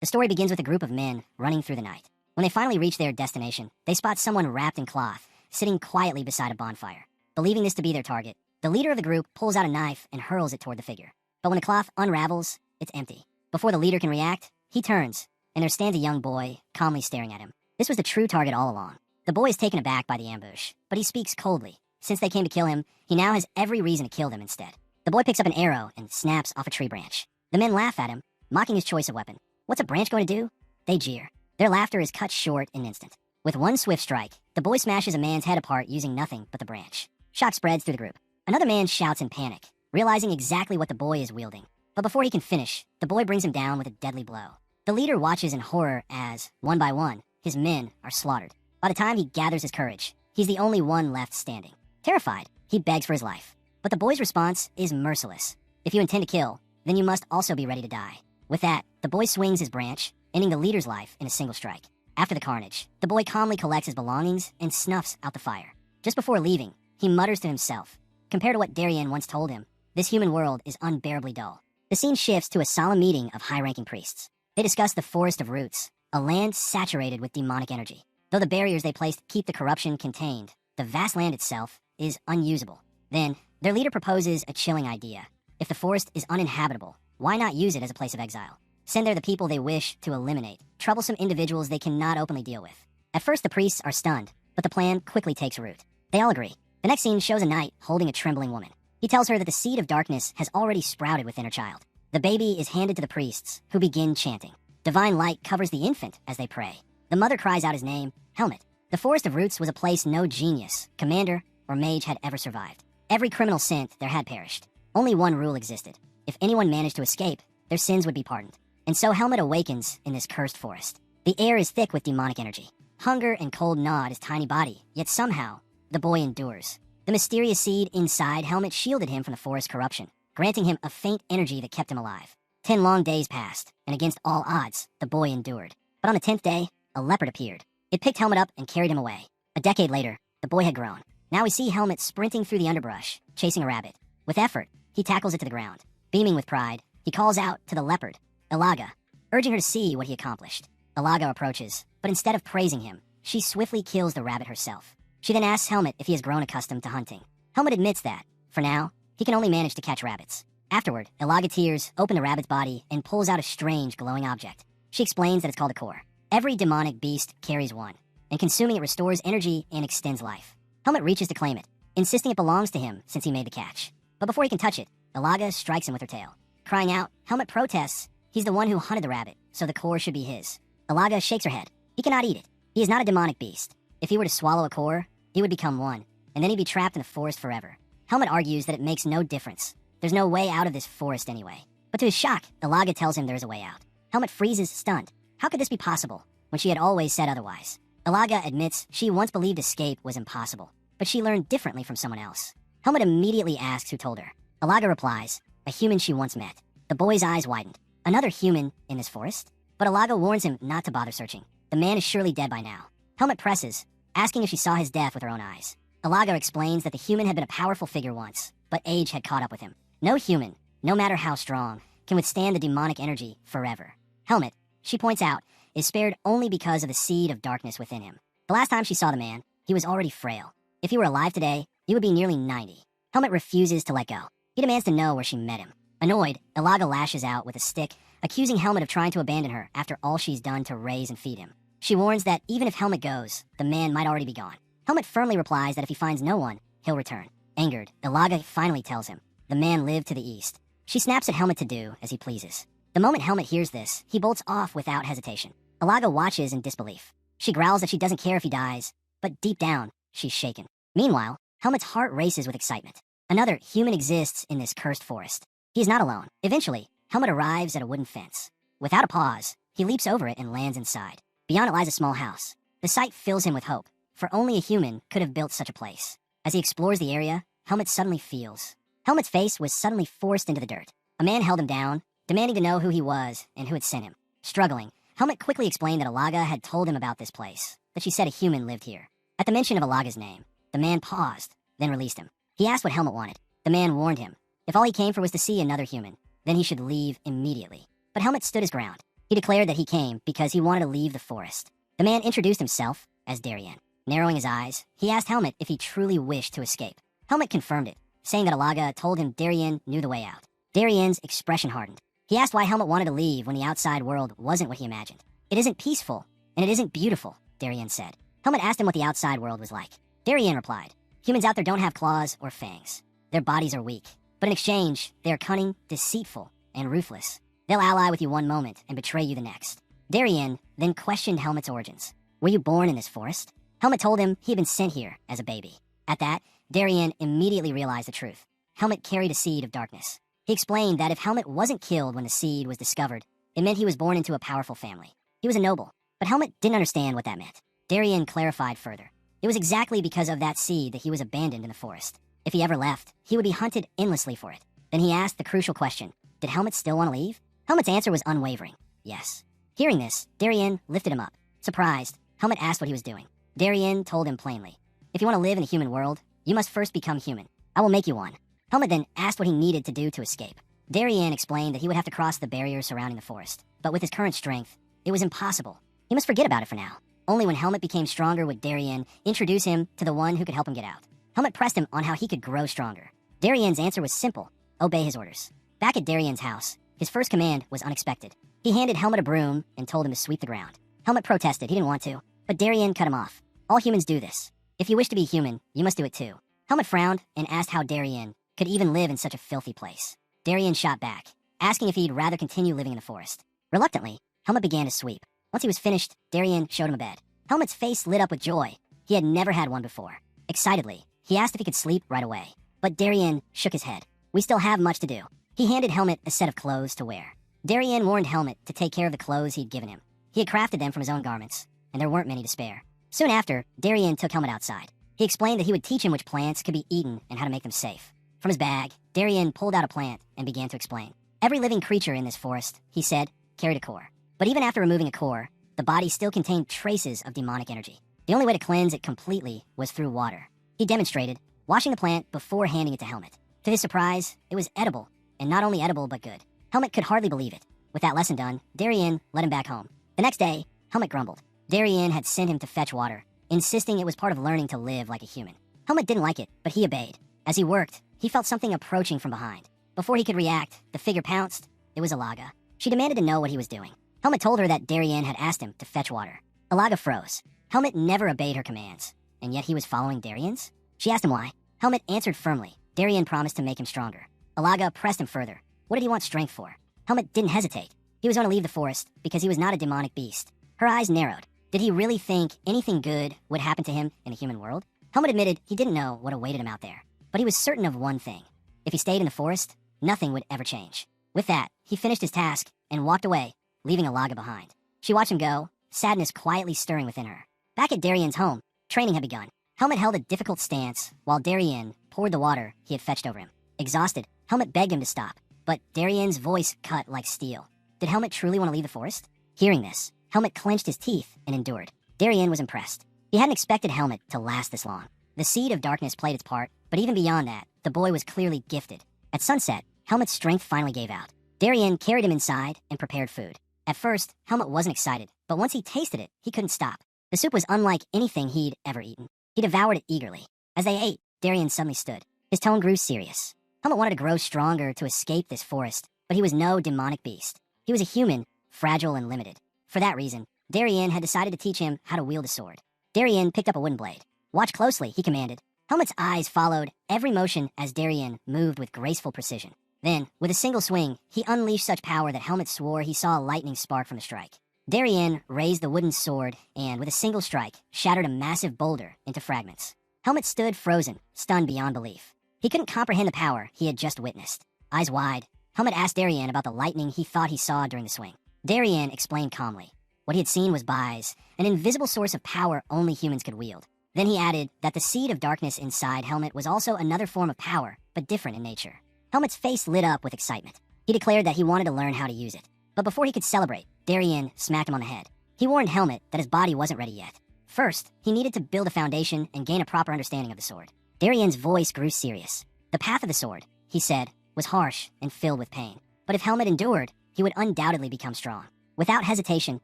The story begins with a group of men running through the night. When they finally reach their destination, they spot someone wrapped in cloth, sitting quietly beside a bonfire. Believing this to be their target, the leader of the group pulls out a knife and hurls it toward the figure. But when the cloth unravels, it's empty. Before the leader can react, he turns, and there stands a young boy, calmly staring at him. This was the true target all along. The boy is taken aback by the ambush, but he speaks coldly. Since they came to kill him, he now has every reason to kill them instead. The boy picks up an arrow and snaps off a tree branch. The men laugh at him, mocking his choice of weapon. What's a branch going to do? They jeer. Their laughter is cut short in an instant. With one swift strike, the boy smashes a man's head apart using nothing but the branch. Shock spreads through the group. Another man shouts in panic, realizing exactly what the boy is wielding. But before he can finish, the boy brings him down with a deadly blow. The leader watches in horror as, one by one, his men are slaughtered. By the time he gathers his courage, he's the only one left standing. Terrified, he begs for his life. But the boy's response is merciless. If you intend to kill, then you must also be ready to die. With that, the boy swings his branch, ending the leader's life in a single strike. After the carnage, the boy calmly collects his belongings and snuffs out the fire. Just before leaving, he mutters to himself. Compared to what Darien once told him, this human world is unbearably dull. The scene shifts to a solemn meeting of high-ranking priests. They discuss the Forest of Roots, a land saturated with demonic energy. Though the barriers they placed keep the corruption contained, the vast land itself is unusable. Then, their leader proposes a chilling idea. If the forest is uninhabitable, why not use it as a place of exile? Send there the people they wish to eliminate, troublesome individuals they cannot openly deal with. At first the priests are stunned, but the plan quickly takes root. They all agree. The next scene shows a knight holding a trembling woman. He tells her that the seed of darkness has already sprouted within her child. The baby is handed to the priests, who begin chanting. Divine light covers the infant as they pray. The mother cries out his name, Helmet. The Forest of Roots was a place no genius, commander, or mage had ever survived. Every criminal sent there had perished. Only one rule existed. If anyone managed to escape, their sins would be pardoned. And so Helmet awakens in this cursed forest. The air is thick with demonic energy. Hunger and cold gnaw at his tiny body, yet somehow, the boy endures. The mysterious seed inside Helmet shielded him from the forest corruption, granting him a faint energy that kept him alive. 10 long days passed, and against all odds, the boy endured. But on the 10th day, a leopard appeared. It picked Helmet up and carried him away. A decade later, the boy had grown. Now we see Helmet sprinting through the underbrush, chasing a rabbit. With effort, he tackles it to the ground. Beaming with pride, he calls out to the leopard, Ilaga, urging her to see what he accomplished. Ilaga approaches, but instead of praising him, she swiftly kills the rabbit herself. She then asks Helmet if he has grown accustomed to hunting. Helmet admits that, for now, he can only manage to catch rabbits. Afterward, Ilaga tears open the rabbit's body and pulls out a strange glowing object. She explains that it's called a core. Every demonic beast carries one, and consuming it restores energy and extends life. Helmet reaches to claim it, insisting it belongs to him since he made the catch. But before he can touch it, Ilaga strikes him with her tail. Crying out, Helmet protests. He's the one who hunted the rabbit, so the core should be his. Ilaga shakes her head. He cannot eat it. He is not a demonic beast. If he were to swallow a core, he would become one, and then he'd be trapped in the forest forever. Helmet argues that it makes no difference. There's no way out of this forest anyway. But to his shock, Ilaga tells him there is a way out. Helmet freezes, stunned. How could this be possible, when she had always said otherwise? Ilaga admits she once believed escape was impossible, but she learned differently from someone else. Helmet immediately asks who told her. Ilaga replies, a human she once met. The boy's eyes widened. Another human in this forest? But Ilaga warns him not to bother searching. The man is surely dead by now. Helmet presses, asking if she saw his death with her own eyes. Ilaga explains that the human had been a powerful figure once, but age had caught up with him. No human, no matter how strong, can withstand the demonic energy forever. Helmet, she points out, is spared only because of the seed of darkness within him. The last time she saw the man, he was already frail. If he were alive today, he would be nearly 90. Helmet refuses to let go. He demands to know where she met him. Annoyed, Ilaga lashes out with a stick, accusing Helmet of trying to abandon her after all she's done to raise and feed him. She warns that even if Helmet goes, the man might already be gone. Helmet firmly replies that if he finds no one, he'll return. Angered, Ilaga finally tells him, the man lived to the east. She snaps at Helmet to do as he pleases. The moment Helmet hears this, he bolts off without hesitation. Ilaga watches in disbelief. She growls that she doesn't care if he dies, but deep down, she's shaken. Meanwhile, Helmet's heart races with excitement. Another human exists in this cursed forest. He is not alone. Eventually, Helmet arrives at a wooden fence. Without a pause, he leaps over it and lands inside. Beyond it lies a small house. The sight fills him with hope, for only a human could have built such a place. As he explores the area, Helmet suddenly feels. Helmet's face was suddenly forced into the dirt. A man held him down, demanding to know who he was and who had sent him. Struggling, Helmet quickly explained that Ilaga had told him about this place, that she said a human lived here. At the mention of Ilaga's name, the man paused, then released him. He asked what Helmet wanted. The man warned him. If all he came for was to see another human, then he should leave immediately. But Helmet stood his ground. He declared that he came because he wanted to leave the forest. The man introduced himself as Darien. Narrowing his eyes, he asked Helmet if he truly wished to escape. Helmet confirmed it, saying that Alaga told him Darien knew the way out. Darien's expression hardened. He asked why Helmet wanted to leave when the outside world wasn't what he imagined. It isn't peaceful, and it isn't beautiful, Darien said. Helmet asked him what the outside world was like. Darien replied, humans out there don't have claws or fangs. Their bodies are weak, but in exchange, they are cunning, deceitful, and ruthless. They'll ally with you one moment and betray you the next. Darien then questioned Helmet's origins. Were you born in this forest? Helmet told him he had been sent here as a baby. At that, Darien immediately realized the truth. Helmet carried a seed of darkness. He explained that if Helmet wasn't killed when the seed was discovered, it meant he was born into a powerful family. He was a noble, but Helmet didn't understand what that meant. Darien clarified further. It was exactly because of that seed that he was abandoned in the forest. If he ever left, he would be hunted endlessly for it. Then he asked the crucial question, did Helmet still want to leave? Helmet's answer was unwavering, yes. Hearing this, Darien lifted him up. Surprised, Helmet asked what he was doing. Darien told him plainly, if you want to live in a human world, you must first become human. I will make you one. Helmet then asked what he needed to do to escape. Darien explained that he would have to cross the barriers surrounding the forest, but with his current strength, it was impossible. He must forget about it for now. Only when Helmet became stronger would Darien introduce him to the one who could help him get out. Helmet pressed him on how he could grow stronger. Darien's answer was simple, obey his orders. Back at Darien's house, his first command was unexpected. He handed Helmet a broom and told him to sweep the ground. Helmet protested, he didn't want to, but Darien cut him off. All humans do this. If you wish to be human, you must do it too. Helmet frowned and asked how Darien could even live in such a filthy place. Darien shot back, asking if he'd rather continue living in the forest. Reluctantly, Helmet began to sweep. Once he was finished, Darien showed him a bed. Helmet's face lit up with joy. He had never had one before. Excitedly, he asked if he could sleep right away. But Darien shook his head. We still have much to do. He handed Helmet a set of clothes to wear. Darien warned Helmet to take care of the clothes he'd given him. He had crafted them from his own garments, and there weren't many to spare. Soon after, Darien took Helmet outside. He explained that he would teach him which plants could be eaten and how to make them safe. From his bag, Darien pulled out a plant and began to explain. Every living creature in this forest, he said, carried a core. But even after removing a core, the body still contained traces of demonic energy. The only way to cleanse it completely was through water. He demonstrated, washing the plant before handing it to Helmet. To his surprise, it was edible, and not only edible but good. Helmet could hardly believe it. With that lesson done, Darien led him back home. The next day, Helmet grumbled. Darien had sent him to fetch water, insisting it was part of learning to live like a human. Helmet didn't like it, but he obeyed. As he worked, he felt something approaching from behind. Before he could react, the figure pounced. It was Alaga. She demanded to know what he was doing. Helmet told her that Darien had asked him to fetch water. Alaga froze. Helmet never obeyed her commands, and yet he was following Darien's? She asked him why. Helmet answered firmly. Darien promised to make him stronger. Alaga pressed him further. What did he want strength for? Helmet didn't hesitate. He was going to leave the forest because he was not a demonic beast. Her eyes narrowed. Did he really think anything good would happen to him in the human world? Helmet admitted he didn't know what awaited him out there, but he was certain of one thing. If he stayed in the forest, nothing would ever change. With that, he finished his task and walked away, leaving Alaga behind. She watched him go, sadness quietly stirring within her. Back at Darien's home, training had begun. Helmet held a difficult stance while Darien poured the water he had fetched over him. Exhausted, Helmet begged him to stop, but Darien's voice cut like steel. Did Helmet truly want to leave the forest? Hearing this, Helmet clenched his teeth and endured. Darien was impressed. He hadn't expected Helmet to last this long. The seed of darkness played its part, but even beyond that, the boy was clearly gifted. At sunset, Helmet's strength finally gave out. Darien carried him inside and prepared food. At first, Helmet wasn't excited, but once he tasted it, he couldn't stop. The soup was unlike anything he'd ever eaten. He devoured it eagerly. As they ate, Darien suddenly stood. His tone grew serious. Helmet wanted to grow stronger to escape this forest, but he was no demonic beast. He was a human, fragile and limited. For that reason, Darien had decided to teach him how to wield a sword. Darien picked up a wooden blade. Watch closely, he commanded. Helmet's eyes followed every motion as Darien moved with graceful precision. Then, with a single swing, he unleashed such power that Helmet swore he saw a lightning spark from the strike. Darien raised the wooden sword and, with a single strike, shattered a massive boulder into fragments. Helmet stood frozen, stunned beyond belief. He couldn't comprehend the power he had just witnessed. Eyes wide, Helmet asked Darien about the lightning he thought he saw during the swing. Darien explained calmly. What he had seen was Bai's, an invisible source of power only humans could wield. Then he added that the seed of darkness inside Helmet was also another form of power, but different in nature. Helmet's face lit up with excitement. He declared that he wanted to learn how to use it. But before he could celebrate, Darien smacked him on the head. He warned Helmet that his body wasn't ready yet. First, he needed to build a foundation and gain a proper understanding of the sword. Darien's voice grew serious. The path of the sword, he said, was harsh and filled with pain. But if Helmet endured, he would undoubtedly become strong. Without hesitation,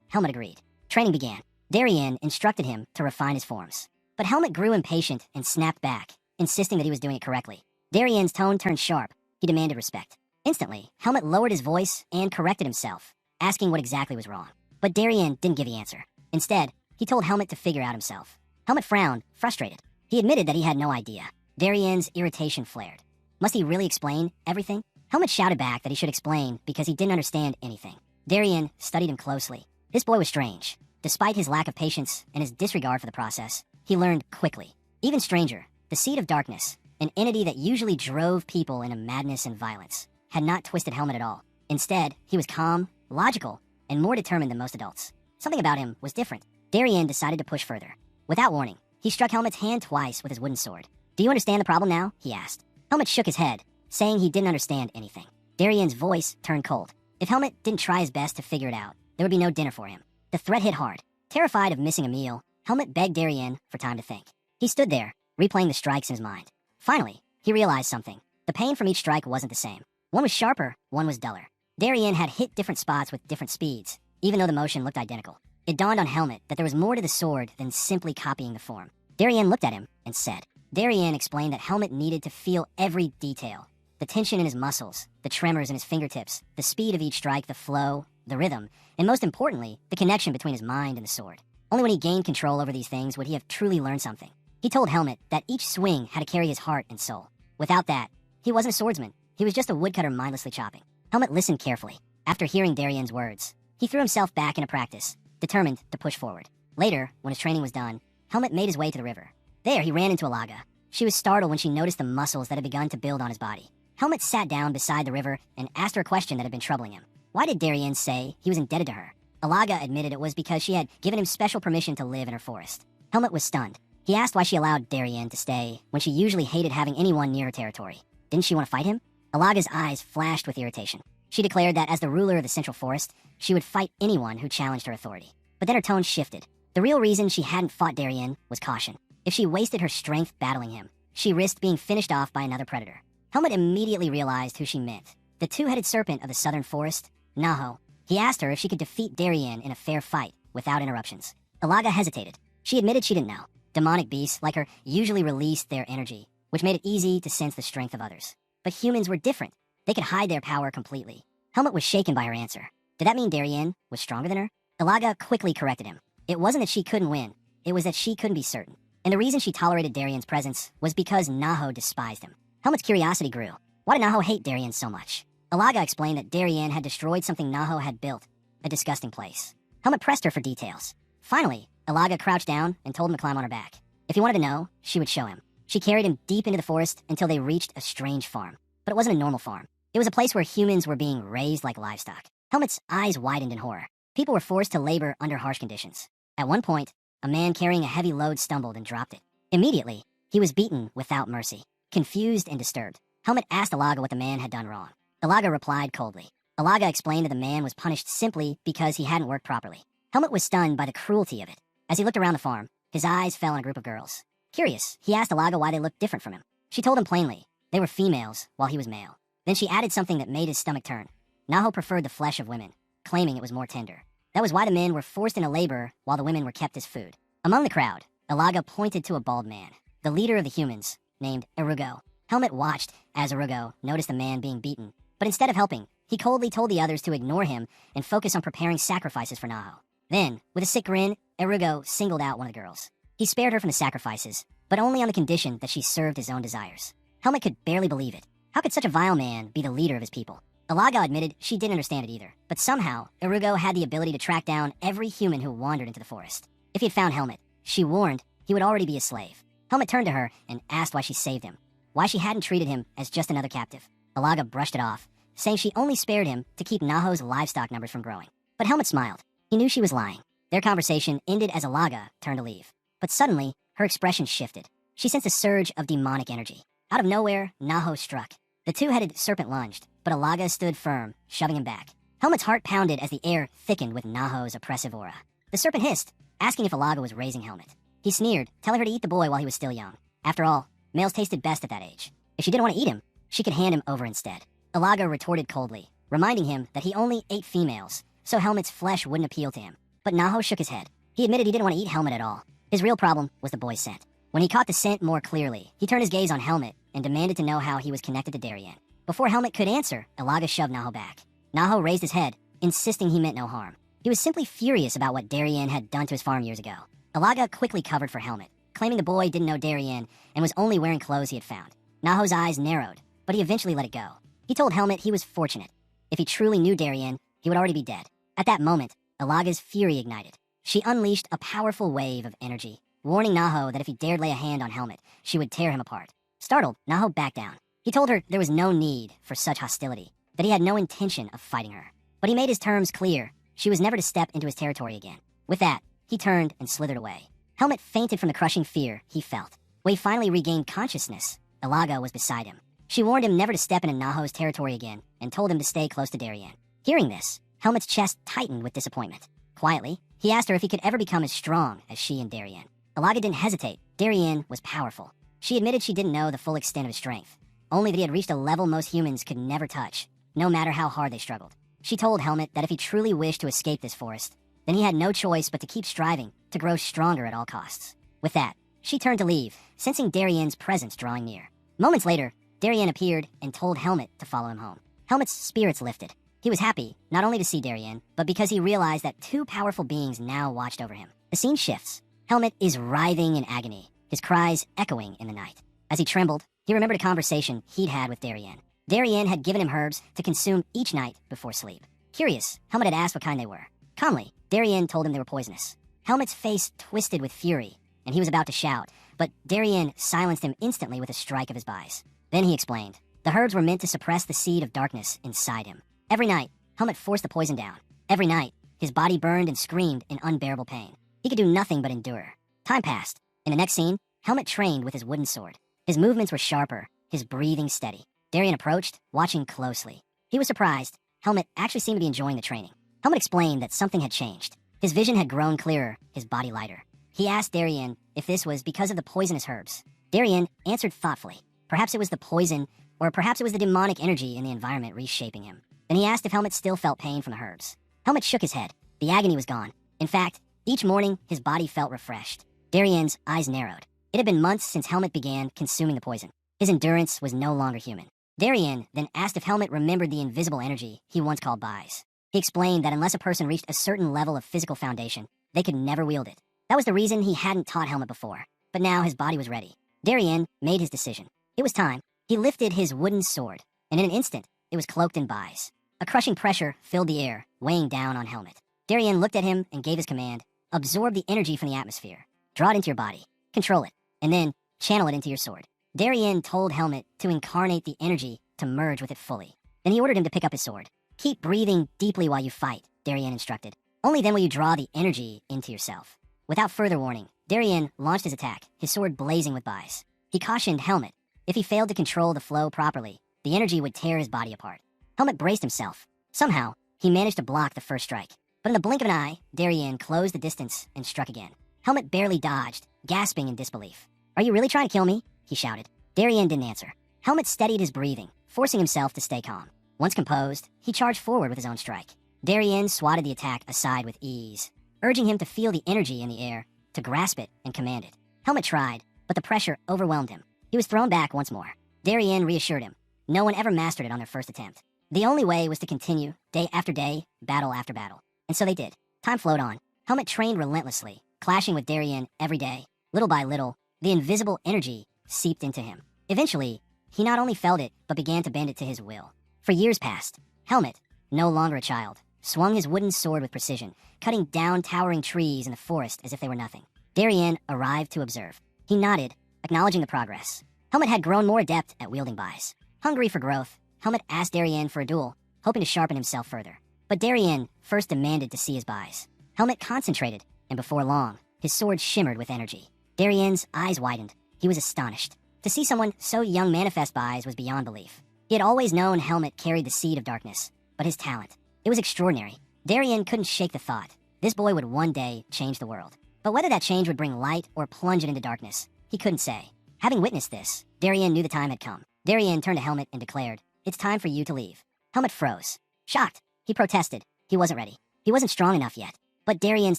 Helmet agreed. Training began. Darien instructed him to refine his forms. But Helmet grew impatient and snapped back, insisting that he was doing it correctly. Darien's tone turned sharp. He demanded respect. Instantly, Helmet lowered his voice and corrected himself, asking what exactly was wrong. But Darien didn't give the answer. Instead, he told Helmet to figure out himself. Helmet frowned, frustrated. He admitted that he had no idea. Darien's irritation flared. Must he really explain everything? Helmet shouted back that he should explain because he didn't understand anything. Darien studied him closely. This boy was strange. Despite his lack of patience and his disregard for the process, he learned quickly. Even stranger, the seed of darkness, an entity that usually drove people into madness and violence, had not twisted Helmet at all. Instead, he was calm, logical, and more determined than most adults. Something about him was different. Darien decided to push further. Without warning, he struck Helmet's hand twice with his wooden sword. "Do you understand the problem now?" he asked. Helmet shook his head, saying he didn't understand anything. Darien's voice turned cold. If Helmet didn't try his best to figure it out, there would be no dinner for him. The threat hit hard. Terrified of missing a meal, Helmet begged Darien for time to think. He stood there, replaying the strikes in his mind. Finally, he realized something. The pain from each strike wasn't the same. One was sharper, one was duller. Darien had hit different spots with different speeds, even though the motion looked identical. It dawned on Helmet that there was more to the sword than simply copying the form. Darien looked at him and said. Darien explained that Helmet needed to feel every detail. The tension in his muscles, the tremors in his fingertips, the speed of each strike, the flow, the rhythm, and most importantly, the connection between his mind and the sword. Only when he gained control over these things would he have truly learned something. He told Helmet that each swing had to carry his heart and soul. Without that, he wasn't a swordsman. He was just a woodcutter mindlessly chopping. Helmet listened carefully. After hearing Darien's words, he threw himself back into practice, determined to push forward. Later, when his training was done, Helmet made his way to the river. There, he ran into Alaga. She was startled when she noticed the muscles that had begun to build on his body. Helmet sat down beside the river and asked her a question that had been troubling him. Why did Darien say he was indebted to her? Alaga admitted it was because she had given him special permission to live in her forest. Helmet was stunned. He asked why she allowed Darien to stay when she usually hated having anyone near her territory. Didn't she want to fight him? Alaga's eyes flashed with irritation. She declared that as the ruler of the Central Forest, she would fight anyone who challenged her authority. But then her tone shifted. The real reason she hadn't fought Darien was caution. If she wasted her strength battling him, she risked being finished off by another predator. Helmet immediately realized who she meant. The two-headed serpent of the southern forest, Naho. He asked her if she could defeat Darien in a fair fight without interruptions. Alaga hesitated. She admitted she didn't know. Demonic beasts like her usually released their energy, which made it easy to sense the strength of others. But humans were different. They could hide their power completely. Helmet was shaken by her answer. Did that mean Darien was stronger than her? Alaga quickly corrected him. It wasn't that she couldn't win. It was that she couldn't be certain. And the reason she tolerated Darien's presence was because Naho despised him. Helmet's curiosity grew. Why did Naho hate Darien so much? Alaga explained that Darien had destroyed something Naho had built, a disgusting place. Helmet pressed her for details. Finally, Alaga crouched down and told him to climb on her back. If he wanted to know, she would show him. She carried him deep into the forest until they reached a strange farm. But it wasn't a normal farm. It was a place where humans were being raised like livestock. Helmet's eyes widened in horror. People were forced to labor under harsh conditions. At one point, a man carrying a heavy load stumbled and dropped it. Immediately, he was beaten without mercy. Confused and disturbed, Helmet asked Alaga what the man had done wrong. Alaga replied coldly. Alaga explained that the man was punished simply because he hadn't worked properly. Helmet was stunned by the cruelty of it. As he looked around the farm, his eyes fell on a group of girls. Curious, he asked Alaga why they looked different from him. She told him plainly, they were females while he was male. Then she added something that made his stomach turn. Naho preferred the flesh of women, claiming it was more tender. That was why the men were forced into labor while the women were kept as food. Among the crowd, Alaga pointed to a bald man, the leader of the humans, named Irugo. Helmet watched as Irugo noticed the man being beaten, but instead of helping, he coldly told the others to ignore him and focus on preparing sacrifices for Naho. Then, with a sick grin, Irugo singled out one of the girls. He spared her from the sacrifices, but only on the condition that she served his own desires. Helmet could barely believe it. How could such a vile man be the leader of his people? Alaga admitted she didn't understand it either, but somehow, Irugo had the ability to track down every human who wandered into the forest. If he had found Helmet, she warned he would already be a slave. Helmet turned to her and asked why she saved him, why she hadn't treated him as just another captive. Alaga brushed it off, saying she only spared him to keep Naho's livestock numbers from growing. But Helmet smiled. He knew she was lying. Their conversation ended as Alaga turned to leave. But suddenly, her expression shifted. She sensed a surge of demonic energy. Out of nowhere, Naho struck. The two-headed serpent lunged, but Alaga stood firm, shoving him back. Helmet's heart pounded as the air thickened with Naho's oppressive aura. The serpent hissed, asking if Alaga was raising Helmet. He sneered, telling her to eat the boy while he was still young. After all, males tasted best at that age. If she didn't want to eat him, she could hand him over instead. Alaga retorted coldly, reminding him that he only ate females, so Helmet's flesh wouldn't appeal to him. But Naho shook his head. He admitted he didn't want to eat Helmet at all. His real problem was the boy's scent. When he caught the scent more clearly, he turned his gaze on Helmet and demanded to know how he was connected to Darien. Before Helmet could answer, Elaga shoved Naho back. Naho raised his head, insisting he meant no harm. He was simply furious about what Darien had done to his farm years ago. Elaga quickly covered for Helmet, claiming the boy didn't know Darien and was only wearing clothes he had found. Naho's eyes narrowed, but he eventually let it go. He told Helmet he was fortunate. If he truly knew Darien, he would already be dead. At that moment, Elaga's fury ignited. She unleashed a powerful wave of energy, warning Naho that if he dared lay a hand on Helmet, she would tear him apart. Startled, Naho backed down. He told her there was no need for such hostility, that he had no intention of fighting her. But he made his terms clear. She was never to step into his territory again. With that, he turned and slithered away. Helmet fainted from the crushing fear he felt. When he finally regained consciousness, Elaga was beside him. She warned him never to step into Naho's territory again and told him to stay close to Darien. Hearing this, Helmet's chest tightened with disappointment. Quietly, he asked her if he could ever become as strong as she and Darien. Elaga didn't hesitate. Darien was powerful. She admitted she didn't know the full extent of his strength, only that he had reached a level most humans could never touch, no matter how hard they struggled. She told Helmet that if he truly wished to escape this forest, then he had no choice but to keep striving to grow stronger at all costs. With that, she turned to leave, sensing Darien's presence drawing near. Moments later, Darien appeared and told Helmet to follow him home. Helmet's spirits lifted. He was happy, not only to see Darien, but because he realized that two powerful beings now watched over him. The scene shifts. Helmet is writhing in agony, his cries echoing in the night. As he trembled, he remembered a conversation he'd had with Darien. Darien had given him herbs to consume each night before sleep. Curious, Helmet had asked what kind they were. Calmly, Darien told him they were poisonous. Helmet's face twisted with fury, and he was about to shout, but Darien silenced him instantly with a strike of his bise. Then he explained. The herbs were meant to suppress the seed of darkness inside him. Every night, Helmet forced the poison down. Every night, his body burned and screamed in unbearable pain. He could do nothing but endure. Time passed. In the next scene, Helmet trained with his wooden sword. His movements were sharper, his breathing steady. Darien approached, watching closely. He was surprised. Helmet actually seemed to be enjoying the training. Helmet explained that something had changed. His vision had grown clearer, his body lighter. He asked Darien if this was because of the poisonous herbs. Darien answered thoughtfully. Perhaps it was the poison, or perhaps it was the demonic energy in the environment reshaping him. Then he asked if Helmet still felt pain from the herbs. Helmet shook his head. The agony was gone. In fact, each morning, his body felt refreshed. Darien's eyes narrowed. It had been months since Helmet began consuming the poison. His endurance was no longer human. Darien then asked if Helmet remembered the invisible energy he once called Bise. He explained that unless a person reached a certain level of physical foundation, they could never wield it. That was the reason he hadn't taught Helmet before. But now his body was ready. Darien made his decision. It was time. He lifted his wooden sword, and in an instant, it was cloaked in Bise. A crushing pressure filled the air, weighing down on Helmet. Darien looked at him and gave his command. Absorb the energy from the atmosphere. Draw it into your body. Control it. And then channel it into your sword. Darien told Helmet to incarnate the energy to merge with it fully. Then he ordered him to pick up his sword. Keep breathing deeply while you fight, Darien instructed. Only then will you draw the energy into yourself. Without further warning, Darien launched his attack, his sword blazing with Bise. He cautioned Helmet. If he failed to control the flow properly, the energy would tear his body apart. Helmet braced himself. Somehow, he managed to block the first strike. But in the blink of an eye, Darien closed the distance and struck again. Helmet barely dodged, gasping in disbelief. Are you really trying to kill me? He shouted. Darien didn't answer. Helmet steadied his breathing, forcing himself to stay calm. Once composed, he charged forward with his own strike. Darien swatted the attack aside with ease, urging him to feel the energy in the air, to grasp it and command it. Helmet tried, but the pressure overwhelmed him. He was thrown back once more. Darien reassured him. No one ever mastered it on their first attempt. The only way was to continue, day after day, battle after battle. And so they did. Time flowed on. Helmet trained relentlessly, clashing with Darien every day. Little by little, the invisible energy seeped into him. Eventually, he not only felt it, but began to bend it to his will. For years passed, Helmet, no longer a child, swung his wooden sword with precision, cutting down towering trees in the forest as if they were nothing. Darien arrived to observe. He nodded, acknowledging the progress. Helmet had grown more adept at wielding Bise. Hungry for growth, Helmet asked Darien for a duel, hoping to sharpen himself further. But Darien first demanded to see his Bise. Helmet concentrated, and before long, his sword shimmered with energy. Darien's eyes widened. He was astonished. To see someone so young manifest Bise was beyond belief. He had always known Helmet carried the seed of darkness, but his talent, it was extraordinary. Darien couldn't shake the thought. This boy would one day change the world. But whether that change would bring light or plunge it into darkness, he couldn't say. Having witnessed this, Darien knew the time had come. Darien turned to Helmet and declared, "It's time for you to leave." Helmet froze. Shocked, he protested. He wasn't ready. He wasn't strong enough yet, but Darien's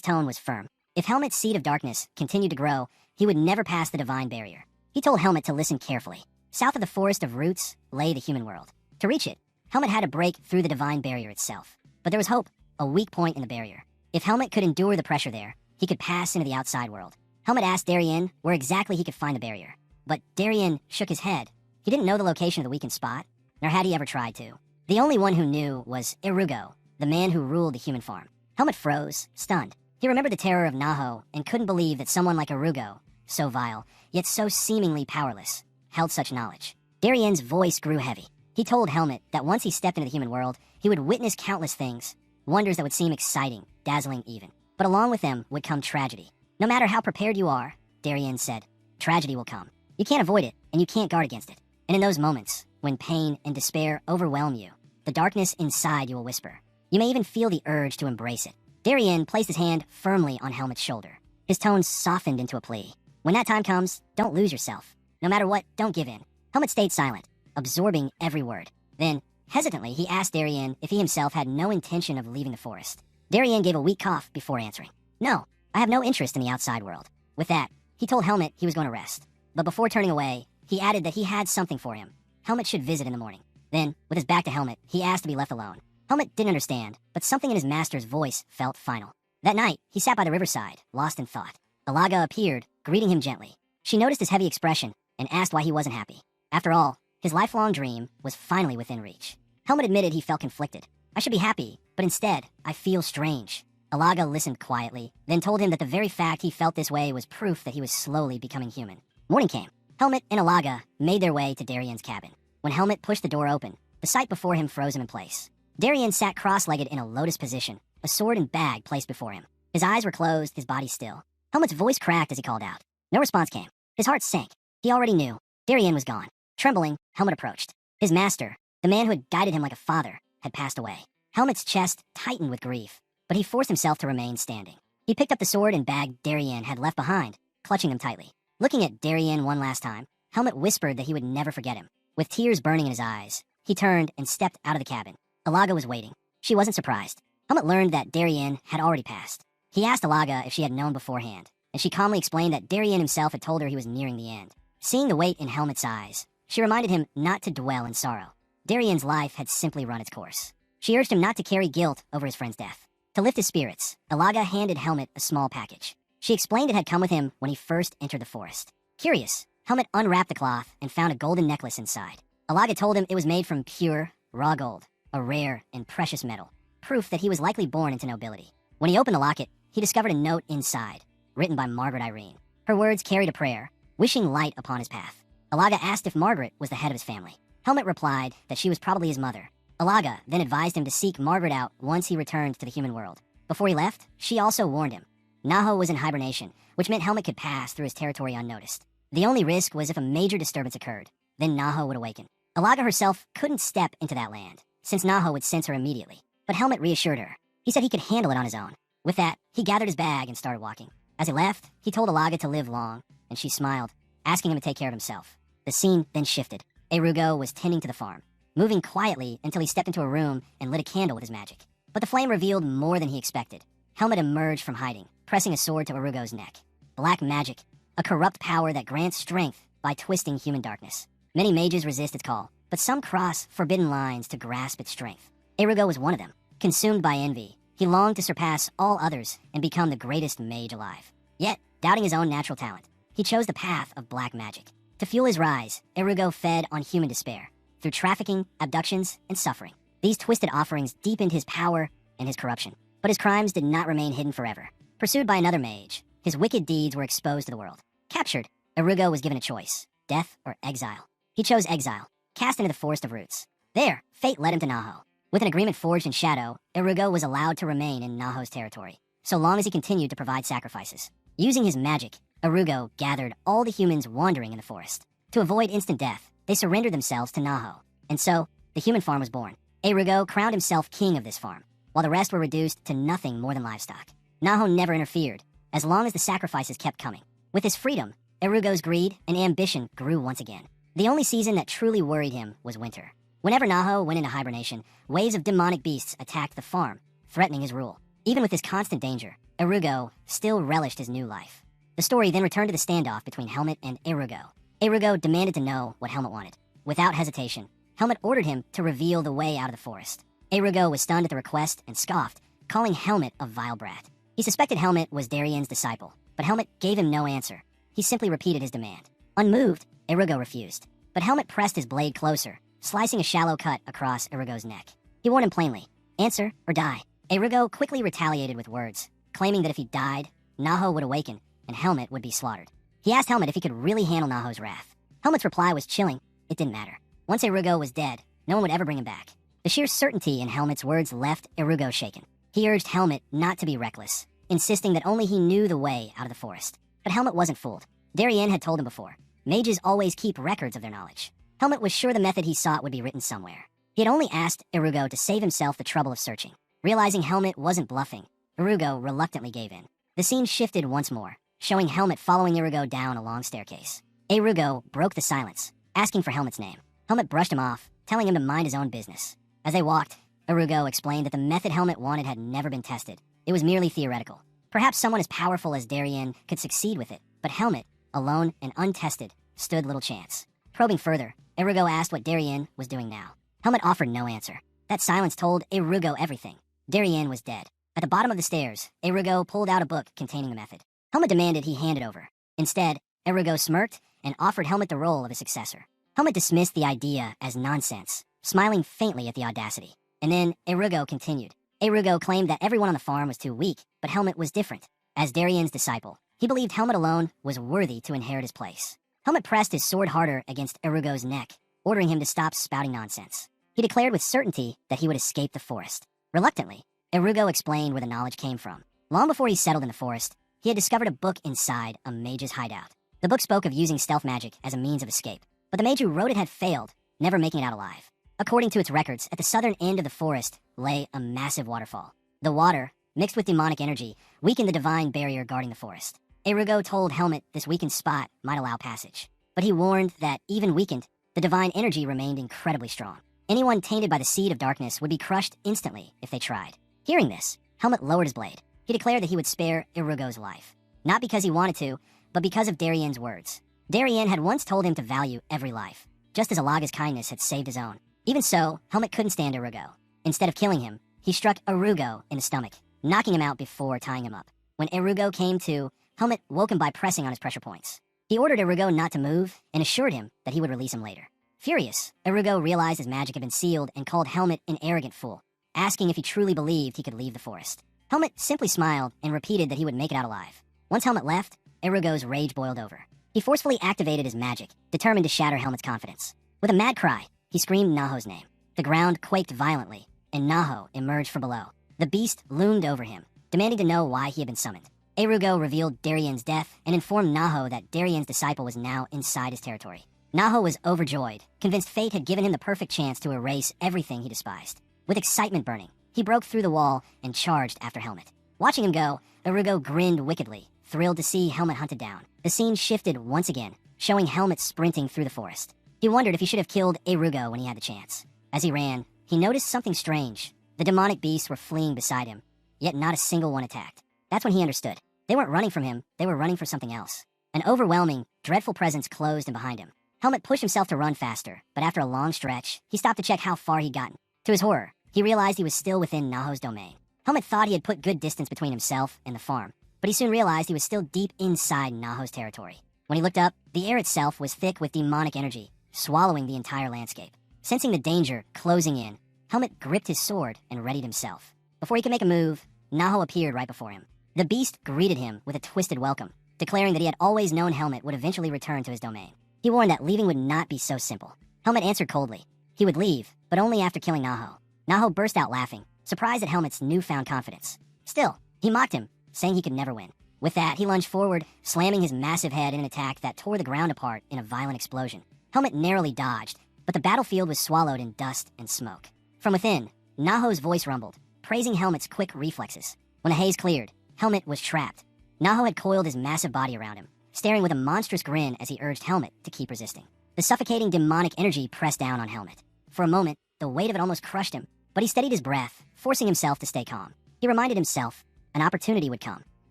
tone was firm. If Helmet's seed of darkness continued to grow, he would never pass the divine barrier. He told Helmet to listen carefully. South of the Forest of Roots lay the human world. To reach it, Helmet had to break through the divine barrier itself. But there was hope, a weak point in the barrier. If Helmet could endure the pressure there, he could pass into the outside world. Helmet asked Darien where exactly he could find the barrier, but Darien shook his head. He didn't know the location of the weakened spot, nor had he ever tried to. The only one who knew was Irugo, the man who ruled the human farm. Helmet froze, stunned. He remembered the terror of Naho and couldn't believe that someone like Irugo, so vile, yet so seemingly powerless, held such knowledge. Darien's voice grew heavy. He told Helmet that once he stepped into the human world, he would witness countless things, wonders that would seem exciting, dazzling even. But along with them would come tragedy. No matter how prepared you are, Darien said, tragedy will come. You can't avoid it, and you can't guard against it. And in those moments, when pain and despair overwhelm you, the darkness inside you will whisper. You may even feel the urge to embrace it. Darien placed his hand firmly on Helmet's shoulder. His tone softened into a plea. When that time comes, don't lose yourself. No matter what, don't give in. Helmet stayed silent, absorbing every word. Then, hesitantly, he asked Darien if he himself had no intention of leaving the forest. Darien gave a weak cough before answering. No, I have no interest in the outside world. With that, he told Helmet he was going to rest. But before turning away, he added that he had something for him. Helmet should visit in the morning. Then, with his back to Helmet, he asked to be left alone. Helmet didn't understand, but something in his master's voice felt final. That night, he sat by the riverside, lost in thought. Alaga appeared, greeting him gently. She noticed his heavy expression and asked why he wasn't happy. After all, his lifelong dream was finally within reach. Helmet admitted he felt conflicted. I should be happy, but instead, I feel strange. Alaga listened quietly, then told him that the very fact he felt this way was proof that he was slowly becoming human. Morning came. Helmet and Alaga made their way to Darien's cabin. When Helmet pushed the door open, the sight before him froze him in place. Darien sat cross-legged in a lotus position, a sword and bag placed before him. His eyes were closed, his body still. Helmet's voice cracked as he called out. No response came. His heart sank. He already knew. Darien was gone. Trembling, Helmet approached. His master, the man who had guided him like a father, had passed away. Helmet's chest tightened with grief, but he forced himself to remain standing. He picked up the sword and bag Darien had left behind, clutching them tightly. Looking at Darien one last time, Helmet whispered that he would never forget him. With tears burning in his eyes, he turned and stepped out of the cabin. Alaga was waiting. She wasn't surprised. Helmet learned that Darien had already passed. He asked Alaga if she had known beforehand, and she calmly explained that Darien himself had told her he was nearing the end. Seeing the weight in Helmet's eyes, she reminded him not to dwell in sorrow. Darien's life had simply run its course. She urged him not to carry guilt over his friend's death. To lift his spirits, Alaga handed Helmet a small package. She explained it had come with him when he first entered the forest. Curious, Helmet unwrapped the cloth and found a golden necklace inside. Alaga told him it was made from pure, raw gold, a rare and precious metal, proof that he was likely born into nobility. When he opened the locket, he discovered a note inside, written by Margaret Irene. Her words carried a prayer, wishing light upon his path. Alaga asked if Margaret was the head of his family. Helmet replied that she was probably his mother. Alaga then advised him to seek Margaret out once he returned to the human world. Before he left, she also warned him. Naho was in hibernation, which meant Helmet could pass through his territory unnoticed. The only risk was if a major disturbance occurred, then Naho would awaken. Alaga herself couldn't step into that land, since Naho would sense her immediately. But Helmet reassured her. He said he could handle it on his own. With that, he gathered his bag and started walking. As he left, he told Alaga to live long, and she smiled, asking him to take care of himself. The scene then shifted. Erugo was tending to the farm, moving quietly until he stepped into a room and lit a candle with his magic. But the flame revealed more than he expected. Helmet emerged from hiding, pressing a sword to Erugo's neck. Black magic, a corrupt power that grants strength by twisting human darkness. Many mages resist its call, but some cross forbidden lines to grasp its strength. Erugo was one of them. Consumed by envy, he longed to surpass all others and become the greatest mage alive. Yet, doubting his own natural talent, he chose the path of black magic. To fuel his rise, Erugo fed on human despair, through trafficking, abductions, and suffering. These twisted offerings deepened his power and his corruption. But his crimes did not remain hidden forever. Pursued by another mage, his wicked deeds were exposed to the world. Captured, Erugo was given a choice, death or exile. He chose exile, cast into the Forest of Roots. There, fate led him to Naho. With an agreement forged in shadow, Erugo was allowed to remain in Naho's territory, so long as he continued to provide sacrifices. Using his magic, Erugo gathered all the humans wandering in the forest. To avoid instant death, they surrendered themselves to Naho. And so, the human farm was born. Erugo crowned himself king of this farm, while the rest were reduced to nothing more than livestock. Naho never interfered, as long as the sacrifices kept coming. With his freedom, Erugo's greed and ambition grew once again. The only season that truly worried him was winter. Whenever Naho went into hibernation, waves of demonic beasts attacked the farm, threatening his rule. Even with this constant danger, Erugo still relished his new life. The story then returned to the standoff between Helmet and Erugo. Erugo demanded to know what Helmet wanted. Without hesitation, Helmet ordered him to reveal the way out of the forest. Erugo was stunned at the request and scoffed, calling Helmet a vile brat. He suspected Helmet was Darien's disciple, but Helmet gave him no answer. He simply repeated his demand. Unmoved, Erugo refused. But Helmet pressed his blade closer, slicing a shallow cut across Erugo's neck. He warned him plainly, "Answer or die." Erugo quickly retaliated with words, claiming that if he died, Naho would awaken and Helmet would be slaughtered. He asked Helmet if he could really handle Naho's wrath. Helmet's reply was chilling. It didn't matter. Once Erugo was dead, no one would ever bring him back. The sheer certainty in Helmet's words left Erugo shaken. He urged Helmet not to be reckless, insisting that only he knew the way out of the forest. But Helmet wasn't fooled. Darien had told him before, mages always keep records of their knowledge. Helmet was sure the method he sought would be written somewhere. He had only asked Erugo to save himself the trouble of searching. Realizing Helmet wasn't bluffing, Erugo reluctantly gave in. The scene shifted once more, showing Helmet following Erugo down a long staircase. Erugo broke the silence, asking for Helmet's name. Helmet brushed him off, telling him to mind his own business. As they walked, Erugo explained that the method Helmet wanted had never been tested. It was merely theoretical. Perhaps someone as powerful as Darien could succeed with it, but Helmet, alone and untested, stood little chance. Probing further, Erugo asked what Darien was doing now. Helmet offered no answer. That silence told Erugo everything. Darien was dead. At the bottom of the stairs, Erugo pulled out a book containing the method. Helmet demanded he hand it over. Instead, Erugo smirked and offered Helmet the role of a successor. Helmet dismissed the idea as nonsense, smiling faintly at the audacity. And then Erugo continued. Erugo claimed that everyone on the farm was too weak, but Helmet was different. As Darien's disciple, he believed Helmet alone was worthy to inherit his place. Helmet pressed his sword harder against Erugo's neck, ordering him to stop spouting nonsense. He declared with certainty that he would escape the forest. Reluctantly, Erugo explained where the knowledge came from. Long before he settled in the forest, he had discovered a book inside a mage's hideout. The book spoke of using stealth magic as a means of escape, but the mage who wrote it had failed, never making it out alive. According to its records, at the southern end of the forest lay a massive waterfall. The water, mixed with demonic energy, weakened the divine barrier guarding the forest. Erugo told Helmet this weakened spot might allow passage, but he warned that, even weakened, the divine energy remained incredibly strong. Anyone tainted by the seed of darkness would be crushed instantly if they tried. Hearing this, Helmet lowered his blade. He declared that he would spare Erugo's life. Not because he wanted to, but because of Darien's words. Darien had once told him to value every life, just as Alaga's kindness had saved his own. Even so, Helmet couldn't stand Erugo. Instead of killing him, he struck Erugo in the stomach, knocking him out before tying him up. When Erugo came to, Helmet woke him by pressing on his pressure points. He ordered Erugo not to move and assured him that he would release him later. Furious, Erugo realized his magic had been sealed and called Helmet an arrogant fool, asking if he truly believed he could leave the forest. Helmet simply smiled and repeated that he would make it out alive. Once Helmet left, Erugo's rage boiled over. He forcefully activated his magic, determined to shatter Helmet's confidence. With a mad cry, he screamed Naho's name. The ground quaked violently, and Naho emerged from below. The beast loomed over him, demanding to know why he had been summoned. Erugo revealed Darien's death and informed Naho that Darien's disciple was now inside his territory. Naho was overjoyed, convinced fate had given him the perfect chance to erase everything he despised. With excitement burning, he broke through the wall and charged after Helmet. Watching him go, Erugo grinned wickedly, thrilled to see Helmet hunted down. The scene shifted once again, showing Helmet sprinting through the forest. He wondered if he should have killed Erugo when he had the chance. As he ran, he noticed something strange. The demonic beasts were fleeing beside him, yet not a single one attacked. That's when he understood. They weren't running from him, they were running for something else. An overwhelming, dreadful presence closed in behind him. Helmet pushed himself to run faster, but after a long stretch, he stopped to check how far he'd gotten. To his horror, he realized he was still within Naho's domain. Helmet thought he had put good distance between himself and the farm, but he soon realized he was still deep inside Naho's territory. When he looked up, the air itself was thick with demonic energy, swallowing the entire landscape. Sensing the danger closing in, Helmet gripped his sword and readied himself. Before he could make a move, Naho appeared right before him. The beast greeted him with a twisted welcome, declaring that he had always known Helmet would eventually return to his domain. He warned that leaving would not be so simple. Helmet answered coldly. He would leave, but only after killing Naho. Naho burst out laughing, surprised at Helmet's newfound confidence. Still, he mocked him, saying he could never win. With that, he lunged forward, slamming his massive head in an attack that tore the ground apart in a violent explosion. Helmet narrowly dodged, but the battlefield was swallowed in dust and smoke. From within, Naho's voice rumbled, praising Helmet's quick reflexes. When the haze cleared, Helmet was trapped. Naho had coiled his massive body around him, staring with a monstrous grin as he urged Helmet to keep resisting. The suffocating demonic energy pressed down on Helmet. For a moment, the weight of it almost crushed him, but he steadied his breath, forcing himself to stay calm. He reminded himself an opportunity would come.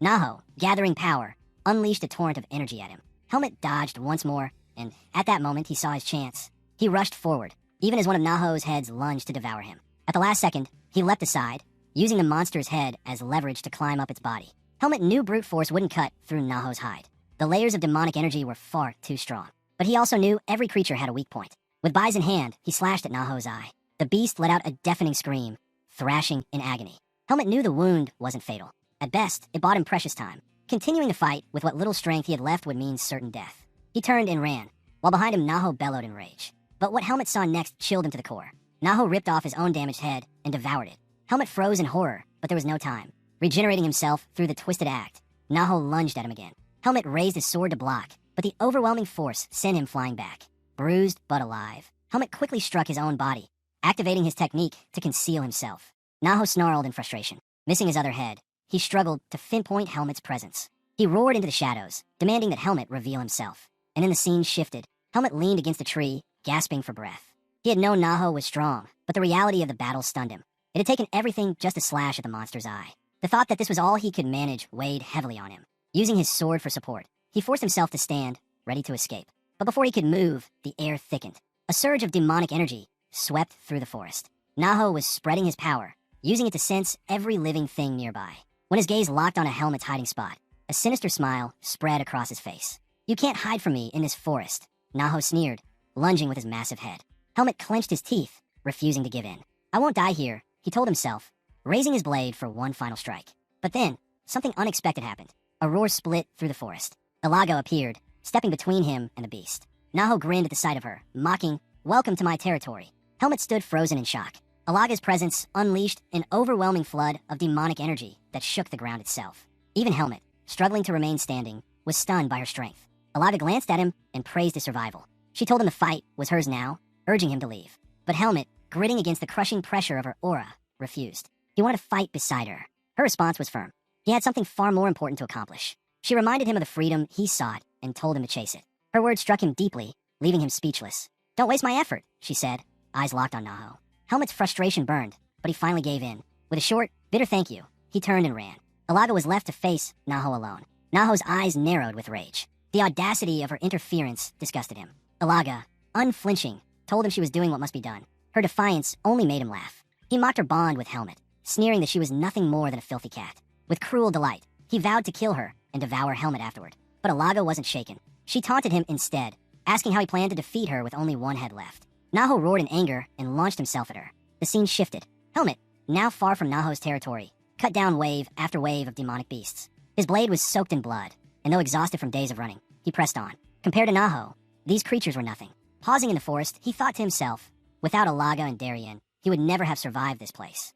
Naho, gathering power, unleashed a torrent of energy at him. Helmet dodged once more, and at that moment he saw his chance. He rushed forward, even as one of Naho's heads lunged to devour him. At the last second, he leapt aside, using the monster's head as leverage to climb up its body. Helmet knew brute force wouldn't cut through Naho's hide. The layers of demonic energy were far too strong. But he also knew every creature had a weak point. With Bai's in hand, he slashed at Naho's eye. The beast let out a deafening scream, thrashing in agony. Helmet knew the wound wasn't fatal. At best, it bought him precious time. Continuing the fight with what little strength he had left would mean certain death. He turned and ran, while behind him Naho bellowed in rage. But what Helmet saw next chilled him to the core. Naho ripped off his own damaged head and devoured it. Helmet froze in horror, but there was no time. Regenerating himself through the twisted act, Naho lunged at him again. Helmet raised his sword to block, but the overwhelming force sent him flying back. Bruised but alive, Helmet quickly struck his own body, activating his technique to conceal himself. Naho snarled in frustration. Missing his other head, he struggled to pinpoint Helmet's presence. He roared into the shadows, demanding that Helmet reveal himself. And then the scene shifted. Helmet leaned against a tree, gasping for breath. He had known Naho was strong, but the reality of the battle stunned him. It had taken everything just to slash at the monster's eye. The thought that this was all he could manage weighed heavily on him. Using his sword for support, he forced himself to stand, ready to escape. But before he could move, the air thickened. A surge of demonic energy swept through the forest. Naho was spreading his power, using it to sense every living thing nearby. When his gaze locked on a Helmet's hiding spot, a sinister smile spread across his face. "You can't hide from me in this forest," Naho sneered, lunging with his massive head. Helmet clenched his teeth, refusing to give in. "I won't die here," he told himself, raising his blade for one final strike. But then, something unexpected happened. A roar split through the forest. Ilago appeared, stepping between him and the beast. Naho grinned at the sight of her, mocking, "Welcome to my territory." Helmet stood frozen in shock. Ilaga's presence unleashed an overwhelming flood of demonic energy that shook the ground itself. Even Helmet, struggling to remain standing, was stunned by her strength. Ilaga glanced at him and praised his survival. She told him the fight was hers now, urging him to leave. But Helmet, gritting against the crushing pressure of her aura, refused. He wanted to fight beside her. Her response was firm. He had something far more important to accomplish. She reminded him of the freedom he sought and told him to chase it. Her words struck him deeply, leaving him speechless. "Don't waste my effort," she said, eyes locked on Naho. Helmet's frustration burned, but he finally gave in. With a short, bitter thank you, he turned and ran. Ilaga was left to face Naho alone. Naho's eyes narrowed with rage. The audacity of her interference disgusted him. Ilaga, unflinching, told him she was doing what must be done. Her defiance only made him laugh. He mocked her bond with Helmet, sneering that she was nothing more than a filthy cat. With cruel delight, he vowed to kill her and devour Helmet afterward. But Ilaga wasn't shaken. She taunted him instead, asking how he planned to defeat her with only one head left. Naho roared in anger and launched himself at her. The scene shifted. Helmet, now far from Naho's territory, cut down wave after wave of demonic beasts. His blade was soaked in blood, and though exhausted from days of running, he pressed on. Compared to Naho, these creatures were nothing. Pausing in the forest, he thought to himself, without Ilaga and Darien, he would never have survived this place.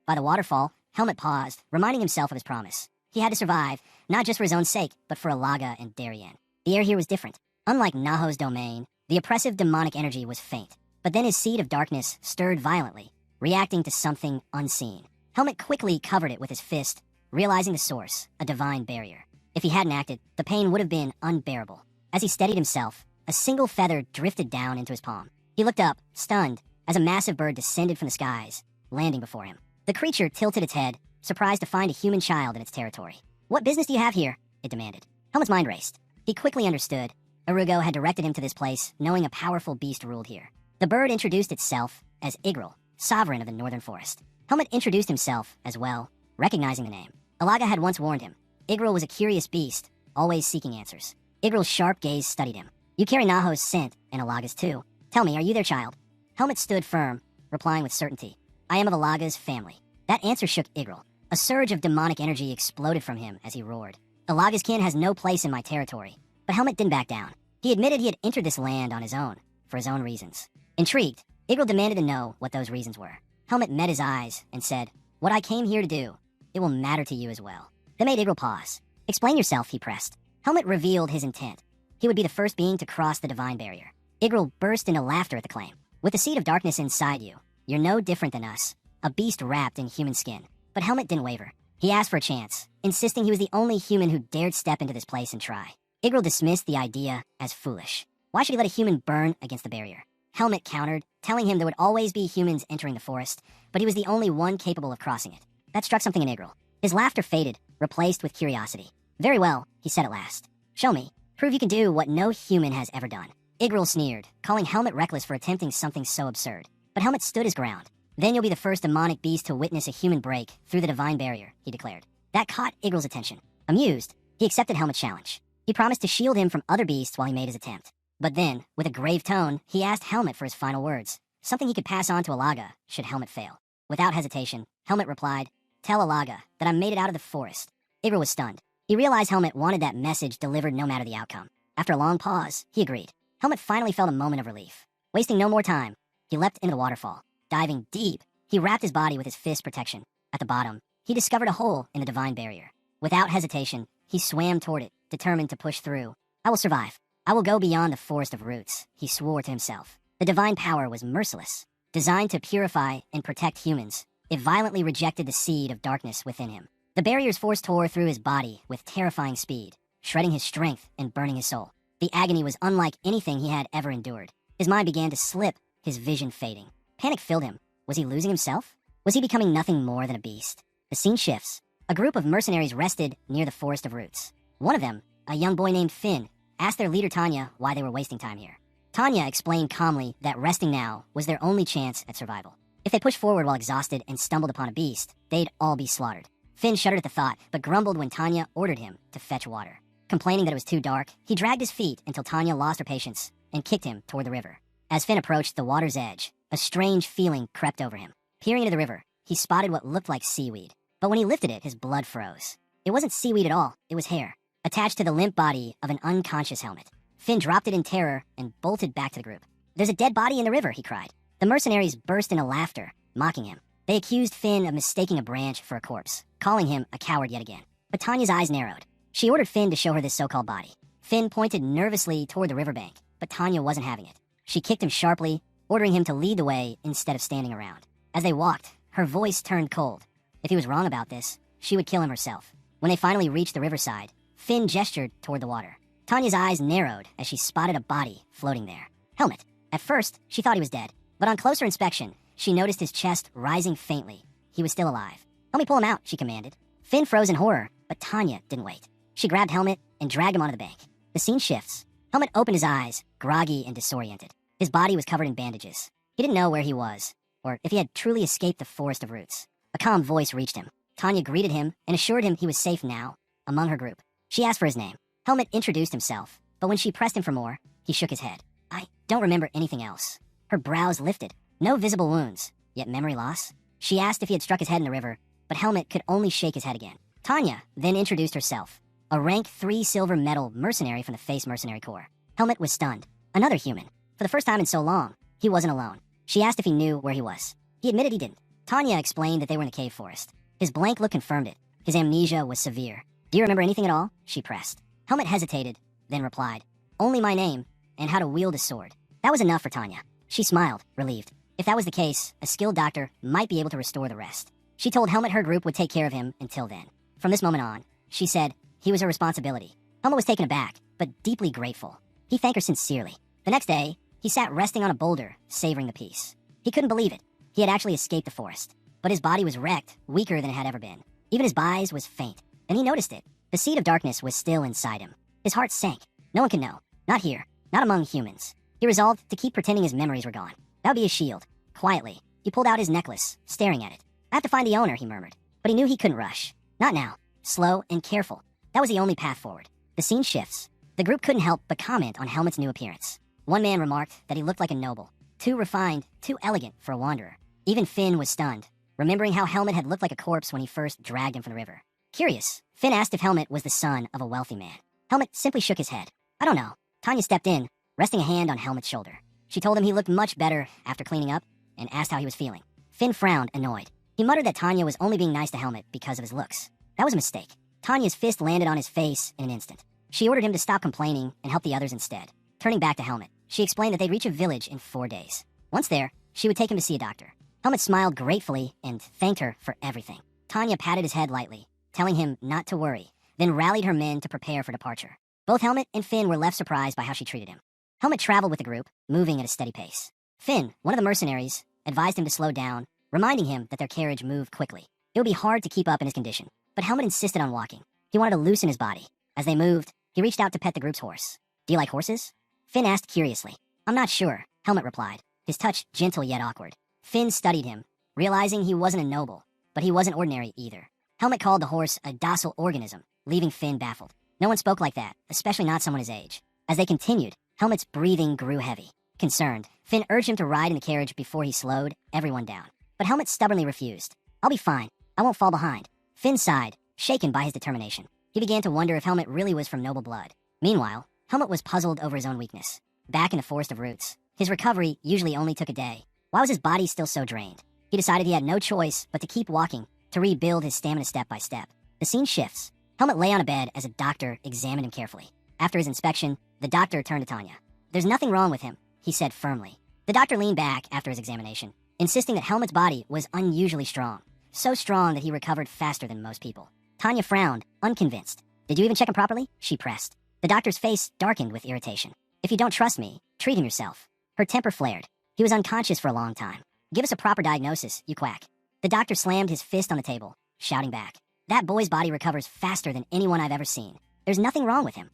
By the waterfall, Helmet paused, reminding himself of his promise. He had to survive, not just for his own sake, but for Ilaga and Darien. The air here was different. Unlike Naho's domain, the oppressive demonic energy was faint. But then his seed of darkness stirred violently, reacting to something unseen. Helmet quickly covered it with his fist, realizing the source, a divine barrier. If he hadn't acted, the pain would have been unbearable. As he steadied himself, a single feather drifted down into his palm. He looked up, stunned, as a massive bird descended from the skies, landing before him. The creature tilted its head, surprised to find a human child in its territory. "What business do you have here?" it demanded. Helmet's mind raced. He quickly understood. Arugo had directed him to this place, knowing a powerful beast ruled here. The bird introduced itself as Igril, sovereign of the northern forest. Helmet introduced himself as well, recognizing the name. Ilaga had once warned him. Igril was a curious beast, always seeking answers. Igril's sharp gaze studied him. "You carry Naho's scent, and Ilaga's too. Tell me, are you their child?" Helmet stood firm, replying with certainty. "I am of Ilaga's family." That answer shook Igril. A surge of demonic energy exploded from him as he roared. "Ilaga's kin has no place in my territory." But Helmet didn't back down. He admitted he had entered this land on his own, for his own reasons. Intrigued, Igril demanded to know what those reasons were. Helmet met his eyes and said, "What I came here to do, it will matter to you as well." That made Igril pause. "Explain yourself," he pressed. Helmet revealed his intent. He would be the first being to cross the divine barrier. Igril burst into laughter at the claim. "With the seed of darkness inside you, you're no different than us, a beast wrapped in human skin." But Helmet didn't waver. He asked for a chance, insisting he was the only human who dared step into this place and try. Igril dismissed the idea as foolish. Why should he let a human burn against the barrier? Helmet countered, telling him there would always be humans entering the forest, but he was the only one capable of crossing it. That struck something in Igrel. His laughter faded, replaced with curiosity. Very well, he said at last. Show me. Prove you can do what no human has ever done. Igrel sneered, calling Helmet reckless for attempting something so absurd. But Helmet stood his ground. Then you'll be the first demonic beast to witness a human break through the divine barrier, he declared. That caught Igrel's attention. Amused, he accepted Helmet's challenge. He promised to shield him from other beasts while he made his attempt. But then, with a grave tone, he asked Helmet for his final words, something he could pass on to Alaga should Helmet fail. Without hesitation, Helmet replied, "Tell Alaga that I made it out of the forest." Igrel was stunned. He realized Helmet wanted that message delivered no matter the outcome. After a long pause, he agreed. Helmet finally felt a moment of relief. Wasting no more time, he leapt into the waterfall. Diving deep, he wrapped his body with his fist protection. At the bottom, he discovered a hole in the divine barrier. Without hesitation, he swam toward it, determined to push through. I will survive. I will go beyond the forest of roots, he swore to himself. The divine power was merciless. Designed to purify and protect humans, it violently rejected the seed of darkness within him. The barrier's force tore through his body with terrifying speed, shredding his strength and burning his soul. The agony was unlike anything he had ever endured. His mind began to slip, his vision fading. Panic filled him. Was he losing himself? Was he becoming nothing more than a beast? The scene shifts. A group of mercenaries rested near the forest of roots. One of them, a young boy named Finn, asked their leader Tanya why they were wasting time here. Tanya explained calmly that resting now was their only chance at survival. If they pushed forward while exhausted and stumbled upon a beast, they'd all be slaughtered. Finn shuddered at the thought, but grumbled when Tanya ordered him to fetch water. Complaining that it was too dark, he dragged his feet until Tanya lost her patience and kicked him toward the river. As Finn approached the water's edge, a strange feeling crept over him. Peering into the river, he spotted what looked like seaweed. But when he lifted it, his blood froze. It wasn't seaweed at all, it was hair, attached to the limp body of an unconscious Helmet. Finn dropped it in terror and bolted back to the group. "There's a dead body in the river," he cried. The mercenaries burst into laughter, mocking him. They accused Finn of mistaking a branch for a corpse, calling him a coward yet again. But Tanya's eyes narrowed. She ordered Finn to show her this so-called body. Finn pointed nervously toward the riverbank, but Tanya wasn't having it. She kicked him sharply, ordering him to lead the way instead of standing around. As they walked, her voice turned cold. If he was wrong about this, she would kill him herself. When they finally reached the riverside, Finn gestured toward the water. Tanya's eyes narrowed as she spotted a body floating there. Helmet. At first, she thought he was dead, but on closer inspection, she noticed his chest rising faintly. He was still alive. "Help me pull him out," she commanded. Finn froze in horror, but Tanya didn't wait. She grabbed Helmet and dragged him onto the bank. The scene shifts. Helmet opened his eyes, groggy and disoriented. His body was covered in bandages. He didn't know where he was, or if he had truly escaped the forest of roots. A calm voice reached him. Tanya greeted him and assured him he was safe now, among her group. She asked for his name. Helmet introduced himself, but when she pressed him for more, he shook his head. "I don't remember anything else." Her brows lifted. No visible wounds, yet memory loss. She asked if he had struck his head in the river, but Helmet could only shake his head again. Tanya then introduced herself, a rank 3 silver medal mercenary from the Face Mercenary Corps. Helmet was stunned. Another human. For the first time in so long, he wasn't alone. She asked if he knew where he was. He admitted he didn't. Tanya explained that they were in the cave forest. His blank look confirmed it. His amnesia was severe. "Do you remember anything at all?" she pressed. Helmet hesitated, then replied, "Only my name, and how to wield a sword." That was enough for Tanya. She smiled, relieved. If that was the case, a skilled doctor might be able to restore the rest. She told Helmet her group would take care of him until then. From this moment on, she said, he was her responsibility. Helmet was taken aback, but deeply grateful. He thanked her sincerely. The next day, he sat resting on a boulder, savoring the peace. He couldn't believe it. He had actually escaped the forest. But his body was wrecked, weaker than it had ever been. Even his eyes was faint, and he noticed it. The seed of darkness was still inside him. His heart sank. No one could know. Not here. Not among humans. He resolved to keep pretending his memories were gone. That would be his shield. Quietly, he pulled out his necklace, staring at it. "I have to find the owner," he murmured. But he knew he couldn't rush. Not now. Slow and careful. That was the only path forward. The scene shifts. The group couldn't help but comment on Helmet's new appearance. One man remarked that he looked like a noble. Too refined, too elegant for a wanderer. Even Finn was stunned, remembering how Helmet had looked like a corpse when he first dragged him from the river. Curious, Finn asked if Helmet was the son of a wealthy man. Helmet simply shook his head. "I don't know." Tanya stepped in, resting a hand on Helmet's shoulder. She told him he looked much better after cleaning up and asked how he was feeling. Finn frowned, annoyed. He muttered that Tanya was only being nice to Helmet because of his looks. That was a mistake. Tanya's fist landed on his face in an instant. She ordered him to stop complaining and help the others instead. Turning back to Helmet, she explained that they'd reach a village in 4 days. Once there, she would take him to see a doctor. Helmet smiled gratefully and thanked her for everything. Tanya patted his head lightly, telling him not to worry, then rallied her men to prepare for departure. Both Helmet and Finn were left surprised by how she treated him. Helmet traveled with the group, moving at a steady pace. Finn, one of the mercenaries, advised him to slow down, reminding him that their carriage moved quickly. It would be hard to keep up in his condition, but Helmet insisted on walking. He wanted to loosen his body. As they moved, he reached out to pet the group's horse. Do you like horses? Finn asked curiously. I'm not sure, Helmet replied, his touch gentle yet awkward. Finn studied him, realizing he wasn't a noble, but he wasn't ordinary either. Helmet called the horse a docile organism, leaving Finn baffled. No one spoke like that, especially not someone his age. As they continued, Helmet's breathing grew heavy. Concerned, Finn urged him to ride in the carriage before he slowed everyone down. But Helmet stubbornly refused. I'll be fine. I won't fall behind. Finn sighed, shaken by his determination. He began to wonder if Helmet really was from noble blood. Meanwhile, Helmet was puzzled over his own weakness. Back in the Forest of Roots, his recovery usually only took a day. Why was his body still so drained? He decided he had no choice but to keep walking, to rebuild his stamina step by step. The scene shifts. Helmet lay on a bed as a doctor examined him carefully. After his inspection, the doctor turned to Tanya. There's nothing wrong with him, he said firmly. The doctor leaned back after his examination, insisting that Helmet's body was unusually strong. So strong that he recovered faster than most people. Tanya frowned, unconvinced. Did you even check him properly? She pressed. The doctor's face darkened with irritation. If you don't trust me, treat him yourself. Her temper flared. He was unconscious for a long time. Give us a proper diagnosis, you quack. The doctor slammed his fist on the table, shouting back. That boy's body recovers faster than anyone I've ever seen. There's nothing wrong with him.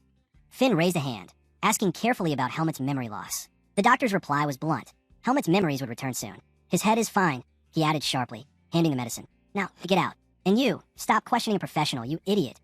Finn raised a hand, asking carefully about Helmet's memory loss. The doctor's reply was blunt. Helmet's memories would return soon. His head is fine, he added sharply, handing the medicine. Now, get out. And you, stop questioning a professional, you idiot.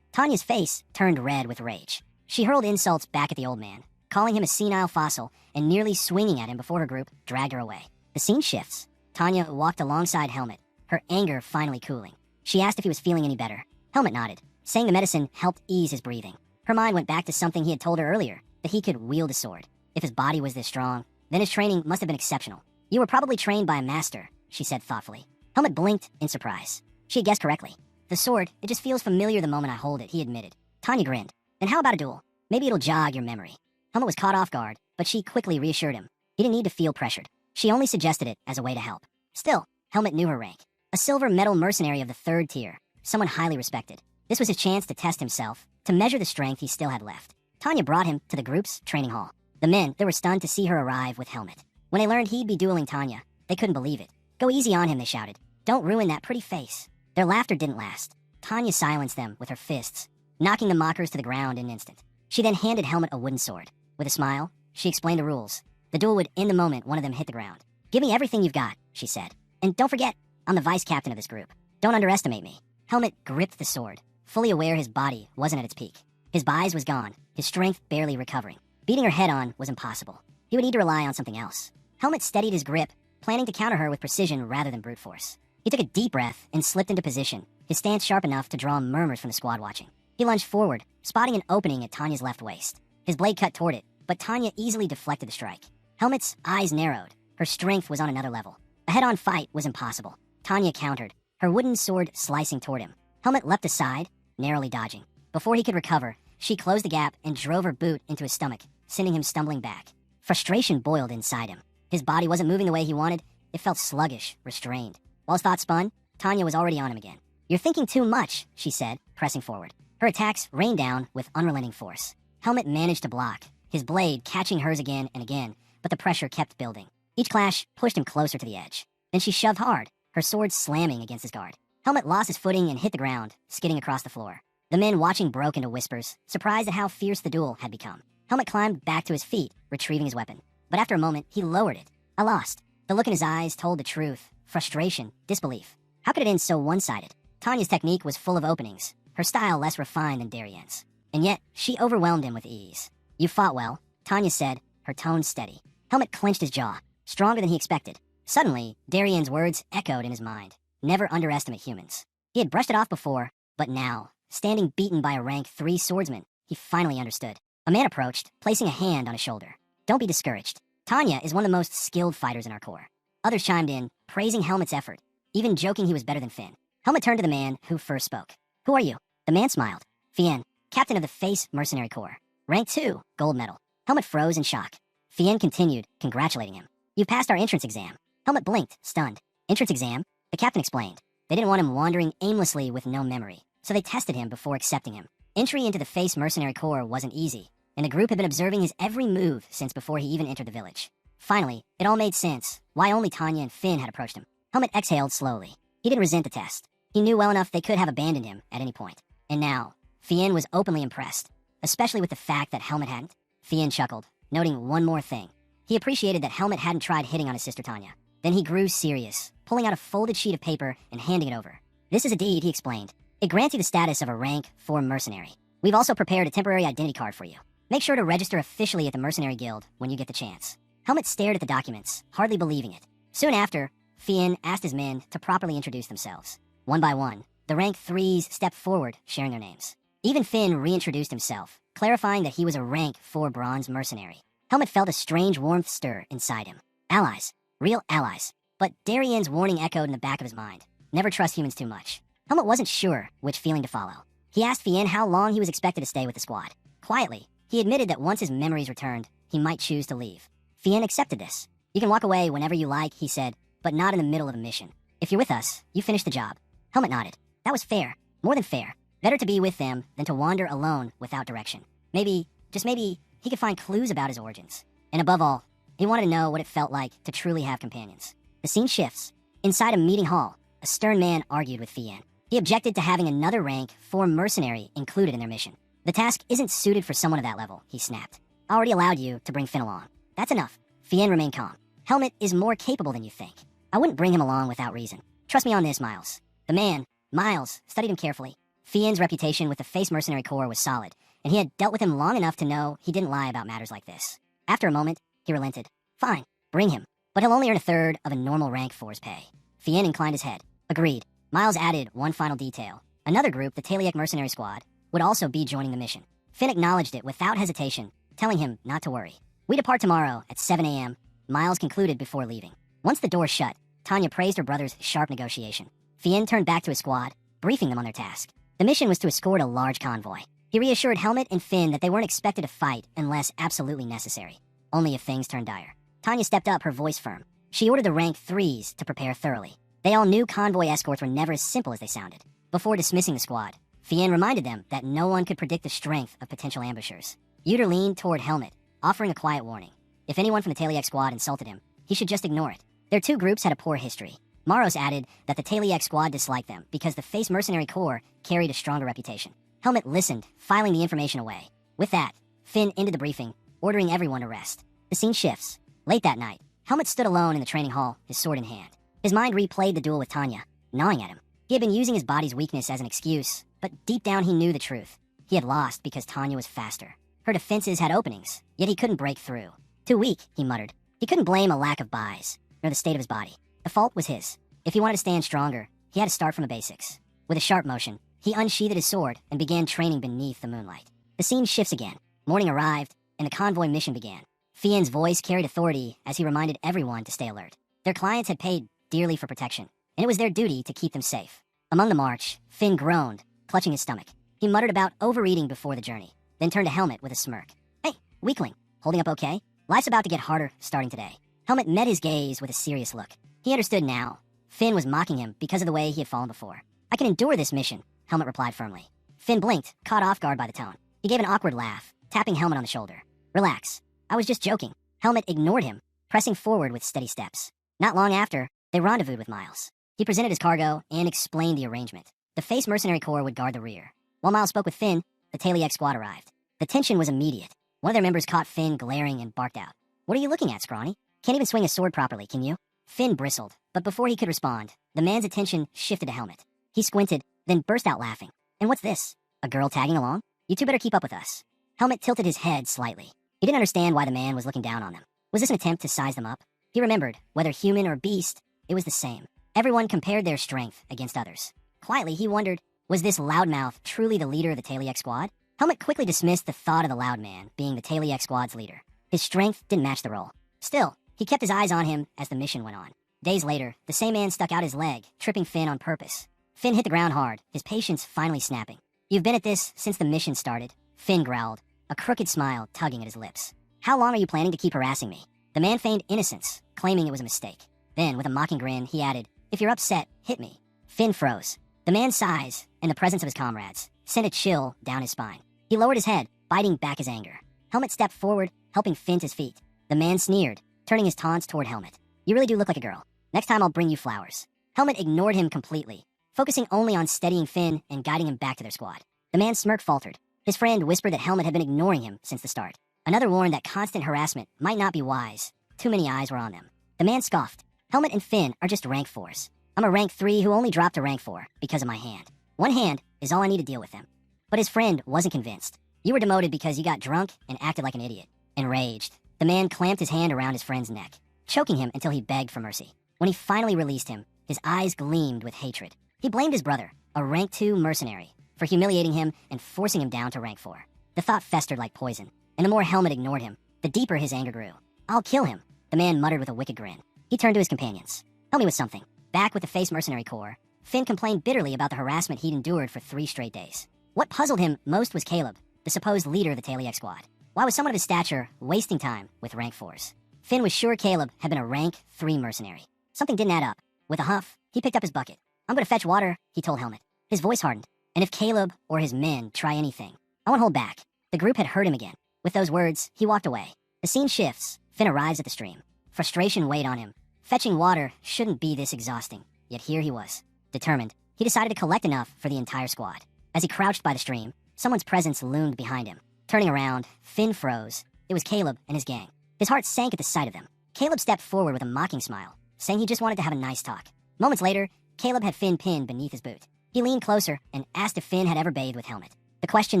Tanya's face turned red with rage. She hurled insults back at the old man, calling him a senile fossil and nearly swinging at him before her group dragged her away. The scene shifts. Tanya walked alongside Helmet, her anger finally cooling. She asked if he was feeling any better. Helmet nodded, saying the medicine helped ease his breathing. Her mind went back to something he had told her earlier, that he could wield a sword. If his body was this strong, then his training must have been exceptional. You were probably trained by a master, she said thoughtfully. Helmet blinked in surprise. She had guessed correctly. The sword, it just feels familiar the moment I hold it, he admitted. Tanya grinned. Then how about a duel? Maybe it'll jog your memory. Helmet was caught off guard, but she quickly reassured him. He didn't need to feel pressured. She only suggested it as a way to help. Still, Helmet knew her rank. A silver medal mercenary of the 3rd tier, someone highly respected. This was his chance to test himself, to measure the strength he still had left. Tanya brought him to the group's training hall. The men, they were stunned to see her arrive with Helmet. When they learned he'd be dueling Tanya, they couldn't believe it. Go easy on him, they shouted. Don't ruin that pretty face. Their laughter didn't last. Tanya silenced them with her fists, knocking the mockers to the ground in an instant. She then handed Helmet a wooden sword. With a smile, she explained the rules. The duel would end the moment one of them hit the ground. Give me everything you've got, she said. And don't forget, I'm the vice captain of this group. Don't underestimate me. Helmet gripped the sword, fully aware his body wasn't at its peak. His bise was gone, his strength barely recovering. Beating her head on was impossible. He would need to rely on something else. Helmet steadied his grip, planning to counter her with precision rather than brute force. He took a deep breath and slipped into position, his stance sharp enough to draw murmurs from the squad watching. He lunged forward, spotting an opening at Tanya's left waist. His blade cut toward it, but Tanya easily deflected the strike. Helmet's eyes narrowed. Her strength was on another level. A head-on fight was impossible. Tanya countered, her wooden sword slicing toward him. Helmet leapt aside, narrowly dodging. Before he could recover, she closed the gap and drove her boot into his stomach, sending him stumbling back. Frustration boiled inside him. His body wasn't moving the way he wanted. It felt sluggish, restrained. While his thoughts spun, Tanya was already on him again. You're thinking too much, she said, pressing forward. Her attacks rained down with unrelenting force. Helmet managed to block, his blade catching hers again and again, but the pressure kept building. Each clash pushed him closer to the edge. Then she shoved hard, her sword slamming against his guard. Helmet lost his footing and hit the ground, skidding across the floor. The men watching broke into whispers, surprised at how fierce the duel had become. Helmet climbed back to his feet, retrieving his weapon. But after a moment, he lowered it. I lost. The look in his eyes told the truth. Frustration, disbelief. How could it end so one-sided? Tanya's technique was full of openings, her style less refined than Darienne's. And yet, she overwhelmed him with ease. You fought well, Tanya said, her tone steady. Helmet clenched his jaw, stronger than he expected. Suddenly, Darienne's words echoed in his mind. Never underestimate humans. He had brushed it off before, but now, standing beaten by a rank 3 swordsman, he finally understood. A man approached, placing a hand on his shoulder. Don't be discouraged. Tanya is one of the most skilled fighters in our corps. Others chimed in, praising Helmet's effort, even joking he was better than Finn. Helmet turned to the man who first spoke. Who are you? The man smiled. Fien, captain of the Face Mercenary Corps. Rank 2, gold medal. Helmet froze in shock. Fien continued, congratulating him. You passed our entrance exam. Helmet blinked, stunned. Entrance exam? The captain explained. They didn't want him wandering aimlessly with no memory, so they tested him before accepting him. Entry into the Face Mercenary Corps wasn't easy, and the group had been observing his every move since before he even entered the village. Finally, it all made sense, why only Tanya and Finn had approached him. Helmet exhaled slowly. He didn't resent the test. He knew well enough they could have abandoned him at any point. And now, Fien was openly impressed, especially with the fact that Helmet hadn't. Fien chuckled, noting one more thing. He appreciated that Helmet hadn't tried hitting on his sister Tanya. Then he grew serious, pulling out a folded sheet of paper and handing it over. This is a deed, he explained. It grants you the status of a rank 4 mercenary. We've also prepared a temporary identity card for you. Make sure to register officially at the Mercenary Guild when you get the chance. Helmet stared at the documents, hardly believing it. Soon after, Fien asked his men to properly introduce themselves. One by one, the rank 3s stepped forward, sharing their names. Even Finn reintroduced himself, clarifying that he was a rank 4 bronze mercenary. Helmet felt a strange warmth stir inside him. Allies. Real allies. But Darien's warning echoed in the back of his mind. Never trust humans too much. Helmet wasn't sure which feeling to follow. He asked Fien how long he was expected to stay with the squad. Quietly, he admitted that once his memories returned, he might choose to leave. Fien accepted this. You can walk away whenever you like, he said, but not in the middle of a mission. If you're with us, you finish the job. Helmet nodded. That was fair. More than fair. Better to be with them than to wander alone without direction. Maybe, just maybe, he could find clues about his origins. And above all, he wanted to know what it felt like to truly have companions. The scene shifts. Inside a meeting hall, a stern man argued with Fien. He objected to having another rank 4 mercenary included in their mission. The task isn't suited for someone of that level, he snapped. I already allowed you to bring Finn along. That's enough. Fien remained calm. Helmet is more capable than you think. I wouldn't bring him along without reason. Trust me on this, Miles. The man, Miles, studied him carefully. Fien's reputation with the Face Mercenary Corps was solid, and he had dealt with him long enough to know he didn't lie about matters like this. After a moment, he relented. Fine, bring him. But he'll only earn a third of a normal rank 4's pay. Fien inclined his head. Agreed. Miles added one final detail. Another group, the Taliek Mercenary Squad, would also be joining the mission. Finn acknowledged it without hesitation, telling him not to worry. We depart tomorrow at 7 a.m., Miles concluded before leaving. Once the door shut, Tanya praised her brother's sharp negotiation. Fien turned back to his squad, briefing them on their task. The mission was to escort a large convoy. He reassured Helmet and Finn that they weren't expected to fight unless absolutely necessary. Only if things turned dire. Tanya stepped up, her voice firm. She ordered the rank 3s to prepare thoroughly. They all knew convoy escorts were never as simple as they sounded. Before dismissing the squad, Fien reminded them that no one could predict the strength of potential ambushers. Uter leaned toward Helmet, offering a quiet warning. If anyone from the Taliek squad insulted him, he should just ignore it. Their two groups had a poor history. Maros added that the Taliek squad disliked them because the Face Mercenary Corps carried a stronger reputation. Helmet listened, filing the information away. With that, Finn ended the briefing, ordering everyone to rest. The scene shifts. Late that night, Helmet stood alone in the training hall, his sword in hand. His mind replayed the duel with Tanya, gnawing at him. He had been using his body's weakness as an excuse, but deep down he knew the truth. He had lost because Tanya was faster. Her defenses had openings, yet he couldn't break through. Too weak, he muttered. He couldn't blame a lack of buys, nor the state of his body. The fault was his. If he wanted to stand stronger, he had to start from the basics. With a sharp motion, he unsheathed his sword and began training beneath the moonlight. The scene shifts again. Morning arrived, and the convoy mission began. Fien's voice carried authority as he reminded everyone to stay alert. Their clients had paid dearly for protection, and it was their duty to keep them safe. Among the march, Finn groaned, clutching his stomach. He muttered about overeating before the journey, then turned to Helmet with a smirk. Hey, weakling, holding up okay? Life's about to get harder starting today. Helmet met his gaze with a serious look. He understood now. Finn was mocking him because of the way he had fallen before. I can endure this mission, Helmet replied firmly. Finn blinked, caught off guard by the tone. He gave an awkward laugh, tapping Helmet on the shoulder. Relax. I was just joking. Helmet ignored him, pressing forward with steady steps. Not long after, they rendezvoused with Miles. He presented his cargo and explained the arrangement. The Face Mercenary Corps would guard the rear. While Miles spoke with Finn, the Taliek squad arrived. The tension was immediate. One of their members caught Finn glaring and barked out. What are you looking at, scrawny? Can't even swing a sword properly, can you? Finn bristled, but before he could respond, the man's attention shifted to Helmet. He squinted, then burst out laughing. And what's this? A girl tagging along? You two better keep up with us. Helmet tilted his head slightly. He didn't understand why the man was looking down on them. Was this an attempt to size them up? He remembered, whether human or beast, it was the same. Everyone compared their strength against others. Quietly, he wondered, was this loudmouth truly the leader of the Taliek squad? Helmet quickly dismissed the thought of the loud man being the Taliek squad's leader. His strength didn't match the role. Still, he kept his eyes on him as the mission went on. Days later, the same man stuck out his leg, tripping Finn on purpose. Finn hit the ground hard, his patience finally snapping. You've been at this since the mission started, Finn growled, a crooked smile tugging at his lips. How long are you planning to keep harassing me? The man feigned innocence, claiming it was a mistake. Then, with a mocking grin, he added, if you're upset, hit me. Finn froze. The man's size, and the presence of his comrades, sent a chill down his spine. He lowered his head, biting back his anger. Helmet stepped forward, helping Finn to his feet. The man sneered, turning his taunts toward Helmet. You really do look like a girl. Next time I'll bring you flowers. Helmet ignored him completely, focusing only on steadying Finn and guiding him back to their squad. The man's smirk faltered. His friend whispered that Helmet had been ignoring him since the start. Another warned that constant harassment might not be wise. Too many eyes were on them. The man scoffed. Helmet and Finn are just rank 4s. I'm a rank 3 who only dropped to rank 4 because of my hand. One hand is all I need to deal with them. But his friend wasn't convinced. You were demoted because you got drunk and acted like an idiot. Enraged, the man clamped his hand around his friend's neck, choking him until he begged for mercy. When he finally released him, his eyes gleamed with hatred. He blamed his brother, a rank 2 mercenary, for humiliating him and forcing him down to rank 4. The thought festered like poison, and the more Helmet ignored him, the deeper his anger grew. I'll kill him, the man muttered with a wicked grin. He turned to his companions. Help me with something. Back with the face mercenary corps, Finn complained bitterly about the harassment he'd endured for 3 straight days. What puzzled him most was Caleb, the supposed leader of the Taliek squad. Why was someone of his stature wasting time with rank 4s? Finn was sure Caleb had been a rank 3 mercenary. Something didn't add up. With a huff, he picked up his bucket. I'm gonna fetch water, he told Helmet. His voice hardened. And if Caleb or his men try anything, I won't hold back. The group had heard him again. With those words, he walked away. The scene shifts. Finn arrives at the stream. Frustration weighed on him. Fetching water shouldn't be this exhausting. Yet here he was. Determined, he decided to collect enough for the entire squad. As he crouched by the stream, someone's presence loomed behind him. Turning around, Finn froze. It was Caleb and his gang. His heart sank at the sight of them. Caleb stepped forward with a mocking smile, saying he just wanted to have a nice talk. Moments later, Caleb had Finn pinned beneath his boot. He leaned closer and asked if Finn had ever bathed with Helmet. The question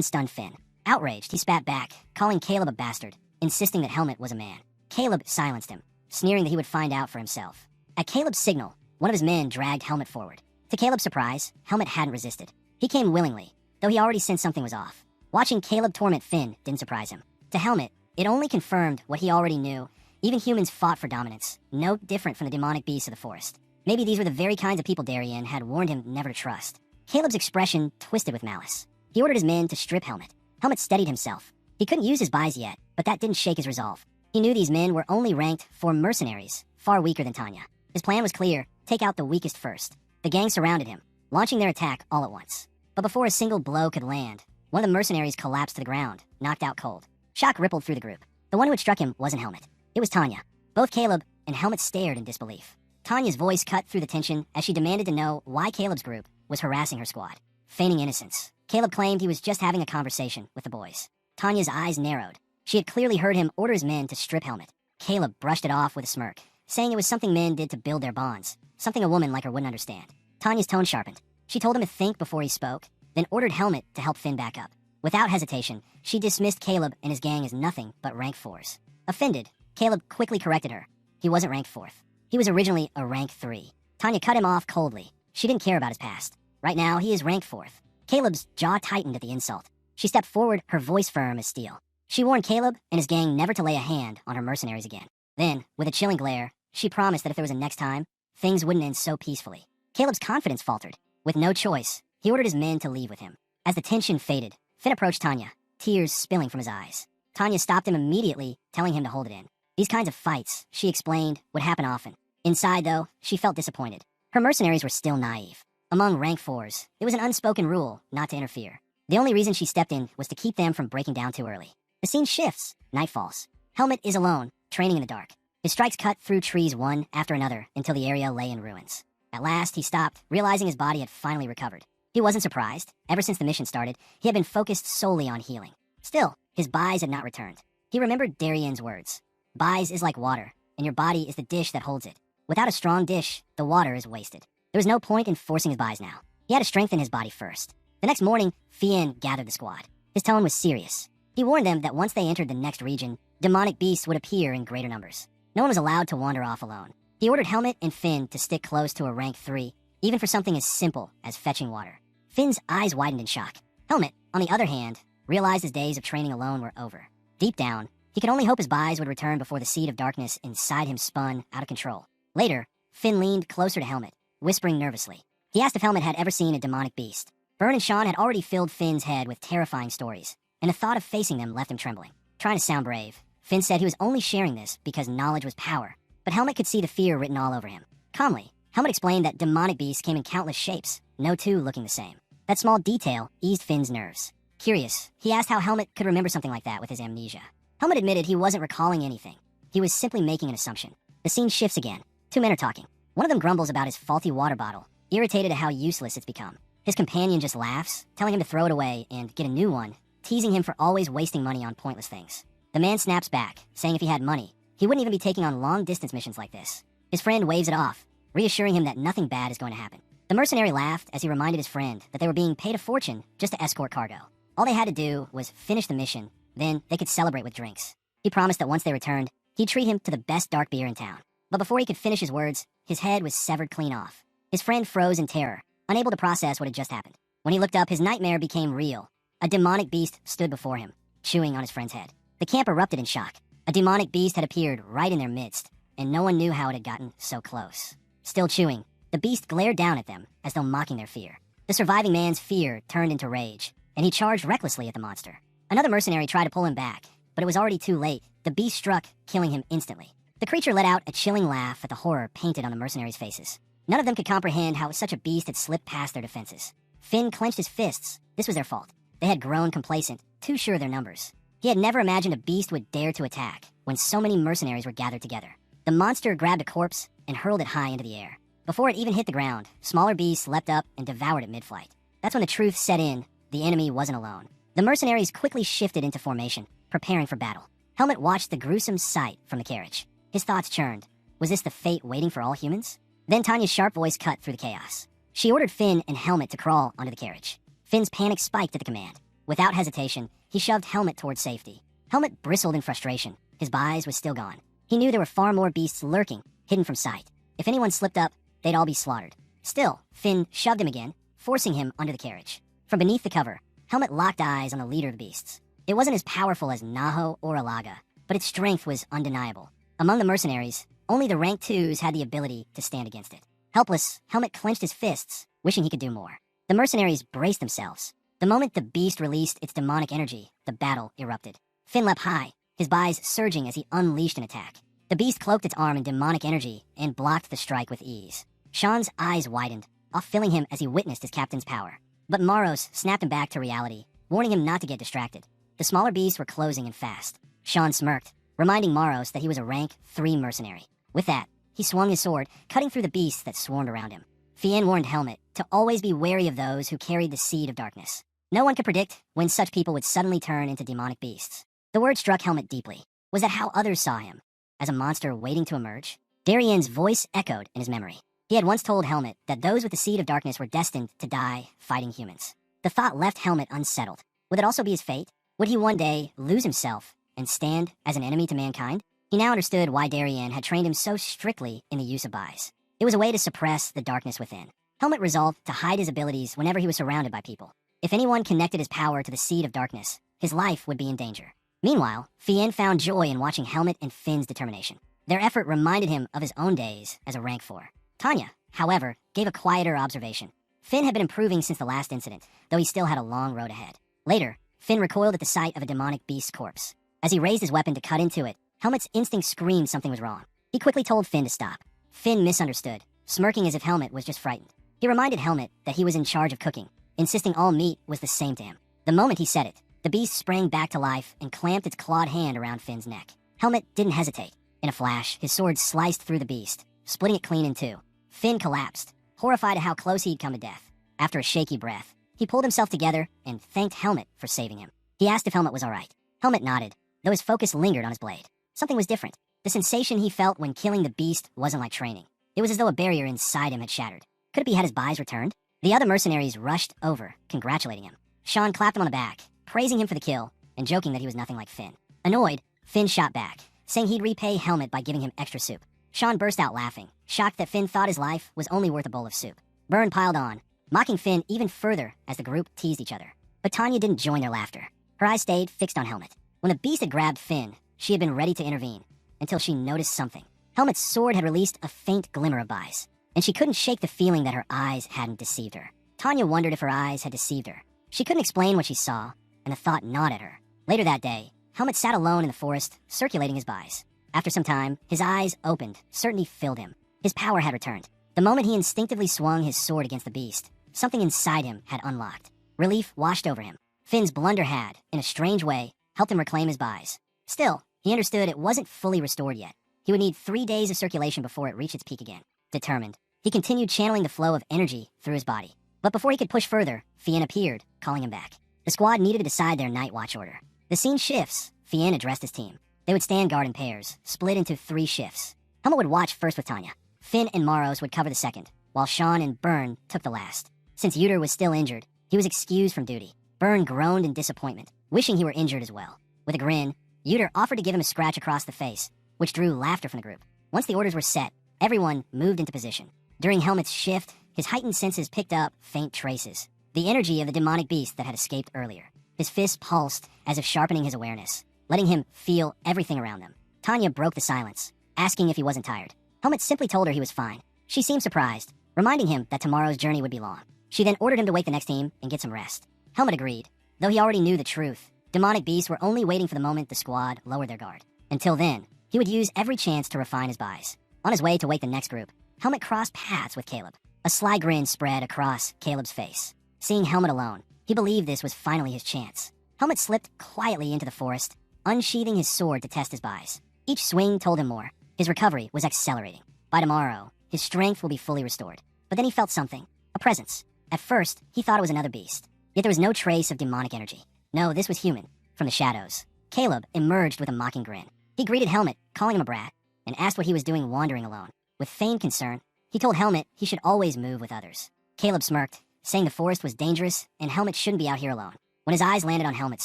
stunned Finn. Outraged, he spat back, calling Caleb a bastard, insisting that Helmet was a man. Caleb silenced him, sneering that he would find out for himself. At Caleb's signal, one of his men dragged Helmet forward. To Caleb's surprise, Helmet hadn't resisted. He came willingly, though he already sensed something was off. Watching Caleb torment Finn didn't surprise him. To Helmet, it only confirmed what he already knew. Even humans fought for dominance, no different from the demonic beasts of the forest. Maybe these were the very kinds of people Darien had warned him never to trust. Caleb's expression twisted with malice. He ordered his men to strip Helmet. Helmet steadied himself. He couldn't use his buys yet, but that didn't shake his resolve. He knew these men were only ranked 4 mercenaries, far weaker than Tanya. His plan was clear: take out the weakest first. The gang surrounded him, launching their attack all at once. But before a single blow could land, one of the mercenaries collapsed to the ground, knocked out cold. Shock rippled through the group. The one who had struck him wasn't Helmet. It was Tanya. Both Caleb and Helmet stared in disbelief. Tanya's voice cut through the tension as she demanded to know why Caleb's group was harassing her squad. Feigning innocence, Caleb claimed he was just having a conversation with the boys. Tanya's eyes narrowed. She had clearly heard him order his men to strip Helmet. Caleb brushed it off with a smirk, saying it was something men did to build their bonds, something a woman like her wouldn't understand. Tanya's tone sharpened. She told him to think before he spoke, then ordered Helmet to help Finn back up. Without hesitation, she dismissed Caleb and his gang as nothing but rank 4s. Offended, Caleb quickly corrected her. He wasn't ranked 4th. He was originally a rank 3. Tanya cut him off coldly. She didn't care about his past. Right now, he is ranked 4th. Caleb's jaw tightened at the insult. She stepped forward, her voice firm as steel. She warned Caleb and his gang never to lay a hand on her mercenaries again. Then, with a chilling glare, she promised that if there was a next time, things wouldn't end so peacefully. Caleb's confidence faltered. With no choice, he ordered his men to leave with him. As the tension faded, Finn approached Tanya, tears spilling from his eyes. Tanya stopped him immediately, telling him to hold it in. These kinds of fights, she explained, would happen often. Inside, though, she felt disappointed. Her mercenaries were still naive. Among rank 4s, it was an unspoken rule not to interfere. The only reason she stepped in was to keep them from breaking down too early. The scene shifts. Night falls. Helmet is alone, training in the dark. His strikes cut through trees one after another until the area lay in ruins. At last, he stopped, realizing his body had finally recovered. He wasn't surprised. Ever since the mission started, he had been focused solely on healing. Still, his buys had not returned. He remembered Darien's words. Buys is like water, and your body is the dish that holds it. Without a strong dish, the water is wasted. There was no point in forcing his buys now. He had to strengthen his body first. The next morning, Fien gathered the squad. His tone was serious. He warned them that once they entered the next region, demonic beasts would appear in greater numbers. No one was allowed to wander off alone. He ordered Helmet and Finn to stick close to a rank 3, even for something as simple as fetching water. Finn's eyes widened in shock. Helmet, on the other hand, realized his days of training alone were over. Deep down, he could only hope his buys would return before the seed of darkness inside him spun out of control. Later, Finn leaned closer to Helmet, whispering nervously. He asked if Helmet had ever seen a demonic beast. Byrne and Sean had already filled Finn's head with terrifying stories, and the thought of facing them left him trembling. Trying to sound brave, Finn said he was only sharing this because knowledge was power, but Helmet could see the fear written all over him. Calmly, Helmet explained that demonic beasts came in countless shapes, no two looking the same. That small detail eased Finn's nerves. Curious, he asked how Helmet could remember something like that with his amnesia. Helmet admitted he wasn't recalling anything. He was simply making an assumption. The scene shifts again. Two men are talking. One of them grumbles about his faulty water bottle, irritated at how useless it's become. His companion just laughs, telling him to throw it away and get a new one, teasing him for always wasting money on pointless things. The man snaps back, saying if he had money, he wouldn't even be taking on long-distance missions like this. His friend waves it off, reassuring him that nothing bad is going to happen. The mercenary laughed as he reminded his friend that they were being paid a fortune just to escort cargo. All they had to do was finish the mission, then they could celebrate with drinks. He promised that once they returned, he'd treat him to the best dark beer in town. But before he could finish his words, his head was severed clean off. His friend froze in terror, unable to process what had just happened. When he looked up, his nightmare became real. A demonic beast stood before him, chewing on his friend's head. The camp erupted in shock. A demonic beast had appeared right in their midst, and no one knew how it had gotten so close. Still chewing, the beast glared down at them as though mocking their fear. The surviving man's fear turned into rage, and he charged recklessly at the monster. Another mercenary tried to pull him back, but it was already too late. The beast struck, killing him instantly. The creature let out a chilling laugh at the horror painted on the mercenaries' faces. None of them could comprehend how such a beast had slipped past their defenses. Finn clenched his fists. This was their fault. They had grown complacent, too sure of their numbers. He had never imagined a beast would dare to attack when so many mercenaries were gathered together. The monster grabbed a corpse and hurled it high into the air. Before it even hit the ground, smaller beasts leapt up and devoured it mid-flight. That's when the truth set in. The enemy wasn't alone. The mercenaries quickly shifted into formation, preparing for battle. Helmet watched the gruesome sight from the carriage. His thoughts churned. Was this the fate waiting for all humans? Then Tanya's sharp voice cut through the chaos. She ordered Finn and Helmet to crawl onto the carriage. Finn's panic spiked at the command. Without hesitation, he shoved Helmet towards safety. Helmet bristled in frustration. His Bise was still gone. He knew there were far more beasts lurking, hidden from sight. If anyone slipped up, they'd all be slaughtered. Still, Finn shoved him again, forcing him under the carriage. From beneath the cover, Helmet locked eyes on the leader of the beasts. It wasn't as powerful as Naho or Alaga, but its strength was undeniable. Among the mercenaries, only the rank 2s had the ability to stand against it. Helpless, Helmet clenched his fists, wishing he could do more. The mercenaries braced themselves. The moment the beast released its demonic energy, the battle erupted. Finn leapt high, his Bise surging as he unleashed an attack. The beast cloaked its arm in demonic energy and blocked the strike with ease. Sean's eyes widened, off-filling him as he witnessed his captain's power. But Maros snapped him back to reality, warning him not to get distracted. The smaller beasts were closing in fast. Sean smirked, reminding Maros that he was a rank 3 mercenary. With that, he swung his sword, cutting through the beasts that swarmed around him. Fien warned Helmet to always be wary of those who carried the seed of darkness. No one could predict when such people would suddenly turn into demonic beasts. The word struck Helmet deeply. Was that how others saw him? As a monster waiting to emerge? Darien's voice echoed in his memory. He had once told Helmet that those with the seed of darkness were destined to die fighting humans. The thought left Helmet unsettled. Would it also be his fate? Would he one day lose himself and stand as an enemy to mankind? He now understood why Darien had trained him so strictly in the use of Bise. It was a way to suppress the darkness within. Helmet resolved to hide his abilities whenever he was surrounded by people. If anyone connected his power to the seed of darkness, his life would be in danger. Meanwhile, Fien found joy in watching Helmet and Finn's determination. Their effort reminded him of his own days as a rank 4. Tanya, however, gave a quieter observation. Finn had been improving since the last incident, though he still had a long road ahead. Later, Finn recoiled at the sight of a demonic beast's corpse. As he raised his weapon to cut into it, Helmet's instinct screamed something was wrong. He quickly told Finn to stop. Finn misunderstood, smirking as if Helmet was just frightened. He reminded Helmet that he was in charge of cooking, insisting all meat was the same to him. The moment he said it, the beast sprang back to life and clamped its clawed hand around Finn's neck. Helmet didn't hesitate. In a flash, his sword sliced through the beast, splitting it clean in two. Finn collapsed, horrified at how close he'd come to death. After a shaky breath, he pulled himself together and thanked Helmet for saving him. He asked if Helmet was all right. Helmet nodded, though his focus lingered on his blade. Something was different. The sensation he felt when killing the beast wasn't like training. It was as though a barrier inside him had shattered. Could it be had his Bise returned? The other mercenaries rushed over, congratulating him. Sean clapped him on the back, praising him for the kill, and joking that he was nothing like Finn. Annoyed, Finn shot back, saying he'd repay Helmet by giving him extra soup. Sean burst out laughing, shocked that Finn thought his life was only worth a bowl of soup. Byrne piled on, mocking Finn even further as the group teased each other. But Tanya didn't join their laughter. Her eyes stayed fixed on Helmet. When the beast had grabbed Finn, she had been ready to intervene, until she noticed something. Helmet's sword had released a faint glimmer of Bise, and she couldn't shake the feeling that her eyes hadn't deceived her. Tanya wondered if her eyes had deceived her. She couldn't explain what she saw, and the thought gnawed at her. Later that day, Helmet sat alone in the forest, circulating his Bise. After some time, his eyes opened, certainty filled him. His power had returned. The moment he instinctively swung his sword against the beast, something inside him had unlocked. Relief washed over him. Finn's blunder had, in a strange way, helped him reclaim his Bise. Still, he understood it wasn't fully restored yet. He would need 3 days of circulation before it reached its peak again. Determined, He continued channeling the flow of energy through his body. But before he could push further, Fien appeared, calling him back. The squad needed to decide their night watch order. The scene shifts. Fien addressed his team. They would stand guard in pairs, split into 3 shifts. Helmet would watch first with Tanya. Finn and Maros would cover the second, while Sean and Byrne took the last. Since Uter was still injured, he was excused from duty. Byrne groaned in disappointment, wishing he were injured as well. With a grin, Uter offered to give him a scratch across the face, which drew laughter from the group. Once the orders were set, everyone moved into position. During Helmet's shift, his heightened senses picked up faint traces, the energy of the demonic beast that had escaped earlier. His fists pulsed as if sharpening his awareness, letting him feel everything around them. Tanya broke the silence, asking if he wasn't tired. Helmet simply told her he was fine. She seemed surprised, reminding him that tomorrow's journey would be long. She then ordered him to wake the next team and get some rest. Helmet agreed, though he already knew the truth. Demonic beasts were only waiting for the moment the squad lowered their guard. Until then, he would use every chance to refine his buys. On his way to wake the next group, Helmet crossed paths with Caleb. A sly grin spread across Caleb's face. Seeing Helmet alone, he believed this was finally his chance. Helmet slipped quietly into the forest, unsheathing his sword to test his buys. Each swing told him more. His recovery was accelerating. By tomorrow, his strength will be fully restored. But then he felt something. A presence. At first, he thought it was another beast. Yet there was no trace of demonic energy. No, this was human. From the shadows, Caleb emerged with a mocking grin. He greeted Helmet, calling him a brat, and asked what he was doing wandering alone. With feigned concern, he told Helmet he should always move with others. Caleb smirked, saying the forest was dangerous and Helmet shouldn't be out here alone. When his eyes landed on Helmet's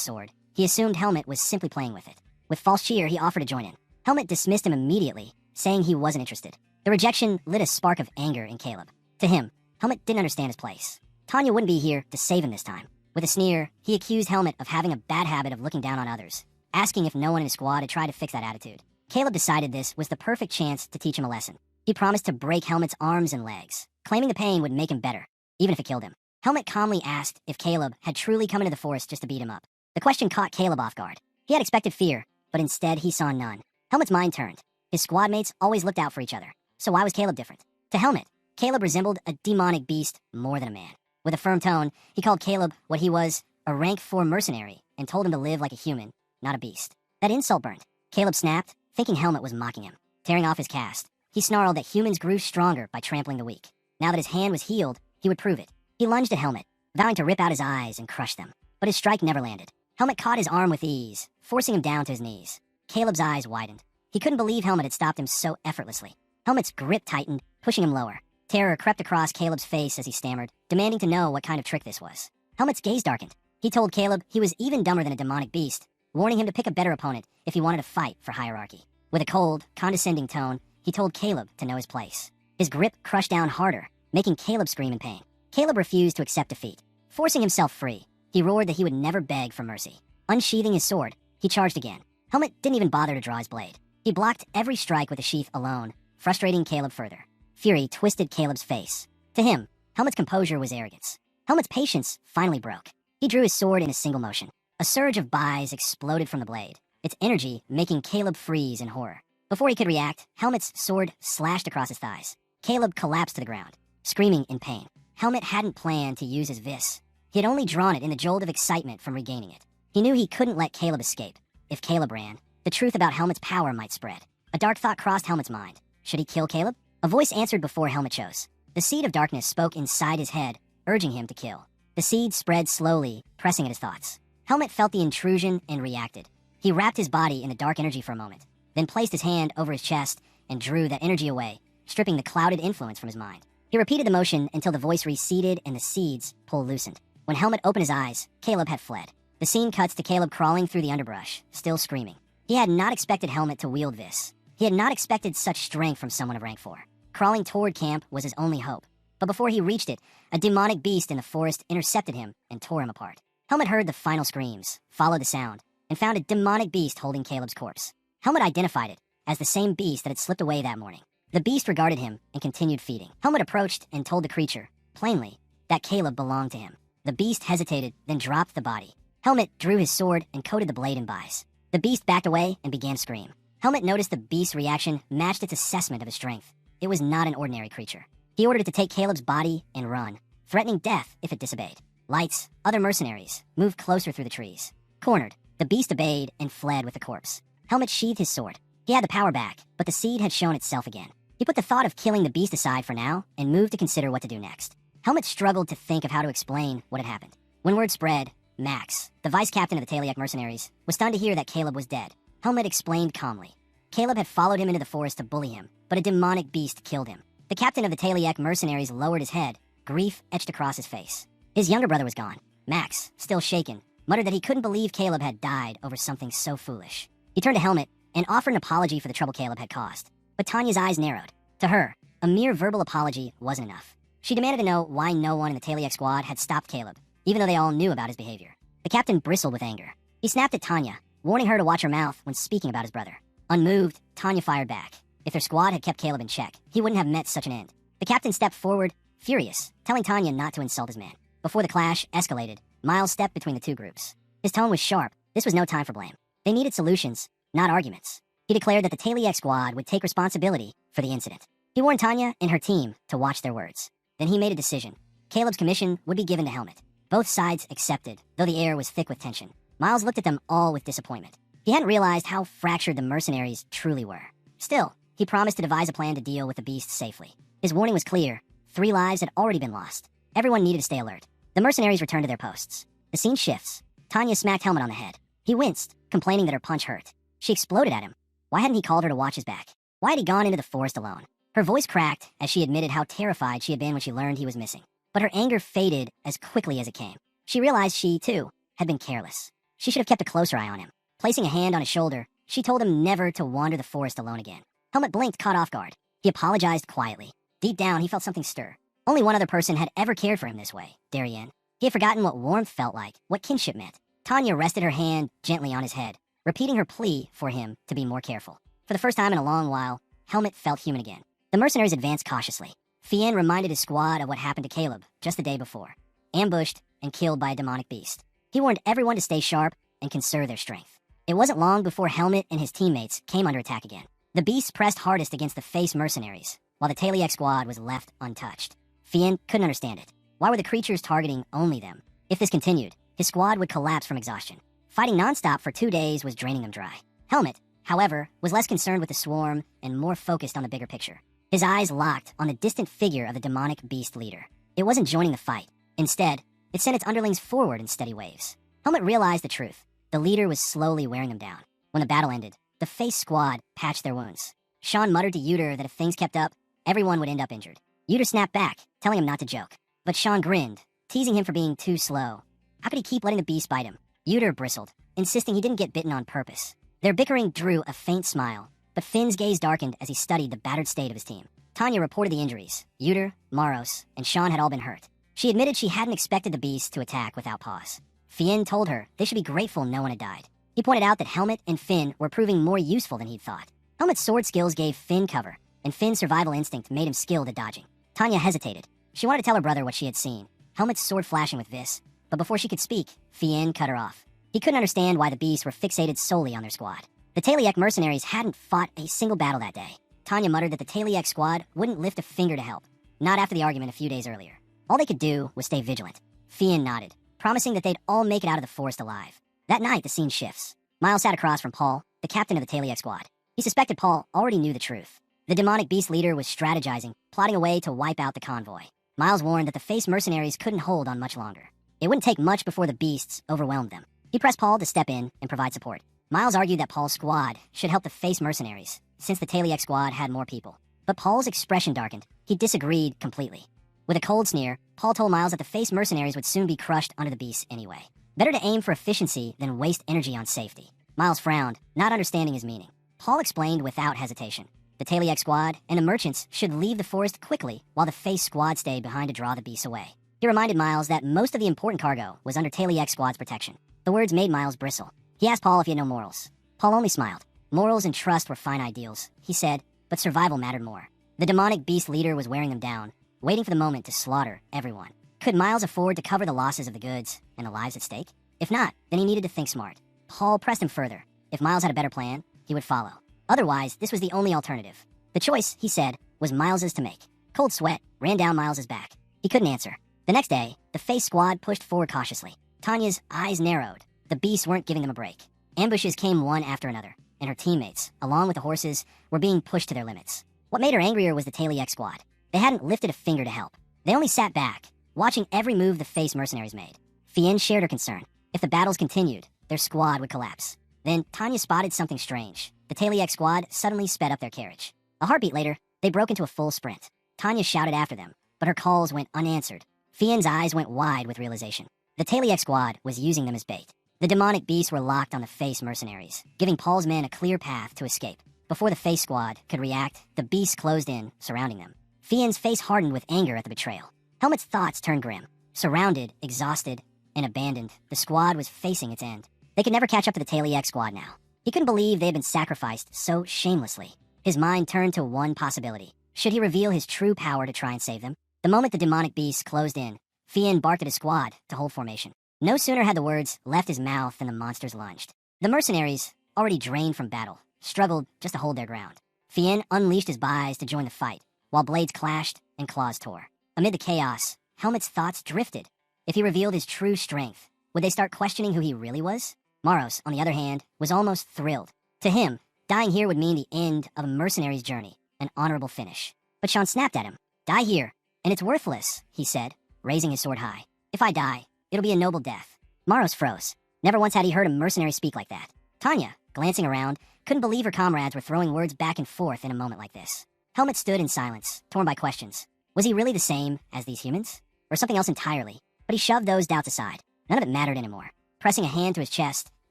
sword, he assumed Helmet was simply playing with it. With false cheer, he offered to join in. Helmet dismissed him immediately, saying he wasn't interested. The rejection lit a spark of anger in Caleb. To him, Helmet didn't understand his place. Tanya wouldn't be here to save him this time. With a sneer, he accused Helmet of having a bad habit of looking down on others, asking if no one in his squad had tried to fix that attitude. Caleb decided this was the perfect chance to teach him a lesson. He promised to break Helmet's arms and legs, claiming the pain would make him better, even if it killed him. Helmet calmly asked if Caleb had truly come into the forest just to beat him up. The question caught Caleb off guard. He had expected fear, but instead he saw none. Helmet's mind turned. His squad mates always looked out for each other. So why was Caleb different? To Helmet, Caleb resembled a demonic beast more than a man. With a firm tone, he called Caleb what he was, a rank 4 mercenary, and told him to live like a human, not a beast. That insult burned. Caleb snapped, thinking Helmet was mocking him. Tearing off his cast, he snarled that humans grew stronger by trampling the weak. Now that his hand was healed, he would prove it. He lunged at Helmet, vowing to rip out his eyes and crush them. But his strike never landed. Helmet caught his arm with ease, forcing him down to his knees. Caleb's eyes widened. He couldn't believe Helmet had stopped him so effortlessly. Helmet's grip tightened, pushing him lower. Terror crept across Caleb's face as he stammered, demanding to know what kind of trick this was. Helmet's gaze darkened. He told Caleb he was even dumber than a demonic beast, warning him to pick a better opponent if he wanted to fight for hierarchy. With a cold, condescending tone, he told Caleb to know his place. His grip crushed down harder, making Caleb scream in pain. Caleb refused to accept defeat. Forcing himself free, he roared that he would never beg for mercy. Unsheathing his sword, he charged again. Helmet didn't even bother to draw his blade. He blocked every strike with the sheath alone, frustrating Caleb further. Fury twisted Caleb's face. To him, Helmet's composure was arrogance. Helmet's patience finally broke. He drew his sword in a single motion. A surge of buys exploded from the blade, its energy making Caleb freeze in horror. Before he could react, Helmet's sword slashed across his thighs. Caleb collapsed to the ground, screaming in pain. Helmet hadn't planned to use his vis. He had only drawn it in the jolt of excitement from regaining it. He knew he couldn't let Caleb escape. If Caleb ran, the truth about Helmet's power might spread. A dark thought crossed Helmet's mind. Should he kill Caleb? A voice answered before Helmet chose. The seed of darkness spoke inside his head, urging him to kill. The seed spread slowly, pressing at his thoughts. Helmet felt the intrusion and reacted. He wrapped his body in the dark energy for a moment, then placed his hand over his chest and drew that energy away, stripping the clouded influence from his mind. He repeated the motion until the voice receded and the seed's pull loosened. When Helmet opened his eyes, Caleb had fled. The scene cuts to Caleb crawling through the underbrush, still screaming. He had not expected Helmet to wield this. He had not expected such strength from someone of rank 4. Crawling toward camp was his only hope. But before he reached it, a demonic beast in the forest intercepted him and tore him apart. Helmet heard the final screams, followed the sound, and found a demonic beast holding Caleb's corpse. Helmet identified it as the same beast that had slipped away that morning. The beast regarded him and continued feeding. Helmet approached and told the creature, plainly, that Caleb belonged to him. The beast hesitated, then dropped the body. Helmet drew his sword and coated the blade in buys. The beast backed away and began to scream. Helmet noticed the beast's reaction matched its assessment of his strength. It was not an ordinary creature. He ordered it to take Caleb's body and run, threatening death if it disobeyed. Lights, other mercenaries, moved closer through the trees. Cornered, the beast obeyed and fled with the corpse. Helmet sheathed his sword. He had the power back, but the seed had shown itself again. He put the thought of killing the beast aside for now and moved to consider what to do next. Helmet struggled to think of how to explain what had happened. When word spread, Max, the vice captain of the Taliek mercenaries, was stunned to hear that Caleb was dead. Helmet explained calmly. Caleb had followed him into the forest to bully him, but a demonic beast killed him. The captain of the Taliek mercenaries lowered his head, grief etched across his face. His younger brother was gone. Max, still shaken, muttered that he couldn't believe Caleb had died over something so foolish. He turned to Helmet and offered an apology for the trouble Caleb had caused. But Tanya's eyes narrowed. To her, a mere verbal apology wasn't enough. She demanded to know why no one in the Taliek squad had stopped Caleb, even though they all knew about his behavior. The captain bristled with anger. He snapped at Tanya, warning her to watch her mouth when speaking about his brother. Unmoved, Tanya fired back. If their squad had kept Caleb in check, he wouldn't have met such an end. The captain stepped forward, furious, telling Tanya not to insult his man. Before the clash escalated, Miles stepped between the two groups. His tone was sharp. This was no time for blame. They needed solutions, not arguments. He declared that the Taliek squad would take responsibility for the incident. He warned Tanya and her team to watch their words. Then he made a decision. Caleb's commission would be given to Helmet. Both sides accepted, though the air was thick with tension. Miles looked at them all with disappointment. He hadn't realized how fractured the mercenaries truly were. Still, he promised to devise a plan to deal with the beast safely. His warning was clear. 3 lives had already been lost. Everyone needed to stay alert. The mercenaries returned to their posts. The scene shifts. Tanya smacked Helmet on the head. He winced, complaining that her punch hurt. She exploded at him. Why hadn't he called her to watch his back? Why had he gone into the forest alone? Her voice cracked as she admitted how terrified she had been when she learned he was missing. But her anger faded as quickly as it came. She realized she, too, had been careless. She should have kept a closer eye on him. Placing a hand on his shoulder, she told him never to wander the forest alone again. Helmet blinked, caught off guard. He apologized quietly. Deep down, he felt something stir. Only one other person had ever cared for him this way, Darien. He had forgotten what warmth felt like, what kinship meant. Tanya rested her hand gently on his head, repeating her plea for him to be more careful. For the first time in a long while, Helmet felt human again. The mercenaries advanced cautiously. Fien reminded his squad of what happened to Caleb just the day before. Ambushed and killed by a demonic beast. He warned everyone to stay sharp and conserve their strength. It wasn't long before Helmet and his teammates came under attack again. The beasts pressed hardest against the face mercenaries, while the Taliek squad was left untouched. Fien couldn't understand it. Why were the creatures targeting only them? If this continued, his squad would collapse from exhaustion. Fighting nonstop for 2 days was draining them dry. Helmet, however, was less concerned with the swarm and more focused on the bigger picture. His eyes locked on the distant figure of the demonic beast leader. It wasn't joining the fight. Instead, it sent its underlings forward in steady waves. Helmet realized the truth. The leader was slowly wearing them down. When the battle ended, the face squad patched their wounds. Sean muttered to Uter that if things kept up, everyone would end up injured. Uter snapped back, telling him not to joke. But Sean grinned, teasing him for being too slow. How could he keep letting the beast bite him? Uter bristled, insisting he didn't get bitten on purpose. Their bickering drew a faint smile, but Finn's gaze darkened as he studied the battered state of his team. Tanya reported the injuries. Uter, Maros, and Sean had all been hurt. She admitted she hadn't expected the beast to attack without pause. Fien told her they should be grateful no one had died. He pointed out that Helmet and Finn were proving more useful than he'd thought. Helmet's sword skills gave Finn cover, and Finn's survival instinct made him skilled at dodging. Tanya hesitated. She wanted to tell her brother what she had seen. Helmet's sword flashing with Vis, but before she could speak, Fien cut her off. He couldn't understand why the beasts were fixated solely on their squad. The Taliek mercenaries hadn't fought a single battle that day. Tanya muttered that the Taliek squad wouldn't lift a finger to help. Not after the argument a few days earlier. All they could do was stay vigilant. Fien nodded, promising that they'd all make it out of the forest alive. That night, the scene shifts. Miles sat across from Paul, the captain of the Taliek squad. He suspected Paul already knew the truth. The demonic beast leader was strategizing, plotting a way to wipe out the convoy. Miles warned that the face mercenaries couldn't hold on much longer. It wouldn't take much before the beasts overwhelmed them. He pressed Paul to step in and provide support. Miles argued that Paul's squad should help the face mercenaries, since the Taliek squad had more people. But Paul's expression darkened. He disagreed completely. With a cold sneer, Paul told Miles that the face mercenaries would soon be crushed under the beasts anyway. Better to aim for efficiency than waste energy on safety. Miles frowned, not understanding his meaning. Paul explained without hesitation. The Taliek squad and the merchants should leave the forest quickly while the face squad stayed behind to draw the beasts away. He reminded Miles that most of the important cargo was under Taliek squad's protection. The words made Miles bristle. He asked Paul if he had no morals. Paul only smiled. Morals and trust were fine ideals, he said, but survival mattered more. The demonic beast leader was wearing them down, waiting for the moment to slaughter everyone. Could Miles afford to cover the losses of the goods and the lives at stake? If not, then he needed to think smart. Paul pressed him further. If Miles had a better plan, he would follow. Otherwise, this was the only alternative. The choice, he said, was Miles's to make. Cold sweat ran down Miles's back. He couldn't answer. The next day, the face squad pushed forward cautiously. Tanya's eyes narrowed. The beasts weren't giving them a break. Ambushes came one after another, and her teammates, along with the horses, were being pushed to their limits. What made her angrier was the Tailiac squad. They hadn't lifted a finger to help. They only sat back, watching every move the face mercenaries made. Fien shared her concern. If the battles continued, their squad would collapse. Then Tanya spotted something strange. The Tailiac squad suddenly sped up their carriage. A heartbeat later, they broke into a full sprint. Tanya shouted after them, but her calls went unanswered. Fien's eyes went wide with realization. The Tailiac squad was using them as bait. The demonic beasts were locked on the face mercenaries, giving Paul's men a clear path to escape. Before the face squad could react, the beasts closed in, surrounding them. Fien's face hardened with anger at the betrayal. Helmet's thoughts turned grim. Surrounded, exhausted, and abandoned, the squad was facing its end. They could never catch up to the Tailiac squad now. He couldn't believe they had been sacrificed so shamelessly. His mind turned to one possibility. Should he reveal his true power to try and save them? The moment the demonic beasts closed in, Fien barked at his squad to hold formation. No sooner had the words left his mouth than the monsters lunged. The mercenaries, already drained from battle, struggled just to hold their ground. Fien unleashed his Bais to join the fight, while blades clashed and claws tore. Amid the chaos, Helmet's thoughts drifted. If he revealed his true strength, would they start questioning who he really was? Maros, on the other hand, was almost thrilled. To him, dying here would mean the end of a mercenary's journey, an honorable finish. But Sean snapped at him. Die here, and it's worthless, he said, raising his sword high. If I die, it'll be a noble death. Maros froze. Never once had he heard a mercenary speak like that. Tanya, glancing around, couldn't believe her comrades were throwing words back and forth in a moment like this. Helmet stood in silence, torn by questions. Was he really the same as these humans? Or something else entirely? But he shoved those doubts aside. None of it mattered anymore. Pressing a hand to his chest,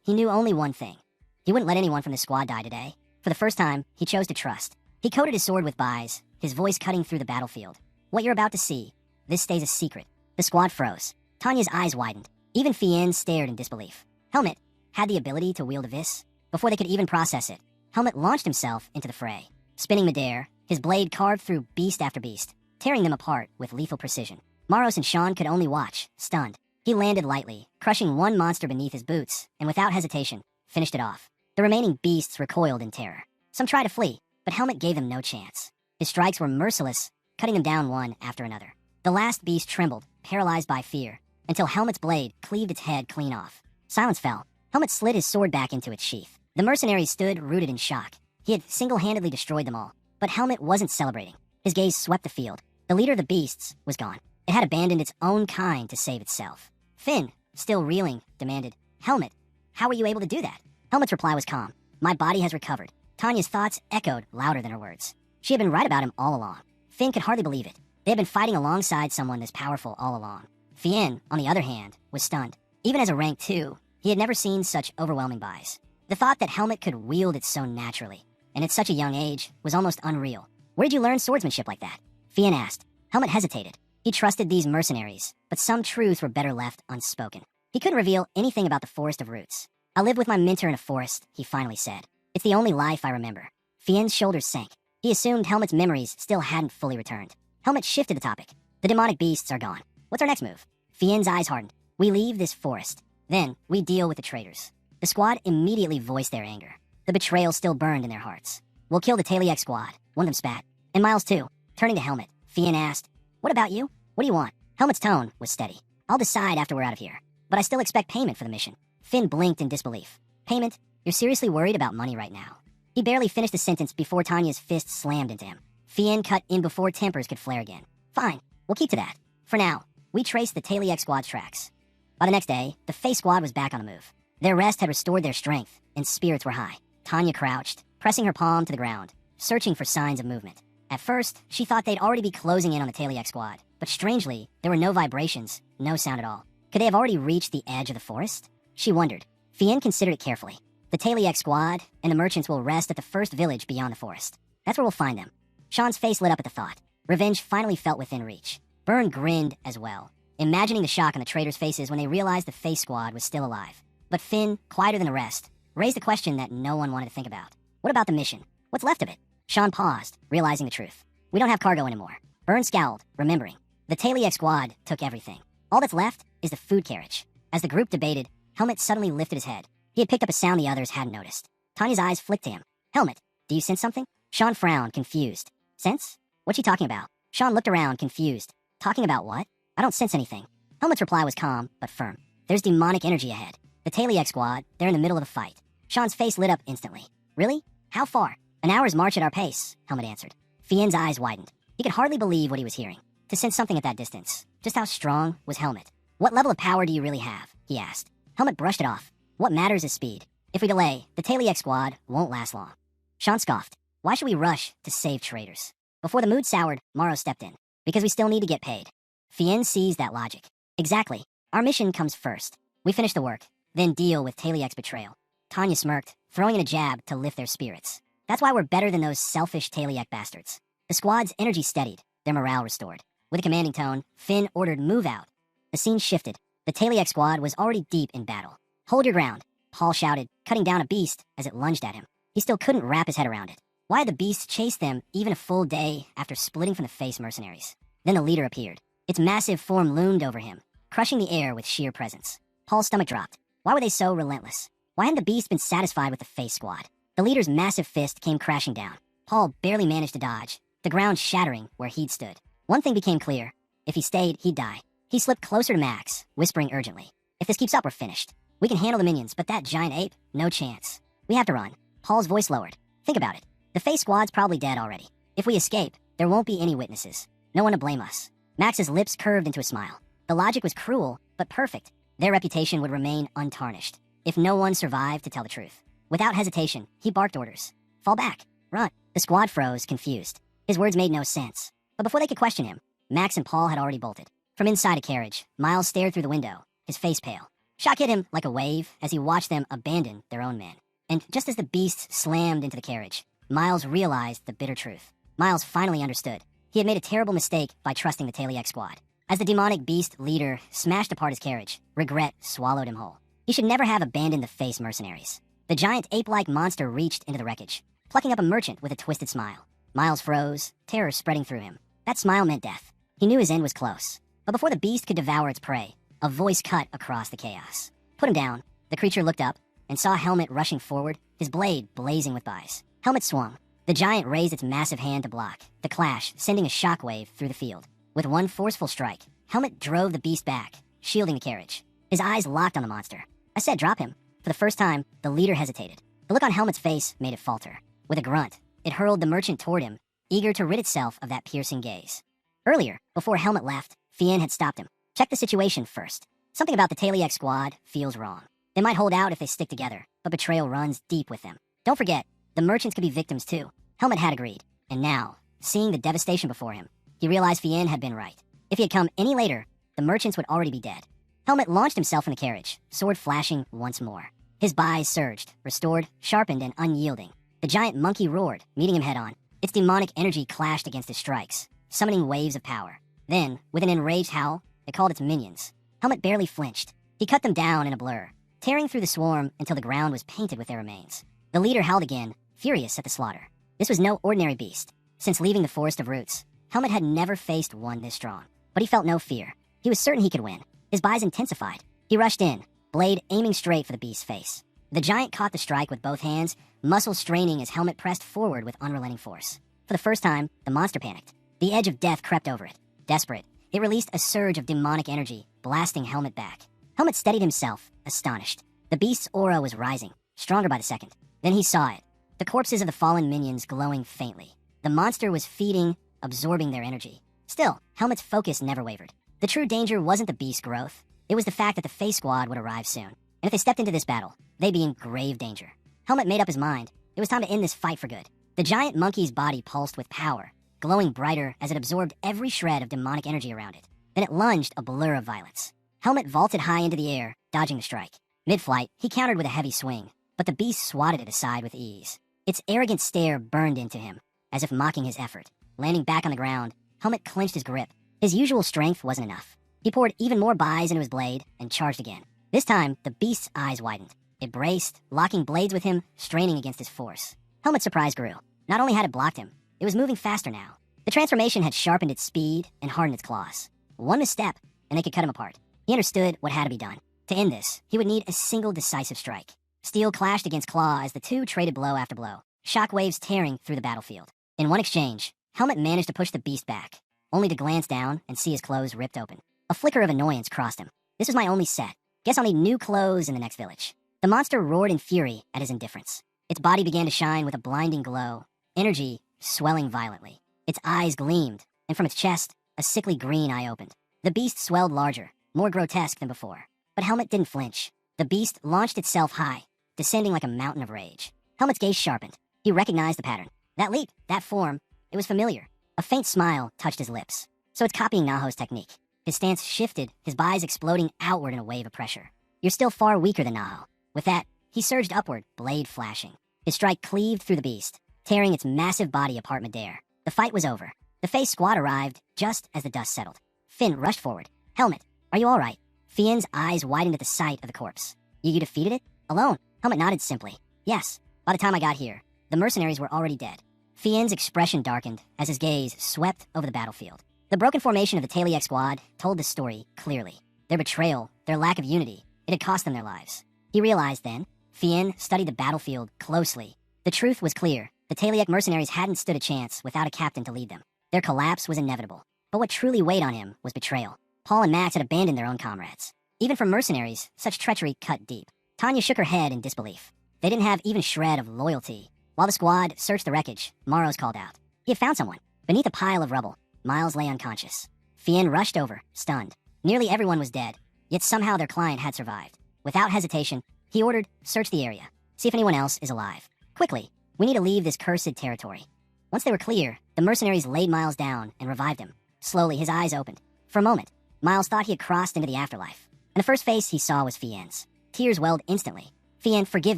he knew only one thing. He wouldn't let anyone from the squad die today. For the first time, he chose to trust. He coated his sword with Bais, his voice cutting through the battlefield. What you're about to see, this stays a secret. The squad froze. Tanya's eyes widened. Even Fien stared in disbelief. Helmet had the ability to wield a vis. Before they could even process it, Helmet launched himself into the fray. Spinning midair, his blade carved through beast after beast, tearing them apart with lethal precision. Maros and Sean could only watch, stunned. He landed lightly, crushing one monster beneath his boots, and without hesitation, finished it off. The remaining beasts recoiled in terror. Some tried to flee, but Helmet gave them no chance. His strikes were merciless, cutting them down one after another. The last beast trembled, paralyzed by fear, until Helmet's blade cleaved its head clean off. Silence fell. Helmet slid his sword back into its sheath. The mercenaries stood rooted in shock. He had single-handedly destroyed them all. But Helmet wasn't celebrating. His gaze swept the field. The leader of the beasts was gone. It had abandoned its own kind to save itself. Finn, still reeling, demanded, "Helmet, how were you able to do that?" Helmet's reply was calm. "My body has recovered." Tanya's thoughts echoed louder than her words. She had been right about him all along. Finn could hardly believe it. They had been fighting alongside someone this powerful all along. Fien, on the other hand, was stunned. Even as a rank 2, he had never seen such overwhelming Bais. The thought that Helmet could wield it so naturally, and at such a young age, was almost unreal. "Where'd you learn swordsmanship like that?" Fien asked. Helmet hesitated. He trusted these mercenaries, but some truths were better left unspoken. He couldn't reveal anything about the Forest of Roots. "I lived with my mentor in a forest," he finally said. "It's the only life I remember." Fien's shoulders sank. He assumed Helmet's memories still hadn't fully returned. Helmet shifted the topic. "The demonic beasts are gone. What's our next move?" Fien's eyes hardened. "We leave this forest. Then, we deal with the traitors." The squad immediately voiced their anger. The betrayal still burned in their hearts. "We'll kill the Tailiac squad," one of them spat. "And Miles too." Turning to Helmet, Fien asked, "What about you? What do you want?" Helmet's tone was steady. "I'll decide after we're out of here. But I still expect payment for the mission." Finn blinked in disbelief. "Payment? You're seriously worried about money right now?" He barely finished the sentence before Tanya's fist slammed into him. Fien cut in before tempers could flare again. "Fine, we'll keep to that. For now, we traced the Tailiac squad's tracks." By the next day, the Face squad was back on the move. Their rest had restored their strength, and spirits were high. Tanya crouched, pressing her palm to the ground, searching for signs of movement. At first, she thought they'd already be closing in on the Tailiac squad, but strangely, there were no vibrations, no sound at all. Could they have already reached the edge of the forest? She wondered. Fien considered it carefully. The Tailiac squad and the merchants will rest at the first village beyond the forest. That's where we'll find them. Sean's face lit up at the thought. Revenge finally felt within reach. Byrne grinned as well, imagining the shock on the traitors' faces when they realized the Face squad was still alive. But Finn, quieter than the rest, raised a question that no one wanted to think about. What about the mission? What's left of it? Sean paused, realizing the truth. "We don't have cargo anymore." Byrne scowled, remembering. The Tailiac squad took everything. All that's left is the food carriage. As the group debated, Helmet suddenly lifted his head. He had picked up a sound the others hadn't noticed. Tanya's eyes flicked to him. "Helmet, do you sense something?" Sean frowned, confused. "Sense? What's she talking about?" Sean looked around, confused. "Talking about what?" "I don't sense anything." Helmet's reply was calm, but firm. "There's demonic energy ahead. The Tailiac squad, they're in the middle of a fight." Sean's face lit up instantly. "Really? How far?" "An hour's march at our pace," Helmet answered. Fien's eyes widened. He could hardly believe what he was hearing. To sense something at that distance. Just how strong was Helmet? What level of power do you really have? He asked. Helmet brushed it off. What matters is speed. If we delay, the Taliek squad won't last long. Sean scoffed. Why should we rush to save traitors? Before the mood soured, Morrow stepped in. Because we still need to get paid. Fien seized that logic. Exactly. Our mission comes first. We finish the work, then deal with Taliek's betrayal. Tanya smirked, throwing in a jab to lift their spirits. That's why we're better than those selfish Taliek bastards. The squad's energy steadied, their morale restored. With a commanding tone, Finn ordered move out. The scene shifted. The Taliek squad was already deep in battle. Hold your ground, Paul shouted, cutting down a beast as it lunged at him. He still couldn't wrap his head around it. Why had the beast chased them even a full day after splitting from the face mercenaries? Then the leader appeared. Its massive form loomed over him, crushing the air with sheer presence. Paul's stomach dropped. Why were they so relentless? Why hadn't the beast been satisfied with the face squad? The leader's massive fist came crashing down. Paul barely managed to dodge, the ground shattering where he'd stood. One thing became clear. If he stayed, he'd die. He slipped closer to Max, whispering urgently. If this keeps up, we're finished. We can handle the minions, but that giant ape, no chance. We have to run. Paul's voice lowered. Think about it. The face squad's probably dead already. If we escape, there won't be any witnesses. No one to blame us. Max's lips curved into a smile. The logic was cruel, but perfect. Their reputation would remain untarnished, if no one survived to tell the truth. Without hesitation, he barked orders. Fall back. Run. The squad froze, confused. His words made no sense. But before they could question him, Max and Paul had already bolted. From inside a carriage, Miles stared through the window, his face pale. Shock hit him like a wave as he watched them abandon their own men. And just as the beast slammed into the carriage, Miles realized the bitter truth. Miles finally understood. He had made a terrible mistake by trusting the Taliek squad. As the demonic beast leader smashed apart his carriage, regret swallowed him whole. He should never have abandoned the face mercenaries. The giant ape-like monster reached into the wreckage, plucking up a merchant with a twisted smile. Miles froze, terror spreading through him. That smile meant death. He knew his end was close. But before the beast could devour its prey, a voice cut across the chaos. Put him down. The creature looked up and saw Helmet rushing forward, his blade blazing with bise. Helmet swung. The giant raised its massive hand to block, the clash sending a shockwave through the field. With one forceful strike, Helmet drove the beast back, shielding the carriage. His eyes locked on the monster. I said drop him. For the first time, the leader hesitated. The look on Helmet's face made it falter. With a grunt, it hurled the merchant toward him, eager to rid itself of that piercing gaze. Earlier, before Helmet left, Fien had stopped him. Check the situation first. Something about the Taliek squad feels wrong. They might hold out if they stick together, but betrayal runs deep with them. Don't forget, the merchants could be victims too. Helmet had agreed. And now, seeing the devastation before him, he realized Fien had been right. If he had come any later, the merchants would already be dead. Helmet launched himself in the carriage, sword flashing once more. His bise surged, restored, sharpened, and unyielding. The giant monkey roared, meeting him head-on. Its demonic energy clashed against his strikes, summoning waves of power. Then, with an enraged howl, it called its minions. Helmet barely flinched. He cut them down in a blur, tearing through the swarm until the ground was painted with their remains. The leader howled again, furious at the slaughter. This was no ordinary beast. Since leaving the Forest of Roots, Helmet had never faced one this strong. But he felt no fear. He was certain he could win. His bise intensified. He rushed in, blade aiming straight for the beast's face. The giant caught the strike with both hands, muscles straining as Helmet pressed forward with unrelenting force. For the first time, the monster panicked. The edge of death crept over it. Desperate, it released a surge of demonic energy, blasting Helmet back. Helmet steadied himself, astonished. The beast's aura was rising, stronger by the second. Then he saw it. The corpses of the fallen minions glowing faintly. The monster was feeding, absorbing their energy. Still, Helmet's focus never wavered. The true danger wasn't the beast's growth. It was the fact that the Face Squad would arrive soon. And if they stepped into this battle, they'd be in grave danger. Helmet made up his mind. It was time to end this fight for good. The giant monkey's body pulsed with power, glowing brighter as it absorbed every shred of demonic energy around it. Then it lunged, a blur of violence. Helmet vaulted high into the air, dodging the strike. Mid-flight, he countered with a heavy swing, but the beast swatted it aside with ease. Its arrogant stare burned into him, as if mocking his effort. Landing back on the ground, Helmet clenched his grip. His usual strength wasn't enough. He poured even more bise into his blade and charged again. This time, the beast's eyes widened. It braced, locking blades with him, straining against his force. Helmet's surprise grew. Not only had it blocked him, it was moving faster now. The transformation had sharpened its speed and hardened its claws. One misstep, and they could cut him apart. He understood what had to be done. To end this, he would need a single decisive strike. Steel clashed against claw as the two traded blow after blow, shockwaves tearing through the battlefield. In one exchange, Helmet managed to push the beast back, only to glance down and see his clothes ripped open. A flicker of annoyance crossed him. This was my only set. Guess I'll need new clothes in the next village. The monster roared in fury at his indifference. Its body began to shine with a blinding glow, energy swelling violently. Its eyes gleamed, and from its chest, a sickly green eye opened. The beast swelled larger, more grotesque than before. But Helmet didn't flinch. The beast launched itself high, descending like a mountain of rage. Helmet's gaze sharpened. He recognized the pattern. That leap, that form, it was familiar. A faint smile touched his lips. So it's copying Naho's technique. His stance shifted, his eyes exploding outward in a wave of pressure. You're still far weaker than Naho. With that, he surged upward, blade flashing. His strike cleaved through the beast, tearing its massive body apart midair. The fight was over. The Face squad arrived just as the dust settled. Finn rushed forward. Helmet, are you all right? Fien's eyes widened at the sight of the corpse. You defeated it? Alone? Helmet nodded simply. Yes. By the time I got here, the mercenaries were already dead. Fien's expression darkened as his gaze swept over the battlefield. The broken formation of the Taliek squad told the story clearly. Their betrayal, their lack of unity, it had cost them their lives. He realized then, Fien studied the battlefield closely. The truth was clear. The Taliek mercenaries hadn't stood a chance without a captain to lead them. Their collapse was inevitable. But what truly weighed on him was betrayal. Paul and Max had abandoned their own comrades. Even for mercenaries, such treachery cut deep. Tanya shook her head in disbelief. They didn't have even a shred of loyalty. While the squad searched the wreckage, Maros called out. He had found someone. Beneath a pile of rubble, Miles lay unconscious. Fien rushed over, stunned. Nearly everyone was dead, yet somehow their client had survived. Without hesitation, he ordered, search the area. See if anyone else is alive. Quickly, we need to leave this cursed territory. Once they were clear, the mercenaries laid Miles down and revived him. Slowly, his eyes opened. For a moment, Miles thought he had crossed into the afterlife. And the first face he saw was Fien's. Tears welled instantly. Fien, forgive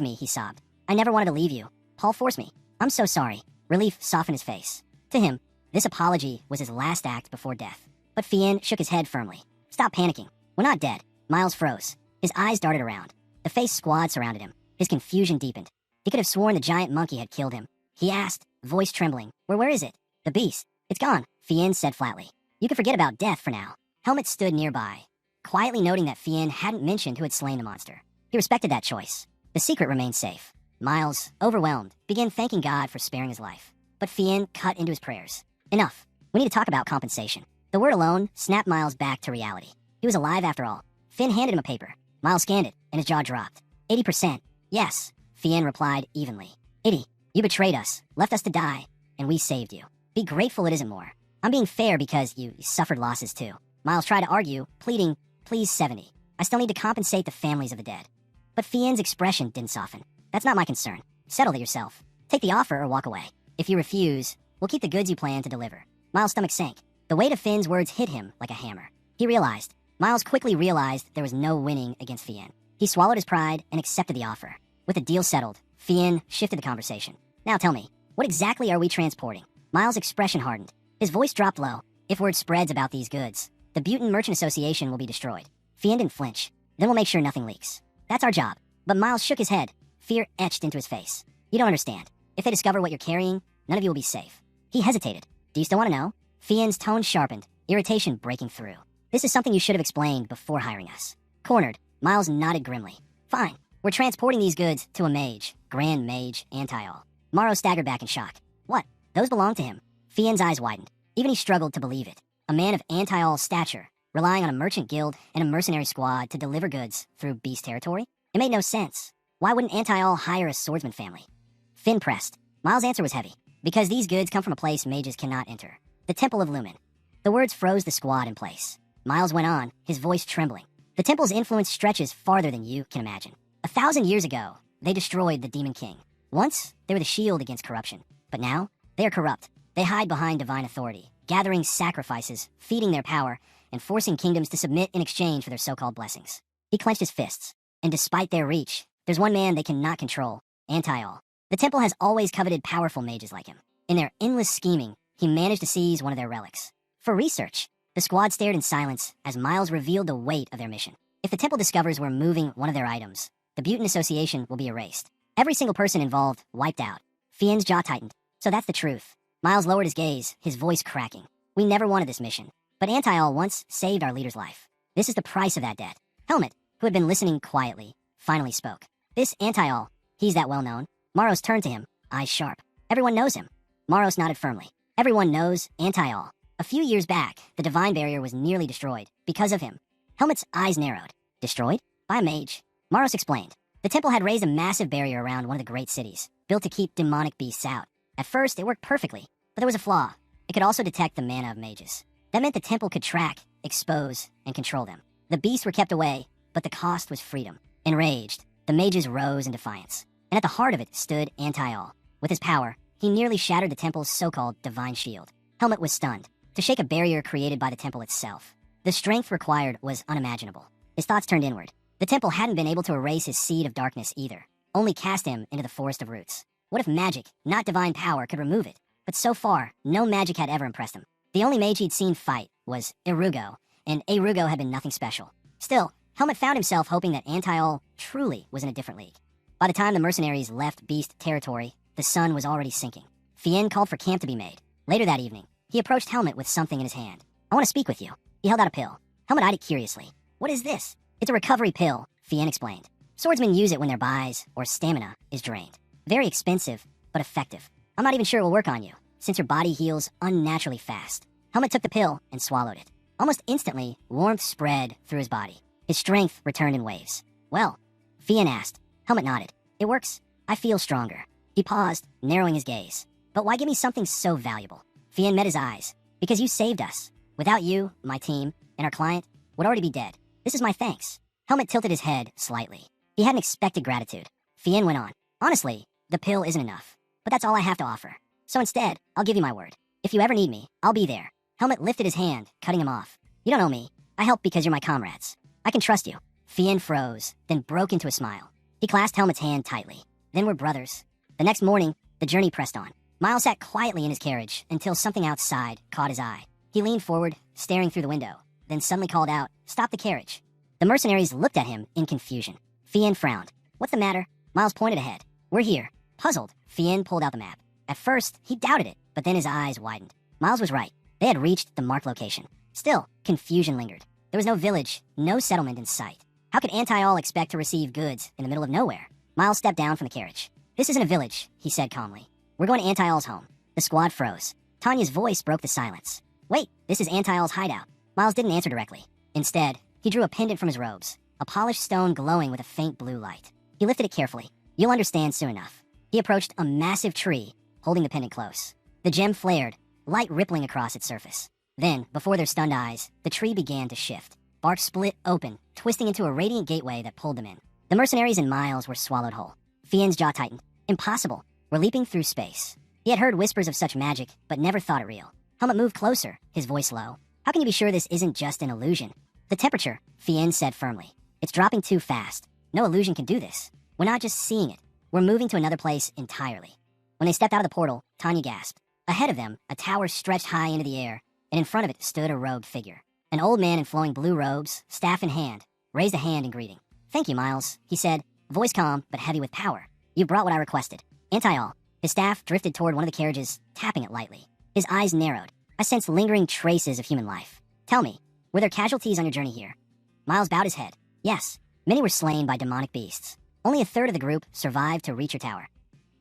me, he sobbed. I never wanted to leave you. Paul forced me. I'm so sorry. Relief softened his face. To him, this apology was his last act before death. But Fien shook his head firmly. Stop panicking. We're not dead. Miles froze. His eyes darted around. The Face squad surrounded him. His confusion deepened. He could have sworn the giant monkey had killed him. He asked, voice trembling, where is it? The beast. It's gone, Fien said flatly. You can forget about death for now. Helmet stood nearby, quietly noting that Fien hadn't mentioned who had slain the monster. He respected that choice. The secret remained safe. Miles, overwhelmed, began thanking God for sparing his life. But Fien cut into his prayers. Enough. We need to talk about compensation. The word alone snapped Miles back to reality. He was alive after all. Finn handed him a paper. Miles scanned it, and his jaw dropped. 80%. Yes, Fien replied evenly. 80. You betrayed us, left us to die, and we saved you. Be grateful it isn't more. I'm being fair because you suffered losses too. Miles tried to argue, pleading, please 70. I still need to compensate the families of the dead. But Fien's expression didn't soften. That's not my concern. Settle it yourself. Take the offer or walk away. If you refuse, we'll keep the goods you plan to deliver. Miles' stomach sank. The weight of Finn's words hit him like a hammer. Miles quickly realized there was no winning against Fien. He swallowed his pride and accepted the offer. With the deal settled, Fien shifted the conversation. Now tell me, what exactly are we transporting? Miles' expression hardened. His voice dropped low. If word spreads about these goods, the Butin Merchant Association will be destroyed. Fien didn't flinch. Then we'll make sure nothing leaks. That's our job. But Miles shook his head. Fear etched into his face. You don't understand. If they discover what you're carrying, none of you will be safe. He hesitated. Do you still want to know? Fien's tone sharpened, irritation breaking through. This is something you should have explained before hiring us. Cornered, Miles nodded grimly. Fine. We're transporting these goods to a mage. Grand Mage, Anti-All. Morrow staggered back in shock. What? Those belong to him. Fien's eyes widened. Even he struggled to believe it. A man of Anti-All's stature, relying on a merchant guild and a mercenary squad to deliver goods through beast territory? It made no sense. Why wouldn't Anti-All hire a swordsman family? Finn pressed. Miles' answer was heavy. Because these goods come from a place mages cannot enter. The Temple of Lumen. The words froze the squad in place. Miles went on, his voice trembling. The temple's influence stretches farther than you can imagine. 1,000 years ago, they destroyed the Demon King. Once, they were the shield against corruption. But now, they are corrupt. They hide behind divine authority, gathering sacrifices, feeding their power, and forcing kingdoms to submit in exchange for their so-called blessings. He clenched his fists. And despite their reach, there's one man they cannot control, Anti-All. The temple has always coveted powerful mages like him. In their endless scheming, he managed to seize one of their relics. For research, the squad stared in silence as Miles revealed the weight of their mission. If the temple discovers we're moving one of their items, the Butin Association will be erased. Every single person involved wiped out. Fien's jaw tightened. So that's the truth. Miles lowered his gaze, his voice cracking. We never wanted this mission. But Anti-All once saved our leader's life. This is the price of that debt. Helmet, who had been listening quietly, finally spoke. This Anti-All, he's that well-known. Maros turned to him, eyes sharp. Everyone knows him. Maros nodded firmly. Everyone knows Anti-All. A few years back, the divine barrier was nearly destroyed because of him. Helmet's eyes narrowed. Destroyed? By a mage. Maros explained. The temple had raised a massive barrier around one of the great cities, built to keep demonic beasts out. At first, it worked perfectly, but there was a flaw. It could also detect the mana of mages. That meant the temple could track, expose, and control them. The beasts were kept away, but the cost was freedom. Enraged, the mages rose in defiance. And at the heart of it stood Anti-All. With his power, he nearly shattered the temple's so-called divine shield. Helmet was stunned, to shake a barrier created by the temple itself. The strength required was unimaginable. His thoughts turned inward. The temple hadn't been able to erase his seed of darkness either, only cast him into the forest of roots. What if magic, not divine power, could remove it? But so far, no magic had ever impressed him. The only mage he'd seen fight was Irugo, and Irugo had been nothing special. Still, Helmet found himself hoping that Anti-All truly was in a different league. By the time the mercenaries left Beast territory, the sun was already sinking. Fien called for camp to be made. Later that evening, he approached Helmet with something in his hand. "I want to speak with you." He held out a pill. Helmet eyed it curiously. "What is this?" "It's a recovery pill," Fien explained. "Swordsmen use it when their buys or stamina is drained. Very expensive, but effective. I'm not even sure it will work on you, since your body heals unnaturally fast." Helmet took the pill and swallowed it. Almost instantly, warmth spread through his body. His strength returned in waves. "Well?" Fien asked. Helmet nodded. "It works. I feel stronger." He paused, narrowing his gaze. "But why give me something so valuable?" Fien met his eyes. "Because you saved us. Without you, my team, and our client would already be dead. This is my thanks." Helmet tilted his head slightly. He hadn't expected gratitude. Fien went on. "Honestly, the pill isn't enough, but that's all I have to offer. So instead, I'll give you my word. If you ever need me, I'll be there." Helmet lifted his hand, cutting him off. "You don't owe me. I help because you're my comrades. I can trust you." Fien froze, then broke into a smile. He clasped Helmet's hand tightly. "Then we're brothers." The next morning, the journey pressed on. Miles sat quietly in his carriage until something outside caught his eye. He leaned forward, staring through the window, then suddenly called out, "Stop the carriage." The mercenaries looked at him in confusion. Fien frowned. "What's the matter?" Miles pointed ahead. "We're here." Puzzled, Fien pulled out the map. At first, he doubted it, but then his eyes widened. Miles was right. They had reached the marked location. Still, confusion lingered. There was no village, no settlement in sight. How could Anti-All expect to receive goods in the middle of nowhere? Miles stepped down from the carriage. "This isn't a village," he said calmly. "We're going to Anti-All's home." The squad froze. Tanya's voice broke the silence. "Wait, this is Anti-All's hideout." Miles didn't answer directly. Instead, he drew a pendant from his robes, a polished stone glowing with a faint blue light. He lifted it carefully. "You'll understand soon enough." He approached a massive tree, holding the pendant close. The gem flared, light rippling across its surface. Then, before their stunned eyes, the tree began to shift. Bark split open, twisting into a radiant gateway that pulled them in. The mercenaries and Miles were swallowed whole. Fien's jaw tightened. Impossible. We're leaping through space. He had heard whispers of such magic, but never thought it real. Helmet moved closer, his voice low. "How can you be sure this isn't just an illusion?" "The temperature," Fien said firmly. "It's dropping too fast. No illusion can do this. We're not just seeing it. We're moving to another place entirely." When they stepped out of the portal, Tanya gasped. Ahead of them, a tower stretched high into the air, and in front of it stood a robed figure. An old man in flowing blue robes, staff in hand, raised a hand in greeting. "Thank you, Miles," he said, voice calm but heavy with power. "You brought what I requested." Anti-All. His staff drifted toward one of the carriages, tapping it lightly. His eyes narrowed. I sensed lingering traces of human life. "Tell me, were there casualties on your journey here?" Miles bowed his head. "Yes, many were slain by demonic beasts. Only a third of the group survived to reach your tower."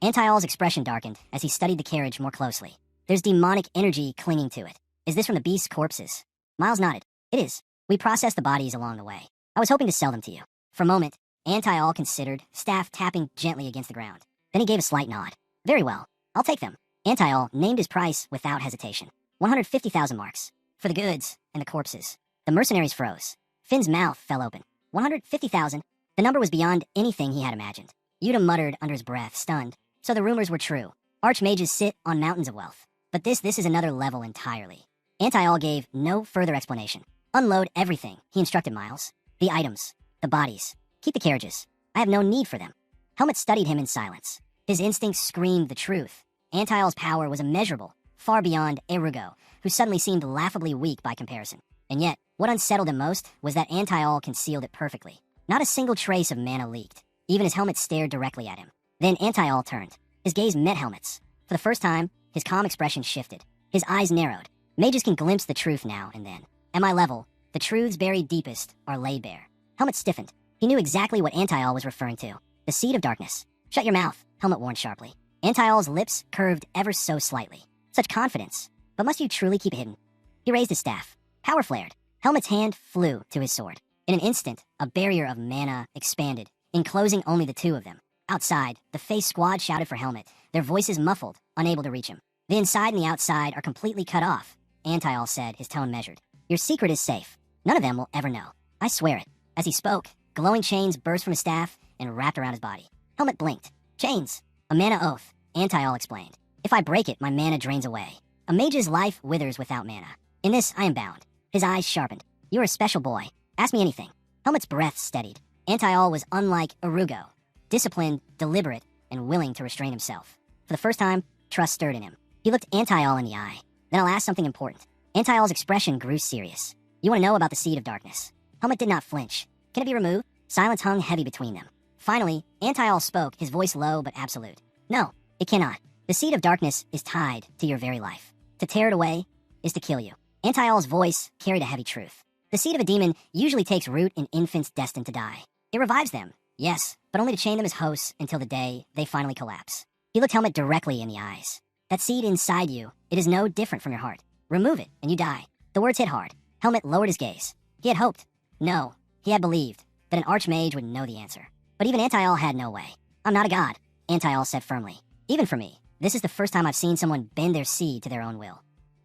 Anti-All's expression darkened as he studied the carriage more closely. "There's demonic energy clinging to it. Is this from the beast's corpses?" Miles nodded. "It is. We processed the bodies along the way. I was hoping to sell them to you." For a moment, Anti-All considered, staff tapping gently against the ground. Then he gave a slight nod. "Very well. I'll take them." Anti-All named his price without hesitation. 150,000 marks. For the goods and the corpses. The mercenaries froze. Finn's mouth fell open. 150,000? The number was beyond anything he had imagined. Yuta muttered under his breath, stunned. So the rumors were true. Archmages sit on mountains of wealth. But this is another level entirely. Anti-All gave no further explanation. "Unload everything," he instructed Miles. "The items. The bodies. Keep the carriages. I have no need for them." Helmet studied him in silence. His instincts screamed the truth. Anti-All's power was immeasurable, far beyond Erugo, who suddenly seemed laughably weak by comparison. And yet, what unsettled him most was that Anti-All concealed it perfectly. Not a single trace of mana leaked, even as Helmet stared directly at him. Then Anti-All turned. His gaze met Helmet's. For the first time, his calm expression shifted. His eyes narrowed. Mages can glimpse the truth now and then. At my level, the truths buried deepest are laid bare. Helmet stiffened. He knew exactly what Anti-All was referring to. The seed of darkness. "Shut your mouth," Helmet warned sharply. Anti-All's lips curved ever so slightly. Such confidence. But must you truly keep it hidden? He raised his staff. Power flared. Helmet's hand flew to his sword. In an instant, a barrier of mana expanded, enclosing only the two of them. Outside, the face squad shouted for Helmet, their voices muffled, unable to reach him. The inside and the outside are completely cut off, Antiol said, his tone measured. Your secret is safe. None of them will ever know. I swear it. As he spoke, glowing chains burst from his staff and wrapped around his body. Helmet blinked. Chains. A mana oath, Antiol explained. If I break it, my mana drains away. A mage's life withers without mana. In this, I am bound. His eyes sharpened. You are a special boy. Ask me anything. Helmet's breath steadied. Antiol was unlike Arugo. Disciplined, deliberate, and willing to restrain himself. For the first time, trust stirred in him. He looked Antiol in the eye. Then I'll ask something important. Antiol's expression grew serious. You want to know about the Seed of Darkness? Helmet did not flinch. Can it be removed? Silence hung heavy between them. Finally, Antiol spoke, his voice low but absolute. No, it cannot. The Seed of Darkness is tied to your very life. To tear it away is to kill you. Antiol's voice carried a heavy truth. The seed of a demon usually takes root in infants destined to die. It revives them, yes, but only to chain them as hosts until the day they finally collapse. He looked Helmet directly in the eyes. That seed inside you, it is no different from your heart. Remove it, and you die. The words hit hard. Helmet lowered his gaze. He had hoped. No, he had believed that an archmage would know the answer. But even Antiol had no way. I'm not a god, Antiol said firmly. Even for me, this is the first time I've seen someone bend their seed to their own will.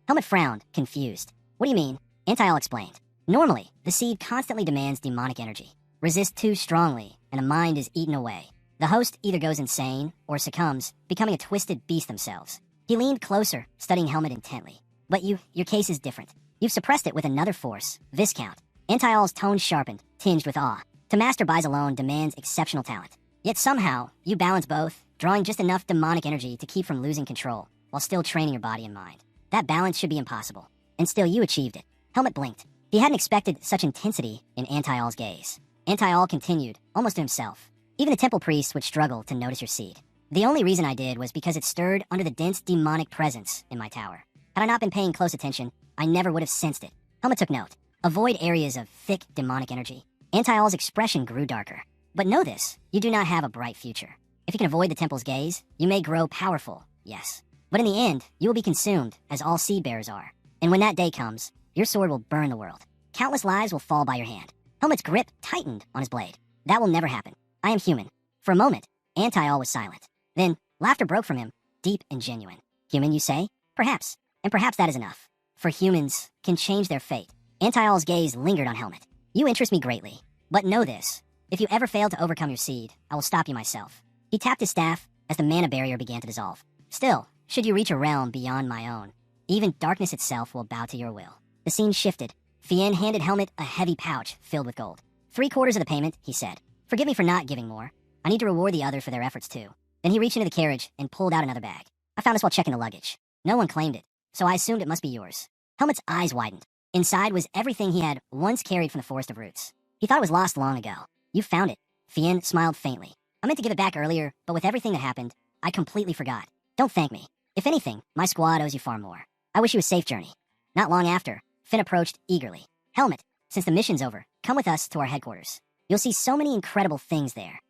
Helmet frowned, confused. What do you mean? Antiol explained. Normally, the seed constantly demands demonic energy. Resists too strongly, and the mind is eaten away. The host either goes insane or succumbs, becoming a twisted beast themselves. He leaned closer, studying Helmet intently. But your case is different. You've suppressed it with another force, Viscount. Antiol's tone sharpened, tinged with awe. To master Bise alone demands exceptional talent. Yet somehow, you balance both, drawing just enough demonic energy to keep from losing control, while still training your body and mind. That balance should be impossible. And still you achieved it. Helmet blinked. He hadn't expected such intensity in Antiol's gaze. Antiol continued, almost to himself. Even the temple priests would struggle to notice your seed. The only reason I did was because it stirred under the dense demonic presence in my tower. Had I not been paying close attention, I never would have sensed it. Helmet took note. Avoid areas of thick demonic energy. Antiol's expression grew darker. But know this, you do not have a bright future. If you can avoid the temple's gaze, you may grow powerful, yes. But in the end, you will be consumed, as all seed bearers are. And when that day comes, your sword will burn the world. Countless lives will fall by your hand. Helmet's grip tightened on his blade. That will never happen. I am human. For a moment, Antiol was silent. Then, laughter broke from him, deep and genuine. Human, you say? Perhaps. And perhaps that is enough. For humans can change their fate. Antiol's gaze lingered on Helmet. You interest me greatly. But know this. If you ever fail to overcome your seed, I will stop you myself. He tapped his staff as the mana barrier began to dissolve. Still, should you reach a realm beyond my own, even darkness itself will bow to your will. The scene shifted. Fien handed Helmet a heavy pouch filled with gold. 3/4 of the payment, he said. Forgive me for not giving more. I need to reward the others for their efforts too. Then he reached into the carriage and pulled out another bag. I found this while checking the luggage. No one claimed it, so I assumed it must be yours. Helmet's eyes widened. Inside was everything he had once carried from the Forest of Roots. He thought it was lost long ago. You found it. Fien smiled faintly. I meant to give it back earlier, but with everything that happened, I completely forgot. Don't thank me. If anything, my squad owes you far more. I wish you a safe journey. Not long after, Finn approached eagerly. Helmet, since the mission's over, come with us to our headquarters. You'll see so many incredible things there.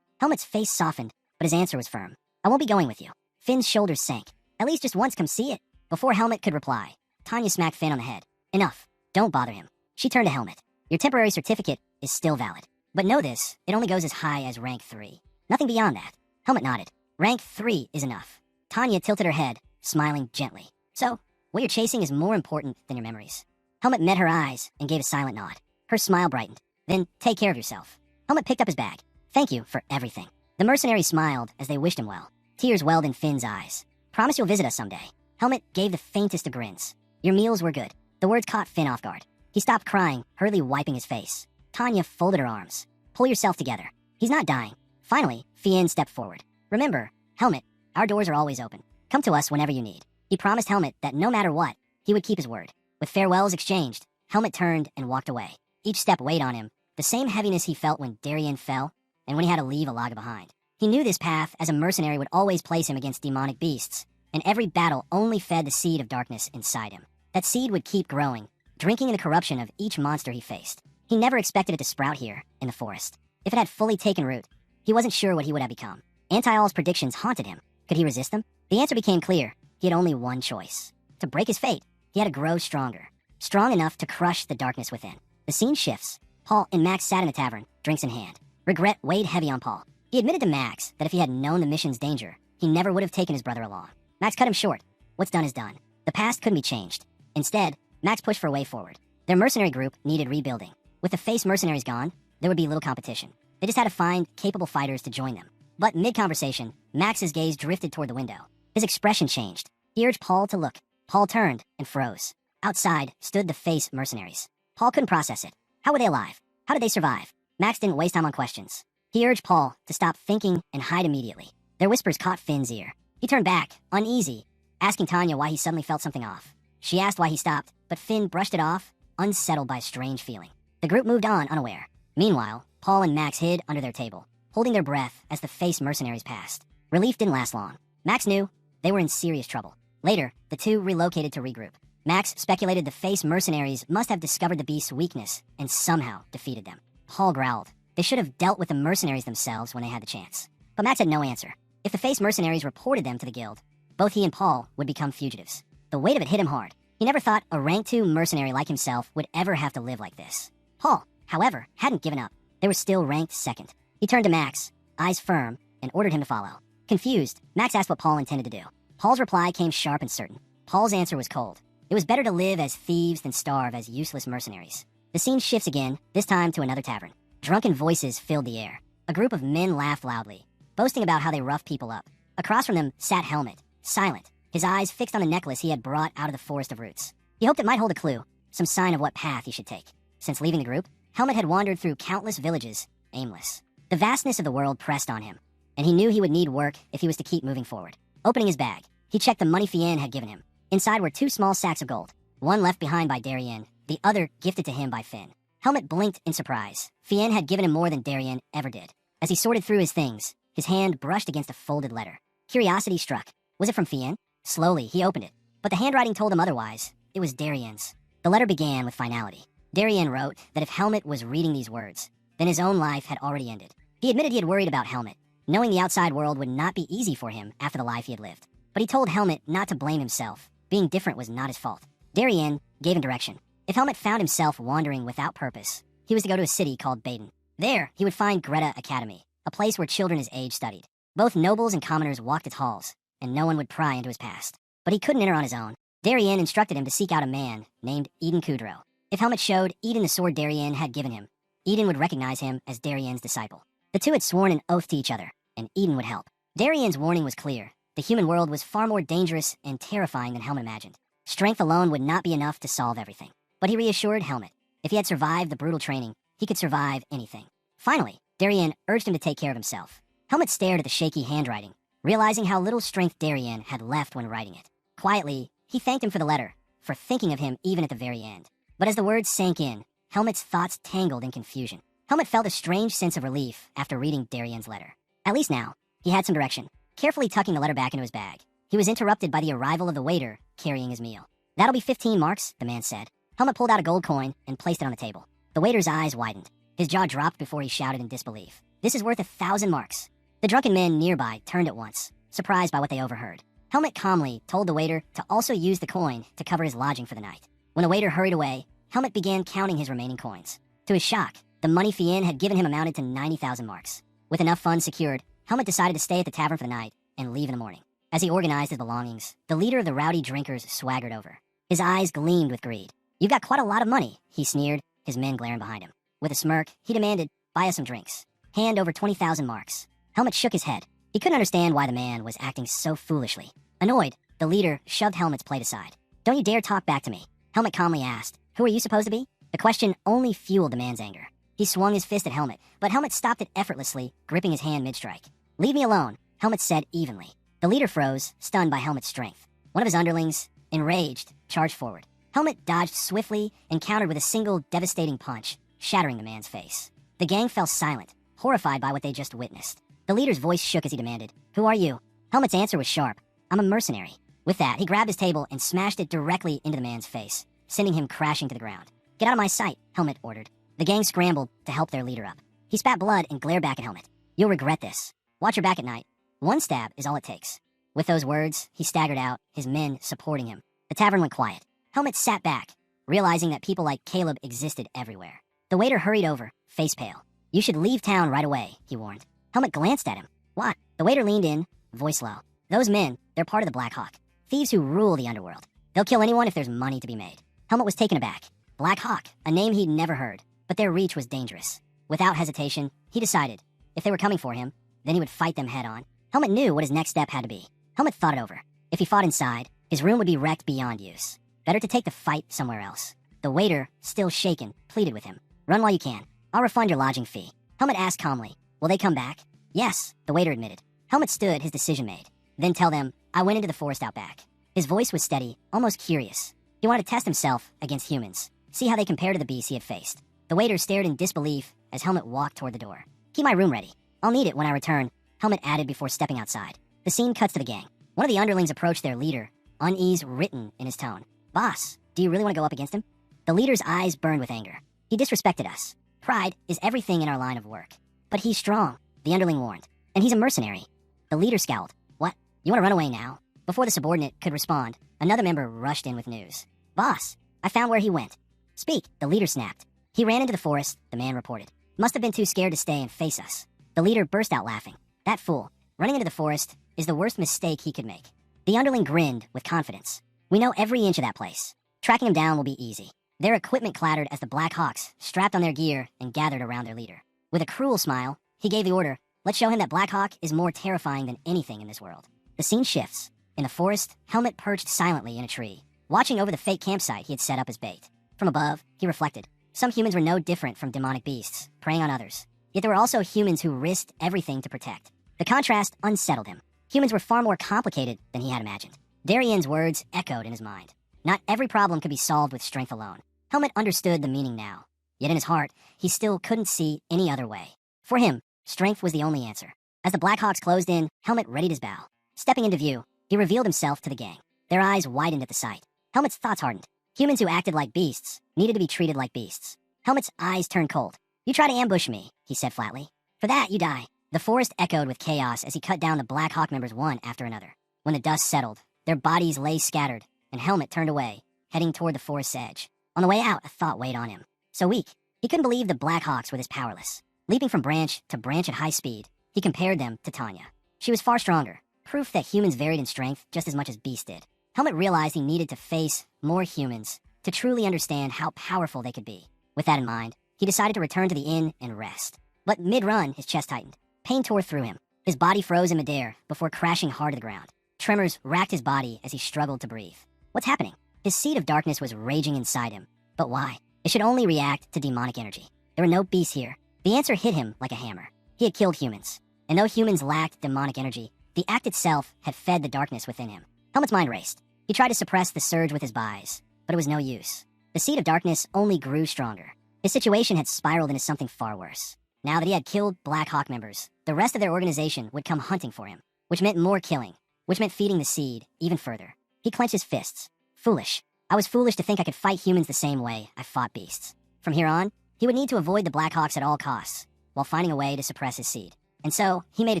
Helmet's face softened, but his answer was firm. I won't be going with you. Finn's shoulders sank. At least just once come see it. Before Helmet could reply, Tanya smacked Finn on the head. Enough. Don't bother him. She turned to Helmet. Your temporary certificate is still valid. But know this, it only goes as high as rank 3. Nothing beyond that. Helmet nodded. Rank 3 is enough. Tanya tilted her head, smiling gently. So, what you're chasing is more important than your memories. Helmet met her eyes and gave a silent nod. Her smile brightened. Then, take care of yourself. Helmet picked up his bag. Thank you for everything. The mercenary smiled as they wished him well. Tears welled in Finn's eyes. Promise you'll visit us someday. Helmet gave the faintest of grins. Your meals were good. The words caught Finn off guard. He stopped crying, hurriedly wiping his face. Tanya folded her arms. Pull yourself together. He's not dying. Finally, Fien stepped forward. Remember, Helmet, our doors are always open. Come to us whenever you need. He promised Helmet that no matter what, he would keep his word. With farewells exchanged, Helmet turned and walked away. Each step weighed on him, the same heaviness he felt when Darien fell and when he had to leave Alaga behind. He knew this path as a mercenary would always place him against demonic beasts, and every battle only fed the seed of darkness inside him. That seed would keep growing, drinking in the corruption of each monster he faced. He never expected it to sprout here, in the forest. If it had fully taken root, he wasn't sure what he would have become. Antiol's predictions haunted him. Could he resist them? The answer became clear. He had only one choice. To break his fate, he had to grow stronger. Strong enough to crush the darkness within. The scene shifts. Paul and Max sat in the tavern, drinks in hand. Regret weighed heavy on Paul. He admitted to Max that if he had known the mission's danger, he never would have taken his brother along. Max cut him short. what's done is done. The past couldn't be changed. Instead, Max pushed for a way forward. Their mercenary group needed rebuilding. With the face mercenaries gone, there would be little competition. They just had to find capable fighters to join them. But mid-conversation, Max's gaze drifted toward the window. His expression changed. He urged Paul to look. Paul turned and froze. Outside stood the face mercenaries. Paul couldn't process it. How were they alive? How did they survive? Max didn't waste time on questions. He urged Paul to stop thinking and hide immediately. Their whispers caught Finn's ear. He turned back, uneasy, asking Tanya why he suddenly felt something off. She asked why he stopped, but Finn brushed it off, unsettled by a strange feeling. The group moved on unaware. Meanwhile, Paul and Max hid under their table, holding their breath as the face mercenaries passed. Relief didn't last long. Max knew they were in serious trouble. Later, the two relocated to regroup. Max speculated the face mercenaries must have discovered the beast's weakness and somehow defeated them. Paul growled. They should have dealt with the mercenaries themselves when they had the chance. But Max had no answer. If the face mercenaries reported them to the guild, both he and Paul would become fugitives. The weight of it hit him hard. He never thought a rank 2 mercenary like himself would ever have to live like this. Paul, however, hadn't given up. They were still ranked second. He turned to Max, eyes firm, and ordered him to follow. Confused, Max asked what Paul intended to do. Paul's reply came sharp and certain. Paul's answer was cold. It was better to live as thieves than starve as useless mercenaries. The scene shifts again, this time to another tavern. Drunken voices filled the air. A group of men laughed loudly, boasting about how they roughed people up. Across from them sat Helmet, silent, his eyes fixed on the necklace he had brought out of the forest of roots. He hoped it might hold a clue, some sign of what path he should take. Since leaving the group, Helmet had wandered through countless villages, aimless. The vastness of the world pressed on him, and he knew he would need work if he was to keep moving forward. Opening his bag, he checked the money Fien had given him. Inside were 2 small sacks of gold, one left behind by Darien, the other gifted to him by Finn. Helmet blinked in surprise. Fien had given him more than Darien ever did. As he sorted through his things, his hand brushed against a folded letter. Curiosity struck. Was it from Fien? Slowly, he opened it, but the handwriting told him otherwise. It was Darien's. The letter began with finality. Darien wrote that if Helmet was reading these words, then his own life had already ended. He admitted he had worried about Helmet, knowing the outside world would not be easy for him after the life he had lived. But he told Helmet not to blame himself. Being different was not his fault. Darien gave him direction. If Helmet found himself wandering without purpose, he was to go to a city called Baden. There, he would find Greta Academy, a place where children his age studied. Both nobles and commoners walked its halls, and no one would pry into his past. But he couldn't enter on his own. Darien instructed him to seek out a man named Eden Kudrow. If Helmet showed Eden the sword Darien had given him, Eden would recognize him as Darien's disciple. The two had sworn an oath to each other, and Eden would help. Darien's warning was clear. The human world was far more dangerous and terrifying than Helmet imagined. Strength alone would not be enough to solve everything. But he reassured Helmet. If he had survived the brutal training, he could survive anything. Finally, Darien urged him to take care of himself. Helmet stared at the shaky handwriting, realizing how little strength Darien had left when writing it. Quietly, he thanked him for the letter, for thinking of him even at the very end. But as the words sank in, Helmet's thoughts tangled in confusion. Helmet felt a strange sense of relief after reading Darien's letter. At least now, he had some direction. Carefully tucking the letter back into his bag, he was interrupted by the arrival of the waiter carrying his meal. "That'll be 15 marks, the man said. Helmet pulled out a gold coin and placed it on the table. The waiter's eyes widened. His jaw dropped before he shouted in disbelief. "This is worth 1,000 marks." The drunken men nearby turned at once, surprised by what they overheard. Helmet calmly told the waiter to also use the coin to cover his lodging for the night. When the waiter hurried away, Helmet began counting his remaining coins. To his shock, the money Fien had given him amounted to 90,000 marks. With enough funds secured, Helmet decided to stay at the tavern for the night and leave in the morning. As he organized his belongings, the leader of the rowdy drinkers swaggered over. His eyes gleamed with greed. "You've got quite a lot of money," he sneered, his men glaring behind him. With a smirk, he demanded, "Buy us some drinks. Hand over 20,000 marks." Helmet shook his head. He couldn't understand why the man was acting so foolishly. Annoyed, the leader shoved Helmet's plate aside. "Don't you dare talk back to me," Helmet calmly asked. "Who are you supposed to be?" The question only fueled the man's anger. He swung his fist at Helmet, but Helmet stopped it effortlessly, gripping his hand mid-strike. "Leave me alone," Helmet said evenly. The leader froze, stunned by Helmet's strength. One of his underlings, enraged, charged forward. Helmet dodged swiftly and countered with a single devastating punch, shattering the man's face. The gang fell silent, horrified by what they just witnessed. The leader's voice shook as he demanded, "Who are you?" Helmet's answer was sharp. "I'm a mercenary." With that, he grabbed his table and smashed it directly into the man's face, sending him crashing to the ground. "Get out of my sight," Helmet ordered. The gang scrambled to help their leader up. He spat blood and glared back at Helmet. "You'll regret this. Watch your back at night. One stab is all it takes." With those words, he staggered out, his men supporting him. The tavern went quiet. Helmet sat back, realizing that people like Caleb existed everywhere. The waiter hurried over, face pale. "You should leave town right away," he warned. Helmet glanced at him. "What?" The waiter leaned in, voice low. "Those men, they're part of the Black Hawk. Thieves who rule the underworld. They'll kill anyone if there's money to be made. Helmet was taken aback. Black Hawk, a name he'd never heard, but their reach was dangerous. Without hesitation, he decided, if they were coming for him, then he would fight them head on. Helmet knew what his next step had to be. Helmet thought it over. If he fought inside, his room would be wrecked beyond use. Better to take the fight somewhere else. The waiter, still shaken, pleaded with him. Run while you can. I'll refund your lodging fee. Helmet asked calmly, will they come back? Yes, the waiter admitted. Helmet stood, his decision made. Then tell them, I went into the forest out back. His voice was steady, almost curious. He wanted to test himself against humans, see how they compare to the beasts he had faced. The waiter stared in disbelief as Helmet walked toward the door. Keep my room ready. I'll need it when I return, Helmet added before stepping outside. The scene cuts to the gang. One of the underlings approached their leader, unease written in his tone. Boss, do you really want to go up against him? The leader's eyes burned with anger. He disrespected us. Pride is everything in our line of work. But he's strong, the underling warned. And he's a mercenary. The leader scowled. What? You want to run away now? Before the subordinate could respond, another member rushed in with news. Boss, I found where he went. Speak, the leader snapped. He ran into the forest, the man reported. Must have been too scared to stay and face us. The leader burst out laughing. That fool, running into the forest, is the worst mistake he could make. The underling grinned with confidence. We know every inch of that place. Tracking him down will be easy. Their equipment clattered as the Black Hawks strapped on their gear and gathered around their leader. With a cruel smile, he gave the order, let's show him that Black Hawk is more terrifying than anything in this world. The scene shifts. In the forest, Helmet perched silently in a tree, watching over the fake campsite he had set up as bait. From above, he reflected. Some humans were no different from demonic beasts, preying on others. Yet there were also humans who risked everything to protect. The contrast unsettled him. Humans were far more complicated than he had imagined. Darien's words echoed in his mind. Not every problem could be solved with strength alone. Helmet understood the meaning now. Yet in his heart, he still couldn't see any other way. For him, strength was the only answer. As the Blackhawks closed in, Helmet readied his bow. Stepping into view, he revealed himself to the gang. Their eyes widened at the sight. Helmet's thoughts hardened. Humans who acted like beasts needed to be treated like beasts. Helmet's eyes turned cold. You try to ambush me, he said flatly. For that, you die. The forest echoed with chaos as he cut down the Black Hawk members one after another. When the dust settled, their bodies lay scattered, and Helmet turned away, heading toward the forest's edge. On the way out, a thought weighed on him. So weak, he couldn't believe the Black Hawks were this powerless. Leaping from branch to branch at high speed, he compared them to Tanya. She was far stronger, proof that humans varied in strength just as much as beasts did. Helmet realized he needed to face more humans to truly understand how powerful they could be. With that in mind, he decided to return to the inn and rest. But mid-run, his chest tightened. Pain tore through him. His body froze in midair before crashing hard to the ground. Tremors racked his body as he struggled to breathe. What's happening? His seed of darkness was raging inside him. But why? It should only react to demonic energy. There were no beasts here. The answer hit him like a hammer. He had killed humans. And though humans lacked demonic energy, the act itself had fed the darkness within him. Helmet's mind raced. He tried to suppress the surge with his buys, but it was no use. The seed of darkness only grew stronger. His situation had spiraled into something far worse. Now that he had killed Black Hawk members, the rest of their organization would come hunting for him, which meant more killing, which meant feeding the seed even further. He clenched his fists. Foolish. I was foolish to think I could fight humans the same way I fought beasts. From here on, he would need to avoid the Black Hawks at all costs, while finding a way to suppress his seed. And so, he made a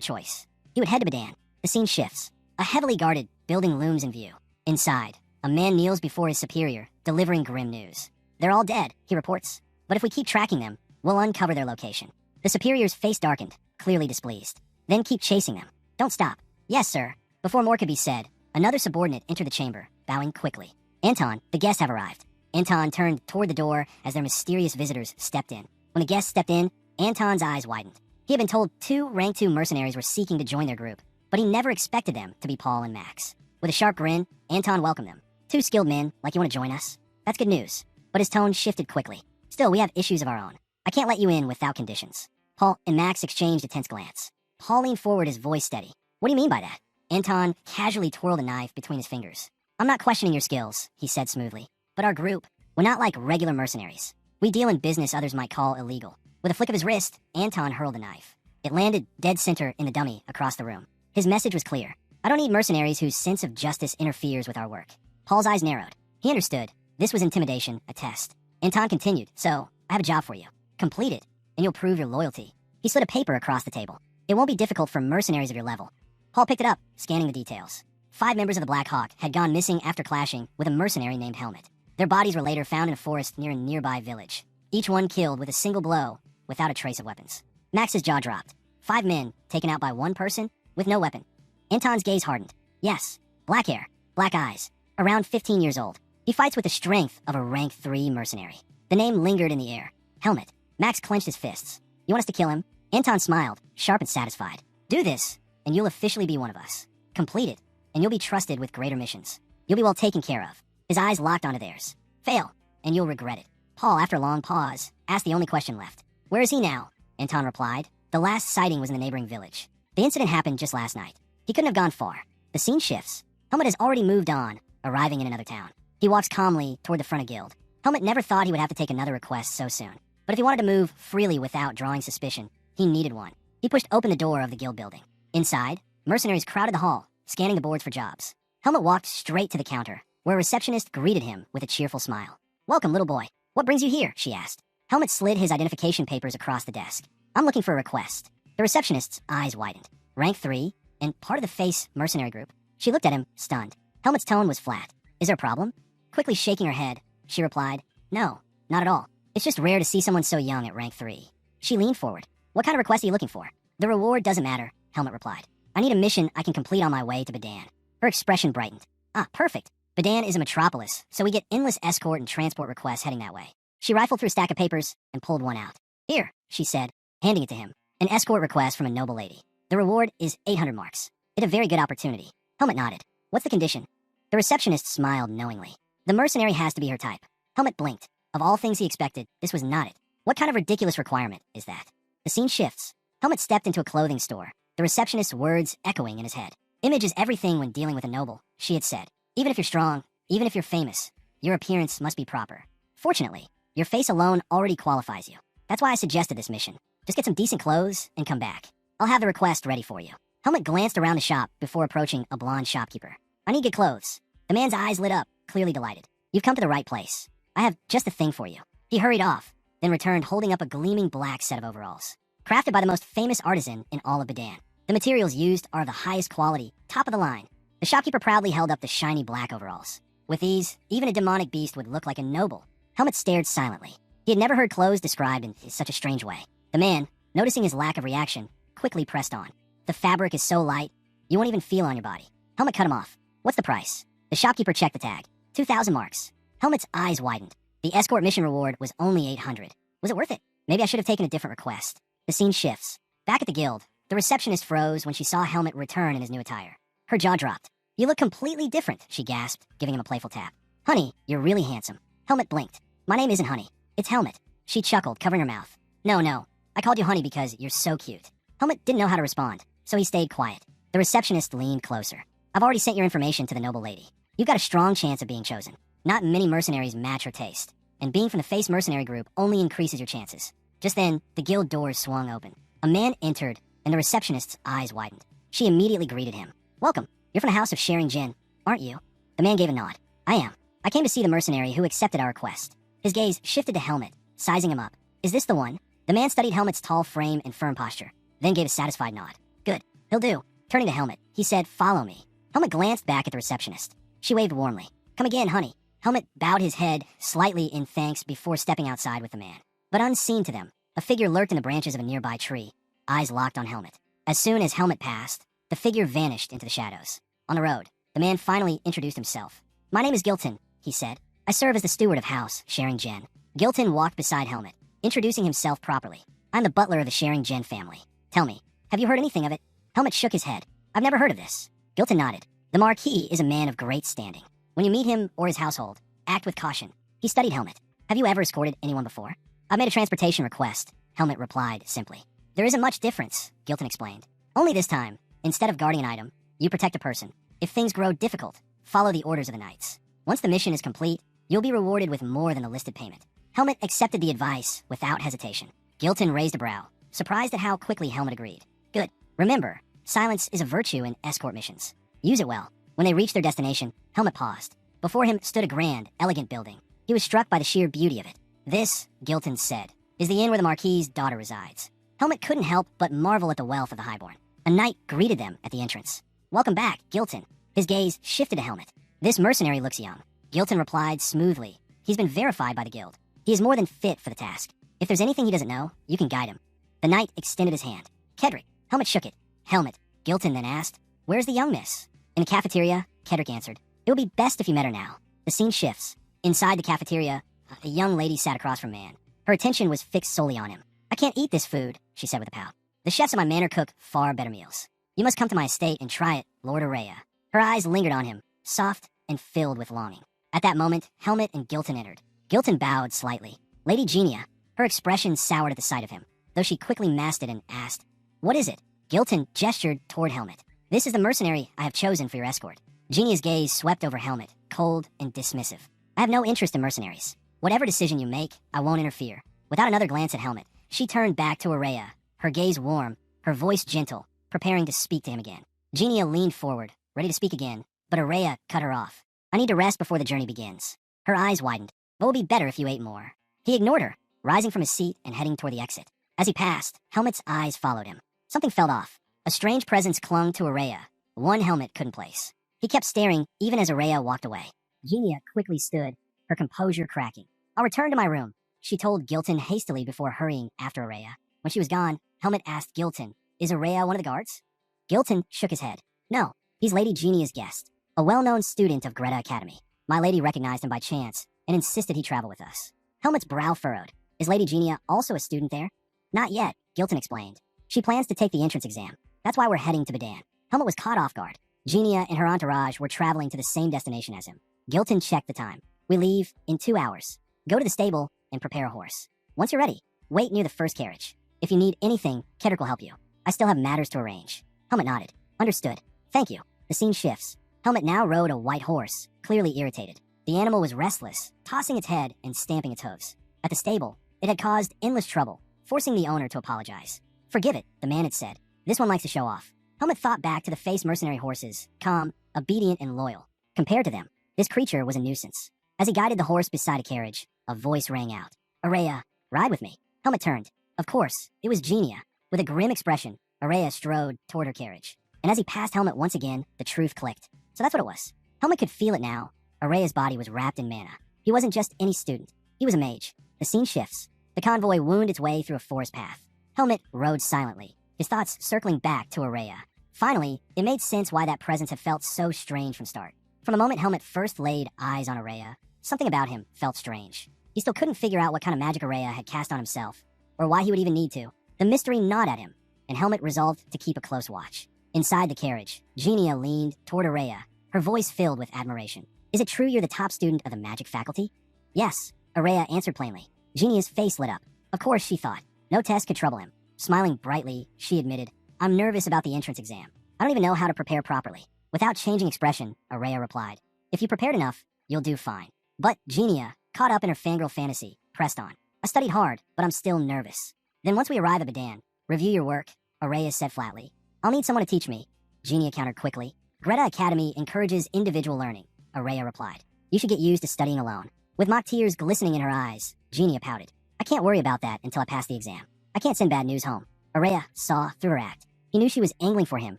choice. He would head to Badan. The scene shifts. A heavily guarded building looms in view. Inside, a man kneels before his superior, delivering grim news. They're all dead, he reports. But if we keep tracking them, we'll uncover their location. The superior's face darkened, clearly displeased. Then keep chasing them. Don't stop. Yes, sir. Before more could be said, another subordinate entered the chamber, bowing quickly. Anton, the guests have arrived. Anton turned toward the door as their mysterious visitors stepped in. When the guests stepped in, Anton's eyes widened. He had been told 2 rank 2 mercenaries were seeking to join their group, but he never expected them to be Paul and Max. With a sharp grin, Anton welcomed them. 2 skilled men, like you want to join us? That's good news. But his tone shifted quickly. Still, we have issues of our own. I can't let you in without conditions. Paul and Max exchanged a tense glance. Paul leaned forward, his voice steady. What do you mean by that? Anton casually twirled a knife between his fingers. I'm not questioning your skills, he said smoothly. But our group, we're not like regular mercenaries. We deal in business others might call illegal. With a flick of his wrist, Anton hurled the knife. It landed dead center in the dummy across the room. His message was clear. I don't need mercenaries whose sense of justice interferes with our work. Paul's eyes narrowed. He understood. This was intimidation, a test. Anton continued, so, I have a job for you. Complete it, and you'll prove your loyalty. He slid a paper across the table. It won't be difficult for mercenaries of your level. Paul picked it up, scanning the details. 5 members of the Black Hawk had gone missing after clashing with a mercenary named Helmet. Their bodies were later found in a forest near a nearby village. Each one killed with a single blow, without a trace of weapons. Max's jaw dropped. 5 men taken out by one person with no weapon. Anton's gaze hardened. Yes, black hair black eyes, around 15 years old. He fights with the strength of a rank 3 mercenary. The name lingered in the air. Helmet. Max clenched his fists. You want us to kill him? Anton smiled, sharp and satisfied. Do this, and you'll officially be one of us. Complete it, and you'll be trusted with greater missions. You'll be well taken care of. His eyes locked onto theirs. Fail, and you'll regret it. Paul, after a long pause, asked the only question left. Where is he now? Anton replied. The last sighting was in the neighboring village. The incident happened just last night. He couldn't have gone far. The scene shifts. Helmet has already moved on, arriving in another town. He walks calmly toward the front of Guild. Helmet never thought he would have to take another request so soon. But if he wanted to move freely without drawing suspicion, he needed one. He pushed open the door of the Guild building. Inside, mercenaries crowded the hall, scanning the boards for jobs. Helmet walked straight to the counter, where a receptionist greeted him with a cheerful smile. Welcome, little boy. What brings you here? She asked. Helmet slid his identification papers across the desk. I'm looking for a request. The receptionist's eyes widened. Rank 3, and part of the face mercenary group. She looked at him, stunned. Helmet's tone was flat. Is there a problem? Quickly shaking her head, she replied, No, not at all. It's just rare to see someone so young at rank 3. She leaned forward. What kind of request are you looking for? The reward doesn't matter, Helmet replied. I need a mission I can complete on my way to Badan. Her expression brightened. Ah, perfect. Badan is a metropolis, so we get endless escort and transport requests heading that way. She rifled through a stack of papers and pulled one out. Here, she said, handing it to him. An escort request from a noble lady. The reward is 800 marks. It's a very good opportunity. Helmet nodded. What's the condition? The receptionist smiled knowingly. The mercenary has to be her type. Helmet blinked. Of all things he expected, this was not it. What kind of ridiculous requirement is that? The scene shifts. Helmet stepped into a clothing store, the receptionist's words echoing in his head. Image is everything when dealing with a noble, she had said. Even if you're strong, even if you're famous, your appearance must be proper. Fortunately, your face alone already qualifies you. That's why I suggested this mission. Just get some decent clothes and come back. I'll have the request ready for you. Helmet glanced around the shop before approaching a blonde shopkeeper. I need good clothes. The man's eyes lit up, clearly delighted. You've come to the right place. I have just the thing for you. He hurried off, then returned holding up a gleaming black set of overalls. Crafted by the most famous artisan in all of Badan. The materials used are of the highest quality, top of the line. The shopkeeper proudly held up the shiny black overalls. With these, even a demonic beast would look like a noble. Helmet stared silently. He had never heard clothes described in such a strange way. The man, noticing his lack of reaction, quickly pressed on. The fabric is so light, you won't even feel on your body. Helmet cut him off. What's the price? The shopkeeper checked the tag. 2,000 marks. Helmet's eyes widened. The escort mission reward was only 800. Was it worth it? Maybe I should have taken a different request. The scene shifts. Back at the guild, the receptionist froze when she saw Helmet return in his new attire. Her jaw dropped. You look completely different, she gasped, giving him a playful tap. Honey, you're really handsome. Helmet blinked. My name isn't Honey. It's Helmet. She chuckled, covering her mouth. No. I called you Honey because you're so cute. Helmet didn't know how to respond, so he stayed quiet. The receptionist leaned closer. I've already sent your information to the noble lady. You've got a strong chance of being chosen. Not many mercenaries match her taste, and being from the face mercenary group only increases your chances. Just then, the guild doors swung open. A man entered, and the receptionist's eyes widened. She immediately greeted him. Welcome. You're from the house of Sharing Jin, aren't you? The man gave a nod. I am. I came to see the mercenary who accepted our request. His gaze shifted to Helmet, sizing him up. Is this the one? The man studied Helmet's tall frame and firm posture, then gave a satisfied nod. Good. He'll do. Turning to Helmet, he said, follow me. Helmet glanced back at the receptionist. She waved warmly. Come again, honey. Helmet bowed his head slightly in thanks before stepping outside with the man. But unseen to them, a figure lurked in the branches of a nearby tree, eyes locked on Helmet. As soon as Helmet passed, the figure vanished into the shadows. On the road, the man finally introduced himself. My name is Gilton, he said. I serve as the steward of House Sharing Jen. Gilton walked beside Helmet, introducing himself properly. I'm the butler of the Sharing Jen family. Tell me, have you heard anything of it? Helmet shook his head. I've never heard of this. Gilton nodded. The Marquis is a man of great standing. When you meet him or his household, act with caution. He studied Helmet. Have you ever escorted anyone before? I've made a transportation request, Helmet replied simply. There isn't much difference, Gilton explained. Only this time, instead of guarding an item, you protect a person. If things grow difficult, follow the orders of the knights. Once the mission is complete, you'll be rewarded with more than the listed payment. Helmet accepted the advice without hesitation. Gilton raised a brow, surprised at how quickly Helmet agreed. Good. Remember, silence is a virtue in escort missions. Use it well. When they reached their destination, Helmet paused. Before him stood a grand, elegant building. He was struck by the sheer beauty of it. This, Gilton said, is the inn where the Marquis' daughter resides. Helmet couldn't help but marvel at the wealth of the highborn. A knight greeted them at the entrance. Welcome back, Gilton. His gaze shifted to Helmet. This mercenary looks young. Gilton replied smoothly. He's been verified by the guild. He is more than fit for the task. If there's anything he doesn't know, you can guide him. The knight extended his hand. Kedrick. Helmet shook it. Helmet. Gilton then asked, where's the young miss? In the cafeteria, Kedrick answered. It It would be best if you met her now. The scene shifts. Inside the cafeteria, a young lady sat across from Man. Her attention was fixed solely on him. I can't eat this food, she said with a pout. The chefs at my manor cook far better meals. You must come to my estate and try it, Lord Araya. Her eyes lingered on him, soft and filled with longing. At that moment, Helmet and Gilton entered. Gilton bowed slightly. Lady Genia, her expression soured at the sight of him, though she quickly masked it and asked, "What is it?" Gilton gestured toward Helmet. "This is the mercenary I have chosen for your escort." Genia's gaze swept over Helmet, cold and dismissive. "I have no interest in mercenaries. Whatever decision you make, I won't interfere." Without another glance at Helmet, she turned back to Araya, her gaze warm, her voice gentle, preparing to speak to him again. Genia leaned forward, ready to speak again, but Araya cut her off. "I need to rest before the journey begins." Her eyes widened. "What would be better if you ate more?" He ignored her, rising from his seat and heading toward the exit. As he passed, Helmet's eyes followed him. Something felt off. A strange presence clung to Araya, one Helmet couldn't place. He kept staring even as Araya walked away. Genia quickly stood, her composure cracking. "I'll return to my room," she told Gilton hastily before hurrying after Araya. When she was gone, Helmet asked Gilton, "Is Araya one of the guards?" Gilton shook his head. "No, he's Lady Genia's guest, a well-known student of Greta Academy. My lady recognized him by chance and insisted he travel with us." Helmet's brow furrowed. "Is Lady Genia also a student there?" "Not yet," Gilton explained. "She plans to take the entrance exam. That's why we're heading to Badan." Helmet was caught off guard. Genia and her entourage were traveling to the same destination as him. Gilton checked the time. "We leave in 2 hours. Go to the stable and prepare a horse. Once you're ready, wait near the first carriage. If you need anything, Kedrick will help you. I still have matters to arrange." Helmet nodded. "Understood. Thank you." The scene shifts. Helmet now rode a white horse, clearly irritated. The animal was restless, tossing its head and stamping its hooves. At the stable, it had caused endless trouble, forcing the owner to apologize. "Forgive it," the man had said. "This one likes to show off." Helmet thought back to the face mercenary horses, calm, obedient, and loyal. Compared to them, this creature was a nuisance. As he guided the horse beside a carriage, a voice rang out. "Araya, ride with me." Helmet turned. Of course, it was Genia. With a grim expression, Araya strode toward her carriage. And as he passed Helmet once again, the truth clicked. So that's what it was. Helmet could feel it now. Araya's body was wrapped in mana. He wasn't just any student. He was a mage. The scene shifts. The convoy wound its way through a forest path. Helmet rode silently, his thoughts circling back to Araya. Finally, it made sense why that presence had felt so strange from start. From the moment Helmet first laid eyes on Araya, something about him felt strange. He still couldn't figure out what kind of magic Araya had cast on himself, or why he would even need to. The mystery gnawed at him, and Helmet resolved to keep a close watch. Inside the carriage, Genia leaned toward Araya, her voice filled with admiration. "Is it true you're the top student of the magic faculty?" "Yes," Araya answered plainly. Genia's face lit up. Of course, she thought. No test could trouble him. Smiling brightly, she admitted, "I'm nervous about the entrance exam. I don't even know how to prepare properly." Without changing expression, Araya replied, "If you prepared enough, you'll do fine." But Genia, caught up in her fangirl fantasy, pressed on. "I studied hard, but I'm still nervous." "Then once we arrive at Badan, review your work," Araya said flatly. "I'll need someone to teach me," Genia countered quickly. "Greta Academy encourages individual learning," Araya replied. "You should get used to studying alone." With mock tears glistening in her eyes, Genia pouted. "I can't worry about that until I pass the exam. I can't send bad news home." Araya saw through her act. He knew she was angling for him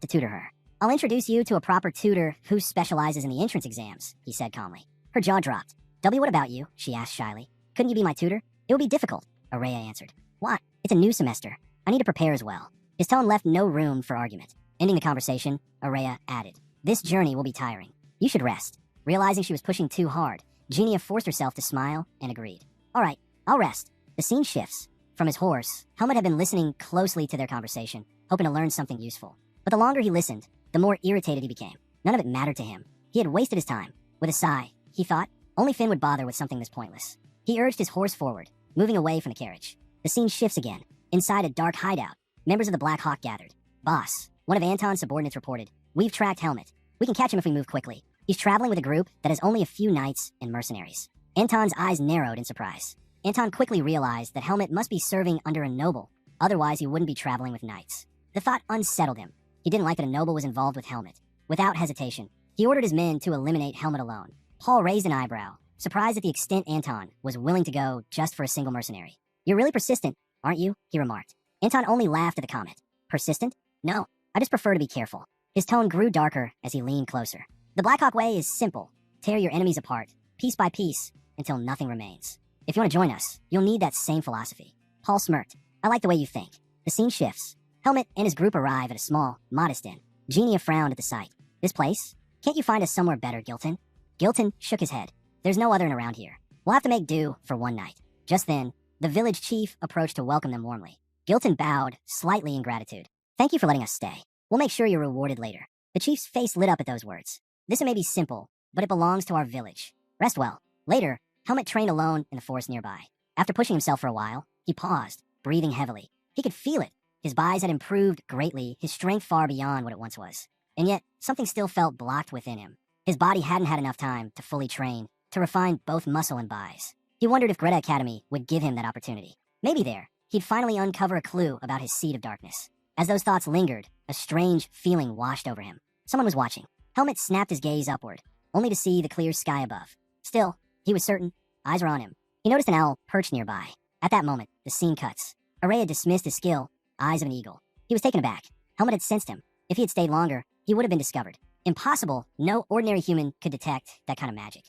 to tutor her. "I'll introduce you to a proper tutor who specializes in the entrance exams," he said calmly. Her jaw dropped. "W, what about you?" she asked shyly. "Couldn't you be my tutor?" "It would be difficult," Araya answered. "Why? It's a new semester. I need to prepare as well." His tone left no room for argument. Ending the conversation, Araya added, "This journey will be tiring. You should rest." Realizing she was pushing too hard, Genia forced herself to smile and agreed. "All right, I'll rest." The scene shifts. From his horse, Helmet had been listening closely to their conversation, hoping to learn something useful. But the longer he listened, the more irritated he became. None of it mattered to him. He had wasted his time. With a sigh, he thought, only Finn would bother with something this pointless. He urged his horse forward, moving away from the carriage. The scene shifts again. Inside a dark hideout, members of the Black Hawk gathered. "Boss," one of Anton's subordinates reported, "we've tracked Helmet. We can catch him if we move quickly. He's traveling with a group that has only a few knights and mercenaries." Anton's eyes narrowed in surprise. Anton quickly realized that Helmet must be serving under a noble, otherwise he wouldn't be traveling with knights. The thought unsettled him. He didn't like that a noble was involved with Helmet. Without hesitation, he ordered his men to eliminate Helmet alone. Paul raised an eyebrow, surprised at the extent Anton was willing to go just for a single mercenary. "You're really persistent, aren't you?" he remarked. Anton only laughed at the comment. "Persistent? No, I just prefer to be careful." His tone grew darker as he leaned closer. "The Blackhawk way is simple. Tear your enemies apart, piece by piece, until nothing remains. If you want to join us, you'll need that same philosophy." Paul smirked. "I like the way you think." The scene shifts. Helmet and his group arrive at a small, modest inn. Genia frowned at the sight. "This place? Can't you find us somewhere better, Gilton?" Gilton shook his head. There's no other around here. We'll have to make do for one night. Just then, the village chief approached to welcome them warmly. Gilton bowed, slightly in gratitude. Thank you for letting us stay. We'll make sure you're rewarded later. The chief's face lit up at those words. This may be simple, but it belongs to our village. Rest well. Later, Helmet trained alone in the forest nearby. After pushing himself for a while, he paused, breathing heavily. He could feel it. His buys had improved greatly, his strength far beyond what it once was. And yet, something still felt blocked within him. His body hadn't had enough time to fully train, to refine both muscle and buys. He wondered if Greta Academy would give him that opportunity. Maybe there, he'd finally uncover a clue about his seed of darkness. As those thoughts lingered, a strange feeling washed over him. Someone was watching. Helmet snapped his gaze upward, only to see the clear sky above. Still, he was certain, eyes were on him. He noticed an owl perched nearby. At that moment, the scene cuts. Araya dismissed his skill, eyes of an eagle. He was taken aback. Helmet had sensed him. If he had stayed longer, he would have been discovered. Impossible, no ordinary human could detect that kind of magic.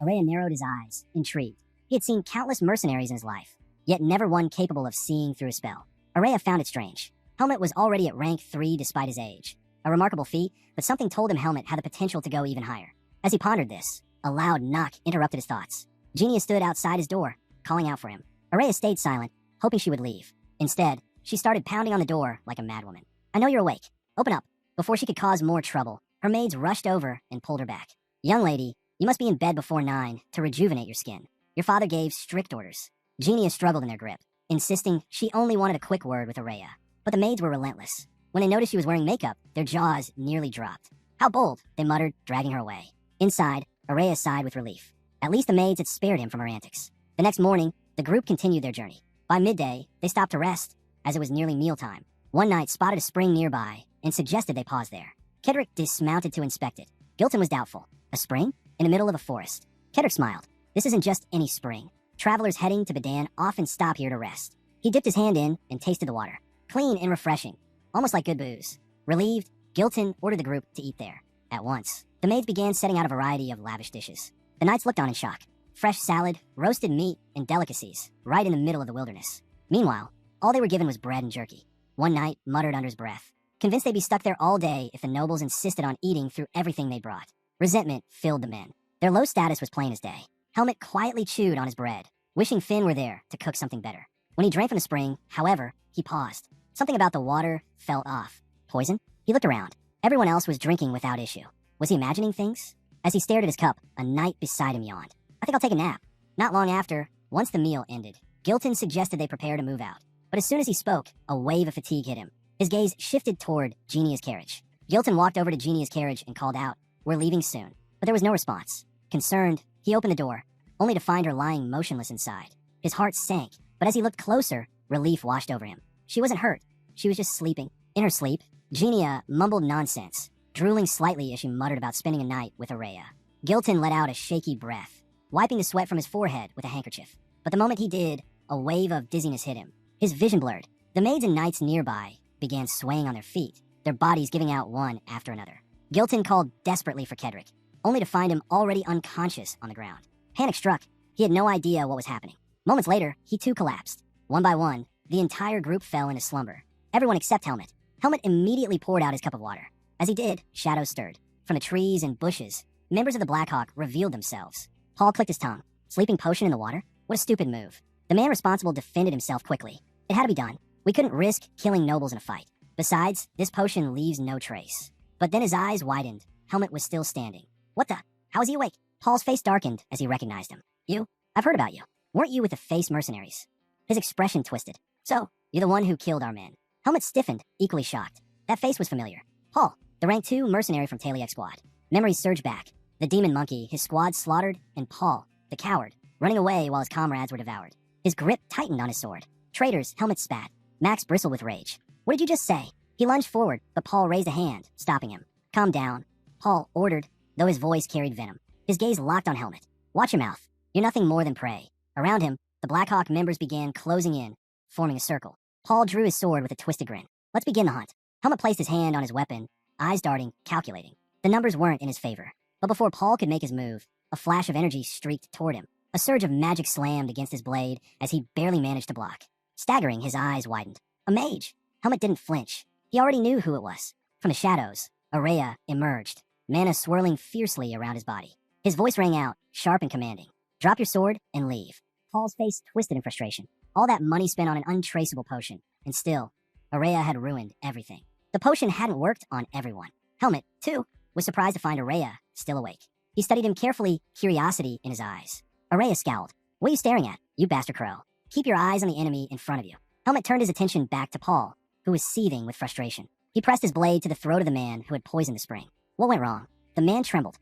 Araya narrowed his eyes, intrigued. He had seen countless mercenaries in his life, yet never one capable of seeing through a spell. Araya found it strange. Helmet was already at rank 3 despite his age. A remarkable feat, but something told him Helmet had the potential to go even higher. As he pondered this, a loud knock interrupted his thoughts. Genia stood outside his door, calling out for him. Araya stayed silent, hoping she would leave. Instead, she started pounding on the door like a madwoman. I know you're awake. Open up. Before she could cause more trouble, her maids rushed over and pulled her back. Young lady, you must be in bed before 9 to rejuvenate your skin. Your father gave strict orders. Genia struggled in their grip, insisting she only wanted a quick word with Araya. But the maids were relentless. When they noticed she was wearing makeup, their jaws nearly dropped. How bold, they muttered, dragging her away. Inside, Araya sighed with relief. At least the maids had spared him from her antics. The next morning, the group continued their journey. By midday, they stopped to rest, as it was nearly mealtime. One knight spotted a spring nearby and suggested they pause there. Kedrick dismounted to inspect it. Gilton was doubtful. A spring? In the middle of a forest. Kedrick smiled. This isn't just any spring. Travelers heading to Badan often stop here to rest. He dipped his hand in and tasted the water. Clean and refreshing. Almost like good booze. Relieved, Gilton ordered the group to eat there. At once, the maids began setting out a variety of lavish dishes. The knights looked on in shock. Fresh salad, roasted meat, and delicacies, right in the middle of the wilderness. Meanwhile, all they were given was bread and jerky. One knight muttered under his breath, convinced they'd be stuck there all day if the nobles insisted on eating through everything they brought. Resentment filled the men. Their low status was plain as day. Helmet quietly chewed on his bread, wishing Finn were there to cook something better. When he drank from the spring, however, he paused. Something about the water felt off. Poison? He looked around. Everyone else was drinking without issue. Was he imagining things? As he stared at his cup, a knight beside him yawned. I think I'll take a nap. Not long after, once the meal ended, Gilton suggested they prepare to move out. But as soon as he spoke, a wave of fatigue hit him. His gaze shifted toward Genia's carriage. Gilton walked over to Genia's carriage and called out, "We're leaving soon." But there was no response. Concerned, he opened the door, only to find her lying motionless inside. His heart sank, but as he looked closer, relief washed over him. She wasn't hurt. She was just sleeping. In her sleep, Genia mumbled nonsense, drooling slightly as she muttered about spending a night with Araya. Gilton let out a shaky breath, wiping the sweat from his forehead with a handkerchief. But the moment he did, a wave of dizziness hit him. His vision blurred. The maids and knights nearby began swaying on their feet, their bodies giving out one after another. Gilton called desperately for Kedrick, only to find him already unconscious on the ground. Panic struck. He had no idea what was happening. Moments later, he too collapsed. One by one, the entire group fell into slumber. Everyone except Helmet. Helmet immediately poured out his cup of water. As he did, shadows stirred. From the trees and bushes, members of the Blackhawk revealed themselves. Paul clicked his tongue. Sleeping potion in the water? What a stupid move. The man responsible defended himself quickly. It had to be done. We couldn't risk killing nobles in a fight. Besides, this potion leaves no trace. But then his eyes widened. Helmet was still standing. What the? How is he awake? Paul's face darkened as he recognized him. You? I've heard about you. Weren't you with the face mercenaries? His expression twisted. So, you're the one who killed our men. Helmet stiffened, equally shocked. That face was familiar. Paul, the rank 2 mercenary from Taliek squad. Memories surged back. The demon monkey, his squad slaughtered, and Paul, the coward, running away while his comrades were devoured. His grip tightened on his sword. Traitors, Helmet spat. Max bristled with rage. What did you just say? He lunged forward, but Paul raised a hand, stopping him. Calm down. Paul ordered, though his voice carried venom. His gaze locked on Helmet. Watch your mouth. You're nothing more than prey. Around him, the Blackhawk members began closing in, forming a circle. Paul drew his sword with a twisted grin. Let's begin the hunt. Helmet placed his hand on his weapon, eyes darting, calculating. The numbers weren't in his favor. But before Paul could make his move, a flash of energy streaked toward him. A surge of magic slammed against his blade as he barely managed to block. Staggering, his eyes widened. A mage! Helmet didn't flinch. He already knew who it was. From the shadows, Araya emerged, mana swirling fiercely around his body. His voice rang out, sharp and commanding. Drop your sword and leave. Paul's face twisted in frustration. All that money spent on an untraceable potion, and still, Araya had ruined everything. The potion hadn't worked on everyone. Helmet, too, was surprised to find Araya still awake. He studied him carefully, curiosity in his eyes. Araya scowled. What are you staring at, you bastard crow? Keep your eyes on the enemy in front of you. Helmet turned his attention back to Paul, who was seething with frustration. He pressed his blade to the throat of the man who had poisoned the spring. What went wrong? The man trembled.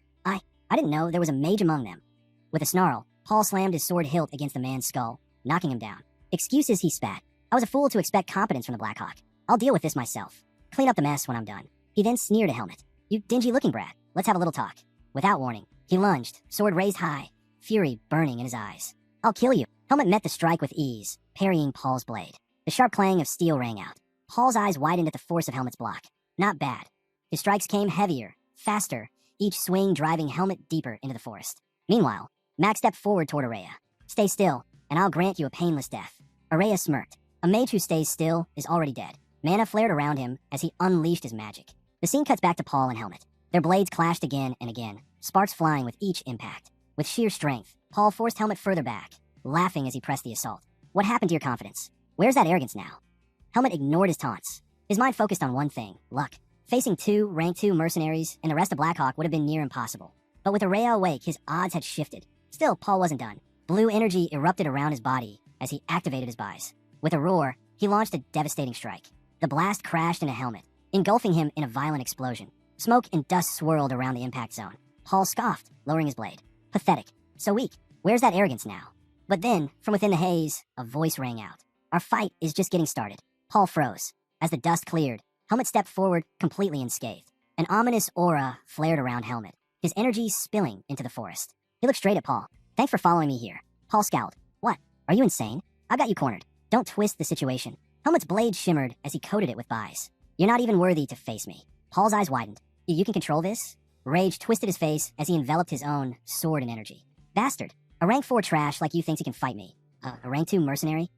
I didn't know there was a mage among them. With a snarl, Paul slammed his sword hilt against the man's skull, knocking him down. Excuses, he spat. I was a fool to expect competence from the Blackhawk. I'll deal with this myself. Clean up the mess when I'm done. He then sneered at Helmet. You dingy-looking brat. Let's have a little talk. Without warning, he lunged, sword raised high, fury burning in his eyes. I'll kill you. Helmet met the strike with ease, parrying Paul's blade. The sharp clang of steel rang out. Paul's eyes widened at the force of Helmet's block. Not bad. His strikes came heavier, faster, each swing driving Helmet deeper into the forest. Meanwhile, Max stepped forward toward Araya. Stay still, and I'll grant you a painless death. Araya smirked. A mage who stays still is already dead. Mana flared around him as he unleashed his magic. The scene cuts back to Paul and Helmet. Their blades clashed again and again, sparks flying with each impact. With sheer strength, Paul forced Helmet further back, laughing as he pressed the assault. What happened to your confidence? Where's that arrogance now? Helmet ignored his taunts. His mind focused on one thing, luck. Facing two rank 2 mercenaries and the rest of Blackhawk would have been near impossible. But with Araya awake, his odds had shifted. Still, Paul wasn't done. Blue energy erupted around his body as he activated his buys. With a roar, he launched a devastating strike. The blast crashed into Helmet, engulfing him in a violent explosion. Smoke and dust swirled around the impact zone. Paul scoffed, lowering his blade. Pathetic. So weak. Where's that arrogance now? But then, from within the haze, a voice rang out. Our fight is just getting started. Paul froze. As the dust cleared, Helmet stepped forward, completely unscathed. An ominous aura flared around Helmet, his energy spilling into the forest. He looked straight at Paul. Thanks for following me here. Paul scowled. What? Are you insane? I've got you cornered. Don't twist the situation. Helmet's blade shimmered as he coated it with buys. You're not even worthy to face me. Paul's eyes widened. You can control this? Rage twisted his face as he enveloped his own sword and energy. Bastard. A rank 4 trash like you thinks he can fight me. A rank 2 mercenary?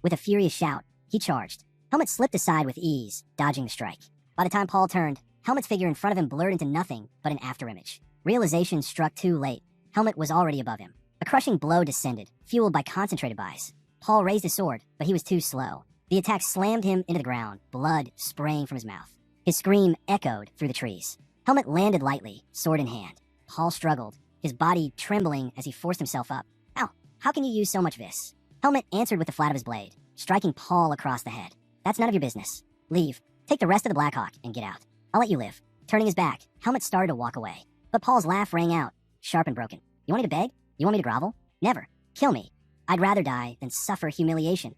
With a furious shout, he charged. Helmet slipped aside with ease, dodging the strike. By the time Paul turned, Helmet's figure in front of him blurred into nothing but an afterimage. Realization struck too late. Helmet was already above him. A crushing blow descended, fueled by concentrated buys. Paul raised his sword, but he was too slow. The attack slammed him into the ground, blood spraying from his mouth. His scream echoed through the trees. Helmet landed lightly, sword in hand. Paul struggled, his body trembling as he forced himself up. Ow, how can you use so much vis? Helmet answered with the flat of his blade, striking Paul across the head. That's none of your business. Leave. Take the rest of the Blackhawk and get out. I'll let you live. Turning his back, Helmet started to walk away. But Paul's laugh rang out, sharp and broken. You want me to beg? You want me to grovel? Never. Kill me. I'd rather die than suffer humiliation.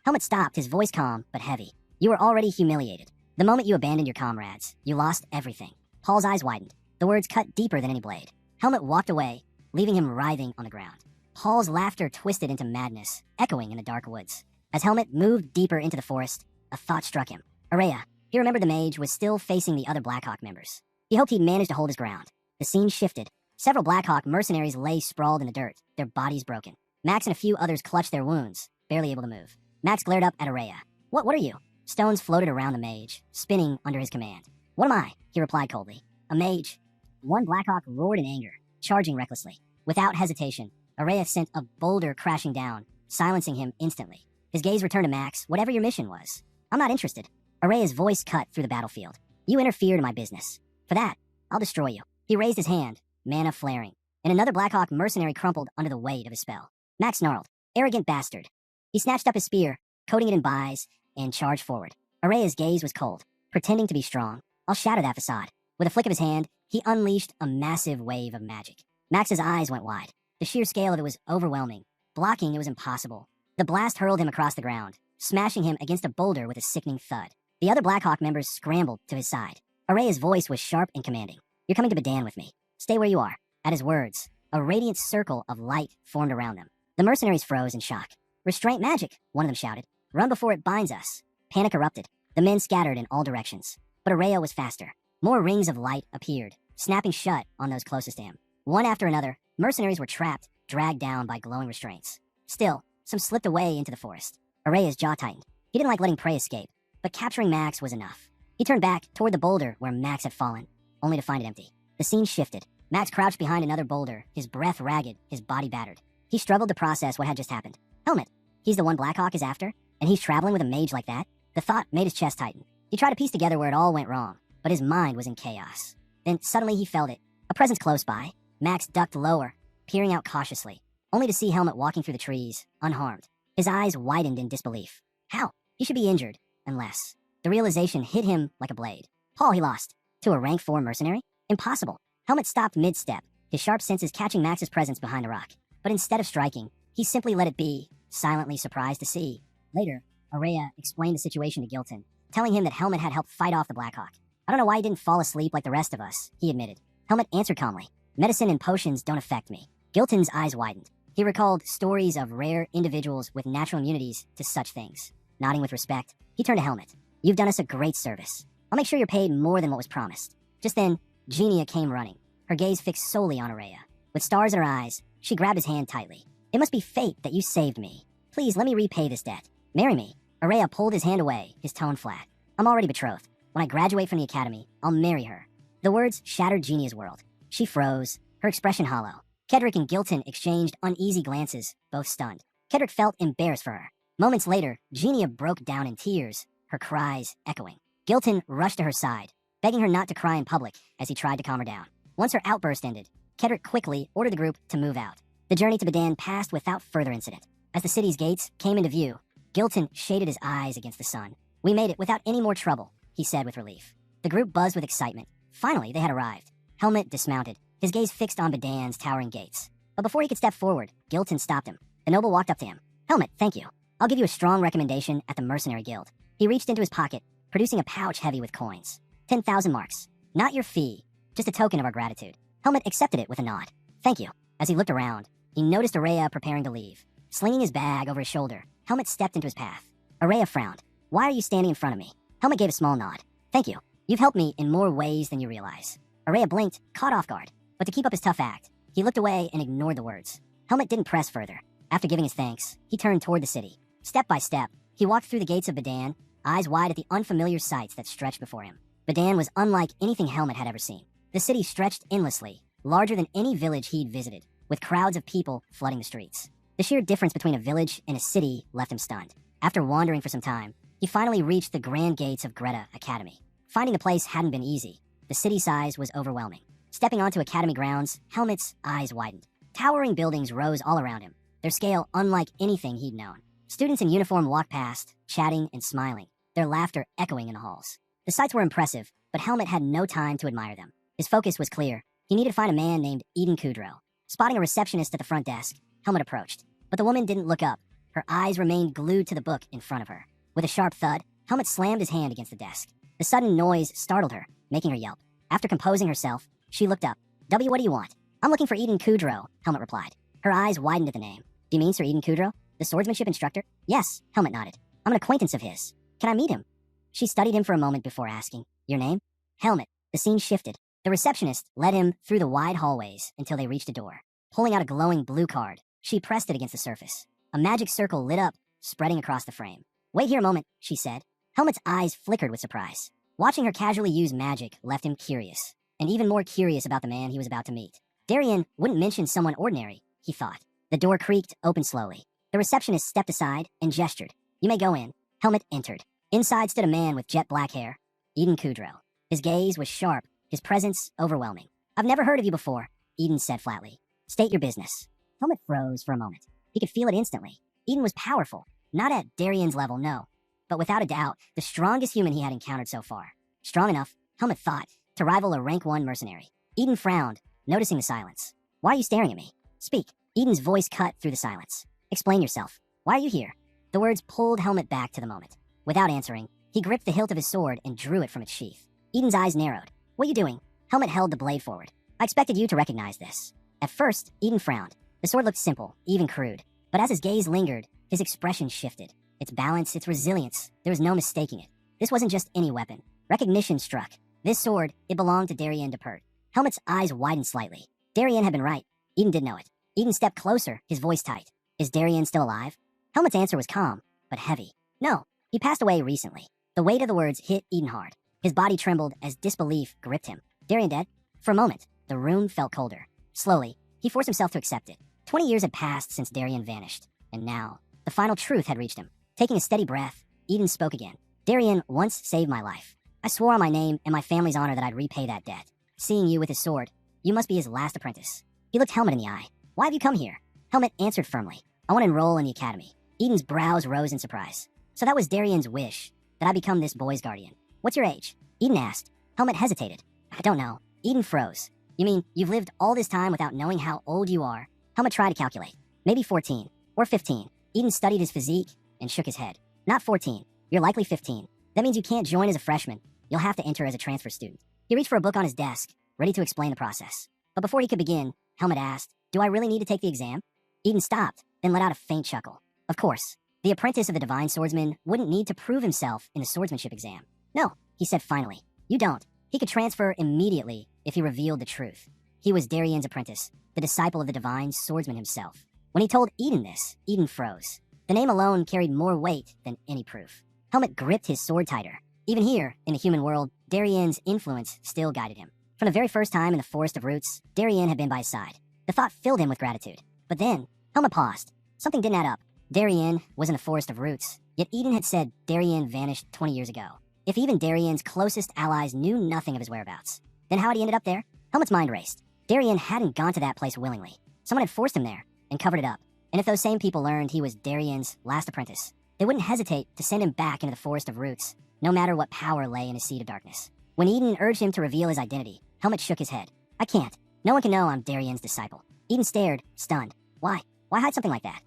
Helmet stopped, his voice calm but heavy. You were already humiliated. The moment you abandoned your comrades, you lost everything. Paul's eyes widened. The words cut deeper than any blade. Helmet walked away, leaving him writhing on the ground. Paul's laughter twisted into madness, echoing in the dark woods. As Helmet moved deeper into the forest, a thought struck him. Araya, he remembered the mage was still facing the other Blackhawk members. He hoped he'd manage to hold his ground. The scene shifted. Several Blackhawk mercenaries lay sprawled in the dirt, their bodies broken. Max and a few others clutched their wounds, barely able to move. Max glared up at Araya. What are you? Stones floated around the mage, spinning under his command. What am I? He replied coldly. A mage. One Blackhawk roared in anger, charging recklessly. Without hesitation, Araya sent a boulder crashing down, silencing him instantly. His gaze returned to Max, whatever your mission was. I'm not interested. Araya's voice cut through the battlefield. You interfered in my business. For that, I'll destroy you. He raised his hand, mana flaring, and another Blackhawk mercenary crumpled under the weight of his spell. Max snarled. Arrogant bastard. He snatched up his spear, coating it in buys, and charged forward. Araya's gaze was cold, pretending to be strong. I'll shatter that facade. With a flick of his hand, he unleashed a massive wave of magic. Max's eyes went wide. The sheer scale of it was overwhelming. Blocking it was impossible. The blast hurled him across the ground, smashing him against a boulder with a sickening thud. The other Blackhawk members scrambled to his side. Araya's voice was sharp and commanding. You're coming to Badan with me. Stay where you are. At his words, a radiant circle of light formed around them. The mercenaries froze in shock. Restraint magic, one of them shouted. Run before it binds us. Panic erupted. The men scattered in all directions. But Araya was faster. More rings of light appeared, snapping shut on those closest to him. One after another, mercenaries were trapped, dragged down by glowing restraints. Still, some slipped away into the forest. Araya's jaw tightened. He didn't like letting prey escape, but capturing Max was enough. He turned back toward the boulder where Max had fallen, only to find it empty. The scene shifted. Max crouched behind another boulder, his breath ragged, his body battered. He struggled to process what had just happened. Helmet. He's the one Blackhawk is after? And he's traveling with a mage like that? The thought made his chest tighten. He tried to piece together where it all went wrong, but his mind was in chaos. Then suddenly he felt it. A presence close by. Max ducked lower, peering out cautiously, only to see Helmet walking through the trees, unharmed. His eyes widened in disbelief. How? He should be injured, unless... The realization hit him like a blade. Paul he lost. To a rank 4 mercenary? Impossible. Helmet stopped mid-step, his sharp senses catching Max's presence behind the rock. But instead of striking, he simply let it be, silently surprised to see. Later, Araya explained the situation to Gilton, telling him that Helmet had helped fight off the Blackhawk. I don't know why he didn't fall asleep like the rest of us, he admitted. Helmet answered calmly. Medicine and potions don't affect me. Gilton's eyes widened. He recalled stories of rare individuals with natural immunities to such things. Nodding with respect, he turned to Helmet. You've done us a great service. I'll make sure you're paid more than what was promised. Just then, Genia came running, her gaze fixed solely on Araya. With stars in her eyes, she grabbed his hand tightly. It must be fate that you saved me. Please let me repay this debt. Marry me. Araya pulled his hand away, his tone flat. I'm already betrothed. When I graduate from the academy, I'll marry her. The words shattered Genia's world. She froze, her expression hollow. Kedrick and Gilton exchanged uneasy glances, both stunned. Kedrick felt embarrassed for her. Moments later, Genia broke down in tears, her cries echoing. Gilton rushed to her side, begging her not to cry in public as he tried to calm her down. Once her outburst ended, Kedrick quickly ordered the group to move out. The journey to Badan passed without further incident. As the city's gates came into view, Gilton shaded his eyes against the sun. We made it without any more trouble, he said with relief. The group buzzed with excitement. Finally, they had arrived. Helmet dismounted, his gaze fixed on Badan's towering gates. But before he could step forward, Gilton stopped him. The noble walked up to him. Helmet, thank you. I'll give you a strong recommendation at the Mercenary Guild. He reached into his pocket, producing a pouch heavy with coins. 10,000 marks. Not your fee, just a token of our gratitude. Helmet accepted it with a nod. Thank you. As he looked around, he noticed Araya preparing to leave. Slinging his bag over his shoulder, Helmet stepped into his path. Araya frowned. Why are you standing in front of me? Helmet gave a small nod. Thank you. You've helped me in more ways than you realize. Araya blinked, caught off guard. But to keep up his tough act, he looked away and ignored the words. Helmet didn't press further. After giving his thanks, he turned toward the city. Step by step, he walked through the gates of Badan, eyes wide at the unfamiliar sights that stretched before him. Badan was unlike anything Helmet had ever seen. The city stretched endlessly, larger than any village he'd visited, with crowds of people flooding the streets. The sheer difference between a village and a city left him stunned. After wandering for some time, he finally reached the grand gates of Greta Academy. Finding the place hadn't been easy. The city size was overwhelming. Stepping onto Academy grounds, Helmet's eyes widened. Towering buildings rose all around him, their scale unlike anything he'd known. Students in uniform walked past, chatting and smiling, their laughter echoing in the halls. The sights were impressive, but Helmet had no time to admire them. His focus was clear. He needed to find a man named Eden Kudrow. Spotting a receptionist at the front desk, Helmet approached. But the woman didn't look up. Her eyes remained glued to the book in front of her. With a sharp thud, Helmet slammed his hand against the desk. The sudden noise startled her, making her yelp. After composing herself, she looked up. W, what do you want? I'm looking for Eden Kudrow, Helmet replied. Her eyes widened at the name. Do you mean Sir Eden Kudrow? The swordsmanship instructor? Yes, Helmet nodded. I'm an acquaintance of his. Can I meet him? She studied him for a moment before asking, Your name? Helmet. The scene shifted. The receptionist led him through the wide hallways until they reached a door. Pulling out a glowing blue card, she pressed it against the surface. A magic circle lit up, spreading across the frame. Wait here a moment, she said. Helmet's eyes flickered with surprise. Watching her casually use magic left him curious, and even more curious about the man he was about to meet. Darien wouldn't mention someone ordinary, he thought. The door creaked open slowly. The receptionist stepped aside and gestured. You may go in. Helmet entered. Inside stood a man with jet black hair. Eden Kudrow. His gaze was sharp, his presence overwhelming. I've never heard of you before, Eden said flatly. State your business. Helmet froze for a moment. He could feel it instantly. Eden was powerful. Not at Darien's level, no. But without a doubt, the strongest human he had encountered so far. Strong enough, Helmet thought, to rival a rank 1 mercenary. Eden frowned, noticing the silence. Why are you staring at me? Speak. Eden's voice cut through the silence. Explain yourself. Why are you here? The words pulled Helmet back to the moment. Without answering, he gripped the hilt of his sword and drew it from its sheath. Eden's eyes narrowed. What are you doing? Helmet held the blade forward. I expected you to recognize this. At first, Eden frowned. The sword looked simple, even crude. But as his gaze lingered, his expression shifted. Its balance, its resilience, there was no mistaking it. This wasn't just any weapon. Recognition struck. This sword, it belonged to Darien Depert. Helmet's eyes widened slightly. Darien had been right. Eden did know it. Eden stepped closer, his voice tight. Is Darien still alive? Helmet's answer was calm, but heavy. No, he passed away recently. The weight of the words hit Eden hard. His body trembled as disbelief gripped him. Darien dead? For a moment, The room felt colder. Slowly, he forced himself to accept it. 20 years had passed since Darien vanished, and now, the final truth had reached him. Taking a steady breath, Eden spoke again. Darien once saved my life. I swore on my name and my family's honor that I'd repay that debt. Seeing you with his sword, you must be his last apprentice. He looked Helmet in the eye. Why have you come here? Helmet answered firmly. I want to enroll in the academy. Eden's brows rose in surprise. So that was Darien's wish, that I become this boy's guardian. What's your age? Eden asked. Helmet hesitated. I don't know. Eden froze. You mean you've lived all this time without knowing how old you are? Helmet tried to calculate. Maybe 14 or 15. Eden studied his physique and shook his head. Not 14. You're likely 15. That means you can't join as a freshman. You'll have to enter as a transfer student. He reached for a book on his desk, ready to explain the process. But before he could begin, Helmet asked, do I really need to take the exam? Eden stopped, then let out a faint chuckle. Of course. The apprentice of the divine swordsman wouldn't need to prove himself in the swordsmanship exam. No, he said finally. You don't. He could transfer immediately if he revealed the truth. He was Darien's apprentice, the disciple of the divine swordsman himself. When he told Eden this, Eden froze. The name alone carried more weight than any proof. Helmet gripped his sword tighter. Even here, in the human world, Darien's influence still guided him. From the very first time in the Forest of Roots, Darien had been by his side. The thought filled him with gratitude. But then, Helmet paused. Something didn't add up. Darien was in the Forest of Roots, yet Eden had said Darien vanished 20 years ago. If even Darien's closest allies knew nothing of his whereabouts, then how had he ended up there? Helmet's mind raced. Darien hadn't gone to that place willingly. Someone had forced him there and covered it up. And if those same people learned he was Darien's last apprentice, they wouldn't hesitate to send him back into the Forest of Roots, no matter what power lay in his seed of darkness. When Eden urged him to reveal his identity, Helmet shook his head. I can't. No one can know I'm Darien's disciple. Eden stared, stunned. Why? Why hide something like that?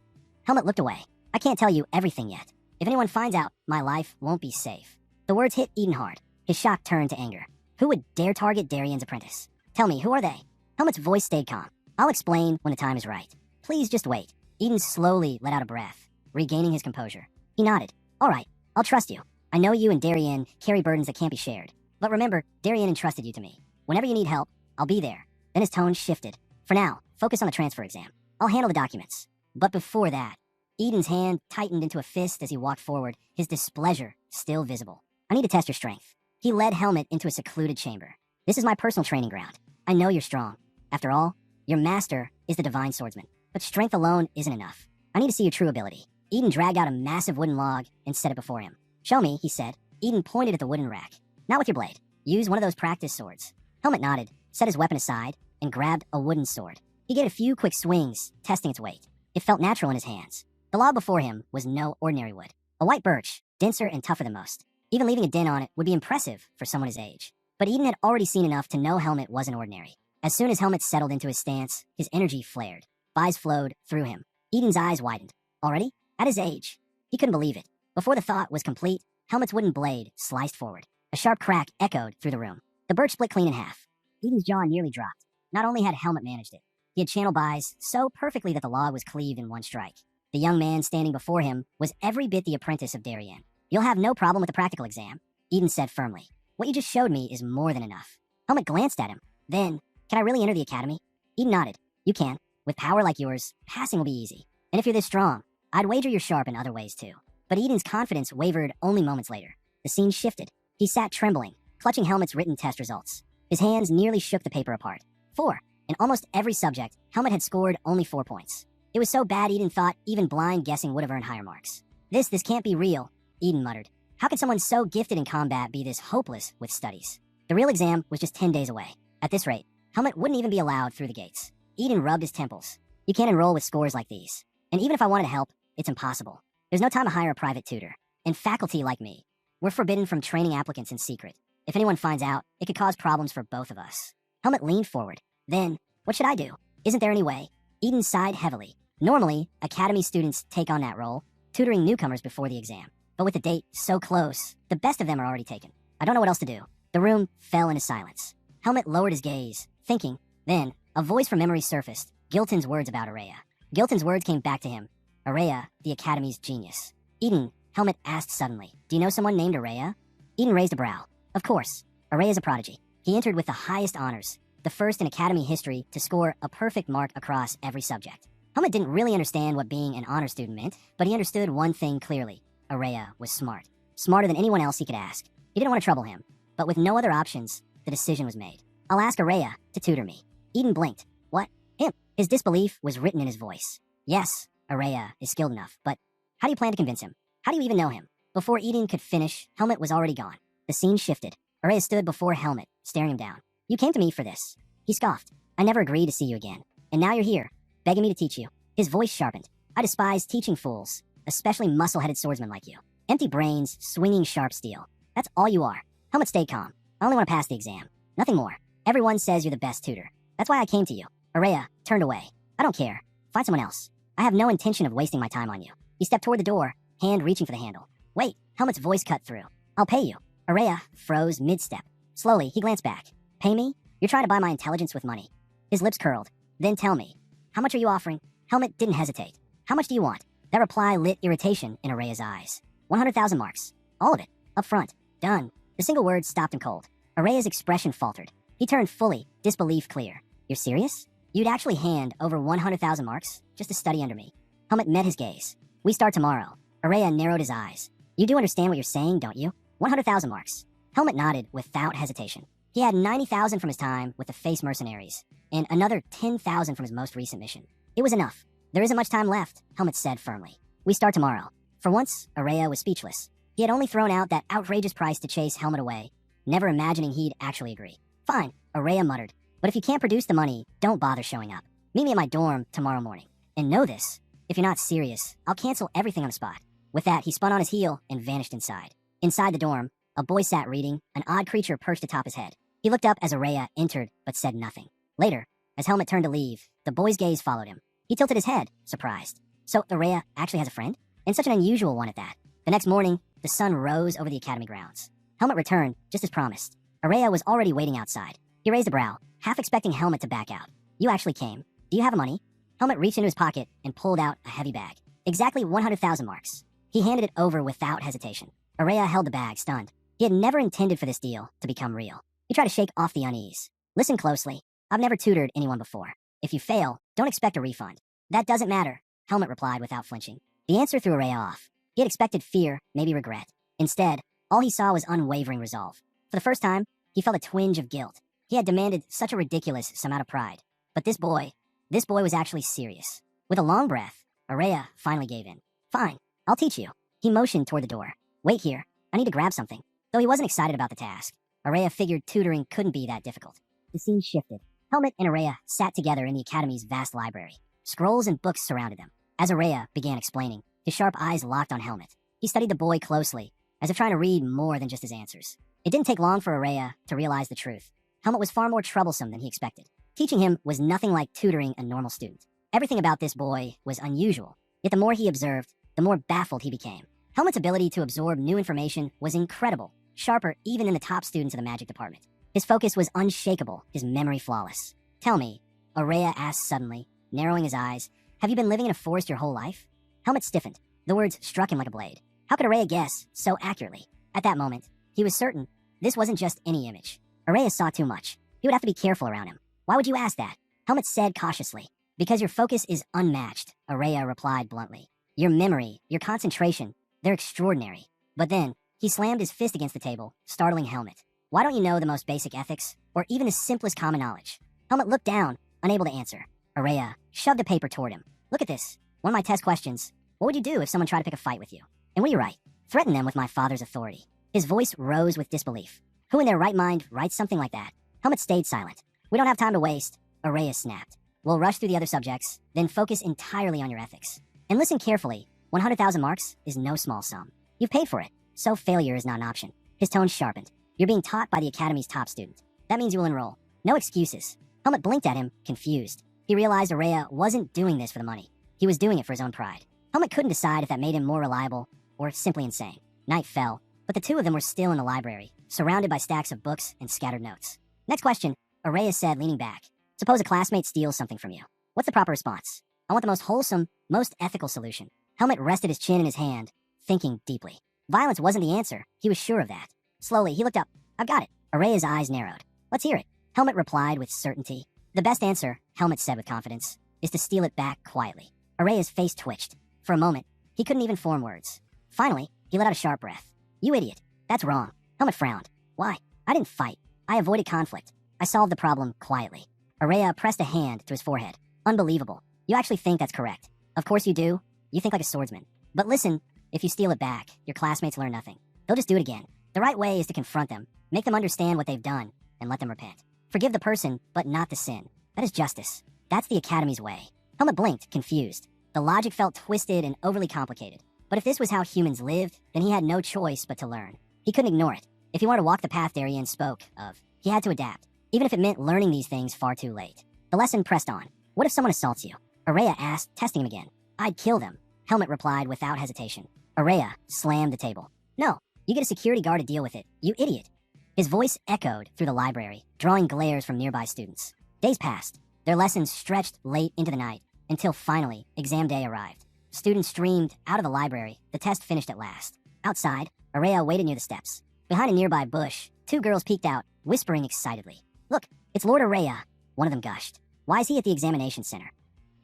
Helmet looked away. I can't tell you everything yet. If anyone finds out, my life won't be safe. The words hit Eden hard. His shock turned to anger. Who would dare target Darien's apprentice? Tell me, who are they? Helmet's voice stayed calm. I'll explain when the time is right. Please just wait. Eden slowly let out a breath, regaining his composure. He nodded. All right, I'll trust you. I know you and Darien carry burdens that can't be shared. But remember, Darien entrusted you to me. Whenever you need help, I'll be there. Then his tone shifted. For now, focus on the transfer exam. I'll handle the documents. But before that, Eden's hand tightened into a fist as he walked forward, his displeasure still visible. I need to test your strength. He led Helmet into a secluded chamber. This is my personal training ground. I know you're strong. After all, your master is the divine swordsman. But strength alone isn't enough. I need to see your true ability. Eden dragged out a massive wooden log and set it before him. Show me, he said. Eden pointed at the wooden rack. Not with your blade. Use one of those practice swords. Helmet nodded, set his weapon aside, and grabbed a wooden sword. He gave a few quick swings, testing its weight. It felt natural in his hands. The log before him was no ordinary wood. A white birch, denser and tougher than most. Even leaving a dent on it would be impressive for someone his age. But Eden had already seen enough to know Helmet wasn't ordinary. As soon as Helmet settled into his stance, his energy flared. Vibes flowed through him. Eden's eyes widened. Already? At his age? He couldn't believe it. Before the thought was complete, Helmet's wooden blade sliced forward. A sharp crack echoed through the room. The birch split clean in half. Eden's jaw nearly dropped. Not only had Helmet managed it, he had channeled Bise so perfectly that the log was cleaved in one strike. The young man standing before him was every bit the apprentice of Darien. You'll have no problem with the practical exam, Eden said firmly. What you just showed me is more than enough. Helmet glanced at him. Then, can I really enter the academy? Eden nodded. You can. With power like yours, passing will be easy. And if you're this strong, I'd wager you're sharp in other ways too. But Eden's confidence wavered only moments later. The scene shifted. He sat trembling, clutching Helmet's written test results. His hands nearly shook the paper apart. 4. In almost every subject, Helmet had scored only 4 points. It was so bad Eden thought even blind guessing would have earned higher marks. This can't be real, Eden muttered. How could someone so gifted in combat be this hopeless with studies? The real exam was just 10 days away. At this rate, Helmet wouldn't even be allowed through the gates. Eden rubbed his temples. You can't enroll with scores like these. And even if I wanted to help, it's impossible. There's no time to hire a private tutor. And faculty like me, we're forbidden from training applicants in secret. If anyone finds out, it could cause problems for both of us. Helmet leaned forward. Then, what should I do? Isn't there any way? Eden sighed heavily. Normally, academy students take on that role, tutoring newcomers before the exam. But with the date so close, the best of them are already taken. I don't know what else to do. The room fell into silence. Helmet lowered his gaze, thinking. Then, a voice from memory surfaced. Gilton's words about Araya. Gilton's words came back to him. Araya, the academy's genius. Eden, Helmet asked suddenly. Do you know someone named Araya? Eden raised a brow. Of course. Araya's a prodigy. He entered with the highest honors, the first in academy history to score a perfect mark across every subject. Helmet didn't really understand what being an honor student meant, but he understood one thing clearly. Araya was smart. Smarter than anyone else he could ask. He didn't want to trouble him, but with no other options, the decision was made. I'll ask Araya to tutor me. Eden blinked. What? Him? His disbelief was written in his voice. Yes, Araya is skilled enough, but how do you plan to convince him? How do you even know him? Before Eden could finish, Helmet was already gone. The scene shifted. Araya stood before Helmet, staring him down. You came to me for this. He scoffed. I never agreed to see you again. And now you're here, begging me to teach you. His voice sharpened. I despise teaching fools, especially muscle-headed swordsmen like you. Empty brains, swinging sharp steel. That's all you are. Helmet, stay calm. I only want to pass the exam. Nothing more. Everyone says you're the best tutor. That's why I came to you. Araya turned away. I don't care. Find someone else. I have no intention of wasting my time on you. He stepped toward the door, hand reaching for the handle. Wait, Helmet's voice cut through. I'll pay you. Araya froze mid-step. Slowly, he glanced back. Pay me? You're trying to buy my intelligence with money. His lips curled. Then tell me. How much are you offering? Helmet didn't hesitate. How much do you want? That reply lit irritation in Araya's eyes. 100,000 marks. All of it. Up front. Done. The single word stopped him cold. Araya's expression faltered. He turned fully, disbelief clear. You're serious? You'd actually hand over 100,000 marks just to study under me? Helmet met his gaze. We start tomorrow. Araya narrowed his eyes. You do understand what you're saying, don't you? 100,000 marks. Helmet nodded without hesitation. He had 90,000 from his time with the Face Mercenaries, and another 10,000 from his most recent mission. It was enough. There isn't much time left, Helmet said firmly. We start tomorrow. For once, Araya was speechless. He had only thrown out that outrageous price to chase Helmet away, never imagining he'd actually agree. Fine, Araya muttered. But if you can't produce the money, don't bother showing up. Meet me at my dorm tomorrow morning. And know this, if you're not serious, I'll cancel everything on the spot. With that, he spun on his heel and vanished inside. Inside the dorm, a boy sat reading, an odd creature perched atop his head. He looked up as Araya entered, but said nothing. Later, as Helmet turned to leave, the boy's gaze followed him. He tilted his head, surprised. So Araya actually has a friend? And such an unusual one at that. The next morning, the sun rose over the academy grounds. Helmet returned, just as promised. Araya was already waiting outside. He raised a brow, half expecting Helmet to back out. You actually came. Do you have money? Helmet reached into his pocket and pulled out a heavy bag. Exactly 100,000 marks. He handed it over without hesitation. Araya held the bag, stunned. He had never intended for this deal to become real. He tried to shake off the unease. Listen closely. I've never tutored anyone before. If you fail, don't expect a refund. That doesn't matter, Helmet replied without flinching. The answer threw Araya off. He had expected fear, maybe regret. Instead, all he saw was unwavering resolve. For the first time, he felt a twinge of guilt. He had demanded such a ridiculous sum out of pride. But this boy was actually serious. With a long breath, Araya finally gave in. Fine, I'll teach you. He motioned toward the door. Wait here. I need to grab something. Though he wasn't excited about the task, Araya figured tutoring couldn't be that difficult. The scene shifted. Helmet and Araya sat together in the academy's vast library. Scrolls and books surrounded them. As Araya began explaining, his sharp eyes locked on Helmet. He studied the boy closely, as if trying to read more than just his answers. It didn't take long for Araya to realize the truth. Helmet was far more troublesome than he expected. Teaching him was nothing like tutoring a normal student. Everything about this boy was unusual, yet the more he observed, the more baffled he became. Helmet's ability to absorb new information was incredible, sharper even than the top students of the magic department. His focus was unshakable, his memory flawless. Tell me, Araya asked suddenly, narrowing his eyes, have you been living in a forest your whole life? Helmet stiffened. The words struck him like a blade. How could Araya guess so accurately? At that moment, he was certain this wasn't just any image. Araya saw too much. He would have to be careful around him. Why would you ask that? Helmet said cautiously. Because your focus is unmatched, Araya replied bluntly. Your memory, your concentration, they're extraordinary. But then, he slammed his fist against the table, startling Helmet. Why don't you know the most basic ethics, or even the simplest common knowledge? Helmet looked down, unable to answer. Araya shoved a paper toward him. Look at this. One of my test questions. What would you do if someone tried to pick a fight with you? And what do you write? Threaten them with my father's authority. His voice rose with disbelief. Who in their right mind writes something like that? Helmet stayed silent. We don't have time to waste, Araya snapped. We'll rush through the other subjects, then focus entirely on your ethics. And listen carefully. 100,000 marks is no small sum. You've paid for it, so failure is not an option. His tone sharpened. You're being taught by the academy's top student. That means you will enroll. No excuses. Helmet blinked at him, confused. He realized Araya wasn't doing this for the money. He was doing it for his own pride. Helmet couldn't decide if that made him more reliable or simply insane. Night fell, but the two of them were still in the library, surrounded by stacks of books and scattered notes. Next question, Araya said, leaning back. Suppose a classmate steals something from you. What's the proper response? I want the most wholesome, most ethical solution. Helmet rested his chin in his hand, thinking deeply. Violence wasn't the answer. He was sure of that. Slowly, he looked up. I've got it. Araya's eyes narrowed. Let's hear it. Helmet replied with certainty. The best answer, Helmet said with confidence, is to steal it back quietly. Araya's face twitched. For a moment, he couldn't even form words. Finally, he let out a sharp breath. You idiot. That's wrong. Helmet frowned. Why? I didn't fight. I avoided conflict. I solved the problem quietly. Araya pressed a hand to his forehead. Unbelievable. You actually think that's correct. Of course you do. You think like a swordsman. But listen, if you steal it back, your classmates learn nothing. They'll just do it again. The right way is to confront them, make them understand what they've done, and let them repent. Forgive the person, but not the sin. That is justice. That's the Academy's way. Helmet blinked, confused. The logic felt twisted and overly complicated. But if this was how humans lived, then he had no choice but to learn. He couldn't ignore it. If he wanted to walk the path Darien spoke of, he had to adapt, even if it meant learning these things far too late. The lesson pressed on. What if someone assaults you? Araya asked, testing him again. I'd kill them. Helmet replied without hesitation. Araya slammed the table. No, you get a security guard to deal with it, you idiot. His voice echoed through the library, drawing glares from nearby students. Days passed. Their lessons stretched late into the night, until finally, exam day arrived. Students streamed out of the library. The test finished at last. Outside, Araya waited near the steps. Behind a nearby bush, two girls peeked out, whispering excitedly. Look, it's Lord Araya, one of them gushed. Why is he at the examination center?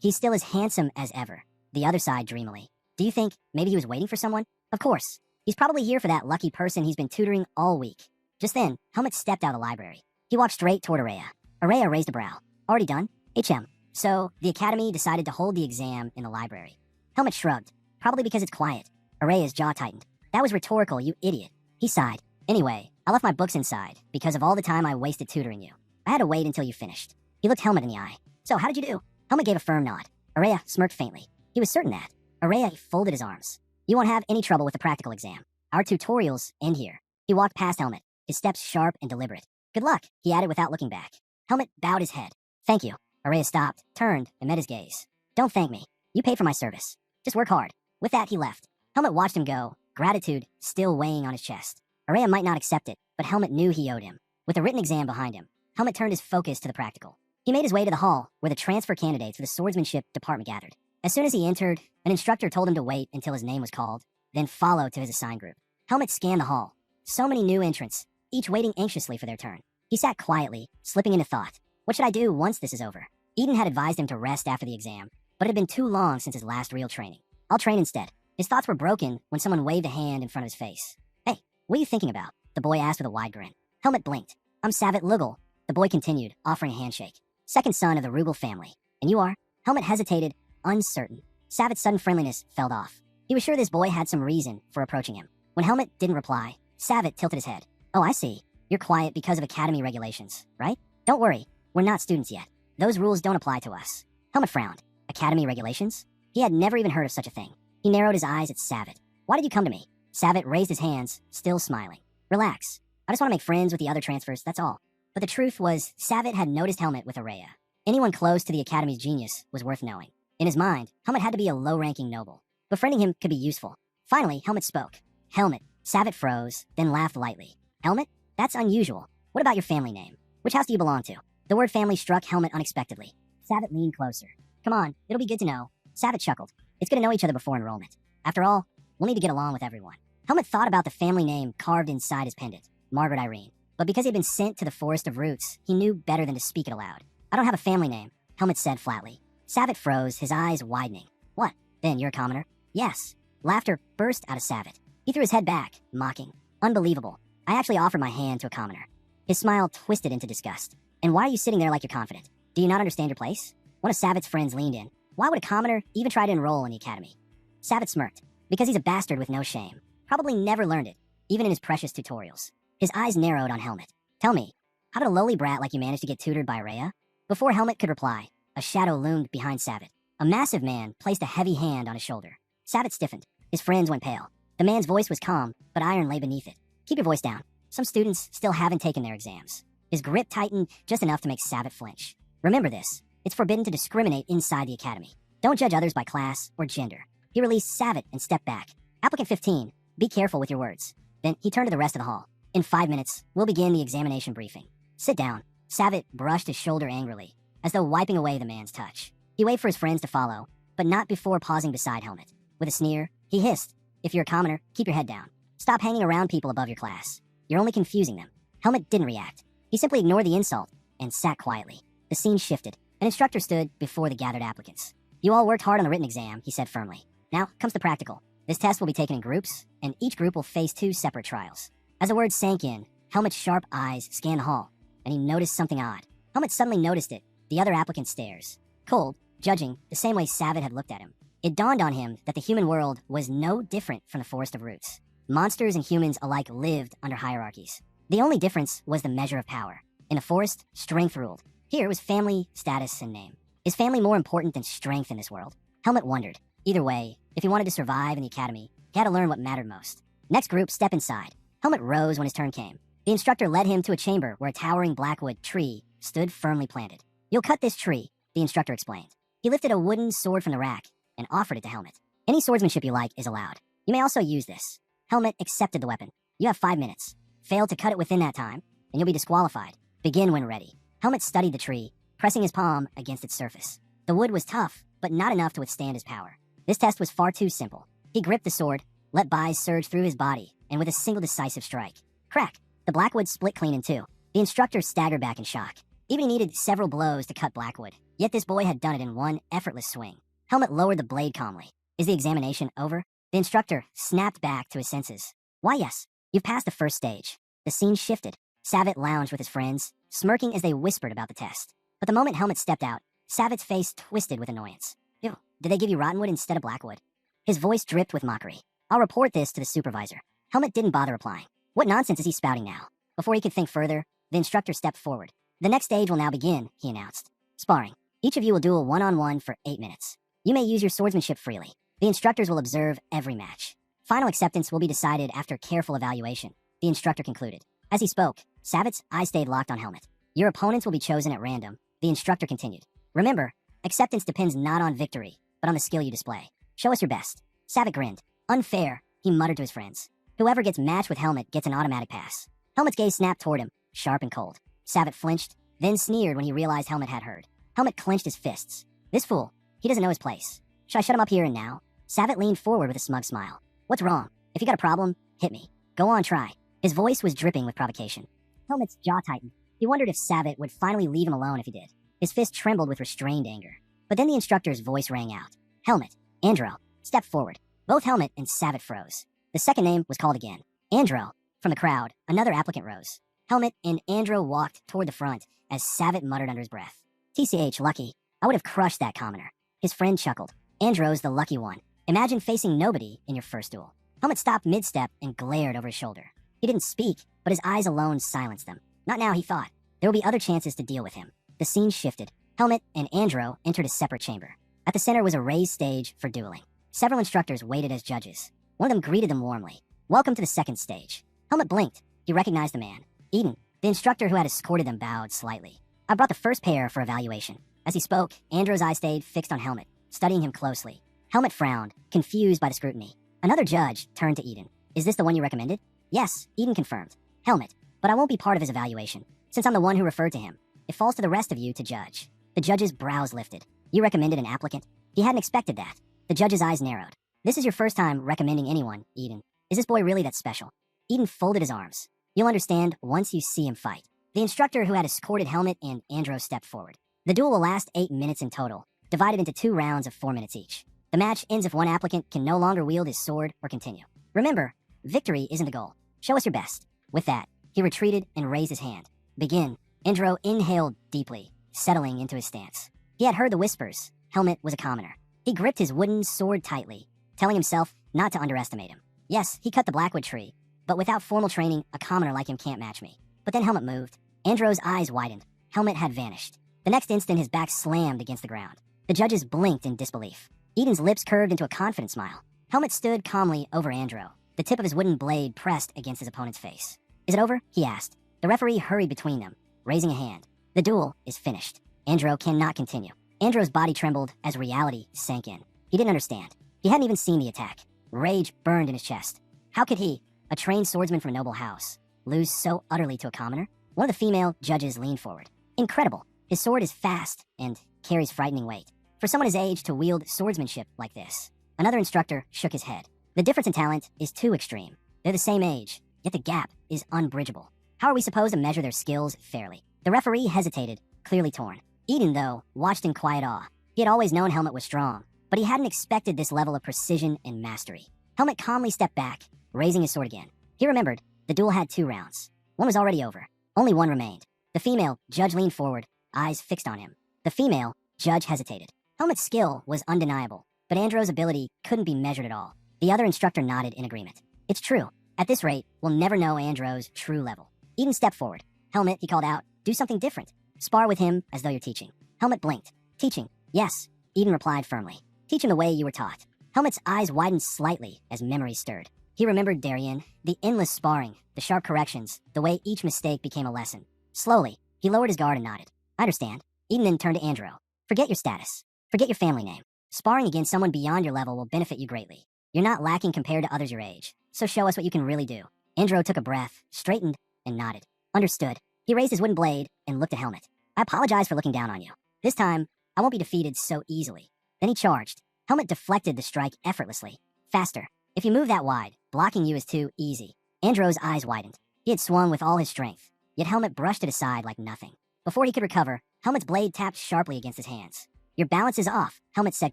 He's still as handsome as ever. The other sighed dreamily. Do you think maybe he was waiting for someone? Of course. He's probably here for that lucky person he's been tutoring all week. Just then, Helmet stepped out of the library. He walked straight toward Araya. Araya raised a brow. Already done? HM. So, the Academy decided to hold the exam in the library. Helmet shrugged. Probably because it's quiet. Araya's jaw tightened. That was rhetorical, you idiot. He sighed. Anyway, I left my books inside because of all the time I wasted tutoring you. I had to wait until you finished. He looked Helmet in the eye. So, how did you do? Helmet gave a firm nod. Araya smirked faintly. He was certain that. Araya folded his arms. You won't have any trouble with the practical exam. Our tutorials end here. He walked past Helmet, his steps sharp and deliberate. Good luck, he added without looking back. Helmet bowed his head. Thank you. Araya stopped, turned, and met his gaze. Don't thank me. You paid for my service. Just work hard. With that, he left. Helmet watched him go, gratitude still weighing on his chest. Araya might not accept it, but Helmet knew he owed him. With the written exam behind him, Helmet turned his focus to the practical. He made his way to the hall, where the transfer candidates for the swordsmanship department gathered. As soon as he entered, an instructor told him to wait until his name was called, then follow to his assigned group. Helmet scanned the hall. So many new entrants, each waiting anxiously for their turn. He sat quietly, slipping into thought. What should I do once this is over? Eden had advised him to rest after the exam, but it had been too long since his last real training. I'll train instead. His thoughts were broken when someone waved a hand in front of his face. Hey, what are you thinking about? The boy asked with a wide grin. Helmet blinked. I'm Savat Lugal. The boy continued, offering a handshake. Second son of the Rugal family. And you are? Helmet hesitated, uncertain. Savat's sudden friendliness fell off. He was sure this boy had some reason for approaching him. When Helmet didn't reply, Savat tilted his head. Oh, I see. You're quiet because of Academy regulations, right? Don't worry. We're not students yet. Those rules don't apply to us. Helmet frowned. Academy regulations? He had never even heard of such a thing. He narrowed his eyes at Savat. Why did you come to me? Savat raised his hands, still smiling. Relax. I just want to make friends with the other transfers, that's all. But the truth was, Savat had noticed Helmet with Araya. Anyone close to the Academy's genius was worth knowing. In his mind, Helmet had to be a low-ranking noble. Befriending him could be useful. Finally, Helmet spoke. Helmet. Savat froze, then laughed lightly. Helmet? That's unusual. What about your family name? Which house do you belong to? The word family struck Helmet unexpectedly. Savat leaned closer. Come on, it'll be good to know. Savat chuckled. It's good to know each other before enrollment. After all, we'll need to get along with everyone. Helmet thought about the family name carved inside his pendant, Margaret Irene. But because he'd been sent to the Forest of Roots, he knew better than to speak it aloud. I don't have a family name, Helmet said flatly. Savat froze, his eyes widening. What? Then you're a commoner? Yes. Laughter burst out of Savat. He threw his head back, mocking. Unbelievable. I actually offered my hand to a commoner. His smile twisted into disgust. And why are you sitting there like you're confident? Do you not understand your place? One of Savat's friends leaned in. Why would a commoner even try to enroll in the academy? Savat smirked. Because he's a bastard with no shame. Probably never learned it, even in his precious tutorials. His eyes narrowed on Helmet. Tell me, how did a lowly brat like you manage to get tutored by Araya? Before Helmet could reply, a shadow loomed behind Savat. A massive man placed a heavy hand on his shoulder. Savat stiffened. His friends went pale. The man's voice was calm, but iron lay beneath it. Keep your voice down. Some students still haven't taken their exams. His grip tightened just enough to make Savat flinch. Remember this. It's forbidden to discriminate inside the academy. Don't judge others by class or gender. He released Savat and stepped back. Applicant 15, be careful with your words. Then he turned to the rest of the hall. In 5 minutes, we'll begin the examination briefing. Sit down. Savat brushed his shoulder angrily, as though wiping away the man's touch. He waited for his friends to follow, but not before pausing beside Helmet. With a sneer, he hissed, if you're a commoner, keep your head down. Stop hanging around people above your class. You're only confusing them. Helmet didn't react. He simply ignored the insult and sat quietly. The scene shifted. An instructor stood before the gathered applicants. You all worked hard on the written exam, he said firmly. Now comes the practical. This test will be taken in groups, and each group will face 2 separate trials. As the words sank in, Helmet's sharp eyes scanned the hall, and he noticed something odd. Helmet suddenly noticed it, The other applicant stares. Cold, judging, the same way Savitt had looked at him. It dawned on him that the human world was no different from the Forest of Roots. Monsters and humans alike lived under hierarchies. The only difference was the measure of power. In the forest, strength ruled. Here was family, status, and name. Is family more important than strength in this world? Helmet wondered. Either way, if he wanted to survive in the academy, he had to learn what mattered most. Next group, step inside. Helmet rose when his turn came. The instructor led him to a chamber where a towering blackwood tree stood firmly planted. You'll cut this tree, the instructor explained. He lifted a wooden sword from the rack and offered it to Helmet. Any swordsmanship you like is allowed. You may also use this. Helmet accepted the weapon. You have 5 minutes. Fail to cut it within that time, and you'll be disqualified. Begin when ready. Helmet studied the tree, pressing his palm against its surface. The wood was tough, but not enough to withstand his power. This test was far too simple. He gripped the sword, let bise surge through his body, and with a single decisive strike. Crack! The blackwood split clean in two. The instructor staggered back in shock. Even he needed several blows to cut blackwood, yet this boy had done it in one effortless swing. Helmet lowered the blade calmly. Is the examination over? The instructor snapped back to his senses. Why, yes. You've passed the first stage. The scene shifted. Savitt lounged with his friends, smirking as they whispered about the test. But the moment Helmet stepped out, Savitt's face twisted with annoyance. Ew, did they give you rottenwood instead of blackwood? His voice dripped with mockery. I'll report this to the supervisor. Helmet didn't bother replying. What nonsense is he spouting now? Before he could think further, the instructor stepped forward. The next stage will now begin, he announced. Sparring. Each of you will duel one-on-one for 8 minutes. You may use your swordsmanship freely. The instructors will observe every match. Final acceptance will be decided after careful evaluation, the instructor concluded. As he spoke, Savitt's eyes stayed locked on Helmet. Your opponents will be chosen at random, the instructor continued. Remember, acceptance depends not on victory, but on the skill you display. Show us your best. Savitt grinned. Unfair, he muttered to his friends. Whoever gets matched with Helmet gets an automatic pass. Helmet's gaze snapped toward him, sharp and cold. Savitt flinched, then sneered when he realized Helmet had heard. Helmet clenched his fists. This fool, he doesn't know his place. Should I shut him up here and now? Savitt leaned forward with a smug smile. What's wrong? If you got a problem, hit me. Go on, try. His voice was dripping with provocation. Helmet's jaw tightened. He wondered if Savitt would finally leave him alone if he did. His fist trembled with restrained anger. But then the instructor's voice rang out. Helmet, Andro, step forward. Both Helmet and Savitt froze. The second name was called again. Andro. From the crowd, another applicant rose. Helmet and Andro walked toward the front as Savitt muttered under his breath. TCH, lucky. I would have crushed that commoner. His friend chuckled. Andro's the lucky one. Imagine facing nobody in your first duel. Helmet stopped mid-step and glared over his shoulder. He didn't speak, but his eyes alone silenced them. Not now, he thought. There would be other chances to deal with him. The scene shifted. Helmet and Andro entered a separate chamber. At the center was a raised stage for dueling. Several instructors waited as judges. One of them greeted them warmly. Welcome to the second stage. Helmet blinked. He recognized the man. Eden, the instructor who had escorted them, bowed slightly. I brought the first pair for evaluation. As he spoke, Andro's eyes stayed fixed on Helmet, studying him closely. Helmet frowned, confused by the scrutiny. Another judge turned to Eden. Is this the one you recommended? Yes, Eden confirmed. Helmet, but I won't be part of his evaluation, since I'm the one who referred to him. It falls to the rest of you to judge. The judge's brows lifted. You recommended an applicant? He hadn't expected that. The judge's eyes narrowed. This is your first time recommending anyone, Eden. Is this boy really that special? Eden folded his arms. You'll understand once you see him fight. The instructor who had escorted Helmet and Andro stepped forward. The duel will last 8 minutes in total, divided into 2 rounds of 4 minutes each. The match ends if one applicant can no longer wield his sword or continue. Remember, victory isn't the goal. Show us your best. With that, he retreated and raised his hand. Begin. Andro inhaled deeply, settling into his stance. He had heard the whispers. Helmet was a commoner. He gripped his wooden sword tightly, telling himself not to underestimate him. Yes, he cut the blackwood tree, but without formal training, a commoner like him can't match me. But then Helmet moved. Andro's eyes widened. Helmet had vanished. The next instant, his back slammed against the ground. The judges blinked in disbelief. Eden's lips curved into a confident smile. Helmet stood calmly over Andro, the tip of his wooden blade pressed against his opponent's face. Is it over? He asked. The referee hurried between them, raising a hand. The duel is finished. Andro cannot continue. Andro's body trembled as reality sank in. He didn't understand. He hadn't even seen the attack. Rage burned in his chest. How could he, a trained swordsman from a noble house, lose so utterly to a commoner? One of the female judges leaned forward. Incredible. His sword is fast and carries frightening weight. For someone his age to wield swordsmanship like this. Another instructor shook his head. The difference in talent is too extreme. They're the same age, yet the gap is unbridgeable. How are we supposed to measure their skills fairly? The referee hesitated, clearly torn. Eden, though, watched in quiet awe. He had always known Helmet was strong, but he hadn't expected this level of precision and mastery. Helmet calmly stepped back, raising his sword again. He remembered, the duel had 2 rounds. One was already over. Only one remained. The female judge leaned forward, eyes fixed on him. The female judge hesitated. Helmet's skill was undeniable, but Andro's ability couldn't be measured at all. The other instructor nodded in agreement. It's true. At this rate, we'll never know Andro's true level. Eden stepped forward. Helmet, he called out, do something different. Spar with him as though you're teaching. Helmet blinked. Teaching? Yes. Eden replied firmly. Teach him the way you were taught. Helmet's eyes widened slightly as memory stirred. He remembered Darien, the endless sparring, the sharp corrections, the way each mistake became a lesson. Slowly, he lowered his guard and nodded. I understand. Eden then turned to Andro. Forget your status. Forget your family name. Sparring against someone beyond your level will benefit you greatly. You're not lacking compared to others your age, so show us what you can really do. Andro took a breath, straightened, and nodded. Understood. He raised his wooden blade and looked at Helmet. I apologize for looking down on you. This time, I won't be defeated so easily. Then he charged. Helmet deflected the strike effortlessly. Faster. If you move that wide, blocking you is too easy. Andro's eyes widened. He had swung with all his strength, yet Helmet brushed it aside like nothing. Before he could recover, Helmet's blade tapped sharply against his hands. Your balance is off, Helmet said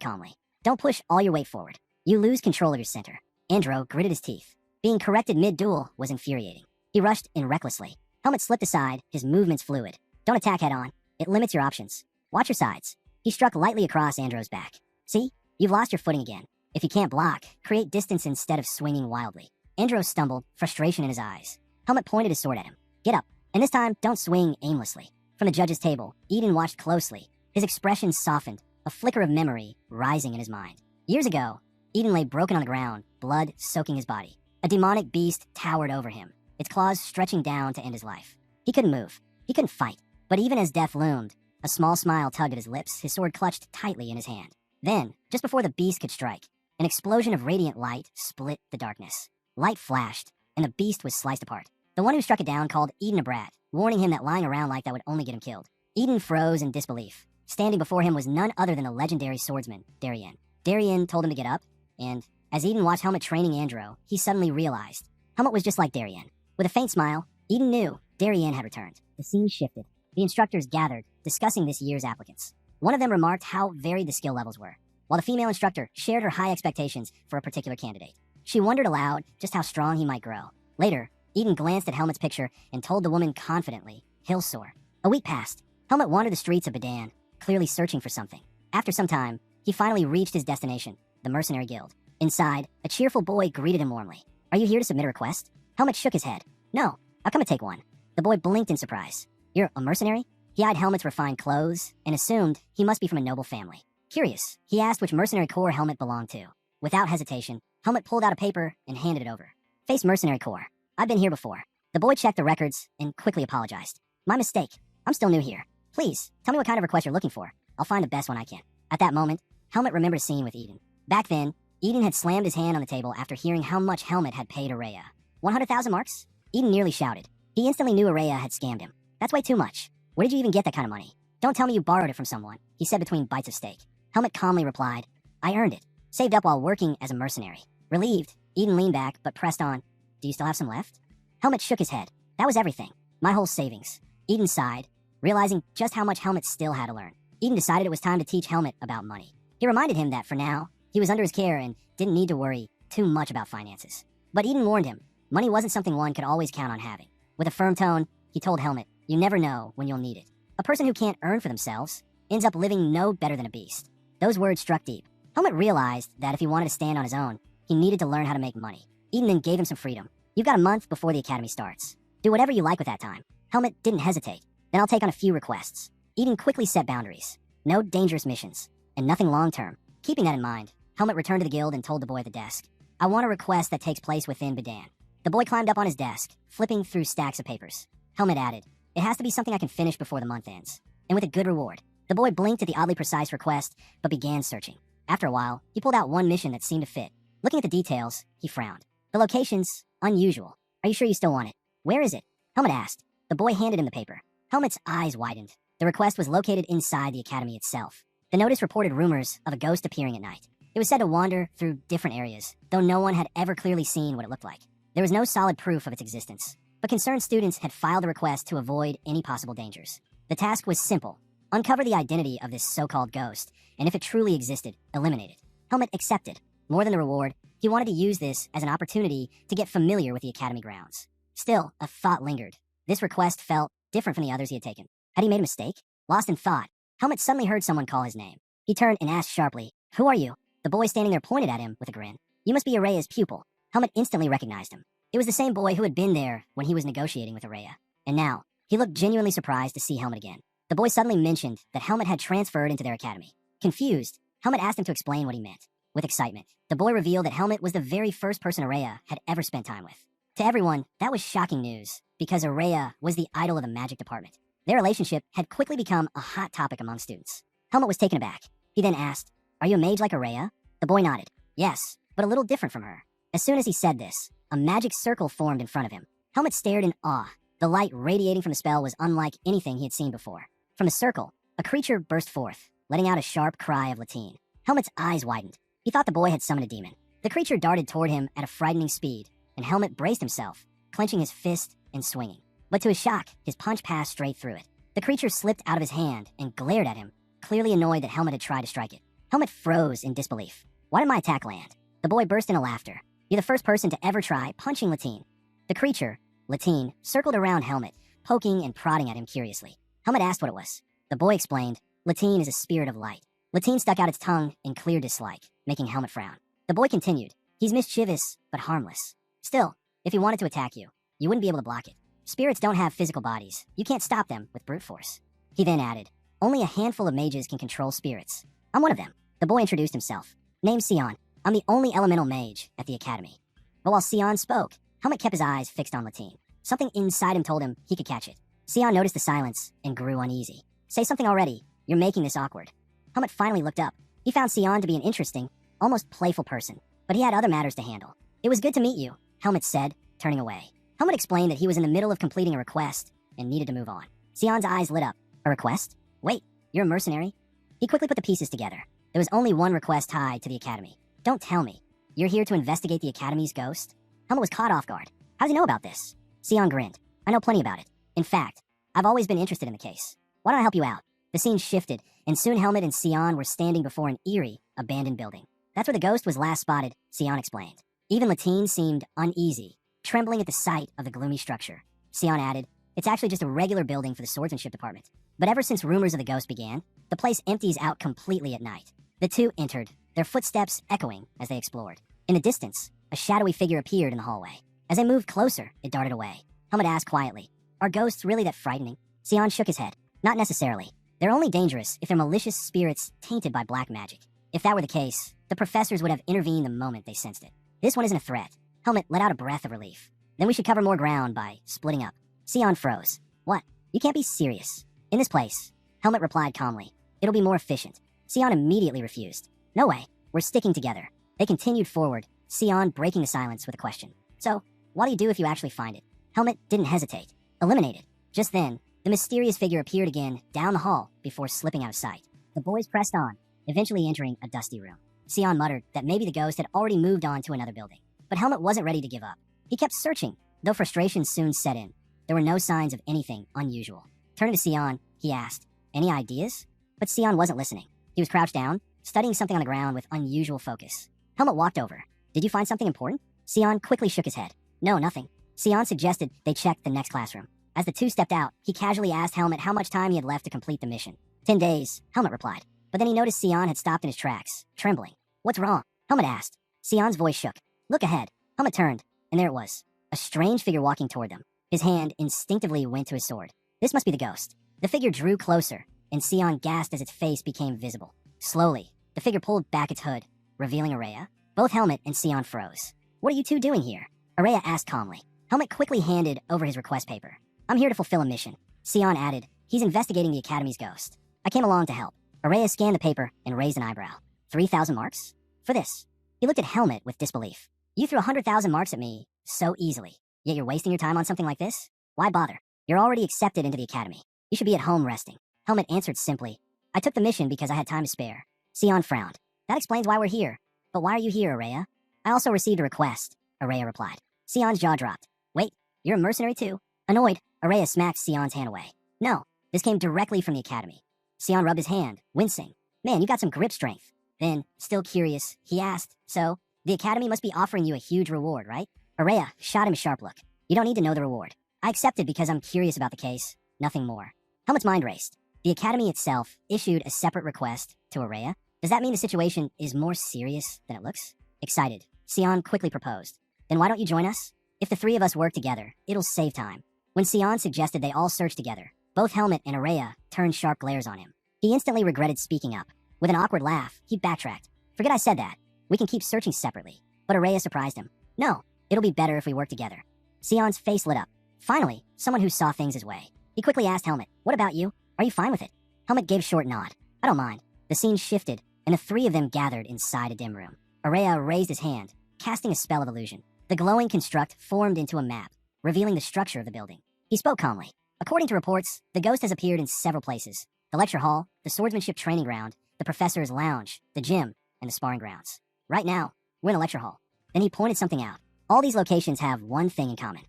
calmly. Don't push all your weight forward. You lose control of your center. Andro gritted his teeth. Being corrected mid-duel was infuriating. He rushed in recklessly. Helmet slipped aside, his movements fluid. Don't attack head-on. It limits your options. Watch your sides. He struck lightly across Andro's back. See? You've lost your footing again. If you can't block, create distance instead of swinging wildly. Andro stumbled, frustration in his eyes. Helmet pointed his sword at him. Get up. And this time, don't swing aimlessly. From the judge's table, Eden watched closely. His expression softened, a flicker of memory rising in his mind. Years ago, Eden lay broken on the ground, blood soaking his body. A demonic beast towered over him, its claws stretching down to end his life. He couldn't move. He couldn't fight. But even as death loomed, a small smile tugged at his lips, his sword clutched tightly in his hand. Then, just before the beast could strike, an explosion of radiant light split the darkness. Light flashed, and the beast was sliced apart. The one who struck it down called Eden a brat, warning him that lying around like that would only get him killed. Eden froze in disbelief. Standing before him was none other than the legendary swordsman, Darien. Darien told him to get up, and as Eden watched Helmet training Andro, he suddenly realized Helmet was just like Darien. With a faint smile, Eden knew Darien had returned. The scene shifted. The instructors gathered, discussing this year's applicants. One of them remarked how varied the skill levels were, while the female instructor shared her high expectations for a particular candidate. She wondered aloud just how strong he might grow. Later, Eden glanced at Helmet's picture and told the woman confidently, he'll soar. A week passed. Helmet wandered the streets of Badan, clearly searching for something. After some time, he finally reached his destination, the Mercenary Guild. Inside, a cheerful boy greeted him warmly. Are you here to submit a request? Helmet shook his head. No, I'll come and take one. The boy blinked in surprise. You're a mercenary? He eyed Helmet's refined clothes and assumed he must be from a noble family. Curious, he asked which mercenary corps Helmet belonged to. Without hesitation, Helmet pulled out a paper and handed it over. Face Mercenary Corps. I've been here before. The boy checked the records and quickly apologized. My mistake. I'm still new here. Please, tell me what kind of request you're looking for. I'll find the best one I can. At that moment, Helmet remembered a scene with Eden. Back then, Eden had slammed his hand on the table after hearing how much Helmet had paid Araya. 100,000 marks? Eden nearly shouted. He instantly knew Araya had scammed him. That's way too much. Where did you even get that kind of money? Don't tell me you borrowed it from someone, he said between bites of steak. Helmet calmly replied, I earned it. Saved up while working as a mercenary. Relieved, Eden leaned back but pressed on. Do you still have some left? Helmet shook his head. That was everything. My whole savings. Eden sighed, realizing just how much Helmet still had to learn. Eden decided it was time to teach Helmet about money. He reminded him that for now, he was under his care and didn't need to worry too much about finances. But Eden warned him, money wasn't something one could always count on having. With a firm tone, he told Helmet, you never know when you'll need it. A person who can't earn for themselves ends up living no better than a beast. Those words struck deep. Helmet realized that if he wanted to stand on his own, he needed to learn how to make money. Eden then gave him some freedom. You've got a month before the academy starts. Do whatever you like with that time. Helmet didn't hesitate. Then I'll take on a few requests. Eden quickly set boundaries. No dangerous missions, and nothing long-term. Keeping that in mind, Helmet returned to the guild and told the boy at the desk, I want a request that takes place within Badan. The boy climbed up on his desk, flipping through stacks of papers. Helmet added, it has to be something I can finish before the month ends, and with a good reward. The boy blinked at the oddly precise request, but began searching. After a while, he pulled out one mission that seemed to fit. Looking at the details, he frowned. The location's unusual. Are you sure you still want it? Where is it? Helmet asked. The boy handed him the paper. Helmet's eyes widened. The request was located inside the academy itself. The notice reported rumors of a ghost appearing at night. It was said to wander through different areas, though no one had ever clearly seen what it looked like. There was no solid proof of its existence, but concerned students had filed a request to avoid any possible dangers. The task was simple. Uncover the identity of this so-called ghost, and if it truly existed, eliminate it. Helmet accepted. More than the reward, he wanted to use this as an opportunity to get familiar with the academy grounds. Still, a thought lingered. This request felt different from the others he had taken. Had he made a mistake? Lost in thought, Helmet suddenly heard someone call his name. He turned and asked sharply, "Who are you?" The boy standing there pointed at him with a grin. "You must be Araya's pupil." Helmet instantly recognized him. It was the same boy who had been there when he was negotiating with Araya. And now, he looked genuinely surprised to see Helmet again. The boy suddenly mentioned that Helmet had transferred into their academy. Confused, Helmet asked him to explain what he meant. With excitement, the boy revealed that Helmet was the very first person Araya had ever spent time with. To everyone, that was shocking news, because Araya was the idol of the magic department. Their relationship had quickly become a hot topic among students. Helmet was taken aback. He then asked, "Are you a mage like Araya?" The boy nodded. "Yes, but a little different from her." As soon as he said this, a magic circle formed in front of him. Helmet stared in awe. The light radiating from the spell was unlike anything he had seen before. From the circle, a creature burst forth, letting out a sharp cry of Latine. Helmet's eyes widened. He thought the boy had summoned a demon. The creature darted toward him at a frightening speed, and Helmet braced himself, clenching his fist and swinging. But to his shock, his punch passed straight through it. The creature slipped out of his hand and glared at him, clearly annoyed that Helmet had tried to strike it. Helmet froze in disbelief. "Why did my attack land?" The boy burst into laughter. "You're the first person to ever try punching Latine." The creature, Latine, circled around Helmet, poking and prodding at him curiously. Helmet asked what it was. The boy explained, "Latine is a spirit of light." Latine stuck out its tongue in clear dislike, making Helmet frown. The boy continued, "He's mischievous, but harmless. Still, if he wanted to attack you, you wouldn't be able to block it. Spirits don't have physical bodies. You can't stop them with brute force." He then added, "Only a handful of mages can control spirits. I'm one of them." The boy introduced himself. "Name's Sion. I'm the only elemental mage at the academy." But while Sion spoke, Helmet kept his eyes fixed on Latine. Something inside him told him he could catch it. Sion noticed the silence and grew uneasy. "Say something already. You're making this awkward." Helmet finally looked up. He found Sion to be an interesting, almost playful person, but he had other matters to handle. "It was good to meet you," Helmet said, turning away. Helmet explained that he was in the middle of completing a request and needed to move on. Sion's eyes lit up. "A request? Wait, you're a mercenary?" He quickly put the pieces together. There was only one request tied to the academy. "Don't tell me. You're here to investigate the academy's ghost?" Helmet was caught off guard. "How does he know about this?" Sion grinned. "I know plenty about it. In fact, I've always been interested in the case. Why don't I help you out?" The scene shifted, and soon Helmet and Sion were standing before an eerie, abandoned building. "That's where the ghost was last spotted," Sion explained. Even Latine seemed uneasy, trembling at the sight of the gloomy structure. Sion added, "It's actually just a regular building for the swordsmanship department. But ever since rumors of the ghost began, the place empties out completely at night." The two entered, their footsteps echoing as they explored. In the distance, a shadowy figure appeared in the hallway. As they moved closer, it darted away. Helmet asked quietly, "Are ghosts really that frightening?" Sion shook his head. "Not necessarily. They're only dangerous if they're malicious spirits tainted by black magic. If that were the case, the professors would have intervened the moment they sensed it. This one isn't a threat." Helmet let out a breath of relief. "Then we should cover more ground by splitting up." Sion froze. "What? You can't be serious." "In this place," Helmet replied calmly, "it'll be more efficient." Sion immediately refused. "No way. We're sticking together." They continued forward, Sion breaking the silence with a question. "So, what do you do if you actually find it?" Helmet didn't hesitate. "Eliminate it." Just then, the mysterious figure appeared again down the hall before slipping out of sight. The boys pressed on, eventually entering a dusty room. Sion muttered that maybe the ghost had already moved on to another building. But Helmet wasn't ready to give up. He kept searching, though frustration soon set in. There were no signs of anything unusual. Turning to Sion, he asked, "Any ideas?" But Sion wasn't listening. He was crouched down, studying something on the ground with unusual focus. Helmet walked over. "Did you find something important?" Sion quickly shook his head. "No, nothing." Sion suggested they check the next classroom. As the two stepped out, he casually asked Helmet how much time he had left to complete the mission. 10 days, Helmet replied. But then he noticed Sion had stopped in his tracks, trembling. "What's wrong?" Helmet asked. Sion's voice shook. "Look ahead." Helmet turned, and there it was. A strange figure walking toward them. His hand instinctively went to his sword. This must be the ghost. The figure drew closer, and Sion gasped as its face became visible. Slowly, the figure pulled back its hood, revealing Araya. Both Helmet and Sion froze. "What are you two doing here?" Araya asked calmly. Helmet quickly handed over his request paper. "I'm here to fulfill a mission." Sion added, "He's investigating the Academy's ghost. I came along to help." Araya scanned the paper and raised an eyebrow. 3,000 marks? For this? He looked at Helmet with disbelief. "You threw 100,000 marks at me so easily, yet you're wasting your time on something like this? Why bother? You're already accepted into the Academy. You should be at home resting." Helmet answered simply, "I took the mission because I had time to spare." Sion frowned. "That explains why we're here. But why are you here, Araya?" "I also received a request," Araya replied. Sion's jaw dropped. "Wait, you're a mercenary too?" Annoyed, Araya smacked Sion's hand away. "No, this came directly from the Academy." Sion rubbed his hand, wincing. "Man, you got some grip strength." Then, still curious, he asked, "So, the Academy must be offering you a huge reward, right?" Araya shot him a sharp look. "You don't need to know the reward. I accepted because I'm curious about the case, nothing more." Helmet's mind raced. The academy itself issued a separate request to Araya. Does that mean the situation is more serious than it looks? Excited, Sion quickly proposed. Then why don't you join us? If the three of us work together, it'll save time. When Sion suggested they all search together, both Helmet and Araya turned sharp glares on him. He instantly regretted speaking up. With an awkward laugh, he backtracked. Forget I said that. We can keep searching separately. But Araya surprised him. No, it'll be better if we work together. Sion's face lit up. Finally, someone who saw things his way. He quickly asked Helmet, what about you? Are you fine with it? Helmet gave a short nod. I don't mind. The scene shifted, and the three of them gathered inside a dim room. Araya raised his hand, casting a spell of illusion. The glowing construct formed into a map, revealing the structure of the building. He spoke calmly. According to reports, the ghost has appeared in several places. The lecture hall, the swordsmanship training ground, the professor's lounge, the gym, and the sparring grounds. Right now, we're in the lecture hall. Then he pointed something out. All these locations have one thing in common.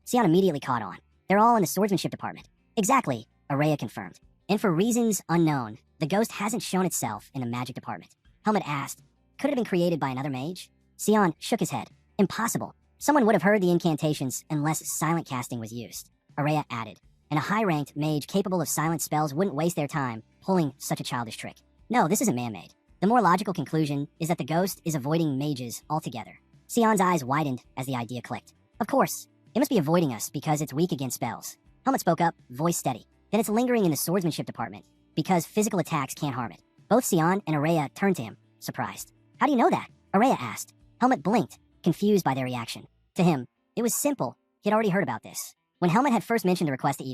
Sion immediately caught on. They're all in the swordsmanship department. Exactly, Araya confirmed. And for reasons unknown, the ghost hasn't shown itself in the magic department. Helmet asked, could it have been created by another mage? Sion shook his head. Impossible. Someone would have heard the incantations unless silent casting was used. Araya added, and a high-ranked mage capable of silent spells wouldn't waste their time pulling such a childish trick. No, this isn't man-made. The more logical conclusion is that the ghost is avoiding mages altogether. Sion's eyes widened as the idea clicked. Of course, it must be avoiding us because it's weak against spells. Helmet spoke up, voice steady. Then it's lingering in the swordsmanship department because physical attacks can't harm it. Both Sion and Araya turned to him, surprised. How do you know that? Araya asked. Helmet blinked, confused by their reaction. To him, it was simple. He had already heard about this. When Helmet had first mentioned the request to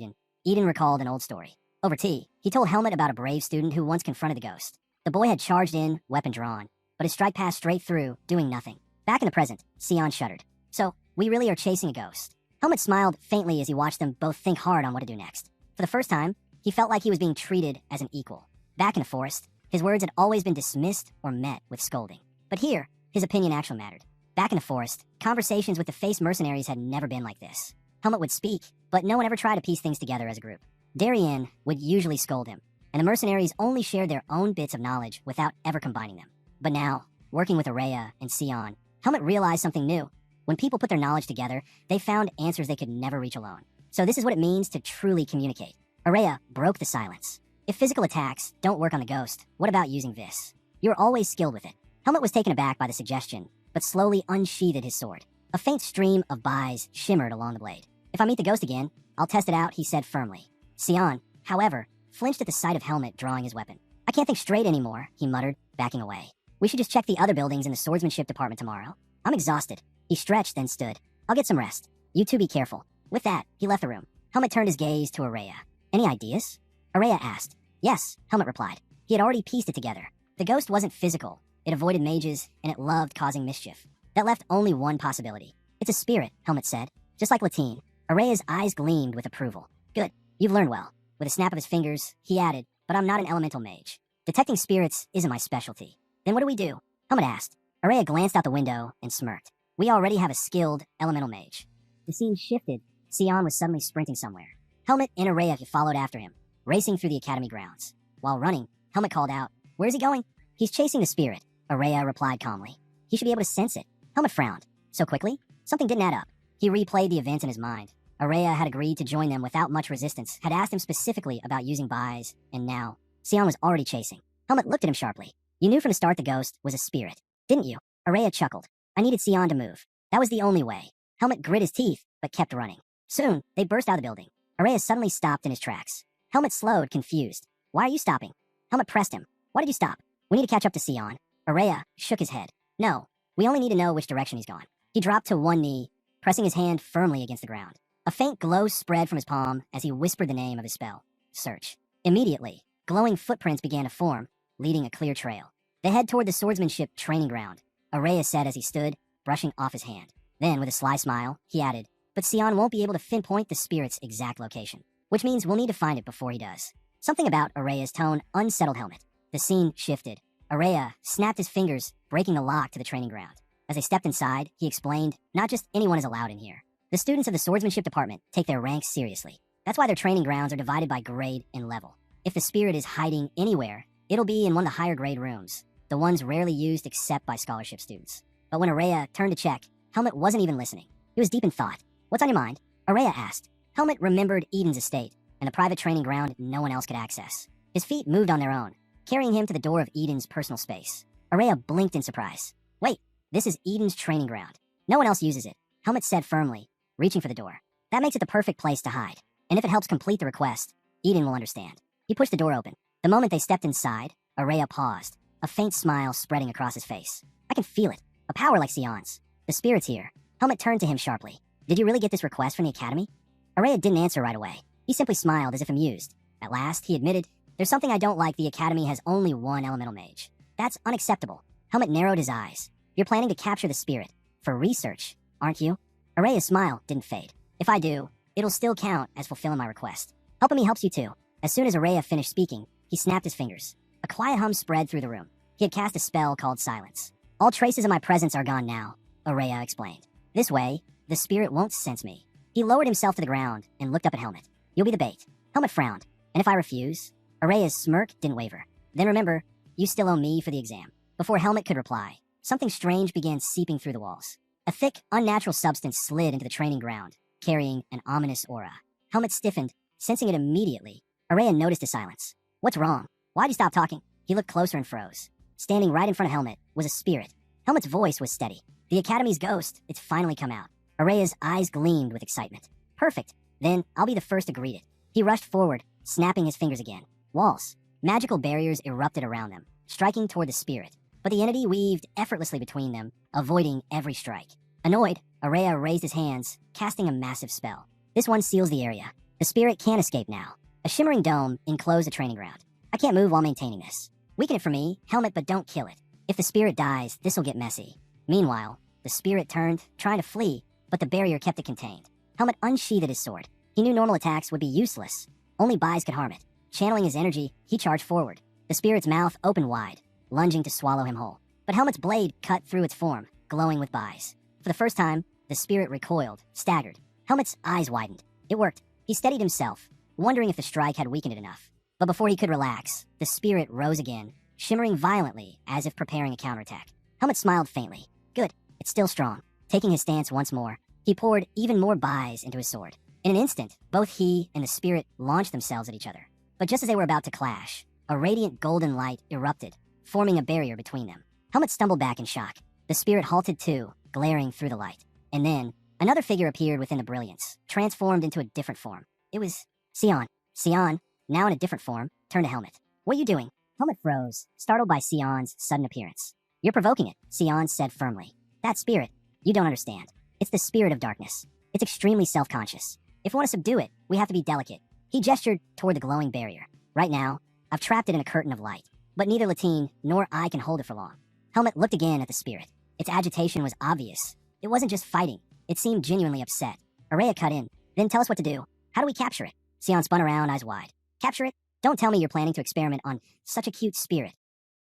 Eden recalled an old story. Over tea, he told Helmet about a brave student who once confronted the ghost. The boy had charged in, weapon drawn, but his strike passed straight through, doing nothing. Back in the present, Sion shuddered. So, we really are chasing a ghost. Helmet smiled faintly as he watched them both think hard on what to do next. For the first time, he felt like he was being treated as an equal. Back in the forest, his words had always been dismissed or met with scolding. But here, his opinion actually mattered. Back in the forest, conversations with the face mercenaries had never been like this. Helmet would speak, but no one ever tried to piece things together as a group. Darien would usually scold him, and the mercenaries only shared their own bits of knowledge without ever combining them. But now, working with Araya and Sion, Helmet realized something new. When people put their knowledge together, they found answers they could never reach alone. So this is what it means to truly communicate. Araya broke the silence. If physical attacks don't work on the ghost, what about using this? You're always skilled with it. Helmet was taken aback by the suggestion, but slowly unsheathed his sword. A faint stream of byes shimmered along the blade. If I meet the ghost again, I'll test it out, he said firmly. Sion, however, flinched at the sight of Helmet drawing his weapon. I can't think straight anymore, he muttered, backing away. We should just check the other buildings in the swordsmanship department tomorrow. I'm exhausted. He stretched, then stood. I'll get some rest. You two be careful. With that, he left the room. Helmet turned his gaze to Araya. Any ideas? Araya asked. Yes, Helmet replied. He had already pieced it together. The ghost wasn't physical. It avoided mages, and it loved causing mischief. That left only one possibility. It's a spirit, Helmet said. Just like Latine. Araya's eyes gleamed with approval. Good. You've learned well. With a snap of his fingers, he added, but I'm not an elemental mage. Detecting spirits isn't my specialty. Then what do we do? Helmet asked. Araya glanced out the window and smirked. We already have a skilled elemental mage. The scene shifted. Sion was suddenly sprinting somewhere. Helmet and Araya followed after him, racing through the academy grounds. While running, Helmet called out, Where's he going? He's chasing the spirit, Araya replied calmly. He should be able to sense it. Helmet frowned. So quickly? Something didn't add up. He replayed the events in his mind. Araya had agreed to join them without much resistance, had asked him specifically about using byes, and now, Sion was already chasing. Helmet looked at him sharply. You knew from the start the ghost was a spirit, didn't you? Araya chuckled. I needed Sion to move. That was the only way. Helmet grit his teeth, but kept running. Soon, they burst out of the building. Araya suddenly stopped in his tracks. Helmet slowed, confused. Why are you stopping? Helmet pressed him. Why did you stop? We need to catch up to Sion. Araya shook his head. No, we only need to know which direction he's gone. He dropped to one knee, pressing his hand firmly against the ground. A faint glow spread from his palm as he whispered the name of his spell. Search. Immediately, glowing footprints began to form, leading a clear trail. They head toward the swordsmanship training ground, Araya said as he stood, brushing off his hand. Then, with a sly smile, he added, but Sion won't be able to pinpoint the spirit's exact location, which means we'll need to find it before he does. Something about Araya's tone unsettled Helmet. The scene shifted. Araya snapped his fingers, breaking the lock to the training ground. As they stepped inside, he explained, not just anyone is allowed in here. The students of the swordsmanship department take their ranks seriously. That's why their training grounds are divided by grade and level. If the spirit is hiding anywhere, it'll be in one of the higher grade rooms, the ones rarely used except by scholarship students. But when Araya turned to check, Helmet wasn't even listening. He was deep in thought. What's on your mind? Araya asked. Helmet remembered Eden's estate and the private training ground no one else could access. His feet moved on their own, carrying him to the door of Eden's personal space. Araya blinked in surprise. Wait, this is Eden's training ground. No one else uses it, Helmet said firmly, reaching for the door. That makes it the perfect place to hide. And if it helps complete the request, Eden will understand. He pushed the door open. The moment they stepped inside, Araya paused, a faint smile spreading across his face. I can feel it, a power like Sion's. The spirit's here. Helmet turned to him sharply. Did you really get this request from the academy? Araya didn't answer right away. He simply smiled as if amused. At last, he admitted, there's something I don't like. The academy has only one elemental mage. That's unacceptable. Helmet narrowed his eyes. You're planning to capture the spirit. For research, aren't you? Araya's smile didn't fade. If I do, it'll still count as fulfilling my request. Helping me helps you too. As soon as Araya finished speaking, he snapped his fingers. A quiet hum spread through the room. He had cast a spell called Silence. All traces of my presence are gone now, Araya explained. This way, the spirit won't sense me. He lowered himself to the ground and looked up at Helmet. You'll be the bait. Helmet frowned. And if I refuse? Araya's smirk didn't waver. Then remember, you still owe me for the exam. Before Helmet could reply, something strange began seeping through the walls. A thick, unnatural substance slid into the training ground, carrying an ominous aura. Helmet stiffened, sensing it immediately. Araya noticed his silence. What's wrong? Why'd you stop talking? He looked closer and froze. Standing right in front of Helmet was a spirit. Helmet's voice was steady. The Academy's ghost, it's finally come out. Araya's eyes gleamed with excitement. Perfect. Then I'll be the first to greet it. He rushed forward, snapping his fingers again. Walls. Magical barriers erupted around them, striking toward the spirit. But the entity weaved effortlessly between them, avoiding every strike. Annoyed, Araya raised his hands, casting a massive spell. This one seals the area. The spirit can't escape now. A shimmering dome enclosed the training ground. I can't move while maintaining this. Weaken it for me, Helmet, but don't kill it. If the spirit dies, this'll get messy. Meanwhile, the spirit turned, trying to flee, but the barrier kept it contained. Helmet unsheathed his sword. He knew normal attacks would be useless. Only Bai's could harm it. Channeling his energy, he charged forward. The spirit's mouth opened wide, lunging to swallow him whole. But Helmet's blade cut through its form, glowing with Bai's. For the first time, the spirit recoiled, staggered. Helmet's eyes widened. It worked. He steadied himself, wondering if the strike had weakened it enough. But before he could relax, the spirit rose again, shimmering violently as if preparing a counterattack. Helmet smiled faintly. Good, it's still strong. Taking his stance once more, he poured even more Bai's into his sword. In an instant, both he and the spirit launched themselves at each other. But just as they were about to clash, a radiant golden light erupted, forming a barrier between them. Helmet stumbled back in shock. The spirit halted too, glaring through the light. And then, another figure appeared within the brilliance, transformed into a different form. It was Sion. Sion, now in a different form, turned to Helmet. What are you doing? Helmet froze, startled by Sion's sudden appearance. You're provoking it, Sion said firmly. That spirit, you don't understand. It's the spirit of darkness. It's extremely self-conscious. If we want to subdue it, we have to be delicate. He gestured toward the glowing barrier. Right now, I've trapped it in a curtain of light. But neither Latine nor I can hold it for long. Helmet looked again at the spirit. Its agitation was obvious. It wasn't just fighting. It seemed genuinely upset. Araya cut in. Then tell us what to do. How do we capture it? Sion spun around, eyes wide. Capture it? Don't tell me you're planning to experiment on such a cute spirit.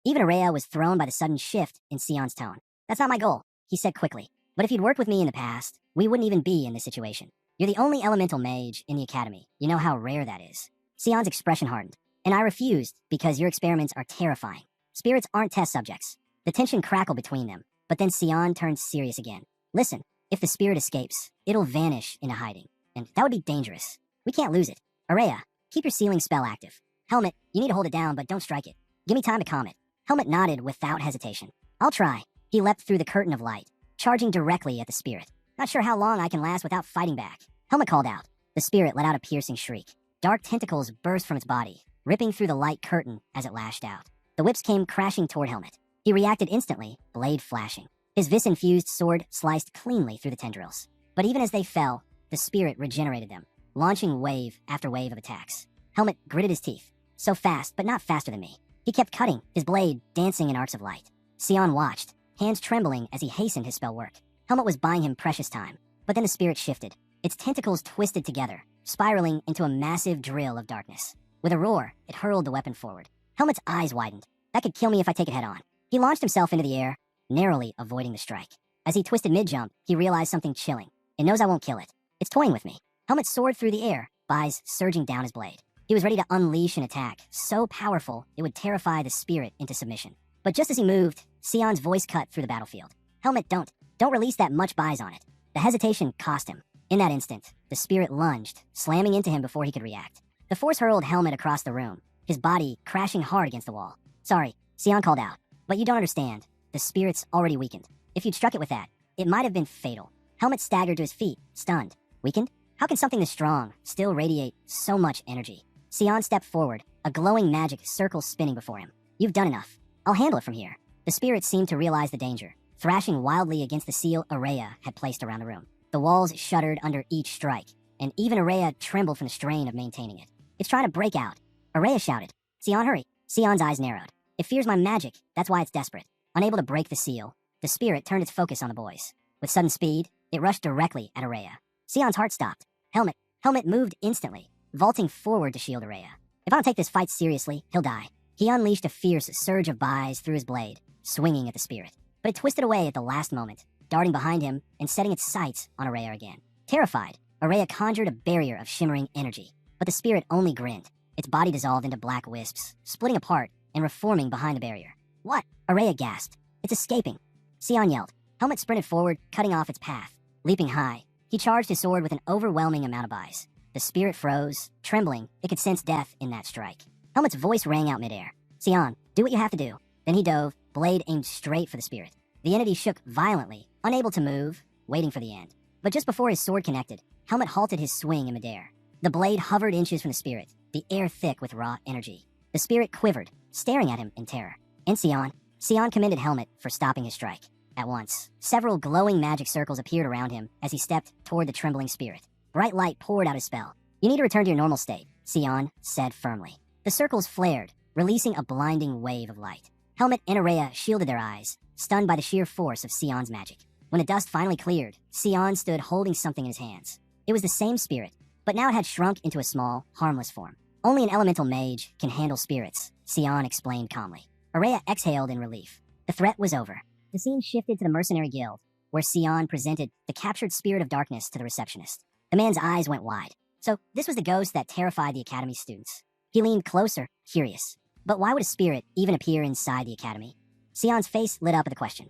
Even Araya was thrown by the sudden shift in Sion's tone. That's not my goal, he said quickly. But if you'd worked with me in the past, we wouldn't even be in this situation. You're the only elemental mage in the academy. You know how rare that is. Sion's expression hardened. And I refused because your experiments are terrifying. Spirits aren't test subjects. The tension crackled between them, but then Sion turned serious again. Listen, if the spirit escapes, it'll vanish into hiding. And that would be dangerous. We can't lose it. Araya, keep your sealing spell active. Helmet, you need to hold it down, but don't strike it. Give me time to calm it. Helmet nodded without hesitation. I'll try. He leapt through the curtain of light, charging directly at the spirit. Not sure how long I can last without fighting back. Helmet called out. The spirit let out a piercing shriek. Dark tentacles burst from its body, ripping through the light curtain as it lashed out. The whips came crashing toward Helmet. He reacted instantly, blade flashing. His vis-infused sword sliced cleanly through the tendrils. But even as they fell, the spirit regenerated them, launching wave after wave of attacks. Helmet gritted his teeth. So fast, but not faster than me. He kept cutting, his blade dancing in arcs of light. Sion watched, hands trembling as he hastened his spell work. Helmet was buying him precious time. But then the spirit shifted. Its tentacles twisted together, spiraling into a massive drill of darkness. With a roar, it hurled the weapon forward. Helmet's eyes widened. That could kill me if I take it head on. He launched himself into the air, narrowly avoiding the strike. As he twisted mid-jump, he realized something chilling. It knows I won't kill it. It's toying with me. Helmet soared through the air, Bai's surging down his blade. He was ready to unleash an attack, so powerful it would terrify the spirit into submission. But just as he moved, Sion's voice cut through the battlefield. Helmet, don't release that much Bai's on it. The hesitation cost him. In that instant, the spirit lunged, slamming into him before he could react. The force hurled Helmet across the room, his body crashing hard against the wall. Sorry, Sion called out, but you don't understand. The spirit's already weakened. If you'd struck it with that, it might have been fatal. Helmet staggered to his feet, stunned. Weakened? How can something this strong still radiate so much energy? Sion stepped forward, a glowing magic circle spinning before him. You've done enough. I'll handle it from here. The spirit seemed to realize the danger, thrashing wildly against the seal Araya had placed around the room. The walls shuddered under each strike, and even Araya trembled from the strain of maintaining it. It's trying to break out. Araya shouted. Sion, hurry. Sion's eyes narrowed. It fears my magic, that's why it's desperate. Unable to break the seal, the spirit turned its focus on the boys. With sudden speed, it rushed directly at Araya. Sion's heart stopped. Helmet moved instantly, vaulting forward to shield Araya. If I don't take this fight seriously, he'll die. He unleashed a fierce surge of buys through his blade, swinging at the spirit. But it twisted away at the last moment, darting behind him and setting its sights on Araya again. Terrified, Araya conjured a barrier of shimmering energy, but the spirit only grinned. Its body dissolved into black wisps, splitting apart and reforming behind the barrier. What? Araya gasped. It's escaping. Sion yelled. Helmet sprinted forward, cutting off its path. Leaping high, he charged his sword with an overwhelming amount of buys. The spirit froze, trembling. It could sense death in that strike. Helmet's voice rang out midair. Sion, do what you have to do. Then he dove, blade aimed straight for the spirit. The entity shook violently, unable to move, waiting for the end. But just before his sword connected, Helmet halted his swing in midair. The blade hovered inches from the spirit, the air thick with raw energy. The spirit quivered, staring at him in terror. And Sion commended Helmet for stopping his strike. At once, several glowing magic circles appeared around him as he stepped toward the trembling spirit. Bright light poured out his spell. You need to return to your normal state, Sion said firmly. The circles flared, releasing a blinding wave of light. Helmet and Araya shielded their eyes, stunned by the sheer force of Sion's magic. When the dust finally cleared, Sion stood holding something in his hands. It was the same spirit, but now it had shrunk into a small, harmless form. Only an elemental mage can handle spirits, Sion explained calmly. Araya exhaled in relief. The threat was over. The scene shifted to the mercenary guild, where Sion presented the captured spirit of darkness to the receptionist. The man's eyes went wide. So this was the ghost that terrified the academy's students. He leaned closer, curious. But why would a spirit even appear inside the academy? Sion's face lit up at the question.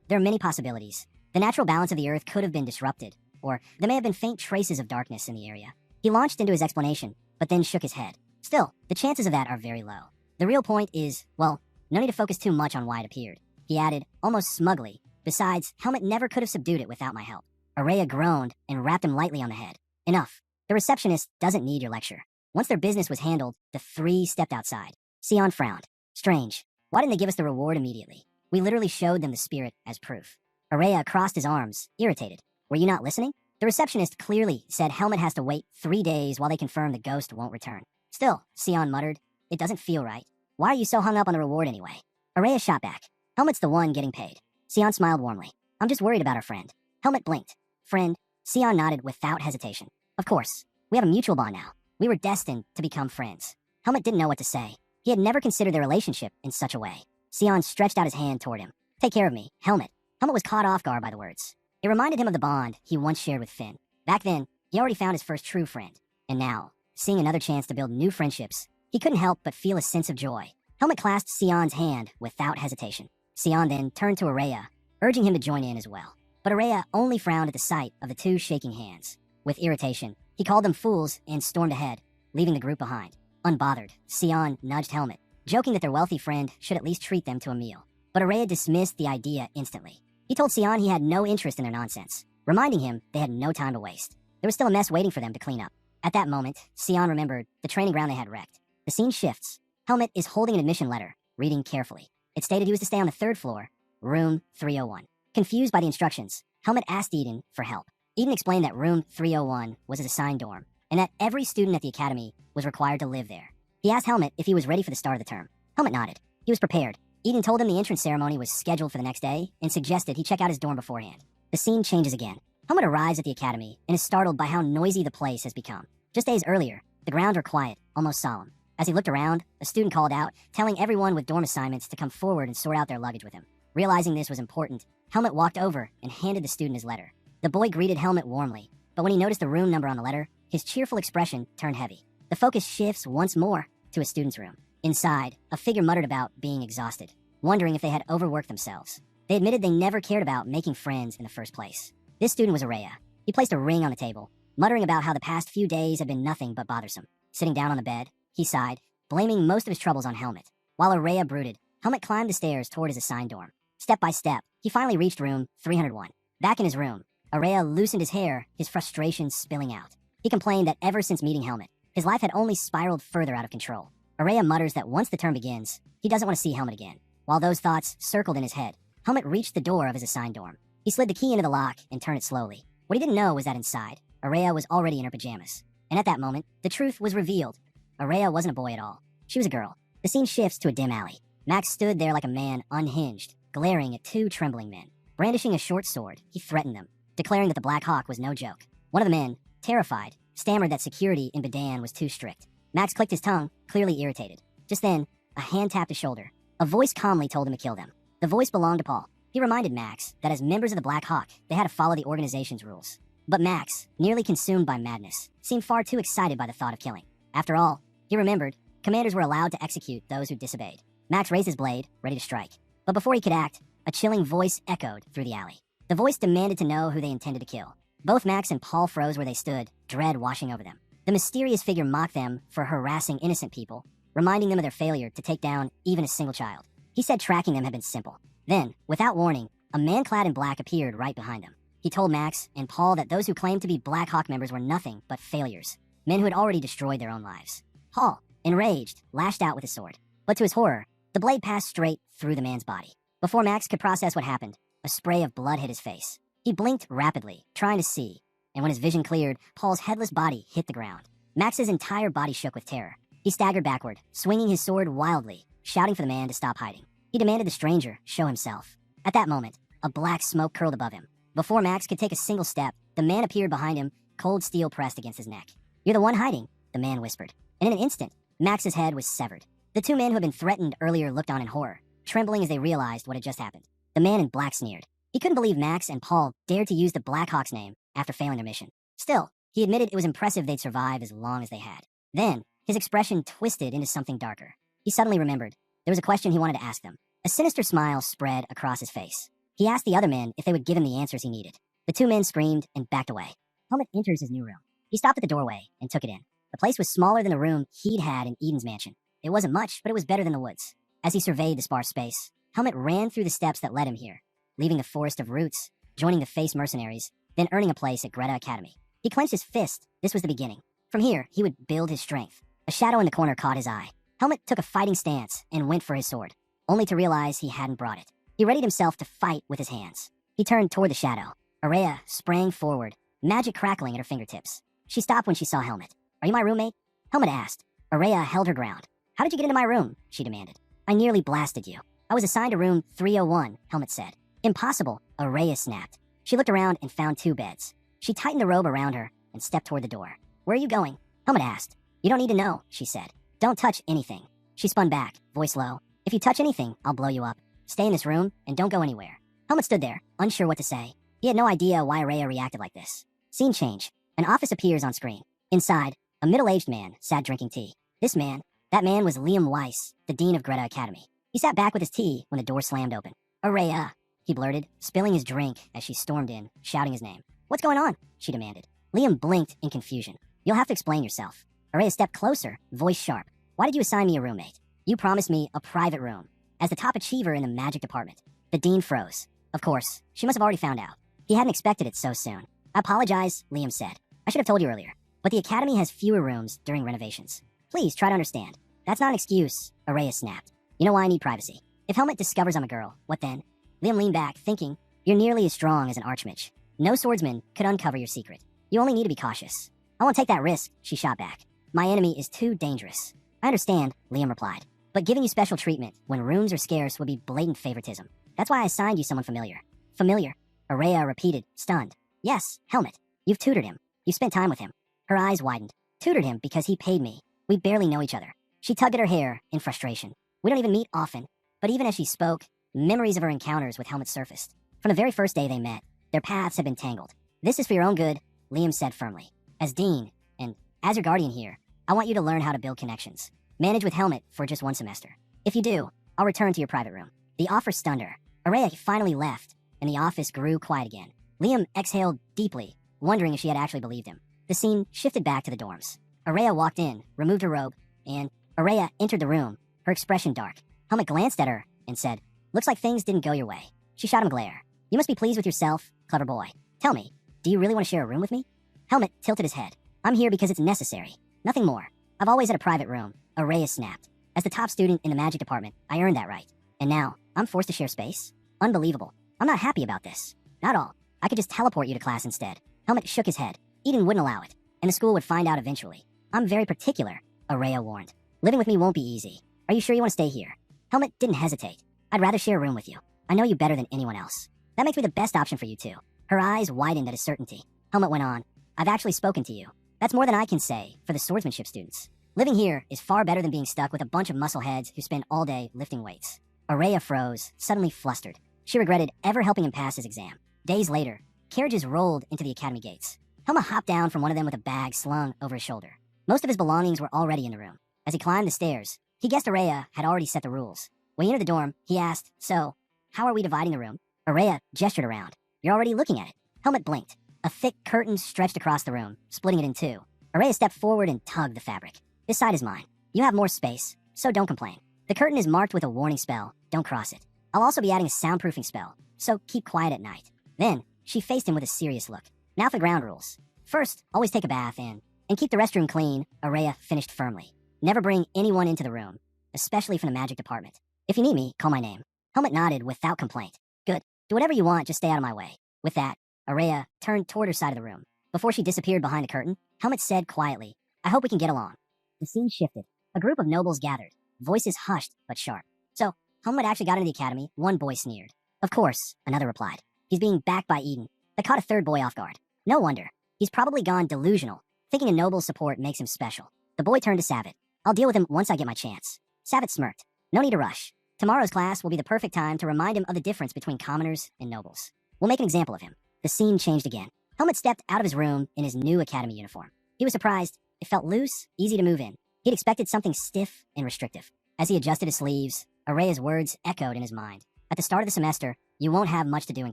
There are many possibilities. The natural balance of the earth could have been disrupted, or there may have been faint traces of darkness in the area. He launched into his explanation, but then shook his head. Still, the chances of that are very low. The real point is, well, no need to focus too much on why it appeared. He added, almost smugly, besides, Helmet never could have subdued it without my help. Araya groaned and rapped him lightly on the head. Enough. The receptionist doesn't need your lecture. Once their business was handled, the three stepped outside. Sion frowned. Strange. Why didn't they give us the reward immediately? We literally showed them the spirit as proof. Araya crossed his arms, irritated. Were you not listening? The receptionist clearly said Helmet has to wait 3 days while they confirm the ghost won't return. Still, Sion muttered, it doesn't feel right. Why are you so hung up on the reward anyway? Araya shot back. Helmet's the one getting paid. Sion smiled warmly. I'm just worried about our friend. Helmet blinked. Friend? Sion nodded without hesitation. Of course. We have a mutual bond now. We were destined to become friends. Helmet didn't know what to say. He had never considered their relationship in such a way. Sion stretched out his hand toward him. Take care of me, Helmet. Helmet was caught off guard by the words. It reminded him of the bond he once shared with Finn. Back then, he already found his first true friend. And now, seeing another chance to build new friendships, he couldn't help but feel a sense of joy. Helmet clasped Sion's hand without hesitation. Sion then turned to Araya, urging him to join in as well. But Araya only frowned at the sight of the two shaking hands. With irritation, he called them fools and stormed ahead, leaving the group behind. Unbothered, Sion nudged Helmet, joking that their wealthy friend should at least treat them to a meal. But Araya dismissed the idea instantly. He told Sion he had no interest in their nonsense, reminding him they had no time to waste. There was still a mess waiting for them to clean up. At that moment, Sion remembered the training ground they had wrecked. The scene shifts. Helmet is holding an admission letter, reading carefully. It stated he was to stay on the 3rd floor, room 301. Confused by the instructions, Helmet asked Eden for help. Eden explained that room 301 was his assigned dorm, and that every student at the academy was required to live there. He asked Helmet if he was ready for the start of the term. Helmet nodded. He was prepared. Eden told him the entrance ceremony was scheduled for the next day and suggested he check out his dorm beforehand. The scene changes again. Helmet arrives at the academy and is startled by how noisy the place has become. Just days earlier, the grounds were quiet, almost solemn. As he looked around, a student called out, telling everyone with dorm assignments to come forward and sort out their luggage with him. Realizing this was important, Helmet walked over and handed the student his letter. The boy greeted Helmet warmly, but when he noticed the room number on the letter, his cheerful expression turned heavy. The focus shifts once more to a student's room. Inside, a figure muttered about being exhausted, wondering if they had overworked themselves. They admitted they never cared about making friends in the first place. This student was Araya. He placed a ring on the table, muttering about how the past few days had been nothing but bothersome. Sitting down on the bed, he sighed, blaming most of his troubles on Helmet. While Araya brooded, Helmet climbed the stairs toward his assigned dorm. Step by step, he finally reached room 301. Back in his room, Araya loosened his hair, his frustration spilling out. He complained that ever since meeting Helmet, his life had only spiraled further out of control. Araya mutters that once the term begins, he doesn't want to see Helmet again. While those thoughts circled in his head, Helmet reached the door of his assigned dorm. He slid the key into the lock and turned it slowly. What he didn't know was that inside, Araya was already in her pajamas. And at that moment, the truth was revealed. Araya wasn't a boy at all. She was a girl. The scene shifts to a dim alley. Max stood there like a man unhinged, glaring at two trembling men. Brandishing a short sword, he threatened them, declaring that the Black Hawk was no joke. One of the men, terrified, stammered that security in Badan was too strict. Max clicked his tongue, clearly irritated. Just then, a hand tapped his shoulder. A voice calmly told him to kill them. The voice belonged to Paul. He reminded Max that as members of the Black Hawk, they had to follow the organization's rules. But Max, nearly consumed by madness, seemed far too excited by the thought of killing. After all, he remembered, commanders were allowed to execute those who disobeyed. Max raised his blade, ready to strike. But before he could act, a chilling voice echoed through the alley. The voice demanded to know who they intended to kill. Both Max and Paul froze where they stood, dread washing over them. The mysterious figure mocked them for harassing innocent people, reminding them of their failure to take down even a single child. He said tracking them had been simple. Then, without warning, a man clad in black appeared right behind them. He told Max and Paul that those who claimed to be Black Hawk members were nothing but failures, men who had already destroyed their own lives. Paul, enraged, lashed out with his sword. But to his horror, the blade passed straight through the man's body. Before Max could process what happened, a spray of blood hit his face. He blinked rapidly, trying to see, and when his vision cleared, Paul's headless body hit the ground. Max's entire body shook with terror. He staggered backward, swinging his sword wildly, shouting for the man to stop hiding. He demanded the stranger show himself. At that moment, a black smoke curled above him. Before Max could take a single step, the man appeared behind him, cold steel pressed against his neck. "You're the one hiding," the man whispered. And in an instant, Max's head was severed. The two men who had been threatened earlier looked on in horror, trembling as they realized what had just happened. The man in black sneered. He couldn't believe Max and Paul dared to use the Black Hawk's name after failing their mission. Still, he admitted it was impressive they'd survive as long as they had. Then, his expression twisted into something darker. He suddenly remembered. There was a question he wanted to ask them. A sinister smile spread across his face. He asked the other men if they would give him the answers he needed. The two men screamed and backed away. Helmet enters his new room. He stopped at the doorway and took it in. The place was smaller than the room he'd had in Eden's mansion. It wasn't much, but it was better than the woods. As he surveyed the sparse space, Helmet ran through the steps that led him here, leaving the forest of roots, joining the face mercenaries, then earning a place at Greta Academy. He clenched his fist. This was the beginning. From here, he would build his strength. A shadow in the corner caught his eye. Helmet took a fighting stance and went for his sword, only to realize he hadn't brought it. He readied himself to fight with his hands. He turned toward the shadow. Araya sprang forward, magic crackling at her fingertips. She stopped when she saw Helmet. "Are you my roommate?" Helmet asked. Araya held her ground. "How did you get into my room?" she demanded. "I nearly blasted you. I was assigned to room 301, Helmet said. "Impossible," Araya snapped. She looked around and found two beds. She tightened the robe around her and stepped toward the door. "Where are you going?" Helmet asked. "You don't need to know," she said. "Don't touch anything." She spun back, voice low. "If you touch anything, I'll blow you up. Stay in this room and don't go anywhere." Helmet stood there, unsure what to say. He had no idea why Araya reacted like this. Scene change. An office appears on screen. Inside, a middle-aged man sat drinking tea. That man was Liam Weiss, the dean of Greta Academy. He sat back with his tea when the door slammed open. "Araya," he blurted, spilling his drink as she stormed in, shouting his name. "What's going on?" she demanded. Liam blinked in confusion. "You'll have to explain yourself." Araya stepped closer, voice sharp. "Why did you assign me a roommate? You promised me a private room. As the top achiever in the magic department." The dean froze. Of course, she must have already found out. He hadn't expected it so soon. "I apologize," Liam said. "I should have told you earlier. But the academy has fewer rooms during renovations. Please try to understand." "That's not an excuse," Araya snapped. "You know why I need privacy. If Helmet discovers I'm a girl, what then?" Liam leaned back, thinking, "You're nearly as strong as an archmage. No swordsman could uncover your secret. You only need to be cautious." "I won't take that risk," she shot back. "My enemy is too dangerous." "I understand," Liam replied. "But giving you special treatment when rooms are scarce would be blatant favoritism. That's why I assigned you someone familiar." "Familiar?" Araya repeated, stunned. "Yes, Helmet. You've tutored him. You spent time with him." Her eyes widened. "Tutored him because he paid me. We barely know each other." She tugged at her hair in frustration. "We don't even meet often." But even as she spoke, memories of her encounters with Helmet surfaced. From the very first day they met, their paths had been tangled. "This is for your own good," Liam said firmly. "As dean, and as your guardian here, I want you to learn how to build connections. Manage with Helmet for just one semester. If you do, I'll return to your private room." The offer stunned her. Araya finally left, and the office grew quiet again. Liam exhaled deeply, wondering if she had actually believed him. The scene shifted back to the dorms. Araya walked in, removed her robe, and Araya entered the room, her expression dark. Helmet glanced at her and said, "Looks like things didn't go your way." She shot him a glare. "You must be pleased with yourself, clever boy. Tell me, do you really want to share a room with me?" Helmet tilted his head. "I'm here because it's necessary. Nothing more. I've always had a private room." Araya snapped. "As the top student in the magic department, I earned that right. And now, I'm forced to share space? Unbelievable. I'm not happy about this. Not all. I could just teleport you to class instead." Helmet shook his head. Eden wouldn't allow it, and the school would find out eventually. "I'm very particular," Araya warned. "Living with me won't be easy. Are you sure you want to stay here?" Helmet didn't hesitate. "I'd rather share a room with you. I know you better than anyone else. That makes me the best option for you too." Her eyes widened at his certainty. Helmet went on, "I've actually spoken to you. That's more than I can say for the swordsmanship students. Living here is far better than being stuck with a bunch of muscleheads who spend all day lifting weights." Araya froze, suddenly flustered. She regretted ever helping him pass his exam. Days later, carriages rolled into the academy gates. Helma hopped down from one of them with a bag slung over his shoulder. Most of his belongings were already in the room. As he climbed the stairs, he guessed Araya had already set the rules. When he entered the dorm, he asked, "So, how are we dividing the room?" Araya gestured around. "You're already looking at it." Helmet blinked. A thick curtain stretched across the room, splitting it in two. Araya stepped forward and tugged the fabric. "This side is mine. You have more space, so don't complain. The curtain is marked with a warning spell. Don't cross it. I'll also be adding a soundproofing spell, so keep quiet at night." Then, she faced him with a serious look. "Now for the ground rules. First, always take a bath and keep the restroom clean," Araya finished firmly. "Never bring anyone into the room, especially from the magic department. If you need me, call my name." Helmet nodded without complaint. "Good. Do whatever you want, just stay out of my way." With that, Araya turned toward her side of the room. Before she disappeared behind the curtain, Helmet said quietly, "I hope we can get along." The scene shifted. A group of nobles gathered, voices hushed but sharp. "So, Helmet actually got into the academy," one boy sneered. "Of course," another replied. "He's being backed by Eden." That caught a third boy off guard. "No wonder. He's probably gone delusional, thinking a noble's support makes him special." The boy turned to Savitt. "I'll deal with him once I get my chance." Savitt smirked. "No need to rush. Tomorrow's class will be the perfect time to remind him of the difference between commoners and nobles. We'll make an example of him." The scene changed again. Helmet stepped out of his room in his new academy uniform. He was surprised. It felt loose, easy to move in. He'd expected something stiff and restrictive. As he adjusted his sleeves, Araya's words echoed in his mind. At the start of the semester, you won't have much to do in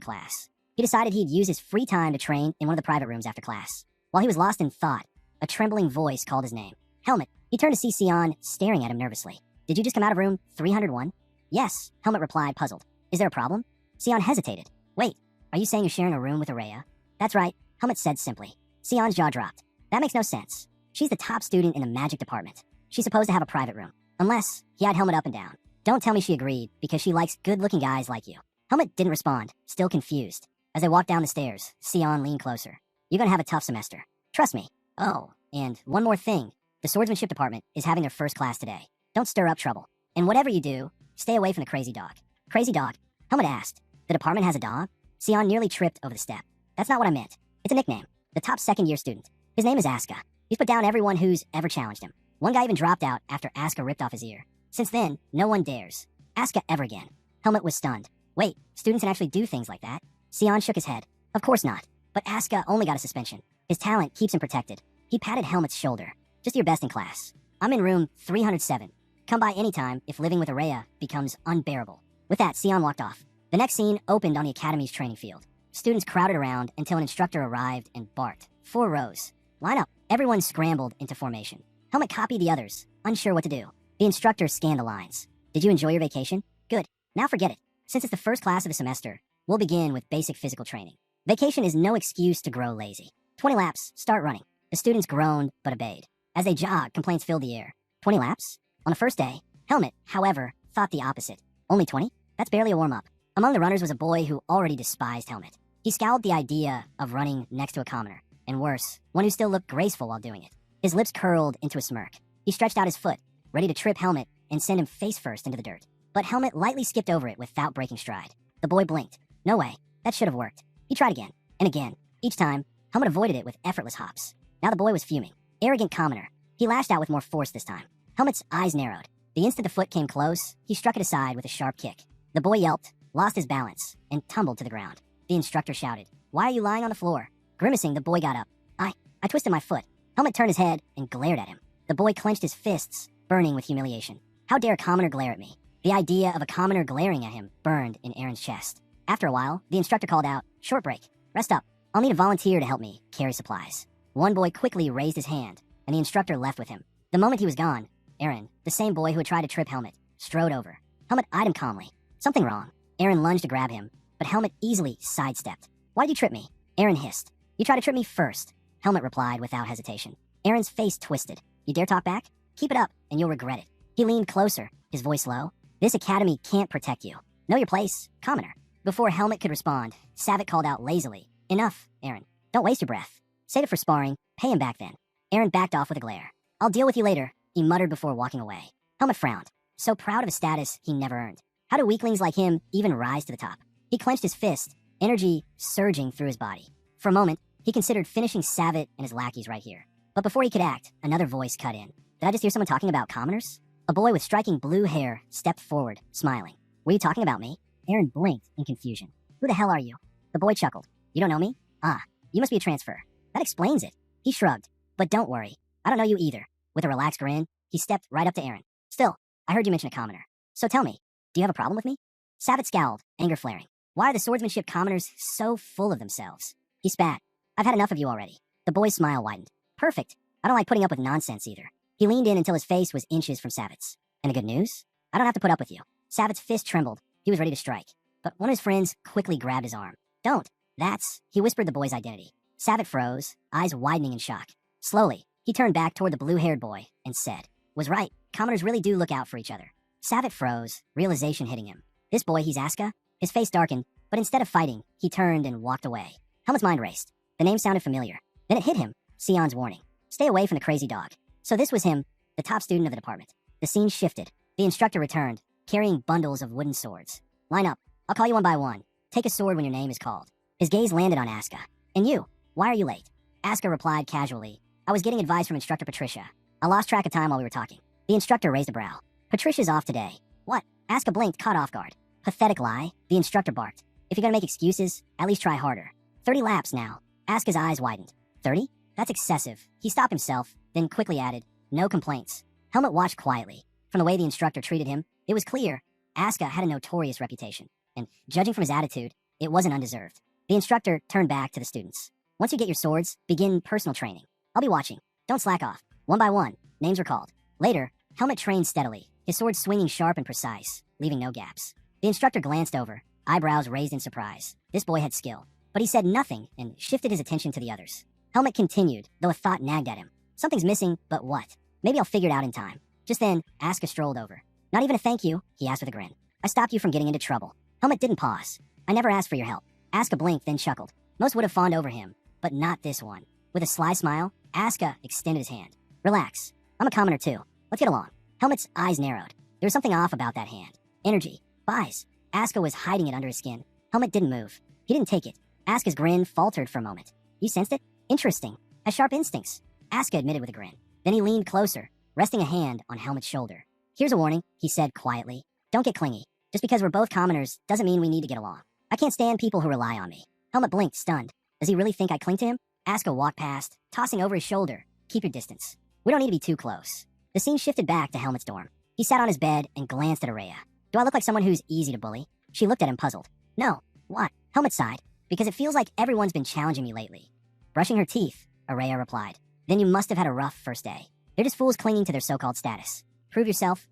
class. He decided he'd use his free time to train in one of the private rooms after class. While he was lost in thought, a trembling voice called his name. "Helmet." He turned to see Sion staring at him nervously. "Did you just come out of room 301? "Yes," Helmet replied, puzzled. "Is there a problem?" Sion hesitated. "Wait, are you saying you're sharing a room with Araya?" "That's right," Helmet said simply. Sion's jaw dropped. "That makes no sense. She's the top student in the magic department. She's supposed to have a private room. Unless," he eyed Helmet up and down. "Don't tell me she agreed, because she likes good-looking guys like you." Helmet didn't respond, still confused. As they walked down the stairs, Sion leaned closer. "You're gonna have a tough semester. Trust me. Oh, and one more thing. The swordsmanship department is having their first class today. Don't stir up trouble. And whatever you do, stay away from the crazy dog." "Crazy dog?" Helmet asked. "The department has a dog?" Sion nearly tripped over the step. "That's not what I meant. It's a nickname. The top second-year student. His name is Aska. He's put down everyone who's ever challenged him. One guy even dropped out after Aska ripped off his ear. Since then, no one dares Aska ever again." Helmet was stunned. "Wait, students can actually do things like that?" Sion shook his head. "Of course not. But Aska only got a suspension. His talent keeps him protected." He patted Helmet's shoulder. "Just your best in class. I'm in room 307. Come by anytime if living with Araya becomes unbearable." With that, Sion walked off. The next scene opened on the academy's training field. Students crowded around until an instructor arrived and barked. 4 rows. "Line up." Everyone scrambled into formation. Helmet copied the others, unsure what to do. The instructor scanned the lines. "Did you enjoy your vacation? Good. Now forget it. Since it's the first class of the semester, we'll begin with basic physical training. Vacation is no excuse to grow lazy. 20 laps, start running." The students groaned but obeyed. As they jogged, complaints filled the air. 20 laps? On the first day, Helmet, however, thought the opposite. Only 20? That's barely a warm-up. Among the runners was a boy who already despised Helmet. He scowled at the idea of running next to a commoner, and worse, one who still looked graceful while doing it. His lips curled into a smirk. He stretched out his foot, ready to trip Helmet and send him face first into the dirt. But Helmet lightly skipped over it without breaking stride. The boy blinked. No way. That should have worked. He tried again, and again. Each time, Helmet avoided it with effortless hops. Now the boy was fuming. Arrogant commoner. He lashed out with more force this time. Helmet's eyes narrowed. The instant the foot came close, he struck it aside with a sharp kick. The boy yelped, lost his balance, and tumbled to the ground. The instructor shouted, "Why are you lying on the floor?" Grimacing, the boy got up. I twisted my foot." Helmet turned his head and glared at him. The boy clenched his fists, burning with humiliation. How dare a commoner glare at me? The idea of a commoner glaring at him burned in Aaron's chest. After a while, the instructor called out, "Short break. Rest up. I'll need a volunteer to help me carry supplies." One boy quickly raised his hand. and the instructor left with him. The moment he was gone, Aaron, the same boy who had tried to trip Helmet, strode over. Helmet eyed him calmly. Something wrong. Aaron lunged to grab him, but Helmet easily sidestepped. Why'd you trip me? Aaron hissed. You tried to trip me first, Helmet replied without hesitation. Aaron's face twisted. You dare talk back? Keep it up, and you'll regret it. He leaned closer, his voice low. This academy can't protect you. Know your place, commoner. Before Helmet could respond, Savitt called out lazily. Enough, Aaron. Don't waste your breath. Save it for sparring. Pay him back then. Aaron backed off with a glare. I'll deal with you later, he muttered before walking away. Helmet frowned. So proud of a status he never earned. How do weaklings like him even rise to the top? He clenched his fist, energy surging through his body. For a moment, he considered finishing Savitt and his lackeys right here. But before he could act, another voice cut in. Did I just hear someone talking about commoners? A boy with striking blue hair stepped forward, smiling. Were you talking about me? Aaron blinked in confusion. Who the hell are you? The boy chuckled. You don't know me? Ah, you must be a transfer. That explains it. He shrugged. But don't worry. I don't know you either. With a relaxed grin, he stepped right up to Aaron. Still, I heard you mention a commoner. So tell me, do you have a problem with me? Savitt scowled, anger flaring. Why are the swordsmanship commoners so full of themselves? He spat. I've had enough of you already. The boy's smile widened. Perfect. I don't like putting up with nonsense either. He leaned in until his face was inches from Savitt's. And the good news? I don't have to put up with you. Savitt's fist trembled. He was ready to strike. But one of his friends quickly grabbed his arm. Don't. That's... He whispered the boy's identity. Savitt froze, eyes widening in shock. Slowly, he turned back toward the blue-haired boy and said, Was right. Commoners really do look out for each other. Savitt froze, realization hitting him. This boy, he's Asuka? His face darkened, but instead of fighting, he turned and walked away. Helmet's mind raced. The name sounded familiar. Then it hit him. Sion's warning. Stay away from the crazy dog. So this was him, the top student of the department. The scene shifted. The instructor returned, carrying bundles of wooden swords. Line up. I'll call you one by one. Take a sword when your name is called. His gaze landed on Asuka. And you, why are you late? Asuka replied casually. I was getting advice from Instructor Patricia. I lost track of time while we were talking. The instructor raised a brow. Patricia's off today. What? Asuka blinked, caught off guard. Pathetic lie, the instructor barked. If you're gonna make excuses, at least try harder. 30 laps now. Asuka's eyes widened. 30? That's excessive. He stopped himself, then quickly added, no complaints. Helmet watched quietly. From the way the instructor treated him, it was clear Asuka had a notorious reputation. And judging from his attitude, it wasn't undeserved. The instructor turned back to the students. Once you get your swords, begin personal training. I'll be watching. Don't slack off. One by one, names were called. Later, Helmet trained steadily, his sword swinging sharp and precise, leaving no gaps. The instructor glanced over, eyebrows raised in surprise. This boy had skill. But he said nothing and shifted his attention to the others. Helmet continued, though a thought nagged at him. Something's missing, but what? Maybe I'll figure it out in time. Just then, Asuka strolled over. Not even a thank you, he asked with a grin. I stopped you from getting into trouble. Helmet didn't pause. I never asked for your help. Asuka blinked, then chuckled. Most would have fawned over him, but not this one. With a sly smile, Asuka extended his hand. Relax. I'm a commoner too. Let's get along. Helmet's eyes narrowed. There was something off about that hand. Energy. Buys. Asuka was hiding it under his skin. Helmet didn't move. He didn't take it. Asuka's grin faltered for a moment. You sensed it? Interesting. Has sharp instincts. Asuka admitted with a grin. Then he leaned closer, resting a hand on Helmet's shoulder. Here's a warning, he said quietly. Don't get clingy. Just because we're both commoners doesn't mean we need to get along. I can't stand people who rely on me. Helmet blinked, stunned. Does he really think I cling to him? Asuka walked past, tossing over his shoulder. Keep your distance. We don't need to be too close. The scene shifted back to Helmet's dorm. He sat on his bed and glanced at Araya. Do I look like someone who's easy to bully? She looked at him puzzled. No. Why? Helmet sighed. Because it feels like everyone's been challenging me lately. Brushing her teeth, Araya replied. Then you must have had a rough first day. They're just fools clinging to their so-called status. Prove yourself,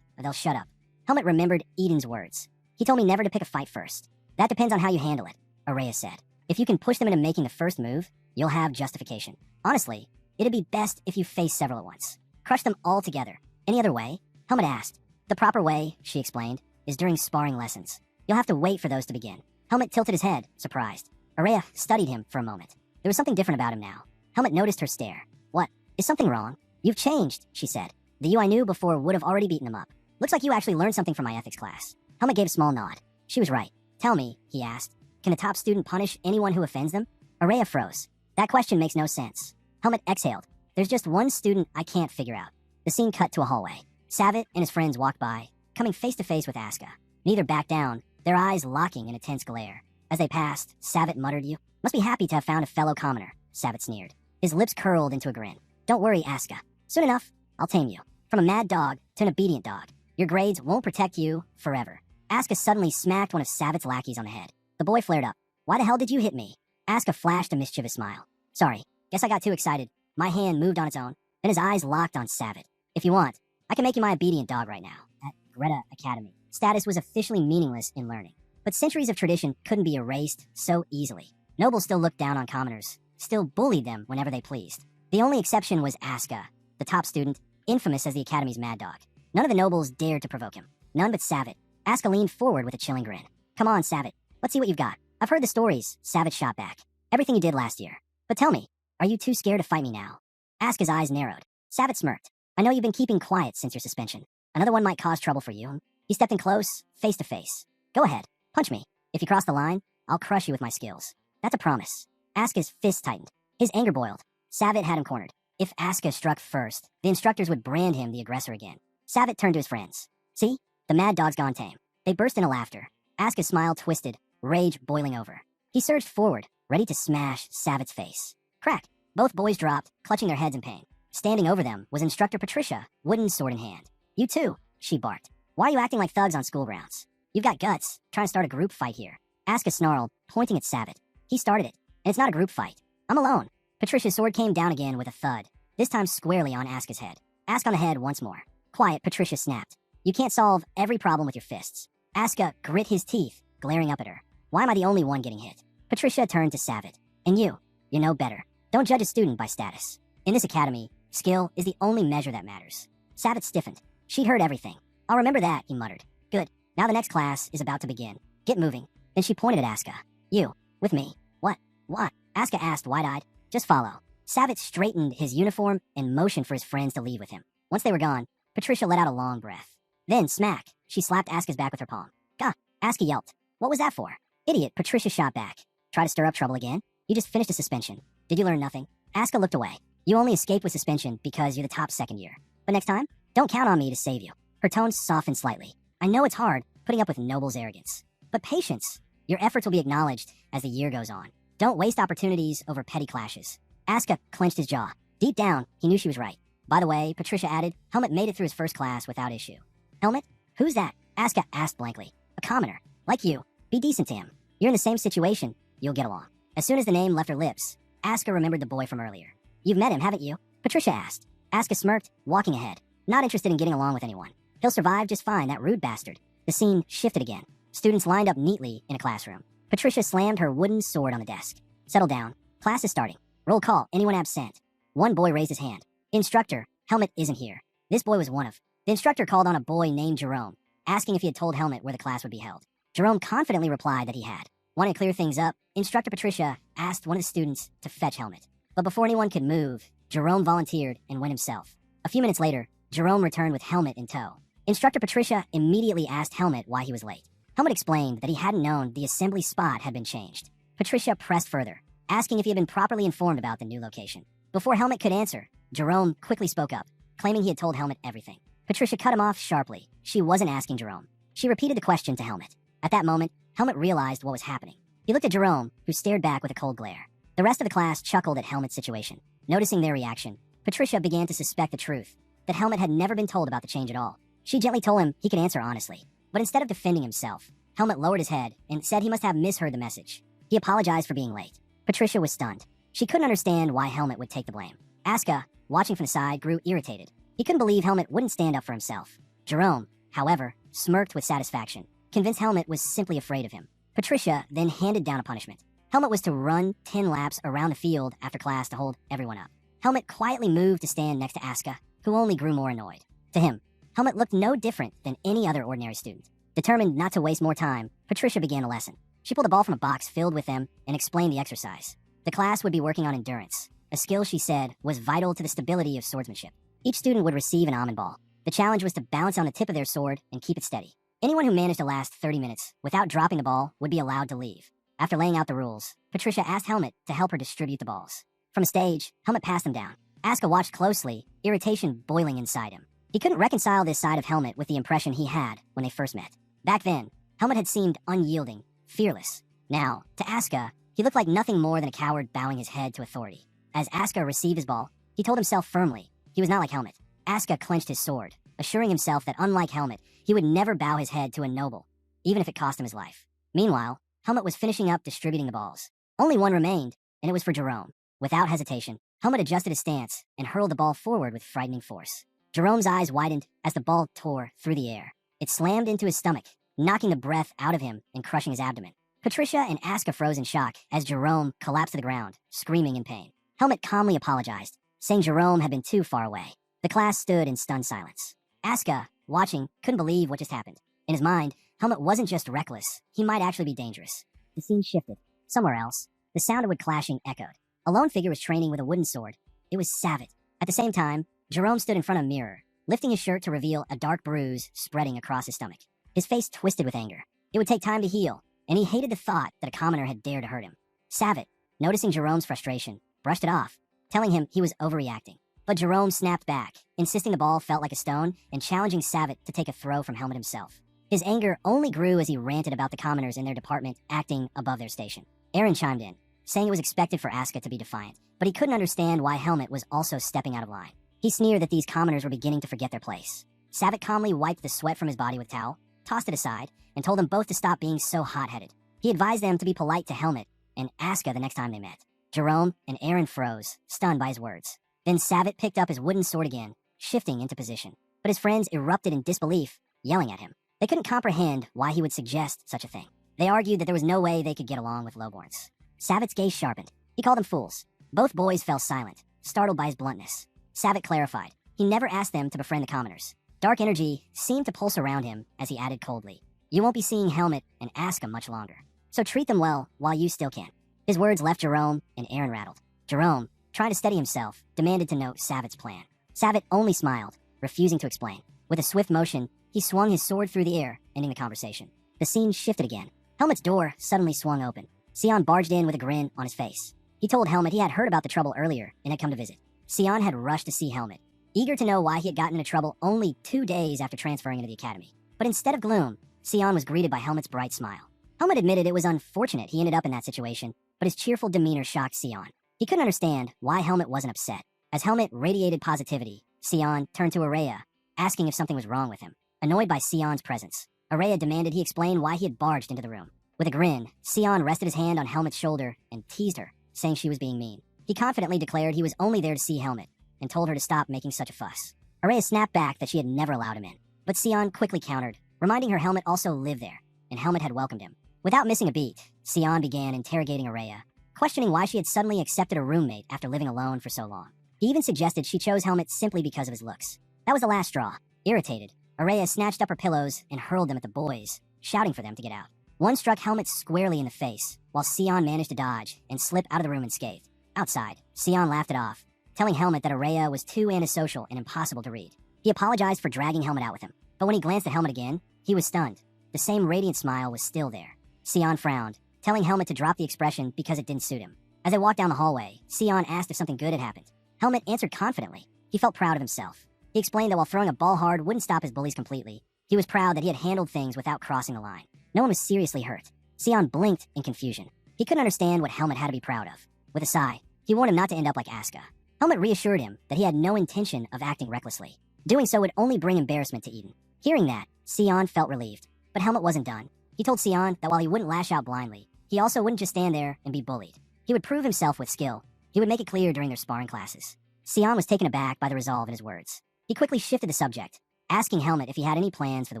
they'll shut up. Helmet remembered Eden's words. He told me never to pick a fight first. That depends on how you handle it, Araya said. If you can push them into making the first move, you'll have justification. Honestly, it'd be best if you face several at once. Crush them all together. Any other way? Helmet asked. The proper way, she explained, is during sparring lessons. You'll have to wait for those to begin. Helmet tilted his head, surprised. Araya studied him for a moment. There was something different about him now. Helmet noticed her stare. What? Is something wrong? You've changed, she said. The you I knew before would have already beaten him up. Looks like you actually learned something from my ethics class. Helmet gave a small nod. She was right. Tell me, he asked, can a top student punish anyone who offends them? Araya froze. That question makes no sense. Helmet exhaled. There's just one student I can't figure out. The scene cut to a hallway. Savitt and his friends walked by, coming face to face with Asuka. Neither backed down, their eyes locking in a tense glare. As they passed, Savitt muttered, You must be happy to have found a fellow commoner, Savitt sneered. His lips curled into a grin. Don't worry, Asuka. Soon enough, I'll tame you. From a mad dog to an obedient dog. Your grades won't protect you forever. Asuka suddenly smacked one of Savitt's lackeys on the head. The boy flared up. Why the hell did you hit me? Asuka flashed a mischievous smile. Sorry, guess I got too excited. My hand moved on its own. Then his eyes locked on Savitt. If you want, I can make you my obedient dog right now. At Greta Academy, status was officially meaningless in learning. But centuries of tradition couldn't be erased so easily. Nobles still looked down on commoners, still bullied them whenever they pleased. The only exception was Asuka, the top student, infamous as the Academy's mad dog. None of the nobles dared to provoke him. None but Savitt. Asuka leaned forward with a chilling grin. Come on, Savitt. Let's see what you've got. I've heard the stories, Savitt shot back. Everything you did last year. But tell me, are you too scared to fight me now? Asuka's eyes narrowed. Savitt smirked. I know you've been keeping quiet since your suspension. Another one might cause trouble for you. He stepped in close, face to face. Go ahead, punch me. If you cross the line, I'll crush you with my skills. That's a promise. Asuka's fist tightened. His anger boiled. Savitt had him cornered. If Asuka struck first, the instructors would brand him the aggressor again. Savitt turned to his friends. See? The mad dog's gone tame. They burst into laughter. Asuka's smile twisted, rage boiling over. He surged forward, ready to smash Savitt's face. Crack! Both boys dropped, clutching their heads in pain. Standing over them was Instructor Patricia, wooden sword in hand. You too, she barked. Why are you acting like thugs on school grounds? You've got guts, trying to start a group fight here. Asuka snarled, pointing at Savitt. He started it, and it's not a group fight. I'm alone. Patricia's sword came down again with a thud, this time squarely on Asuka's head. Asuka on the head once more. Quiet, Patricia snapped. You can't solve every problem with your fists. Asuka grit his teeth, glaring up at her. Why am I the only one getting hit? Patricia turned to Savitt. And you know better. Don't judge a student by status. In this academy, skill is the only measure that matters. Savitt stiffened. She'd heard everything. I'll remember that, he muttered. Good. Now the next class is about to begin. Get moving. Then she pointed at Asuka. You, with me. What? What? Asuka asked wide-eyed. Just follow. Savitt straightened his uniform and motioned for his friends to leave with him. Once they were gone, Patricia let out a long breath. Then, smack, she slapped Asuka's back with her palm. Gah! Asuka yelped. What was that for? Idiot, Patricia shot back. Try to stir up trouble again? You just finished a suspension. Did you learn nothing? Asuka looked away. You only escaped with suspension because you're the top second year. But next time, don't count on me to save you. Her tone softened slightly. I know it's hard, putting up with Noble's arrogance. But patience. Your efforts will be acknowledged as the year goes on. Don't waste opportunities over petty clashes. Asuka clenched his jaw. Deep down, he knew she was right. By the way, Patricia added, Helmet made it through his first class without issue. Helmet? Who's that? Asuka asked blankly. A commoner. Like you. Be decent to him. You're in the same situation. You'll get along. As soon as the name left her lips, Asuka remembered the boy from earlier. You've met him, haven't you? Patricia asked. Asuka smirked, walking ahead. Not interested in getting along with anyone. He'll survive just fine, that rude bastard. The scene shifted again. Students lined up neatly in a classroom. Patricia slammed her wooden sword on the desk. Settle down. Class is starting. Roll call. Anyone absent? One boy raised his hand. Instructor, Helmet isn't here. This boy was one of. The instructor called on a boy named Jerome, asking if he had told Helmet where the class would be held. Jerome confidently replied that he had. Wanting to clear things up, Instructor Patricia asked one of the students to fetch Helmet. But before anyone could move, Jerome volunteered and went himself. A few minutes later, Jerome returned with Helmet in tow. Instructor Patricia immediately asked Helmet why he was late. Helmet explained that he hadn't known the assembly spot had been changed. Patricia pressed further, asking if he had been properly informed about the new location. Before Helmet could answer, Jerome quickly spoke up, claiming he had told Helmet everything. Patricia cut him off sharply. She wasn't asking Jerome. She repeated the question to Helmet. At that moment, Helmet realized what was happening. He looked at Jerome, who stared back with a cold glare. The rest of the class chuckled at Helmet's situation. Noticing their reaction, Patricia began to suspect the truth, that Helmet had never been told about the change at all. She gently told him he could answer honestly. But instead of defending himself, Helmet lowered his head and said he must have misheard the message. He apologized for being late. Patricia was stunned. She couldn't understand why Helmet would take the blame. Asuka, watching from the side, grew irritated. He couldn't believe Helmet wouldn't stand up for himself. Jerome, however, smirked with satisfaction, convinced Helmet was simply afraid of him. Patricia then handed down a punishment. Helmet was to run 10 laps around the field after class to hold everyone up. Helmet quietly moved to stand next to Asuka, who only grew more annoyed. To him, Helmet looked no different than any other ordinary student. Determined not to waste more time, Patricia began a lesson. She pulled a ball from a box filled with them and explained the exercise. The class would be working on endurance, a skill she said was vital to the stability of swordsmanship. Each student would receive an almond ball. The challenge was to balance on the tip of their sword and keep it steady. Anyone who managed to last 30 minutes without dropping the ball would be allowed to leave. After laying out the rules, Patricia asked Helmet to help her distribute the balls. From a stage, Helmet passed them down. Asuka watched closely, irritation boiling inside him. He couldn't reconcile this side of Helmet with the impression he had when they first met. Back then, Helmet had seemed unyielding, fearless. Now, to Asuka, he looked like nothing more than a coward bowing his head to authority. As Asuka received his ball, he told himself firmly he was not like Helmet. Asuka clenched his sword, assuring himself that unlike Helmet, he would never bow his head to a noble, even if it cost him his life. Meanwhile, Helmet was finishing up distributing the balls. Only one remained, and it was for Jerome. Without hesitation, Helmet adjusted his stance and hurled the ball forward with frightening force. Jerome's eyes widened as the ball tore through the air. It slammed into his stomach, knocking the breath out of him and crushing his abdomen. Patricia and Asuka froze in shock as Jerome collapsed to the ground, screaming in pain. Helmet calmly apologized, saying Jerome had been too far away. The class stood in stunned silence. Asuka, watching, couldn't believe what just happened. In his mind, Helmet wasn't just reckless, he might actually be dangerous. The scene shifted. Somewhere else, the sound of wood clashing echoed. A lone figure was training with a wooden sword. It was Savitt. At the same time, Jerome stood in front of a mirror, lifting his shirt to reveal a dark bruise spreading across his stomach. His face twisted with anger. It would take time to heal, and he hated the thought that a commoner had dared to hurt him. Savitt, noticing Jerome's frustration, brushed it off, telling him he was overreacting. But Jerome snapped back, insisting the ball felt like a stone and challenging Savitt to take a throw from Helmet himself. His anger only grew as he ranted about the commoners in their department acting above their station. Aaron chimed in, saying it was expected for Asuka to be defiant, but he couldn't understand why Helmet was also stepping out of line. He sneered that these commoners were beginning to forget their place. Savitt calmly wiped the sweat from his body with a towel, tossed it aside, and told them both to stop being so hot-headed. He advised them to be polite to Helmet and Asuka the next time they met. Jerome and Aaron froze, stunned by his words. Then Savitt picked up his wooden sword again, shifting into position. But his friends erupted in disbelief, yelling at him. They couldn't comprehend why he would suggest such a thing. They argued that there was no way they could get along with lowborns. Savitt's gaze sharpened. He called them fools. Both boys fell silent, startled by his bluntness. Savitt clarified. He never asked them to befriend the commoners. Dark energy seemed to pulse around him as he added coldly. You won't be seeing Helmet and Asuka much longer. So treat them well while you still can. His words left Jerome and Aaron rattled. Jerome, trying to steady himself, demanded to know Savitt's plan. Savitt only smiled, refusing to explain. With a swift motion, he swung his sword through the air, ending the conversation. The scene shifted again. Helmet's door suddenly swung open. Sion barged in with a grin on his face. He told Helmet he had heard about the trouble earlier and had come to visit. Sion had rushed to see Helmet, eager to know why he had gotten into trouble only 2 days after transferring into the academy. But instead of gloom, Sion was greeted by Helmet's bright smile. Helmet admitted it was unfortunate he ended up in that situation, but his cheerful demeanor shocked Sion. He couldn't understand why Helmet wasn't upset. As Helmet radiated positivity, Sion turned to Araya, asking if something was wrong with him. Annoyed by Sion's presence, Araya demanded he explain why he had barged into the room. With a grin, Sion rested his hand on Helmet's shoulder and teased her, saying she was being mean. He confidently declared he was only there to see Helmet, and told her to stop making such a fuss. Araya snapped back that she had never allowed him in, but Sion quickly countered, reminding her Helmet also lived there, and Helmet had welcomed him. Without missing a beat, Sion began interrogating Araya, questioning why she had suddenly accepted a roommate after living alone for so long. He even suggested she chose Helmet simply because of his looks. That was the last straw. Irritated, Araya snatched up her pillows and hurled them at the boys, shouting for them to get out. One struck Helmet squarely in the face, while Sion managed to dodge and slip out of the room unscathed. Outside, Sion laughed it off, telling Helmet that Araya was too antisocial and impossible to read. He apologized for dragging Helmet out with him, but when he glanced at Helmet again, he was stunned. The same radiant smile was still there. Sion frowned, telling Helmet to drop the expression because it didn't suit him. As they walked down the hallway, Sion asked if something good had happened. Helmet answered confidently. He felt proud of himself. He explained that while throwing a ball hard wouldn't stop his bullies completely, he was proud that he had handled things without crossing the line. No one was seriously hurt. Sion blinked in confusion. He couldn't understand what Helmet had to be proud of. With a sigh, he warned him not to end up like Asuka. Helmet reassured him that he had no intention of acting recklessly. Doing so would only bring embarrassment to Eden. Hearing that, Sion felt relieved. But Helmet wasn't done. He told Sion that while he wouldn't lash out blindly, he also wouldn't just stand there and be bullied. He would prove himself with skill. He would make it clear during their sparring classes. Sion was taken aback by the resolve in his words. He quickly shifted the subject, asking Helmet if he had any plans for the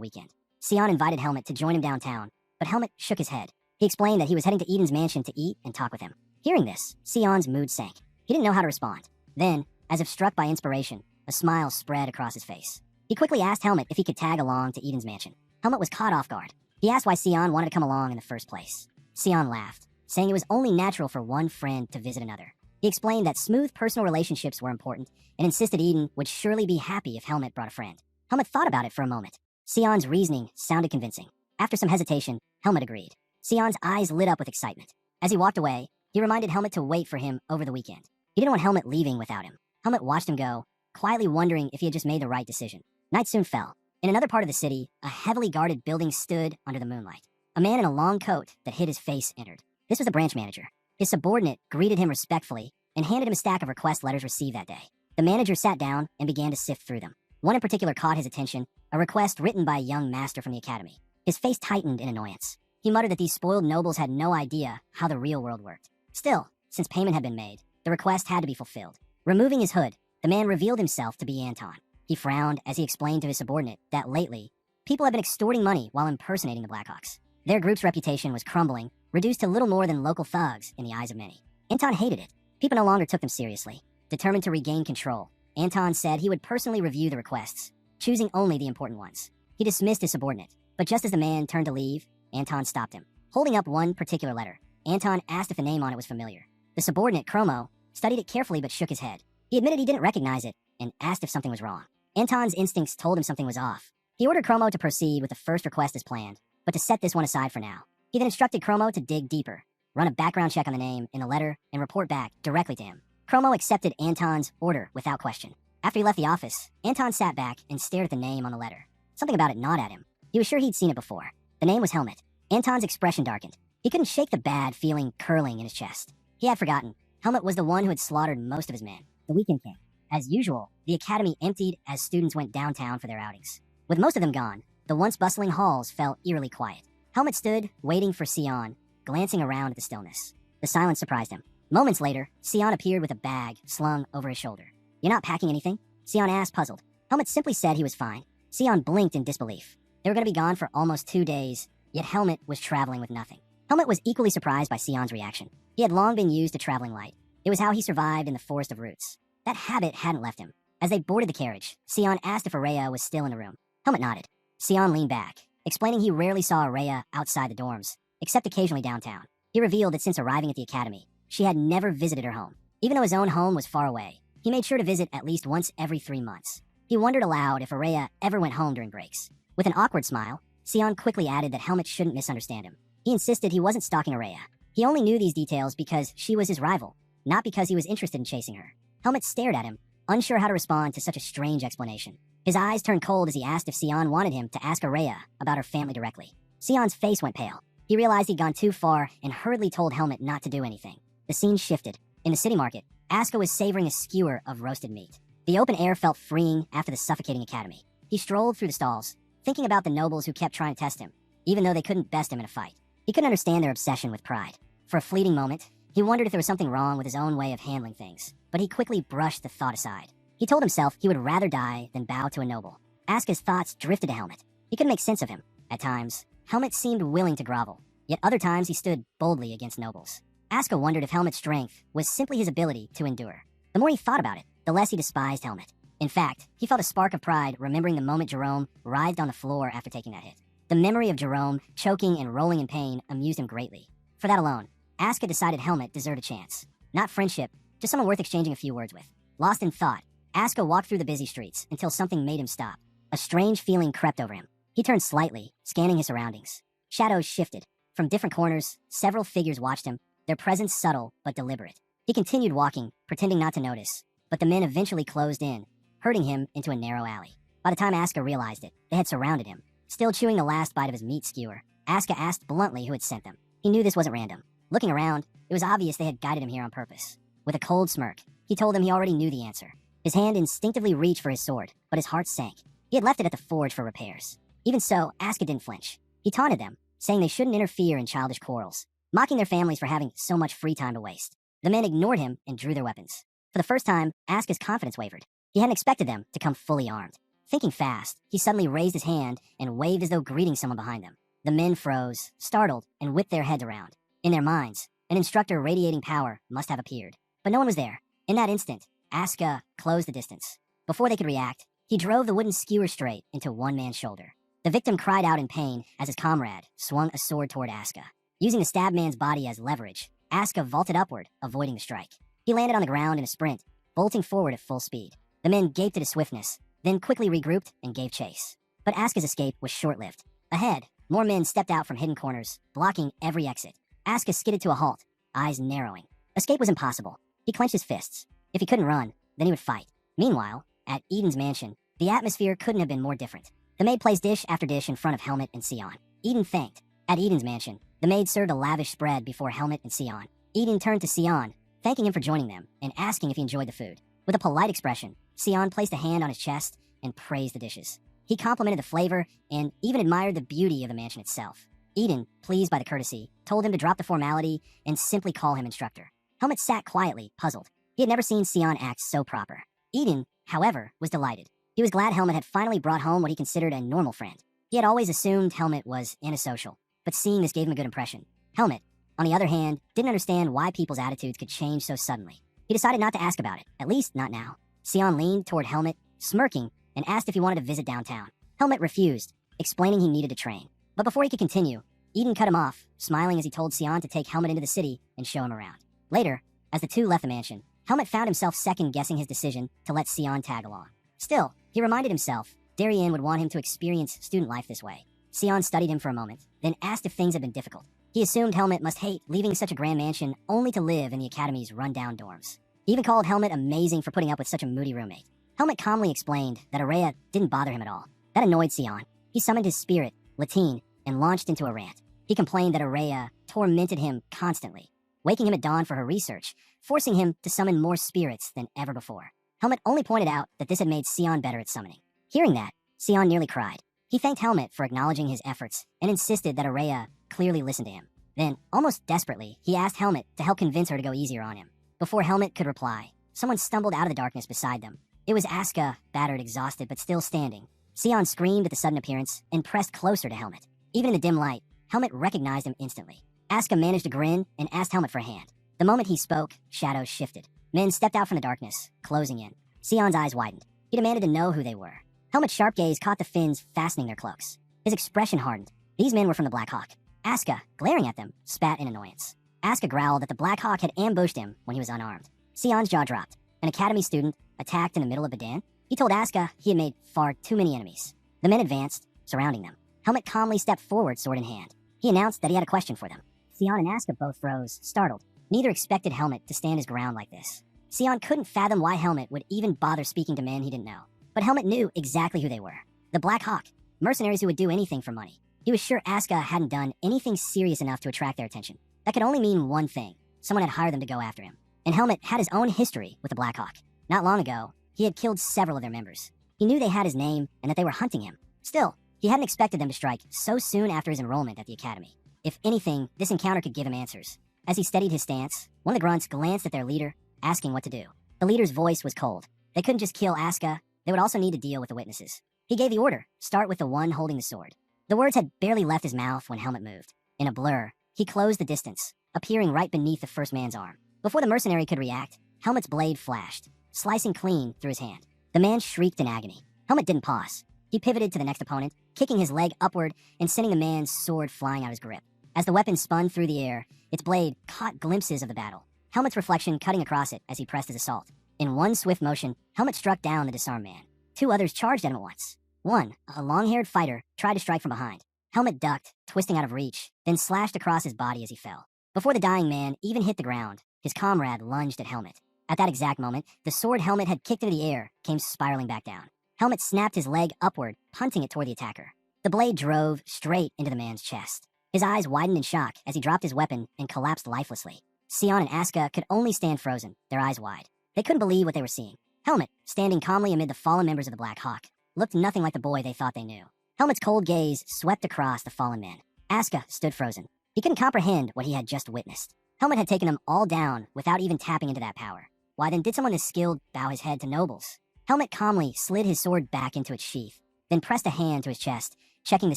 weekend. Sion invited Helmet to join him downtown, but Helmet shook his head. He explained that he was heading to Eden's mansion to eat and talk with him. Hearing this, Sion's mood sank. He didn't know how to respond. Then, as if struck by inspiration, a smile spread across his face. He quickly asked Helmet if he could tag along to Eden's mansion. Helmet was caught off guard. He asked why Sion wanted to come along in the first place. Sion laughed, saying it was only natural for one friend to visit another. He explained that smooth personal relationships were important and insisted Eden would surely be happy if Helmet brought a friend. Helmet thought about it for a moment. Sion's reasoning sounded convincing. After some hesitation, Helmet agreed. Sion's eyes lit up with excitement. As he walked away, he reminded Helmet to wait for him over the weekend. He didn't want Helmet leaving without him. Helmet watched him go, quietly wondering if he had just made the right decision. Night soon fell. In another part of the city, a heavily guarded building stood under the moonlight. A man in a long coat that hid his face entered. This was the branch manager. His subordinate greeted him respectfully and handed him a stack of request letters received that day. The manager sat down and began to sift through them. One in particular caught his attention, a request written by a young master from the academy. His face tightened in annoyance. He muttered that these spoiled nobles had no idea how the real world worked. Still, since payment had been made, the request had to be fulfilled. Removing his hood, the man revealed himself to be Anton. He frowned as he explained to his subordinate that lately, people have been extorting money while impersonating the Blackhawks. Their group's reputation was crumbling, reduced to little more than local thugs in the eyes of many. Anton hated it. People no longer took them seriously. Determined to regain control, Anton said he would personally review the requests, choosing only the important ones. He dismissed his subordinate, but just as the man turned to leave, Anton stopped him. Holding up one particular letter, Anton asked if the name on it was familiar. The subordinate, Chromo, studied it carefully but shook his head. He admitted he didn't recognize it and asked if something was wrong. Anton's instincts told him something was off. He ordered Chromo to proceed with the first request as planned, but to set this one aside for now. He then instructed Chromo to dig deeper, run a background check on the name in the letter, and report back directly to him. Chromo accepted Anton's order without question. After he left the office, Anton sat back and stared at the name on the letter. Something about it gnawed at him. He was sure he'd seen it before. The name was Helmet. Anton's expression darkened. He couldn't shake the bad feeling curling in his chest. He had forgotten. Helmet was the one who had slaughtered most of his men, the Weekend King. As usual, the academy emptied as students went downtown for their outings. With most of them gone, the once bustling halls felt eerily quiet. Helmet stood, waiting for Sion, glancing around at the stillness. The silence surprised him. Moments later, Sion appeared with a bag slung over his shoulder. "You're not packing anything?" Sion asked, puzzled. Helmet simply said he was fine. Sion blinked in disbelief. They were going to be gone for almost 2 days, yet Helmet was traveling with nothing. Helmet was equally surprised by Sion's reaction. He had long been used to traveling light. It was how he survived in the forest of roots. That habit hadn't left him. As they boarded the carriage, Sion asked if Araya was still in the room. Helmet nodded. Sion leaned back, explaining he rarely saw Araya outside the dorms, except occasionally downtown. He revealed that since arriving at the academy, she had never visited her home. Even though his own home was far away, he made sure to visit at least once every 3 months. He wondered aloud if Araya ever went home during breaks. With an awkward smile, Sion quickly added that Helmet shouldn't misunderstand him. He insisted he wasn't stalking Araya. He only knew these details because she was his rival, not because he was interested in chasing her. Helmet stared at him, unsure how to respond to such a strange explanation. His eyes turned cold as he asked if Sion wanted him to ask Araya about her family directly. Sion's face went pale. He realized he'd gone too far and hurriedly told Helmet not to do anything. The scene shifted. In the city market, Aska was savoring a skewer of roasted meat. The open air felt freeing after the suffocating academy. He strolled through the stalls, thinking about the nobles who kept trying to test him, even though they couldn't best him in a fight. He couldn't understand their obsession with pride. For a fleeting moment, he wondered if there was something wrong with his own way of handling things, but he quickly brushed the thought aside. He told himself he would rather die than bow to a noble. Aska's thoughts drifted to Helmet. He couldn't make sense of him. At times, Helmet seemed willing to grovel, yet other times he stood boldly against nobles. Aska wondered if Helmet's strength was simply his ability to endure. The more he thought about it, the less he despised Helmet. In fact, he felt a spark of pride remembering the moment Jerome writhed on the floor after taking that hit. The memory of Jerome choking and rolling in pain amused him greatly. For that alone, Aska decided Helmet deserved a chance. Not friendship, just someone worth exchanging a few words with. Lost in thought, Aska walked through the busy streets until something made him stop. A strange feeling crept over him. He turned slightly, scanning his surroundings. Shadows shifted. From different corners, several figures watched him, their presence subtle but deliberate. He continued walking, pretending not to notice, but the men eventually closed in, herding him into a narrow alley. By the time Aska realized it, they had surrounded him. Still chewing the last bite of his meat skewer, Aska asked bluntly who had sent them. He knew this wasn't random. Looking around, it was obvious they had guided him here on purpose. With a cold smirk, he told them he already knew the answer. His hand instinctively reached for his sword, but his heart sank. He had left it at the forge for repairs. Even so, Aska didn't flinch. He taunted them, saying they shouldn't interfere in childish quarrels, mocking their families for having so much free time to waste. The men ignored him and drew their weapons. For the first time, Aska's confidence wavered. He hadn't expected them to come fully armed. Thinking fast, he suddenly raised his hand and waved as though greeting someone behind them. The men froze, startled, and whipped their heads around. In their minds, an instructor radiating power must have appeared. But no one was there. In that instant, Aska closed the distance. Before they could react, he drove the wooden skewer straight into one man's shoulder. The victim cried out in pain as his comrade swung a sword toward Aska. Using the stabbed man's body as leverage, Aska vaulted upward, avoiding the strike. He landed on the ground in a sprint, bolting forward at full speed. The men gaped at his swiftness, then quickly regrouped and gave chase. But Aska's escape was short-lived. Ahead, more men stepped out from hidden corners, blocking every exit. Aska skidded to a halt, eyes narrowing. Escape was impossible. He clenched his fists. If he couldn't run, then he would fight. Meanwhile, at Eden's mansion, the atmosphere couldn't have been more different. The maid placed dish after dish in front of Helmet and Sion. Eden thanked. At Eden's mansion, the maid served a lavish spread before Helmet and Sion. Eden turned to Sion, thanking him for joining them and asking if he enjoyed the food. With a polite expression, Sion placed a hand on his chest and praised the dishes. He complimented the flavor and even admired the beauty of the mansion itself. Eden, pleased by the courtesy, told him to drop the formality and simply call him instructor. Helmet sat quietly, puzzled. He had never seen Sion act so proper. Eden, however, was delighted. He was glad Helmet had finally brought home what he considered a normal friend. He had always assumed Helmet was antisocial, but seeing this gave him a good impression. Helmet, on the other hand, didn't understand why people's attitudes could change so suddenly. He decided not to ask about it, at least not now. Sion leaned toward Helmet, smirking, and asked if he wanted to visit downtown. Helmet refused, explaining he needed to train. But before he could continue, Eden cut him off, smiling as he told Sion to take Helmet into the city and show him around. Later, as the two left the mansion, Helmet found himself second-guessing his decision to let Sion tag along. Still, he reminded himself Darien would want him to experience student life this way. Sion studied him for a moment, then asked if things had been difficult. He assumed Helmet must hate leaving such a grand mansion only to live in the academy's run-down dorms. He even called Helmet amazing for putting up with such a moody roommate. Helmet calmly explained that Araya didn't bother him at all. That annoyed Sion. He summoned his spirit, Latine, and launched into a rant. He complained that Araya tormented him constantly, waking him at dawn for her research, forcing him to summon more spirits than ever before. Helmet only pointed out that this had made Sion better at summoning. Hearing that, Sion nearly cried. He thanked Helmet for acknowledging his efforts and insisted that Araya clearly listened to him. Then, almost desperately, he asked Helmet to help convince her to go easier on him. Before Helmet could reply, someone stumbled out of the darkness beside them. It was Asuka, battered, exhausted, but still standing. Sion screamed at the sudden appearance and pressed closer to Helmet. Even in the dim light, Helmet recognized him instantly. Asuka managed to grin and asked Helmet for a hand. The moment he spoke, shadows shifted. Men stepped out from the darkness, closing in. Sion's eyes widened. He demanded to know who they were. Helmet's sharp gaze caught the Finns fastening their cloaks. His expression hardened. These men were from the Black Hawk. Asuka, glaring at them, spat in annoyance. Asuka growled that the Black Hawk had ambushed him when he was unarmed. Sion's jaw dropped. An academy student, attacked in the middle of Badan? He told Asuka he had made far too many enemies. The men advanced, surrounding them. Helmet calmly stepped forward, sword in hand. He announced that he had a question for them. Sion and Asuka both froze, startled. Neither expected Helmet to stand his ground like this. Sion couldn't fathom why Helmet would even bother speaking to men he didn't know. But Helmet knew exactly who they were. The Black Hawk, mercenaries who would do anything for money. He was sure Asuka hadn't done anything serious enough to attract their attention. That could only mean one thing. Someone had hired them to go after him. And Helmet had his own history with the Black Hawk. Not long ago, he had killed several of their members. He knew they had his name and that they were hunting him. Still, he hadn't expected them to strike so soon after his enrollment at the academy. If anything, this encounter could give him answers. As he steadied his stance, one of the grunts glanced at their leader, asking what to do. The leader's voice was cold. They couldn't just kill Asuka, they would also need to deal with the witnesses. He gave the order, start with the one holding the sword. The words had barely left his mouth when Helmet moved. In a blur, he closed the distance, appearing right beneath the first man's arm. Before the mercenary could react, Helmet's blade flashed, slicing clean through his hand. The man shrieked in agony. Helmet didn't pause. He pivoted to the next opponent, kicking his leg upward and sending the man's sword flying out his grip. As the weapon spun through the air, its blade caught glimpses of the battle. Helmet's reflection cutting across it as he pressed his assault. In one swift motion, Helmet struck down the disarmed man. Two others charged at him at once. One, a long-haired fighter, tried to strike from behind. Helmet ducked, twisting out of reach, then slashed across his body as he fell. Before the dying man even hit the ground, his comrade lunged at Helmet. At that exact moment, the sword Helmet had kicked into the air came spiraling back down. Helmet snapped his leg upward, punting it toward the attacker. The blade drove straight into the man's chest. His eyes widened in shock as he dropped his weapon and collapsed lifelessly. Sion and Asuka could only stand frozen, their eyes wide. They couldn't believe what they were seeing. Helmet, standing calmly amid the fallen members of the Black Hawk, looked nothing like the boy they thought they knew. Helmet's cold gaze swept across the fallen men. Asuka stood frozen. He couldn't comprehend what he had just witnessed. Helmet had taken them all down without even tapping into that power. Why then did someone as skilled bow his head to nobles? Helmet calmly slid his sword back into its sheath, then pressed a hand to his chest, checking the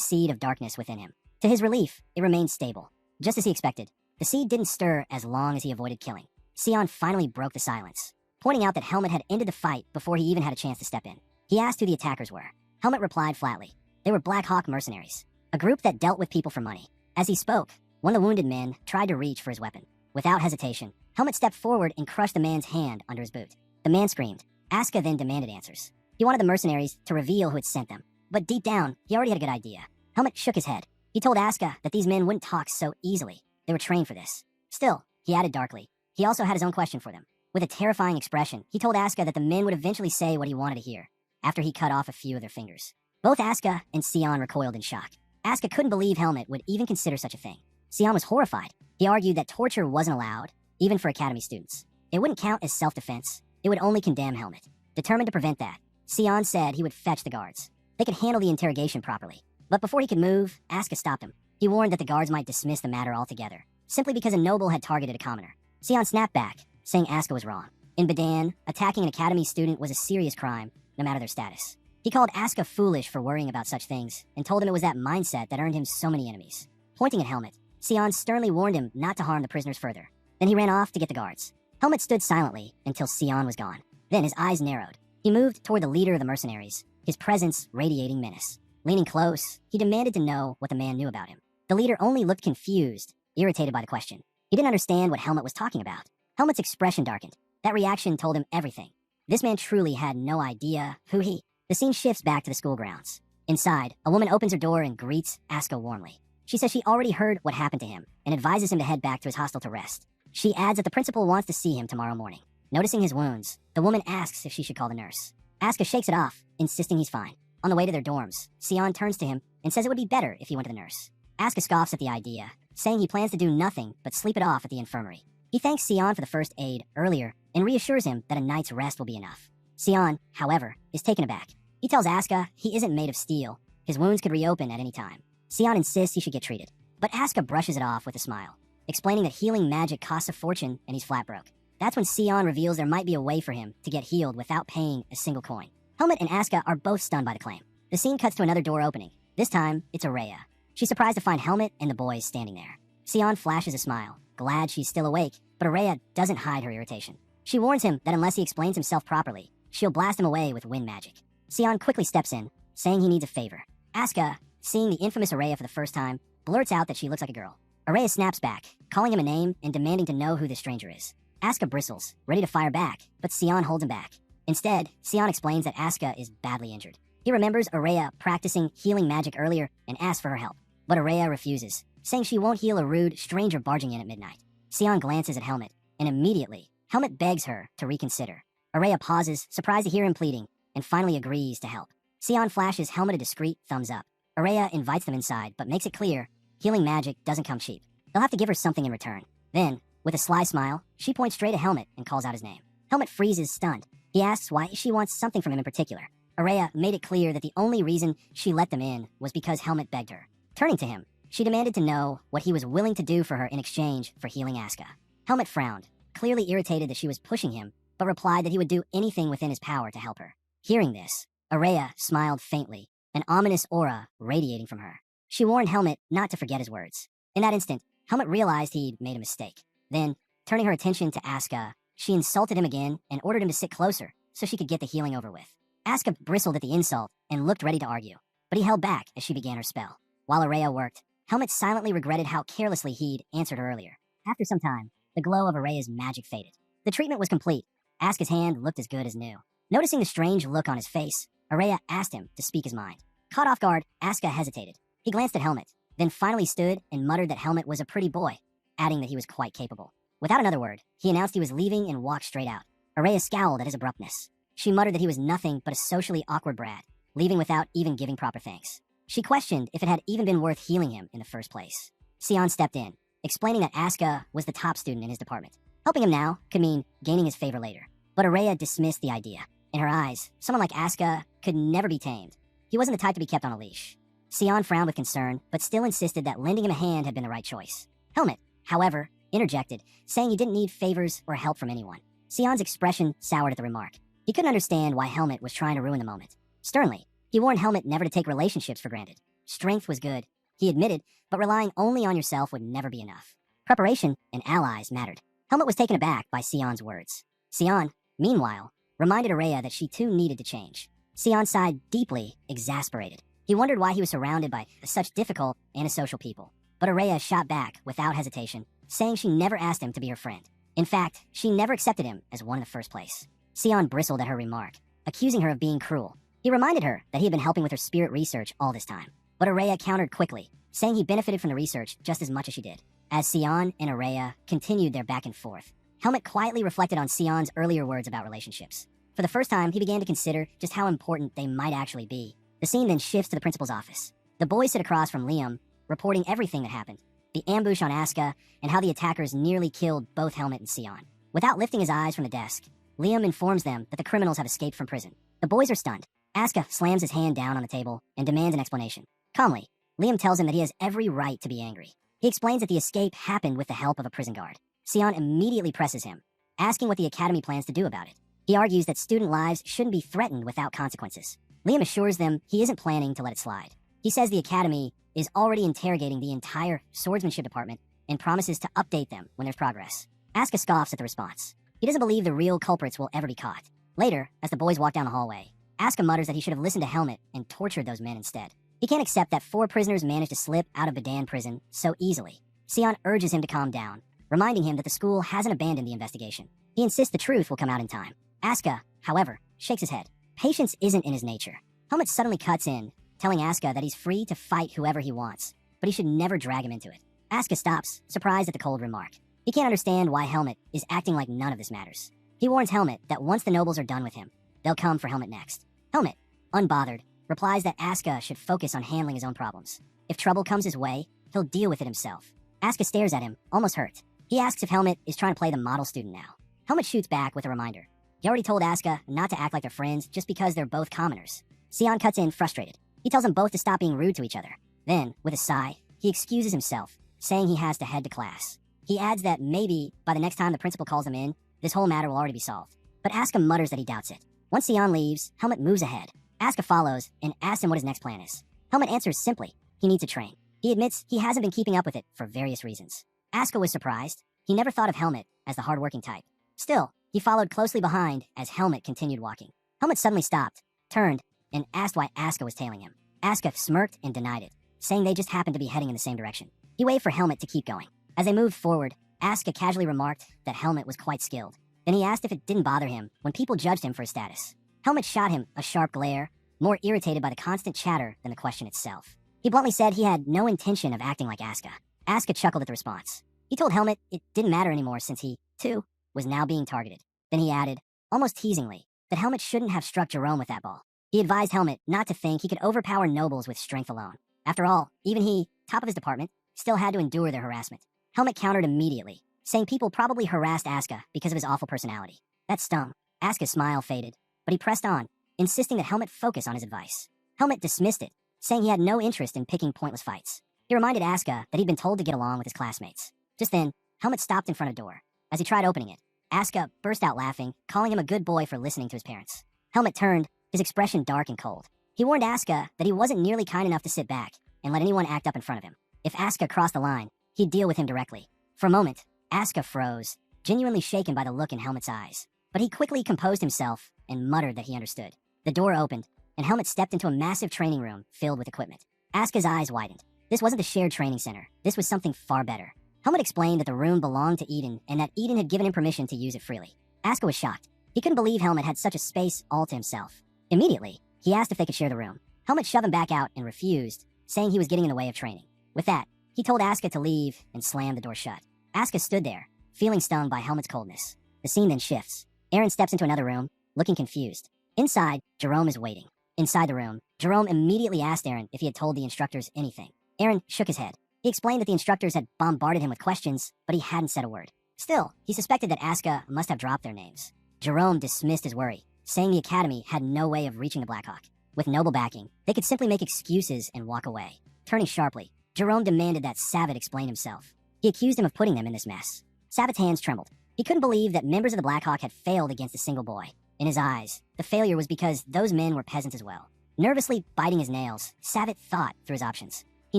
seed of darkness within him. To his relief, it remained stable. Just as he expected, the seed didn't stir as long as he avoided killing. Sion finally broke the silence, pointing out that Helmet had ended the fight before he even had a chance to step in. He asked who the attackers were. Helmet replied flatly. They were Black Hawk mercenaries, a group that dealt with people for money. As he spoke, one of the wounded men tried to reach for his weapon. Without hesitation, Helmet stepped forward and crushed the man's hand under his boot. The man screamed. Asuka then demanded answers. He wanted the mercenaries to reveal who had sent them. But deep down, he already had a good idea. Helmet shook his head. He told Asuka that these men wouldn't talk so easily. They were trained for this. Still, he added darkly, he also had his own question for them. With a terrifying expression, he told Asuka that the men would eventually say what he wanted to hear, after he cut off a few of their fingers. Both Asuka and Sion recoiled in shock. Asuka couldn't believe Helmet would even consider such a thing. Sion was horrified. He argued that torture wasn't allowed, even for academy students. It wouldn't count as self-defense. It would only condemn Helmet. Determined to prevent that, Sion said he would fetch the guards. They could handle the interrogation properly. But before he could move, Asuka stopped him. He warned that the guards might dismiss the matter altogether, simply because a noble had targeted a commoner. Sion snapped back, saying Asuka was wrong. In Badan, attacking an academy student was a serious crime, no matter their status. He called Asuka foolish for worrying about such things and told him it was that mindset that earned him so many enemies. Pointing at Helmet, Sion sternly warned him not to harm the prisoners further. Then he ran off to get the guards. Helmet stood silently until Sion was gone. Then his eyes narrowed. He moved toward the leader of the mercenaries, his presence radiating menace. Leaning close, he demanded to know what the man knew about him. The leader only looked confused, irritated by the question. He didn't understand what Helmet was talking about. Helmet's expression darkened. That reaction told him everything. This man truly had no idea who he... The scene shifts back to the school grounds. Inside, a woman opens her door and greets Asuka warmly. She says she already heard what happened to him and advises him to head back to his hostel to rest. She adds that the principal wants to see him tomorrow morning. Noticing his wounds, the woman asks if she should call the nurse. Asuka shakes it off, insisting he's fine. On the way to their dorms, Sion turns to him and says it would be better if he went to the nurse. Asuka scoffs at the idea, saying he plans to do nothing but sleep it off at the infirmary. He thanks Sion for the first aid earlier and reassures him that a night's rest will be enough. Sion, however, is taken aback. He tells Asuka he isn't made of steel. His wounds could reopen at any time. Sion insists he should get treated, but Asuka brushes it off with a smile, explaining that healing magic costs a fortune and he's flat broke. That's when Sion reveals there might be a way for him to get healed without paying a single coin. Helmet and Asuka are both stunned by the claim. The scene cuts to another door opening. This time, it's Araya. She's surprised to find Helmet and the boys standing there. Sion flashes a smile, glad she's still awake, but Araya doesn't hide her irritation. She warns him that unless he explains himself properly, she'll blast him away with wind magic. Sion quickly steps in, saying he needs a favor. Asuka, seeing the infamous Araya for the first time, blurts out that she looks like a girl. Araya snaps back, calling him a name and demanding to know who this stranger is. Asuka bristles, ready to fire back, but Sion holds him back. Instead, Sion explains that Asuka is badly injured. He remembers Araya practicing healing magic earlier and asks for her help. But Araya refuses, saying she won't heal a rude stranger barging in at midnight. Sion glances at Helmet, and immediately, Helmet begs her to reconsider. Araya pauses, surprised to hear him pleading, and finally agrees to help. Sion flashes Helmet a discreet thumbs up. Araya invites them inside, but makes it clear healing magic doesn't come cheap. They'll have to give her something in return. Then, with a sly smile, she points straight at Helmet and calls out his name. Helmet freezes, stunned. He asks why she wants something from him in particular. Araya made it clear that the only reason she let them in was because Helmet begged her. Turning to him, she demanded to know what he was willing to do for her in exchange for healing Asuka. Helmet frowned, clearly irritated that she was pushing him, but replied that he would do anything within his power to help her. Hearing this, Araya smiled faintly, an ominous aura radiating from her. She warned Helmet not to forget his words. In that instant, Helmet realized he'd made a mistake. Then, turning her attention to Asuka, she insulted him again and ordered him to sit closer so she could get the healing over with. Asuka bristled at the insult and looked ready to argue, but he held back as she began her spell. While Araya worked, Helmet silently regretted how carelessly he'd answered her earlier. After some time, the glow of Araya's magic faded. The treatment was complete. Asuka's hand looked as good as new. Noticing the strange look on his face, Araya asked him to speak his mind. Caught off guard, Asuka hesitated. He glanced at Helmet, then finally stood and muttered that Helmet was a pretty boy, adding that he was quite capable. Without another word, he announced he was leaving and walked straight out. Araya scowled at his abruptness. She muttered that he was nothing but a socially awkward brat, leaving without even giving proper thanks. She questioned if it had even been worth healing him in the first place. Sion stepped in, explaining that Asuka was the top student in his department. Helping him now could mean gaining his favor later. But Araya dismissed the idea. In her eyes, someone like Asuka could never be tamed. He wasn't the type to be kept on a leash. Sion frowned with concern, but still insisted that lending him a hand had been the right choice. Helmet, however, interjected, saying he didn't need favors or help from anyone. Sion's expression soured at the remark. He couldn't understand why Helmet was trying to ruin the moment. Sternly, he warned Helmet never to take relationships for granted. Strength was good, he admitted, but relying only on yourself would never be enough. Preparation and allies mattered. Helmet was taken aback by Sion's words. Sion, meanwhile, reminded Araya that she too needed to change. Sion sighed deeply, exasperated. He wondered why he was surrounded by such difficult, antisocial people. But Araya shot back without hesitation, saying she never asked him to be her friend. In fact, she never accepted him as one in the first place. Sion bristled at her remark, accusing her of being cruel. He reminded her that he had been helping with her spirit research all this time. But Araya countered quickly, saying he benefited from the research just as much as she did. As Sion and Araya continued their back and forth, Helmet quietly reflected on Sion's earlier words about relationships. For the first time, he began to consider just how important they might actually be. The scene then shifts to the principal's office. The boys sit across from Liam, reporting everything that happened. The ambush on Asuka, and how the attackers nearly killed both Helmet and Sion. Without lifting his eyes from the desk, Liam informs them that the criminals have escaped from prison. The boys are stunned. Asuka slams his hand down on the table and demands an explanation. Calmly, Liam tells him that he has every right to be angry. He explains that the escape happened with the help of a prison guard. Sion immediately presses him. asking what the academy plans to do about it. He argues that student lives shouldn't be threatened without consequences. Liam assures them he isn't planning to let it slide. He says the academy is already interrogating the entire swordsmanship department and promises to update them when there's progress. Asuka scoffs at the response. He doesn't believe the real culprits will ever be caught. Later, as the boys walk down the hallway, Asuka mutters that he should have listened to Helmet and tortured those men instead. He can't accept that 4 prisoners managed to slip out of Badan prison so easily. Sion urges him to calm down, reminding him that the school hasn't abandoned the investigation. He insists the truth will come out in time. Asuka, however, shakes his head. Patience isn't in his nature. Helmet suddenly cuts in, telling Asuka that he's free to fight whoever he wants, but he should never drag him into it. Asuka stops, surprised at the cold remark. He can't understand why Helmet is acting like none of this matters. He warns Helmet that once the nobles are done with him, they'll come for Helmet next. Helmet, unbothered, replies that Asuka should focus on handling his own problems. If trouble comes his way, he'll deal with it himself. Asuka stares at him, almost hurt. He asks if Helmet is trying to play the model student now. Helmet shoots back with a reminder. He already told Asuka not to act like they're friends just because they're both commoners. Sion cuts in, frustrated. He tells them both to stop being rude to each other. Then, with a sigh, he excuses himself, saying he has to head to class. He adds that maybe, by the next time the principal calls him in, this whole matter will already be solved. But Asuka mutters that he doubts it. Once Sion leaves, Helmet moves ahead. Asuka follows and asks him what his next plan is. Helmet answers simply, he needs to train. He admits he hasn't been keeping up with it for various reasons. Asuka was surprised. He never thought of Helmet as the hardworking type. Still, he followed closely behind as Helmet continued walking. Helmet suddenly stopped, turned, and asked why Asuka was tailing him. Asuka smirked and denied it, saying they just happened to be heading in the same direction. He waved for Helmet to keep going. As they moved forward, Asuka casually remarked that Helmet was quite skilled. Then he asked if it didn't bother him when people judged him for his status. Helmet shot him a sharp glare, more irritated by the constant chatter than the question itself. He bluntly said he had no intention of acting like Asuka. Asuka chuckled at the response. He told Helmet it didn't matter anymore since he, too, was now being targeted. Then he added, almost teasingly, that Helmet shouldn't have struck Jerome with that ball. He advised Helmet not to think he could overpower nobles with strength alone. After all, even he, top of his department, still had to endure their harassment. Helmet countered immediately, saying people probably harassed Asuka because of his awful personality. That stung. Asuka's smile faded, but he pressed on, insisting that Helmet focus on his advice. Helmet dismissed it, saying he had no interest in picking pointless fights. He reminded Asuka that he'd been told to get along with his classmates. Just then, Helmet stopped in front of a door. As he tried opening it, Asuka burst out laughing, calling him a good boy for listening to his parents. Helmet turned, his expression dark and cold. He warned Asuka that he wasn't nearly kind enough to sit back and let anyone act up in front of him. If Asuka crossed the line, he'd deal with him directly. For a moment, Asuka froze, genuinely shaken by the look in Helmet's eyes. But he quickly composed himself and muttered that he understood. The door opened, and Helmet stepped into a massive training room filled with equipment. Asuka's eyes widened. This wasn't the shared training center. This was something far better. Helmet explained that the room belonged to Eden and that Eden had given him permission to use it freely. Asuka was shocked. He couldn't believe Helmet had such a space all to himself. Immediately, he asked if they could share the room. Helmet shoved him back out and refused, saying he was getting in the way of training. With that, he told Asuka to leave and slammed the door shut. Asuka stood there, feeling stung by Helmet's coldness. The scene then shifts. Aaron steps into another room, looking confused. Inside, Jerome is waiting. Inside the room, Jerome immediately asked Aaron if he had told the instructors anything. Aaron shook his head. He explained that the instructors had bombarded him with questions, but he hadn't said a word. Still, he suspected that Asuka must have dropped their names. Jerome dismissed his worry, saying the academy had no way of reaching the Blackhawk. With noble backing, they could simply make excuses and walk away. Turning sharply, Jerome demanded that Savitt explain himself. He accused him of putting them in this mess. Savitt's hands trembled. He couldn't believe that members of the Blackhawk had failed against a single boy. In his eyes, the failure was because those men were peasants as well. Nervously biting his nails, Savitt thought through his options. He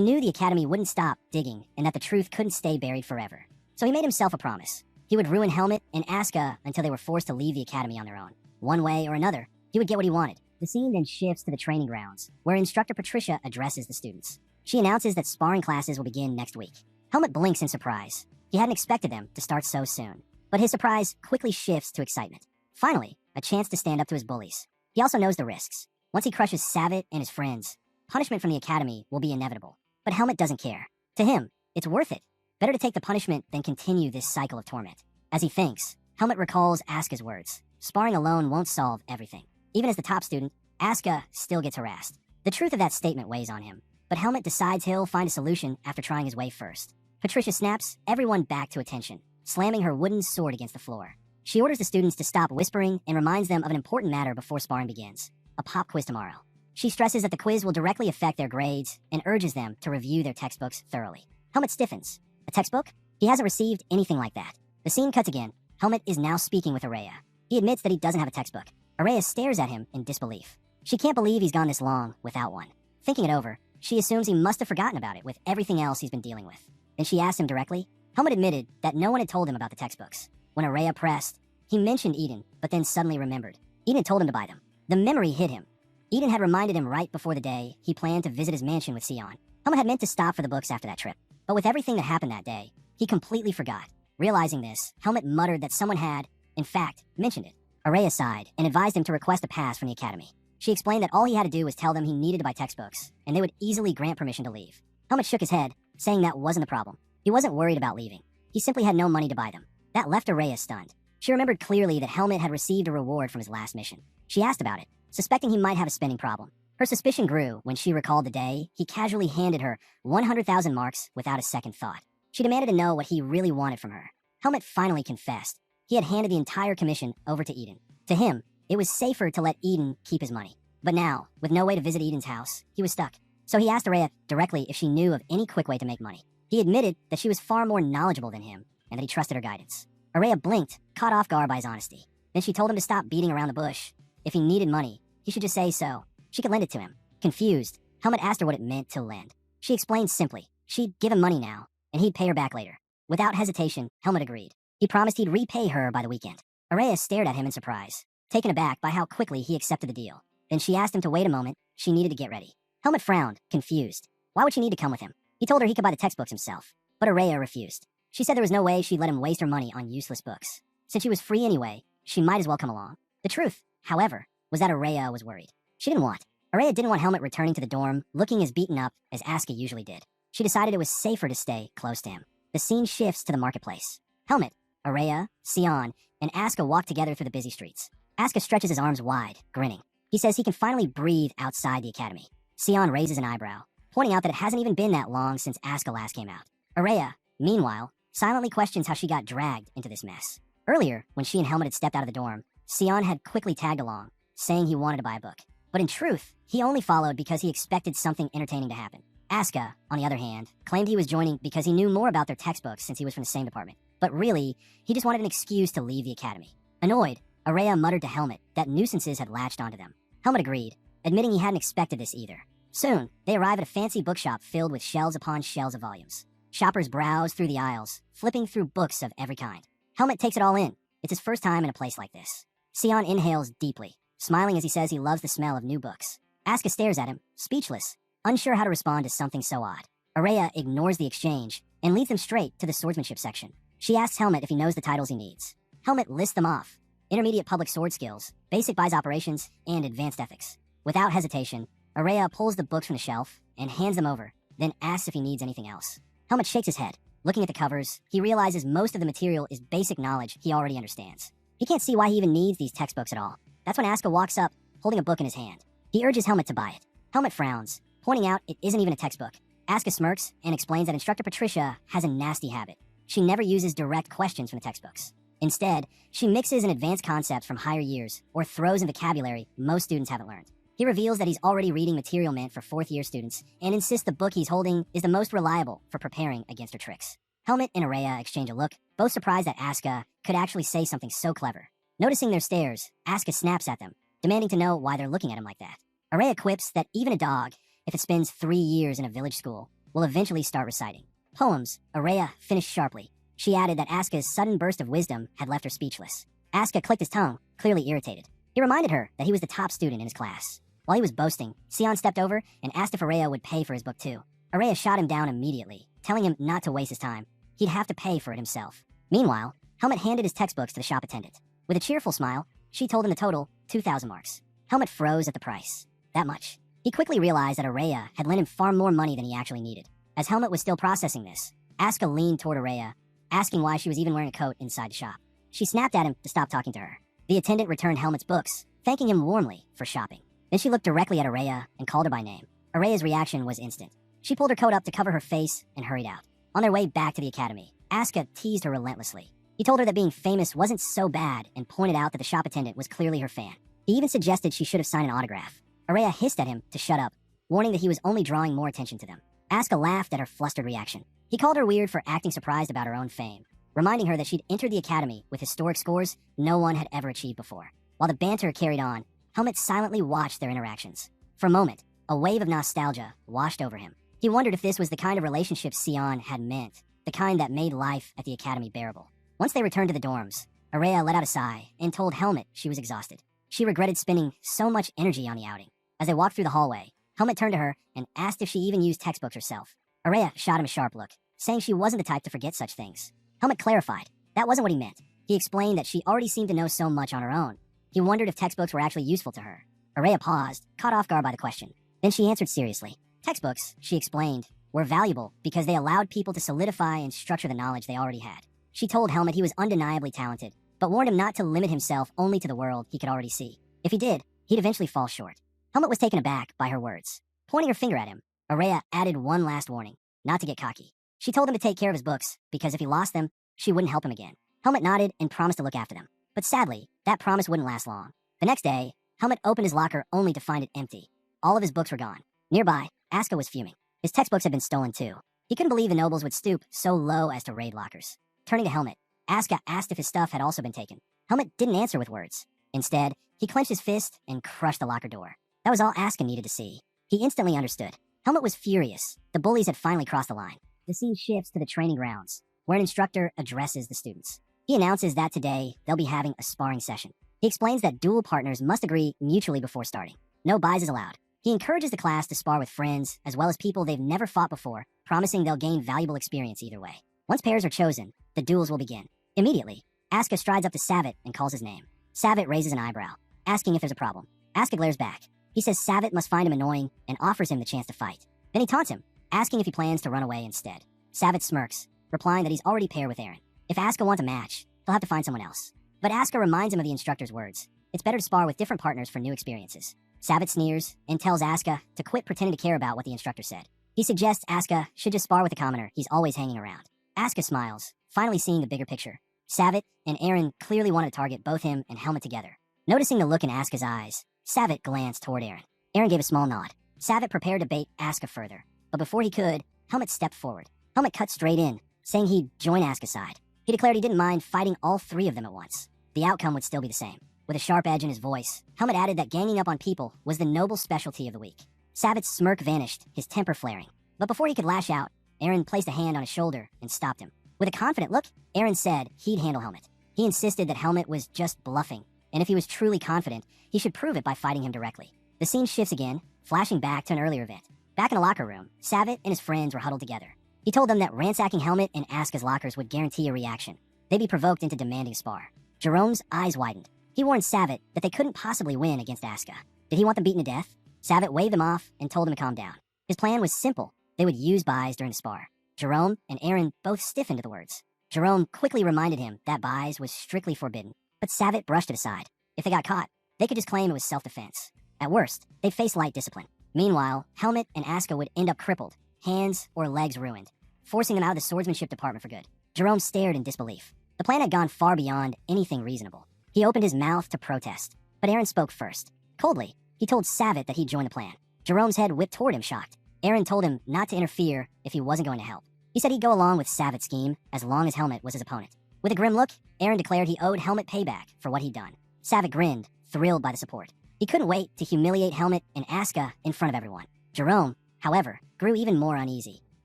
knew the academy wouldn't stop digging and that the truth couldn't stay buried forever. So he made himself a promise. He would ruin Helmet and Asuka until they were forced to leave the academy on their own. One way or another, he would get what he wanted. The scene then shifts to the training grounds, where instructor Patricia addresses the students. She announces that sparring classes will begin next week. Helmet blinks in surprise. He hadn't expected them to start so soon. But his surprise quickly shifts to excitement. Finally, a chance to stand up to his bullies. He also knows the risks. Once he crushes Savitt and his friends, punishment from the academy will be inevitable. But Helmet doesn't care. To him, it's worth it. Better to take the punishment than continue this cycle of torment. As he thinks, Helmet recalls Asuka's words. Sparring alone won't solve everything. Even as the top student, Asuka still gets harassed. The truth of that statement weighs on him. But Helmet decides he'll find a solution after trying his way first. Patricia snaps everyone back to attention, slamming her wooden sword against the floor. She orders the students to stop whispering and reminds them of an important matter before sparring begins. A pop quiz tomorrow. She stresses that the quiz will directly affect their grades and urges them to review their textbooks thoroughly. Helmet stiffens. A textbook? He hasn't received anything like that. The scene cuts again, Helmet is now speaking with Araya. He admits that he doesn't have a textbook. Araya stares at him in disbelief. She can't believe he's gone this long without one. Thinking it over, she assumes he must have forgotten about it with everything else he's been dealing with. Then she asks him directly. Helmet admitted that no one had told him about the textbooks. When Araya pressed, he mentioned Eden, but then suddenly remembered. Eden had told him to buy them. The memory hit him. Eden had reminded him right before the day he planned to visit his mansion with Sion. Helmet had meant to stop for the books after that trip. But with everything that happened that day, he completely forgot. Realizing this, Helmet muttered that someone had, in fact, mentioned it. Araya sighed and advised him to request a pass from the academy. She explained that all he had to do was tell them he needed to buy textbooks, and they would easily grant permission to leave. Helmet shook his head, saying that wasn't the problem. He wasn't worried about leaving. He simply had no money to buy them. That left Araya stunned. She remembered clearly that Helmet had received a reward from his last mission. She asked about it, suspecting he might have a spending problem. Her suspicion grew when she recalled the day he casually handed her 100,000 marks without a second thought. She demanded to know what he really wanted from her. Helmet finally confessed. He had handed the entire commission over to Eden. To him, it was safer to let Eden keep his money. But now, with no way to visit Eden's house, he was stuck. So he asked Araya directly if she knew of any quick way to make money. He admitted that she was far more knowledgeable than him and that he trusted her guidance. Araya blinked, caught off guard by his honesty. Then she told him to stop beating around the bush. If he needed money, he should just say so. She could lend it to him. Confused, Helmet asked her what it meant to lend. She explained simply. She'd give him money now, and he'd pay her back later. Without hesitation, Helmet agreed. He promised he'd repay her by the weekend. Araya stared at him in surprise, taken aback by how quickly he accepted the deal. Then she asked him to wait a moment. She needed to get ready. Helmet frowned, confused. Why would she need to come with him? He told her he could buy the textbooks himself. But Araya refused. She said there was no way she'd let him waste her money on useless books. Since she was free anyway, she might as well come along. The truth, however, was that Araya was worried. Araya didn't want Helmet returning to the dorm, looking as beaten up as Asuka usually did. She decided it was safer to stay close to him. The scene shifts to the marketplace. Helmet, Araya, Sion, and Asuka walk together through the busy streets. Asuka stretches his arms wide, grinning. He says he can finally breathe outside the academy. Sion raises an eyebrow, pointing out that it hasn't even been that long since Asuka last came out. Araya, meanwhile, silently questions how she got dragged into this mess. Earlier, when she and Helmet had stepped out of the dorm, Sion had quickly tagged along, saying he wanted to buy a book. But in truth, he only followed because he expected something entertaining to happen. Asuka, on the other hand, claimed he was joining because he knew more about their textbooks since he was from the same department. But really, he just wanted an excuse to leave the academy. Annoyed, Araya muttered to Helmet that nuisances had latched onto them. Helmet agreed, admitting he hadn't expected this either. Soon, they arrive at a fancy bookshop filled with shelves upon shelves of volumes. Shoppers browse through the aisles, flipping through books of every kind. Helmet takes it all in. It's his first time in a place like this. Sion inhales deeply, smiling as he says he loves the smell of new books. Asuka stares at him, speechless, unsure how to respond to something so odd. Araya ignores the exchange and leads them straight to the swordsmanship section. She asks Helmet if he knows the titles he needs. Helmet lists them off. Intermediate public sword skills, basic buys operations, and advanced ethics. Without hesitation, Araya pulls the books from the shelf and hands them over, then asks if he needs anything else. Helmet shakes his head. Looking at the covers, he realizes most of the material is basic knowledge he already understands. He can't see why he even needs these textbooks at all. That's when Asuka walks up, holding a book in his hand. He urges Helmet to buy it. Helmet frowns, pointing out it isn't even a textbook. Asuka smirks and explains that Instructor Patricia has a nasty habit. She never uses direct questions from the textbooks. Instead, she mixes in advanced concepts from higher years or throws in vocabulary most students haven't learned. He reveals that he's already reading material meant for fourth-year students and insists the book he's holding is the most reliable for preparing against her tricks. Helmet and Araya exchange a look, both surprised that Asuka could actually say something so clever. Noticing their stares, Asuka snaps at them, demanding to know why they're looking at him like that. Araya quips that even a dog, if it spends 3 years in a village school, will eventually start reciting poems. Araya finished sharply. She added that Asuka's sudden burst of wisdom had left her speechless. Asuka clicked his tongue, clearly irritated. He reminded her that he was the top student in his class. While he was boasting, Sion stepped over and asked if Araya would pay for his book too. Araya shot him down immediately, telling him not to waste his time. He'd have to pay for it himself. Meanwhile, Helmet handed his textbooks to the shop attendant. With a cheerful smile, she told him the total, 2,000 marks. Helmet froze at the price. That much. He quickly realized that Araya had lent him far more money than he actually needed. As Helmet was still processing this, Asuka leaned toward Araya, asking why she was even wearing a coat inside the shop. She snapped at him to stop talking to her. The attendant returned Helmet's books, thanking him warmly for shopping. Then she looked directly at Araya and called her by name. Araya's reaction was instant. She pulled her coat up to cover her face and hurried out. On their way back to the academy, Asuka teased her relentlessly. He told her that being famous wasn't so bad and pointed out that the shop attendant was clearly her fan. He even suggested she should have signed an autograph. Araya hissed at him to shut up, warning that he was only drawing more attention to them. Asuka laughed at her flustered reaction. He called her weird for acting surprised about her own fame. reminding her that she'd entered the academy with historic scores no one had ever achieved before. While the banter carried on, Helmut silently watched their interactions. For a moment, a wave of nostalgia washed over him. He wondered if this was the kind of relationship Sion had meant, the kind that made life at the academy bearable. Once they returned to the dorms, Araya let out a sigh and told Helmut she was exhausted. She regretted spending so much energy on the outing. As they walked through the hallway, Helmut turned to her and asked if she even used textbooks herself. Araya shot him a sharp look, saying she wasn't the type to forget such things. Helmut clarified that wasn't what he meant. He explained that she already seemed to know so much on her own. He wondered if textbooks were actually useful to her. Araya paused, caught off guard by the question. Then she answered seriously. Textbooks, she explained, were valuable because they allowed people to solidify and structure the knowledge they already had. She told Helmut he was undeniably talented, but warned him not to limit himself only to the world he could already see. If he did, he'd eventually fall short. Helmut was taken aback by her words. Pointing her finger at him, Araya added one last warning, not to get cocky. She told him to take care of his books, because if he lost them, she wouldn't help him again. Helmut nodded and promised to look after them. But sadly, that promise wouldn't last long. The next day, Helmut opened his locker only to find it empty. All of his books were gone. Nearby, Aska was fuming. His textbooks had been stolen too. He couldn't believe the nobles would stoop so low as to raid lockers. Turning to Helmut, Aska asked if his stuff had also been taken. Helmut didn't answer with words. Instead, he clenched his fist and crushed the locker door. That was all Aska needed to see. He instantly understood. Helmut was furious. The bullies had finally crossed the line. The scene shifts to the training grounds, where an instructor addresses the students. He announces that today, they'll be having a sparring session. He explains that duel partners must agree mutually before starting. No buys is allowed. He encourages the class to spar with friends, as well as people they've never fought before, promising they'll gain valuable experience either way. Once pairs are chosen, the duels will begin. Immediately, Aska strides up to Savit and calls his name. Savit raises an eyebrow, asking if there's a problem. Aska glares back. He says Savit must find him annoying and offers him the chance to fight. Then he taunts him, asking if he plans to run away instead. Savit smirks, replying that he's already paired with Aaron. If Aska wants a match, he'll have to find someone else. But Aska reminds him of the instructor's words. It's better to spar with different partners for new experiences. Savit sneers and tells Aska to quit pretending to care about what the instructor said. He suggests Aska should just spar with the commoner he's always hanging around. Aska smiles, finally seeing the bigger picture. Savit and Aaron clearly wanted to target both him and Helmut together. Noticing the look in Aska's eyes, Savit glanced toward Aaron. Aaron gave a small nod. Savit prepared to bait Aska further, but before he could, Helmut stepped forward. Helmut cut straight in, saying he'd join Aska's side. He declared he didn't mind fighting all three of them at once. The outcome would still be the same. With a sharp edge in his voice, Helmut added that ganging up on people was the noble specialty of the week. Savit's smirk vanished, his temper flaring. But before he could lash out, Aaron placed a hand on his shoulder and stopped him. With a confident look, Aaron said he'd handle Helmut. He insisted that Helmut was just bluffing, and if he was truly confident, he should prove it by fighting him directly. The scene shifts again, flashing back to an earlier event. Back in the locker room, Savit and his friends were huddled together. He told them that ransacking Helmut and Aska's lockers would guarantee a reaction. They'd be provoked into demanding a spar. Jerome's eyes widened. He warned Savit that they couldn't possibly win against Aska. Did he want them beaten to death? Savit waved them off and told them to calm down. His plan was simple. They would use buys during the spar. Jerome and Aaron both stiffened to the words. Jerome quickly reminded him that buys was strictly forbidden, but Savit brushed it aside. If they got caught, they could just claim it was self-defense. At worst, they'd face light discipline. Meanwhile, Helmut and Aska would end up crippled, hands or legs ruined, forcing them out of the swordsmanship department for good. Jerome stared in disbelief. The plan had gone far beyond anything reasonable. He opened his mouth to protest, but Aaron spoke first. Coldly, he told Savit that he'd join the plan. Jerome's head whipped toward him, shocked. Aaron told him not to interfere if he wasn't going to help. He said he'd go along with Savit's scheme as long as Helmut was his opponent. With a grim look, Aaron declared he owed Helmut payback for what he'd done. Savit grinned, thrilled by the support. He couldn't wait to humiliate Helmut and Aska in front of everyone. Jerome, however, grew even more uneasy.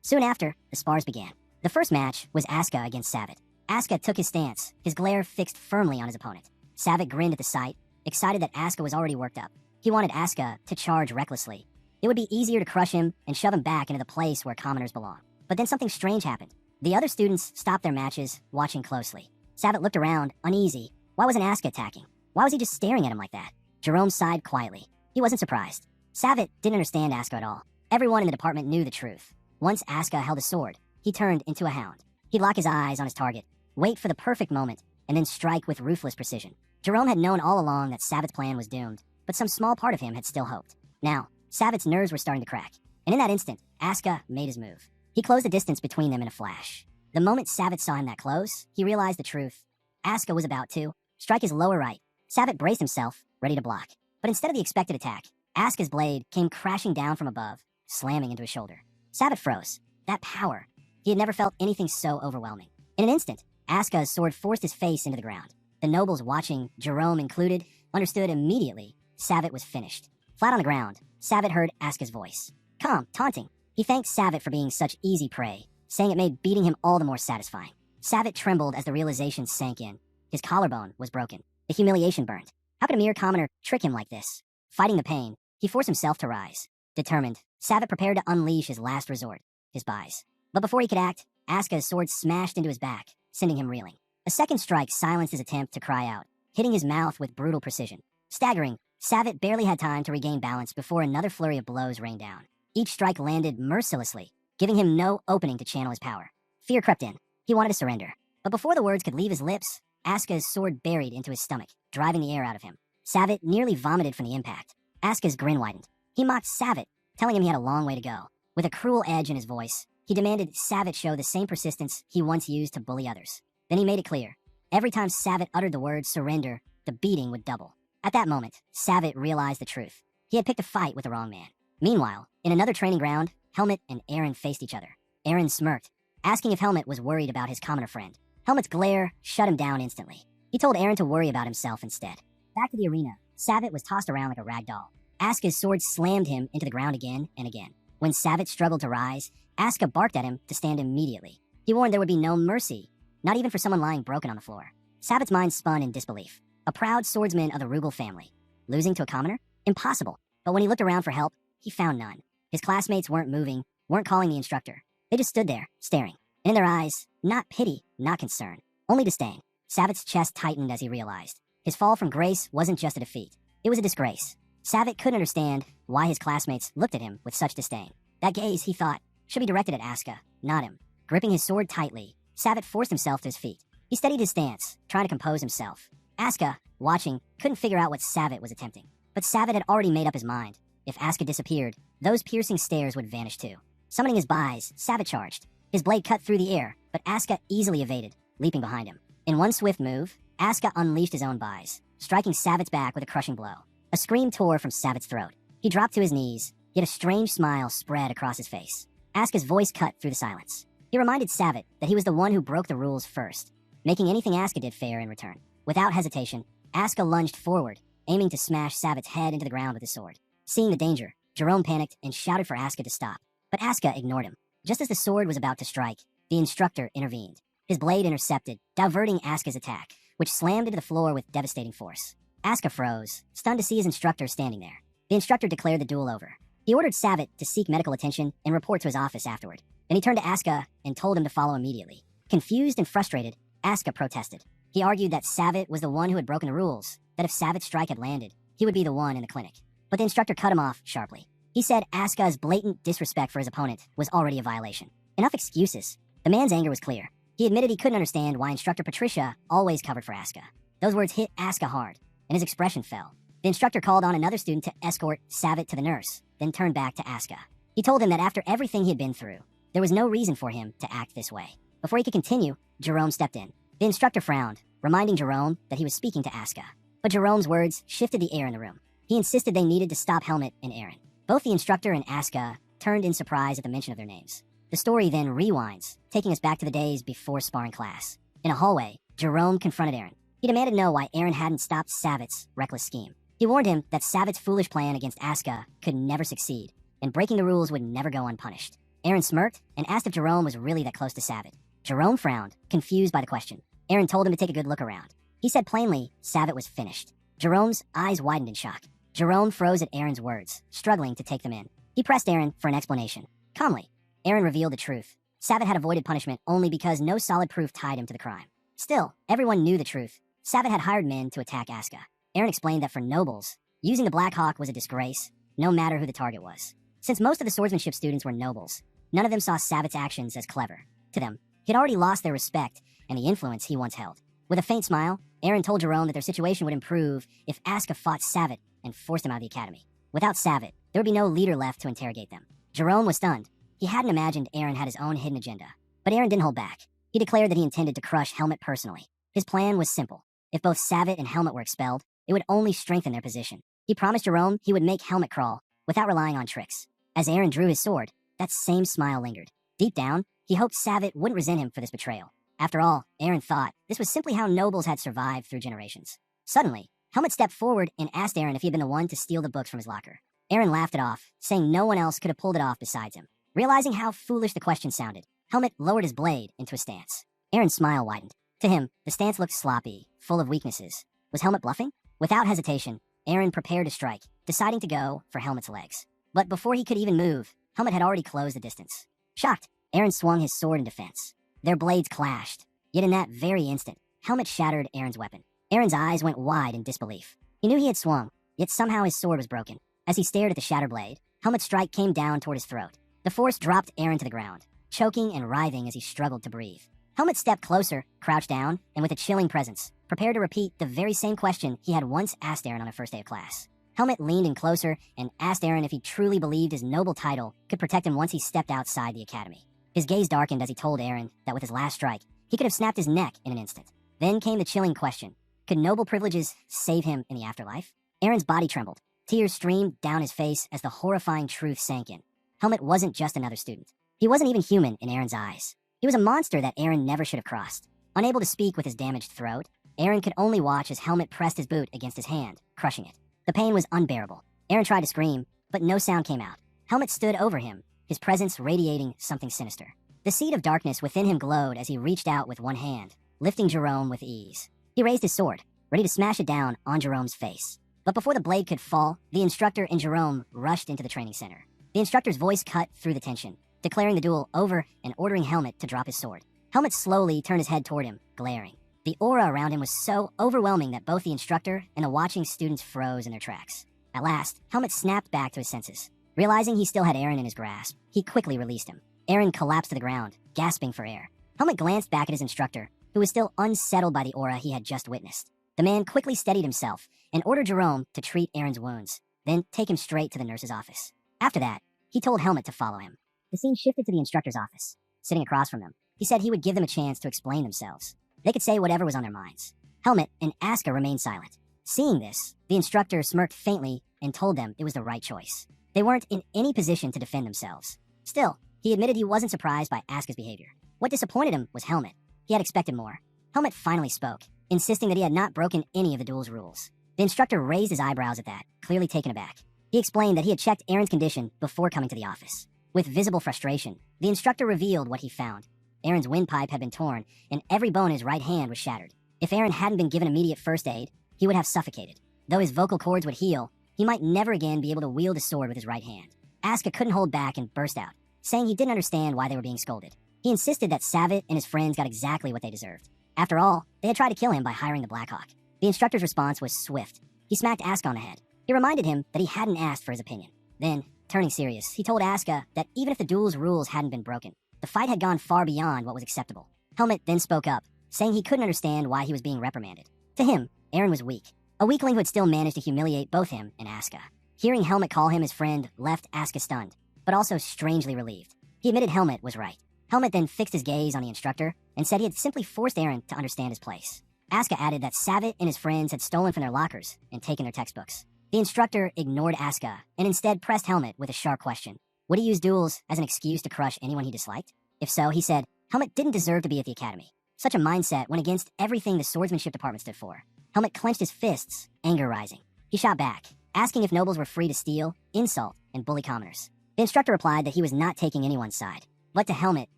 Soon after, the spars began. The first match was Aska against Savit. Aska took his stance, his glare fixed firmly on his opponent. Savit grinned at the sight, excited that Aska was already worked up. He wanted Aska to charge recklessly. It would be easier to crush him and shove him back into the place where commoners belong. But then something strange happened. The other students stopped their matches, watching closely. Savit looked around, uneasy. Why wasn't Aska attacking? Why was he just staring at him like that? Jerome sighed quietly. He wasn't surprised. Savit didn't understand Aska at all. Everyone in the department knew the truth. Once Aska held a sword, he turned into a hound. He'd lock his eyes on his target, wait for the perfect moment, and then strike with ruthless precision. Jerome had known all along that Savit's plan was doomed, but some small part of him had still hoped. Now, Savit's nerves were starting to crack, and in that instant, Aska made his move. He closed the distance between them in a flash. The moment Savit saw him that close, he realized the truth. Aska was about to strike his lower right. Savit braced himself, ready to block. But instead of the expected attack, Aska's blade came crashing down from above, slamming into his shoulder. Savit froze. That power. He had never felt anything so overwhelming. In an instant, Asuka's sword forced his face into the ground. The nobles watching, Jerome included, understood immediately Savitt was finished. Flat on the ground, Savitt heard Asuka's voice. Calm, taunting. He thanked Savitt for being such easy prey, saying it made beating him all the more satisfying. Savitt trembled as the realization sank in. His collarbone was broken. The humiliation burned. How could a mere commoner trick him like this? Fighting the pain, he forced himself to rise. Determined, Savitt prepared to unleash his last resort, his buys. But before he could act, Asuka's sword smashed into his back, sending him reeling. A second strike silenced his attempt to cry out, hitting his mouth with brutal precision. Staggering, Savitt barely had time to regain balance before another flurry of blows rained down. Each strike landed mercilessly, giving him no opening to channel his power. Fear crept in. He wanted to surrender. But before the words could leave his lips, Asuka's sword buried into his stomach, driving the air out of him. Savitt nearly vomited from the impact. Asuka's grin widened. He mocked Savitt, telling him he had a long way to go. With a cruel edge in his voice, he demanded Savitt show the same persistence he once used to bully others. Then he made it clear. Every time Savitt uttered the word surrender, the beating would double. At that moment, Savitt realized the truth. He had picked a fight with the wrong man. Meanwhile, in another training ground, Helmut and Eren faced each other. Eren smirked, asking if Helmut was worried about his commoner friend. Helmut's glare shut him down instantly. He told Eren to worry about himself instead. Back to the arena, Savitt was tossed around like a rag doll. Asuka's sword slammed him into the ground again and again. When Savitt struggled to rise, Asuka barked at him to stand immediately. He warned there would be no mercy, not even for someone lying broken on the floor. Savitt's mind spun in disbelief. A proud swordsman of the Rugal family. Losing to a commoner? Impossible. But when he looked around for help, he found none. His classmates weren't moving, weren't calling the instructor. They just stood there, staring. And in their eyes, not pity, not concern, only disdain. Savitt's chest tightened as he realized. His fall from grace wasn't just a defeat. It was a disgrace. Savitt couldn't understand why his classmates looked at him with such disdain. That gaze, he thought, should be directed at Asuka, not him. Gripping his sword tightly, Savitt forced himself to his feet. He steadied his stance, trying to compose himself. Asuka, watching, couldn't figure out what Savitt was attempting. But Savitt had already made up his mind. If Asuka disappeared, those piercing stares would vanish too. Summoning his buys, Savitt charged. His blade cut through the air, but Asuka easily evaded, leaping behind him. In one swift move, Asuka unleashed his own buys, striking Savitt's back with a crushing blow. A scream tore from Savitt's throat. He dropped to his knees, yet a strange smile spread across his face. Asuka's voice cut through the silence. He reminded Savitt that he was the one who broke the rules first, making anything Asuka did fair in return. Without hesitation, Asuka lunged forward, aiming to smash Savitt's head into the ground with his sword. Seeing the danger, Jerome panicked and shouted for Asuka to stop. But Asuka ignored him. Just as the sword was about to strike, the instructor intervened. His blade intercepted, diverting Asuka's attack, which slammed into the floor with devastating force. Asuka froze, stunned to see his instructor standing there. The instructor declared the duel over. He ordered Savitt to seek medical attention and report to his office afterward. Then he turned to Asuka and told him to follow immediately. Confused and frustrated, Asuka protested. He argued that Savitt was the one who had broken the rules, that if Savitt's strike had landed, he would be the one in the clinic. But the instructor cut him off sharply. He said Asuka's blatant disrespect for his opponent was already a violation. Enough excuses. The man's anger was clear. He admitted he couldn't understand why instructor Patricia always covered for Asuka. Those words hit Asuka hard, and his expression fell. The instructor called on another student to escort Savitt to the nurse, then turned back to Asuka. He told him that after everything he had been through, there was no reason for him to act this way. Before he could continue, Jerome stepped in. The instructor frowned, reminding Jerome that he was speaking to Asuka. But Jerome's words shifted the air in the room. He insisted they needed to stop Helmut and Eren. Both the instructor and Asuka turned in surprise at the mention of their names. The story then rewinds, taking us back to the days before sparring class. In a hallway, Jerome confronted Eren. He demanded to know why Eren hadn't stopped Savitt's reckless scheme. He warned him that Savitt's foolish plan against Asuka could never succeed, and breaking the rules would never go unpunished. Eren smirked and asked if Jerome was really that close to Savitt. Jerome frowned, confused by the question. Eren told him to take a good look around. He said plainly Savitt was finished. Jerome's eyes widened in shock. Jerome froze at Eren's words, struggling to take them in. He pressed Eren for an explanation. Calmly, Eren revealed the truth. Savitt had avoided punishment only because no solid proof tied him to the crime. Still, everyone knew the truth. Savitt had hired men to attack Asuka. Eren explained that for nobles, using the Black Hawk was a disgrace, no matter who the target was. Since most of the swordsmanship students were nobles, none of them saw Savitt's actions as clever. To them, he had already lost their respect and the influence he once held. With a faint smile, Eren told Jerome that their situation would improve if Asuka fought Savitt and forced him out of the academy. Without Savitt, there would be no leader left to interrogate them. Jerome was stunned. He hadn't imagined Eren had his own hidden agenda. But Eren didn't hold back. He declared that he intended to crush Helmut personally. His plan was simple. If both Savitt and Helmut were expelled, it would only strengthen their position. He promised Jerome he would make Helmut crawl, without relying on tricks. As Eren drew his sword, that same smile lingered. Deep down, he hoped Savitt wouldn't resent him for this betrayal. After all, Aaron thought this was simply how nobles had survived through generations. Suddenly, Helmet stepped forward and asked Aaron if he had been the one to steal the books from his locker. Aaron laughed it off, saying no one else could have pulled it off besides him. Realizing how foolish the question sounded, Helmet lowered his blade into a stance. Aaron's smile widened. To him, the stance looked sloppy, full of weaknesses. Was Helmet bluffing? Without hesitation, Aaron prepared to strike, deciding to go for Helmet's legs. But before he could even move, Helmet had already closed the distance. Shocked, Aaron swung his sword in defense. Their blades clashed. Yet in that very instant, Helmet shattered Aaron's weapon. Aaron's eyes went wide in disbelief. He knew he had swung, yet somehow his sword was broken. As he stared at the shattered blade, Helmet's strike came down toward his throat. The force dropped Aaron to the ground, choking and writhing as he struggled to breathe. Helmet stepped closer, crouched down, and with a chilling presence, prepared to repeat the very same question he had once asked Aaron on a first day of class. Helmet leaned in closer and asked Aaron if he truly believed his noble title could protect him once he stepped outside the academy. His gaze darkened as he told Aaron that with his last strike, he could have snapped his neck in an instant. Then came the chilling question. Could noble privileges save him in the afterlife? Aaron's body trembled. Tears streamed down his face as the horrifying truth sank in. Helmet wasn't just another student. He wasn't even human in Aaron's eyes. He was a monster that Aaron never should have crossed. Unable to speak with his damaged throat, Aaron could only watch as Helmet pressed his boot against his hand, crushing it. The pain was unbearable. Aaron tried to scream, but no sound came out. Helmet stood over him, his presence radiating something sinister. The seed of darkness within him glowed as he reached out with one hand, lifting Jerome with ease. He raised his sword, ready to smash it down on Jerome's face. But before the blade could fall, the instructor and Jerome rushed into the training center. The instructor's voice cut through the tension, declaring the duel over and ordering Helmet to drop his sword. Helmet slowly turned his head toward him, glaring. The aura around him was so overwhelming that both the instructor and the watching students froze in their tracks. At last, Helmet snapped back to his senses. Realizing he still had Aaron in his grasp, he quickly released him. Aaron collapsed to the ground, gasping for air. Helmet glanced back at his instructor, who was still unsettled by the aura he had just witnessed. The man quickly steadied himself and ordered Jerome to treat Aaron's wounds, then take him straight to the nurse's office. After that, he told Helmet to follow him. The scene shifted to the instructor's office. Sitting across from them, he said he would give them a chance to explain themselves. They could say whatever was on their minds. Helmet and Asuka remained silent. Seeing this, the instructor smirked faintly and told them it was the right choice. They weren't in any position to defend themselves. Still, he admitted he wasn't surprised by Asuka's behavior. What disappointed him was Helmet. He had expected more. Helmet finally spoke, insisting that he had not broken any of the duel's rules. The instructor raised his eyebrows at that, clearly taken aback. He explained that he had checked Aaron's condition before coming to the office. With visible frustration, the instructor revealed what he found. Aaron's windpipe had been torn, and every bone in his right hand was shattered. If Aaron hadn't been given immediate first aid, he would have suffocated. Though his vocal cords would heal, he might never again be able to wield a sword with his right hand. Asuka couldn't hold back and burst out, saying he didn't understand why they were being scolded. He insisted that Savitt and his friends got exactly what they deserved. After all, they had tried to kill him by hiring the Blackhawk. The instructor's response was swift. He smacked Asuka on the head. He reminded him that he hadn't asked for his opinion. Then, turning serious, he told Asuka that even if the duel's rules hadn't been broken, the fight had gone far beyond what was acceptable. Helmet then spoke up, saying he couldn't understand why he was being reprimanded. To him, Aaron was weak. A weakling who had still managed to humiliate both him and Asuka. Hearing Helmet call him his friend left Asuka stunned, but also strangely relieved. He admitted Helmet was right. Helmet then fixed his gaze on the instructor and said he had simply forced Aaron to understand his place. Asuka added that Savitt and his friends had stolen from their lockers and taken their textbooks. The instructor ignored Asuka and instead pressed Helmet with a sharp question. Would he use duels as an excuse to crush anyone he disliked? If so, he said, Helmet didn't deserve to be at the academy. Such a mindset went against everything the swordsmanship department stood for. Helmet clenched his fists, anger rising. He shot back, asking if nobles were free to steal, insult, and bully commoners. The instructor replied that he was not taking anyone's side. But to Helmet,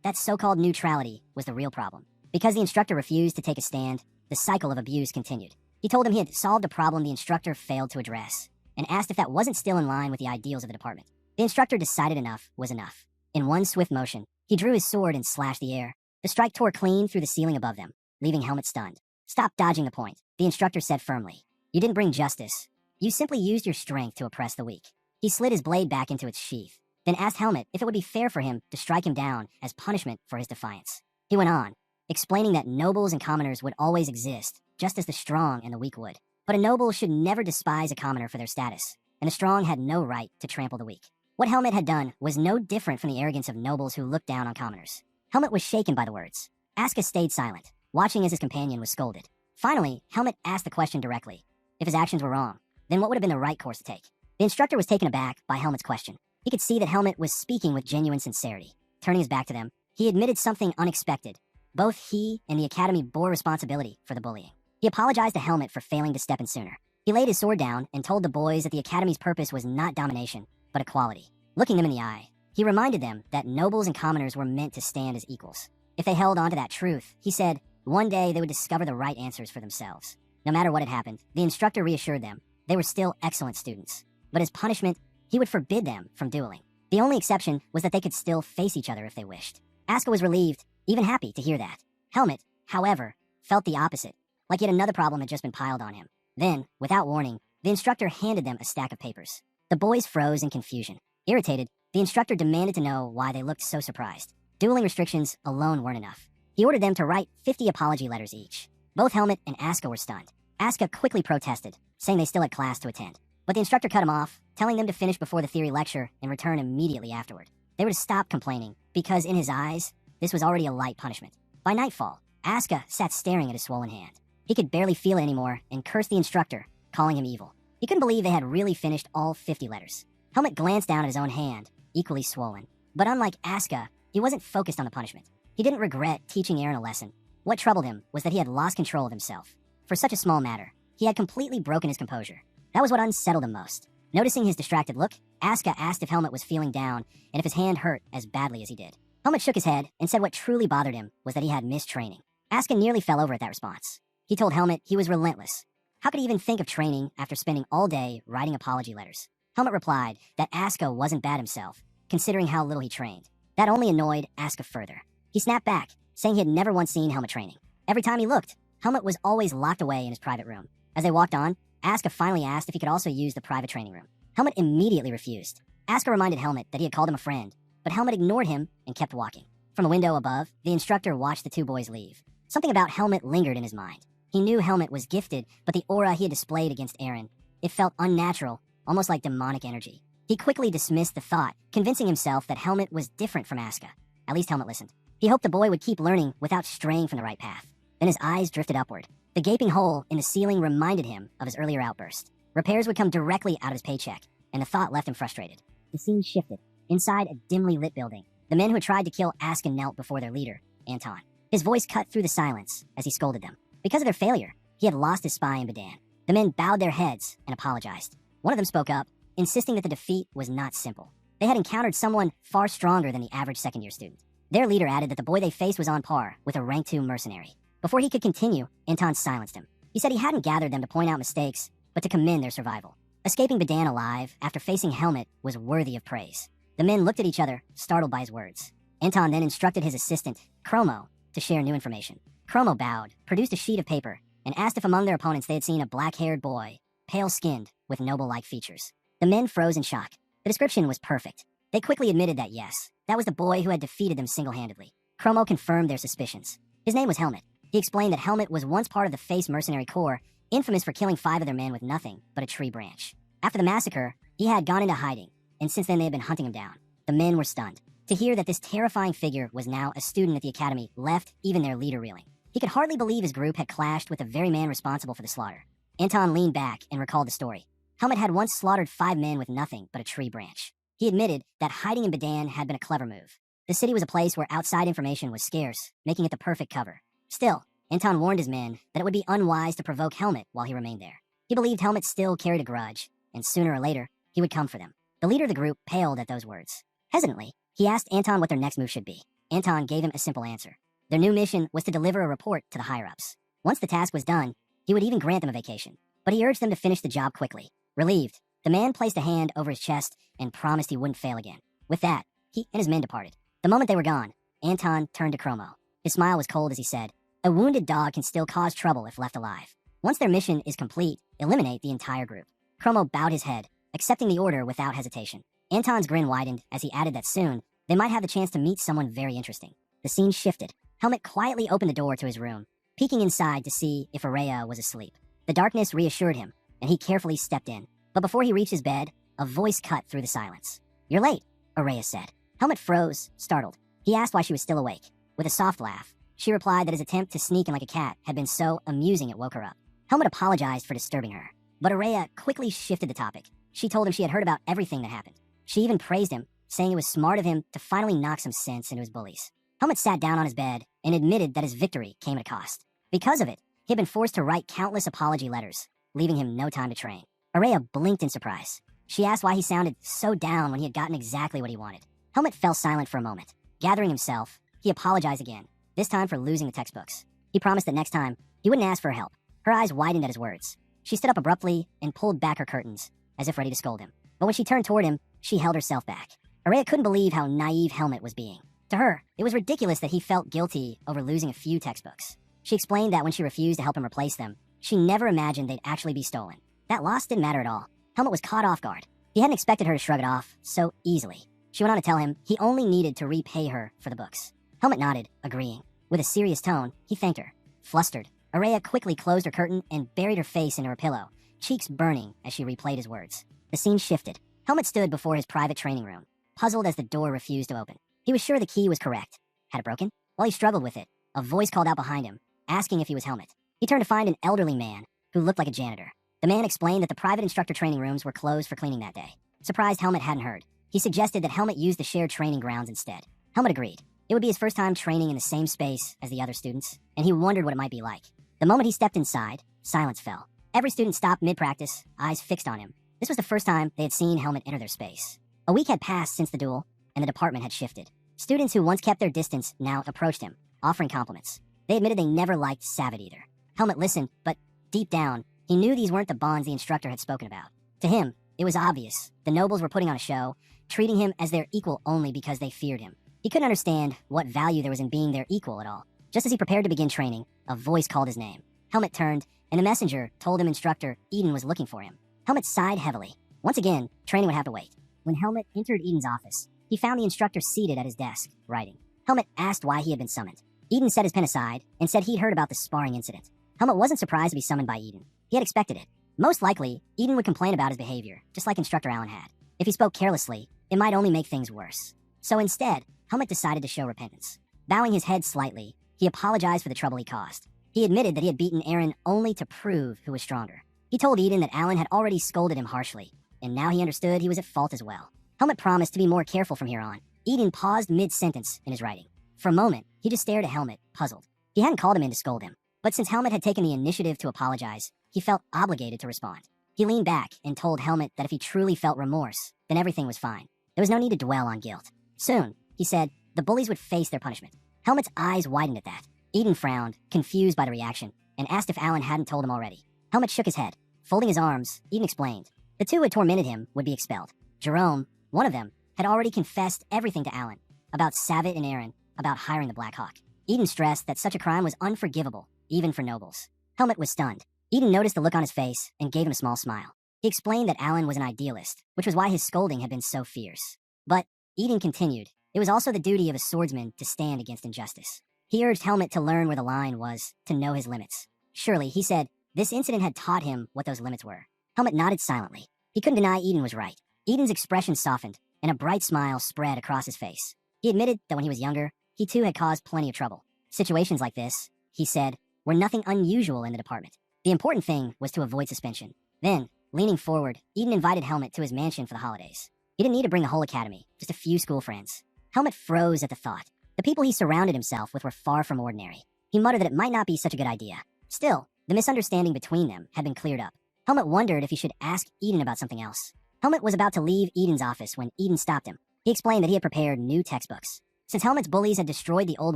that so-called neutrality was the real problem. Because the instructor refused to take a stand, the cycle of abuse continued. He told him he had solved a problem the instructor failed to address, and asked if that wasn't still in line with the ideals of the department. The instructor decided enough was enough. In one swift motion, he drew his sword and slashed the air. The strike tore clean through the ceiling above them, leaving Helmet stunned. Stop dodging the point, the instructor said firmly. You didn't bring justice. You simply used your strength to oppress the weak. He slid his blade back into its sheath, then asked Helmet if it would be fair for him to strike him down as punishment for his defiance. He went on, explaining that nobles and commoners would always exist, just as the strong and the weak would. But a noble should never despise a commoner for their status, and the strong had no right to trample the weak. What Helmet had done was no different from the arrogance of nobles who looked down on commoners. Helmet was shaken by the words. Asuka stayed silent, watching as his companion was scolded. Finally, Helmet asked the question directly. If his actions were wrong, then what would have been the right course to take? The instructor was taken aback by Helmet's question. He could see that Helmet was speaking with genuine sincerity. Turning his back to them, he admitted something unexpected. Both he and the academy bore responsibility for the bullying. He apologized to Helmet for failing to step in sooner. He laid his sword down and told the boys that the academy's purpose was not domination, but equality. Looking them in the eye, he reminded them that nobles and commoners were meant to stand as equals. If they held on to that truth, he said, one day they would discover the right answers for themselves. No matter what had happened, the instructor reassured them they were still excellent students. But as punishment, he would forbid them from dueling. The only exception was that they could still face each other if they wished. Asuka was relieved, even happy to hear that. Helmet, however, felt the opposite, like yet another problem had just been piled on him. Then, without warning, the instructor handed them a stack of papers. The boys froze in confusion. Irritated, the instructor demanded to know why they looked so surprised. Dueling restrictions alone weren't enough. He ordered them to write 50 apology letters each. Both Helmet and Asuka were stunned. Asuka quickly protested, saying they still had class to attend. But the instructor cut him off, telling them to finish before the theory lecture and return immediately afterward. They were to stop complaining, because in his eyes, this was already a light punishment. By nightfall, Asuka sat staring at his swollen hand. He could barely feel it anymore and cursed the instructor, calling him evil. He couldn't believe they had really finished all 50 letters. Helmet glanced down at his own hand, equally swollen. But unlike Asuka, he wasn't focused on the punishment. He didn't regret teaching Eren a lesson. What troubled him was that he had lost control of himself. For such a small matter, he had completely broken his composure. That was what unsettled him most. Noticing his distracted look, Asuka asked if Helmet was feeling down and if his hand hurt as badly as he did. Helmet shook his head and said what truly bothered him was that he had missed training. Asuka nearly fell over at that response. He told Helmet he was relentless. How could he even think of training after spending all day writing apology letters? Helmet replied that Asuka wasn't bad himself, considering how little he trained. That only annoyed Asuka further. He snapped back, saying he had never once seen Helmet training. Every time he looked, Helmet was always locked away in his private room. As they walked on, Asuka finally asked if he could also use the private training room. Helmet immediately refused. Asuka reminded Helmet that he had called him a friend, but Helmet ignored him and kept walking. From a window above, the instructor watched the two boys leave. Something about Helmet lingered in his mind. He knew Helmet was gifted, but the aura he had displayed against Eren, it felt unnatural, almost like demonic energy. He quickly dismissed the thought, convincing himself that Helmet was different from Asuka. At least Helmet listened. He hoped the boy would keep learning without straying from the right path. Then his eyes drifted upward. The gaping hole in the ceiling reminded him of his earlier outburst. Repairs would come directly out of his paycheck, and the thought left him frustrated. The scene shifted. Inside a dimly lit building, the men who had tried to kill Asuka knelt before their leader, Anton. His voice cut through the silence as he scolded them. Because of their failure, he had lost his spy in Badan. The men bowed their heads and apologized. One of them spoke up, insisting that the defeat was not simple. They had encountered someone far stronger than the average second-year student. Their leader added that the boy they faced was on par with a rank 2 mercenary. Before he could continue, Anton silenced him. He said he hadn't gathered them to point out mistakes, but to commend their survival. Escaping Badan alive after facing Helmet was worthy of praise. The men looked at each other, startled by his words. Anton then instructed his assistant, Chromo, to share new information. Chromo bowed, produced a sheet of paper, and asked if among their opponents they had seen a black-haired boy, pale-skinned, with noble-like features. The men froze in shock. The description was perfect. They quickly admitted that yes, that was the boy who had defeated them single-handedly. Chromo confirmed their suspicions. His name was Helmet. He explained that Helmet was once part of the Face Mercenary Corps, infamous for killing 5 of their men with nothing but a tree branch. After the massacre, he had gone into hiding, and since then they had been hunting him down. The men were stunned. To hear that this terrifying figure was now a student at the academy left even their leader reeling. He could hardly believe his group had clashed with the very man responsible for the slaughter. Anton leaned back and recalled the story. Helmet had once slaughtered 5 men with nothing but a tree branch. He admitted that hiding in Badan had been a clever move. The city was a place where outside information was scarce, making it the perfect cover. Still, Anton warned his men that it would be unwise to provoke Helmet while he remained there. He believed Helmet still carried a grudge, and sooner or later, he would come for them. The leader of the group paled at those words. Hesitantly, he asked Anton what their next move should be. Anton gave him a simple answer. Their new mission was to deliver a report to the higher-ups. Once the task was done, he would even grant them a vacation. But he urged them to finish the job quickly. Relieved, the man placed a hand over his chest and promised he wouldn't fail again. With that, he and his men departed. The moment they were gone, Anton turned to Chromo. His smile was cold as he said, "A wounded dog can still cause trouble if left alive. Once their mission is complete, eliminate the entire group." Chromo bowed his head, accepting the order without hesitation. Anton's grin widened as he added that soon, they might have the chance to meet someone very interesting. The scene shifted. Helmet quietly opened the door to his room, peeking inside to see if Araya was asleep. The darkness reassured him, and he carefully stepped in. But before he reached his bed, a voice cut through the silence. "You're late," Araya said. Helmet froze, startled. He asked why she was still awake. With a soft laugh, she replied that his attempt to sneak in like a cat had been so amusing it woke her up. Helmet apologized for disturbing her, but Araya quickly shifted the topic. She told him she had heard about everything that happened. She even praised him, saying it was smart of him to finally knock some sense into his bullies. Helmet sat down on his bed and admitted that his victory came at a cost. Because of it, he had been forced to write countless apology letters, leaving him no time to train. Araya blinked in surprise. She asked why he sounded so down when he had gotten exactly what he wanted. Helmet fell silent for a moment. Gathering himself, he apologized again, this time for losing the textbooks. He promised that next time, he wouldn't ask for help. Her eyes widened at his words. She stood up abruptly and pulled back her curtains, as if ready to scold him. But when she turned toward him, she held herself back. Araya couldn't believe how naive Helmet was being. To her, it was ridiculous that he felt guilty over losing a few textbooks. She explained that when she refused to help him replace them, she never imagined they'd actually be stolen. That loss didn't matter at all. Helmet was caught off guard. He hadn't expected her to shrug it off so easily. She went on to tell him he only needed to repay her for the books. Helmet nodded, agreeing. With a serious tone, he thanked her. Flustered, Araya quickly closed her curtain and buried her face into her pillow, cheeks burning as she replayed his words. The scene shifted. Helmet stood before his private training room, puzzled as the door refused to open. He was sure the key was correct. Had it broken? While he struggled with it, a voice called out behind him, asking if he was Helmet. He turned to find an elderly man who looked like a janitor. The man explained that the private instructor training rooms were closed for cleaning that day. Surprised Helmet hadn't heard, he suggested that Helmet use the shared training grounds instead. Helmet agreed. It would be his first time training in the same space as the other students, and he wondered what it might be like. The moment he stepped inside, silence fell. Every student stopped mid-practice, eyes fixed on him. This was the first time they had seen Helmet enter their space. A week had passed since the duel, and the department had shifted. Students who once kept their distance now approached him, offering compliments. They admitted they never liked Savid either. Helmet listened, but deep down, he knew these weren't the bonds the instructor had spoken about. To him, it was obvious. The nobles were putting on a show, treating him as their equal only because they feared him. He couldn't understand what value there was in being their equal at all. Just as he prepared to begin training, a voice called his name. Helmet turned, and a messenger told him instructor Eden was looking for him. Helmet sighed heavily. Once again, training would have to wait. When Helmet entered Eden's office, he found the instructor seated at his desk, writing. Helmet asked why he had been summoned. Eden set his pen aside and said he'd heard about the sparring incident. Helmet wasn't surprised to be summoned by Eden. He had expected it. Most likely, Eden would complain about his behavior, just like Instructor Allen had. If he spoke carelessly, it might only make things worse. So instead, Helmet decided to show repentance. Bowing his head slightly, he apologized for the trouble he caused. He admitted that he had beaten Eren only to prove who was stronger. He told Eden that Allen had already scolded him harshly, and now he understood he was at fault as well. Helmet promised to be more careful from here on. Eden paused mid-sentence in his writing. For a moment, he just stared at Helmet, puzzled. He hadn't called him in to scold him, but since Helmet had taken the initiative to apologize, he felt obligated to respond. He leaned back and told Helmet that if he truly felt remorse, then everything was fine. There was no need to dwell on guilt. Soon, he said, the bullies would face their punishment. Helmet's eyes widened at that. Eden frowned, confused by the reaction, and asked if Allen hadn't told him already. Helmet shook his head. Folding his arms, Eden explained. The two who had tormented him would be expelled. Jerome, one of them, had already confessed everything to Allen, about Savitt and Eren, about hiring the Black Hawk. Eden stressed that such a crime was unforgivable, even for nobles. Helmet was stunned. Eden noticed the look on his face and gave him a small smile. He explained that Allen was an idealist, which was why his scolding had been so fierce. But, Eden continued, it was also the duty of a swordsman to stand against injustice. He urged Helmet to learn where the line was, to know his limits. Surely, he said, this incident had taught him what those limits were. Helmet nodded silently. He couldn't deny Eden was right. Eden's expression softened, and a bright smile spread across his face. He admitted that when he was younger, he too had caused plenty of trouble. Situations like this, he said, were nothing unusual in the department. The important thing was to avoid suspension. Then, leaning forward, Eden invited Helmet to his mansion for the holidays. He didn't need to bring the whole academy, just a few school friends. Helmet froze at the thought. The people he surrounded himself with were far from ordinary. He muttered that it might not be such a good idea. Still, the misunderstanding between them had been cleared up. Helmet wondered if he should ask Eden about something else. Helmet was about to leave Eden's office when Eden stopped him. He explained that he had prepared new textbooks. Since Helmet's bullies had destroyed the old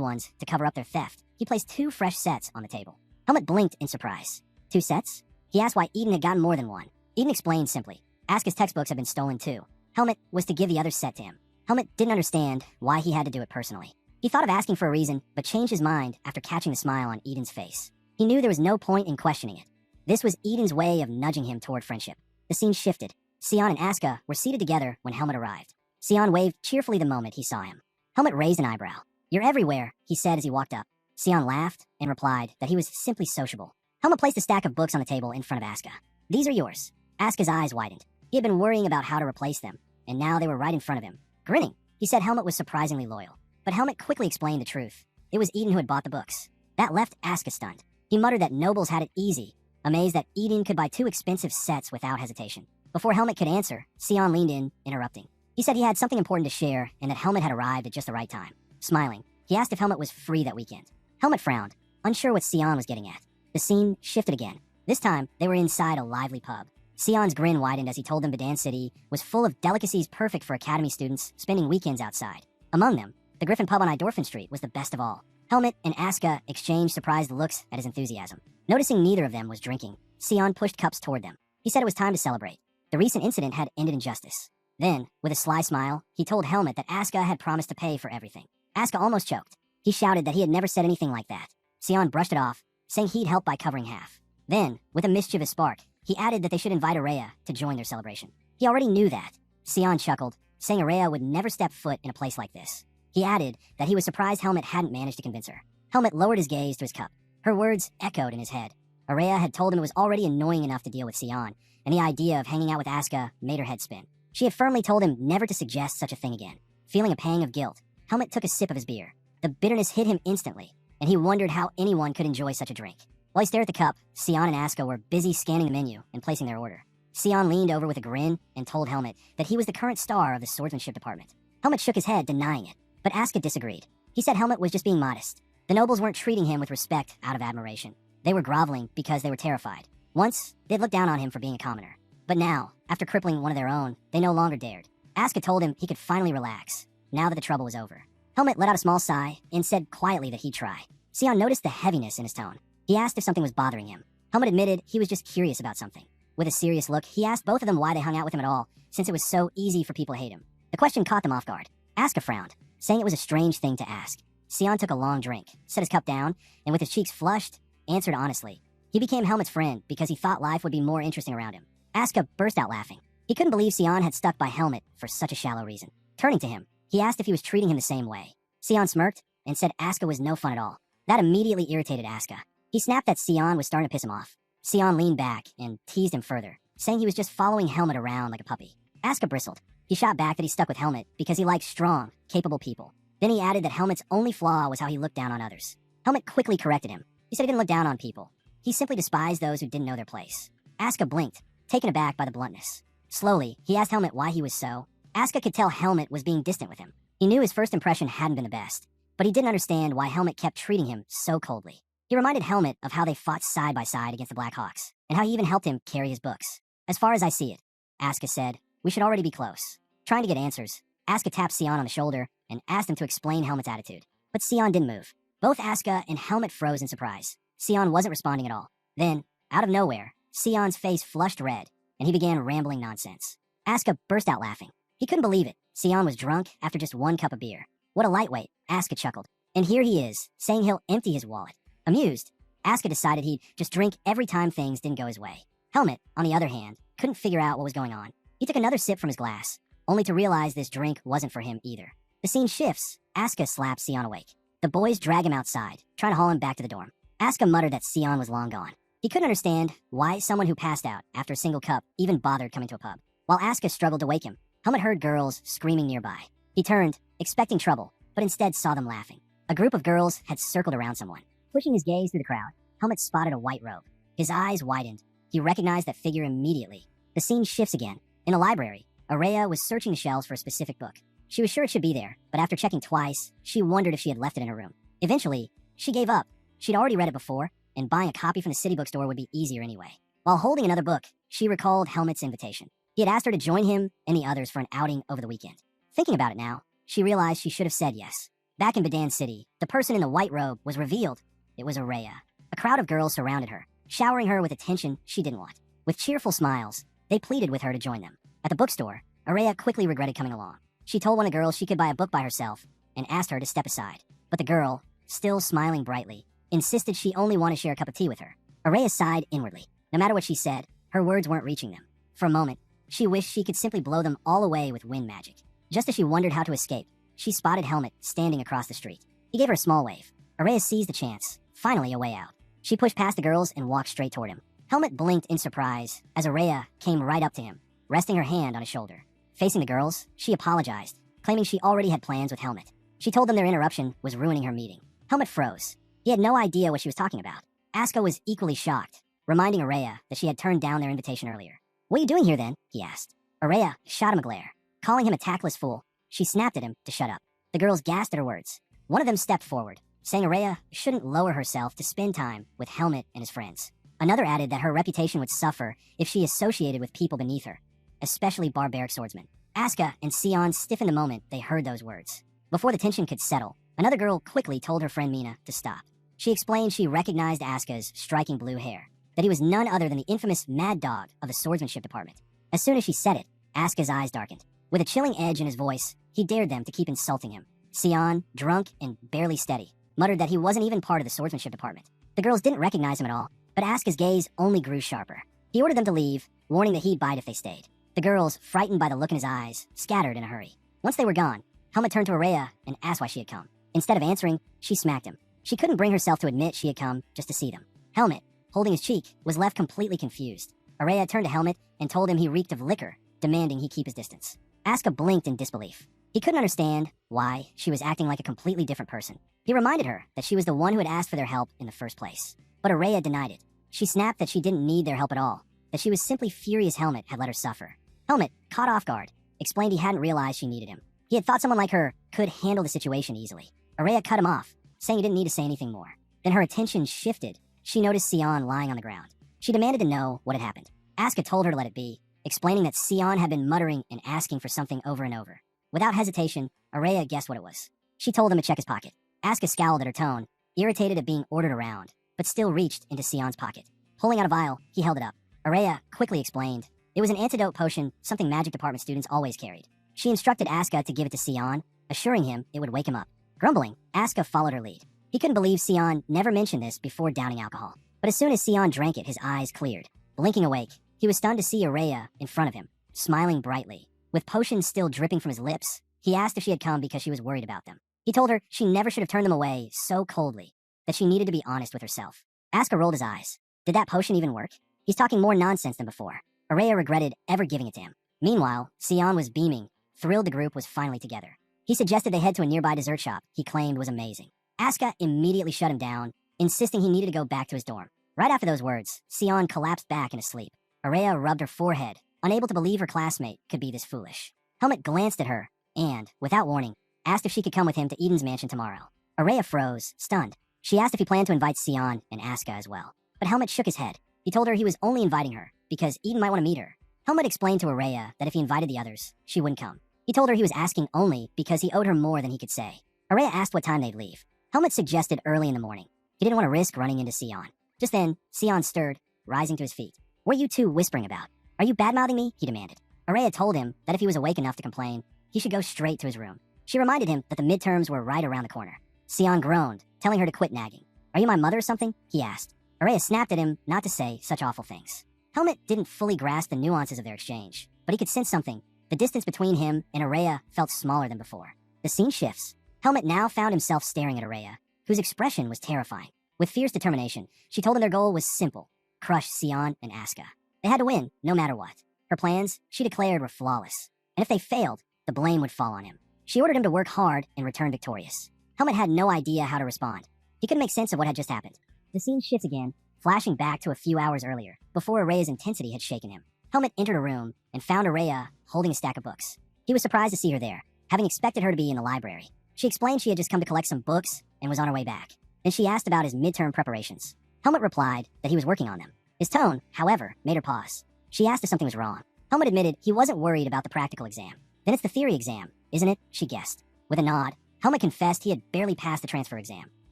ones to cover up their theft, he placed 2 fresh sets on the table. Helmet blinked in surprise. 2 sets? He asked why Eden had gotten more than one. Eden explained simply. Aska's textbooks had been stolen too. Helmet was to give the other set to him. Helmet didn't understand why he had to do it personally. He thought of asking for a reason, but changed his mind after catching the smile on Eden's face. He knew there was no point in questioning it. This was Eden's way of nudging him toward friendship. The scene shifted. Sion and Aska were seated together when Helmet arrived. Sion waved cheerfully the moment he saw him. Helmet raised an eyebrow. You're everywhere, he said as he walked up. Sion laughed and replied that he was simply sociable. Helmet placed a stack of books on the table in front of Aska. These are yours. Aska's eyes widened. He had been worrying about how to replace them, and now they were right in front of him. Grinning, he said Helmet was surprisingly loyal. But Helmet quickly explained the truth. It was Eden who had bought the books. That left Aska stunned. He muttered that nobles had it easy, amazed that Eden could buy 2 expensive sets without hesitation. Before Helmet could answer, Sion leaned in, interrupting. He said he had something important to share and that Helmet had arrived at just the right time. Smiling, he asked if Helmet was free that weekend. Helmet frowned, unsure what Sion was getting at. The scene shifted again. This time, they were inside a lively pub. Sion's grin widened as he told them Badan City was full of delicacies perfect for academy students spending weekends outside. Among them, the Griffin pub on Idorphin Street was the best of all. Helmet and Asuka exchanged surprised looks at his enthusiasm. Noticing neither of them was drinking, Sion pushed cups toward them. He said it was time to celebrate. The recent incident had ended in justice. Then, with a sly smile, he told Helmet that Asuka had promised to pay for everything. Asuka almost choked. He shouted that he had never said anything like that. Sion brushed it off, saying he'd help by covering half. Then, with a mischievous spark, he added that they should invite Araya to join their celebration. He already knew that. Sion chuckled, saying Araya would never step foot in a place like this. He added that he was surprised Helmet hadn't managed to convince her. Helmet lowered his gaze to his cup. Her words echoed in his head. Araya had told him it was already annoying enough to deal with Sion, and the idea of hanging out with Asuka made her head spin. She had firmly told him never to suggest such a thing again. Feeling a pang of guilt, Helmet took a sip of his beer. The bitterness hit him instantly, and he wondered how anyone could enjoy such a drink. While he stared at the cup, Sion and Asuka were busy scanning the menu and placing their order. Sion leaned over with a grin and told Helmet that he was the current star of the swordsmanship department. Helmet shook his head, denying it, but Asuka disagreed. He said Helmet was just being modest. The nobles weren't treating him with respect out of admiration. They were groveling because they were terrified. Once, they'd looked down on him for being a commoner. But now, after crippling one of their own, they no longer dared. Asuka told him he could finally relax, now that the trouble was over. Helmet let out a small sigh and said quietly that he'd try. Sion noticed the heaviness in his tone. He asked if something was bothering him. Helmet admitted he was just curious about something. With a serious look, he asked both of them why they hung out with him at all, since it was so easy for people to hate him. The question caught them off guard. Asuka frowned, saying it was a strange thing to ask. Sion took a long drink, set his cup down, and with his cheeks flushed, answered honestly. He became Helmet's friend because he thought life would be more interesting around him. Asuka burst out laughing. He couldn't believe Sion had stuck by Helmet for such a shallow reason. Turning to him, he asked if he was treating him the same way. Sion smirked and said Asuka was no fun at all. That immediately irritated Asuka. He snapped that Sion was starting to piss him off. Sion leaned back and teased him further, saying he was just following Helmet around like a puppy. Asuka bristled. He shot back that he stuck with Helmet because he liked strong, capable people. Then he added that Helmet's only flaw was how he looked down on others. Helmet quickly corrected him. He said he didn't look down on people. He simply despised those who didn't know their place. Asuka blinked, taken aback by the bluntness. Slowly, he asked Helmet why he was so. Asuka could tell Helmet was being distant with him. He knew his first impression hadn't been the best, but he didn't understand why Helmet kept treating him so coldly. He reminded Helmet of how they fought side by side against the Black Hawks, and how he even helped him carry his books. As far as I see it, Asuka said, we should already be close. Trying to get answers, Asuka tapped Sion on the shoulder and asked him to explain Helmet's attitude. But Sion didn't move. Both Asuka and Helmet froze in surprise. Sion wasn't responding at all. Then, out of nowhere, Sion's face flushed red, and he began rambling nonsense. Asuka burst out laughing. He couldn't believe it. Sion was drunk after just one cup of beer. What a lightweight, Asuka chuckled. And here he is, saying he'll empty his wallet. Amused, Asuka decided he'd just drink every time things didn't go his way. Helmet, on the other hand, couldn't figure out what was going on. He took another sip from his glass, only to realize this drink wasn't for him either. The scene shifts. Asuka slaps Sion awake. The boys drag him outside, trying to haul him back to the dorm. Asuka muttered that Sion was long gone. He couldn't understand why someone who passed out after a single cup even bothered coming to a pub. While Asuka struggled to wake him, Helmet heard girls screaming nearby. He turned, expecting trouble, but instead saw them laughing. A group of girls had circled around someone. Pushing his gaze through the crowd, Helmet spotted a white robe. His eyes widened. He recognized that figure immediately. The scene shifts again. In a library, Araya was searching the shelves for a specific book. She was sure it should be there, but after checking twice, she wondered if she had left it in her room. Eventually, she gave up. She'd already read it before, and buying a copy from the city bookstore would be easier anyway. While holding another book, she recalled Helmet's invitation. He had asked her to join him and the others for an outing over the weekend. Thinking about it now, she realized she should have said yes. Back in Badan City, the person in the white robe was revealed. It was Araya. A crowd of girls surrounded her, showering her with attention she didn't want. With cheerful smiles, they pleaded with her to join them. At the bookstore, Araya quickly regretted coming along. She told one of the girls she could buy a book by herself and asked her to step aside. But the girl, still smiling brightly, insisted she only wanted to share a cup of tea with her. Araya sighed inwardly. No matter what she said, her words weren't reaching them. For a moment, she wished she could simply blow them all away with wind magic. Just as she wondered how to escape, she spotted Helmet standing across the street. He gave her a small wave. Araya seized the chance, finally a way out. She pushed past the girls and walked straight toward him. Helmet blinked in surprise as Araya came right up to him, resting her hand on his shoulder. Facing the girls, she apologized, claiming she already had plans with Helmet. She told them their interruption was ruining her meeting. Helmet froze. He had no idea what she was talking about. Asuka was equally shocked, reminding Araya that she had turned down their invitation earlier. What are you doing here then? He asked. Araya shot him a glare. Calling him a tactless fool, she snapped at him to shut up. The girls gasped at her words. One of them stepped forward, saying Araya shouldn't lower herself to spend time with Helmet and his friends. Another added that her reputation would suffer if she associated with people beneath her, especially barbaric swordsmen. Asuka and Sion stiffened the moment they heard those words. Before the tension could settle, another girl quickly told her friend Mina to stop. She explained she recognized Asuka's striking blue hair, that he was none other than the infamous Mad Dog of the swordsmanship department. As soon as she said it, Asuka's eyes darkened. With a chilling edge in his voice, he dared them to keep insulting him. Sion, drunk and barely steady, muttered that he wasn't even part of the swordsmanship department. The girls didn't recognize him at all, but Asuka's gaze only grew sharper. He ordered them to leave, warning that he'd bite if they stayed. The girls, frightened by the look in his eyes, scattered in a hurry. Once they were gone, Helmet turned to Araya and asked why she had come. Instead of answering, she smacked him. She couldn't bring herself to admit she had come just to see them. Helmet, holding his cheek, was left completely confused. Araya turned to Helmet and told him he reeked of liquor, demanding he keep his distance. Asuka blinked in disbelief. He couldn't understand why she was acting like a completely different person. He reminded her that she was the one who had asked for their help in the first place. But Araya denied it. She snapped that she didn't need their help at all, that she was simply furious Helmet had let her suffer. Helmet, caught off guard, explained he hadn't realized she needed him. He had thought someone like her could handle the situation easily. Araya cut him off, saying he didn't need to say anything more. Then her attention shifted. She noticed Sion lying on the ground. She demanded to know what had happened. Asuka told her to let it be, explaining that Sion had been muttering and asking for something over and over. Without hesitation, Araya guessed what it was. She told him to check his pocket. Asuka scowled at her tone, irritated at being ordered around, but still reached into Sion's pocket. Pulling out a vial, he held it up. Araya quickly explained. It was an antidote potion, something magic department students always carried. She instructed Asuka to give it to Sion, assuring him it would wake him up. Grumbling, Asuka followed her lead. He couldn't believe Sion never mentioned this before downing alcohol. But as soon as Sion drank it, his eyes cleared. Blinking awake, he was stunned to see Araya in front of him, smiling brightly. With potions still dripping from his lips, he asked if she had come because she was worried about them. He told her she never should have turned them away so coldly, that she needed to be honest with herself. Asuka rolled his eyes. Did that potion even work? He's talking more nonsense than before. Araya regretted ever giving it to him. Meanwhile, Sion was beaming, thrilled the group was finally together. He suggested they head to a nearby dessert shop he claimed was amazing. Asuka immediately shut him down, insisting he needed to go back to his dorm. Right after those words, Sion collapsed back into sleep. Araya rubbed her forehead, unable to believe her classmate could be this foolish. Helmet glanced at her and, without warning, asked if she could come with him to Eden's mansion tomorrow. Araya froze, stunned. She asked if he planned to invite Sion and Asuka as well. But Helmet shook his head. He told her he was only inviting her because Eden might want to meet her. Helmet explained to Araya that if he invited the others, she wouldn't come. He told her he was asking only because he owed her more than he could say. Araya asked what time they'd leave. Helmet suggested early in the morning. He didn't want to risk running into Sion. Just then, Sion stirred, rising to his feet. What are you two whispering about? Are you bad-mouthing me? He demanded. Araya told him that if he was awake enough to complain, he should go straight to his room. She reminded him that the midterms were right around the corner. Sion groaned, telling her to quit nagging. Are you my mother or something? He asked. Araya snapped at him not to say such awful things. Helmet didn't fully grasp the nuances of their exchange, but he could sense something. The distance between him and Araya felt smaller than before. The scene shifts. Helmet now found himself staring at Araya, whose expression was terrifying. With fierce determination, she told him their goal was simple: crush Sion and Asuka. They had to win, no matter what. Her plans, she declared, were flawless. And if they failed, the blame would fall on him. She ordered him to work hard and return victorious. Helmet had no idea how to respond. He couldn't make sense of what had just happened. The scene shifts again, flashing back to a few hours earlier, before Araya's intensity had shaken him. Helmet entered a room and found Araya holding a stack of books. He was surprised to see her there, having expected her to be in the library. She explained she had just come to collect some books and was on her way back. Then she asked about his midterm preparations. Helmet replied that he was working on them. His tone, however, made her pause. She asked if something was wrong. Helmet admitted he wasn't worried about the practical exam. Then it's the theory exam, isn't it? She guessed. With a nod, Helmet confessed he had barely passed the transfer exam.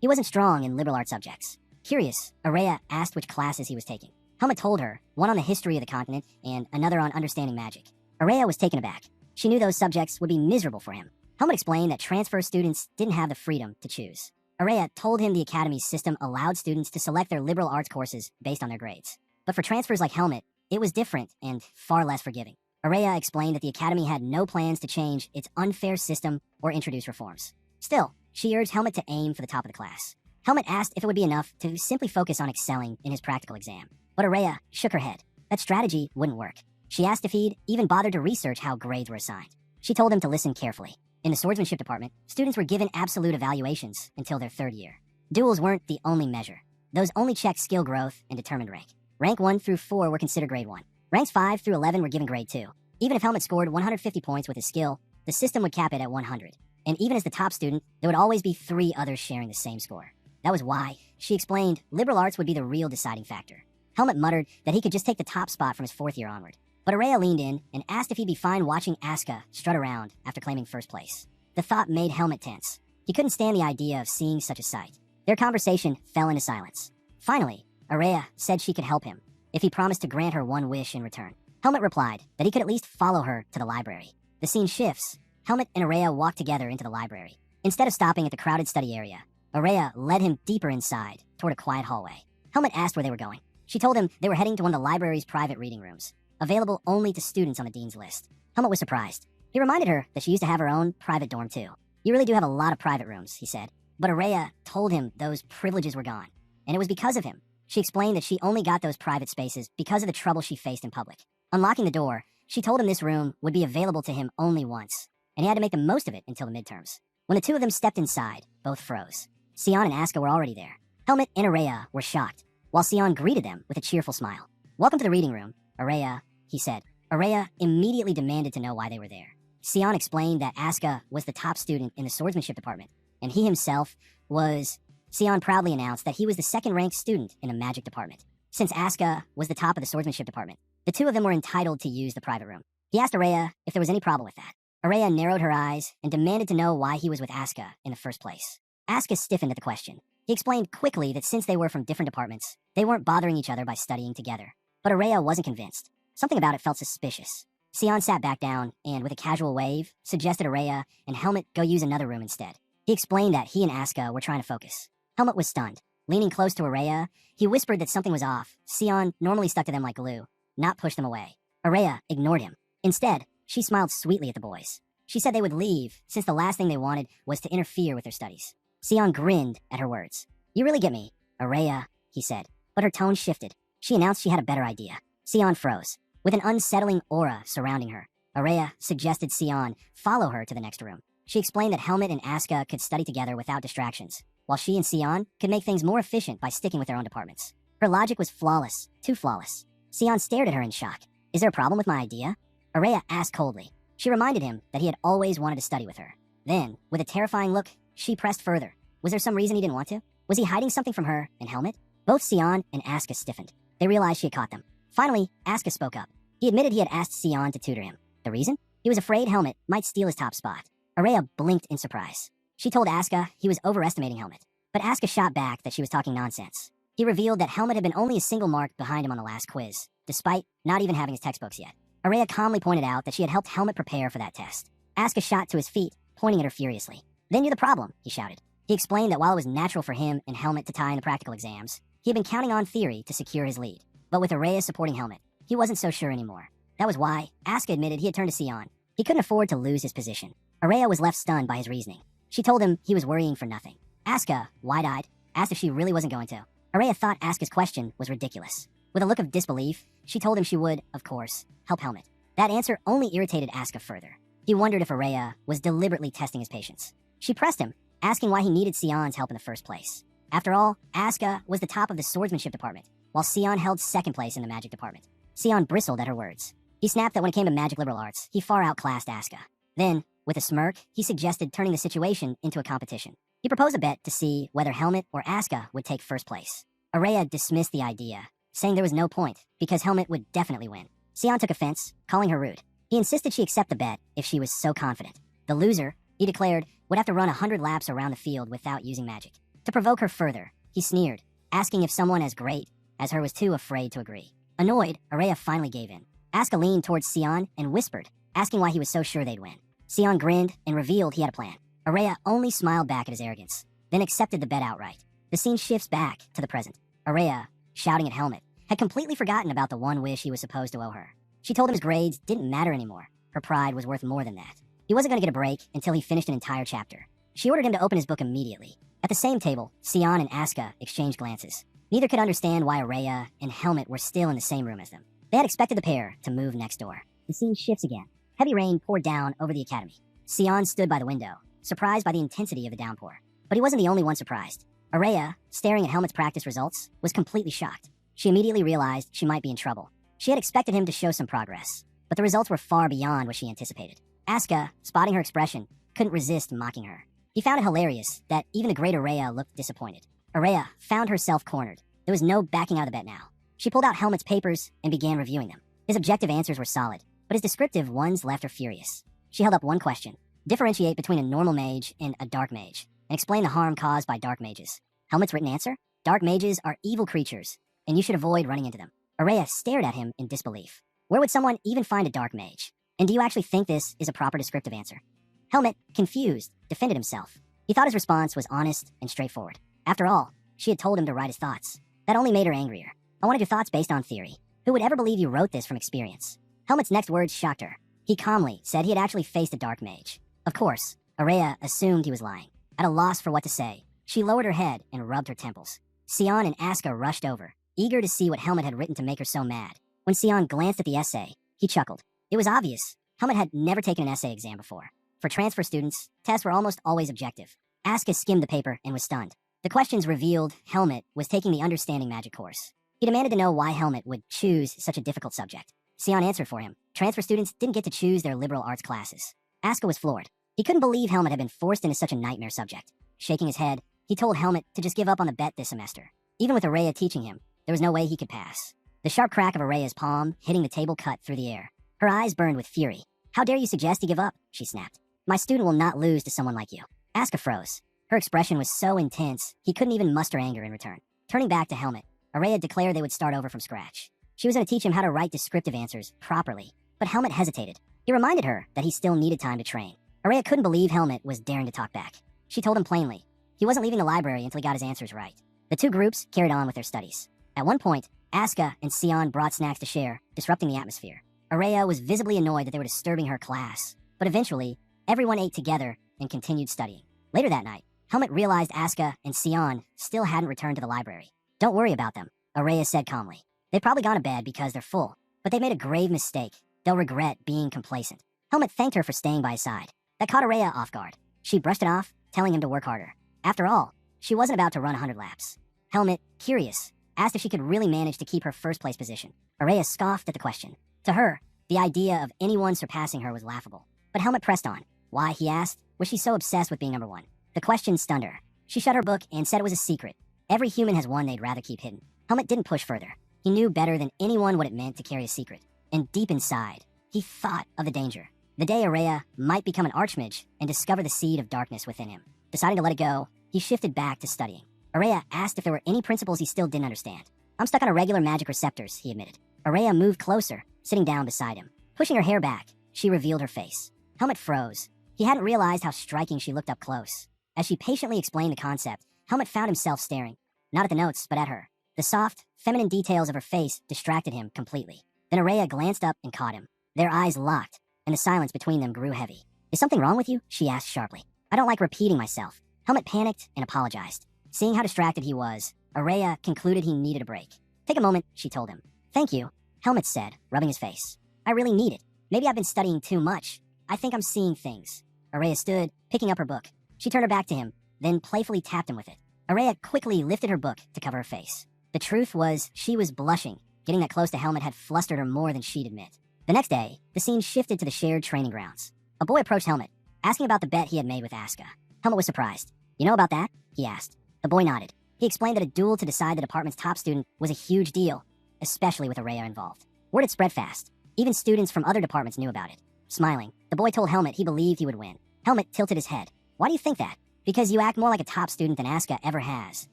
He wasn't strong in liberal arts subjects. Curious, Araya asked which classes he was taking. Helmet told her, one on the history of the continent and another on understanding magic. Araya was taken aback. She knew those subjects would be miserable for him. Helmet explained that transfer students didn't have the freedom to choose. Araya told him the academy's system allowed students to select their liberal arts courses based on their grades. But for transfers like Helmet, it was different and far less forgiving. Araya explained that the academy had no plans to change its unfair system or introduce reforms. Still, she urged Helmet to aim for the top of the class. Helmet asked if it would be enough to simply focus on excelling in his practical exam. But Araya shook her head. That strategy wouldn't work. She asked if he'd even bothered to research how grades were assigned. She told him to listen carefully. In the swordsmanship department, students were given absolute evaluations until their third year. Duels weren't the only measure. Those only checked skill growth and determined rank. Rank 1 through 4 were considered grade 1. Ranks 5 through 11 were given grade 2. Even if Helmet scored 150 points with his skill, the system would cap it at 100. And even as the top student, there would always be 3 others sharing the same score. That was why, she explained, liberal arts would be the real deciding factor. Helmut muttered that he could just take the top spot from his 4th year onward. But Araya leaned in and asked if he'd be fine watching Asuka strut around after claiming first place. The thought made Helmut tense. He couldn't stand the idea of seeing such a sight. Their conversation fell into silence. Finally, Araya said she could help him if he promised to grant her one wish in return. Helmut replied that he could at least follow her to the library. The scene shifts. Helmut and Araya walk together into the library. Instead of stopping at the crowded study area, Araya led him deeper inside, toward a quiet hallway. Helmut asked where they were going. She told him they were heading to one of the library's private reading rooms, available only to students on the dean's list. Helmut was surprised. He reminded her that she used to have her own private dorm too. You really do have a lot of private rooms, he said. But Araya told him those privileges were gone, and it was because of him. She explained that she only got those private spaces because of the trouble she faced in public. Unlocking the door, she told him this room would be available to him only once, and he had to make the most of it until the midterms. When the two of them stepped inside, both froze. Sion and Asuka were already there. Helmut and Araya were shocked, while Sion greeted them with a cheerful smile. Welcome to the reading room, Araya, he said. Araya immediately demanded to know why they were there. Sion explained that Asuka was the top student in the swordsmanship department, and he himself was... Sion proudly announced that he was the second-ranked student in the magic department. Since Asuka was the top of the swordsmanship department, the two of them were entitled to use the private room. He asked Araya if there was any problem with that. Araya narrowed her eyes and demanded to know why he was with Asuka in the first place. Asuka stiffened at the question. He explained quickly that since they were from different departments, they weren't bothering each other by studying together. But Araya wasn't convinced. Something about it felt suspicious. Sion sat back down and, with a casual wave, suggested Araya and Helmut go use another room instead. He explained that he and Asuka were trying to focus. Helmut was stunned. Leaning close to Araya, he whispered that something was off. Sion normally stuck to them like glue, not pushed them away. Araya ignored him. Instead, she smiled sweetly at the boys. She said they would leave, since the last thing they wanted was to interfere with their studies. Sion grinned at her words. You really get me, Araya, he said, but her tone shifted. She announced she had a better idea. Sion froze. With an unsettling aura surrounding her, Araya suggested Sion follow her to the next room. She explained that Helmut and Asuka could study together without distractions, while she and Sion could make things more efficient by sticking with their own departments. Her logic was flawless, too flawless. Sion stared at her in shock. Is there a problem with my idea? Araya asked coldly. She reminded him that he had always wanted to study with her. Then, with a terrifying look, she pressed further. Was there some reason he didn't want to? Was he hiding something from her and Helmut? Both Sion and Asuka stiffened. They realized she had caught them. Finally, Asuka spoke up. He admitted he had asked Sion to tutor him. The reason? He was afraid Helmut might steal his top spot. Araya blinked in surprise. She told Asuka he was overestimating Helmut. But Asuka shot back that she was talking nonsense. He revealed that Helmut had been only a single mark behind him on the last quiz, despite not even having his textbooks yet. Araya calmly pointed out that she had helped Helmut prepare for that test. Asuka shot to his feet, pointing at her furiously. Then you're the problem, he shouted. He explained that while it was natural for him and Helmut to tie in the practical exams, he had been counting on theory to secure his lead. But with Araya supporting Helmut, he wasn't so sure anymore. That was why Asuka admitted he had turned to Sion. He couldn't afford to lose his position. Araya was left stunned by his reasoning. She told him he was worrying for nothing. Asuka, wide-eyed, asked if she really wasn't going to. Araya thought Asuka's question was ridiculous. With a look of disbelief, she told him she would, of course, help Helmut. That answer only irritated Asuka further. He wondered if Araya was deliberately testing his patience. She pressed him, asking why he needed Sion's help in the first place. After all, Asuka was the top of the swordsmanship department, while Sion held second place in the magic department. Sion bristled at her words. He snapped that when it came to magic liberal arts, he far outclassed Asuka. Then, with a smirk, he suggested turning the situation into a competition. He proposed a bet to see whether Helmut or Asuka would take first place. Araya dismissed the idea, saying there was no point, because Helmut would definitely win. Sion took offense, calling her rude. He insisted she accept the bet if she was so confident. The loser, he declared, would have to run 100 laps around the field without using magic. To provoke her further, he sneered, asking if someone as great as her was too afraid to agree. Annoyed, Araya finally gave in. Asuka leaned towards Sion and whispered, asking why he was so sure they'd win. Sion grinned and revealed he had a plan. Araya only smiled back at his arrogance, then accepted the bet outright. The scene shifts back to the present. Araya, shouting at Helmut, had completely forgotten about the one wish he was supposed to owe her. She told him his grades didn't matter anymore. Her pride was worth more than that. He wasn't going to get a break until he finished an entire chapter. She ordered him to open his book immediately. At the same table, Sion and Asuka exchanged glances. Neither could understand why Araya and Helmut were still in the same room as them. They had expected the pair to move next door. The scene shifts again. Heavy rain poured down over the academy. Sion stood by the window, surprised by the intensity of the downpour. But he wasn't the only one surprised. Araya, staring at Helmut's practice results, was completely shocked. She immediately realized she might be in trouble. She had expected him to show some progress, but the results were far beyond what she anticipated. Asuka, spotting her expression, couldn't resist mocking her. He found it hilarious that even the great Araya looked disappointed. Araya found herself cornered. There was no backing out of the bet now. She pulled out Helmet's papers and began reviewing them. His objective answers were solid, but his descriptive ones left her furious. She held up one question. Differentiate between a normal mage and a dark mage, and explain the harm caused by dark mages. Helmet's written answer? Dark mages are evil creatures, and you should avoid running into them. Araya stared at him in disbelief. Where would someone even find a dark mage? And do you actually think this is a proper descriptive answer? Helmet, confused, defended himself. He thought his response was honest and straightforward. After all, she had told him to write his thoughts. That only made her angrier. I wanted your thoughts based on theory. Who would ever believe you wrote this from experience? Helmet's next words shocked her. He calmly said he had actually faced a dark mage. Of course, Araya assumed he was lying. At a loss for what to say, she lowered her head and rubbed her temples. Sion and Asuka rushed over, eager to see what Helmet had written to make her so mad. When Sion glanced at the essay, he chuckled. It was obvious. Helmet had never taken an essay exam before. For transfer students, tests were almost always objective. Asuka skimmed the paper and was stunned. The questions revealed Helmet was taking the Understanding Magic course. He demanded to know why Helmet would choose such a difficult subject. Sion answered for him. Transfer students didn't get to choose their liberal arts classes. Asuka was floored. He couldn't believe Helmet had been forced into such a nightmare subject. Shaking his head, he told Helmet to just give up on the bet this semester. Even with Araya teaching him, there was no way he could pass. The sharp crack of Araya's palm hitting the table cut through the air. Her eyes burned with fury. How dare you suggest he give up? She snapped. My student will not lose to someone like you. Asuka froze. Her expression was so intense, he couldn't even muster anger in return. Turning back to Helmet, Araya declared they would start over from scratch. She was going to teach him how to write descriptive answers properly, but Helmet hesitated. He reminded her that he still needed time to train. Araya couldn't believe Helmet was daring to talk back. She told him plainly. He wasn't leaving the library until he got his answers right. The two groups carried on with their studies. At one point, Asuka and Sion brought snacks to share, disrupting the atmosphere. Araya was visibly annoyed that they were disturbing her class, but eventually, everyone ate together and continued studying. Later that night, Helmet realized Asuka and Sion still hadn't returned to the library. Don't worry about them, Araya said calmly. They've probably gone to bed because they're full, but they made a grave mistake. They'll regret being complacent. Helmet thanked her for staying by his side. That caught Araya off guard. She brushed it off, telling him to work harder. After all, she wasn't about to run 100 laps. Helmet, curious, asked if she could really manage to keep her first-place position. Araya scoffed at the question. To her, the idea of anyone surpassing her was laughable. But Helmet pressed on. Why, he asked, was she so obsessed with being number one? The question stunned her. She shut her book and said it was a secret. Every human has one they'd rather keep hidden. Helmet didn't push further. He knew better than anyone what it meant to carry a secret. And deep inside, he thought of the danger. The day Araya might become an archmage and discover the seed of darkness within him. Deciding to let it go, he shifted back to studying. Araya asked if there were any principles he still didn't understand. I'm stuck on irregular magic receptors, he admitted. Araya moved closer, sitting down beside him. Pushing her hair back, she revealed her face. Helmet froze. He hadn't realized how striking she looked up close. As she patiently explained the concept, Helmet found himself staring. Not at the notes, but at her. The soft, feminine details of her face distracted him completely. Then Araya glanced up and caught him. Their eyes locked, and the silence between them grew heavy. Is something wrong with you? She asked sharply. I don't like repeating myself. Helmet panicked and apologized. Seeing how distracted he was, Araya concluded he needed a break. Take a moment, she told him. Thank you, Helmet said, rubbing his face. I really need it. Maybe I've been studying too much. I think I'm seeing things. Araya stood, picking up her book. She turned her back to him, then playfully tapped him with it. Araya quickly lifted her book to cover her face. The truth was, she was blushing. Getting that close to Helmet had flustered her more than she'd admit. The next day, the scene shifted to the shared training grounds. A boy approached Helmet, asking about the bet he had made with Asuka. Helmet was surprised. You know about that? He asked. The boy nodded. He explained that a duel to decide the department's top student was a huge deal, especially with Araya involved. Word had spread fast. Even students from other departments knew about it. Smiling, the boy told Helmet he believed he would win. Helmet tilted his head. Why do you think that? Because you act more like a top student than Asuka ever has,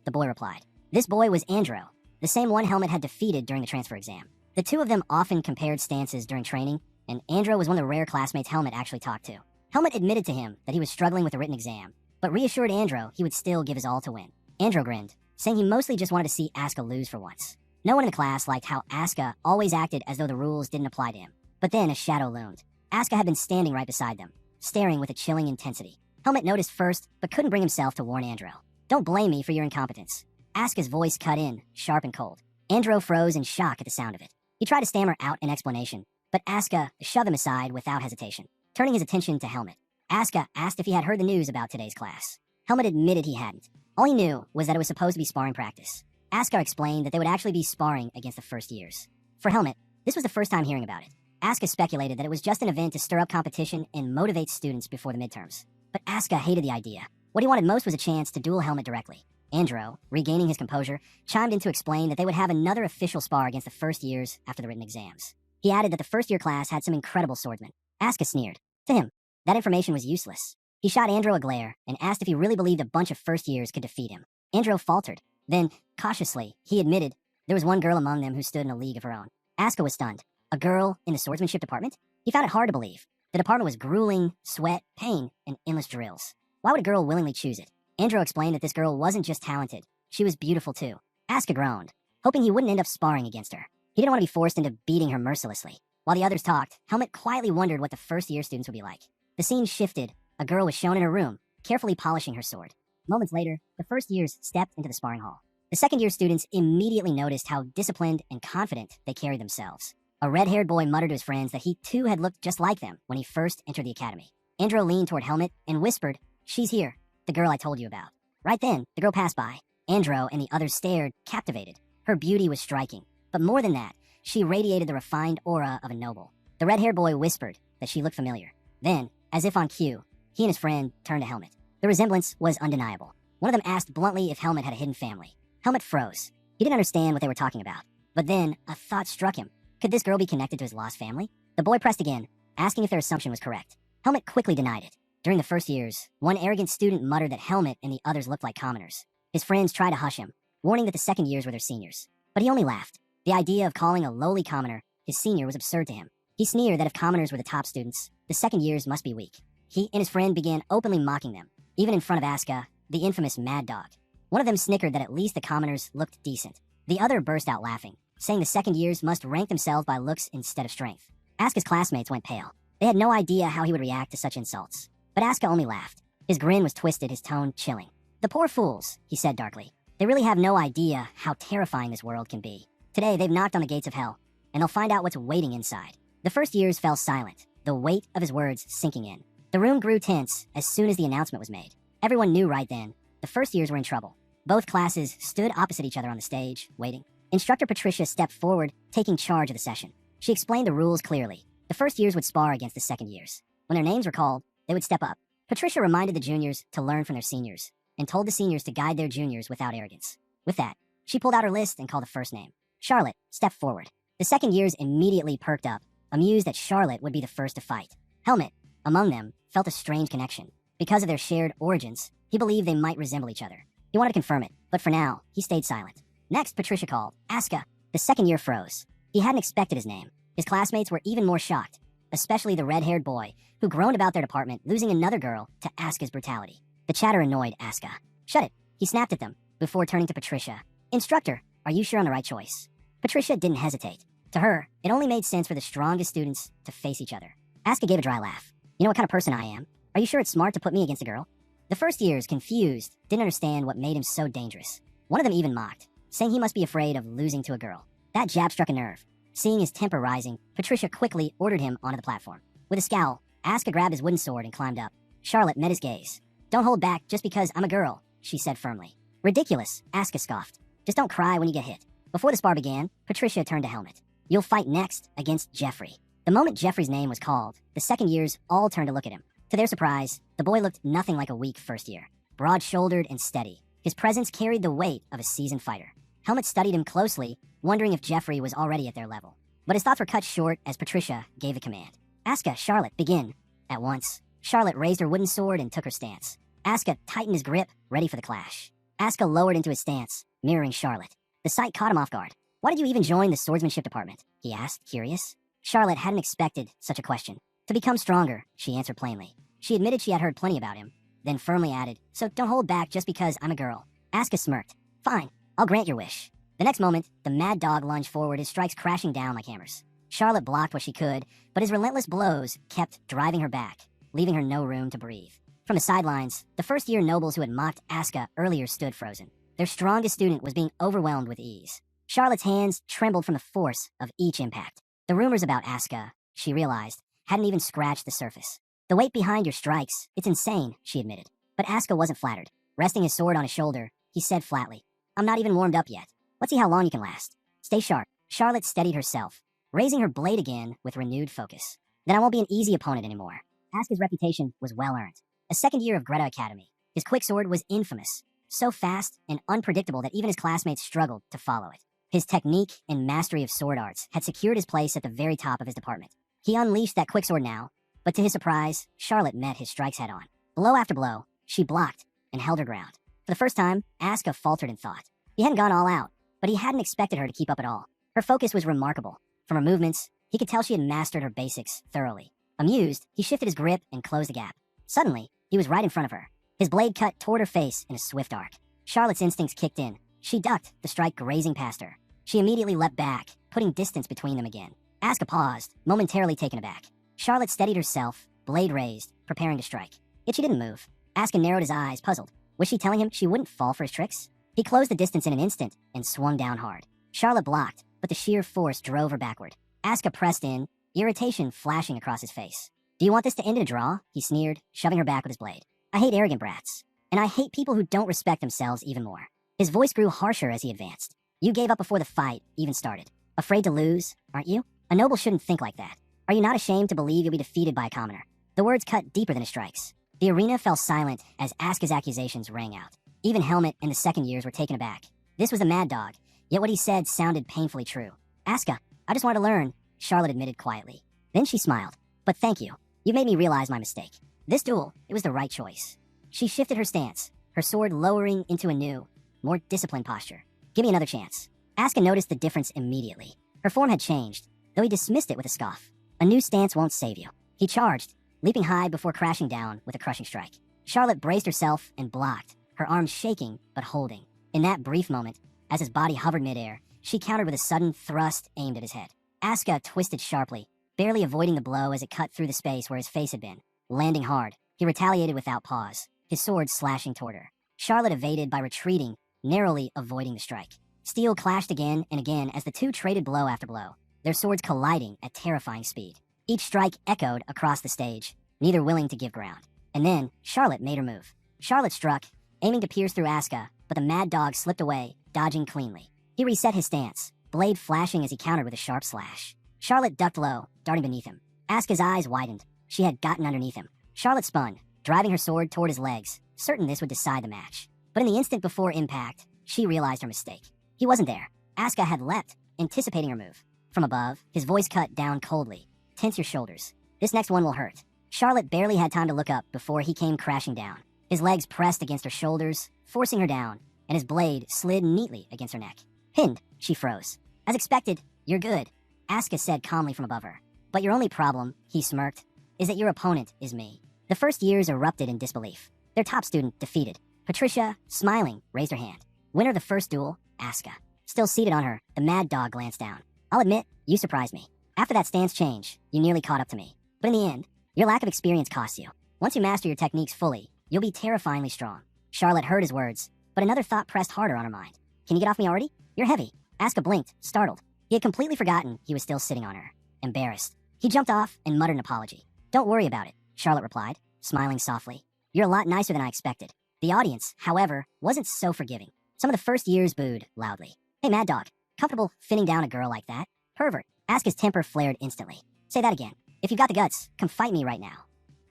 the boy replied. This boy was Andro, the same one Helmet had defeated during the transfer exam. The two of them often compared stances during training, and Andro was one of the rare classmates Helmet actually talked to. Helmet admitted to him that he was struggling with the written exam, but reassured Andro he would still give his all to win. Andro grinned, saying he mostly just wanted to see Asuka lose for once. No one in the class liked how Asuka always acted as though the rules didn't apply to him. But then a shadow loomed. Asuka had been standing right beside them, staring with a chilling intensity. Helmet noticed first, but couldn't bring himself to warn Andro. Don't blame me for your incompetence. Asuka's voice cut in, sharp and cold. Andro froze in shock at the sound of it. He tried to stammer out an explanation, but Asuka shoved him aside without hesitation, turning his attention to Helmet. Asuka asked if he had heard the news about today's class. Helmet admitted he hadn't. All he knew was that it was supposed to be sparring practice. Asuka explained that they would actually be sparring against the first years. For Helmet, this was the first time hearing about it. Asuka speculated that it was just an event to stir up competition and motivate students before the midterms. but Asuka hated the idea. What he wanted most was a chance to duel Helmet directly. Andro, regaining his composure, chimed in to explain that they would have another official spar against the first years after the written exams. He added that the first-year class had some incredible swordsmen. Asuka sneered. To him, that information was useless. He shot Andro a glare and asked if he really believed a bunch of first years could defeat him. Andro faltered. Then, cautiously, he admitted there was one girl among them who stood in a league of her own. Asuka was stunned. A girl in the swordsmanship department? He found it hard to believe. The department was grueling, sweat, pain, and endless drills. Why would a girl willingly choose it? Andro explained that this girl wasn't just talented, she was beautiful too. Asuka groaned, hoping he wouldn't end up sparring against her. He didn't want to be forced into beating her mercilessly. While the others talked, Helmet quietly wondered what the first-year students would be like. The scene shifted. A girl was shown in her room, carefully polishing her sword. Moments later, the first years stepped into the sparring hall. The second-year students immediately noticed how disciplined and confident they carried themselves. A red-haired boy muttered to his friends that he too had looked just like them when he first entered the academy. Andro leaned toward Helmet and whispered, "She's here, the girl I told you about." Right then, the girl passed by. Andro and the others stared, captivated. Her beauty was striking, but more than that, she radiated the refined aura of a noble. The red-haired boy whispered that she looked familiar. Then, as if on cue, he and his friend turned to Helmet. The resemblance was undeniable. One of them asked bluntly if Helmet had a hidden family. Helmet froze. He didn't understand what they were talking about. But then, a thought struck him. Could this girl be connected to his lost family? The boy pressed again, asking if their assumption was correct. Helmet quickly denied it. During the first years, one arrogant student muttered that Helmet and the others looked like commoners. His friends tried to hush him, warning that the second years were their seniors. But he only laughed. The idea of calling a lowly commoner his senior was absurd to him. He sneered that if commoners were the top students, the second years must be weak. He and his friend began openly mocking them, even in front of Asuka, the infamous Mad Dog. One of them snickered that at least the commoners looked decent. The other burst out laughing, saying the second years must rank themselves by looks instead of strength. Asuka's classmates went pale. They had no idea how he would react to such insults. But Asuka only laughed. His grin was twisted, his tone chilling. "The poor fools," he said darkly. "They really have no idea how terrifying this world can be. Today, they've knocked on the gates of hell, and they'll find out what's waiting inside." The first years fell silent, the weight of his words sinking in. The room grew tense as soon as the announcement was made. Everyone knew right then, the first years were in trouble. Both classes stood opposite each other on the stage, waiting. Instructor Patricia stepped forward, taking charge of the session. She explained the rules clearly. The first years would spar against the second years. When their names were called, they would step up. Patricia reminded the juniors to learn from their seniors, and told the seniors to guide their juniors without arrogance. With that, she pulled out her list and called the first name. Charlotte stepped forward. The second years immediately perked up, amused that Charlotte would be the first to fight. Helmet, among them, felt a strange connection. Because of their shared origins, he believed they might resemble each other. He wanted to confirm it, but for now, he stayed silent. Next, Patricia called, "Asuka." The second year froze. He hadn't expected his name. His classmates were even more shocked, especially the red-haired boy, who groaned about their department losing another girl to Asuka's brutality. The chatter annoyed Asuka. "Shut it," he snapped at them, before turning to Patricia. "Instructor, are you sure on the right choice?" Patricia didn't hesitate. To her, it only made sense for the strongest students to face each other. Asuka gave a dry laugh. "You know what kind of person I am? Are you sure it's smart to put me against a girl?" The first years, confused, didn't understand what made him so dangerous. One of them even mocked, saying he must be afraid of losing to a girl. That jab struck a nerve. Seeing his temper rising, Patricia quickly ordered him onto the platform. With a scowl, Asuka grabbed his wooden sword and climbed up. Charlotte met his gaze. "Don't hold back just because I'm a girl," she said firmly. "Ridiculous," Asuka scoffed. "Just don't cry when you get hit." Before the spar began, Patricia turned to Helmet. "You'll fight next against Jeffrey." The moment Jeffrey's name was called, the second years all turned to look at him. To their surprise, the boy looked nothing like a weak first year. Broad-shouldered and steady, his presence carried the weight of a seasoned fighter. Helmet studied him closely, wondering if Jeffrey was already at their level. But his thoughts were cut short as Patricia gave the command. "Asuka, Charlotte, begin." At once, Charlotte raised her wooden sword and took her stance. Asuka tightened his grip, ready for the clash. Asuka lowered into his stance, mirroring Charlotte. The sight caught him off guard. "Why did you even join the swordsmanship department?" he asked, curious. Charlotte hadn't expected such a question. "To become stronger," she answered plainly. She admitted she had heard plenty about him, then firmly added, "So don't hold back just because I'm a girl." Asuka smirked. "Fine, I'll grant your wish." The next moment, the Mad Dog lunged forward, his strikes crashing down like hammers. Charlotte blocked what she could, but his relentless blows kept driving her back, leaving her no room to breathe. From the sidelines, the first-year nobles who had mocked Asuka earlier stood frozen. Their strongest student was being overwhelmed with ease. Charlotte's hands trembled from the force of each impact. The rumors about Asuka, she realized, hadn't even scratched the surface. "The weight behind your strikes, it's insane," she admitted. But Asuka wasn't flattered. Resting his sword on his shoulder, he said flatly, "I'm not even warmed up yet. Let's see how long you can last. Stay sharp." Charlotte steadied herself, raising her blade again with renewed focus. "Then I won't be an easy opponent anymore." Asuka's reputation was well earned. a second year of Greta Academy. His quick sword was infamous, so fast and unpredictable that even his classmates struggled to follow it. His technique and mastery of sword arts had secured his place at the very top of his department. He unleashed that quick sword now, but to his surprise, Charlotte met his strikes head on. Blow after blow, she blocked and held her ground. For the first time, Asuka faltered in thought. He hadn't gone all out, but he hadn't expected her to keep up at all. Her focus was remarkable. From her movements, he could tell she had mastered her basics thoroughly. Amused, he shifted his grip and closed the gap. Suddenly, he was right in front of her. His blade cut toward her face in a swift arc. Charlotte's instincts kicked in. She ducked, the strike grazing past her. She immediately leapt back, putting distance between them again. Asuka paused, momentarily taken aback. Charlotte steadied herself, blade raised, preparing to strike. Yet she didn't move. Asuka narrowed his eyes, puzzled. Was she telling him she wouldn't fall for his tricks? He closed the distance in an instant and swung down hard. Charlotte blocked, but the sheer force drove her backward. Asuka pressed in, irritation flashing across his face. Do you want this to end in a draw? He sneered, shoving her back with his blade. I hate arrogant brats. And I hate people who don't respect themselves even more. His voice grew harsher as he advanced. You gave up before the fight even started. Afraid to lose, aren't you? A noble shouldn't think like that. Are you not ashamed to believe you'll be defeated by a commoner? The words cut deeper than his strikes. The arena fell silent as Asuka's accusations rang out. Even Helmet and the second years were taken aback. This was the mad dog, yet what he said sounded painfully true. Asuka, I just wanted to learn, Charlotte admitted quietly. Then she smiled. But thank you. You made me realize my mistake. This duel, it was the right choice. She shifted her stance, her sword lowering into a new, more disciplined posture. Give me another chance. Asuka noticed the difference immediately. Her form had changed, though he dismissed it with a scoff. A new stance won't save you. He charged, leaping high before crashing down with a crushing strike. Charlotte braced herself and blocked, her arms shaking but holding. In that brief moment, as his body hovered midair, she countered with a sudden thrust aimed at his head. Asuka twisted sharply, barely avoiding the blow as it cut through the space where his face had been. Landing hard, he retaliated without pause, his sword slashing toward her. Charlotte evaded by retreating, narrowly avoiding the strike. Steel clashed again and again as the two traded blow after blow, their swords colliding at terrifying speed. Each strike echoed across the stage, neither willing to give ground. And then, Charlotte made her move. Charlotte struck, aiming to pierce through Asuka, but the mad dog slipped away, dodging cleanly. He reset his stance, blade flashing as he countered with a sharp slash. Charlotte ducked low, darting beneath him. Asuka's eyes widened. She had gotten underneath him. Charlotte spun, driving her sword toward his legs, certain this would decide the match. But in the instant before impact, she realized her mistake. He wasn't there. Asuka had leapt, anticipating her move. From above, his voice cut down coldly. Tense your shoulders. This next one will hurt. Charlotte barely had time to look up before he came crashing down. His legs pressed against her shoulders, forcing her down, and his blade slid neatly against her neck. Pinned, she froze. As expected, you're good, Asuka said calmly from above her. But your only problem, he smirked, is that your opponent is me. The first years erupted in disbelief. Their top student defeated. Patricia, smiling, raised her hand. Winner of the first duel, Asuka. Still seated on her, the mad dog glanced down. I'll admit, you surprised me. After that stance change, you nearly caught up to me. But in the end, your lack of experience costs you. Once you master your techniques fully, you'll be terrifyingly strong. Charlotte heard his words, but another thought pressed harder on her mind. Can you get off me already? You're heavy. Asuka blinked, startled. He had completely forgotten he was still sitting on her. Embarrassed. He jumped off and muttered an apology. Don't worry about it, Charlotte replied, smiling softly. You're a lot nicer than I expected. The audience, however, wasn't so forgiving. Some of the first years booed loudly. Hey, mad dog, comfortable finning down a girl like that? Pervert. Asuka's temper flared instantly. Say that again. If you've got the guts, come fight me right now.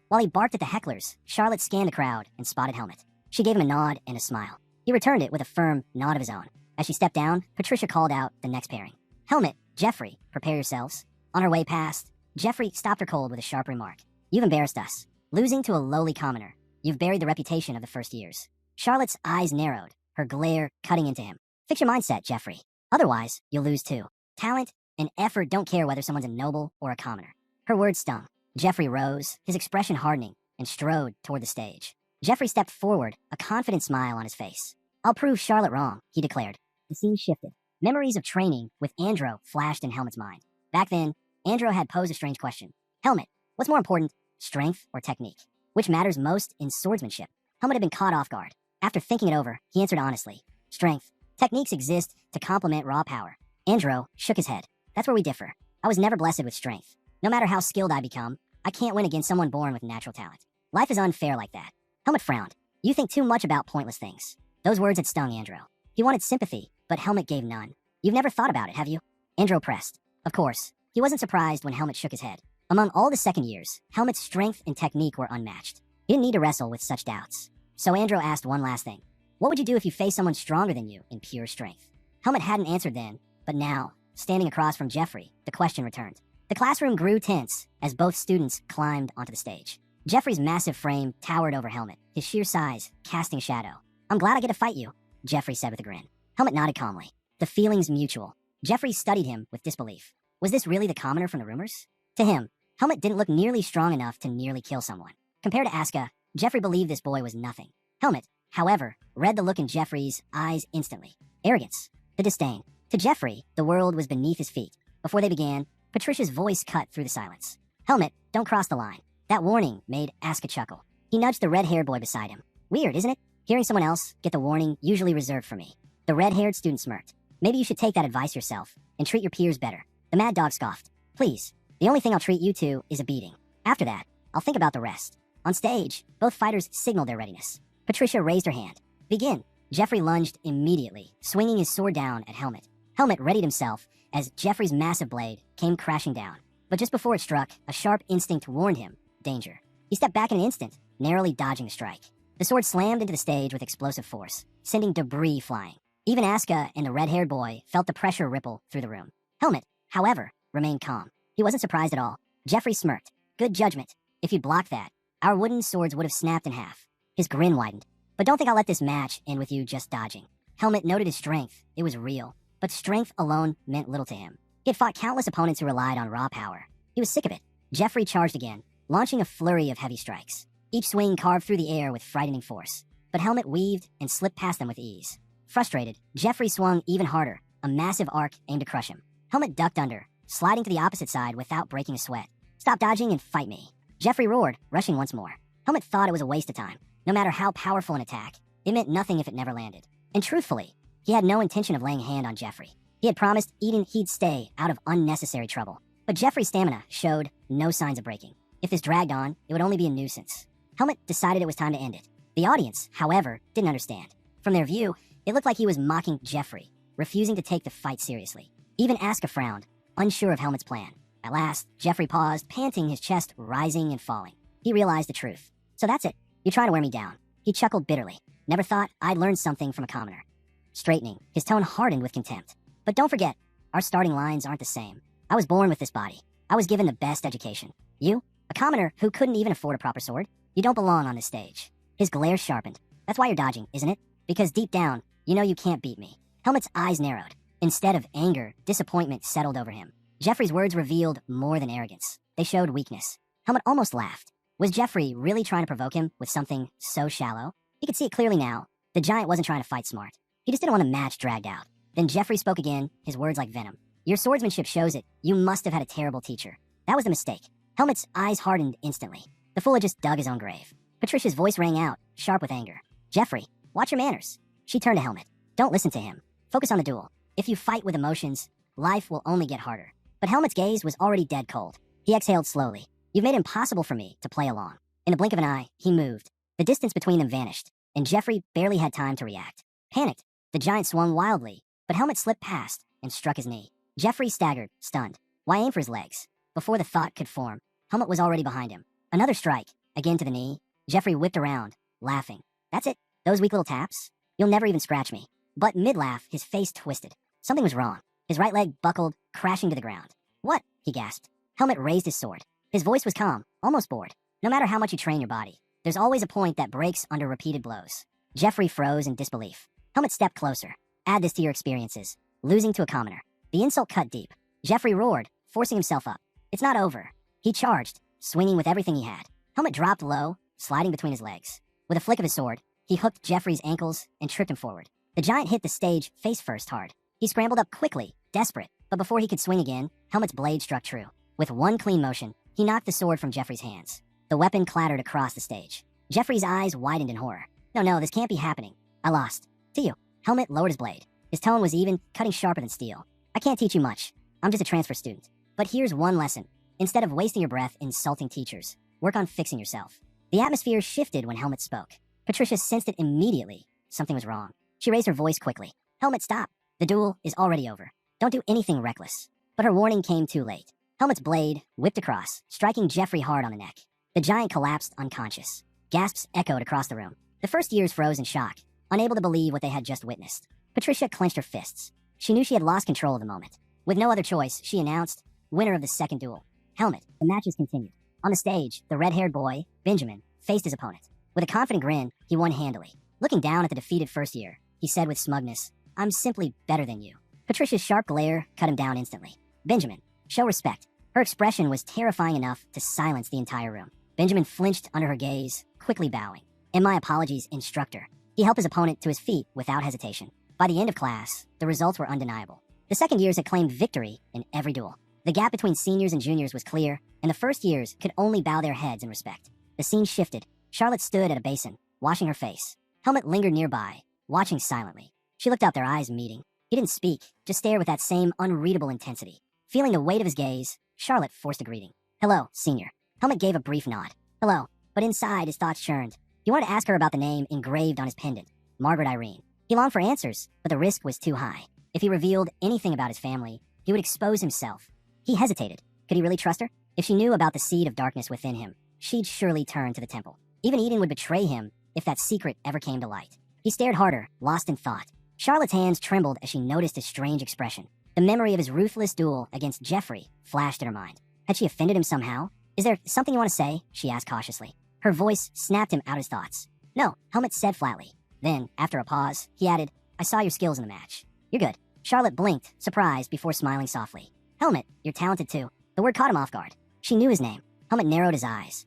While he barked at the hecklers, Charlotte scanned the crowd and spotted Helmet. She gave him a nod and a smile. He returned it with a firm nod of his own. As she stepped down, Patricia called out the next pairing. Helmet, Jeffrey, prepare yourselves. On her way past, Jeffrey stopped her cold with a sharp remark. You've embarrassed us. Losing to a lowly commoner. You've buried the reputation of the first years. Charlotte's eyes narrowed, her glare cutting into him. Fix your mindset, Jeffrey. Otherwise, you'll lose too. Talent and effort don't care whether someone's a noble or a commoner. Her words stung. Jeffrey rose, his expression hardening, and strode toward the stage. Jeffrey stepped forward, a confident smile on his face. I'll prove Charlotte wrong, he declared. The scene shifted. Memories of training with Andro flashed in Helmet's mind. Back then, Andro had posed a strange question. Helmet, what's more important, strength or technique? Which matters most in swordsmanship? Helmet had been caught off guard. After thinking it over, he answered honestly. Strength. Techniques exist to complement raw power. Andro shook his head. That's where we differ. I was never blessed with strength. No matter how skilled I become, I can't win against someone born with natural talent. Life is unfair like that. Helmet frowned. You think too much about pointless things. Those words had stung Andro. He wanted sympathy, but Helmet gave none. You've never thought about it, have you? Andro pressed. Of course. He wasn't surprised when Helmet shook his head. Among all the second years, Helmet's strength and technique were unmatched. He didn't need to wrestle with such doubts. So Andro asked one last thing. What would you do if you faced someone stronger than you in pure strength? Helmet hadn't answered then, but now, standing across from Jeffrey, the question returned. The classroom grew tense as both students climbed onto the stage. Jeffrey's massive frame towered over Helmet, his sheer size casting a shadow. I'm glad I get to fight you, Jeffrey said with a grin. Helmet nodded calmly. The feeling's mutual. Jeffrey studied him with disbelief. Was this really the commoner from the rumors? To him, Helmet didn't look nearly strong enough to nearly kill someone. Compared to Asuka, Jeffrey believed this boy was nothing. Helmet, however, read the look in Jeffrey's eyes instantly. Arrogance. The disdain. To Jeffrey, the world was beneath his feet. Before they began, Patricia's voice cut through the silence. Helmet, don't cross the line. That warning made Asuka chuckle. He nudged the red-haired boy beside him. Weird, isn't it? Hearing someone else get the warning usually reserved for me. The red-haired student smirked. Maybe you should take that advice yourself and treat your peers better. The mad dog scoffed. Please, the only thing I'll treat you to is a beating. After that, I'll think about the rest. On stage, both fighters signaled their readiness. Patricia raised her hand. Begin. Jeffrey lunged immediately, swinging his sword down at Helmet. Helmet readied himself as Jeffrey's massive blade came crashing down. But just before it struck, a sharp instinct warned him. Danger. He stepped back in an instant, narrowly dodging the strike. The sword slammed into the stage with explosive force, sending debris flying. Even Asuka and the red-haired boy felt the pressure ripple through the room. Helmet, however, remained calm. He wasn't surprised at all. Jeffrey smirked. Good judgment. If you'd blocked that, our wooden swords would have snapped in half. His grin widened. But don't think I'll let this match end with you just dodging. Helmet noted his strength. It was real. But strength alone meant little to him. He had fought countless opponents who relied on raw power. He was sick of it. Jeffrey charged again, launching a flurry of heavy strikes. Each swing carved through the air with frightening force. But Helmet weaved and slipped past them with ease. Frustrated, Jeffrey swung even harder, a massive arc aimed to crush him. Helmet ducked under, sliding to the opposite side without breaking a sweat. Stop dodging and fight me. Jeffrey roared, rushing once more. Helmet thought it was a waste of time. No matter how powerful an attack, it meant nothing if it never landed. And truthfully, he had no intention of laying a hand on Jeffrey. He had promised Eden he'd stay out of unnecessary trouble. But Jeffrey's stamina showed no signs of breaking. If this dragged on, it would only be a nuisance. Helmet decided it was time to end it. The audience, however, didn't understand. From their view, it looked like he was mocking Jeffrey, refusing to take the fight seriously. Even Asuka frowned, unsure of Helmet's plan. At last, Jeffrey paused, panting, his chest rising and falling. He realized the truth. So that's it. You're trying to wear me down. He chuckled bitterly. Never thought I'd learn something from a commoner. Straightening, his tone hardened with contempt. But don't forget, our starting lines aren't the same. I was born with this body. I was given the best education. You? A commoner who couldn't even afford a proper sword? You don't belong on this stage. His glare sharpened. That's why you're dodging, isn't it? Because deep down, you know you can't beat me. Helmet's eyes narrowed. Instead of anger, disappointment settled over him. Jeffrey's words revealed more than arrogance. They showed weakness. Helmet almost laughed. Was Jeffrey really trying to provoke him with something so shallow? He could see it clearly now. The giant wasn't trying to fight smart. He just didn't want the match dragged out. Then Jeffrey spoke again, his words like venom. Your swordsmanship shows it. You must have had a terrible teacher. That was the mistake. Helmet's eyes hardened instantly. The fool had just dug his own grave. Patricia's voice rang out, sharp with anger. Jeffrey, watch your manners. She turned to Helmet. Don't listen to him. Focus on the duel. If you fight with emotions, life will only get harder. But Helmet's gaze was already dead cold. He exhaled slowly. You've made it impossible for me to play along. In the blink of an eye, he moved. The distance between them vanished, and Jeffrey barely had time to react. Panicked, the giant swung wildly, but Helmet slipped past and struck his knee. Jeffrey staggered, stunned. Why aim for his legs? Before the thought could form, Helmet was already behind him. Another strike, again to the knee. Jeffrey whipped around, laughing. That's it? Those weak little taps? You'll never even scratch me. But mid-laugh, his face twisted. Something was wrong. His right leg buckled, crashing to the ground. What? He gasped. Helmet raised his sword. His voice was calm, almost bored. No matter how much you train your body, there's always a point that breaks under repeated blows. Jeffrey froze in disbelief. Helmet stepped closer. Add this to your experiences. Losing to a commoner. The insult cut deep. Jeffrey roared, forcing himself up. It's not over. He charged, swinging with everything he had. Helmet dropped low, sliding between his legs. With a flick of his sword, he hooked Jeffrey's ankles and tripped him forward. The giant hit the stage face first hard. He scrambled up quickly, desperate, but before he could swing again, Helmet's blade struck true. With one clean motion, he knocked the sword from Jeffrey's hands. The weapon clattered across the stage. Jeffrey's eyes widened in horror. No, this can't be happening. I lost. To you. Helmet lowered his blade. His tone was even, cutting sharper than steel. I can't teach you much. I'm just a transfer student. But here's one lesson. Instead of wasting your breath insulting teachers, work on fixing yourself. The atmosphere shifted when Helmet spoke. Patricia sensed it immediately. Something was wrong. She raised her voice quickly. Helmet, stop. The duel is already over. Don't do anything reckless. But her warning came too late. Helmet's blade whipped across, striking Jeffrey hard on the neck. The giant collapsed unconscious. Gasps echoed across the room. The first years froze in shock, unable to believe what they had just witnessed. Patricia clenched her fists. She knew she had lost control of the moment. With no other choice, she announced, winner of the second duel. Helmet. The matches continued. On the stage, the red-haired boy, Benjamin, faced his opponent. With a confident grin, he won handily. Looking down at the defeated first year, he said with smugness, I'm simply better than you. Patricia's sharp glare cut him down instantly. Benjamin, show respect. Her expression was terrifying enough to silence the entire room. Benjamin flinched under her gaze, quickly bowing. And my apologies, instructor. He helped his opponent to his feet without hesitation. By the end of class, the results were undeniable. The second years had claimed victory in every duel. The gap between seniors and juniors was clear, and the first years could only bow their heads in respect. The scene shifted. Charlotte stood at a basin, washing her face. Helmet lingered nearby, watching silently. She looked up, their eyes meeting. He didn't speak, just stared with that same unreadable intensity. Feeling the weight of his gaze, Charlotte forced a greeting. Hello, senior. Helmet gave a brief nod. Hello, but inside his thoughts churned. He wanted to ask her about the name engraved on his pendant, Margaret Irene. He longed for answers, but the risk was too high. If he revealed anything about his family, he would expose himself. He hesitated. Could he really trust her? If she knew about the seed of darkness within him, she'd surely turn to the temple. Even Eden would betray him if that secret ever came to light. He stared harder, lost in thought. Charlotte's hands trembled as she noticed his strange expression. The memory of his ruthless duel against Jeffrey flashed in her mind. Had she offended him somehow? Is there something you want to say? She asked cautiously. Her voice snapped him out of his thoughts. No, Helmet said flatly. Then, after a pause, he added, I saw your skills in the match. You're good. Charlotte blinked, surprised, before smiling softly. Helmet, you're talented too. The word caught him off guard. She knew his name. Helmet narrowed his eyes.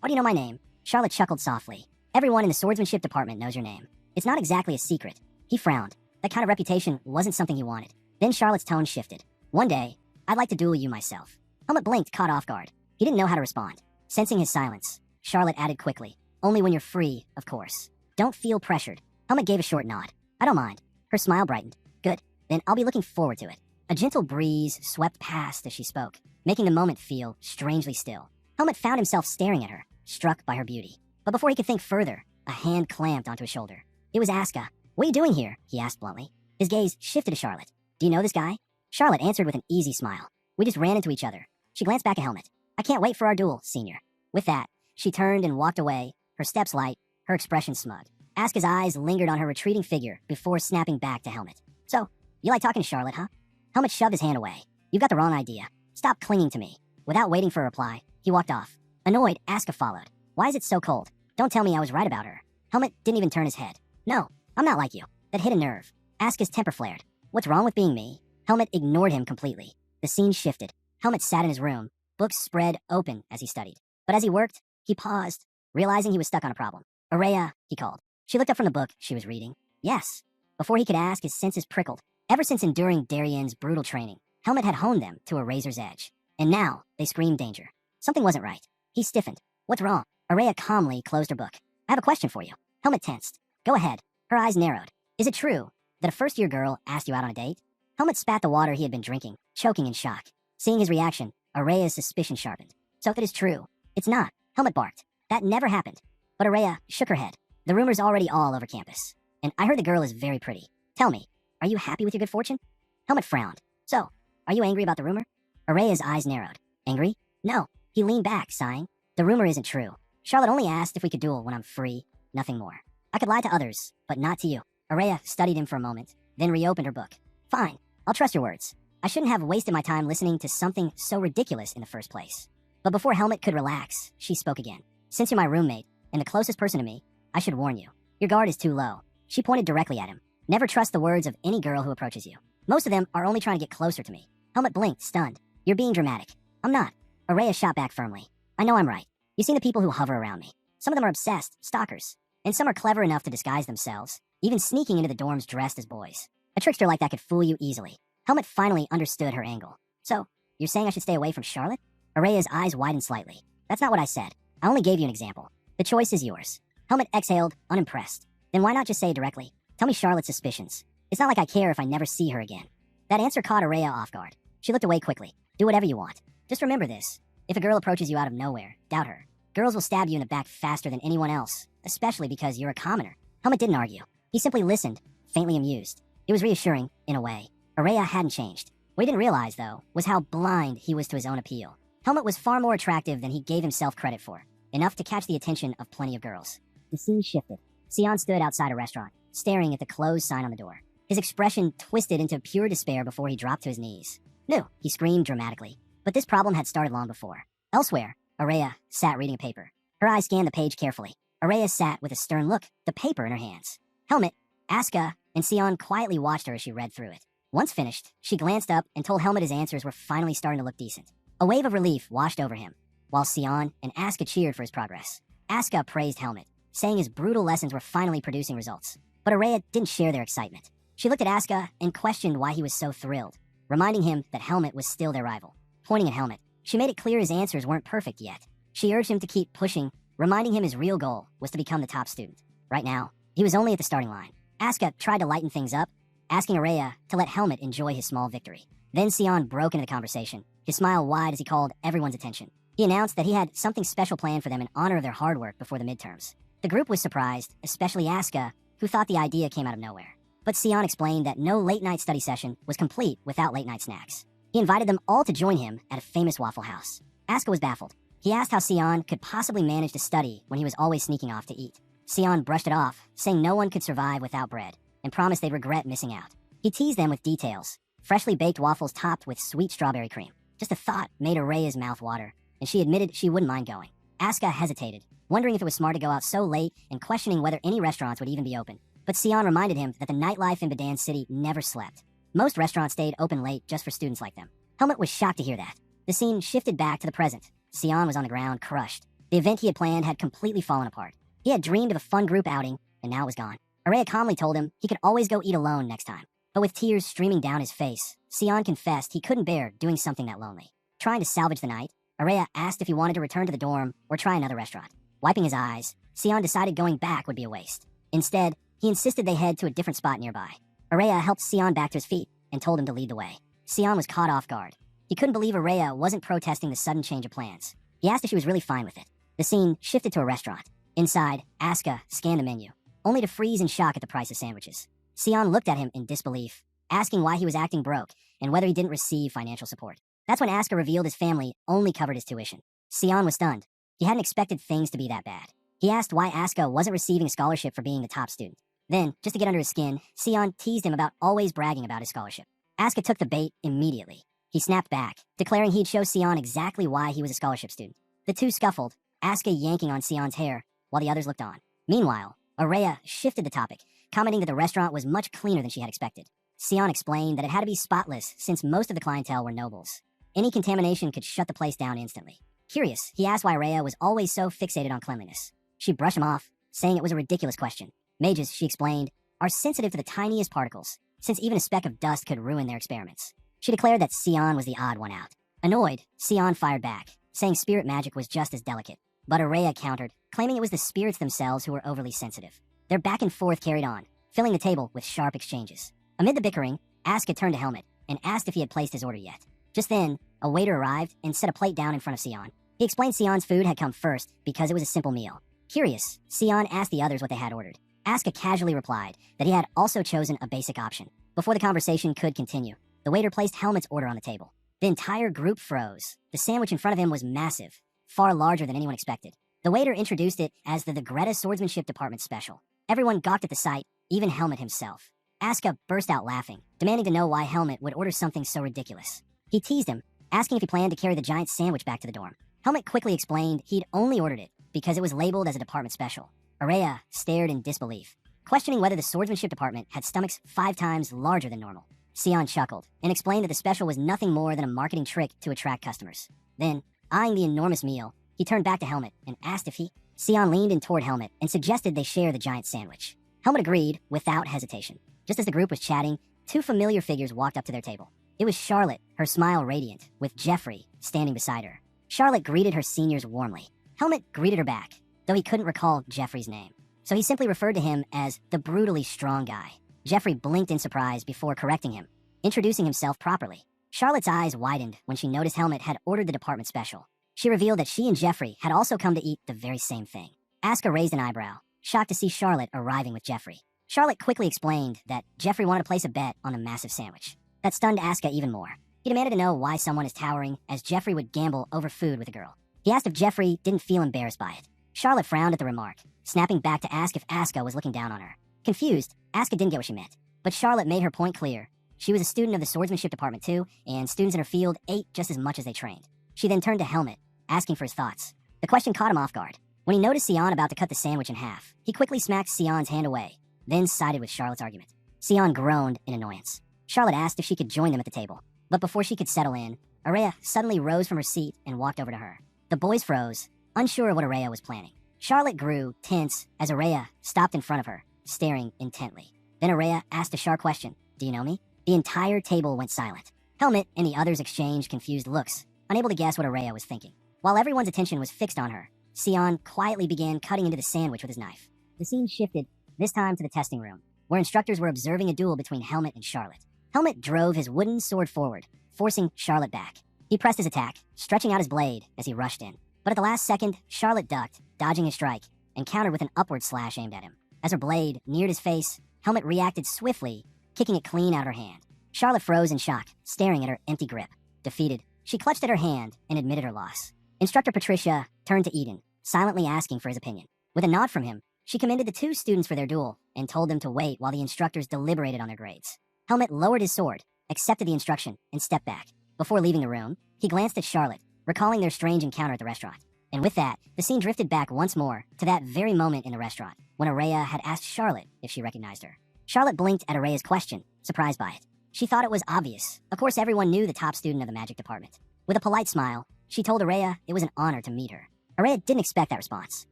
Why do you know my name? Charlotte chuckled softly. Everyone in the swordsmanship department knows your name. It's not exactly a secret. He frowned. That kind of reputation wasn't something he wanted. Then Charlotte's tone shifted. One day, I'd like to duel you myself. Helmet blinked, caught off guard. He didn't know how to respond. Sensing his silence, Charlotte added quickly. Only when you're free, of course. Don't feel pressured. Helmet gave a short nod. I don't mind. Her smile brightened. Good. Then I'll be looking forward to it. A gentle breeze swept past as she spoke, making the moment feel strangely still. Helmet found himself staring at her, struck by her beauty. But before he could think further, a hand clamped onto his shoulder. It was Asuka. What are you doing here? He asked bluntly. His gaze shifted to Charlotte. Do you know this guy? Charlotte answered with an easy smile. We just ran into each other. She glanced back at Helmet. I can't wait for our duel, senior. With that, she turned and walked away, her steps light, her expression smug. Asuka's eyes lingered on her retreating figure before snapping back to Helmet. So, you like talking to Charlotte, huh? Helmet shoved his hand away. You've got the wrong idea. Stop clinging to me. Without waiting for a reply, he walked off. Annoyed, Asuka followed. Why is it so cold? Don't tell me I was right about her. Helmet didn't even turn his head. No, I'm not like you. That hit a nerve. Asuka's temper flared. What's wrong with being me? Helmet ignored him completely. The scene shifted. Helmet sat in his room, books spread open as he studied. But as he worked, he paused, realizing he was stuck on a problem. Araya, he called. She looked up from the book she was reading. Yes. Before he could ask, his senses prickled. Ever since enduring Darien's brutal training, Helmet had honed them to a razor's edge. And now, they screamed danger. Something wasn't right. He stiffened. What's wrong? Araya calmly closed her book. I have a question for you. Helmet tensed. Go ahead. Her eyes narrowed. Is it true that a first-year girl asked you out on a date? Helmet spat the water he had been drinking, choking in shock. Seeing his reaction, Araya's suspicion sharpened. So if it is true, it's not. Helmet barked. That never happened. But Araya shook her head. The rumor's already all over campus. And I heard the girl is very pretty. Tell me, are you happy with your good fortune? Helmet frowned. So, are you angry about the rumor? Araya's eyes narrowed. Angry? No. He leaned back, sighing. The rumor isn't true. Charlotte only asked if we could duel when I'm free, nothing more. I could lie to others, but not to you. Araya studied him for a moment, then reopened her book. Fine, I'll trust your words. I shouldn't have wasted my time listening to something so ridiculous in the first place. But before Helmet could relax, she spoke again. Since you're my roommate, and the closest person to me, I should warn you. Your guard is too low. She pointed directly at him. Never trust the words of any girl who approaches you. Most of them are only trying to get closer to me. Helmet blinked, stunned. You're being dramatic. I'm not. Araya shot back firmly. I know I'm right. You've seen the people who hover around me. Some of them are obsessed, stalkers. And some are clever enough to disguise themselves, even sneaking into the dorms dressed as boys. A trickster like that could fool you easily. Helmet finally understood her angle. So, you're saying I should stay away from Charlotte? Araya's eyes widened slightly. That's not what I said. I only gave you an example. The choice is yours. Helmet exhaled, unimpressed. Then why not just say it directly? Tell me Charlotte's suspicions. It's not like I care if I never see her again. That answer caught Araya off guard. She looked away quickly. Do whatever you want. Just remember this. If a girl approaches you out of nowhere, doubt her. Girls will stab you in the back faster than anyone else, especially because you're a commoner. Helmet didn't argue. He simply listened, faintly amused. It was reassuring, in a way. Araya hadn't changed. What he didn't realize, though, was how blind he was to his own appeal. Helmet was far more attractive than he gave himself credit for. enough to catch the attention of plenty of girls. The scene shifted. Sion stood outside a restaurant, staring at the closed sign on the door. His expression twisted into pure despair before he dropped to his knees. No, he screamed dramatically. But this problem had started long before. Elsewhere, Araya sat reading a paper. Her eyes scanned the page carefully. Araya sat with a stern look, the paper in her hands. Helmet, Asuka, and Sion quietly watched her as she read through it. Once finished, she glanced up and told Helmet his answers were finally starting to look decent. A wave of relief washed over him, while Sion and Asuka cheered for his progress. Asuka praised Helmet, saying his brutal lessons were finally producing results. But Araya didn't share their excitement. She looked at Asuka and questioned why he was so thrilled, reminding him that Helmet was still their rival. Pointing at Helmet, she made it clear his answers weren't perfect yet. She urged him to keep pushing, reminding him his real goal was to become the top student. Right now, he was only at the starting line. Asuka tried to lighten things up, asking Araya to let Helmet enjoy his small victory. Then Sion broke into the conversation, his smile wide as he called everyone's attention. He announced that he had something special planned for them in honor of their hard work before the midterms. The group was surprised, especially Asuka, who thought the idea came out of nowhere. But Sion explained that no late-night study session was complete without late-night snacks. He invited them all to join him at a famous Waffle House. Asuka was baffled. He asked how Sion could possibly manage to study when he was always sneaking off to eat. Sion brushed it off, saying no one could survive without bread, and promised they'd regret missing out. He teased them with details. Freshly baked waffles topped with sweet strawberry cream. Just a thought made Araya's mouth water, and she admitted she wouldn't mind going. Asuka hesitated, wondering if it was smart to go out so late and questioning whether any restaurants would even be open. But Sion reminded him that the nightlife in Badan City never slept. Most restaurants stayed open late just for students like them. Helmet was shocked to hear that. The scene shifted back to the present. Sion was on the ground, crushed. The event he had planned had completely fallen apart. He had dreamed of a fun group outing, and now it was gone. Araya calmly told him he could always go eat alone next time. But with tears streaming down his face, Sion confessed he couldn't bear doing something that lonely. Trying to salvage the night, Araya asked if he wanted to return to the dorm or try another restaurant. Wiping his eyes, Sion decided going back would be a waste. Instead, he insisted they head to a different spot nearby. Araya helped Sion back to his feet and told him to lead the way. Sion was caught off guard. He couldn't believe Araya wasn't protesting the sudden change of plans. He asked if she was really fine with it. The scene shifted to a restaurant. Inside, Asuka scanned the menu, only to freeze in shock at the price of sandwiches. Sion looked at him in disbelief, asking why he was acting broke and whether he didn't receive financial support. That's when Asuka revealed his family only covered his tuition. Sion was stunned. He hadn't expected things to be that bad. He asked why Asuka wasn't receiving a scholarship for being the top student. Then, just to get under his skin, Sion teased him about always bragging about his scholarship. Asuka took the bait immediately. He snapped back, declaring he'd show Sion exactly why he was a scholarship student. The two scuffled, Asuka yanking on Sion's hair, while the others looked on. Meanwhile, Araya shifted the topic, commenting that the restaurant was much cleaner than she had expected. Sion explained that it had to be spotless since most of the clientele were nobles. Any contamination could shut the place down instantly. Curious, he asked why Araya was always so fixated on cleanliness. She brushed him off, saying it was a ridiculous question. Mages, she explained, are sensitive to the tiniest particles, since even a speck of dust could ruin their experiments. She declared that Sion was the odd one out. Annoyed, Sion fired back, saying spirit magic was just as delicate. But Araya countered, claiming it was the spirits themselves who were overly sensitive. Their back and forth carried on, filling the table with sharp exchanges. Amid the bickering, Asuka turned to Helmet and asked if he had placed his order yet. Just then, a waiter arrived and set a plate down in front of Sion. He explained Sion's food had come first because it was a simple meal. Curious, Sion asked the others what they had ordered. Asuka casually replied that he had also chosen a basic option. Before the conversation could continue, the waiter placed Helmet's order on the table. The entire group froze. The sandwich in front of him was massive, far larger than anyone expected. The waiter introduced it as the Greta Swordsmanship Department Special. Everyone gawked at the sight, even Helmet himself. Asuka burst out laughing, demanding to know why Helmet would order something so ridiculous. He teased him, asking if he planned to carry the giant sandwich back to the dorm. Helmet quickly explained he'd only ordered it because it was labeled as a department special. Araya stared in disbelief, questioning whether the swordsmanship department had stomachs 5 times larger than normal. Sion chuckled and explained that the special was nothing more than a marketing trick to attract customers. Then, eyeing the enormous meal, he turned back to Helmet and asked if he... Sion leaned in toward Helmet and suggested they share the giant sandwich. Helmet agreed without hesitation. Just as the group was chatting, 2 familiar figures walked up to their table. It was Charlotte, her smile radiant, with Jeffrey standing beside her. Charlotte greeted her seniors warmly. Helmet greeted her back, though he couldn't recall Jeffrey's name. So he simply referred to him as the brutally strong guy. Jeffrey blinked in surprise before correcting him, introducing himself properly. Charlotte's eyes widened when she noticed Helmet had ordered the department special. She revealed that she and Jeffrey had also come to eat the very same thing. Asuka raised an eyebrow, shocked to see Charlotte arriving with Jeffrey. Charlotte quickly explained that Jeffrey wanted to place a bet on the massive sandwich. That stunned Asuka even more. He demanded to know why someone as towering as Jeffrey would gamble over food with a girl. He asked if Jeffrey didn't feel embarrassed by it. Charlotte frowned at the remark, snapping back to ask if Asuka was looking down on her. Confused, Asuka didn't get what she meant. But Charlotte made her point clear. She was a student of the swordsmanship department too, and students in her field ate just as much as they trained. She then turned to Helmet, asking for his thoughts. The question caught him off guard. When he noticed Sion about to cut the sandwich in half, he quickly smacked Sion's hand away, then sided with Charlotte's argument. Sion groaned in annoyance. Charlotte asked if she could join them at the table. But before she could settle in, Araya suddenly rose from her seat and walked over to her. The boys froze, unsure of what Araya was planning. Charlotte grew tense as Araya stopped in front of her, staring intently. Then Araya asked a sharp question. Do you know me? The entire table went silent. Helmet and the others exchanged confused looks, unable to guess what Araya was thinking. While everyone's attention was fixed on her, Sion quietly began cutting into the sandwich with his knife. The scene shifted, this time to the testing room, where instructors were observing a duel between Helmet and Charlotte. Helmet drove his wooden sword forward, forcing Charlotte back. He pressed his attack, stretching out his blade as he rushed in. But at the last second, Charlotte ducked, dodging his strike, and countered with an upward slash aimed at him. As her blade neared his face, Helmet reacted swiftly, kicking it clean out of her hand. Charlotte froze in shock, staring at her empty grip. Defeated, she clutched at her hand and admitted her loss. Instructor Patricia turned to Eden, silently asking for his opinion. With a nod from him, she commended the two students for their duel and told them to wait while the instructors deliberated on their grades. Helmet lowered his sword, accepted the instruction, and stepped back. Before leaving the room, he glanced at Charlotte, recalling their strange encounter at the restaurant. And with that, the scene drifted back once more to that very moment in the restaurant, when Araya had asked Charlotte if she recognized her. Charlotte blinked at Araya's question, surprised by it. She thought it was obvious. Of course, everyone knew the top student of the magic department. With a polite smile, she told Araya it was an honor to meet her. Araya didn't expect that response.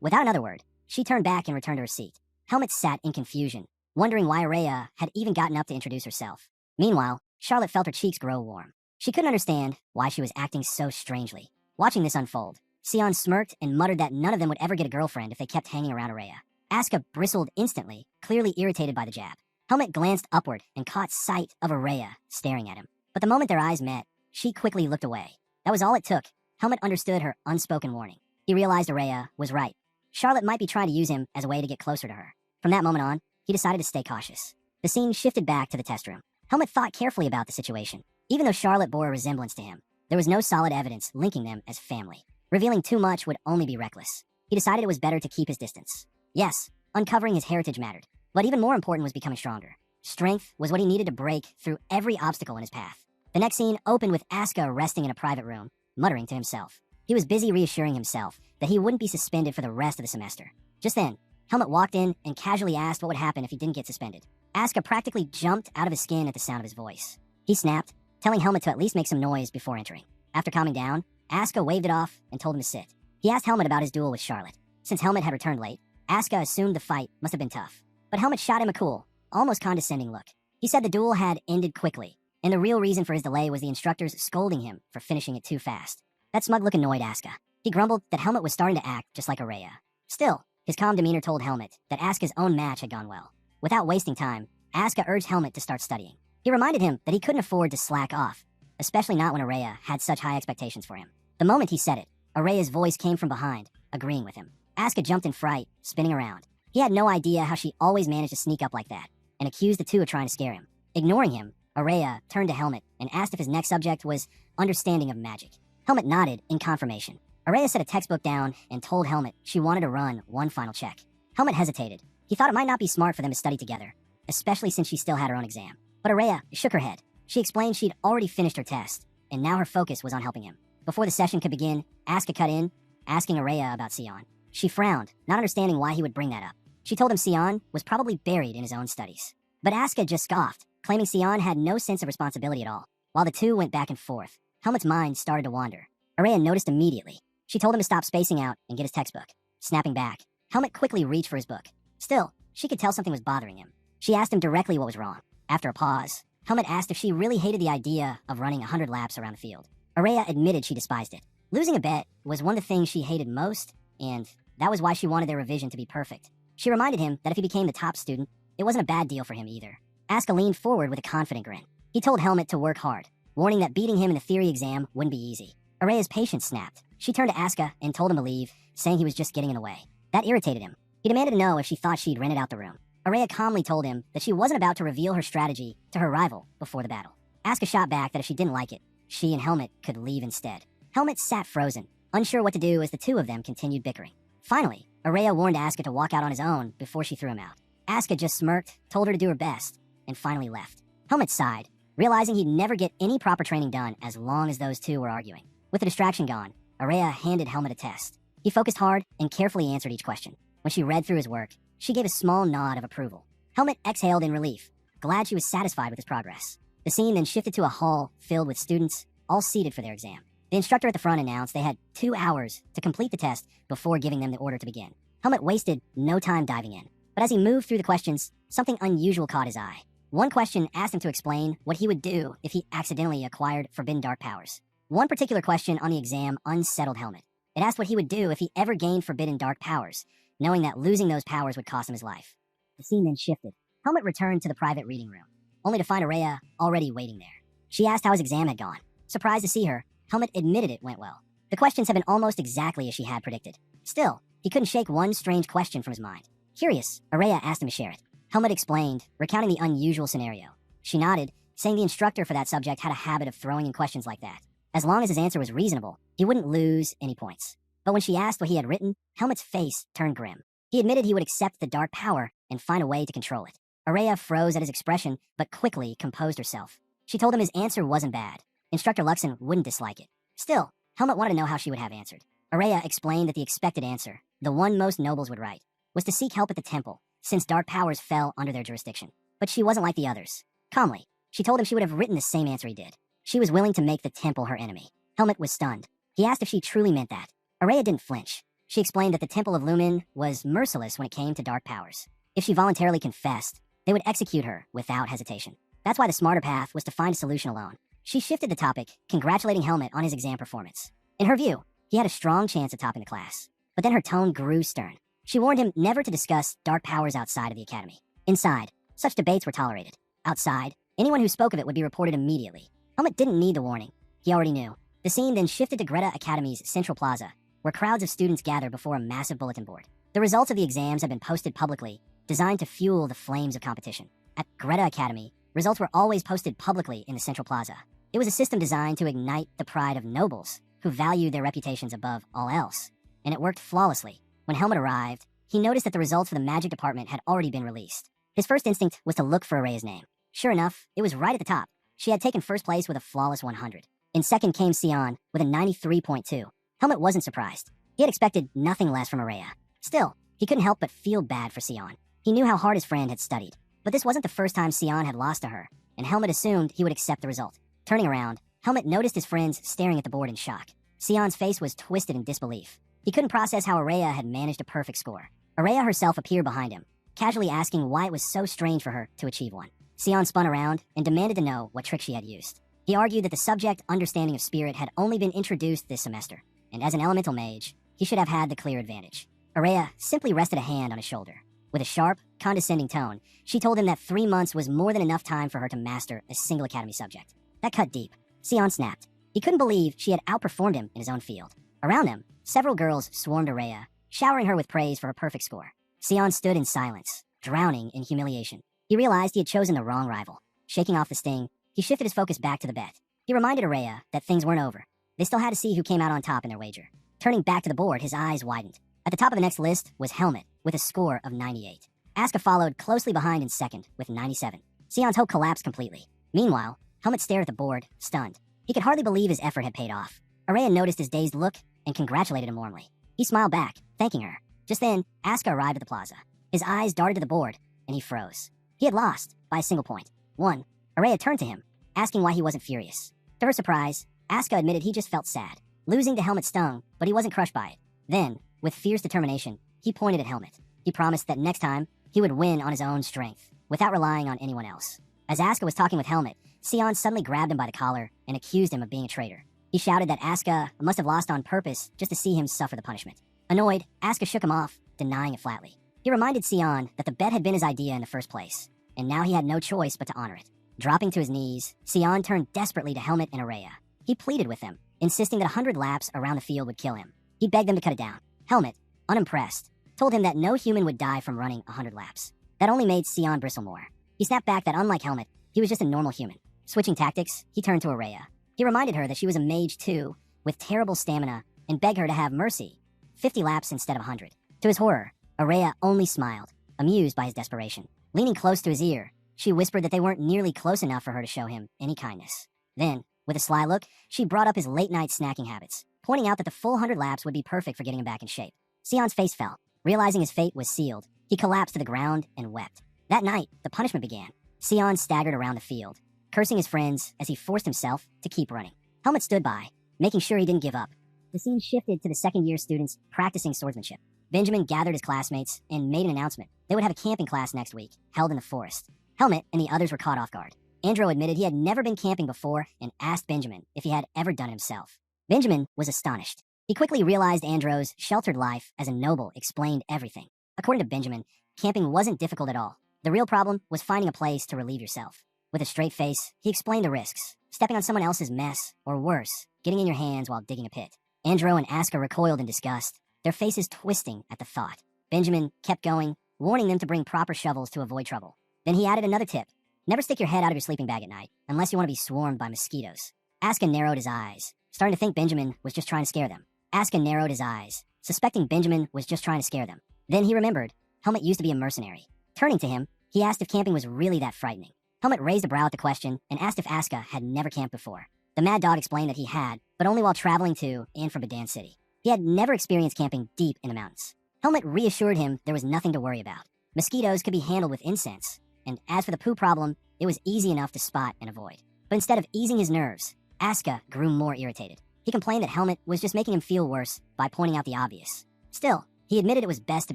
Without another word, she turned back and returned to her seat. Helmet sat in confusion, wondering why Araya had even gotten up to introduce herself. Meanwhile, Charlotte felt her cheeks grow warm. She couldn't understand why she was acting so strangely. Watching this unfold, Sion smirked and muttered that none of them would ever get a girlfriend if they kept hanging around Araya. Asuka bristled instantly, clearly irritated by the jab. Helmet glanced upward and caught sight of Araya staring at him. But the moment their eyes met, she quickly looked away. That was all it took. Helmet understood her unspoken warning. He realized Araya was right. Charlotte might be trying to use him as a way to get closer to her. From that moment on, he decided to stay cautious. The scene shifted back to the test room. Helmet thought carefully about the situation. Even though Charlotte bore a resemblance to him, there was no solid evidence linking them as family. Revealing too much would only be reckless. He decided it was better to keep his distance. Yes, uncovering his heritage mattered, but even more important was becoming stronger. Strength was what he needed to break through every obstacle in his path. The next scene opened with Asuka resting in a private room, muttering to himself. He was busy reassuring himself that he wouldn't be suspended for the rest of the semester. Just then, Helmet walked in and casually asked what would happen if he didn't get suspended. Asuka practically jumped out of his skin at the sound of his voice. He snapped, telling Helmet to at least make some noise before entering. After calming down, Asuka waved it off and told him to sit. He asked Helmet about his duel with Charlotte. Since Helmet had returned late, Asuka assumed the fight must have been tough. But Helmet shot him a cool, almost condescending look. He said the duel had ended quickly, and the real reason for his delay was the instructors scolding him for finishing it too fast. That smug look annoyed Asuka. He grumbled that Helmet was starting to act just like Araya. Still, his calm demeanor told Helmet that Asuka's own match had gone well. Without wasting time, Asuka urged Helmet to start studying. He reminded him that he couldn't afford to slack off, especially not when Araya had such high expectations for him. The moment he said it, Araya's voice came from behind, agreeing with him. Asuka jumped in fright, spinning around. He had no idea how she always managed to sneak up like that, and accused the two of trying to scare him. Ignoring him, Araya turned to Helmet and asked if his next subject was understanding of magic. Helmet nodded in confirmation. Araya set a textbook down and told Helmet she wanted to run one final check. Helmet hesitated. He thought it might not be smart for them to study together, especially since she still had her own exam. But Araya shook her head. She explained she'd already finished her test, and now her focus was on helping him. Before the session could begin, Asuka cut in, asking Araya about Sion. She frowned, not understanding why he would bring that up. She told him Sion was probably buried in his own studies. But Asuka just scoffed, claiming Sion had no sense of responsibility at all. While the two went back and forth, Helmet's mind started to wander. Araya noticed immediately. She told him to stop spacing out and get his textbook. Snapping back, Helmet quickly reached for his book. Still, she could tell something was bothering him. She asked him directly what was wrong. After a pause, Helmet asked if she really hated the idea of running 100 laps around the field. Araya admitted she despised it. Losing a bet was one of the things she hated most, and that was why she wanted their revision to be perfect. She reminded him that if he became the top student, it wasn't a bad deal for him either. Asuka leaned forward with a confident grin. He told Helmet to work hard, warning that beating him in the theory exam wouldn't be easy. Araya's patience snapped. She turned to Asuka and told him to leave, saying he was just getting in the way. That irritated him. He demanded to know if she thought she'd rented out the room. Araya calmly told him that she wasn't about to reveal her strategy to her rival before the battle. Asuka shot back that if she didn't like it, she and Helmet could leave instead. Helmet sat frozen, unsure what to do as the two of them continued bickering. Finally, Araya warned Asuka to walk out on his own before she threw him out. Asuka just smirked, told her to do her best, and finally left. Helmet sighed, realizing he'd never get any proper training done as long as those two were arguing. With the distraction gone, Araya handed Helmet a test. He focused hard and carefully answered each question. When she read through his work, she gave a small nod of approval. Helmet exhaled in relief, glad she was satisfied with his progress. The scene then shifted to a hall filled with students, all seated for their exam. The instructor at the front announced they had 2 hours to complete the test before giving them the order to begin. Helmet wasted no time diving in, but as he moved through the questions, something unusual caught his eye. One question asked him to explain what he would do if he accidentally acquired forbidden dark powers. One particular question on the exam unsettled Helmet. It asked what he would do if he ever gained forbidden dark powers, knowing that losing those powers would cost him his life. The scene then shifted. Helmet returned to the private reading room, only to find Araya already waiting there. She asked how his exam had gone. Surprised to see her, Helmet admitted it went well. The questions had been almost exactly as she had predicted. Still, he couldn't shake one strange question from his mind. Curious, Araya asked him to share it. Helmet explained, recounting the unusual scenario. She nodded, saying the instructor for that subject had a habit of throwing in questions like that. As long as his answer was reasonable, he wouldn't lose any points. But when she asked what he had written, Helmet's face turned grim. He admitted he would accept the dark power and find a way to control it. Araya froze at his expression, but quickly composed herself. She told him his answer wasn't bad. Instructor Luxon wouldn't dislike it. Still, Helmet wanted to know how she would have answered. Araya explained that the expected answer, the one most nobles would write, was to seek help at the temple, since dark powers fell under their jurisdiction. But she wasn't like the others. Calmly, she told him she would have written the same answer he did. She was willing to make the temple her enemy. Helmet was stunned. He asked if she truly meant that. Araya didn't flinch. She explained that the Temple of Lumen was merciless when it came to dark powers. If she voluntarily confessed, they would execute her without hesitation. That's why the smarter path was to find a solution alone. She shifted the topic, congratulating Helmet on his exam performance. In her view, he had a strong chance of topping the class. But then her tone grew stern. She warned him never to discuss dark powers outside of the academy. Inside, such debates were tolerated. Outside, anyone who spoke of it would be reported immediately. Helmet didn't need the warning. He already knew. The scene then shifted to Greta Academy's Central Plaza, where crowds of students gathered before a massive bulletin board. The results of the exams had been posted publicly, designed to fuel the flames of competition. At Greta Academy, results were always posted publicly in the Central Plaza. It was a system designed to ignite the pride of nobles, who valued their reputations above all else. And it worked flawlessly. When Helmet arrived, he noticed that the results for the magic department had already been released. His first instinct was to look for Araya's name. Sure enough, it was right at the top. She had taken first place with a flawless 100. In second came Sion with a 93.2. Helmet wasn't surprised. He had expected nothing less from Araya. Still, he couldn't help but feel bad for Sion. He knew how hard his friend had studied. But this wasn't the first time Sion had lost to her, and Helmet assumed he would accept the result. Turning around, Helmet noticed his friends staring at the board in shock. Sion's face was twisted in disbelief. He couldn't process how Araya had managed a perfect score. Araya herself appeared behind him, casually asking why it was so strange for her to achieve one. Sion spun around and demanded to know what trick she had used. He argued that the subject understanding of spirit had only been introduced this semester, and as an elemental mage, he should have had the clear advantage. Araya simply rested a hand on his shoulder. With a sharp, condescending tone, she told him that 3 months was more than enough time for her to master a single academy subject. That cut deep. Sion snapped. He couldn't believe she had outperformed him in his own field. Around him, several girls swarmed Araya, showering her with praise for her perfect score. Sion stood in silence, drowning in humiliation. He realized he had chosen the wrong rival. Shaking off the sting, he shifted his focus back to the bet. He reminded Araya that things weren't over. They still had to see who came out on top in their wager. Turning back to the board, his eyes widened. At the top of the next list was Helmet, with a score of 98. Asuka followed closely behind in second, with 97. Sion's hope collapsed completely. Meanwhile, Helmet stared at the board, stunned. He could hardly believe his effort had paid off. Araya noticed his dazed look and congratulated him warmly. He smiled back, thanking her. Just then, Asuka arrived at the plaza. His eyes darted to the board, and he froze. He had lost, by a single point. 1. Araya turned to him, asking why he wasn't furious. To her surprise, Asuka admitted he just felt sad. Losing to Helmet stung, but he wasn't crushed by it. Then, with fierce determination, he pointed at Helmet. He promised that next time, he would win on his own strength, without relying on anyone else. As Asuka was talking with Helmet, Sion suddenly grabbed him by the collar and accused him of being a traitor. He shouted that Asuka must have lost on purpose just to see him suffer the punishment. Annoyed, Asuka shook him off, denying it flatly. He reminded Sion that the bet had been his idea in the first place, and now he had no choice but to honor it. Dropping to his knees, Sion turned desperately to Helmet and Araya. He pleaded with them, insisting that 100 laps around the field would kill him. He begged them to cut it down. Helmet, unimpressed, told him that no human would die from running 100 laps. That only made Sion bristle more. He snapped back that unlike Helmet, he was just a normal human. Switching tactics, he turned to Araya. He reminded her that she was a mage too, with terrible stamina and beg her to have mercy. 50 laps instead of 100. To his horror, Araya only smiled, amused by his desperation. Leaning close to his ear, she whispered that they weren't nearly close enough for her to show him any kindness. Then, with a sly look, she brought up his late-night snacking habits, pointing out that the full 100 laps would be perfect for getting him back in shape. Sion's face fell. Realizing his fate was sealed, he collapsed to the ground and wept. That night, the punishment began. Sion staggered around the field, cursing his friends as he forced himself to keep running. Helmet stood by, making sure he didn't give up. The scene shifted to the second-year students practicing swordsmanship. Benjamin gathered his classmates and made an announcement. They would have a camping class next week, held in the forest. Helmet and the others were caught off guard. Andro admitted he had never been camping before and asked Benjamin if he had ever done it himself. Benjamin was astonished. He quickly realized Andro's sheltered life as a noble explained everything. According to Benjamin, camping wasn't difficult at all. The real problem was finding a place to relieve yourself. With a straight face, he explained the risks: stepping on someone else's mess, or worse, getting in your hands while digging a pit. Andro and Asuka recoiled in disgust, their faces twisting at the thought. Benjamin kept going, warning them to bring proper shovels to avoid trouble. Then he added another tip: never stick your head out of your sleeping bag at night, unless you want to be swarmed by mosquitoes. Asuka narrowed his eyes, starting to think Benjamin was just trying to scare them. Asuka narrowed his eyes, suspecting Benjamin was just trying to scare them. Then he remembered, Helmet used to be a mercenary. Turning to him, he asked if camping was really that frightening. Helmet raised a brow at the question and asked if Asuka had never camped before. The Mad Dog explained that he had, but only while traveling to and from Badan City. He had never experienced camping deep in the mountains. Helmet reassured him there was nothing to worry about. Mosquitoes could be handled with incense, and as for the poo problem, it was easy enough to spot and avoid. But instead of easing his nerves, Asuka grew more irritated. He complained that Helmet was just making him feel worse by pointing out the obvious. Still, he admitted it was best to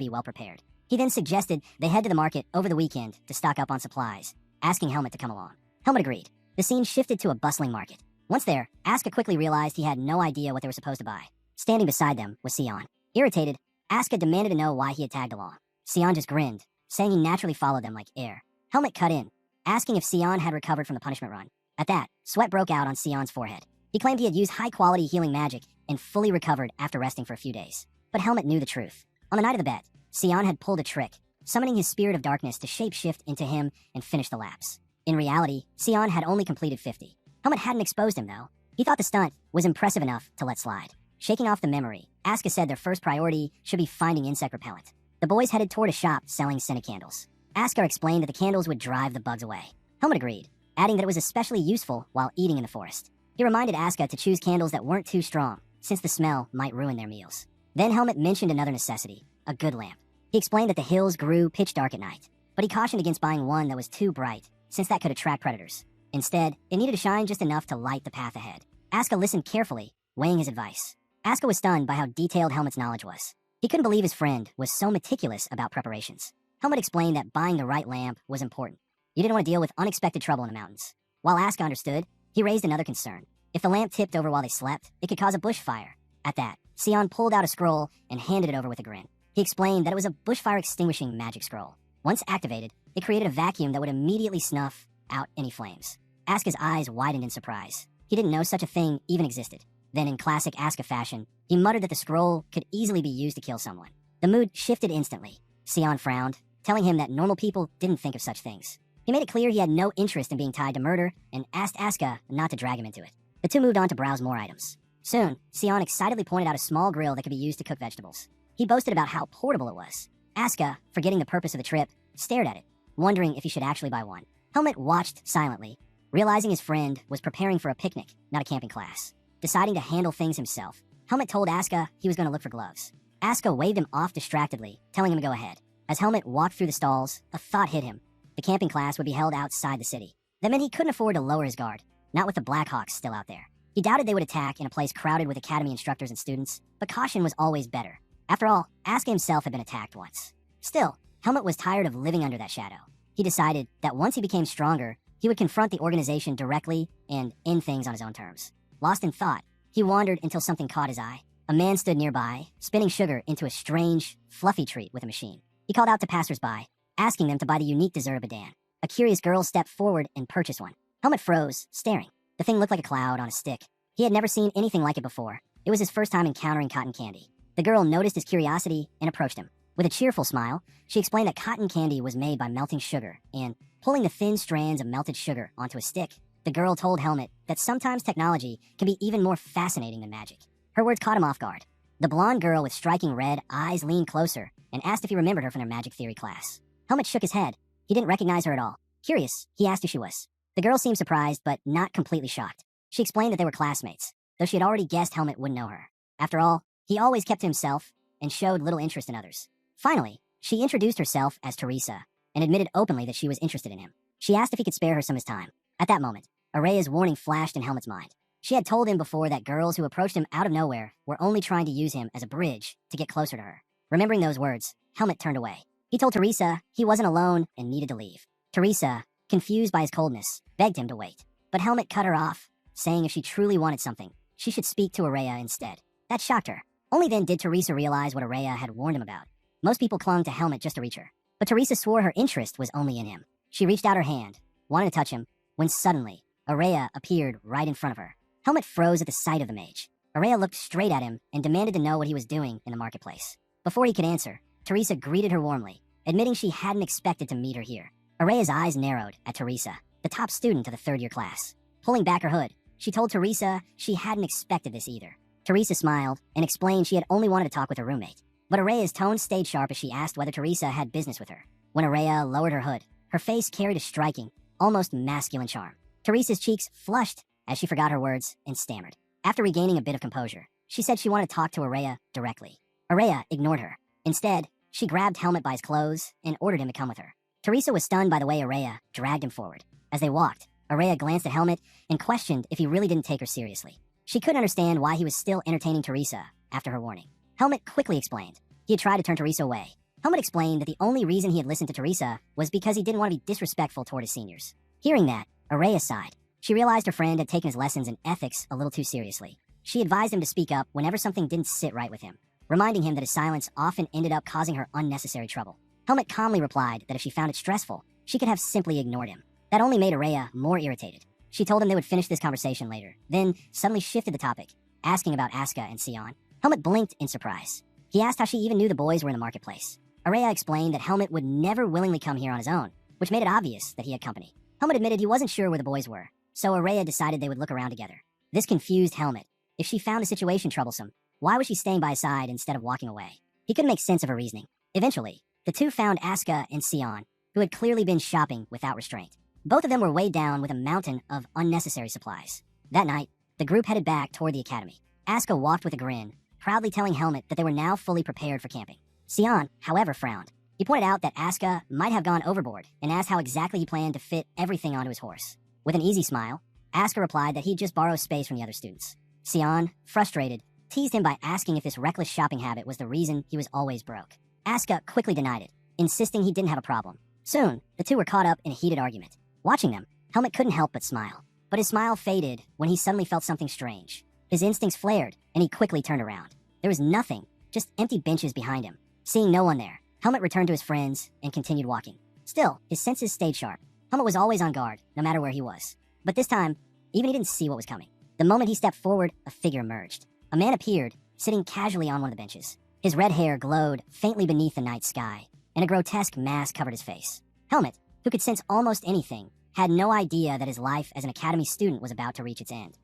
be well prepared. He then suggested they head to the market over the weekend to stock up on supplies, asking Helmet to come along. Helmet agreed. The scene shifted to a bustling market. Once there, Asuka quickly realized he had no idea what they were supposed to buy. Standing beside them was Sion. Irritated, Asuka demanded to know why he had tagged along. Sion just grinned, saying he naturally followed them like air. Helmet cut in, asking if Sion had recovered from the punishment run. At that, sweat broke out on Sion's forehead. He claimed he had used high-quality healing magic and fully recovered after resting for a few days. But Helmet knew the truth. On the night of the bet, Sion had pulled a trick, summoning his spirit of darkness to shape-shift into him and finish the laps. In reality, Sion had only completed 50. Helmet hadn't exposed him, though. He thought the stunt was impressive enough to let slide. Shaking off the memory, Asuka said their first priority should be finding insect repellent. The boys headed toward a shop selling scented candles. Asuka explained that the candles would drive the bugs away. Helmet agreed, adding that it was especially useful while eating in the forest. He reminded Asuka to choose candles that weren't too strong, since the smell might ruin their meals. Then Helmet mentioned another necessity, a good lamp. He explained that the hills grew pitch dark at night, but he cautioned against buying one that was too bright, since that could attract predators. Instead, it needed to shine just enough to light the path ahead. Asuka listened carefully, weighing his advice. Asuka was stunned by how detailed Helmet's knowledge was. He couldn't believe his friend was so meticulous about preparations. Helmet explained that buying the right lamp was important. You didn't want to deal with unexpected trouble in the mountains. While Asuka understood, he raised another concern. If the lamp tipped over while they slept, it could cause a bushfire. At that, Sion pulled out a scroll and handed it over with a grin. He explained that it was a bushfire extinguishing magic scroll. Once activated, it created a vacuum that would immediately snuff out any flames. Asuka's eyes widened in surprise. He didn't know such a thing even existed. Then, in classic Asuka fashion, he muttered that the scroll could easily be used to kill someone. The mood shifted instantly. Sion frowned, telling him that normal people didn't think of such things. He made it clear he had no interest in being tied to murder and asked Asuka not to drag him into it. The two moved on to browse more items. Soon, Sion excitedly pointed out a small grill that could be used to cook vegetables. He boasted about how portable it was. Asuka, forgetting the purpose of the trip, stared at it, wondering if he should actually buy one. Helmet watched silently, realizing his friend was preparing for a picnic, not a camping class. Deciding to handle things himself, Helmet told Asuka he was going to look for gloves. Asuka waved him off distractedly, telling him to go ahead. As Helmet walked through the stalls, a thought hit him. The camping class would be held outside the city. That meant he couldn't afford to lower his guard, not with the Blackhawks still out there. He doubted they would attack in a place crowded with academy instructors and students, but caution was always better. After all, Asuka himself had been attacked once. Still, Helmet was tired of living under that shadow. He decided that once he became stronger, he would confront the organization directly and end things on his own terms. Lost in thought, he wandered until something caught his eye. A man stood nearby, spinning sugar into a strange, fluffy treat with a machine. He called out to passersby, asking them to buy the unique dessert of Badan. A curious girl stepped forward and purchased one. Helmet froze, staring. The thing looked like a cloud on a stick. He had never seen anything like it before. It was his first time encountering cotton candy. The girl noticed his curiosity and approached him. With a cheerful smile, she explained that cotton candy was made by melting sugar and pulling the thin strands of melted sugar onto a stick. The girl told Helmet that sometimes technology can be even more fascinating than magic. Her words caught him off guard. The blonde girl with striking red eyes leaned closer and asked if he remembered her from their magic theory class. Helmet shook his head. He didn't recognize her at all. Curious, he asked who she was. The girl seemed surprised, but not completely shocked. She explained that they were classmates, though she had already guessed Helmet wouldn't know her. After all, he always kept to himself and showed little interest in others. Finally, she introduced herself as Teresa and admitted openly that she was interested in him. She asked if he could spare her some of his time. At that moment, Araya's warning flashed in Helmet's mind. She had told him before that girls who approached him out of nowhere were only trying to use him as a bridge to get closer to her. Remembering those words, Helmet turned away. He told Teresa he wasn't alone and needed to leave. Teresa, confused by his coldness, begged him to wait. But Helmet cut her off, saying if she truly wanted something, she should speak to Araya instead. That shocked her. Only then did Teresa realize what Araya had warned him about. Most people clung to Helmet just to reach her, but Teresa swore her interest was only in him. She reached out her hand, wanted to touch him, when suddenly, Araya appeared right in front of her. Helmet froze at the sight of the mage. Araya looked straight at him and demanded to know what he was doing in the marketplace. Before he could answer, Teresa greeted her warmly, admitting she hadn't expected to meet her here. Araya's eyes narrowed at Teresa, the top student of the third-year class. Pulling back her hood, she told Teresa she hadn't expected this either. Teresa smiled and explained she had only wanted to talk with her roommate. But Araya's tone stayed sharp as she asked whether Teresa had business with her. When Araya lowered her hood, her face carried a striking, almost masculine charm. Teresa's cheeks flushed as she forgot her words and stammered. After regaining a bit of composure, she said she wanted to talk to Araya directly. Araya ignored her. Instead, she grabbed Helmet by his clothes and ordered him to come with her. Teresa was stunned by the way Araya dragged him forward. As they walked, Araya glanced at Helmet and questioned if he really didn't take her seriously. She couldn't understand why he was still entertaining Teresa after her warning. Helmet quickly explained. He had tried to turn Teresa away. Helmet explained that the only reason he had listened to Teresa was because he didn't want to be disrespectful toward his seniors. Hearing that, Araya sighed. She realized her friend had taken his lessons in ethics a little too seriously. She advised him to speak up whenever something didn't sit right with him, reminding him that his silence often ended up causing her unnecessary trouble. Helmet calmly replied that if she found it stressful, she could have simply ignored him. That only made Araya more irritated. She told him they would finish this conversation later, then suddenly shifted the topic, asking about Asuka and Sion. Helmet blinked in surprise. He asked how she even knew the boys were in the marketplace. Araya explained that Helmet would never willingly come here on his own, which made it obvious that he had company. Helmet admitted he wasn't sure where the boys were, so Araya decided they would look around together. This confused Helmet. If she found the situation troublesome, why was she staying by his side instead of walking away? He couldn't make sense of her reasoning. Eventually, the two found Asuka and Sion, who had clearly been shopping without restraint. Both of them were weighed down with a mountain of unnecessary supplies. That night, the group headed back toward the academy. Asuka walked with a grin, proudly telling Helmet that they were now fully prepared for camping. Sion, however, frowned. He pointed out that Asuka might have gone overboard and asked how exactly he planned to fit everything onto his horse. With an easy smile, Asuka replied that he'd just borrow space from the other students. Sion, frustrated, teased him by asking if this reckless shopping habit was the reason he was always broke. Asuka quickly denied it, insisting he didn't have a problem. Soon, the two were caught up in a heated argument. Watching them, Helmet couldn't help but smile. But his smile faded when he suddenly felt something strange. His instincts flared, and he quickly turned around. There was nothing, just empty benches behind him. Seeing no one there, Helmet returned to his friends and continued walking. Still, his senses stayed sharp. Helmet was always on guard, no matter where he was. But this time, even he didn't see what was coming. The moment he stepped forward, a figure emerged. A man appeared, sitting casually on one of the benches. His red hair glowed faintly beneath the night sky, and a grotesque mask covered his face. Helmet, who could sense almost anything, had no idea that his life as an academy student was about to reach its end.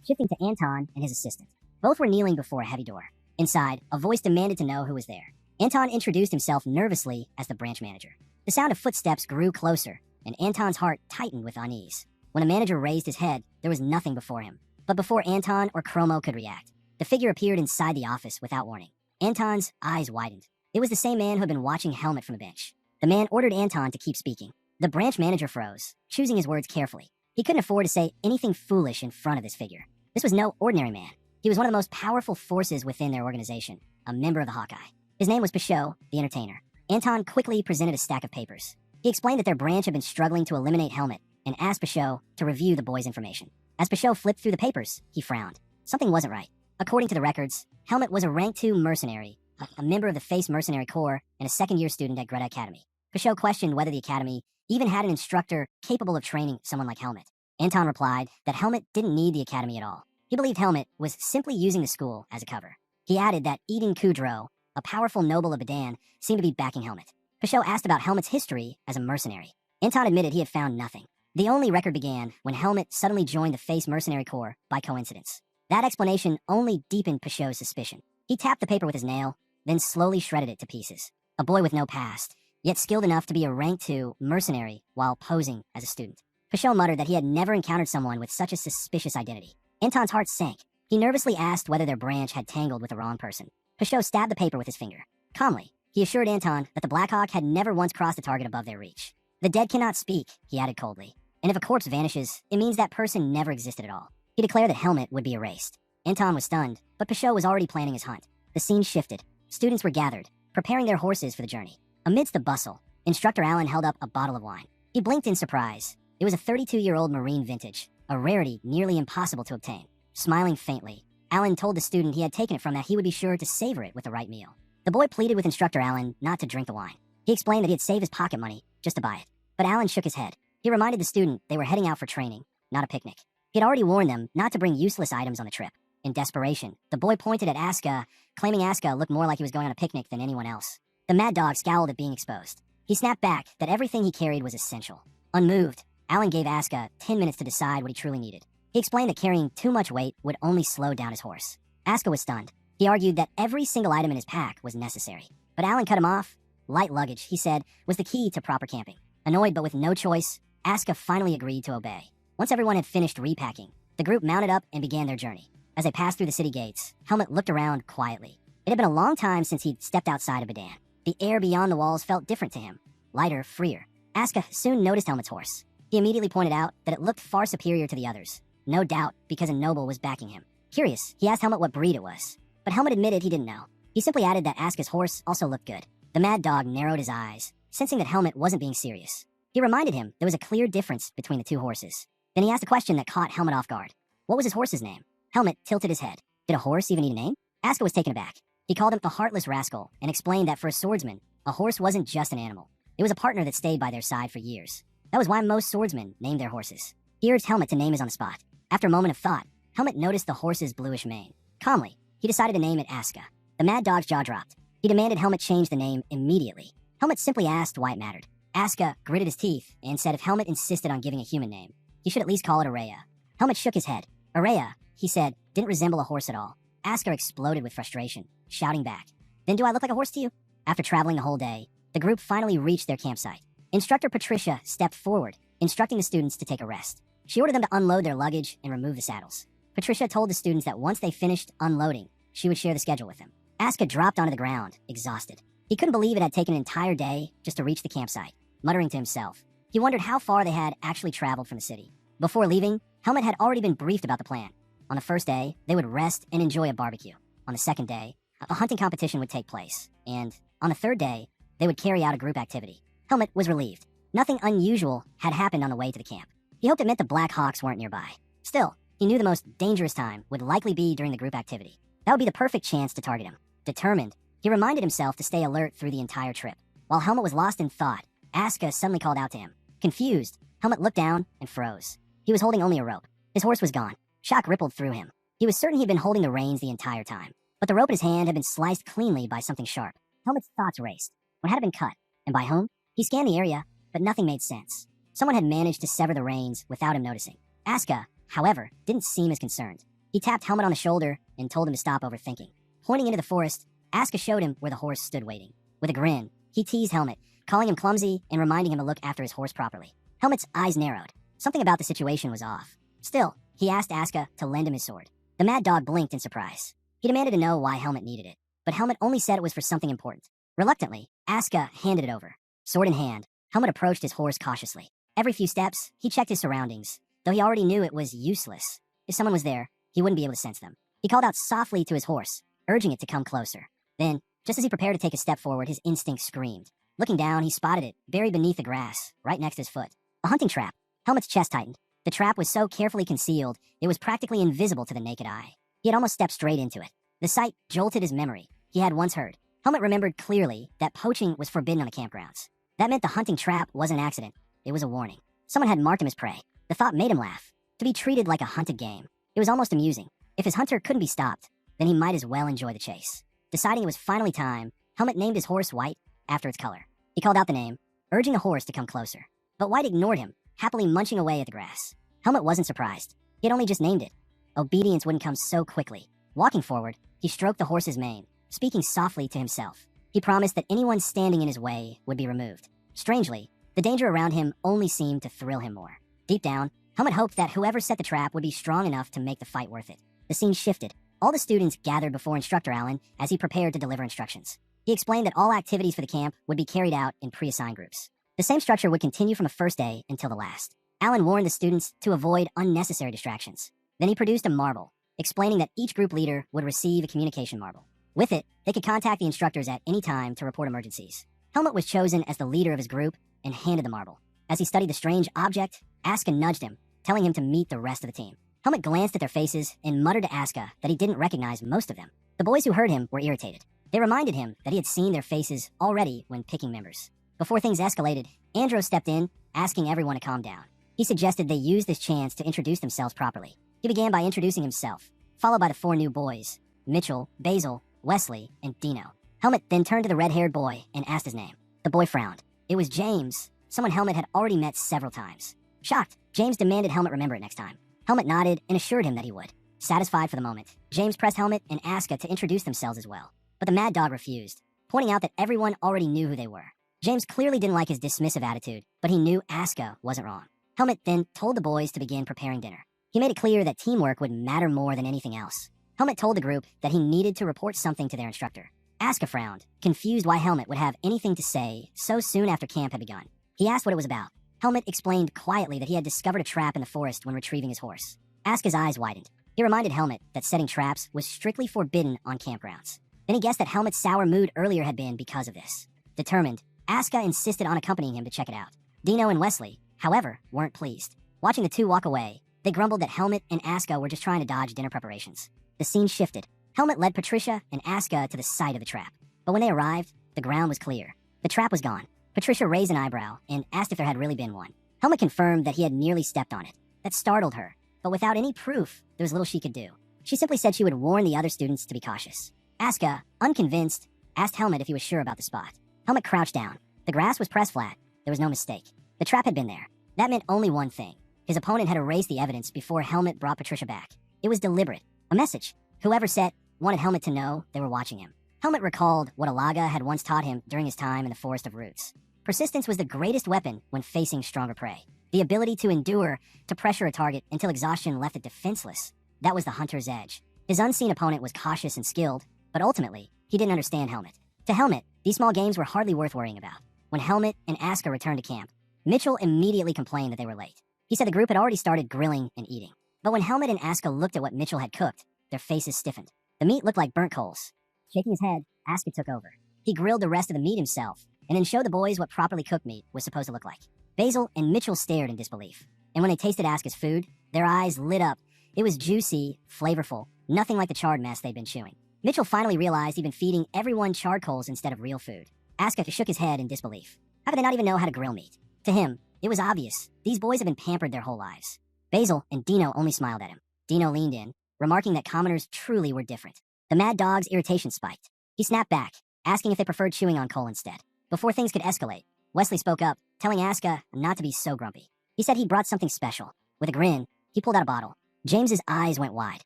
Shifting to Anton and his assistant. Both were kneeling before a heavy door. Inside, a voice demanded to know who was there. Anton introduced himself nervously as the branch manager. The sound of footsteps grew closer, and Anton's heart tightened with unease. When the manager raised his head, there was nothing before him. But before Anton or Chromo could react, the figure appeared inside the office without warning. Anton's eyes widened. It was the same man who had been watching Helmet from the bench. The man ordered Anton to keep speaking. The branch manager froze, choosing his words carefully. He couldn't afford to say anything foolish in front of this figure. This was no ordinary man. He was one of the most powerful forces within their organization, a member of the Hawkeye. His name was Pichot, the entertainer. Anton quickly presented a stack of papers. He explained that their branch had been struggling to eliminate Helmet and asked Pichot to review the boy's information. As Pichot flipped through the papers, he frowned. Something wasn't right. According to the records, Helmet was a rank 2 mercenary, a member of the Face Mercenary Corps, and a second-year student at Greta Academy. Pichot questioned whether the academy even had an instructor capable of training someone like Helmet. Anton replied that Helmet didn't need the academy at all. He believed Helmet was simply using the school as a cover. He added that Eden Kudrow, a powerful noble of Badan, seemed to be backing Helmet. Pichot asked about Helmet's history as a mercenary. Anton admitted he had found nothing. The only record began when Helmet suddenly joined the Face Mercenary Corps by coincidence. That explanation only deepened Pashot's suspicion. He tapped the paper with his nail, then slowly shredded it to pieces. A boy with no past, yet skilled enough to be a rank 2 mercenary while posing as a student. Pashot muttered that he had never encountered someone with such a suspicious identity. Anton's heart sank. He nervously asked whether their branch had tangled with the wrong person. Pashot stabbed the paper with his finger. Calmly, he assured Anton that the Black Hawk had never once crossed a target above their reach. The dead cannot speak, he added coldly. And if a corpse vanishes, it means that person never existed at all. He declared that Helmet would be erased. Anton was stunned, but Pashot was already planning his hunt. The scene shifted. Students were gathered, preparing their horses for the journey. Amidst the bustle, Instructor Allen held up a bottle of wine. He blinked in surprise. It was a 32-year-old Marine vintage, a rarity nearly impossible to obtain. Smiling faintly, Allen told the student he had taken it from that he would be sure to savor it with the right meal. The boy pleaded with Instructor Allen not to drink the wine. He explained that he had saved his pocket money just to buy it. But Allen shook his head. He reminded the student they were heading out for training, not a picnic. He had already warned them not to bring useless items on the trip. In desperation, the boy pointed at Asuka, claiming Asuka looked more like he was going on a picnic than anyone else. The mad dog scowled at being exposed. He snapped back that everything he carried was essential. Unmoved, Allen gave Asuka 10 minutes to decide what he truly needed. He explained that carrying too much weight would only slow down his horse. Asuka was stunned. He argued that every single item in his pack was necessary. But Allen cut him off. Light luggage, he said, was the key to proper camping. Annoyed but with no choice, Asuka finally agreed to obey. Once everyone had finished repacking, the group mounted up and began their journey. As they passed through the city gates, Helmet looked around quietly. It had been a long time since he'd stepped outside of Badan. The air beyond the walls felt different to him. Lighter, freer. Asuka soon noticed Helmet's horse. He immediately pointed out that it looked far superior to the others. No doubt, because a noble was backing him. Curious, he asked Helmet what breed it was. But Helmet admitted he didn't know. He simply added that Asuka's horse also looked good. The mad dog narrowed his eyes, sensing that Helmet wasn't being serious. He reminded him there was a clear difference between the two horses. Then he asked a question that caught Helmet off guard. What was his horse's name? Helmet tilted his head. Did a horse even need a name? Asuka was taken aback. He called him a heartless rascal and explained that for a swordsman, a horse wasn't just an animal. It was a partner that stayed by their side for years. That was why most swordsmen named their horses. He urged Helmet to name his on the spot. After a moment of thought, Helmet noticed the horse's bluish mane. Calmly, he decided to name it Asuka. The mad dog's jaw dropped. He demanded Helmet change the name immediately. Helmet simply asked why it mattered. Asuka gritted his teeth and said if Helmet insisted on giving a human name, he should at least call it Araya. Helmet shook his head. Araya, he said, didn't resemble a horse at all. Asuka exploded with frustration, shouting back, "Then do I look like a horse to you?" After traveling the whole day, the group finally reached their campsite. Instructor Patricia stepped forward, instructing the students to take a rest. She ordered them to unload their luggage and remove the saddles. Patricia told the students that once they finished unloading, she would share the schedule with them. Asuka dropped onto the ground, exhausted. He couldn't believe it had taken an entire day just to reach the campsite. Muttering to himself, he wondered how far they had actually traveled from the city. Before leaving, Helmet had already been briefed about the plan. On the first day, they would rest and enjoy a barbecue. On the second day, a hunting competition would take place. And on the third day, they would carry out a group activity. Helmet was relieved. Nothing unusual had happened on the way to the camp. He hoped it meant the Black Hawks weren't nearby. Still, he knew the most dangerous time would likely be during the group activity. That would be the perfect chance to target him. Determined, he reminded himself to stay alert through the entire trip. While Helmet was lost in thought, Asuka suddenly called out to him. Confused, Helmet looked down and froze. He was holding only a rope. His horse was gone. Shock rippled through him. He was certain he'd been holding the reins the entire time. But the rope in his hand had been sliced cleanly by something sharp. Helmet's thoughts raced. What had it been cut? And by whom? He scanned the area, but nothing made sense. Someone had managed to sever the reins without him noticing. Asuka, however, didn't seem as concerned. He tapped Helmet on the shoulder and told him to stop overthinking. Pointing into the forest, Asuka showed him where the horse stood waiting. With a grin, he teased Helmet, calling him clumsy and reminding him to look after his horse properly. Helmet's eyes narrowed. Something about the situation was off. Still, he asked Asuka to lend him his sword. The mad dog blinked in surprise. He demanded to know why Helmet needed it, but Helmet only said it was for something important. Reluctantly, Asuka handed it over. Sword in hand, Helmet approached his horse cautiously. Every few steps, he checked his surroundings, though he already knew it was useless. If someone was there, he wouldn't be able to sense them. He called out softly to his horse, urging it to come closer. Then, just as he prepared to take a step forward, his instinct screamed. Looking down, he spotted it, buried beneath the grass, right next to his foot. A hunting trap. Helmet's chest tightened. The trap was so carefully concealed, it was practically invisible to the naked eye. He had almost stepped straight into it. The sight jolted his memory. He had once heard. Helmet remembered clearly that poaching was forbidden on the campgrounds. That meant the hunting trap wasn't an accident. It was a warning. Someone had marked him as prey. The thought made him laugh. To be treated like a hunted game. It was almost amusing. If his hunter couldn't be stopped, then he might as well enjoy the chase. Deciding it was finally time, Helmet named his horse White after its color. He called out the name, urging the horse to come closer. But White ignored him, happily munching away at the grass. Helmet wasn't surprised. He had only just named it. obedience wouldn't come so quickly. Walking forward, he stroked the horse's mane, speaking softly to himself. He promised that anyone standing in his way would be removed. Strangely, the danger around him only seemed to thrill him more. Deep down, Helmet hoped that whoever set the trap would be strong enough to make the fight worth it. The scene shifted. All the students gathered before Instructor Allen as he prepared to deliver instructions. He explained that all activities for the camp would be carried out in pre-assigned groups. The same structure would continue from the first day until the last. Allen warned the students to avoid unnecessary distractions. Then he produced a marble, explaining that each group leader would receive a communication marble. With it, they could contact the instructors at any time to report emergencies. Helmet was chosen as the leader of his group and handed the marble. As he studied the strange object, Asuka nudged him, telling him to meet the rest of the team. Helmet glanced at their faces and muttered to Asuka that he didn't recognize most of them. The boys who heard him were irritated. They reminded him that he had seen their faces already when picking members. Before things escalated, Andros stepped in, asking everyone to calm down. He suggested they use this chance to introduce themselves properly. He began by introducing himself, followed by the 4 new boys, Mitchell, Basil, Wesley, and Dino. Helmet then turned to the red-haired boy and asked his name. The boy frowned. It was James, someone Helmet had already met several times. Shocked, James demanded Helmet remember it next time. Helmet nodded and assured him that he would. Satisfied for the moment, James pressed Helmet and Asuka to introduce themselves as well. But the Mad Dog refused, pointing out that everyone already knew who they were. James clearly didn't like his dismissive attitude, but he knew Asuka wasn't wrong. Helmet then told the boys to begin preparing dinner. He made it clear that teamwork would matter more than anything else. Helmet told the group that he needed to report something to their instructor. Asuka frowned, confused why Helmet would have anything to say so soon after camp had begun. He asked what it was about. Helmet explained quietly that he had discovered a trap in the forest when retrieving his horse. Asuka's eyes widened. He reminded Helmet that setting traps was strictly forbidden on campgrounds. Then he guessed that Helmet's sour mood earlier had been because of this. Determined, Asuka insisted on accompanying him to check it out. Dino and Wesley, however, weren't pleased. Watching the two walk away, they grumbled that Helmet and Asuka were just trying to dodge dinner preparations. The scene shifted. Helmet led Patricia and Asuka to the site of the trap. But when they arrived, the ground was clear. The trap was gone. Patricia raised an eyebrow and asked if there had really been one. Helmet confirmed that he had nearly stepped on it. That startled her, but without any proof, there was little she could do. She simply said she would warn the other students to be cautious. Asuka, unconvinced, asked Helmet if he was sure about the spot. Helmet crouched down. The grass was pressed flat. There was no mistake. The trap had been there. That meant only one thing. His opponent had erased the evidence before Helmet brought Patricia back. It was deliberate. A message. Whoever set wanted Helmet to know they were watching him. Helmet recalled what Alaga had once taught him during his time in the Forest of Roots. Persistence was the greatest weapon when facing stronger prey. The ability to endure, to pressure a target until exhaustion left it defenseless. That was the hunter's edge. His unseen opponent was cautious and skilled, but ultimately, he didn't understand Helmet. To Helmet, these small games were hardly worth worrying about. When Helmet and Asuka returned to camp, Mitchell immediately complained that they were late. He said the group had already started grilling and eating. But when Helmet and Asuka looked at what Mitchell had cooked, their faces stiffened. The meat looked like burnt coals. Shaking his head, Asuka took over. He grilled the rest of the meat himself, and then showed the boys what properly cooked meat was supposed to look like. Basil and Mitchell stared in disbelief. And when they tasted Asuka's food, their eyes lit up. It was juicy, flavorful, nothing like the charred mess they'd been chewing. Mitchell finally realized he'd been feeding everyone charcoals instead of real food. Asuka shook his head in disbelief. How could they not even know how to grill meat? To him, it was obvious. These boys had been pampered their whole lives. Basil and Dino only smiled at him. Dino leaned in, remarking that commoners truly were different. The Mad Dog's irritation spiked. He snapped back, asking if they preferred chewing on coal instead. Before things could escalate, Wesley spoke up, telling Asuka not to be so grumpy. He said he'd brought something special. With a grin, he pulled out a bottle. James's eyes went wide.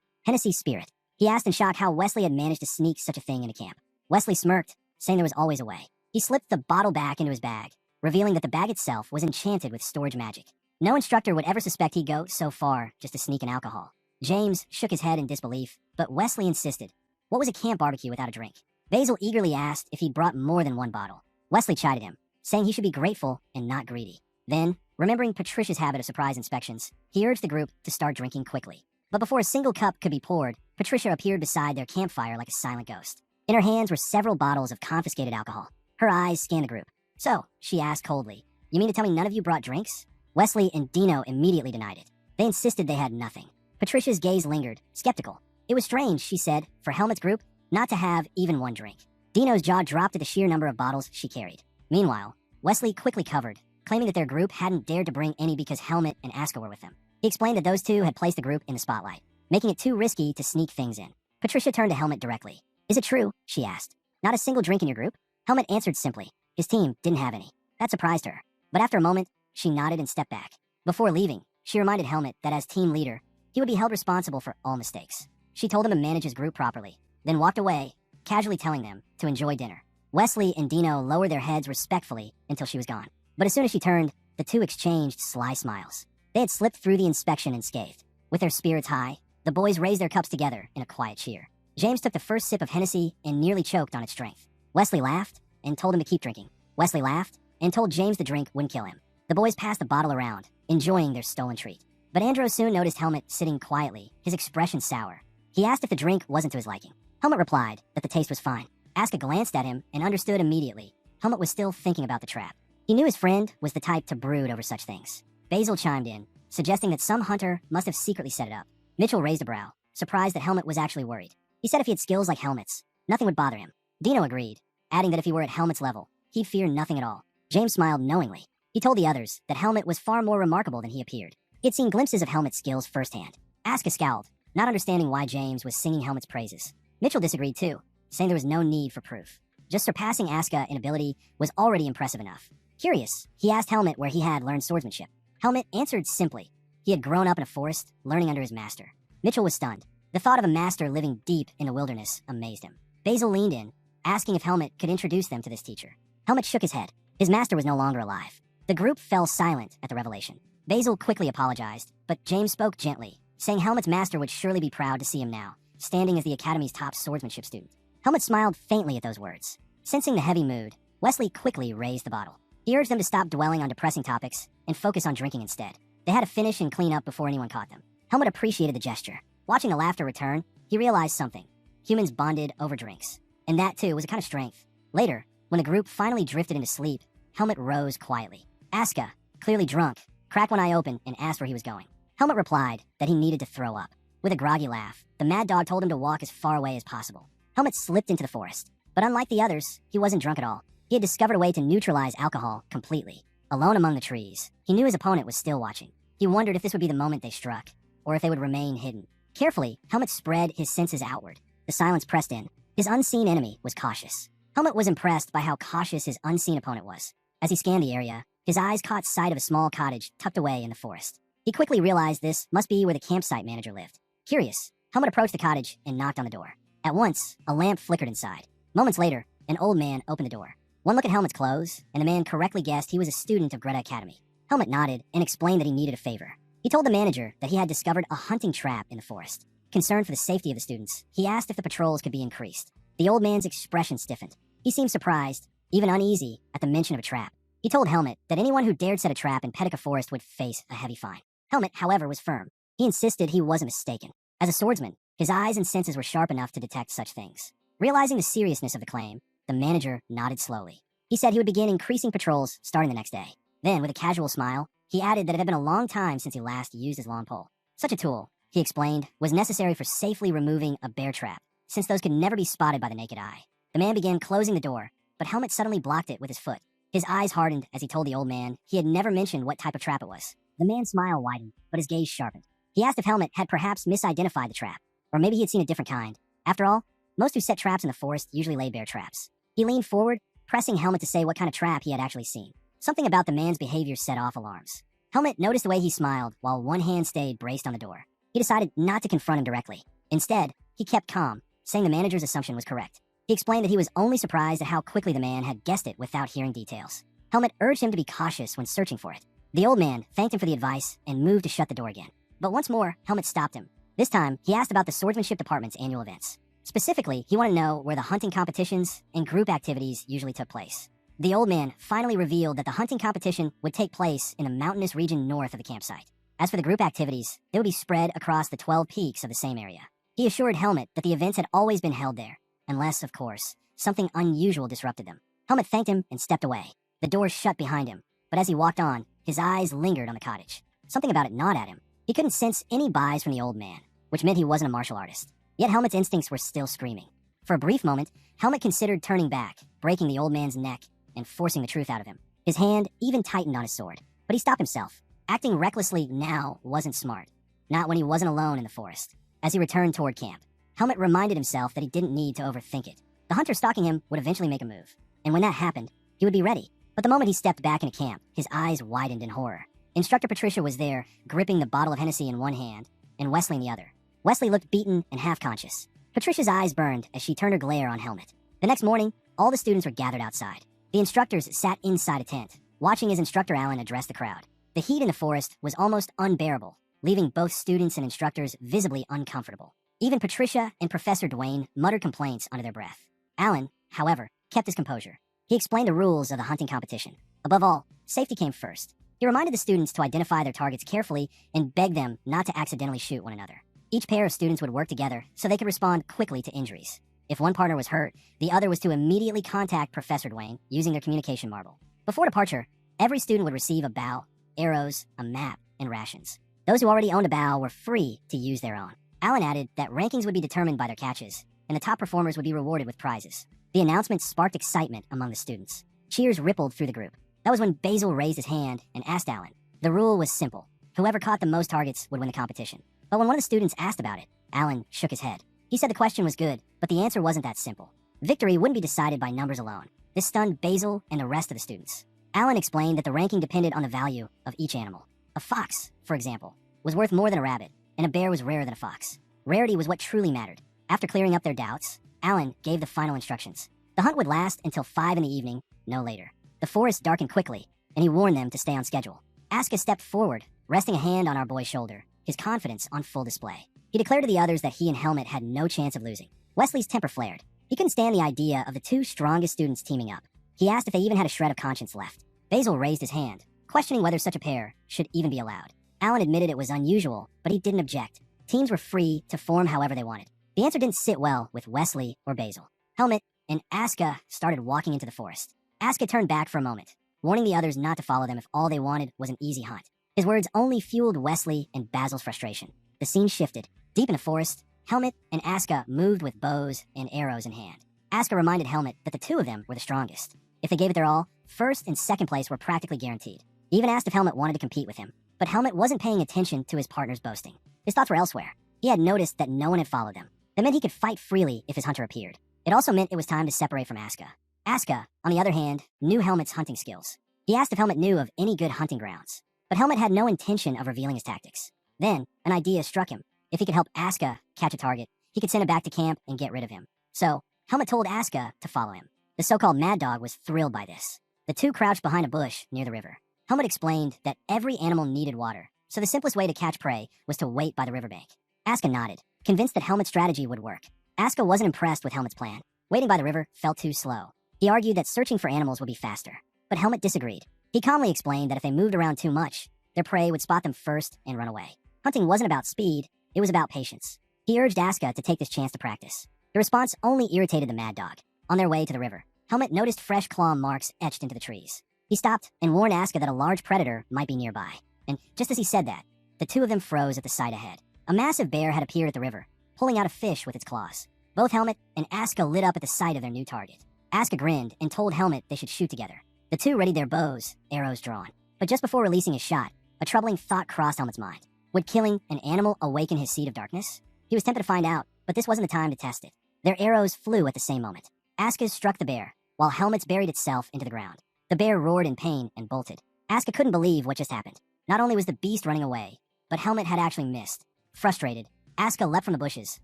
Hennessy Spirit. He asked in shock how Wesley had managed to sneak such a thing into camp. Wesley smirked, saying there was always a way. He slipped the bottle back into his bag, revealing that the bag itself was enchanted with storage magic. No instructor would ever suspect he'd go so far just to sneak in alcohol. James shook his head in disbelief, but Wesley insisted. What was a camp barbecue without a drink? Basil eagerly asked if he'd brought more than one bottle. Wesley chided him, saying he should be grateful and not greedy. Then, remembering Patricia's habit of surprise inspections, he urged the group to start drinking quickly. But before a single cup could be poured, Patricia appeared beside their campfire like a silent ghost. In her hands were several bottles of confiscated alcohol. Her eyes scanned the group. So, she asked coldly, "You mean to tell me none of you brought drinks?" Wesley and Dino immediately denied it. They insisted they had nothing. Patricia's gaze lingered, skeptical. It was strange, she said, for Helmet's group, not to have even one drink. Dino's jaw dropped at the sheer number of bottles she carried. Meanwhile, Wesley quickly covered, claiming that their group hadn't dared to bring any because Helmet and Asuka were with them. He explained that those two had placed the group in the spotlight, making it too risky to sneak things in. Patricia turned to Helmet directly. "Is it true?" she asked. "Not a single drink in your group?" Helmet answered simply. His team didn't have any. That surprised her. But after a moment, she nodded and stepped back. Before leaving, she reminded Helmet that as team leader, he would be held responsible for all mistakes. She told him to manage his group properly, then walked away, casually telling them to enjoy dinner. Wesley and Dino lowered their heads respectfully until she was gone. But as soon as she turned, the two exchanged sly smiles. They had slipped through the inspection unscathed. With their spirits high, the boys raised their cups together in a quiet cheer. James took the first sip of Hennessy and nearly choked on its strength. Wesley laughed and told him to keep drinking. Wesley laughed and told James the drink wouldn't kill him. The boys passed the bottle around, enjoying their stolen treat. But Andros soon noticed Helmet sitting quietly, his expression sour. He asked if the drink wasn't to his liking. Helmet replied that the taste was fine. Asuka glanced at him and understood immediately. Helmet was still thinking about the trap. He knew his friend was the type to brood over such things. Basil chimed in, suggesting that some hunter must have secretly set it up. Mitchell raised a brow, surprised that Helmet was actually worried. He said if he had skills like Helmet's, nothing would bother him. Dino agreed, adding that if he were at Helmet's level, he'd fear nothing at all. James smiled knowingly. He told the others that Helmet was far more remarkable than he appeared. He had seen glimpses of Helmet's skills firsthand. Asuka scowled, not understanding why James was singing Helmet's praises. Mitchell disagreed too, saying there was no need for proof. Just surpassing Asuka in ability was already impressive enough. Curious, he asked Helmet where he had learned swordsmanship. Helmet answered simply. He had grown up in a forest, learning under his master. Mitchell was stunned. The thought of a master living deep in the wilderness amazed him. Basil leaned in, asking if Helmet could introduce them to this teacher. Helmet shook his head. His master was no longer alive. The group fell silent at the revelation. Basil quickly apologized, but James spoke gently, saying Helmet's master would surely be proud to see him now, standing as the Academy's top swordsmanship student. Helmet smiled faintly at those words. Sensing the heavy mood, Wesley quickly raised the bottle. He urged them to stop dwelling on depressing topics and focus on drinking instead. They had to finish and clean up before anyone caught them. Helmet appreciated the gesture. Watching the laughter return, he realized something. Humans bonded over drinks. And that, too, was a kind of strength. Later, when the group finally drifted into sleep, Helmet rose quietly. Asuka, clearly drunk, cracked one eye open and asked where he was going. Helmet replied that he needed to throw up. With a groggy laugh, the mad dog told him to walk as far away as possible. Helmet slipped into the forest. But unlike the others, he wasn't drunk at all. He had discovered a way to neutralize alcohol completely. Alone among the trees, he knew his opponent was still watching. He wondered if this would be the moment they struck, or if they would remain hidden. Carefully, Helmet spread his senses outward. The silence pressed in. His unseen enemy was cautious. Helmet was impressed by how cautious his unseen opponent was. As he scanned the area, his eyes caught sight of a small cottage tucked away in the forest. He quickly realized this must be where the campsite manager lived. Curious, Helmet approached the cottage and knocked on the door. At once, a lamp flickered inside. Moments later, an old man opened the door. One look at Helmet's clothes, and the man correctly guessed he was a student of Greta Academy. Helmet nodded and explained that he needed a favor. He told the manager that he had discovered a hunting trap in the forest. Concerned for the safety of the students, he asked if the patrols could be increased. The old man's expression stiffened. He seemed surprised, even uneasy, at the mention of a trap. He told Helmet that anyone who dared set a trap in Petica Forest would face a heavy fine. Helmet, however, was firm. He insisted he wasn't mistaken. As a swordsman, his eyes and senses were sharp enough to detect such things. Realizing the seriousness of the claim, the manager nodded slowly. He said he would begin increasing patrols starting the next day. Then, with a casual smile, he added that it had been a long time since he last used his long pole. Such a tool, he explained, was necessary for safely removing a bear trap, since those could never be spotted by the naked eye. The man began closing the door, but Helmet suddenly blocked it with his foot. His eyes hardened as he told the old man he had never mentioned what type of trap it was. The man's smile widened, but his gaze sharpened. He asked if Helmet had perhaps misidentified the trap, or maybe he had seen a different kind. After all, most who set traps in the forest usually lay bear traps. He leaned forward, pressing Helmet to say what kind of trap he had actually seen. Something about the man's behavior set off alarms. Helmet noticed the way he smiled while one hand stayed braced on the door. He decided not to confront him directly. Instead, he kept calm, saying the manager's assumption was correct. He explained that he was only surprised at how quickly the man had guessed it without hearing details. Helmet urged him to be cautious when searching for it. The old man thanked him for the advice and moved to shut the door again. But once more, Helmet stopped him. This time, he asked about the swordsmanship department's annual events. Specifically, he wanted to know where the hunting competitions and group activities usually took place. The old man finally revealed that the hunting competition would take place in a mountainous region north of the campsite. As for the group activities, they would be spread across the 12 peaks of the same area. He assured Helmet that the events had always been held there, unless, of course, something unusual disrupted them. Helmet thanked him and stepped away. The door shut behind him, but as he walked on, his eyes lingered on the cottage. Something about it gnawed at him. He couldn't sense any buys from the old man, which meant he wasn't a martial artist. Yet Helmet's instincts were still screaming. For a brief moment, Helmet considered turning back, breaking the old man's neck, and forcing the truth out of him. His hand even tightened on his sword, but he stopped himself. Acting recklessly now wasn't smart. Not when he wasn't alone in the forest. As he returned toward camp, Helmet reminded himself that he didn't need to overthink it. The hunter stalking him would eventually make a move, and when that happened, he would be ready. But the moment he stepped back into camp, his eyes widened in horror. Instructor Patricia was there, gripping the bottle of Hennessy in one hand and Wesley in the other. Wesley looked beaten and half-conscious. Patricia's eyes burned as she turned her glare on Helmet. The next morning, all the students were gathered outside. The instructors sat inside a tent, watching as Instructor Allen addressed the crowd. The heat in the forest was almost unbearable, leaving both students and instructors visibly uncomfortable. Even Patricia and Professor Dwayne muttered complaints under their breath. Allen, however, kept his composure. He explained the rules of the hunting competition. Above all, safety came first. He reminded the students to identify their targets carefully and begged them not to accidentally shoot one another. Each pair of students would work together so they could respond quickly to injuries. If one partner was hurt, the other was to immediately contact Professor Dwayne using their communication marble. Before departure, every student would receive a bow, arrows, a map, and rations. Those who already owned a bow were free to use their own. Allen added that rankings would be determined by their catches, and the top performers would be rewarded with prizes. The announcement sparked excitement among the students. Cheers rippled through the group. That was when Basil raised his hand and asked Allen. The rule was simple. Whoever caught the most targets would win the competition. But when one of the students asked about it, Allen shook his head. He said the question was good, but the answer wasn't that simple. Victory wouldn't be decided by numbers alone. This stunned Basil and the rest of the students. Allen explained that the ranking depended on the value of each animal. A fox, for example, was worth more than a rabbit, and a bear was rarer than a fox. Rarity was what truly mattered. After clearing up their doubts, Allen gave the final instructions. The hunt would last until 5 in the evening, no later. The forest darkened quickly, and he warned them to stay on schedule. Aska stepped forward, resting a hand on our boy's shoulder, his confidence on full display. He declared to the others that he and Helmet had no chance of losing. Wesley's temper flared. He couldn't stand the idea of the two strongest students teaming up. He asked if they even had a shred of conscience left. Basil raised his hand, questioning whether such a pair should even be allowed. Allen admitted it was unusual, but he didn't object. Teams were free to form however they wanted. The answer didn't sit well with Wesley or Basil. Helmet and Aska started walking into the forest. Aska turned back for a moment, warning the others not to follow them if all they wanted was an easy hunt. His words only fueled Wesley and Basil's frustration. The scene shifted. Deep in the forest, Helmet and Aska moved with bows and arrows in hand. Aska reminded Helmet that the two of them were the strongest. If they gave it their all, first and second place were practically guaranteed. He even asked if Helmet wanted to compete with him, but Helmet wasn't paying attention to his partner's boasting. His thoughts were elsewhere. He had noticed that no one had followed them. That meant he could fight freely if his hunter appeared. It also meant it was time to separate from Aska. Aska, on the other hand, knew Helmet's hunting skills. He asked if Helmet knew of any good hunting grounds, but Helmet had no intention of revealing his tactics. Then, an idea struck him. If he could help Aska catch a target, he could send him back to camp and get rid of him. So, Helmet told Aska to follow him. The so-called Mad Dog was thrilled by this. The two crouched behind a bush near the river. Helmet explained that every animal needed water, so the simplest way to catch prey was to wait by the riverbank. Aska nodded, convinced that Helmet's strategy would work. Aska wasn't impressed with Helmet's plan. Waiting by the river felt too slow. He argued that searching for animals would be faster, but Helmet disagreed. He calmly explained that if they moved around too much, their prey would spot them first and run away. Hunting wasn't about speed, it was about patience. He urged Aska to take this chance to practice. The response only irritated the Mad Dog. On their way to the river, Helmet noticed fresh claw marks etched into the trees. He stopped and warned Aska that a large predator might be nearby. And just as he said that, the two of them froze at the sight ahead. A massive bear had appeared at the river, pulling out a fish with its claws. Both Helmet and Aska lit up at the sight of their new target. Aska grinned and told Helmet they should shoot together. The two readied their bows, arrows drawn. But just before releasing his shot, a troubling thought crossed Helmet's mind. Would killing an animal awaken his seed of darkness? He was tempted to find out, but this wasn't the time to test it. Their arrows flew at the same moment. Aska's struck the bear, while Helmet's buried itself into the ground. The bear roared in pain and bolted. Aska couldn't believe what just happened. Not only was the beast running away, but Helmet had actually missed. Frustrated, Aska leapt from the bushes,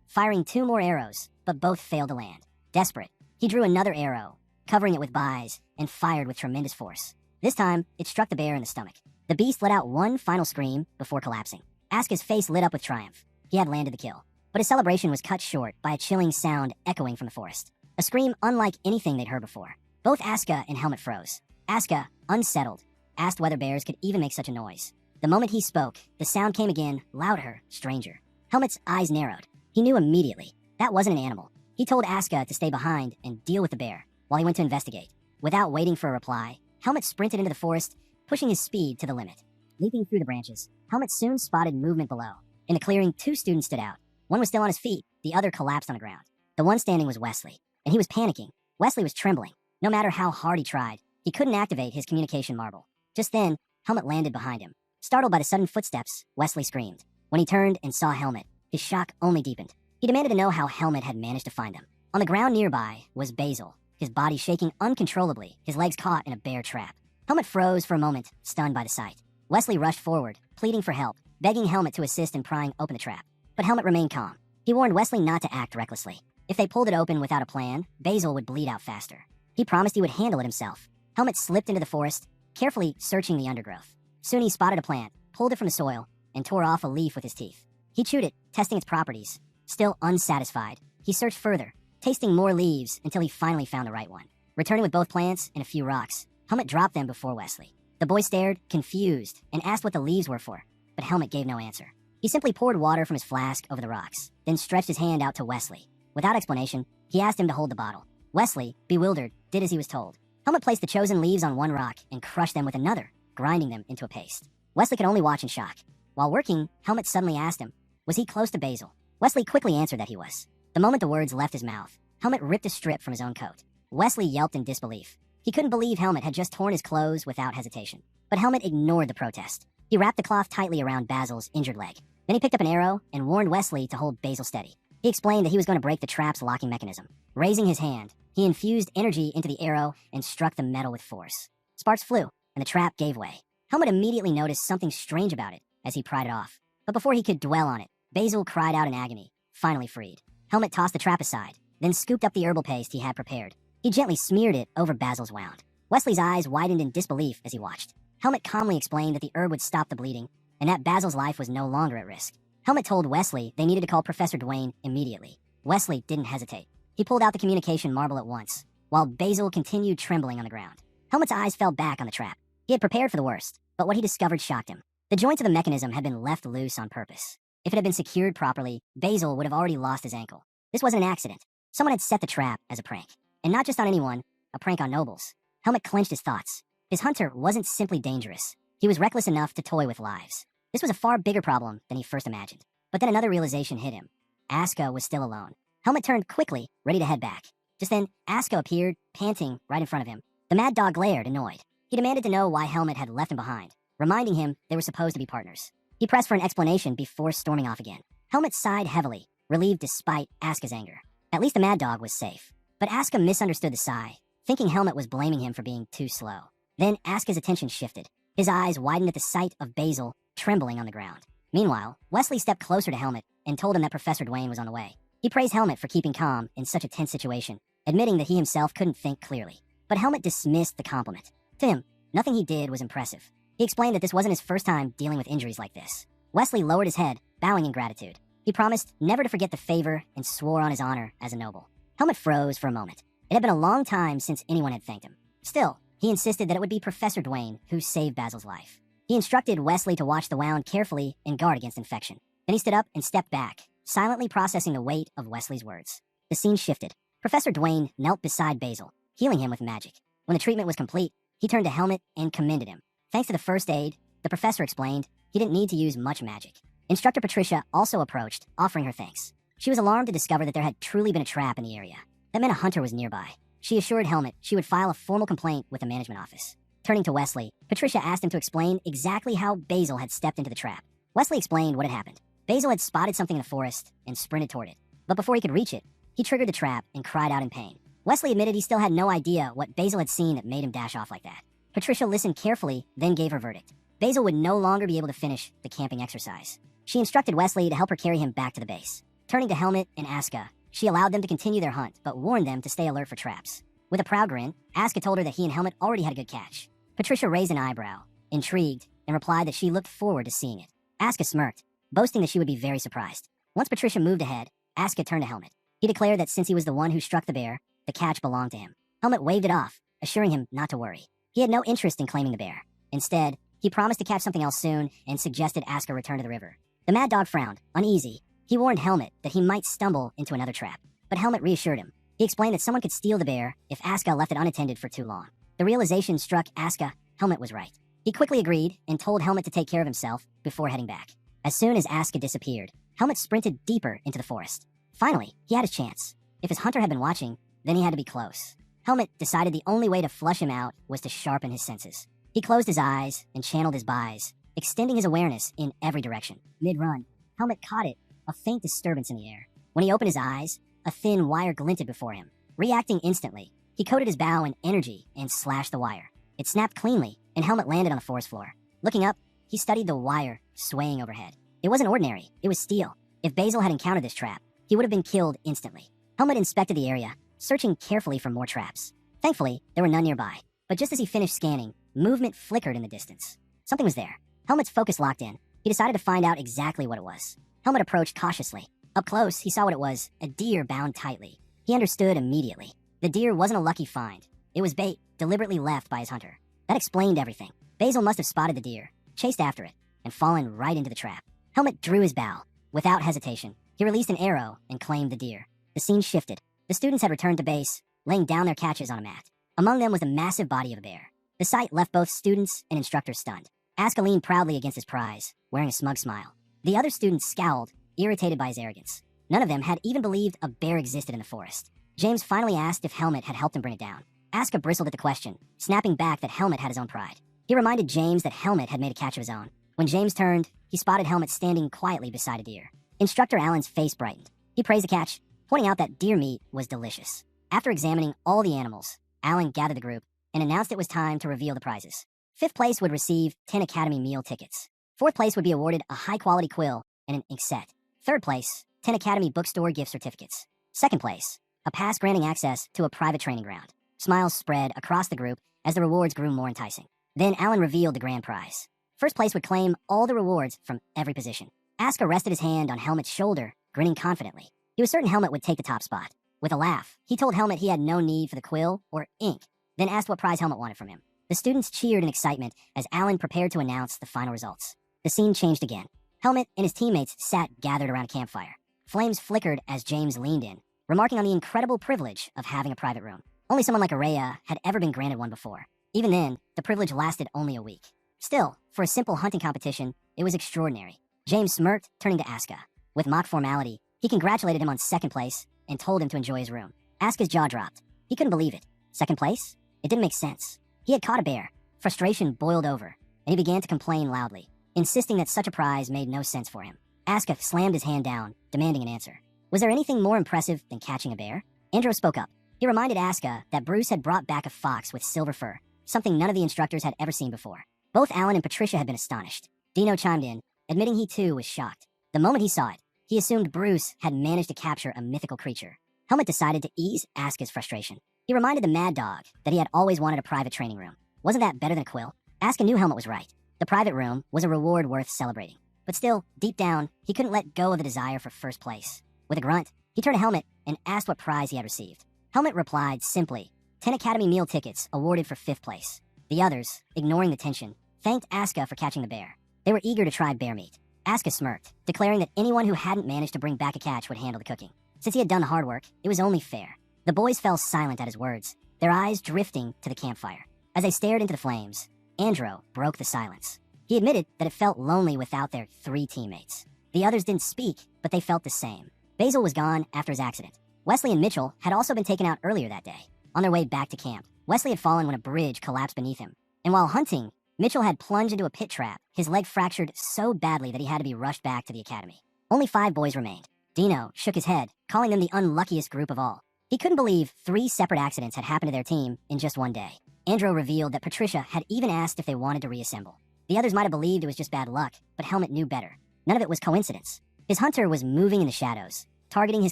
firing 2 more arrows, but both failed to land. Desperate, he drew another arrow, covering it with baize, and fired with tremendous force. This time, it struck the bear in the stomach. The beast let out one final scream before collapsing. Aska's face lit up with triumph. He had landed the kill. But his celebration was cut short by a chilling sound echoing from the forest. A scream unlike anything they'd heard before. Both Aska and Helmet froze. Aska, unsettled, asked whether bears could even make such a noise. The moment he spoke, the sound came again, louder, stranger. Helmet's eyes narrowed. He knew immediately. That wasn't an animal. He told Aska to stay behind and deal with the bear, while he went to investigate. Without waiting for a reply, Helmet sprinted into the forest, pushing his speed to the limit. Leaping through the branches, Helmet soon spotted movement below. In the clearing, 2 students stood out. One was still on his feet, the other collapsed on the ground. The one standing was Wesley, and he was panicking. Wesley was trembling. No matter how hard he tried, he couldn't activate his communication marble. Just then, Helmet landed behind him. Startled by the sudden footsteps, Wesley screamed. When he turned and saw Helmet, his shock only deepened. He demanded to know how Helmet had managed to find them. On the ground nearby was Basil, his body shaking uncontrollably, his legs caught in a bear trap. Helmet froze for a moment, stunned by the sight. Wesley rushed forward, pleading for help, begging Helmet to assist in prying open the trap. But Helmet remained calm. He warned Wesley not to act recklessly. If they pulled it open without a plan, Basil would bleed out faster. He promised he would handle it himself. Helmet slipped into the forest, carefully searching the undergrowth. Soon he spotted a plant, pulled it from the soil, and tore off a leaf with his teeth. He chewed it, testing its properties. Still unsatisfied, he searched further, tasting more leaves until he finally found the right one. Returning with both plants and a few rocks, Helmet dropped them before Wesley. The boy stared, confused, and asked what the leaves were for, but Helmet gave no answer. He simply poured water from his flask over the rocks, then stretched his hand out to Wesley. Without explanation, he asked him to hold the bottle. Wesley, bewildered, did as he was told. Helmet placed the chosen leaves on one rock and crushed them with another, grinding them into a paste. Wesley could only watch in shock. While working, Helmet suddenly asked him, was he close to Basil? Wesley quickly answered that he was. The moment the words left his mouth, Helmet ripped a strip from his own coat. Wesley yelped in disbelief. He couldn't believe Helmet had just torn his clothes without hesitation. But Helmet ignored the protest. He wrapped the cloth tightly around Basil's injured leg. Then he picked up an arrow and warned Wesley to hold Basil steady. He explained that he was going to break the trap's locking mechanism. Raising his hand, he infused energy into the arrow and struck the metal with force. Sparks flew, and the trap gave way. Helmet immediately noticed something strange about it as he pried it off. But before he could dwell on it, Basil cried out in agony, finally freed. Helmet tossed the trap aside, then scooped up the herbal paste he had prepared. He gently smeared it over Basil's wound. Wesley's eyes widened in disbelief as he watched. Helmet calmly explained that the herb would stop the bleeding, and that Basil's life was no longer at risk. Helmet told Wesley they needed to call Professor Dwayne immediately. Wesley didn't hesitate. He pulled out the communication marble at once, while Basil continued trembling on the ground. Helmet's eyes fell back on the trap. He had prepared for the worst, but what he discovered shocked him. The joints of the mechanism had been left loose on purpose. If it had been secured properly, Basil would have already lost his ankle. This wasn't an accident. Someone had set the trap as a prank. And not just on anyone, a prank on nobles. Helmet clenched his thoughts. His hunter wasn't simply dangerous. He was reckless enough to toy with lives. This was a far bigger problem than he first imagined. But then another realization hit him. Aska was still alone. Helmet turned quickly, ready to head back. Just then, Aska appeared, panting, right in front of him. The mad dog glared, annoyed. He demanded to know why Helmet had left him behind, reminding him they were supposed to be partners. He pressed for an explanation before storming off again. Helmet sighed heavily, relieved despite Aska's anger. At least the mad dog was safe. But Aska misunderstood the sigh, thinking Helmet was blaming him for being too slow. Then Aska's attention shifted. His eyes widened at the sight of Basil trembling on the ground. Meanwhile, Wesley stepped closer to Helmet and told him that Professor Dwayne was on the way. He praised Helmet for keeping calm in such a tense situation, admitting that he himself couldn't think clearly. But Helmet dismissed the compliment. To him, nothing he did was impressive. He explained that this wasn't his first time dealing with injuries like this. Wesley lowered his head, bowing in gratitude. He promised never to forget the favor and swore on his honor as a noble. Helmet froze for a moment. It had been a long time since anyone had thanked him. Still, he insisted that it would be Professor Dwayne who saved Basil's life. He instructed Wesley to watch the wound carefully and guard against infection. Then he stood up and stepped back, silently processing the weight of Wesley's words. The scene shifted. Professor Dwayne knelt beside Basil, healing him with magic. When the treatment was complete, he turned to Helmet and commended him. Thanks to the first aid, the professor explained, he didn't need to use much magic. Instructor Patricia also approached, offering her thanks. She was alarmed to discover that there had truly been a trap in the area. That meant a hunter was nearby. She assured Helmet she would file a formal complaint with the management office. Turning to Wesley, Patricia asked him to explain exactly how Basil had stepped into the trap. Wesley explained what had happened. Basil had spotted something in the forest and sprinted toward it. But before he could reach it, he triggered the trap and cried out in pain. Wesley admitted he still had no idea what Basil had seen that made him dash off like that. Patricia listened carefully, then gave her verdict. Basil would no longer be able to finish the camping exercise. She instructed Wesley to help her carry him back to the base. Turning to Helmet and Aska, she allowed them to continue their hunt, but warned them to stay alert for traps. With a proud grin, Aska told her that he and Helmet already had a good catch. Patricia raised an eyebrow, intrigued, and replied that she looked forward to seeing it. Aska smirked, boasting that she would be very surprised. Once Patricia moved ahead, Aska turned to Helmet. He declared that since he was the one who struck the bear, the catch belonged to him. Helmet waved it off, assuring him not to worry. He had no interest in claiming the bear. Instead, he promised to catch something else soon and suggested Aska return to the river. The mad dog frowned, uneasy. He warned Helmet that he might stumble into another trap, but Helmet reassured him. He explained that someone could steal the bear if Aska left it unattended for too long. The realization struck Aska Helmet was right. He quickly agreed and told Helmet to take care of himself before heading back. As soon as Aska disappeared, Helmet sprinted deeper into the forest. Finally, he had his chance. If his hunter had been watching, then he had to be close. Helmet decided the only way to flush him out was to sharpen his senses. He closed his eyes and channeled his bis, extending his awareness in every direction. Mid-run, Helmet caught it, a faint disturbance in the air. When he opened his eyes, a thin wire glinted before him. Reacting instantly, he coated his bow in energy and slashed the wire. It snapped cleanly, and Helmet landed on the forest floor. Looking up, he studied the wire swaying overhead. It wasn't ordinary, it was steel. If Basil had encountered this trap, he would have been killed instantly. Helmut inspected the area, searching carefully for more traps. Thankfully, there were none nearby. But just as he finished scanning, movement flickered in the distance. Something was there. Helmut's focus locked in. He decided to find out exactly what it was. Helmut approached cautiously. Up close, he saw what it was, a deer bound tightly. He understood immediately. The deer wasn't a lucky find. It was bait, deliberately left by his hunter. That explained everything. Basil must have spotted the deer, chased after it, and fallen right into the trap. Helmut drew his bow. Without hesitation, he released an arrow and claimed the deer. The scene shifted. The students had returned to base, laying down their catches on a mat. Among them was the massive body of a bear. The sight left both students and instructors stunned. Aska leaned proudly against his prize, wearing a smug smile. The other students scowled, irritated by his arrogance. None of them had even believed a bear existed in the forest. James finally asked if Helmut had helped him bring it down. Aska bristled at the question, snapping back that Helmut had his own pride. He reminded James that Helmut had made a catch of his own. When James turned, he spotted Helmut standing quietly beside a deer. Instructor Allen's face brightened. He praised the catch, pointing out that deer meat was delicious. After examining all the animals, Allen gathered the group and announced it was time to reveal the prizes. 5th place would receive 10 Academy meal tickets. 4th place would be awarded a high-quality quill and an ink set. 3rd place, 10 Academy bookstore gift certificates. 2nd place, a pass granting access to a private training ground. Smiles spread across the group as the rewards grew more enticing. Then Allen revealed the grand prize. 1st place would claim all the rewards from every position. Aska rested his hand on Helmut's shoulder, grinning confidently. He was certain Helmut would take the top spot. With a laugh, he told Helmut he had no need for the quill or ink, then asked what prize Helmut wanted from him. The students cheered in excitement as Allen prepared to announce the final results. The scene changed again. Helmut and his teammates sat gathered around a campfire. Flames flickered as James leaned in, remarking on the incredible privilege of having a private room. Only someone like Araya had ever been granted one before. Even then, the privilege lasted only a week. Still, for a simple hunting competition, it was extraordinary. James smirked, turning to Aska. With mock formality, he congratulated him on 2nd place and told him to enjoy his room. Aska's jaw dropped. He couldn't believe it. 2nd place? It didn't make sense. He had caught a bear. Frustration boiled over, and he began to complain loudly, insisting that such a prize made no sense for him. Aska slammed his hand down, demanding an answer. Was there anything more impressive than catching a bear? Andrew spoke up. He reminded Aska that Bruce had brought back a fox with silver fur, something none of the instructors had ever seen before. Both Alan and Patricia had been astonished. Dino chimed in, admitting he too was shocked. The moment he saw it, he assumed Bruce had managed to capture a mythical creature. Helmut decided to ease Aska's frustration. He reminded the mad dog that he had always wanted a private training room. Wasn't that better than a quill? Aska knew Helmut was right. The private room was a reward worth celebrating. But still, deep down, he couldn't let go of the desire for 1st place. With a grunt, he turned to Helmut and asked what prize he had received. Helmut replied simply, 10 Academy meal tickets awarded for 5th place. The others, ignoring the tension, thanked Aska for catching the bear. They were eager to try bear meat. Aska smirked, declaring that anyone who hadn't managed to bring back a catch would handle the cooking. Since he had done the hard work, it was only fair. The boys fell silent at his words, their eyes drifting to the campfire. As they stared into the flames, Andro broke the silence. He admitted that it felt lonely without their 3 teammates. The others didn't speak, but they felt the same. Basil was gone after his accident. Wesley and Mitchell had also been taken out earlier that day. On their way back to camp, Wesley had fallen when a bridge collapsed beneath him. And while hunting, Mitchell had plunged into a pit trap, his leg fractured so badly that he had to be rushed back to the academy. Only 5 boys remained. Dino shook his head, calling them the unluckiest group of all. He couldn't believe 3 separate accidents had happened to their team in just one day. Andro revealed that Patricia had even asked if they wanted to reassemble. The others might have believed it was just bad luck, but Helmut knew better. None of it was coincidence. His hunter was moving in the shadows, targeting his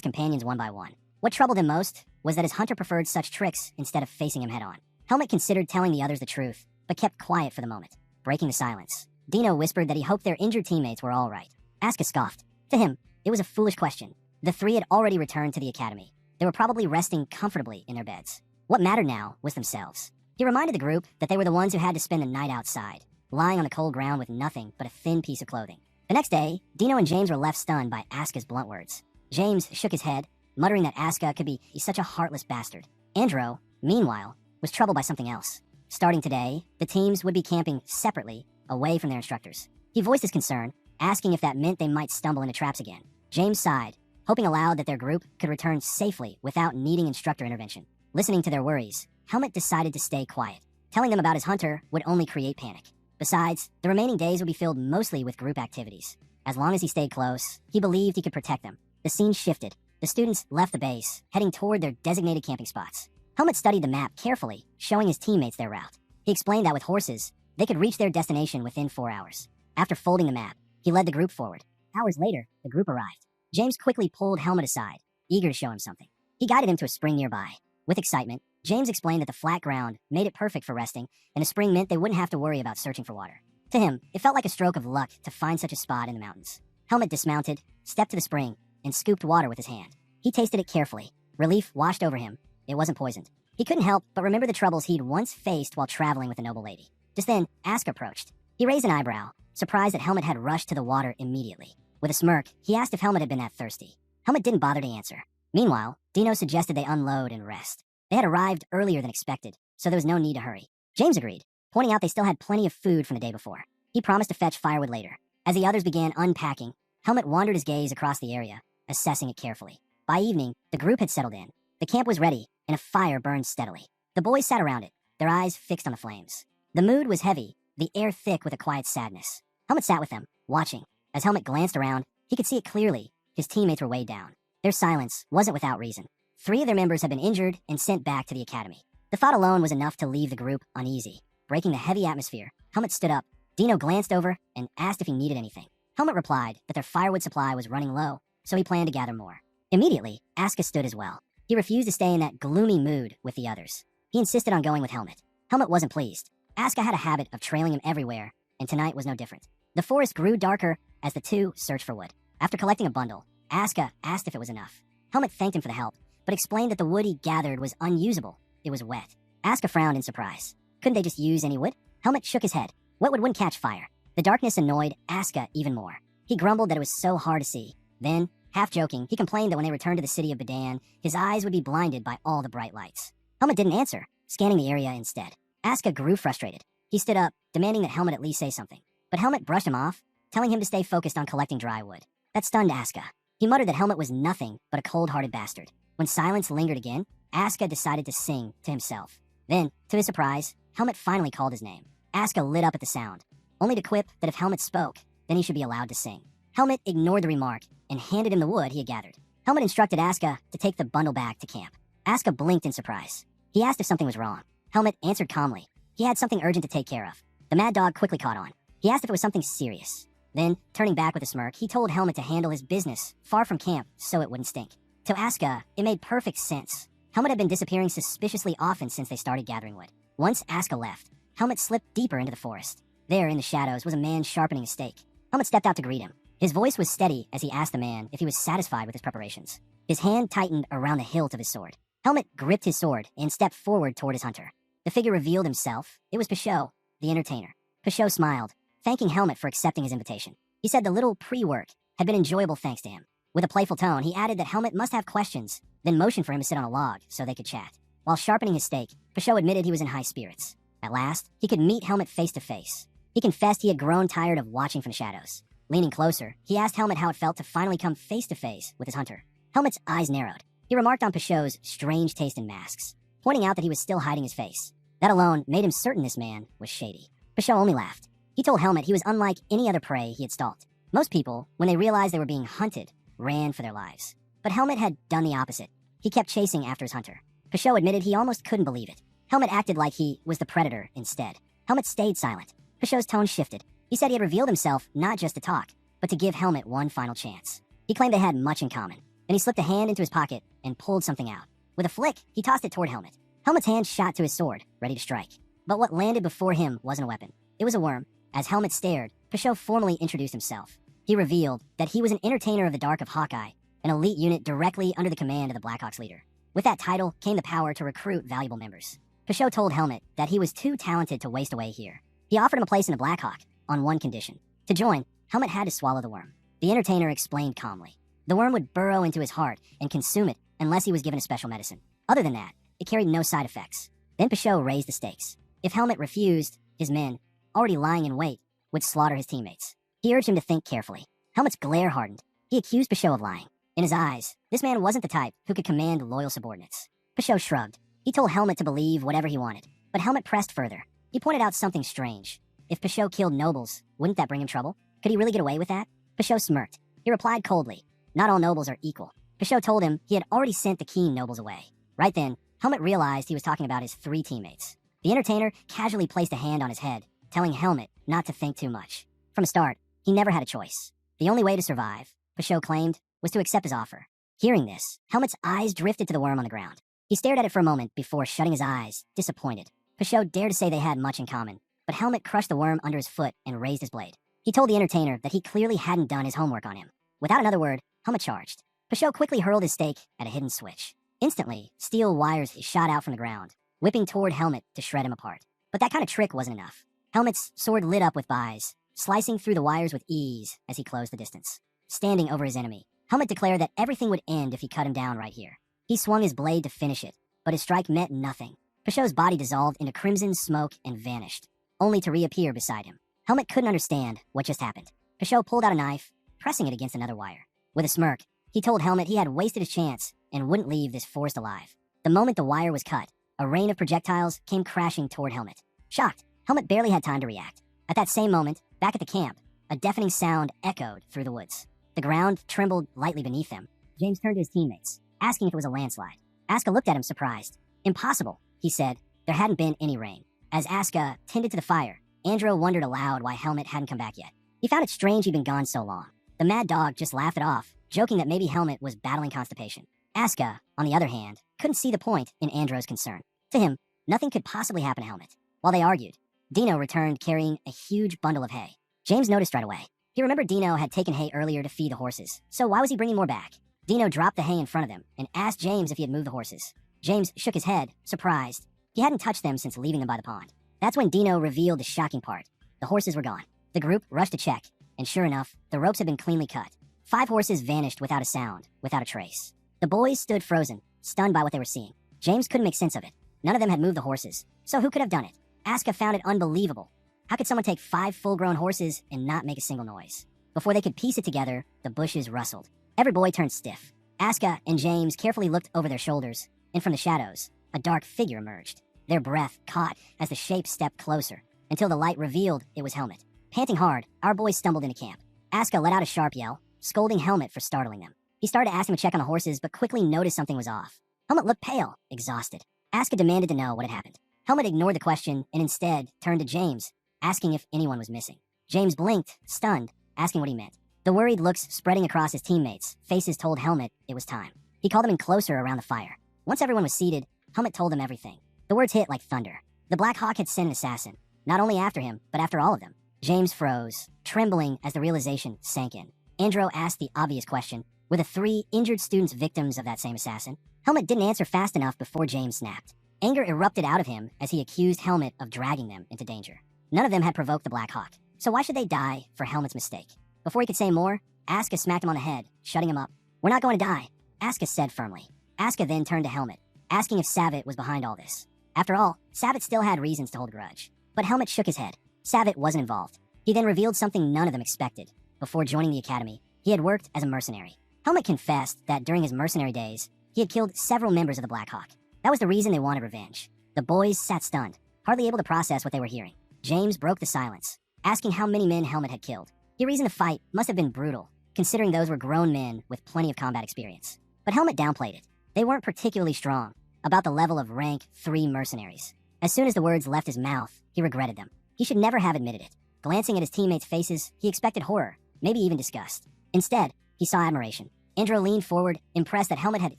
companions one by one. What troubled him most was that his hunter preferred such tricks instead of facing him head-on. Helmut considered telling the others the truth, but kept quiet for the moment, breaking the silence. Dino whispered that he hoped their injured teammates were all right. Aska scoffed. To him, it was a foolish question. The 3 had already returned to the academy. They were probably resting comfortably in their beds. What mattered now was themselves. He reminded the group that they were the ones who had to spend the night outside, lying on the cold ground with nothing but a thin piece of clothing. The next day, Dino and James were left stunned by Aska's blunt words. James shook his head, muttering that Aska could be such a heartless bastard. Andro, meanwhile, was troubled by something else. Starting today, the teams would be camping separately, away from their instructors. He voiced his concern, asking if that meant they might stumble into traps again. James sighed, hoping aloud that their group could return safely without needing instructor intervention. Listening to their worries, Helmut decided to stay quiet. Telling them about his hunter would only create panic. Besides, the remaining days would be filled mostly with group activities. As long as he stayed close, he believed he could protect them. The scene shifted. The students left the base, heading toward their designated camping spots. Helmut studied the map carefully, showing his teammates their route. He explained that with horses, they could reach their destination within 4 hours. After folding the map, He led the group forward. Hours later, the group arrived. James quickly pulled Helmet aside, eager to show him something. He guided him to a spring nearby. With excitement, James explained that the flat ground made it perfect for resting, and a spring meant they wouldn't have to worry about searching for water. To him, it felt like a stroke of luck to find such a spot in the mountains. Helmet dismounted, stepped to the spring, and scooped water with his hand. He tasted it carefully. Relief washed over him. It wasn't poisoned. He couldn't help but remember the troubles he'd once faced while traveling with the noble lady. Just then, Asuka approached. He raised an eyebrow, surprised that Helmet had rushed to the water immediately. With a smirk, he asked if Helmet had been that thirsty. Helmet didn't bother to answer. Meanwhile, Dino suggested they unload and rest. They had arrived earlier than expected, so there was no need to hurry. James agreed, pointing out they still had plenty of food from the day before. He promised to fetch firewood later. As the others began unpacking, Helmet wandered his gaze across the area, assessing it carefully. By evening, the group had settled in. The camp was ready, and a fire burned steadily. The boys sat around it, their eyes fixed on the flames. The mood was heavy, the air thick with a quiet sadness. Helmet sat with them, watching. As Helmet glanced around, he could see it clearly. His teammates were weighed down. Their silence wasn't without reason. 3 of their members had been injured and sent back to the academy. The thought alone was enough to leave the group uneasy. Breaking the heavy atmosphere, Helmet stood up. Dino glanced over and asked if he needed anything. Helmet replied that their firewood supply was running low, so he planned to gather more. Immediately, Asuka stood as well. He refused to stay in that gloomy mood with the others. He insisted on going with Helmet. Helmet wasn't pleased. Asuka had a habit of trailing him everywhere, and tonight was no different. The forest grew darker as the two searched for wood. After collecting a bundle, Asuka asked if it was enough. Helmet thanked him for the help, but explained that the wood he gathered was unusable. It was wet. Asuka frowned in surprise. Couldn't they just use any wood? Helmet shook his head. Wet wood wouldn't catch fire. The darkness annoyed Asuka even more. He grumbled that it was so hard to see. Then, half joking, he complained that when they returned to the city of Badan, his eyes would be blinded by all the bright lights. Helmet didn't answer, scanning the area instead. Asuka grew frustrated. He stood up, demanding that Helmet at least say something. But Helmet brushed him off, telling him to stay focused on collecting dry wood. That stunned Asuka. He muttered that Helmet was nothing but a cold-hearted bastard. When silence lingered again, Asuka decided to sing to himself. Then, to his surprise, Helmet finally called his name. Asuka lit up at the sound, only to quip that if Helmet spoke, then he should be allowed to sing. Helmet ignored the remark and handed him the wood he had gathered. Helmet instructed Asuka to take the bundle back to camp. Asuka blinked in surprise. He asked if something was wrong. Helmet answered calmly. He had something urgent to take care of. The mad dog quickly caught on. He asked if it was something serious. Then, turning back with a smirk, he told Helmet to handle his business far from camp so it wouldn't stink. To Asuka, it made perfect sense. Helmet had been disappearing suspiciously often since they started gathering wood. Once Asuka left, Helmet slipped deeper into the forest. There, in the shadows, was a man sharpening a stake. Helmet stepped out to greet him. His voice was steady as he asked the man if he was satisfied with his preparations. His hand tightened around the hilt of his sword. Helmet gripped his sword and stepped forward toward his hunter. The figure revealed himself. It was Pichot, the entertainer. Pichot smiled, thanking Helmet for accepting his invitation. He said the little pre-work had been enjoyable thanks to him. With a playful tone, he added that Helmet must have questions, then motioned for him to sit on a log so they could chat. While sharpening his stake, Pichot admitted he was in high spirits. At last, he could meet Helmet face to face. He confessed he had grown tired of watching from the shadows. Leaning closer, he asked Helmet how it felt to finally come face to face with his hunter. Helmet's eyes narrowed. He remarked on Pichot's strange taste in masks, pointing out that he was still hiding his face. That alone made him certain this man was shady. Pichot only laughed. He told Helmet he was unlike any other prey he had stalked. Most people, when they realized they were being hunted, ran for their lives. But Helmet had done the opposite. He kept chasing after his hunter. Pichot admitted he almost couldn't believe it. Helmet acted like he was the predator instead. Helmet stayed silent. Pichot's tone shifted. He said he had revealed himself not just to talk, but to give Helmet one final chance. He claimed they had much in common. Then he slipped a hand into his pocket and pulled something out. With a flick, he tossed it toward Helmet. Helmet's hand shot to his sword, ready to strike. But what landed before him wasn't a weapon. It was a worm. As Helmet stared, Pichot formally introduced himself. He revealed that he was an entertainer of the Dark of Hawkeye, an elite unit directly under the command of the Blackhawks leader. With that title came the power to recruit valuable members. Pichot told Helmet that he was too talented to waste away here. He offered him a place in the Blackhawk, on one condition. To join, Helmet had to swallow the worm. The entertainer explained calmly. The worm would burrow into his heart and consume it unless he was given a special medicine. Other than that, it carried no side effects. Then Pichot raised the stakes. If Helmet refused, his men, already lying in wait, would slaughter his teammates. He urged him to think carefully. Helmet's glare hardened. He accused Pichot of lying. In his eyes, this man wasn't the type who could command loyal subordinates. Pichot shrugged. He told Helmet to believe whatever he wanted, but Helmet pressed further. He pointed out something strange. If Pichot killed nobles, wouldn't that bring him trouble? Could he really get away with that? Pichot smirked. He replied coldly, "Not all nobles are equal." Pichot told him he had already sent the keen nobles away. Right then, Helmet realized he was talking about his 3 teammates. The entertainer casually placed a hand on his head, telling Helmet not to think too much. From the start, He never had a choice. The only way to survive, Pashot claimed, was to accept his offer. Hearing this, Helmet's eyes drifted to the worm on the ground. He stared at it for a moment before shutting his eyes, disappointed. Pashot dared to say they had much in common, but Helmet crushed the worm under his foot and raised his blade. He told the entertainer that he clearly hadn't done his homework on him. Without another word, Helmet charged. Pashot quickly hurled his stake at a hidden switch. Instantly, steel wires shot out from the ground, whipping toward Helmet to shred him apart. But that kind of trick wasn't enough. Helmet's sword lit up with buys, slicing through the wires with ease as he closed the distance. Standing over his enemy, Helmet declared that everything would end if he cut him down right here. He swung his blade to finish it, but his strike meant nothing. Pashot's body dissolved into crimson smoke and vanished, only to reappear beside him. Helmet couldn't understand what just happened. Pashot pulled out a knife, pressing it against another wire. With a smirk, he told Helmet he had wasted his chance and wouldn't leave this forest alive. The moment the wire was cut, a rain of projectiles came crashing toward Helmet. Shocked, Helmet barely had time to react. At that same moment, back at the camp, a deafening sound echoed through the woods. The ground trembled lightly beneath them. James turned to his teammates, asking if it was a landslide. Asuka looked at him surprised. Impossible, he said. There hadn't been any rain. As Asuka tended to the fire, Andro wondered aloud why Helmet hadn't come back yet. He found it strange he'd been gone so long. The mad dog just laughed it off, joking that maybe Helmet was battling constipation. Asuka, on the other hand, couldn't see the point in Andro's concern. To him, nothing could possibly happen to Helmet. While they argued, Dino returned carrying a huge bundle of hay. James noticed right away. He remembered Dino had taken hay earlier to feed the horses, so why was he bringing more back? Dino dropped the hay in front of them and asked James if he had moved the horses. James shook his head, surprised. He hadn't touched them since leaving them by the pond. That's when Dino revealed the shocking part. The horses were gone. The group rushed to check, and sure enough, the ropes had been cleanly cut. 5 horses vanished without a sound, without a trace. The boys stood frozen, stunned by what they were seeing. James couldn't make sense of it. None of them had moved the horses, so who could have done it? Asuka found it unbelievable. How could someone take 5 full-grown horses and not make a single noise? Before they could piece it together, the bushes rustled. Every boy turned stiff. Asuka and James carefully looked over their shoulders, and from the shadows, a dark figure emerged. Their breath caught as the shape stepped closer, until the light revealed it was Helmet. Panting hard, our boys stumbled into camp. Asuka let out a sharp yell, scolding Helmet for startling them. He started to ask him to check on the horses, but quickly noticed something was off. Helmet looked pale, exhausted. Asuka demanded to know what had happened. Helmet ignored the question and instead turned to James, asking if anyone was missing. James blinked, stunned, asking what he meant. The worried looks spreading across his teammates' faces told Helmet it was time. He called them in closer around the fire. Once everyone was seated, Helmet told them everything. The words hit like thunder. The Black Hawk had sent an assassin, not only after him, but after all of them. James froze, trembling as the realization sank in. Andro asked the obvious question, were the 3 injured students victims of that same assassin? Helmet didn't answer fast enough before James snapped. Anger erupted out of him as he accused Helmet of dragging them into danger. None of them had provoked the Black Hawk, so why should they die for Helmet's mistake? Before he could say more, Asuka smacked him on the head, shutting him up. We're not going to die, Asuka said firmly. Asuka then turned to Helmet, asking if Savitt was behind all this. After all, Savitt still had reasons to hold a grudge. But Helmet shook his head. Savitt wasn't involved. He then revealed something none of them expected. Before joining the academy, he had worked as a mercenary. Helmet confessed that during his mercenary days, he had killed several members of the Black Hawk. That was the reason they wanted revenge. The boys sat stunned, hardly able to process what they were hearing. James broke the silence, asking how many men Helmet had killed. He reasoned the fight must have been brutal, considering those were grown men with plenty of combat experience. But Helmet downplayed it. They weren't particularly strong, about the level of rank 3 mercenaries. As soon as the words left his mouth, he regretted them. He should never have admitted it. Glancing at his teammates' faces, he expected horror, maybe even disgust. Instead, he saw admiration. Andro leaned forward, impressed that Helmet had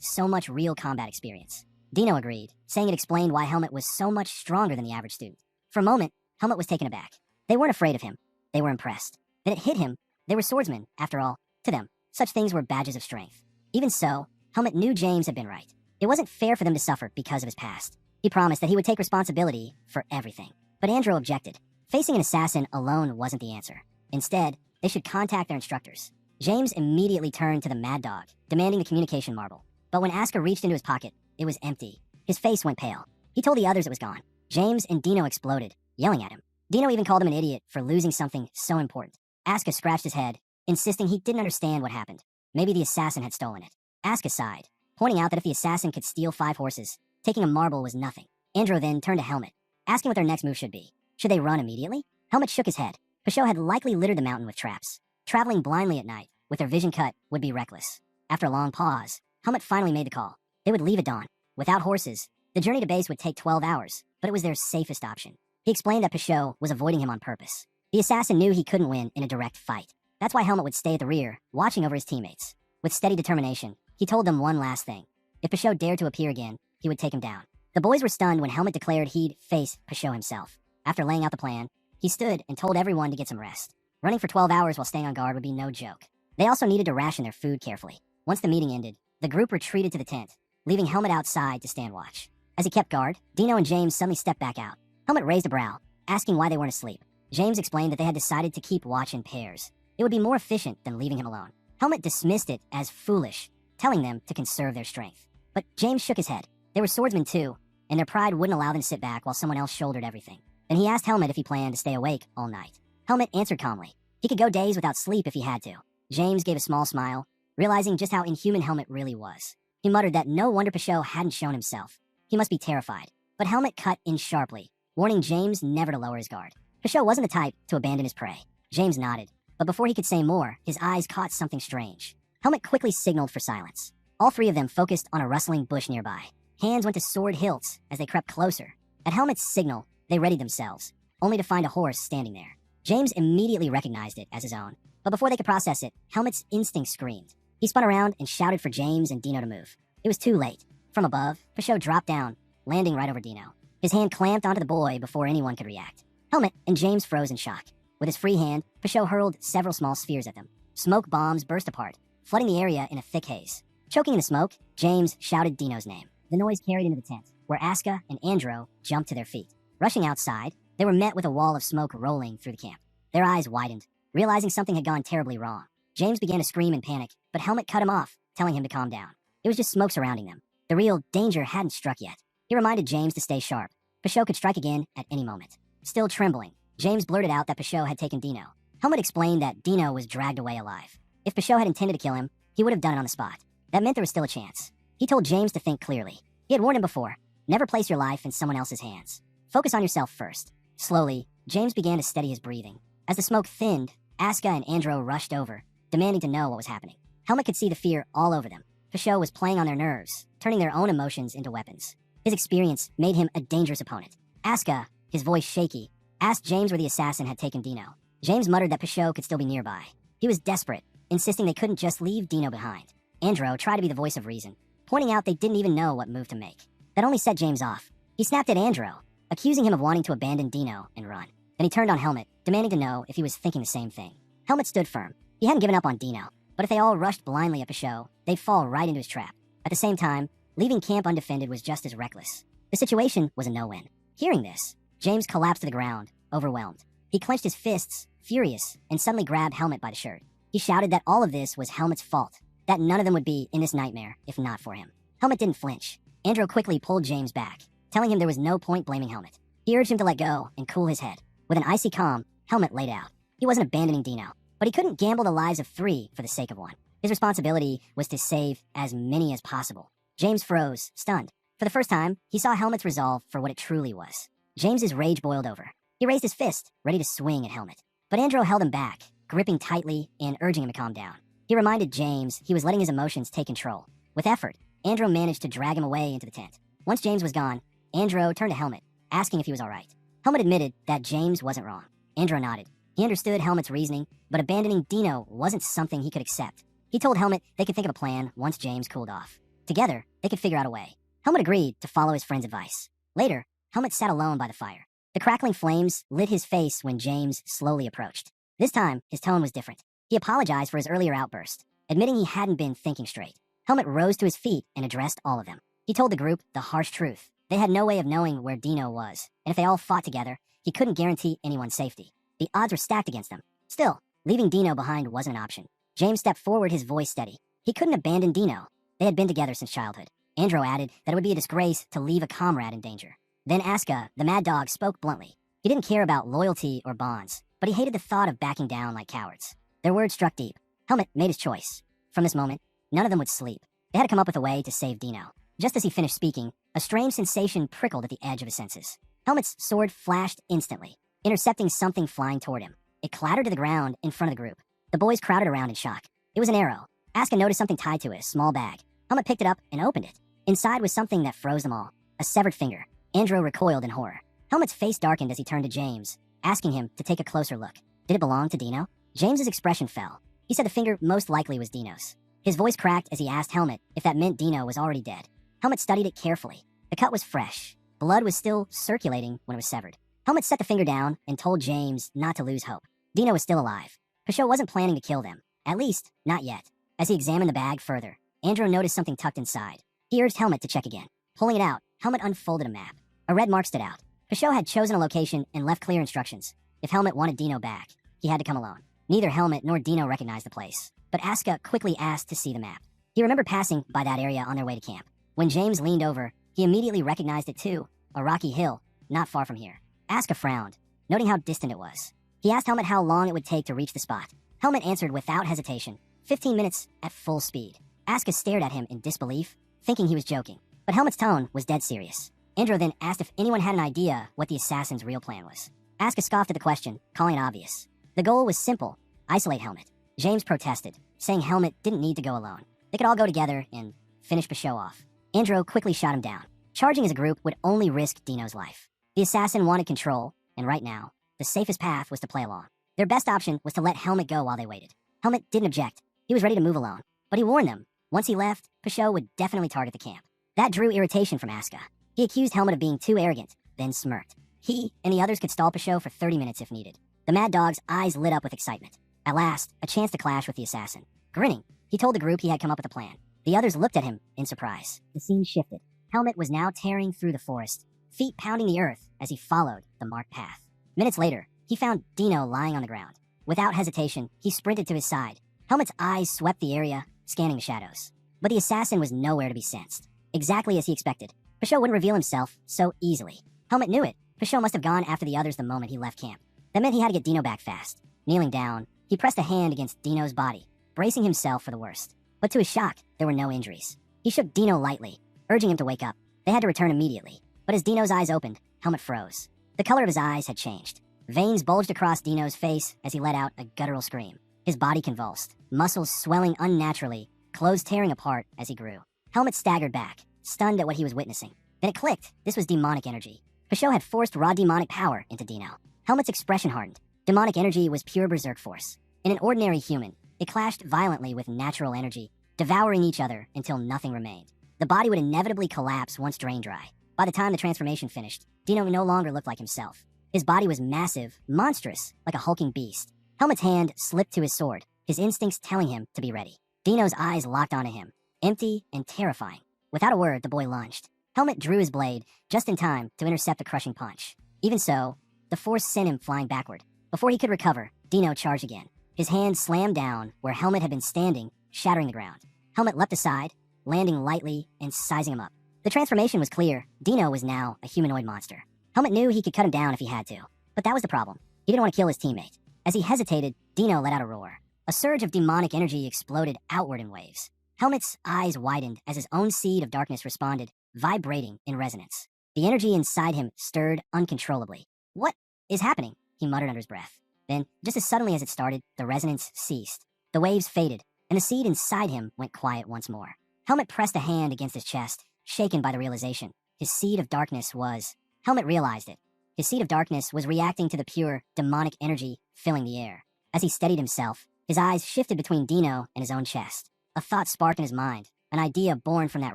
so much real combat experience. Dino agreed, saying it explained why Helmet was so much stronger than the average student. For a moment, Helmet was taken aback. They weren't afraid of him. They were impressed. Then it hit him. They were swordsmen, after all. To them, such things were badges of strength. Even so, Helmet knew James had been right. It wasn't fair for them to suffer because of his past. He promised that he would take responsibility for everything. But Andro objected. Facing an assassin alone wasn't the answer. Instead, they should contact their instructors. James immediately turned to the Mad Dog, demanding the communication marble. But when Asuka reached into his pocket, it was empty. His face went pale. He told the others it was gone. James and Dino exploded, yelling at him. Dino even called him an idiot for losing something so important. Asuka scratched his head, insisting he didn't understand what happened. Maybe the assassin had stolen it. Asuka sighed, pointing out that if the assassin could steal 5 horses, taking a marble was nothing. Andro then turned to Helmet, asking what their next move should be. Should they run immediately? Helmet shook his head. Pashot had likely littered the mountain with traps. Traveling blindly at night, with their vision cut, would be reckless. After a long pause, Helmet finally made the call. They would leave at dawn. Without horses, the journey to base would take 12 hours, but it was their safest option. He explained that Pashot was avoiding him on purpose. The assassin knew he couldn't win in a direct fight. That's why Helmet would stay at the rear, watching over his teammates. With steady determination, he told them one last thing. If Pashot dared to appear again, he would take him down. The boys were stunned when Helmet declared he'd face Pashot himself. After laying out the plan, he stood and told everyone to get some rest. Running for 12 hours while staying on guard would be no joke. They also needed to ration their food carefully. Once the meeting ended, the group retreated to the tent, leaving Helmet outside to stand watch. As he kept guard, Dino and James suddenly stepped back out. Helmet raised a brow, asking why they weren't asleep. James explained that they had decided to keep watch in pairs. It would be more efficient than leaving him alone. Helmet dismissed it as foolish, telling them to conserve their strength. But James shook his head. They were swordsmen too, and their pride wouldn't allow them to sit back while someone else shouldered everything. Then he asked Helmet if he planned to stay awake all night. Helmet answered calmly. He could go days without sleep if he had to. James gave a small smile, realizing just how inhuman Helmet really was. He muttered that no wonder Pashot hadn't shown himself. He must be terrified. But Helmet cut in sharply, warning James never to lower his guard. Pashot wasn't the type to abandon his prey. James nodded, but before he could say more, his eyes caught something strange. Helmet quickly signaled for silence. All three of them focused on a rustling bush nearby. Hands went to sword hilts as they crept closer. At Helmet's signal, they readied themselves, only to find a horse standing there. James immediately recognized it as his own, but before they could process it, Helmet's instinct screamed. He spun around and shouted for James and Dino to move. It was too late. From above, Pashot dropped down, landing right over Dino. His hand clamped onto the boy before anyone could react. Helmet and James froze in shock. With his free hand, Pashot hurled several small spheres at them. Smoke bombs burst apart, flooding the area in a thick haze. Choking in the smoke, James shouted Dino's name. The noise carried into the tent, where Asuka and Andro jumped to their feet. Rushing outside, they were met with a wall of smoke rolling through the camp. Their eyes widened, realizing something had gone terribly wrong. James began to scream in panic, but Helmet cut him off, telling him to calm down. It was just smoke surrounding them. The real danger hadn't struck yet. He reminded James to stay sharp. Pashot could strike again at any moment. Still trembling, James blurted out that Pashot had taken Dino. Helmet explained that Dino was dragged away alive. If Pashot had intended to kill him, he would have done it on the spot. That meant there was still a chance. He told James to think clearly. He had warned him before. Never place your life in someone else's hands. Focus on yourself first. Slowly, James began to steady his breathing. As the smoke thinned, Asuka and Andro rushed over, demanding to know what was happening. Helmet could see the fear all over them. Pashot was playing on their nerves, turning their own emotions into weapons. His experience made him a dangerous opponent. Asuka, his voice shaky, asked James where the assassin had taken Dino. James muttered that Pashot could still be nearby. He was desperate, insisting they couldn't just leave Dino behind. Andro tried to be the voice of reason, pointing out they didn't even know what move to make. That only set James off. He snapped at Andro, accusing him of wanting to abandon Dino and run. Then he turned on Helmet, demanding to know if he was thinking the same thing. Helmet stood firm. He hadn't given up on Dino, but if they all rushed blindly at Pashot, they'd fall right into his trap. At the same time, leaving camp undefended was just as reckless. The situation was a no-win. Hearing this, James collapsed to the ground, overwhelmed. He clenched his fists, furious, and suddenly grabbed Helmet by the shirt. He shouted that all of this was Helmet's fault, that none of them would be in this nightmare if not for him. Helmet didn't flinch. Andro quickly pulled James back, telling him there was no point blaming Helmet. He urged him to let go and cool his head. With an icy calm, Helmet laid out. He wasn't abandoning Dino, but he couldn't gamble the lives of 3 for the sake of 1. His responsibility was to save as many as possible. James froze, stunned. For the first time, he saw Helmet's resolve for what it truly was. James's rage boiled over. He raised his fist, ready to swing at Helmet. But Andro held him back, gripping tightly and urging him to calm down. He reminded James he was letting his emotions take control. With effort, Andro managed to drag him away into the tent. Once James was gone, Andro turned to Helmet, asking if he was all right. Helmet admitted that James wasn't wrong. Andro nodded. He understood Helmet's reasoning, but abandoning Dino wasn't something he could accept. He told Helmet they could think of a plan once James cooled off. Together, they could figure out a way. Helmet agreed to follow his friend's advice. Later, Helmet sat alone by the fire. The crackling flames lit his face when James slowly approached. This time, his tone was different. He apologized for his earlier outburst, admitting he hadn't been thinking straight. Helmet rose to his feet and addressed all of them. He told the group the harsh truth. They had no way of knowing where Dino was, and if they all fought together, he couldn't guarantee anyone's safety. The odds were stacked against them. Still, leaving Dino behind wasn't an option. James stepped forward, his voice steady. He couldn't abandon Dino. They had been together since childhood. Andro added that it would be a disgrace to leave a comrade in danger. Then Asuka, the mad dog, spoke bluntly. He didn't care about loyalty or bonds, but he hated the thought of backing down like cowards. Their words struck deep. Helmet made his choice. From this moment, none of them would sleep. They had to come up with a way to save Dino. Just as he finished speaking, a strange sensation prickled at the edge of his senses. Helmet's sword flashed instantly, intercepting something flying toward him. It clattered to the ground in front of the group. The boys crowded around in shock. It was an arrow. Asuka noticed something tied to it, a small bag. Helmet picked it up and opened it. Inside was something that froze them all. A severed finger. Andro recoiled in horror. Helmet's face darkened as he turned to James, asking him to take a closer look. Did it belong to Dino? James's expression fell. He said the finger most likely was Dino's. His voice cracked as he asked Helmet if that meant Dino was already dead. Helmet studied it carefully. The cut was fresh. Blood was still circulating when it was severed. Helmet set the finger down and told James not to lose hope. Dino was still alive. Peugeot wasn't planning to kill them. At least, not yet. As he examined the bag further, Andrew noticed something tucked inside. He urged Helmet to check again. Pulling it out, Helmet unfolded a map. A red mark stood out. Peugeot had chosen a location and left clear instructions. If Helmet wanted Dino back, he had to come alone. Neither Helmet nor Dino recognized the place, but Asuka quickly asked to see the map. He remembered passing by that area on their way to camp. When James leaned over, he immediately recognized it too, a rocky hill, not far from here. Asuka frowned, noting how distant it was. He asked Helmet how long it would take to reach the spot. Helmet answered without hesitation, 15 minutes at full speed. Asuka stared at him in disbelief, thinking he was joking. But Helmet's tone was dead serious. Andrew then asked if anyone had an idea what the assassin's real plan was. Asuka scoffed at the question, calling it obvious. The goal was simple, isolate Helmet. James protested, saying Helmet didn't need to go alone. They could all go together and finish Peugeot off. Andrew quickly shot him down. Charging as a group would only risk Dino's life. The assassin wanted control, and right now, the safest path was to play along. Their best option was to let Helmet go while they waited. Helmet didn't object. He was ready to move alone. But he warned them, once he left, Peugeot would definitely target the camp. That drew irritation from Asuka. He accused Helmet of being too arrogant, then smirked. He and the others could stall Peugeot for 30 minutes if needed. The Mad Dog's eyes lit up with excitement. At last, a chance to clash with the assassin. Grinning, he told the group he had come up with a plan. The others looked at him in surprise. The scene shifted. Helmet was now tearing through the forest, feet pounding the earth as he followed the marked path. Minutes later, he found Dino lying on the ground. Without hesitation, he sprinted to his side. Helmet's eyes swept the area, scanning the shadows. But the assassin was nowhere to be sensed. Exactly as he expected. Peugeot wouldn't reveal himself so easily. Helmet knew it. Peugeot must have gone after the others the moment he left camp. That meant he had to get Dino back fast. Kneeling down, he pressed a hand against Dino's body, bracing himself for the worst. But to his shock, there were no injuries. He shook Dino lightly, urging him to wake up. They had to return immediately. But as Dino's eyes opened, Helmet froze. The color of his eyes had changed. Veins bulged across Dino's face as he let out a guttural scream. His body convulsed, muscles swelling unnaturally, clothes tearing apart as he grew. Helmet staggered back, stunned at what he was witnessing. Then it clicked. This was demonic energy. Peugeot had forced raw demonic power into Dino. Helmet's expression hardened. Demonic energy was pure berserk force. In an ordinary human, it clashed violently with natural energy, devouring each other until nothing remained. The body would inevitably collapse once drained dry. By the time the transformation finished, Dino no longer looked like himself. His body was massive, monstrous, like a hulking beast. Helmet's hand slipped to his sword, his instincts telling him to be ready. Dino's eyes locked onto him, empty and terrifying. Without a word, the boy lunged. Helmet drew his blade, just in time to intercept the crushing punch. Even so, the force sent him flying backward. Before he could recover, Dino charged again. His hand slammed down where Helmet had been standing, shattering the ground. Helmet leapt aside, landing lightly and sizing him up. The transformation was clear. Dino was now a humanoid monster. Helmet knew he could cut him down if he had to, but that was the problem. He didn't want to kill his teammate. As he hesitated, Dino let out a roar. A surge of demonic energy exploded outward in waves. Helmet's eyes widened as his own seed of darkness responded, vibrating in resonance. The energy inside him stirred uncontrollably. What is happening? He muttered under his breath. Then, just as suddenly as it started, the resonance ceased. The waves faded, and the seed inside him went quiet once more. Helmet pressed a hand against his chest, shaken by the realization. His seed of darkness was... Helmet realized it. His seed of darkness was reacting to the pure, demonic energy filling the air. As he steadied himself, his eyes shifted between Dino and his own chest. A thought sparked in his mind, an idea born from that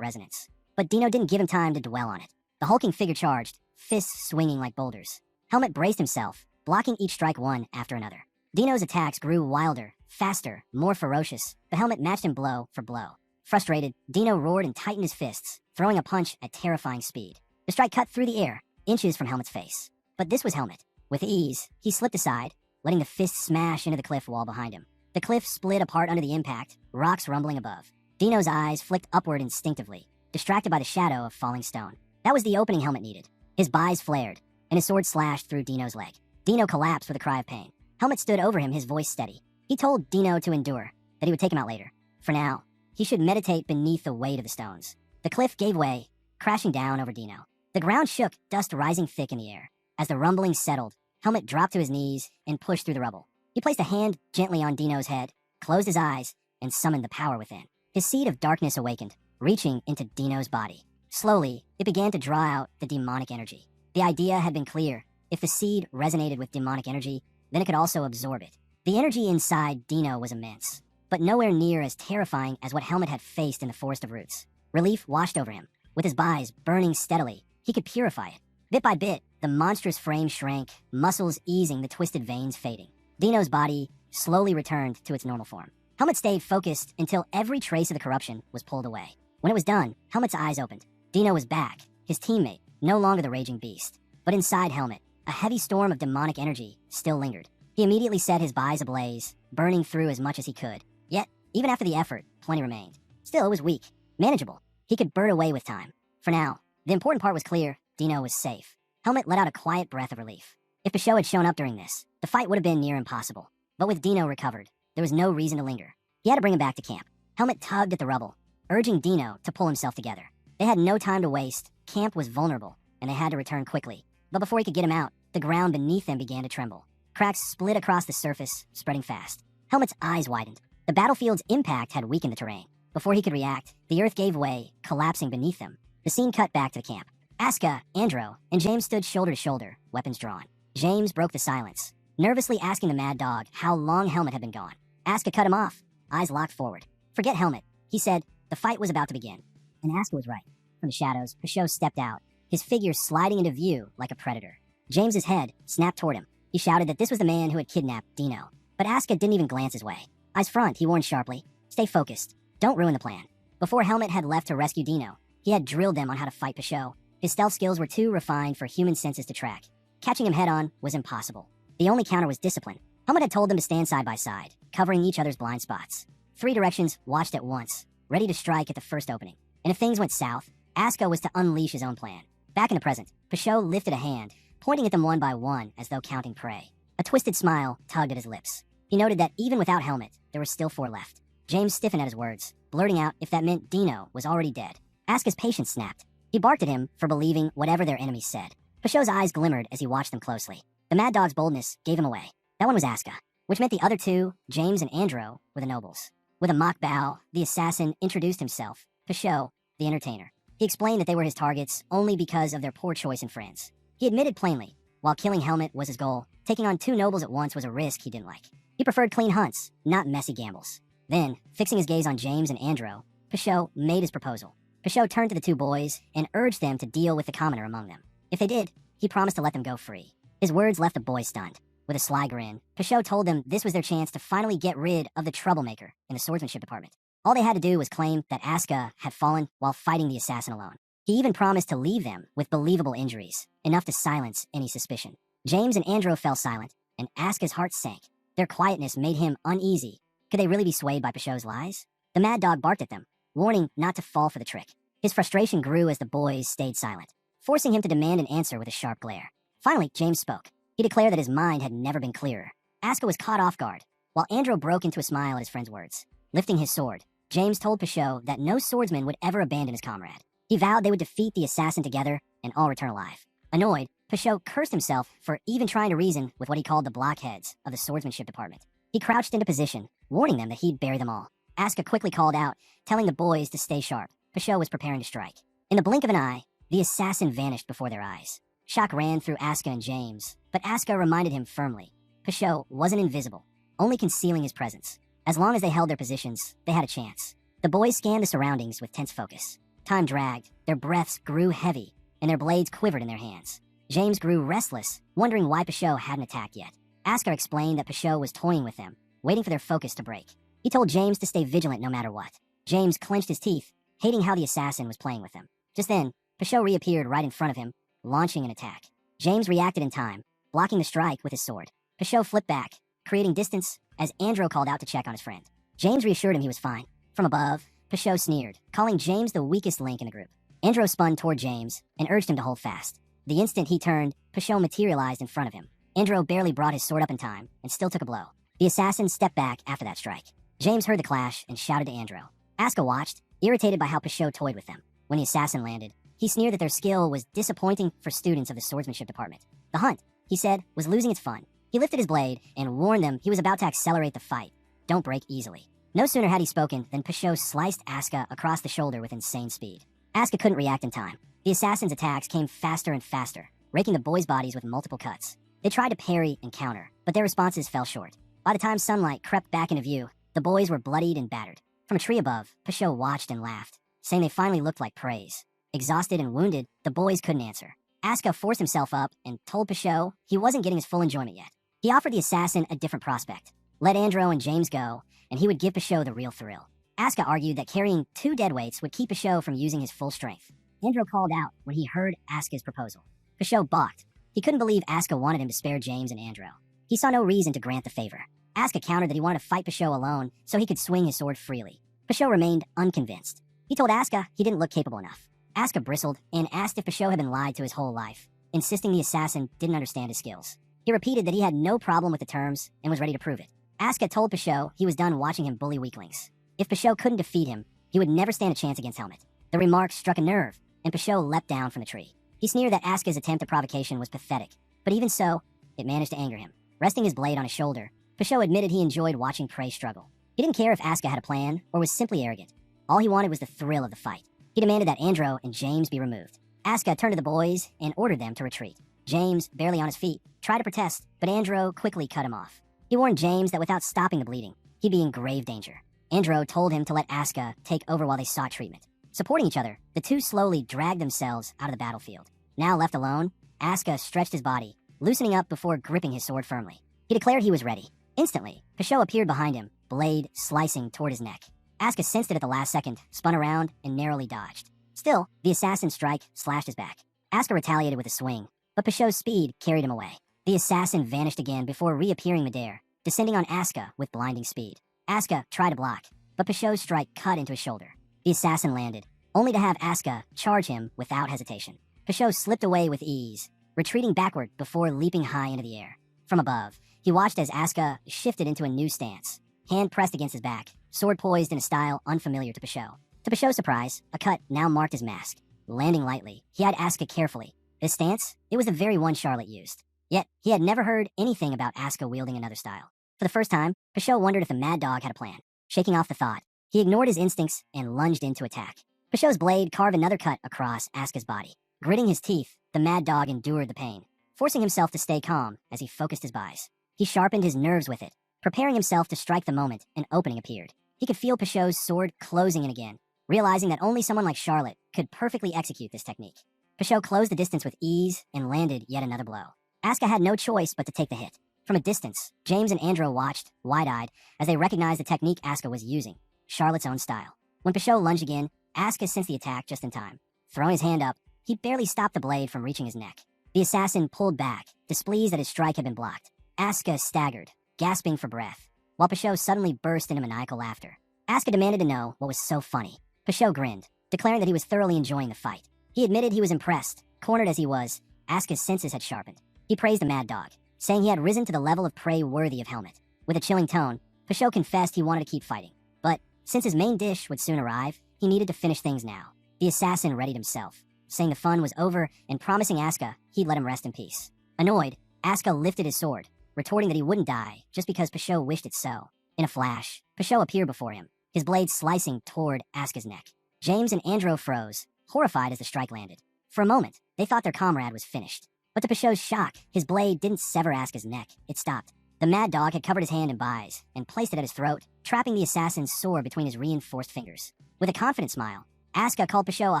resonance. But Dino didn't give him time to dwell on it. The hulking figure charged, fists swinging like boulders. Helmet braced himself, blocking each strike one after another. Dino's attacks grew wilder, faster, more ferocious, but Helmet matched him blow for blow. Frustrated, Dino roared and tightened his fists, throwing a punch at terrifying speed. The strike cut through the air, inches from Helmet's face. But this was Helmet. With ease, he slipped aside, letting the fist smash into the cliff wall behind him. The cliff split apart under the impact, rocks rumbling above. Dino's eyes flicked upward instinctively, distracted by the shadow of falling stone. That was the opening Helmet needed. His eyes flared, and his sword slashed through Dino's leg. Dino collapsed with a cry of pain. Helmet stood over him, his voice steady. He told Dino to endure, that he would take him out later. For now, he should meditate beneath the weight of the stones. The cliff gave way, crashing down over Dino. The ground shook, dust rising thick in the air. As the rumbling settled, Helmet dropped to his knees and pushed through the rubble. He placed a hand gently on Dino's head, closed his eyes, and summoned the power within. His seed of darkness awakened, reaching into Dino's body. Slowly, it began to draw out the demonic energy. The idea had been clear. If the seed resonated with demonic energy, then it could also absorb it. The energy inside Dino was immense, but nowhere near as terrifying as what Helmet had faced in the Forest of Roots. Relief washed over him. With his eyes burning steadily, he could purify it. Bit by bit, the monstrous frame shrank, muscles easing, the twisted veins fading. Dino's body slowly returned to its normal form. Helmet stayed focused until every trace of the corruption was pulled away. When it was done, Helmet's eyes opened. Dino was back, his teammate, no longer the raging beast. But inside Helmet, a heavy storm of demonic energy still lingered. He immediately set his eyes ablaze, burning through as much as he could. Yet, even after the effort, plenty remained. Still, it was weak, manageable. He could burn away with time. For now, the important part was clear. Dino was safe. Helmet let out a quiet breath of relief. If Basho had shown up during this, the fight would have been near impossible. But with Dino recovered, there was no reason to linger. He had to bring him back to camp. Helmet tugged at the rubble, urging Dino to pull himself together. They had no time to waste. Camp was vulnerable, and they had to return quickly. But before he could get him out, the ground beneath them began to tremble. Cracks split across the surface, spreading fast. Helmet's eyes widened. The battlefield's impact had weakened the terrain. Before he could react, the earth gave way, collapsing beneath them. The scene cut back to the camp. Asuka, Andro, and James stood shoulder to shoulder, weapons drawn. James broke the silence, nervously asking the mad dog how long Helmet had been gone. Asuka cut him off, eyes locked forward. Forget Helmet, he said. The fight was about to begin. And Asuka was right. From the shadows, Basho stepped out, his figure sliding into view like a predator. James's head snapped toward him. He shouted that this was the man who had kidnapped Dino. But Asuka didn't even glance his way. Eyes front, he warned sharply. Stay focused. Don't ruin the plan. Before Helmet had left to rescue Dino, he had drilled them on how to fight Basho. His stealth skills were too refined for human senses to track. Catching him head-on was impossible. The only counter was discipline. Helmet had told them to stand side by side, covering each other's blind spots. 3 directions watched at once, ready to strike at the first opening. And if things went south, Asuka was to unleash his own plan. Back in the present, Basho lifted a hand, pointing at them one by one as though counting prey. A twisted smile tugged at his lips. He noted that even without Helmet, there were still 4 left. James stiffened at his words, blurting out if that meant Dino was already dead. Asuka's patience snapped. He barked at him for believing whatever their enemies said. Basho's eyes glimmered as he watched them closely. The mad dog's boldness gave him away. That one was Asuka, which meant the other 2, James and Andro, were the nobles. With a mock bow, the assassin introduced himself, Basho, the entertainer. He explained that they were his targets only because of their poor choice in friends. He admitted plainly, while killing Helmet was his goal, taking on 2 nobles at once was a risk he didn't like. He preferred clean hunts, not messy gambles. Then, fixing his gaze on James and Andro, Basho made his proposal. Basho turned to the 2 boys and urged them to deal with the commoner among them. If they did, he promised to let them go free. His words left the boys stunned. With a sly grin, Basho told them this was their chance to finally get rid of the troublemaker in the swordsmanship department. All they had to do was claim that Asuka had fallen while fighting the assassin alone. He even promised to leave them with believable injuries, enough to silence any suspicion. James and Andro fell silent, and Asuka's heart sank. Their quietness made him uneasy. Could they really be swayed by Basho's lies? The mad dog barked at them, warning not to fall for the trick. His frustration grew as the boys stayed silent, forcing him to demand an answer with a sharp glare. Finally, James spoke. He declared that his mind had never been clearer. Asuka was caught off guard, while Andro broke into a smile at his friend's words. Lifting his sword, James told Basho that no swordsman would ever abandon his comrade. He vowed they would defeat the assassin together and all return alive. Annoyed, Basho cursed himself for even trying to reason with what he called the blockheads of the swordsmanship department. He crouched into position, warning them that he'd bury them all. Asuka quickly called out, telling the boys to stay sharp. Basho was preparing to strike. In the blink of an eye, the assassin vanished before their eyes. Shock ran through Asuka and James, but Asuka reminded him firmly. Basho wasn't invisible, only concealing his presence. As long as they held their positions, they had a chance. The boys scanned the surroundings with tense focus. Time dragged, their breaths grew heavy, and their blades quivered in their hands. James grew restless, wondering why Basho hadn't attacked yet. Asuka explained that Basho was toying with them, waiting for their focus to break. He told James to stay vigilant no matter what. James clenched his teeth, hating how the assassin was playing with them. Just then, Basho reappeared right in front of him, launching an attack. James reacted in time, blocking the strike with his sword. Basho flipped back, creating distance as Andro called out to check on his friend. James reassured him he was fine. From above, Basho sneered, calling James the weakest link in the group. Andro spun toward James and urged him to hold fast. The instant he turned, Basho materialized in front of him. Andro barely brought his sword up in time and still took a blow. The assassin stepped back after that strike. James heard the clash and shouted to Andro. Asuka watched, irritated by how Basho toyed with them. When the assassin landed, he sneered that their skill was disappointing for students of the swordsmanship department. The hunt, he said, was losing its fun. He lifted his blade and warned them he was about to accelerate the fight. Don't break easily. No sooner had he spoken than Basho sliced Asuka across the shoulder with insane speed. Asuka couldn't react in time. The assassin's attacks came faster and faster. raking the boys' bodies with multiple cuts. They tried to parry and counter, but their responses fell short. By the time sunlight crept back into view, the boys were bloodied and battered. From a tree above, Pashot watched and laughed, saying they finally looked like praise. Exhausted and wounded, the boys couldn't answer. Asuka forced himself up and told Pashot he wasn't getting his full enjoyment yet. He offered the assassin a different prospect. Let Andro and James go, and he would give Pashot the real thrill. Asuka argued that carrying 2 deadweights would keep Pashot from using his full strength. Andro called out when he heard Asuka's proposal. Pashot balked. He couldn't believe Asuka wanted him to spare James and Andro. He saw no reason to grant the favor. Asuka countered that he wanted to fight Pashot alone so he could swing his sword freely. Pashot remained unconvinced. He told Asuka he didn't look capable enough. Asuka bristled and asked if Pashot had been lied to his whole life, insisting the assassin didn't understand his skills. He repeated that he had no problem with the terms and was ready to prove it. Asuka told Pashot he was done watching him bully weaklings. If Pashot couldn't defeat him, he would never stand a chance against Helmet. The remark struck a nerve, and Pashot leapt down from the tree. He sneered that Asuka's attempt at provocation was pathetic, but even so, it managed to anger him. Resting his blade on his shoulder, Pashot admitted he enjoyed watching prey struggle. He didn't care if Asuka had a plan or was simply arrogant. All he wanted was the thrill of the fight. He demanded that Andro and James be removed. Asuka turned to the boys and ordered them to retreat. James, barely on his feet, tried to protest, but Andro quickly cut him off. He warned James that without stopping the bleeding, he'd be in grave danger. Andro told him to let Asuka take over while they sought treatment. Supporting each other, the two slowly dragged themselves out of the battlefield. Now left alone, Asuka stretched his body, loosening up before gripping his sword firmly. He declared he was ready. Instantly, Pashot appeared behind him, blade slicing toward his neck. Asuka sensed it at the last second, spun around, and narrowly dodged. Still, the assassin's strike slashed his back. Asuka retaliated with a swing, but Pashot's speed carried him away. The assassin vanished again before reappearing midair, descending on Asuka with blinding speed. Asuka tried to block, but Pashot's strike cut into his shoulder. The assassin landed, only to have Asuka charge him without hesitation. Pashot slipped away with ease, retreating backward before leaping high into the air. From above, he watched as Asuka shifted into a new stance, hand pressed against his back, sword poised in a style unfamiliar to Pashot. To Pashot's surprise, a cut now marked his mask. Landing lightly, he eyed Asuka carefully. This stance, it was the very one Charlotte used. Yet, he had never heard anything about Asuka wielding another style. For the first time, Pashot wondered if the Mad Dog had a plan. Shaking off the thought, he ignored his instincts and lunged into attack. Pashot's blade carved another cut across Asuka's body. Gritting his teeth, the Mad Dog endured the pain, forcing himself to stay calm as he focused his buys. He sharpened his nerves with it, preparing himself to strike the moment an opening appeared. He could feel Pashot's sword closing in again, realizing that only someone like Charlotte could perfectly execute this technique. Pashot closed the distance with ease and landed yet another blow. Asuka had no choice but to take the hit. From a distance, James and Andro watched, wide-eyed, as they recognized the technique Asuka was using, Charlotte's own style. When Pashot lunged again, Asuka sensed the attack just in time. Throwing his hand up, he barely stopped the blade from reaching his neck. The assassin pulled back, displeased that his strike had been blocked. Asuka staggered, gasping for breath, while Pashot suddenly burst into maniacal laughter. Asuka demanded to know what was so funny. Pashot grinned, declaring that he was thoroughly enjoying the fight. He admitted he was impressed. Cornered as he was, Asuka's senses had sharpened. He praised the Mad Dog, saying he had risen to the level of prey worthy of Helmet. With a chilling tone, Pashot confessed he wanted to keep fighting. But, since his main dish would soon arrive, he needed to finish things now. The assassin readied himself, saying the fun was over and promising Asuka he'd let him rest in peace. Annoyed, Asuka lifted his sword, retorting that he wouldn't die just because Pashot wished it so. In a flash, Pashot appeared before him, his blade slicing toward Asuka's neck. James and Andro froze, horrified as the strike landed. For a moment, they thought their comrade was finished. But to Pashot's shock, his blade didn't sever Asuka's neck, it stopped. The Mad Dog had covered his hand in buys and placed it at his throat, trapping the assassin's sword between his reinforced fingers. With a confident smile, Asuka called Pashot a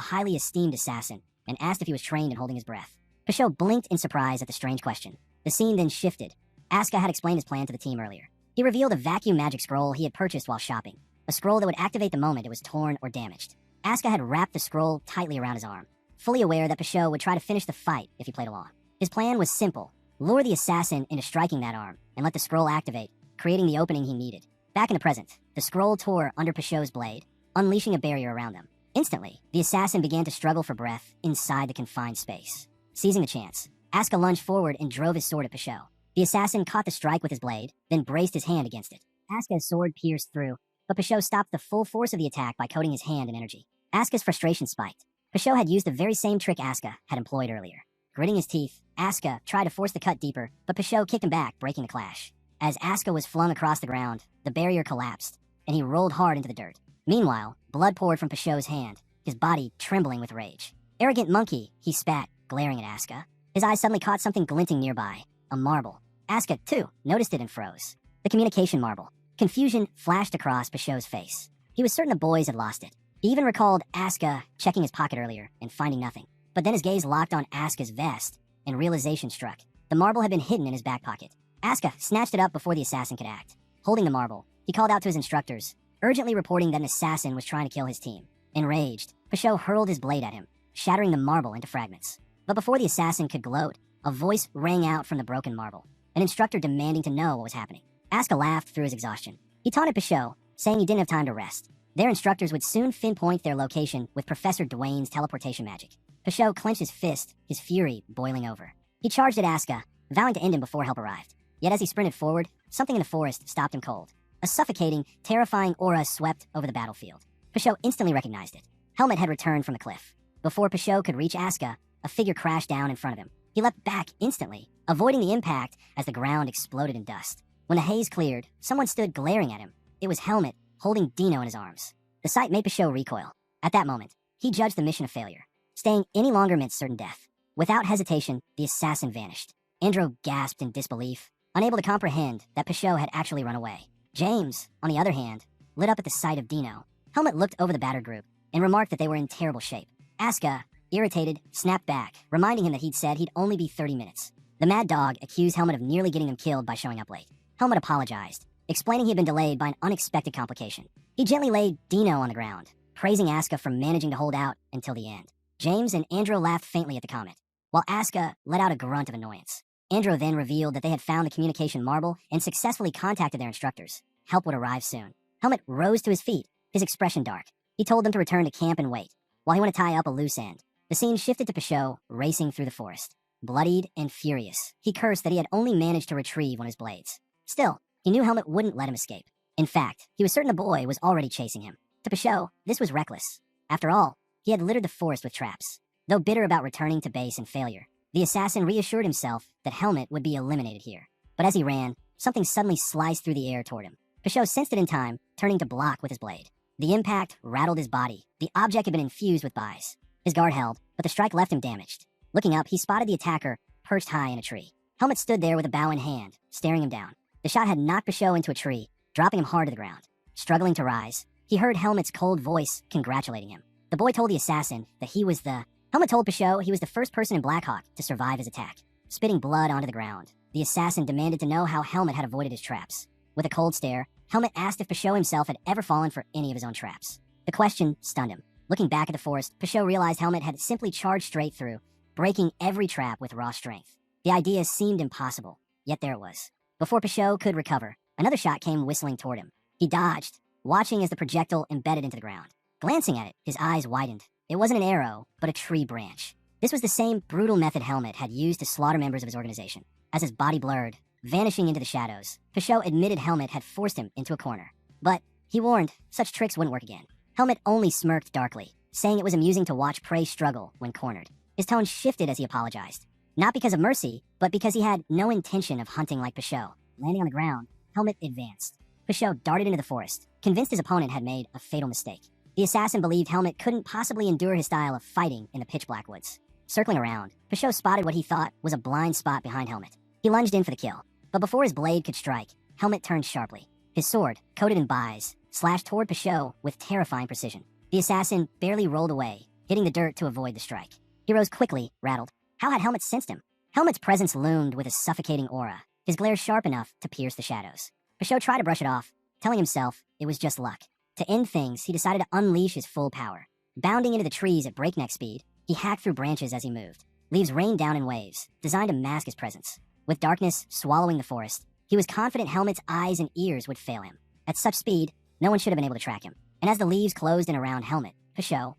highly esteemed assassin and asked if he was trained in holding his breath. Pashot blinked in surprise at the strange question. The scene then shifted. Asuka had explained his plan to the team earlier. He revealed a vacuum magic scroll he had purchased while shopping, a scroll that would activate the moment it was torn or damaged. Asuka had wrapped the scroll tightly around his arm, fully aware that Pashot would try to finish the fight if he played along. His plan was simple: lure the assassin into striking that arm and let the scroll activate, creating the opening he needed. Back in the present, the scroll tore under Pashot's blade, unleashing a barrier around them. Instantly, the assassin began to struggle for breath inside the confined space. Seizing the chance, Asuka lunged forward and drove his sword at Pashot. The assassin caught the strike with his blade, then braced his hand against it. Asuka's sword pierced through, but Pashot stopped the full force of the attack by coating his hand in energy. Asuka's frustration spiked. Pashot had used the very same trick Asuka had employed earlier. Gritting his teeth, Asuka tried to force the cut deeper, but Pashot kicked him back, breaking the clash. As Asuka was flung across the ground, the barrier collapsed, and he rolled hard into the dirt. Meanwhile, blood poured from Pashot's hand, his body trembling with rage. "Arrogant monkey," he spat, glaring at Asuka. His eyes suddenly caught something glinting nearby, a marble. Asuka, too, noticed it and froze. The communication marble. Confusion flashed across Pashot's face. He was certain the boys had lost it. He even recalled Asuka checking his pocket earlier and finding nothing. But then his gaze locked on Asuka's vest, and realization struck. The marble had been hidden in his back pocket. Asuka snatched it up before the assassin could act. Holding the marble, he called out to his instructors, urgently reporting that an assassin was trying to kill his team. Enraged, Pashot hurled his blade at him, shattering the marble into fragments. But before the assassin could gloat, a voice rang out from the broken marble, an instructor demanding to know what was happening. Asuka laughed through his exhaustion. He taunted Pashot, saying he didn't have time to rest. Their instructors would soon pinpoint their location with Professor Dwayne's teleportation magic. Pashot clenched his fist, his fury boiling over. He charged at Asuka, vowing to end him before help arrived. Yet as he sprinted forward, something in the forest stopped him cold. A suffocating, terrifying aura swept over the battlefield. Pashot instantly recognized it. Helmet had returned from the cliff. Before Pashot could reach Asuka, a figure crashed down in front of him. He leapt back instantly, avoiding the impact as the ground exploded in dust. When the haze cleared, someone stood glaring at him. It was Helmet, holding Dino in his arms. The sight made Pashot recoil. At that moment, he judged the mission a failure. Staying any longer meant certain death. Without hesitation, the assassin vanished. Andro gasped in disbelief, unable to comprehend that Pashot had actually run away. James, on the other hand, lit up at the sight of Dino. Helmet looked over the battered group and remarked that they were in terrible shape. Asuka, irritated, snapped back, reminding him that he'd said he'd only be 30 minutes. The mad dog accused Helmet of nearly getting them killed by showing up late. Helmet apologized, explaining he had been delayed by an unexpected complication. He gently laid Dino on the ground, praising Asuka for managing to hold out until the end. James and Andro laughed faintly at the comment, while Asuka let out a grunt of annoyance. Andro then revealed that they had found the communication marble and successfully contacted their instructors. Help would arrive soon. Helmet rose to his feet, his expression dark. He told them to return to camp and wait, while he went to tie up a loose end. The scene shifted to Pashot racing through the forest. Bloodied and furious, he cursed that he had only managed to retrieve one of his blades. Still, he knew Helmet wouldn't let him escape. In fact, he was certain the boy was already chasing him. To Pashot, this was reckless. After all, he had littered the forest with traps. Though bitter about returning to base and failure, the assassin reassured himself that Helmet would be eliminated here. But as he ran, something suddenly sliced through the air toward him. Pashot sensed it in time, turning to block with his blade. The impact rattled his body. The object had been infused with buys. His guard held, but the strike left him damaged. Looking up, he spotted the attacker perched high in a tree. Helmet stood there with a bow in hand, staring him down. The shot had knocked Pashot into a tree, dropping him hard to the ground. Struggling to rise, he heard Helmet's cold voice congratulating him. The boy told the assassin that he was the... Helmet told Pashot he was the first person in Blackhawk to survive his attack. Spitting blood onto the ground, the assassin demanded to know how Helmet had avoided his traps. With a cold stare, Helmet asked if Pashot himself had ever fallen for any of his own traps. The question stunned him. Looking back at the forest, Pashot realized Helmet had simply charged straight through, breaking every trap with raw strength. The idea seemed impossible, yet there it was. Before Pashot could recover, another shot came whistling toward him. He dodged, watching as the projectile embedded into the ground. Glancing at it, his eyes widened. It wasn't an arrow, but a tree branch. This was the same brutal method Helmet had used to slaughter members of his organization. As his body blurred, vanishing into the shadows, Pashot admitted Helmet had forced him into a corner. But, he warned, such tricks wouldn't work again. Helmet only smirked darkly, saying it was amusing to watch prey struggle when cornered. His tone shifted as he apologized. Not because of mercy, but because he had no intention of hunting like Pashot. Landing on the ground, Helmet advanced. Pashot darted into the forest, convinced his opponent had made a fatal mistake. The assassin believed Helmet couldn't possibly endure his style of fighting in the pitch-black woods. Circling around, Pashot spotted what he thought was a blind spot behind Helmet. He lunged in for the kill, but before his blade could strike, Helmet turned sharply. His sword, coated in buys, slashed toward Pashot with terrifying precision. The assassin barely rolled away, hitting the dirt to avoid the strike. He rose quickly, rattled. How had Helmet sensed him? Helmet's presence loomed with a suffocating aura, his glare sharp enough to pierce the shadows. Pashot tried to brush it off, telling himself it was just luck. To end things, he decided to unleash his full power. Bounding into the trees at breakneck speed, he hacked through branches as he moved. Leaves rained down in waves, designed to mask his presence. With darkness swallowing the forest, he was confident Helmet's eyes and ears would fail him. At such speed, no one should have been able to track him. And as the leaves closed in around Helmet, Pashot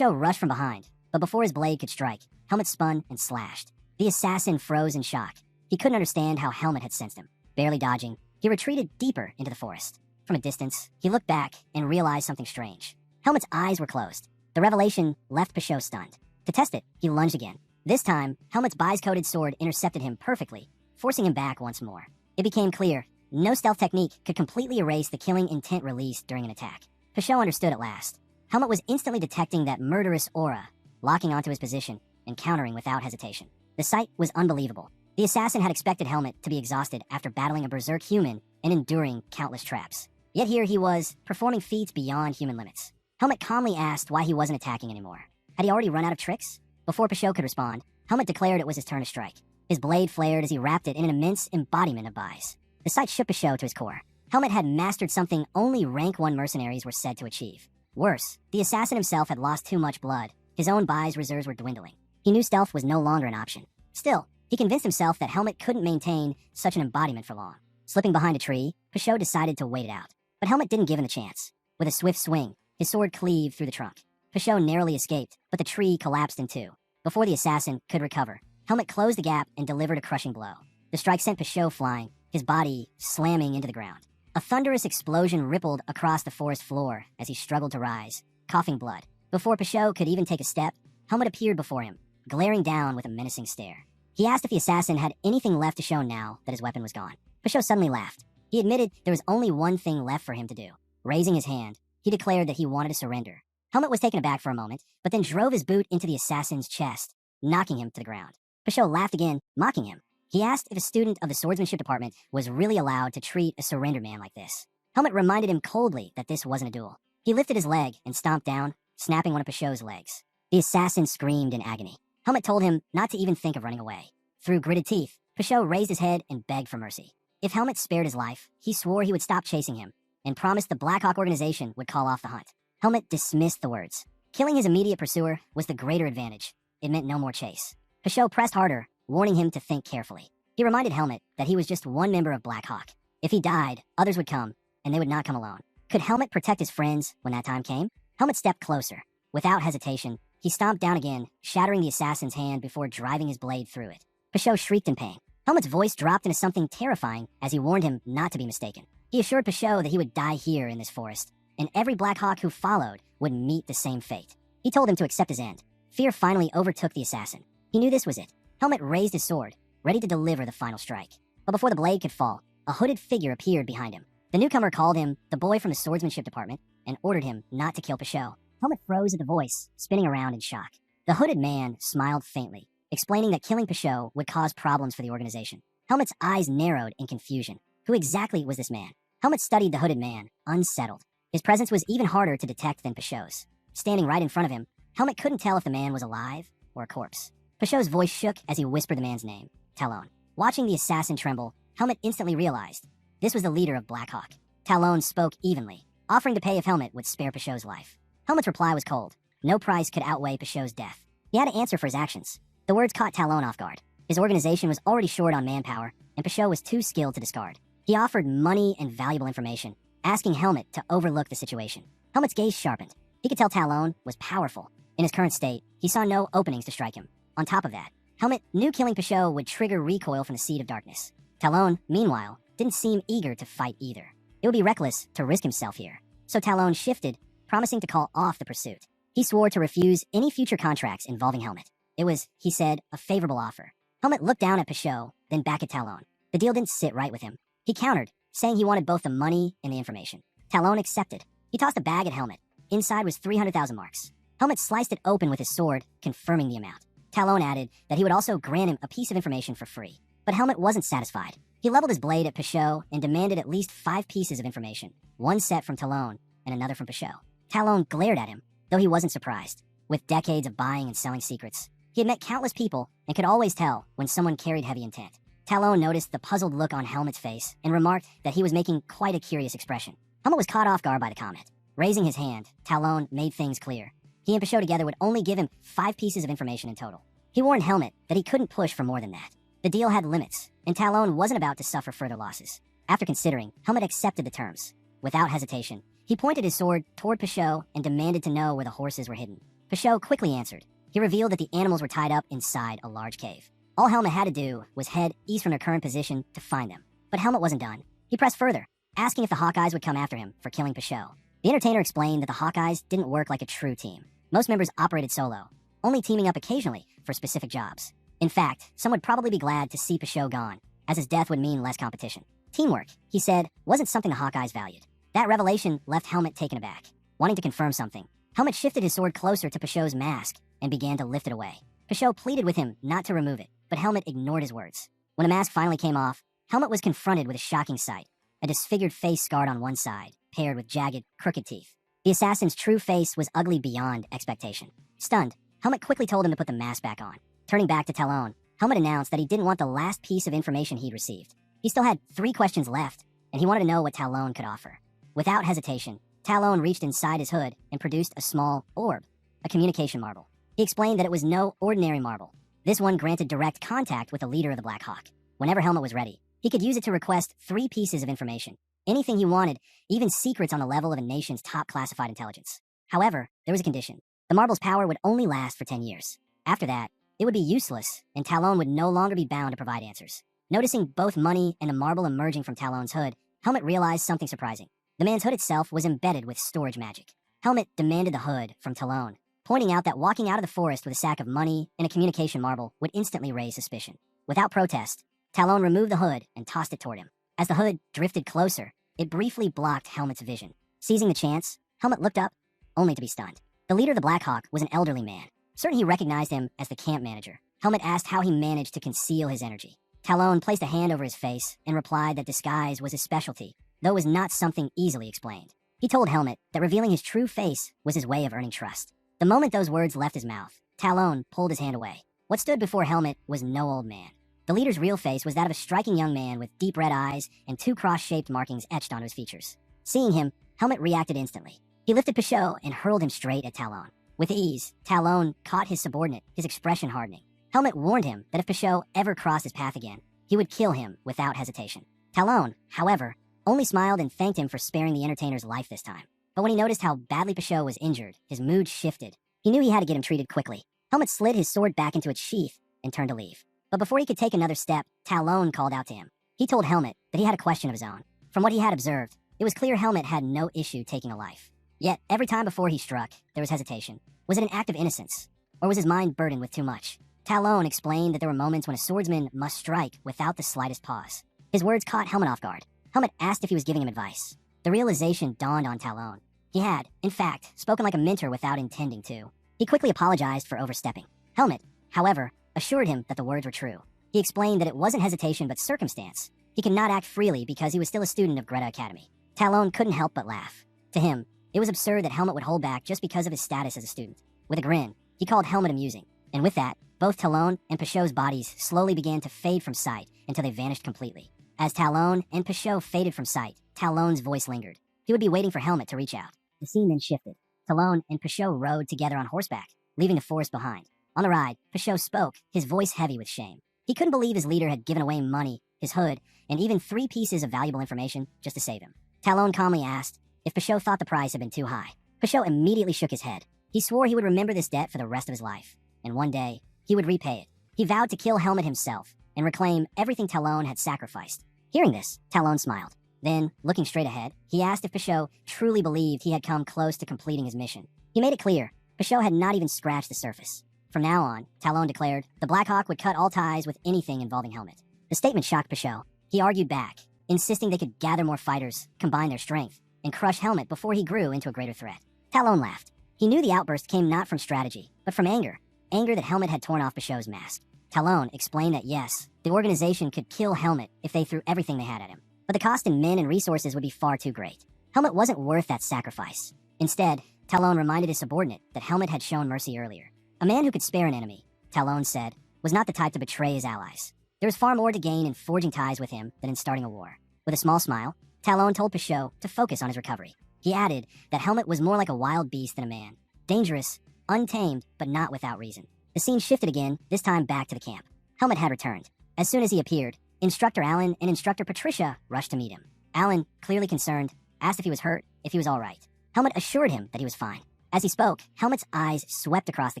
rushed from behind. But before his blade could strike, Helmet spun and slashed. The assassin froze in shock. He couldn't understand how Helmet had sensed him. Barely dodging, he retreated deeper into the forest. From a distance, he looked back and realized something strange. Helmet's eyes were closed. The revelation left Pashot stunned. To test it, he lunged again. This time, Helmet's buys-coated sword intercepted him perfectly, forcing him back once more. It became clear, no stealth technique could completely erase the killing intent released during an attack. Pashot understood at last. Helmet was instantly detecting that murderous aura, locking onto his position and countering without hesitation. The sight was unbelievable. The assassin had expected Helmet to be exhausted after battling a berserk human and enduring countless traps. Yet here he was, performing feats beyond human limits. Helmet calmly asked why he wasn't attacking anymore. Had he already run out of tricks? Before Peugeot could respond, Helmet declared it was his turn to strike. His blade flared as he wrapped it in an immense embodiment of Bai's. The sight shook Peugeot to his core. Helmet had mastered something only rank 1 mercenaries were said to achieve. Worse, the assassin himself had lost too much blood. His own Bai's reserves were dwindling. He knew stealth was no longer an option. Still, he convinced himself that Helmet couldn't maintain such an embodiment for long. Slipping behind a tree, Peugeot decided to wait it out. But Helmet didn't give him the chance. With a swift swing, his sword cleaved through the trunk. Peugeot narrowly escaped, but the tree collapsed in two. Before the assassin could recover, Helmet closed the gap and delivered a crushing blow. The strike sent Peugeot flying, his body slamming into the ground. A thunderous explosion rippled across the forest floor as he struggled to rise, coughing blood. Before Peugeot could even take a step, Helmet appeared before him, glaring down with a menacing stare. He asked if the assassin had anything left to show now that his weapon was gone. Peugeot suddenly laughed. He admitted there was only one thing left for him to do. Raising his hand, he declared that he wanted to surrender. Helmet was taken aback for a moment, but then drove his boot into the assassin's chest, knocking him to the ground. Peugeot laughed again, mocking him. He asked if a student of the swordsmanship department was really allowed to treat a surrender man like this. Helmet reminded him coldly that this wasn't a duel. He lifted his leg and stomped down, snapping one of Peugeot's legs. The assassin screamed in agony. Helmet told him not to even think of running away. Through gritted teeth, Peugeot raised his head and begged for mercy. If Helmet spared his life, he swore he would stop chasing him and promised the Black Hawk organization would call off the hunt. Helmet dismissed the words. Killing his immediate pursuer was the greater advantage. It meant no more chase. Peugeot pressed harder, warning him to think carefully. He reminded Helmet that he was just one member of Black Hawk. If he died, others would come, and they would not come alone. Could Helmet protect his friends when that time came? Helmet stepped closer. Without hesitation, he stomped down again, shattering the assassin's hand before driving his blade through it. Peugeot shrieked in pain. Helmet's voice dropped into something terrifying as he warned him not to be mistaken. He assured Peugeot that he would die here in this forest, and every Black Hawk who followed would meet the same fate. He told him to accept his end. Fear finally overtook the assassin. He knew this was it. Helmet raised his sword, ready to deliver the final strike. But before the blade could fall, a hooded figure appeared behind him. The newcomer called him the boy from the swordsmanship department and ordered him not to kill Peugeot. Helmet froze at the voice, spinning around in shock. The hooded man smiled faintly, explaining that killing Peugeot would cause problems for the organization. Helmet's eyes narrowed in confusion. Who exactly was this man? Helmet studied the hooded man, unsettled. His presence was even harder to detect than Peugeot's. Standing right in front of him, Helmet couldn't tell if the man was alive or a corpse. Peugeot's voice shook as he whispered the man's name, Talon. Watching the assassin tremble, Helmet instantly realized this was the leader of Black Hawk. Talon spoke evenly, offering to pay if Helmet would spare Peugeot's life. Helmet's reply was cold. No price could outweigh Peugeot's death. He had to answer for his actions. The words caught Talon off guard. His organization was already short on manpower, and Peugeot was too skilled to discard. He offered money and valuable information, asking Helmet to overlook the situation. Helmet's gaze sharpened. He could tell Talon was powerful. In his current state, he saw no openings to strike him. On top of that, Helmet knew killing Peugeot would trigger recoil from the Seed of Darkness. Talon, meanwhile, didn't seem eager to fight either. It would be reckless to risk himself here. So Talon shifted, promising to call off the pursuit. He swore to refuse any future contracts involving Helmet. It was, he said, a favorable offer. Helmet looked down at Peugeot, then back at Talon. The deal didn't sit right with him. He countered, saying he wanted both the money and the information. Talon accepted. He tossed a bag at Helmet. Inside was 300,000 marks. Helmet sliced it open with his sword, confirming the amount. Talon added that he would also grant him a piece of information for free. But Helmet wasn't satisfied. He leveled his blade at Peugeot and demanded at least 5 pieces of information, one set from Talon and another from Peugeot. Talon glared at him, though he wasn't surprised. With decades of buying and selling secrets, he had met countless people and could always tell when someone carried heavy intent. Talon noticed the puzzled look on Helmet's face and remarked that he was making quite a curious expression. Helmet was caught off guard by the comment. Raising his hand, Talon made things clear. He and Peugeot together would only give him 5 pieces of information in total. He warned Helmet that he couldn't push for more than that. The deal had limits, and Talon wasn't about to suffer further losses. After considering, Helmet accepted the terms. Without hesitation, he pointed his sword toward Peugeot and demanded to know where the horses were hidden. Peugeot quickly answered. He revealed that the animals were tied up inside a large cave. All Helmet had to do was head east from their current position to find them. But Helmet wasn't done. He pressed further, asking if the Hawkeyes would come after him for killing Peugeot. The entertainer explained that the Hawkeyes didn't work like a true team. Most members operated solo, only teaming up occasionally for specific jobs. In fact, some would probably be glad to see Peugeot gone, as his death would mean less competition. Teamwork, he said, wasn't something the Hawkeyes valued. That revelation left Helmet taken aback. Wanting to confirm something, Helmet shifted his sword closer to Peugeot's mask and began to lift it away. Peugeot pleaded with him not to remove it, but Helmet ignored his words. When the mask finally came off, Helmet was confronted with a shocking sight, a disfigured face scarred on one side, paired with jagged, crooked teeth. The assassin's true face was ugly beyond expectation. Stunned, Helmet quickly told him to put the mask back on. Turning back to Talon, Helmet announced that he didn't want the last piece of information he'd received. He still had 3 questions left, and he wanted to know what Talon could offer. Without hesitation, Talon reached inside his hood and produced a small orb, a communication marble. He explained that it was no ordinary marble. This one granted direct contact with the leader of the Black Hawk. Whenever Helmet was ready, he could use it to request 3 pieces of information. Anything he wanted, even secrets on the level of a nation's top classified intelligence. However, there was a condition. The marble's power would only last for 10 years. After that, it would be useless, and Talon would no longer be bound to provide answers. Noticing both money and the marble emerging from Talon's hood, Helmet realized something surprising. The man's hood itself was embedded with storage magic. Helmet demanded the hood from Talon, pointing out that walking out of the forest with a sack of money and a communication marble would instantly raise suspicion. Without protest, Talon removed the hood and tossed it toward him. As the hood drifted closer, it briefly blocked Helmet's vision. Seizing the chance, Helmet looked up, only to be stunned. The leader of the Black Hawk was an elderly man. Certain he recognized him as the camp manager. Helmet asked how he managed to conceal his energy. Talon placed a hand over his face and replied that disguise was his specialty, though it was not something easily explained. He told Helmet that revealing his true face was his way of earning trust. The moment those words left his mouth, Talon pulled his hand away. What stood before Helmet was no old man. The leader's real face was that of a striking young man with deep red eyes and 2 cross-shaped markings etched onto his features. Seeing him, Helmet reacted instantly. He lifted Pichot and hurled him straight at Talon. With ease, Talon caught his subordinate, his expression hardening. Helmet warned him that if Pichot ever crossed his path again, he would kill him without hesitation. Talon, however, only smiled and thanked him for sparing the entertainer's life this time. But when he noticed how badly Pichot was injured, his mood shifted. He knew he had to get him treated quickly. Helmet slid his sword back into its sheath and turned to leave. But before he could take another step, Talon called out to him. He told Helmet that he had a question of his own. From what he had observed, it was clear Helmet had no issue taking a life. Yet, every time before he struck, there was hesitation. Was it an act of innocence? Or was his mind burdened with too much? Talon explained that there were moments when a swordsman must strike without the slightest pause. His words caught Helmet off guard. Helmet asked if he was giving him advice. The realization dawned on Talon. He had, in fact, spoken like a mentor without intending to. He quickly apologized for overstepping. Helmet, however, assured him that the words were true. He explained that it wasn't hesitation but circumstance. He could not act freely because he was still a student of Greta Academy. Talon couldn't help but laugh. To him, it was absurd that Helmet would hold back just because of his status as a student. With a grin, he called Helmet amusing. And with that, both Talon and Pichot's bodies slowly began to fade from sight until they vanished completely. As Talon and Pichot faded from sight, Talon's voice lingered. He would be waiting for Helmet to reach out. The scene then shifted. Talon and Pichot rode together on horseback, leaving the forest behind. On the ride, Pichot spoke, his voice heavy with shame. He couldn't believe his leader had given away money, his hood, and even 3 pieces of valuable information just to save him. Talon calmly asked if Pichot thought the price had been too high. Pichot immediately shook his head. He swore he would remember this debt for the rest of his life, and one day, he would repay it. He vowed to kill Helmet himself and reclaim everything Talon had sacrificed. Hearing this, Talon smiled. Then, looking straight ahead, he asked if Pichot truly believed he had come close to completing his mission. He made it clear, Pichot had not even scratched the surface. From now on, Talon declared, the Black Hawk would cut all ties with anything involving Helmet. The statement shocked Pichot. He argued back, insisting they could gather more fighters, combine their strength, and crush Helmet before he grew into a greater threat. Talon laughed. He knew the outburst came not from strategy, but from anger. Anger that Helmet had torn off Pichot's mask. Talon explained that yes, the organization could kill Helmet if they threw everything they had at him. But the cost in men and resources would be far too great. Helmet wasn't worth that sacrifice. Instead, Talon reminded his subordinate that Helmet had shown mercy earlier. A man who could spare an enemy, Talon said, was not the type to betray his allies. There was far more to gain in forging ties with him than in starting a war. With a small smile, Talon told Pichot to focus on his recovery. He added that Helmet was more like a wild beast than a man. Dangerous, untamed, but not without reason. The scene shifted again, this time back to the camp. Helmet had returned. As soon as he appeared, Instructor Alan and Instructor Patricia rushed to meet him. Alan, clearly concerned, asked if he was hurt, if he was all right. Helmet assured him that he was fine. As he spoke, Helmet's eyes swept across the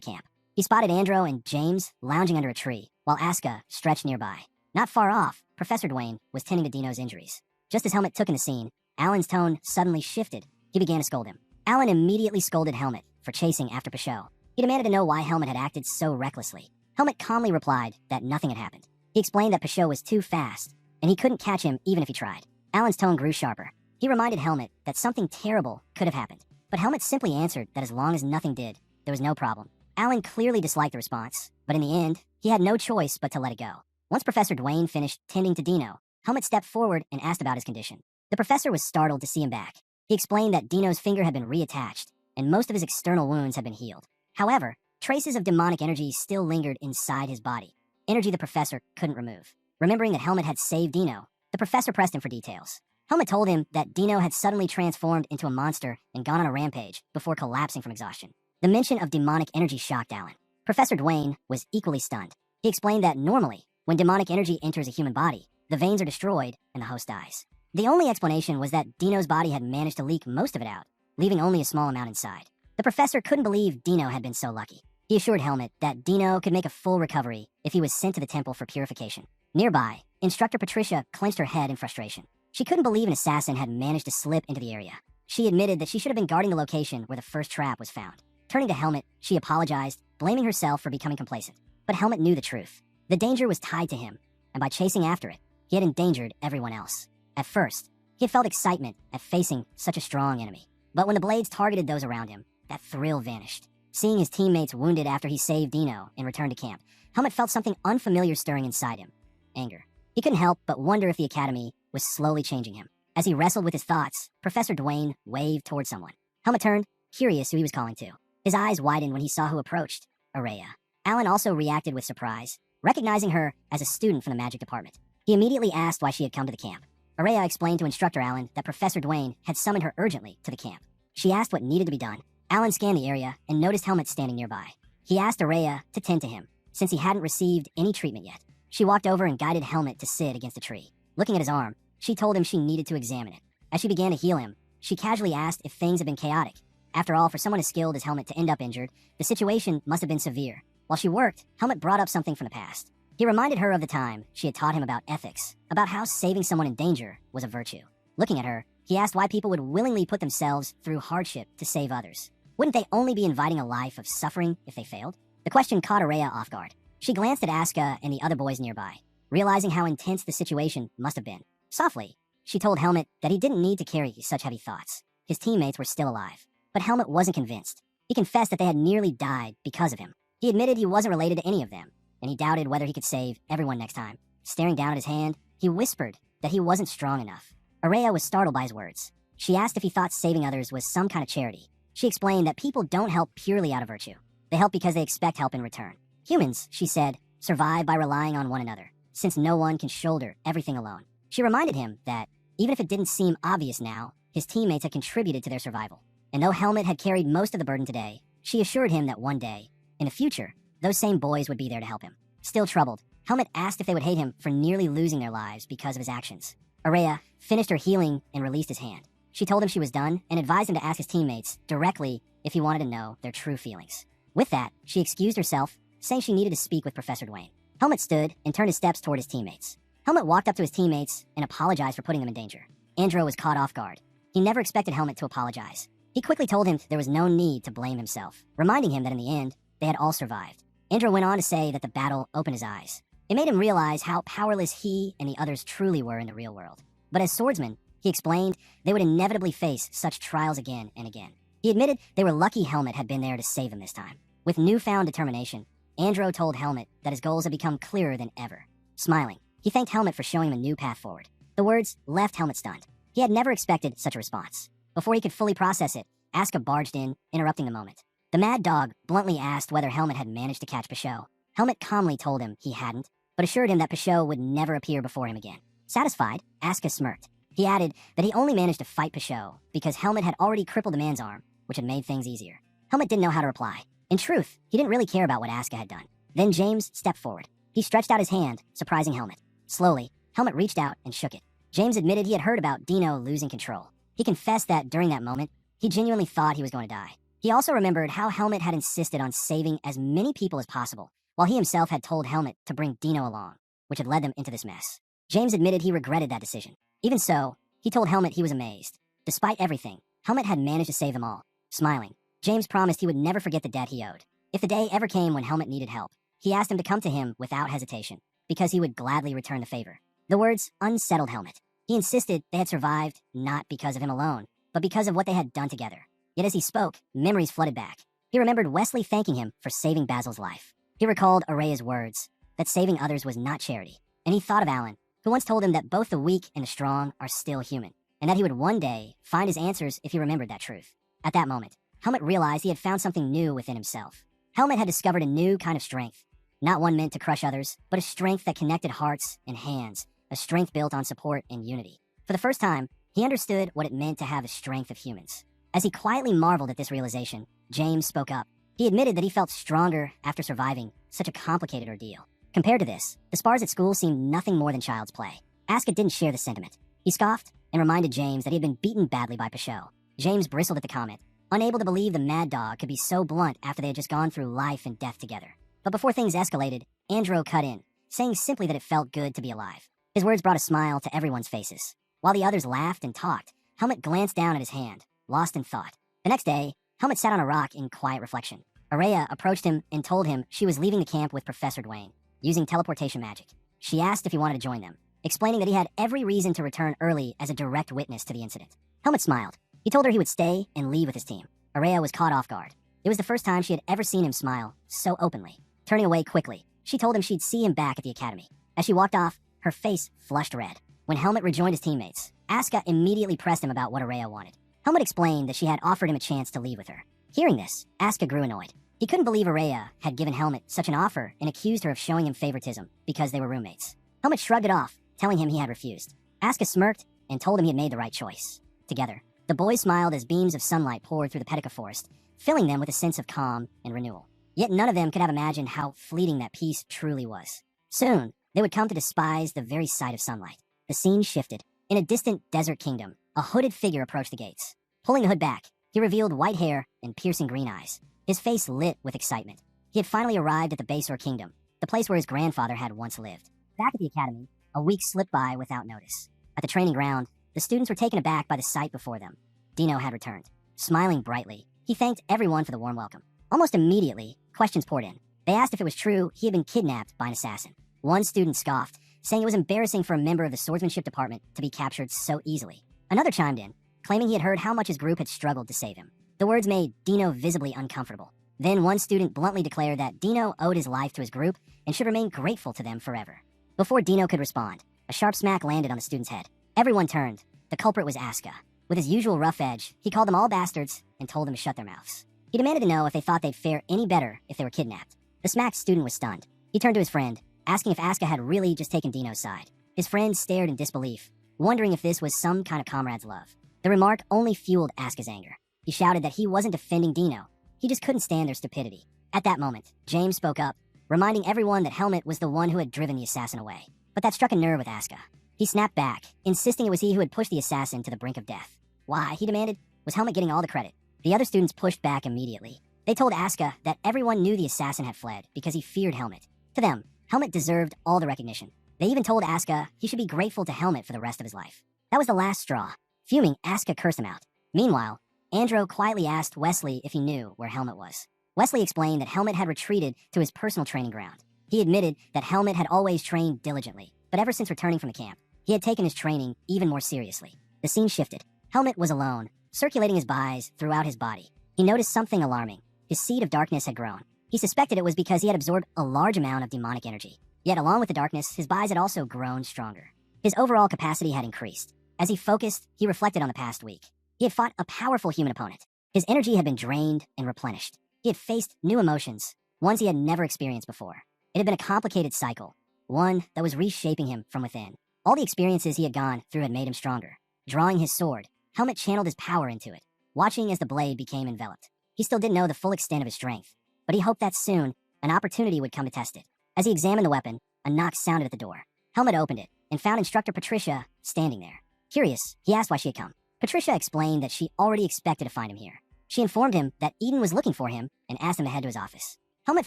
camp. He spotted Andro and James lounging under a tree, while Aska stretched nearby. Not far off, Professor Dwayne was tending to Dino's injuries. Just as Helmet took in the scene, Alan's tone suddenly shifted. He began to scold him. Alan immediately scolded Helmet for chasing after Pichot. He demanded to know why Helmet had acted so recklessly. Helmet calmly replied that nothing had happened. He explained that Pichot was too fast, and he couldn't catch him even if he tried. Alan's tone grew sharper. He reminded Helmet that something terrible could have happened. But Helmet simply answered that as long as nothing did, there was no problem. Alan clearly disliked the response, but in the end, He had no choice but to let it go. Once Professor Dwayne finished tending to Dino, Helmet stepped forward and asked about his condition. The professor was startled to see him back. He explained that Dino's finger had been reattached, and most of his external wounds had been healed. However, traces of demonic energy still lingered inside his body, energy the professor couldn't remove. Remembering that Helmet had saved Dino, the professor pressed him for details. Helmet told him that Dino had suddenly transformed into a monster and gone on a rampage before collapsing from exhaustion. The mention of demonic energy shocked Alan. Professor Dwayne was equally stunned. He explained that normally, when demonic energy enters a human body, the veins are destroyed and the host dies. The only explanation was that Dino's body had managed to leak most of it out, leaving only a small amount inside. The professor couldn't believe Dino had been so lucky. He assured Helmet that Dino could make a full recovery if he was sent to the temple for purification. Nearby, Instructor Patricia clenched her head in frustration. She couldn't believe an assassin had managed to slip into the area. She admitted that she should have been guarding the location where the first trap was found. Turning to Helmet, she apologized, blaming herself for becoming complacent. But Helmet knew the truth. The danger was tied to him, and by chasing after it, he had endangered everyone else. At first, he had felt excitement at facing such a strong enemy. But when the blades targeted those around him, that thrill vanished. Seeing his teammates wounded after he saved Dino and returned to camp, Helmet felt something unfamiliar stirring inside him. Anger. He couldn't help but wonder if the academy was slowly changing him. As he wrestled with his thoughts, Professor Dwayne waved toward someone. Helmet turned, curious who he was calling to. His eyes widened when he saw who approached. Araya. Alan also reacted with surprise, recognizing her as a student from the magic department. He immediately asked why she had come to the camp. Araya explained to Instructor Alan that Professor Dwayne had summoned her urgently to the camp. She asked what needed to be done. Alan scanned the area and noticed Helmet standing nearby. He asked Araya to tend to him, since he hadn't received any treatment yet. She walked over and guided Helmet to sit against a tree. Looking at his arm, she told him she needed to examine it. As she began to heal him, she casually asked if things had been chaotic. After all, for someone as skilled as Helmet to end up injured, the situation must have been severe. While she worked, Helmet brought up something from the past. He reminded her of the time she had taught him about ethics, about how saving someone in danger was a virtue. Looking at her, he asked why people would willingly put themselves through hardship to save others. Wouldn't they only be inviting a life of suffering if they failed? The question caught Araya off guard. She glanced at Asuka and the other boys nearby, realizing how intense the situation must have been. Softly, she told Helmet that he didn't need to carry such heavy thoughts. His teammates were still alive. But Helmet wasn't convinced. He confessed that they had nearly died because of him. He admitted he wasn't related to any of them, and he doubted whether he could save everyone next time. Staring down at his hand, he whispered that he wasn't strong enough. Araya was startled by his words. She asked if he thought saving others was some kind of charity. She explained that people don't help purely out of virtue. They help because they expect help in return. Humans, she said, survive by relying on one another, since no one can shoulder everything alone. She reminded him that, even if it didn't seem obvious now, his teammates had contributed to their survival. And though Helmet had carried most of the burden today, she assured him that one day, in the future, those same boys would be there to help him. Still troubled, Helmet asked if they would hate him for nearly losing their lives because of his actions. Araya finished her healing and released his hand. She told him she was done and advised him to ask his teammates directly if he wanted to know their true feelings. With that, she excused herself, saying she needed to speak with Professor Dwayne. Helmet stood and turned his steps toward his teammates. Helmet walked up to his teammates and apologized for putting them in danger. Andro was caught off guard. He never expected Helmet to apologize. He quickly told him there was no need to blame himself, reminding him that in the end, they had all survived. Andro went on to say that the battle opened his eyes. It made him realize how powerless he and the others truly were in the real world. But as swordsmen, he explained they would inevitably face such trials again and again. He admitted they were lucky Helmet had been there to save them this time. With newfound determination, Andro told Helmet that his goals had become clearer than ever. Smiling, he thanked Helmet for showing him a new path forward. The words left Helmet stunned. He had never expected such a response. Before he could fully process it, Asuka barged in, interrupting the moment. The mad dog bluntly asked whether Helmet had managed to catch Pashot. Helmet calmly told him he hadn't, but assured him that Pashot would never appear before him again. Satisfied, Asuka smirked. He added that he only managed to fight Pashot because Helmet had already crippled the man's arm, which had made things easier. Helmet didn't know how to reply. In truth, he didn't really care about what Asuka had done. Then James stepped forward. He stretched out his hand, surprising Helmet. Slowly, Helmet reached out and shook it. James admitted he had heard about Dino losing control. He confessed that during that moment, he genuinely thought he was going to die. He also remembered how Helmet had insisted on saving as many people as possible, while he himself had told Helmet to bring Dino along, which had led them into this mess. James admitted he regretted that decision. Even so, he told Helmet he was amazed. Despite everything, Helmet had managed to save them all. Smiling, James promised he would never forget the debt he owed. If the day ever came when Helmet needed help, he asked him to come to him without hesitation, because he would gladly return the favor. The words unsettled Helmet. He insisted they had survived not because of him alone, but because of what they had done together. Yet as he spoke, memories flooded back. He remembered Wesley thanking him for saving Basil's life. He recalled Araya's words, that saving others was not charity, and he thought of Alan, who once told him that both the weak and the strong are still human, and that he would one day find his answers if he remembered that truth. At that moment, Helmet realized he had found something new within himself. Helmet had discovered a new kind of strength, not one meant to crush others, but a strength that connected hearts and hands, a strength built on support and unity. For the first time, he understood what it meant to have the strength of humans. As he quietly marveled at this realization, James spoke up. He admitted that he felt stronger after surviving such a complicated ordeal. Compared to this, the spars at school seemed nothing more than child's play. Asuka didn't share the sentiment. He scoffed and reminded James that he had been beaten badly by Pichot. James bristled at the comment, unable to believe the mad dog could be so blunt after they had just gone through life and death together. But before things escalated, Andro cut in, saying simply that it felt good to be alive. His words brought a smile to everyone's faces. While the others laughed and talked, Helmet glanced down at his hand, lost in thought. The next day, Helmet sat on a rock in quiet reflection. Araya approached him and told him she was leaving the camp with Professor Dwayne, using teleportation magic. She asked if he wanted to join them, explaining that he had every reason to return early as a direct witness to the incident. Helmet smiled. He told her he would stay and leave with his team. Araya was caught off guard. It was the first time she had ever seen him smile so openly. Turning away quickly, she told him she'd see him back at the academy. As she walked off, her face flushed red. When Helmet rejoined his teammates, Asuka immediately pressed him about what Araya wanted. Helmet explained that she had offered him a chance to leave with her. Hearing this, Asuka grew annoyed. He couldn't believe Araya had given Helmet such an offer and accused her of showing him favoritism because they were roommates. Helmet shrugged it off, telling him he had refused. Asuka smirked and told him he had made the right choice. Together, the boys smiled as beams of sunlight poured through the Petica forest, filling them with a sense of calm and renewal. Yet none of them could have imagined how fleeting that peace truly was. Soon, they would come to despise the very sight of sunlight. The scene shifted. In a distant desert kingdom, a hooded figure approached the gates. Pulling the hood back, he revealed white hair and piercing green eyes. His face lit with excitement. He had finally arrived at the Basor Kingdom, the place where his grandfather had once lived. Back at the academy, a week slipped by without notice. At the training ground, the students were taken aback by the sight before them. Dino had returned. Smiling brightly, he thanked everyone for the warm welcome. Almost immediately, questions poured in. They asked if it was true he had been kidnapped by an assassin. One student scoffed, saying it was embarrassing for a member of the swordsmanship department to be captured so easily. Another chimed in, claiming he had heard how much his group had struggled to save him. The words made Dino visibly uncomfortable. Then one student bluntly declared that Dino owed his life to his group and should remain grateful to them forever. Before Dino could respond, a sharp smack landed on the student's head. Everyone turned. The culprit was Asuka. With his usual rough edge, he called them all bastards and told them to shut their mouths. He demanded to know if they thought they'd fare any better if they were kidnapped. The smacked student was stunned. He turned to his friend, asking if Asuka had really just taken Dino's side. His friend stared in disbelief, wondering if this was some kind of comrade's love. The remark only fueled Asuka's anger. He shouted that he wasn't defending Dino. He just couldn't stand their stupidity. At that moment, James spoke up, reminding everyone that Helmet was the one who had driven the assassin away. But that struck a nerve with Asuka. He snapped back, insisting it was he who had pushed the assassin to the brink of death. Why, he demanded, was Helmet getting all the credit? The other students pushed back immediately. They told Asuka that everyone knew the assassin had fled because he feared Helmet. To them, Helmet deserved all the recognition. They even told Asuka he should be grateful to Helmet for the rest of his life. That was the last straw. Fuming, Asuka cursed him out. Meanwhile, Andro quietly asked Wesley if he knew where Helmet was. Wesley explained that Helmet had retreated to his personal training ground. He admitted that Helmet had always trained diligently, but ever since returning from the camp, he had taken his training even more seriously. The scene shifted. Helmet was alone, circulating his bise throughout his body. He noticed something alarming. His seed of darkness had grown. He suspected it was because he had absorbed a large amount of demonic energy. Yet along with the darkness, his bise had also grown stronger. His overall capacity had increased. As he focused, he reflected on the past week. He had fought a powerful human opponent. His energy had been drained and replenished. He had faced new emotions, ones he had never experienced before. It had been a complicated cycle, one that was reshaping him from within. All the experiences he had gone through had made him stronger. Drawing his sword, Helmet channeled his power into it, watching as the blade became enveloped. He still didn't know the full extent of his strength, but he hoped that soon, an opportunity would come to test it. As he examined the weapon, a knock sounded at the door. Helmet opened it and found Instructor Patricia standing there. Curious, he asked why she had come. Patricia explained that she already expected to find him here. She informed him that Eden was looking for him and asked him to head to his office. Helmet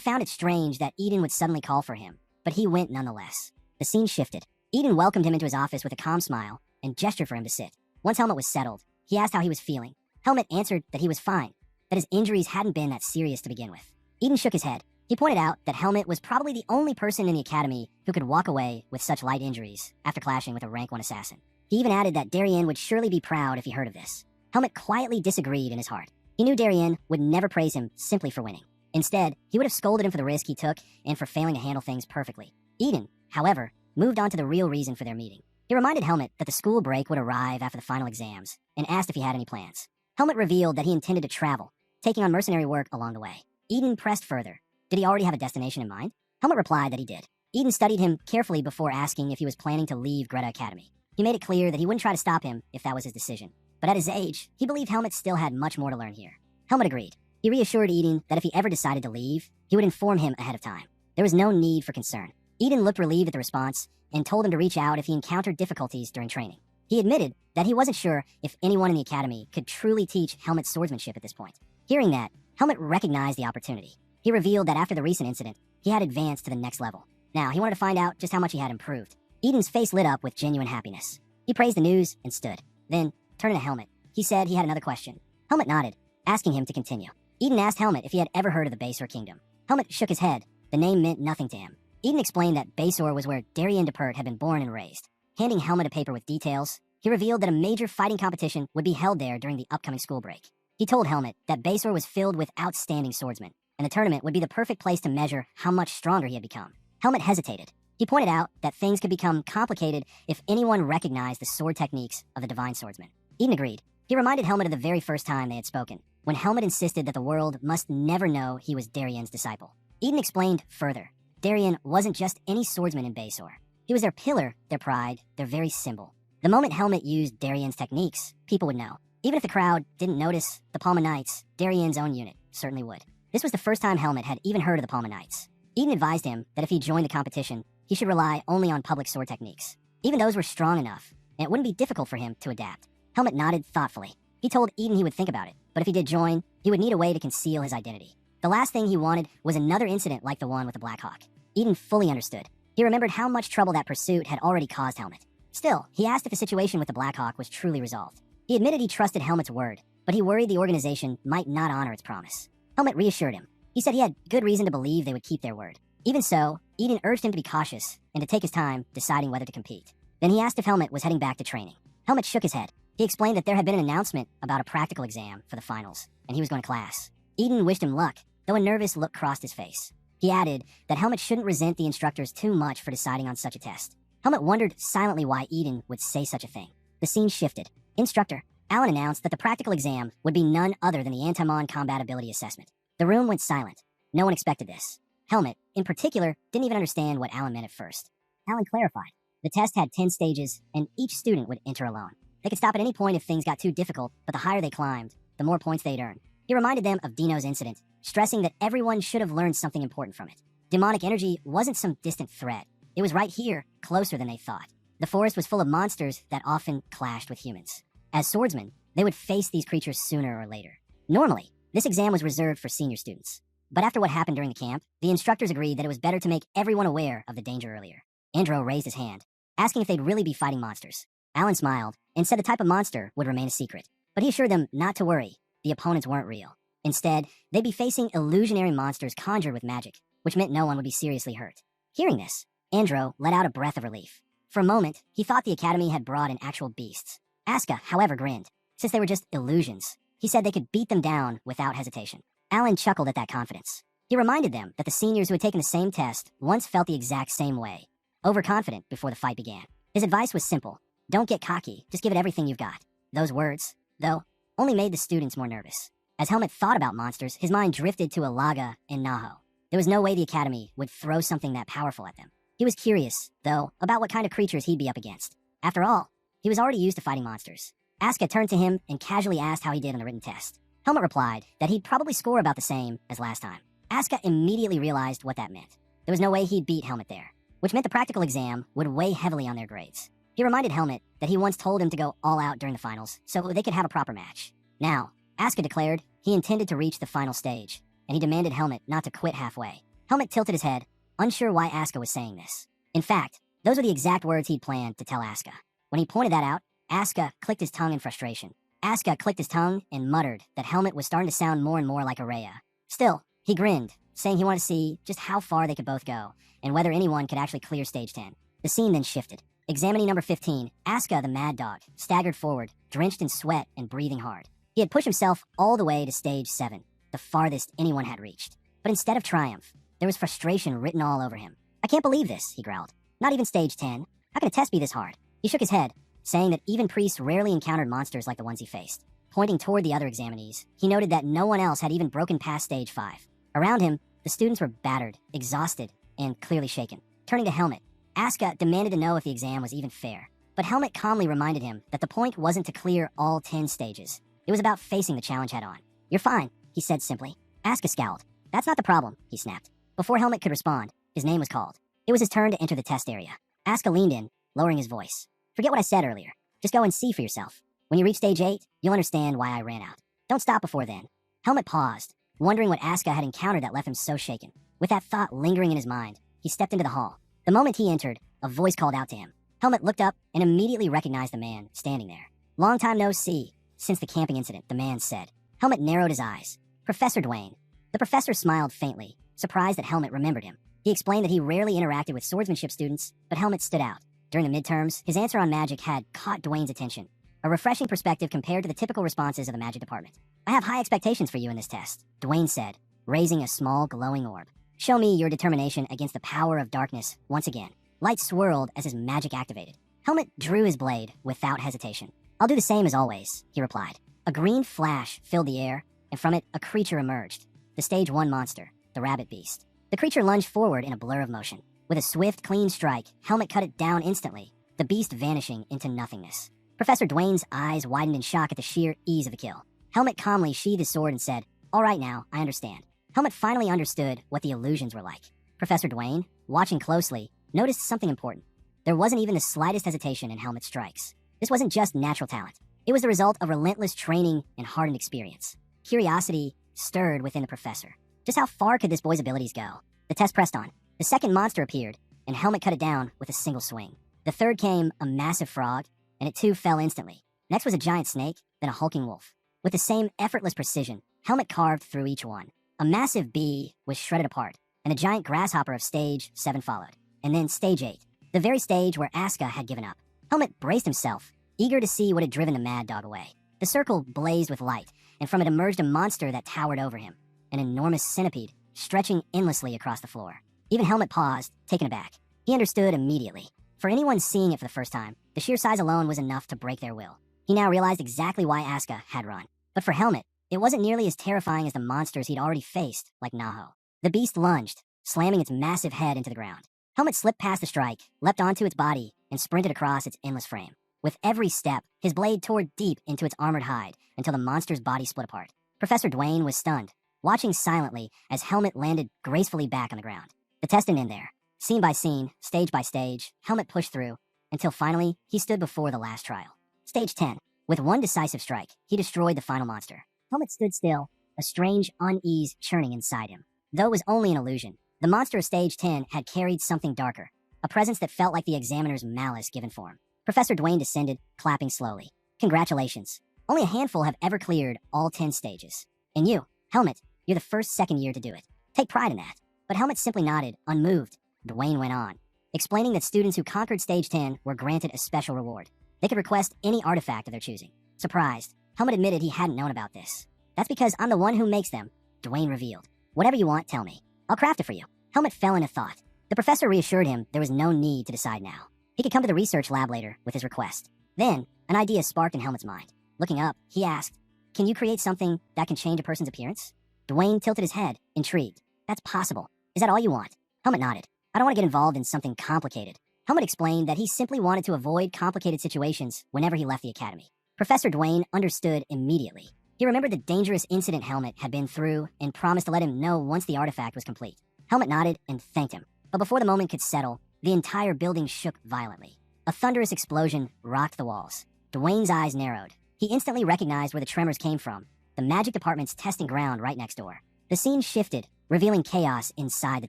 found it strange that Eden would suddenly call for him, but he went nonetheless. The scene shifted. Eden welcomed him into his office with a calm smile and gestured for him to sit. Once Helmet was settled, he asked how he was feeling. Helmet answered that he was fine, that his injuries hadn't been that serious to begin with. Eden shook his head. He pointed out that Helmet was probably the only person in the academy who could walk away with such light injuries after clashing with a rank 1 assassin. He even added that Darien would surely be proud if he heard of this. Helmet quietly disagreed in his heart. He knew Darien would never praise him simply for winning. Instead, he would have scolded him for the risk he took and for failing to handle things perfectly. Eden, however, moved on to the real reason for their meeting. He reminded Helmet that the school break would arrive after the final exams and asked if he had any plans. Helmet revealed that he intended to travel, taking on mercenary work along the way. Eden pressed further. Did he already have a destination in mind? Helmet replied that he did. Eden studied him carefully before asking if he was planning to leave Greta Academy. He made it clear that he wouldn't try to stop him if that was his decision. But at his age, he believed Helmet still had much more to learn here. Helmet agreed. He reassured Eden that if he ever decided to leave, he would inform him ahead of time. There was no need for concern. Eden looked relieved at the response and told him to reach out if he encountered difficulties during training. He admitted that he wasn't sure if anyone in the academy could truly teach Helmet's swordsmanship at this point. Hearing that, Helmet recognized the opportunity. He revealed that after the recent incident, he had advanced to the next level. Now, he wanted to find out just how much he had improved. Eden's face lit up with genuine happiness. He praised the news and stood. Then, turning to Helmet, he said he had another question. Helmet nodded, asking him to continue. Eden asked Helmet if he had ever heard of the Basor Kingdom. Helmet shook his head. The name meant nothing to him. Eden explained that Basor was where Darien Depert had been born and raised. Handing Helmet a paper with details, he revealed that a major fighting competition would be held there during the upcoming school break. He told Helmet that Basor was filled with outstanding swordsmen, and the tournament would be the perfect place to measure how much stronger he had become. Helmet hesitated. He pointed out that things could become complicated if anyone recognized the sword techniques of the divine swordsman. Eden agreed. He reminded Helmet of the very first time they had spoken, when Helmet insisted that the world must never know he was Darien's disciple. Eden explained further. Darien wasn't just any swordsman in Basor. He was their pillar, their pride, their very symbol. The moment Helmet used Darien's techniques, people would know. Even if the crowd didn't notice, the Palma Knights, Darien's own unit, certainly would. This was the first time Helmet had even heard of the Palma Knights. Eden advised him that if he joined the competition, he should rely only on public sword techniques. Even those were strong enough, and it wouldn't be difficult for him to adapt. Helmet nodded thoughtfully. He told Eden he would think about it, but if he did join, he would need a way to conceal his identity. The last thing he wanted was another incident like the one with the Black Hawk. Eden fully understood. He remembered how much trouble that pursuit had already caused Helmet. Still, he asked if the situation with the Black Hawk was truly resolved. He admitted he trusted Helmet's word, but he worried the organization might not honor its promise. Helmet reassured him. He said he had good reason to believe they would keep their word. Even so, Eden urged him to be cautious and to take his time deciding whether to compete. Then he asked if Helmet was heading back to training. Helmet shook his head. He explained that there had been an announcement about a practical exam for the finals, and he was going to class. Eden wished him luck, though a nervous look crossed his face. He added that Helmet shouldn't resent the instructors too much for deciding on such a test. Helmet wondered silently why Eden would say such a thing. The scene shifted. Instructor, Alan announced that the practical exam would be none other than the Antimon Combat Ability Assessment. The room went silent. No one expected this. Helmet, in particular, didn't even understand what Alan meant at first. Alan clarified. The test had 10 stages, and each student would enter alone. They could stop at any point if things got too difficult, but the higher they climbed, the more points they'd earn. He reminded them of Dino's incident, stressing that everyone should have learned something important from it. Demonic energy wasn't some distant threat. It was right here, closer than they thought. The forest was full of monsters that often clashed with humans. As swordsmen, they would face these creatures sooner or later. Normally, this exam was reserved for senior students. But after what happened during the camp, the instructors agreed that it was better to make everyone aware of the danger earlier. Andro raised his hand, asking if they'd really be fighting monsters. Alan smiled and said the type of monster would remain a secret. But he assured them not to worry. The opponents weren't real. Instead, they'd be facing illusionary monsters conjured with magic, which meant no one would be seriously hurt. Hearing this, Andro let out a breath of relief. For a moment, he thought the academy had brought in actual beasts. Aska, however, grinned. Since they were just illusions, he said they could beat them down without hesitation. Alan chuckled at that confidence. He reminded them that the seniors who had taken the same test once felt the exact same way, overconfident before the fight began. His advice was simple. Don't get cocky, just give it everything you've got. Those words, though, only made the students more nervous. As Helmet thought about monsters, his mind drifted to Alaga and Naho. There was no way the academy would throw something that powerful at them. He was curious, though, about what kind of creatures he'd be up against. After all, he was already used to fighting monsters. Aska turned to him and casually asked how he did on the written test. Helmet replied that he'd probably score about the same as last time. Aska immediately realized what that meant. There was no way he'd beat Helmet there, which meant the practical exam would weigh heavily on their grades. He reminded Helmet that he once told him to go all out during the finals so they could have a proper match. Now, Aska declared he intended to reach the final stage, and he demanded Helmet not to quit halfway. Helmet tilted his head, unsure why Aska was saying this. In fact, those were the exact words he'd planned to tell Aska. When he pointed that out, Aska clicked his tongue in frustration. Aska clicked his tongue and muttered that Helmet was starting to sound more and more like Araya. Still, he grinned, saying he wanted to see just how far they could both go, and whether anyone could actually clear stage 10. The scene then shifted. Examinee number 15, Aska the Mad Dog, staggered forward, drenched in sweat and breathing hard. He had pushed himself all the way to stage 7, the farthest anyone had reached. But instead of triumph, there was frustration written all over him. "I can't believe this," he growled. "Not even stage 10. How can a test be this hard?" He shook his head, saying that even priests rarely encountered monsters like the ones he faced. Pointing toward the other examinees, he noted that no one else had even broken past stage 5. Around him, the students were battered, exhausted, and clearly shaken. Turning to Helmet, Asuka demanded to know if the exam was even fair. But Helmet calmly reminded him that the point wasn't to clear all 10 stages. It was about facing the challenge head-on. "You're fine," he said simply. Asuka scowled. "That's not the problem," he snapped. Before Helmet could respond, his name was called. It was his turn to enter the test area. Asuka leaned in, lowering his voice. "Forget what I said earlier. Just go and see for yourself. When you reach stage 8, you'll understand why I ran out. Don't stop before then." Helmet paused, wondering what Asuka had encountered that left him so shaken. With that thought lingering in his mind, he stepped into the hall. The moment he entered, a voice called out to him. Helmet looked up and immediately recognized the man standing there. "Long time no see. Since the camping incident," the man said. Helmet narrowed his eyes. "Professor Dwayne." The professor smiled faintly, surprised that Helmet remembered him. He explained that he rarely interacted with swordsmanship students, but Helmet stood out. During the midterms, his answer on magic had caught Dwayne's attention. A refreshing perspective compared to the typical responses of the magic department. "I have high expectations for you in this test," Dwayne said, raising a small glowing orb. "Show me your determination against the power of darkness once again." Light swirled as his magic activated. Helmet drew his blade without hesitation. "I'll do the same as always," he replied. A green flash filled the air, and from it a creature emerged. The stage 1 monster, the rabbit beast. The creature lunged forward in a blur of motion. With a swift, clean strike, Helmet cut it down instantly, the beast vanishing into nothingness. Professor Dwayne's eyes widened in shock at the sheer ease of the kill. Helmet calmly sheathed his sword and said, "All right now, I understand." Helmet finally understood what the illusions were like. Professor Dwayne, watching closely, noticed something important. There wasn't even the slightest hesitation in Helmet's strikes. This wasn't just natural talent. It was the result of relentless training and hardened experience. Curiosity stirred within the professor. Just how far could this boy's abilities go? The test pressed on. The second monster appeared, and Helmet cut it down with a single swing. The third came a massive frog, and it too fell instantly. Next was a giant snake, then a hulking wolf. With the same effortless precision, Helmet carved through each one. A massive bee was shredded apart, and a giant grasshopper of stage 7 followed. And then stage 8, the very stage where Asuka had given up. Helmet braced himself, eager to see what had driven the mad dog away. The circle blazed with light, and from it emerged a monster that towered over him, an enormous centipede stretching endlessly across the floor. Even Helmet paused, taken aback. He understood immediately. For anyone seeing it for the first time, the sheer size alone was enough to break their will. He now realized exactly why Asuka had run. But for Helmet, it wasn't nearly as terrifying as the monsters he'd already faced, like Naho. The beast lunged, slamming its massive head into the ground. Helmet slipped past the strike, leapt onto its body, and sprinted across its endless frame. With every step, his blade tore deep into its armored hide until the monster's body split apart. Professor Dwayne was stunned, watching silently as Helmet landed gracefully back on the ground. The test didn't end there. Scene by scene, stage by stage, Helmet pushed through, until finally, he stood before the last trial. Stage 10. With one decisive strike, he destroyed the final monster. Helmet stood still, a strange unease churning inside him. Though it was only an illusion, the monster of stage 10 had carried something darker, a presence that felt like the examiner's malice given form. Professor Dwayne descended, clapping slowly. "Congratulations. Only a handful have ever cleared all 10 stages. And you, Helmet, you're the first second year to do it. Take pride in that." But Helmet simply nodded, unmoved. Dwayne went on, explaining that students who conquered stage 10 were granted a special reward. They could request any artifact of their choosing. Surprised, Helmet admitted he hadn't known about this. "That's because I'm the one who makes them," Dwayne revealed. "Whatever you want, tell me. I'll craft it for you." Helmet fell into thought. The professor reassured him there was no need to decide now. He could come to the research lab later with his request. Then, an idea sparked in Helmet's mind. Looking up, he asked, "Can you create something that can change a person's appearance?" Dwayne tilted his head, intrigued. "That's possible. Is that all you want?" Helmet nodded. "I don't want to get involved in something complicated." Helmet explained that he simply wanted to avoid complicated situations whenever he left the academy. Professor Dwayne understood immediately. He remembered the dangerous incident Helmet had been through and promised to let him know once the artifact was complete. Helmet nodded and thanked him. But before the moment could settle, the entire building shook violently. A thunderous explosion rocked the walls. Dwayne's eyes narrowed. He instantly recognized where the tremors came from, the magic department's testing ground right next door. The scene shifted, revealing chaos inside the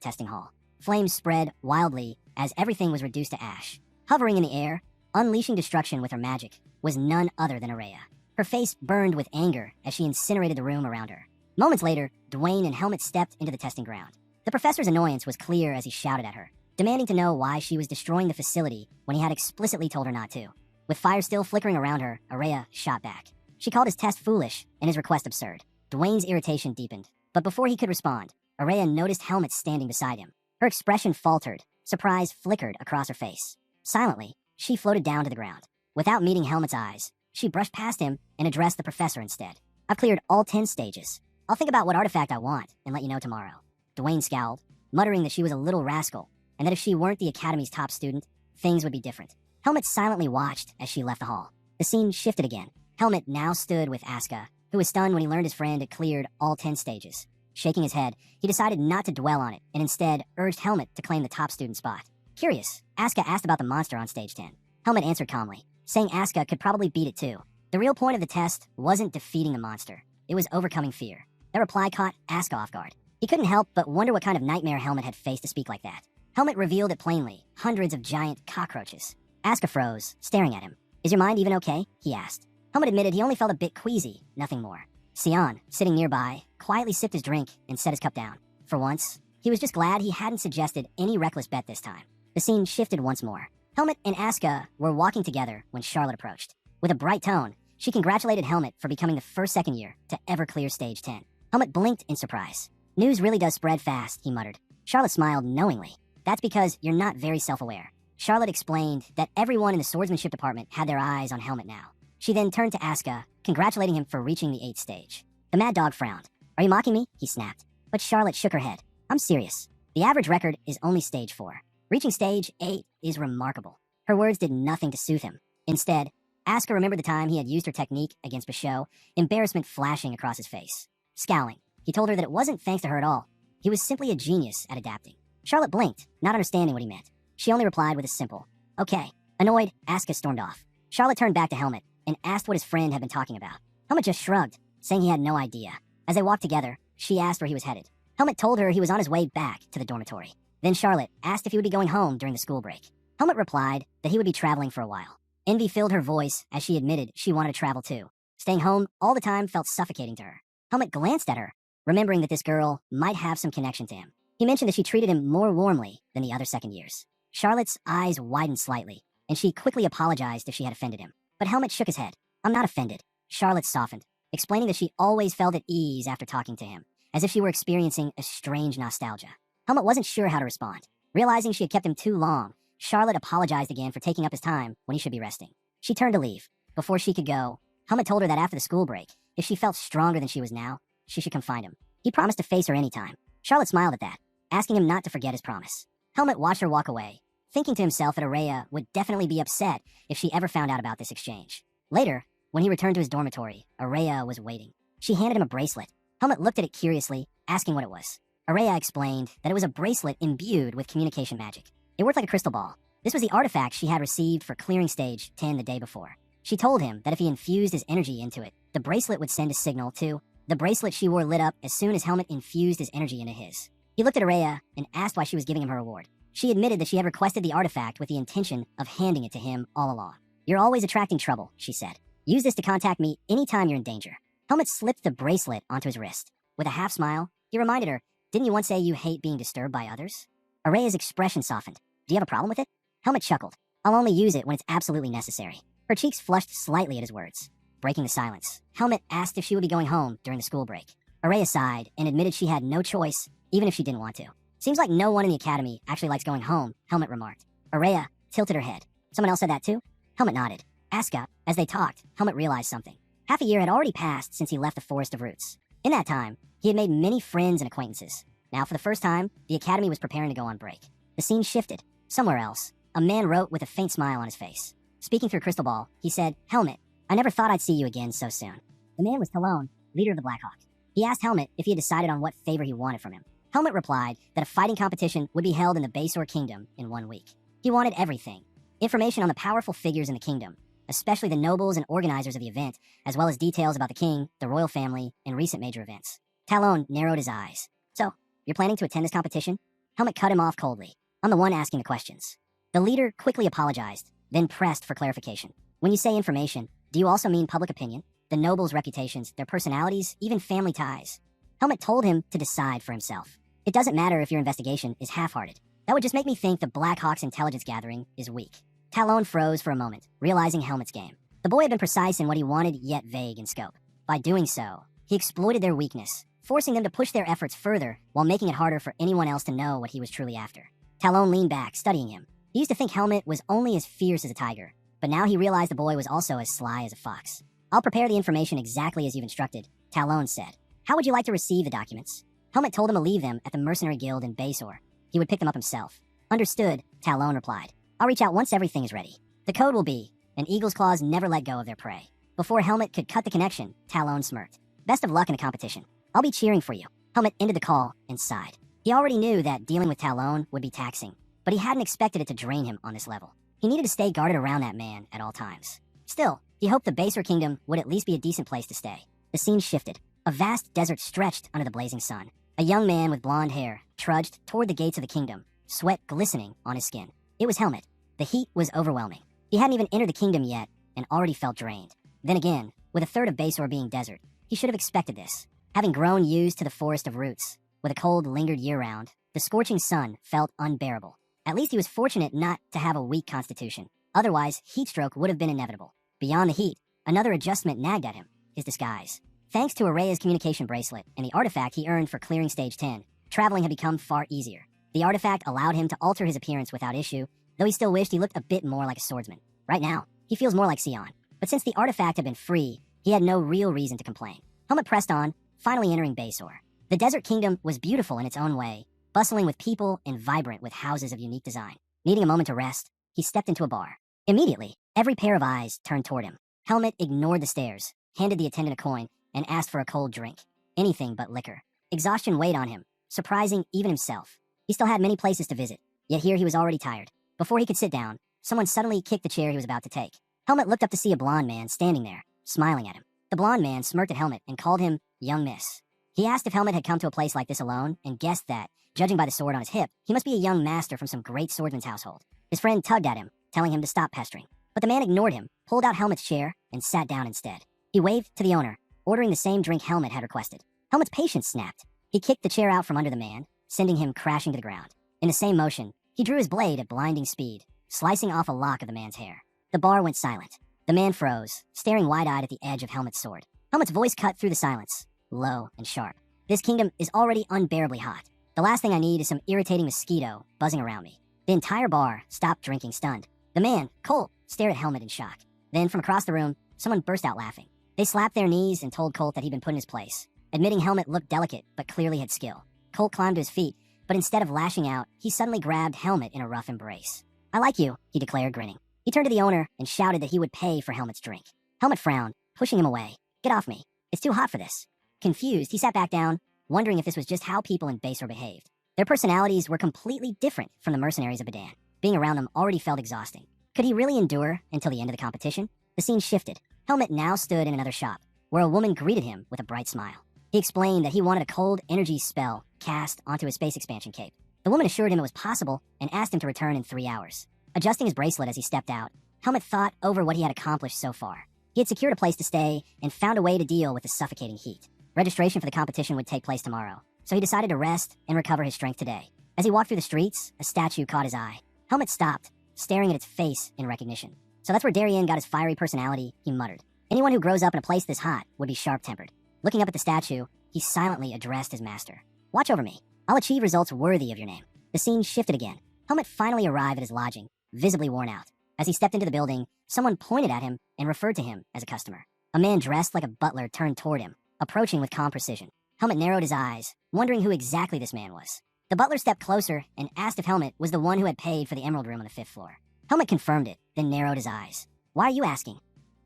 testing hall. Flames spread wildly as everything was reduced to ash. Hovering in the air, unleashing destruction with her magic, was none other than Araya. Her face burned with anger as she incinerated the room around her. Moments later, Dwayne and Helmet stepped into the testing ground. The professor's annoyance was clear as he shouted at her, demanding to know why she was destroying the facility when he had explicitly told her not to. With fire still flickering around her, Araya shot back. She called his test foolish and his request absurd. Dwayne's irritation deepened, but before he could respond, Araya noticed Helmet standing beside him. Her expression faltered. Surprise flickered across her face. Silently, she floated down to the ground. Without meeting Helmet's eyes, she brushed past him and addressed the professor instead. I've cleared all 10 stages. I'll think about what artifact I want and let you know tomorrow. Dwayne scowled, muttering that she was a little rascal, and that if she weren't the Academy's top student, things would be different. Helmet silently watched as she left the hall. The scene shifted again. Helmet now stood with Asuka, who was stunned when he learned his friend had cleared all 10 stages. Shaking his head, he decided not to dwell on it and instead urged Helmet to claim the top student spot. Curious, Asuka asked about the monster on stage 10. Helmet answered calmly, saying Asuka could probably beat it too. The real point of the test wasn't defeating the monster. It was overcoming fear. That reply caught Asuka off guard. He couldn't help but wonder what kind of nightmare Helmet had faced to speak like that. Helmet revealed it plainly, hundreds of giant cockroaches. Asuka froze, staring at him. Is your mind even okay? He asked. Helmet admitted he only felt a bit queasy, nothing more. Sion, sitting nearby, quietly sipped his drink and set his cup down. For once, he was just glad he hadn't suggested any reckless bet this time. The scene shifted once more. Helmet and Asuka were walking together when Charlotte approached. With a bright tone, she congratulated Helmet for becoming the first second year to ever clear stage 10. Helmet blinked in surprise. News really does spread fast, he muttered. Charlotte smiled knowingly. That's because you're not very self-aware. Charlotte explained that everyone in the swordsmanship department had their eyes on Helmet now. She then turned to Asuka, congratulating him for reaching the 8th stage. The Mad Dog frowned. Are you mocking me? He snapped. But Charlotte shook her head. I'm serious. The average record is only stage 4. Reaching stage 8 is remarkable. Her words did nothing to soothe him. Instead, Asuka remembered the time he had used her technique against Basho, embarrassment flashing across his face. Scowling, he told her that it wasn't thanks to her at all. He was simply a genius at adapting. Charlotte blinked, not understanding what he meant. She only replied with a simple, okay. Annoyed, Asuka stormed off. Charlotte turned back to Helmet and asked what his friend had been talking about. Helmet just shrugged, saying he had no idea. As they walked together, she asked where he was headed. Helmet told her he was on his way back to the dormitory. Then Charlotte asked if he would be going home during the school break. Helmet replied that he would be traveling for a while. Envy filled her voice as she admitted she wanted to travel too. Staying home all the time felt suffocating to her. Helmet glanced at her, remembering that this girl might have some connection to him. He mentioned that she treated him more warmly than the other second years. Charlotte's eyes widened slightly, and she quickly apologized if she had offended him. But Helmet shook his head. I'm not offended. Charlotte softened, explaining that she always felt at ease after talking to him, as if she were experiencing a strange nostalgia. Helmet wasn't sure how to respond. Realizing she had kept him too long, Charlotte apologized again for taking up his time when he should be resting. She turned to leave. Before she could go, Helmet told her that after the school break, if she felt stronger than she was now, she should come find him. He promised to face her anytime. Charlotte smiled at that, asking him not to forget his promise. Helmet watched her walk away, thinking to himself that Araya would definitely be upset if she ever found out about this exchange. Later, when he returned to his dormitory, Araya was waiting. She handed him a bracelet. Helmet looked at it curiously, asking what it was. Araya explained that it was a bracelet imbued with communication magic. It worked like a crystal ball. This was the artifact she had received for clearing stage 10 the day before. She told him that if he infused his energy into it, the bracelet would send a signal to... The bracelet she wore lit up as soon as Helmet infused his energy into his. He looked at Araya and asked why she was giving him her reward. She admitted that she had requested the artifact with the intention of handing it to him all along. You're always attracting trouble, she said. Use this to contact me anytime you're in danger. Helmet slipped the bracelet onto his wrist. With a half smile, he reminded her, didn't you once say you hate being disturbed by others? Araya's expression softened. Do you have a problem with it? Helmet chuckled. I'll only use it when it's absolutely necessary. Her cheeks flushed slightly at his words. Breaking the silence, Helmet asked if she would be going home during the school break. Araya sighed and admitted she had no choice, even if she didn't want to. Seems like no one in the academy actually likes going home, Helmet remarked. Araya tilted her head. Someone else said that too? Helmet nodded. Asuka, as they talked, Helmet realized something. Half a year had already passed since he left the Forest of Roots. In that time, he had made many friends and acquaintances. Now, for the first time, the academy was preparing to go on break. The scene shifted. Somewhere else, a man wrote with a faint smile on his face. Speaking through Crystal Ball, he said, Helmet, I never thought I'd see you again so soon. The man was Talon, leader of the Blackhawk. He asked Helmet if he had decided on what favor he wanted from him. Helmet replied that a fighting competition would be held in the Basor Kingdom in 1 week. He wanted everything. Information on the powerful figures in the kingdom, especially the nobles and organizers of the event, as well as details about the king, the royal family, and recent major events. Talon narrowed his eyes. So, you're planning to attend this competition? Helmet cut him off coldly. I'm the one asking the questions. The leader quickly apologized, then pressed for clarification. When you say information, do you also mean public opinion? The nobles' reputations, their personalities, even family ties? Helmet told him to decide for himself. It doesn't matter if your investigation is half-hearted. That would just make me think the Blackhawk's intelligence gathering is weak. Talon froze for a moment, realizing Helmet's game. The boy had been precise in what he wanted, yet vague in scope. By doing so, he exploited their weakness, forcing them to push their efforts further while making it harder for anyone else to know what he was truly after. Talon leaned back, studying him. He used to think Helmet was only as fierce as a tiger, but now he realized the boy was also as sly as a fox. I'll prepare the information exactly as you've instructed, Talon said. How would you like to receive the documents? Helmet told him to leave them at the mercenary guild in Basor. He would pick them up himself. Understood, Talon replied. I'll reach out once everything is ready. The code will be, an eagle's claws never let go of their prey. Before Helmet could cut the connection, Talon smirked. Best of luck in the competition. I'll be cheering for you. Helmet ended the call and sighed. He already knew that dealing with Talon would be taxing, but he hadn't expected it to drain him on this level. He needed to stay guarded around that man at all times. Still, he hoped the Basor Kingdom would at least be a decent place to stay. The scene shifted. A vast desert stretched under the blazing sun. A young man with blonde hair trudged toward the gates of the kingdom, sweat glistening on his skin. It was Helmet. The heat was overwhelming. He hadn't even entered the kingdom yet and already felt drained. Then again, with a third of Basor being desert, he should have expected this. Having grown used to the forest of roots, where the cold lingered year-round, the scorching sun felt unbearable. At least he was fortunate not to have a weak constitution. Otherwise, heat stroke would have been inevitable. Beyond the heat, another adjustment nagged at him, his disguise. Thanks to Araya's communication bracelet and the artifact he earned for clearing stage 10, traveling had become far easier. The artifact allowed him to alter his appearance without issue, though he still wished he looked a bit more like a swordsman. Right now, he feels more like Sion. But since the artifact had been free, he had no real reason to complain. Helmet pressed on, finally entering Basor. The desert kingdom was beautiful in its own way, bustling with people and vibrant with houses of unique design. Needing a moment to rest, he stepped into a bar. Immediately, every pair of eyes turned toward him. Helmet ignored the stares, handed the attendant a coin, and asked for a cold drink. Anything but liquor. Exhaustion weighed on him, surprising even himself. He still had many places to visit, yet here he was already tired. Before he could sit down, someone suddenly kicked the chair he was about to take. Helmet looked up to see a blonde man standing there, smiling at him. The blonde man smirked at Helmet and called him Young Miss. He asked if Helmet had come to a place like this alone, and guessed that, judging by the sword on his hip, he must be a young master from some great swordsman's household. His friend tugged at him, telling him to stop pestering. But the man ignored him, pulled out Helmet's chair, and sat down instead. He waved to the owner, ordering the same drink Helmet had requested. Helmet's patience snapped. He kicked the chair out from under the man, sending him crashing to the ground. In the same motion, he drew his blade at blinding speed, slicing off a lock of the man's hair. The bar went silent. The man froze, staring wide-eyed at the edge of Helmet's sword. Helmet's voice cut through the silence, low and sharp. This kingdom is already unbearably hot. The last thing I need is some irritating mosquito buzzing around me. The entire bar stopped drinking, stunned. The man, Colt, stared at Helmet in shock. Then, from across the room, someone burst out laughing. They slapped their knees and told Colt that he'd been put in his place. Admitting Helmet looked delicate, but clearly had skill. Colt climbed to his feet, but instead of lashing out, he suddenly grabbed Helmet in a rough embrace. I like you, he declared, grinning. He turned to the owner and shouted that he would pay for Helmet's drink. Helmet frowned, pushing him away. Get off me. It's too hot for this. Confused, he sat back down, wondering if this was just how people in Basor behaved. Their personalities were completely different from the mercenaries of Badan. Being around them already felt exhausting. Could he really endure until the end of the competition? The scene shifted. Helmet now stood in another shop, where a woman greeted him with a bright smile. He explained that he wanted a cold energy spell cast onto his space expansion cape. The woman assured him it was possible and asked him to return in 3 hours. Adjusting his bracelet as he stepped out, Helmet thought over what he had accomplished so far. He had secured a place to stay and found a way to deal with the suffocating heat. Registration for the competition would take place tomorrow, so he decided to rest and recover his strength today. As he walked through the streets, a statue caught his eye. Helmet stopped, staring at its face in recognition. So that's where Darien got his fiery personality, he muttered. Anyone who grows up in a place this hot would be sharp-tempered. Looking up at the statue, he silently addressed his master. Watch over me. I'll achieve results worthy of your name. The scene shifted again. Helmet finally arrived at his lodging, visibly worn out. As he stepped into the building, someone pointed at him and referred to him as a customer. A man dressed like a butler turned toward him, approaching with calm precision. Helmet narrowed his eyes, wondering who exactly this man was. The butler stepped closer and asked if Helmet was the one who had paid for the emerald room on the 5th floor. Helmet confirmed it, then narrowed his eyes. Why are you asking?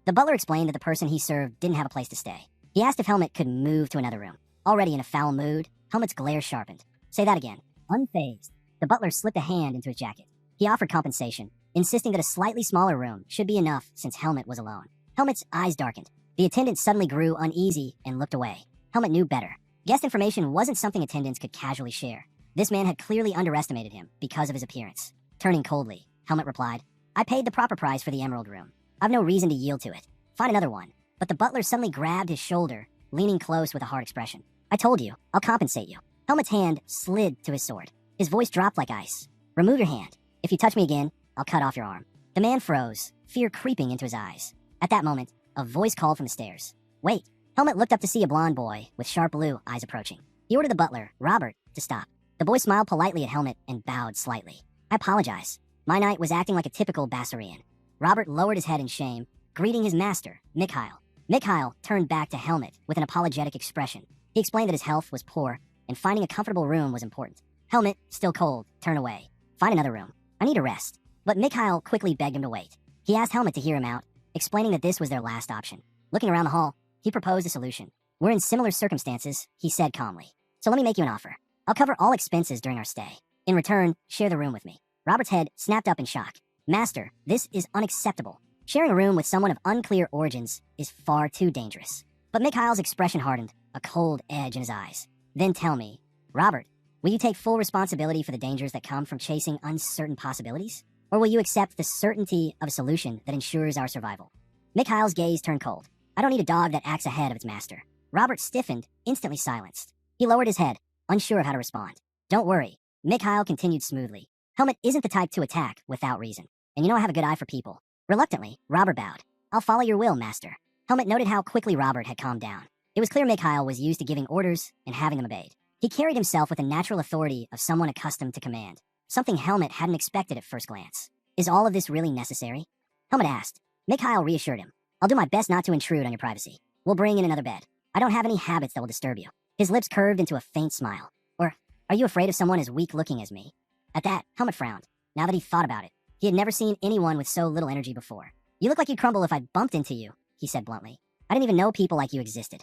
The butler explained that the person he served didn't have a place to stay. He asked if Helmet could move to another room. Already in a foul mood, Helmet's glare sharpened. Say that again. Unfazed, the butler slipped a hand into his jacket. He offered compensation, insisting that a slightly smaller room should be enough since Helmet was alone. Helmet's eyes darkened. The attendant suddenly grew uneasy and looked away. Helmet knew better. Guest information wasn't something attendants could casually share. This man had clearly underestimated him because of his appearance. Turning coldly, Helmet replied, I paid the proper price for the emerald room. I've no reason to yield to it. Find another one. But the butler suddenly grabbed his shoulder, leaning close with a hard expression. I told you, I'll compensate you. Helmet's hand slid to his sword. His voice dropped like ice. Remove your hand. If you touch me again, I'll cut off your arm. The man froze, fear creeping into his eyes. At that moment, a voice called from the stairs. Wait. Helmet looked up to see a blonde boy with sharp blue eyes approaching. He ordered the butler, Robert, to stop. The boy smiled politely at Helmet and bowed slightly. I apologize. My knight was acting like a typical Bassarian. Robert lowered his head in shame, greeting his master, Mikhail. Mikhail turned back to Helmet with an apologetic expression. He explained that his health was poor and finding a comfortable room was important. Helmet, still cold, turned away. Find another room. I need a rest. But Mikhail quickly begged him to wait. He asked Helmet to hear him out, explaining that this was their last option. Looking around the hall, he proposed a solution. We're in similar circumstances, he said calmly. So let me make you an offer. I'll cover all expenses during our stay. In return, share the room with me. Robert's head snapped up in shock. Master, this is unacceptable. Sharing a room with someone of unclear origins is far too dangerous. But Mikhail's expression hardened, a cold edge in his eyes. Then tell me, Robert, will you take full responsibility for the dangers that come from chasing uncertain possibilities? Or will you accept the certainty of a solution that ensures our survival? Mikhail's gaze turned cold. I don't need a dog that acts ahead of its master. Robert stiffened, instantly silenced. He lowered his head, unsure of how to respond. Don't worry, Mikhail continued smoothly. Helmet isn't the type to attack without reason. And you know I have a good eye for people. Reluctantly, Robert bowed. I'll follow your will, master. Helmet noted how quickly Robert had calmed down. It was clear Mikhail was used to giving orders and having them obeyed. He carried himself with the natural authority of someone accustomed to command, something Helmet hadn't expected at first glance. Is all of this really necessary? Helmet asked. Mikhail reassured him. I'll do my best not to intrude on your privacy. We'll bring in another bed. I don't have any habits that will disturb you. His lips curved into a faint smile. Or, are you afraid of someone as weak-looking as me? At that, Helmet frowned. Now that he thought about it, he had never seen anyone with so little energy before. You look like you'd crumble if I bumped into you, he said bluntly. I didn't even know people like you existed.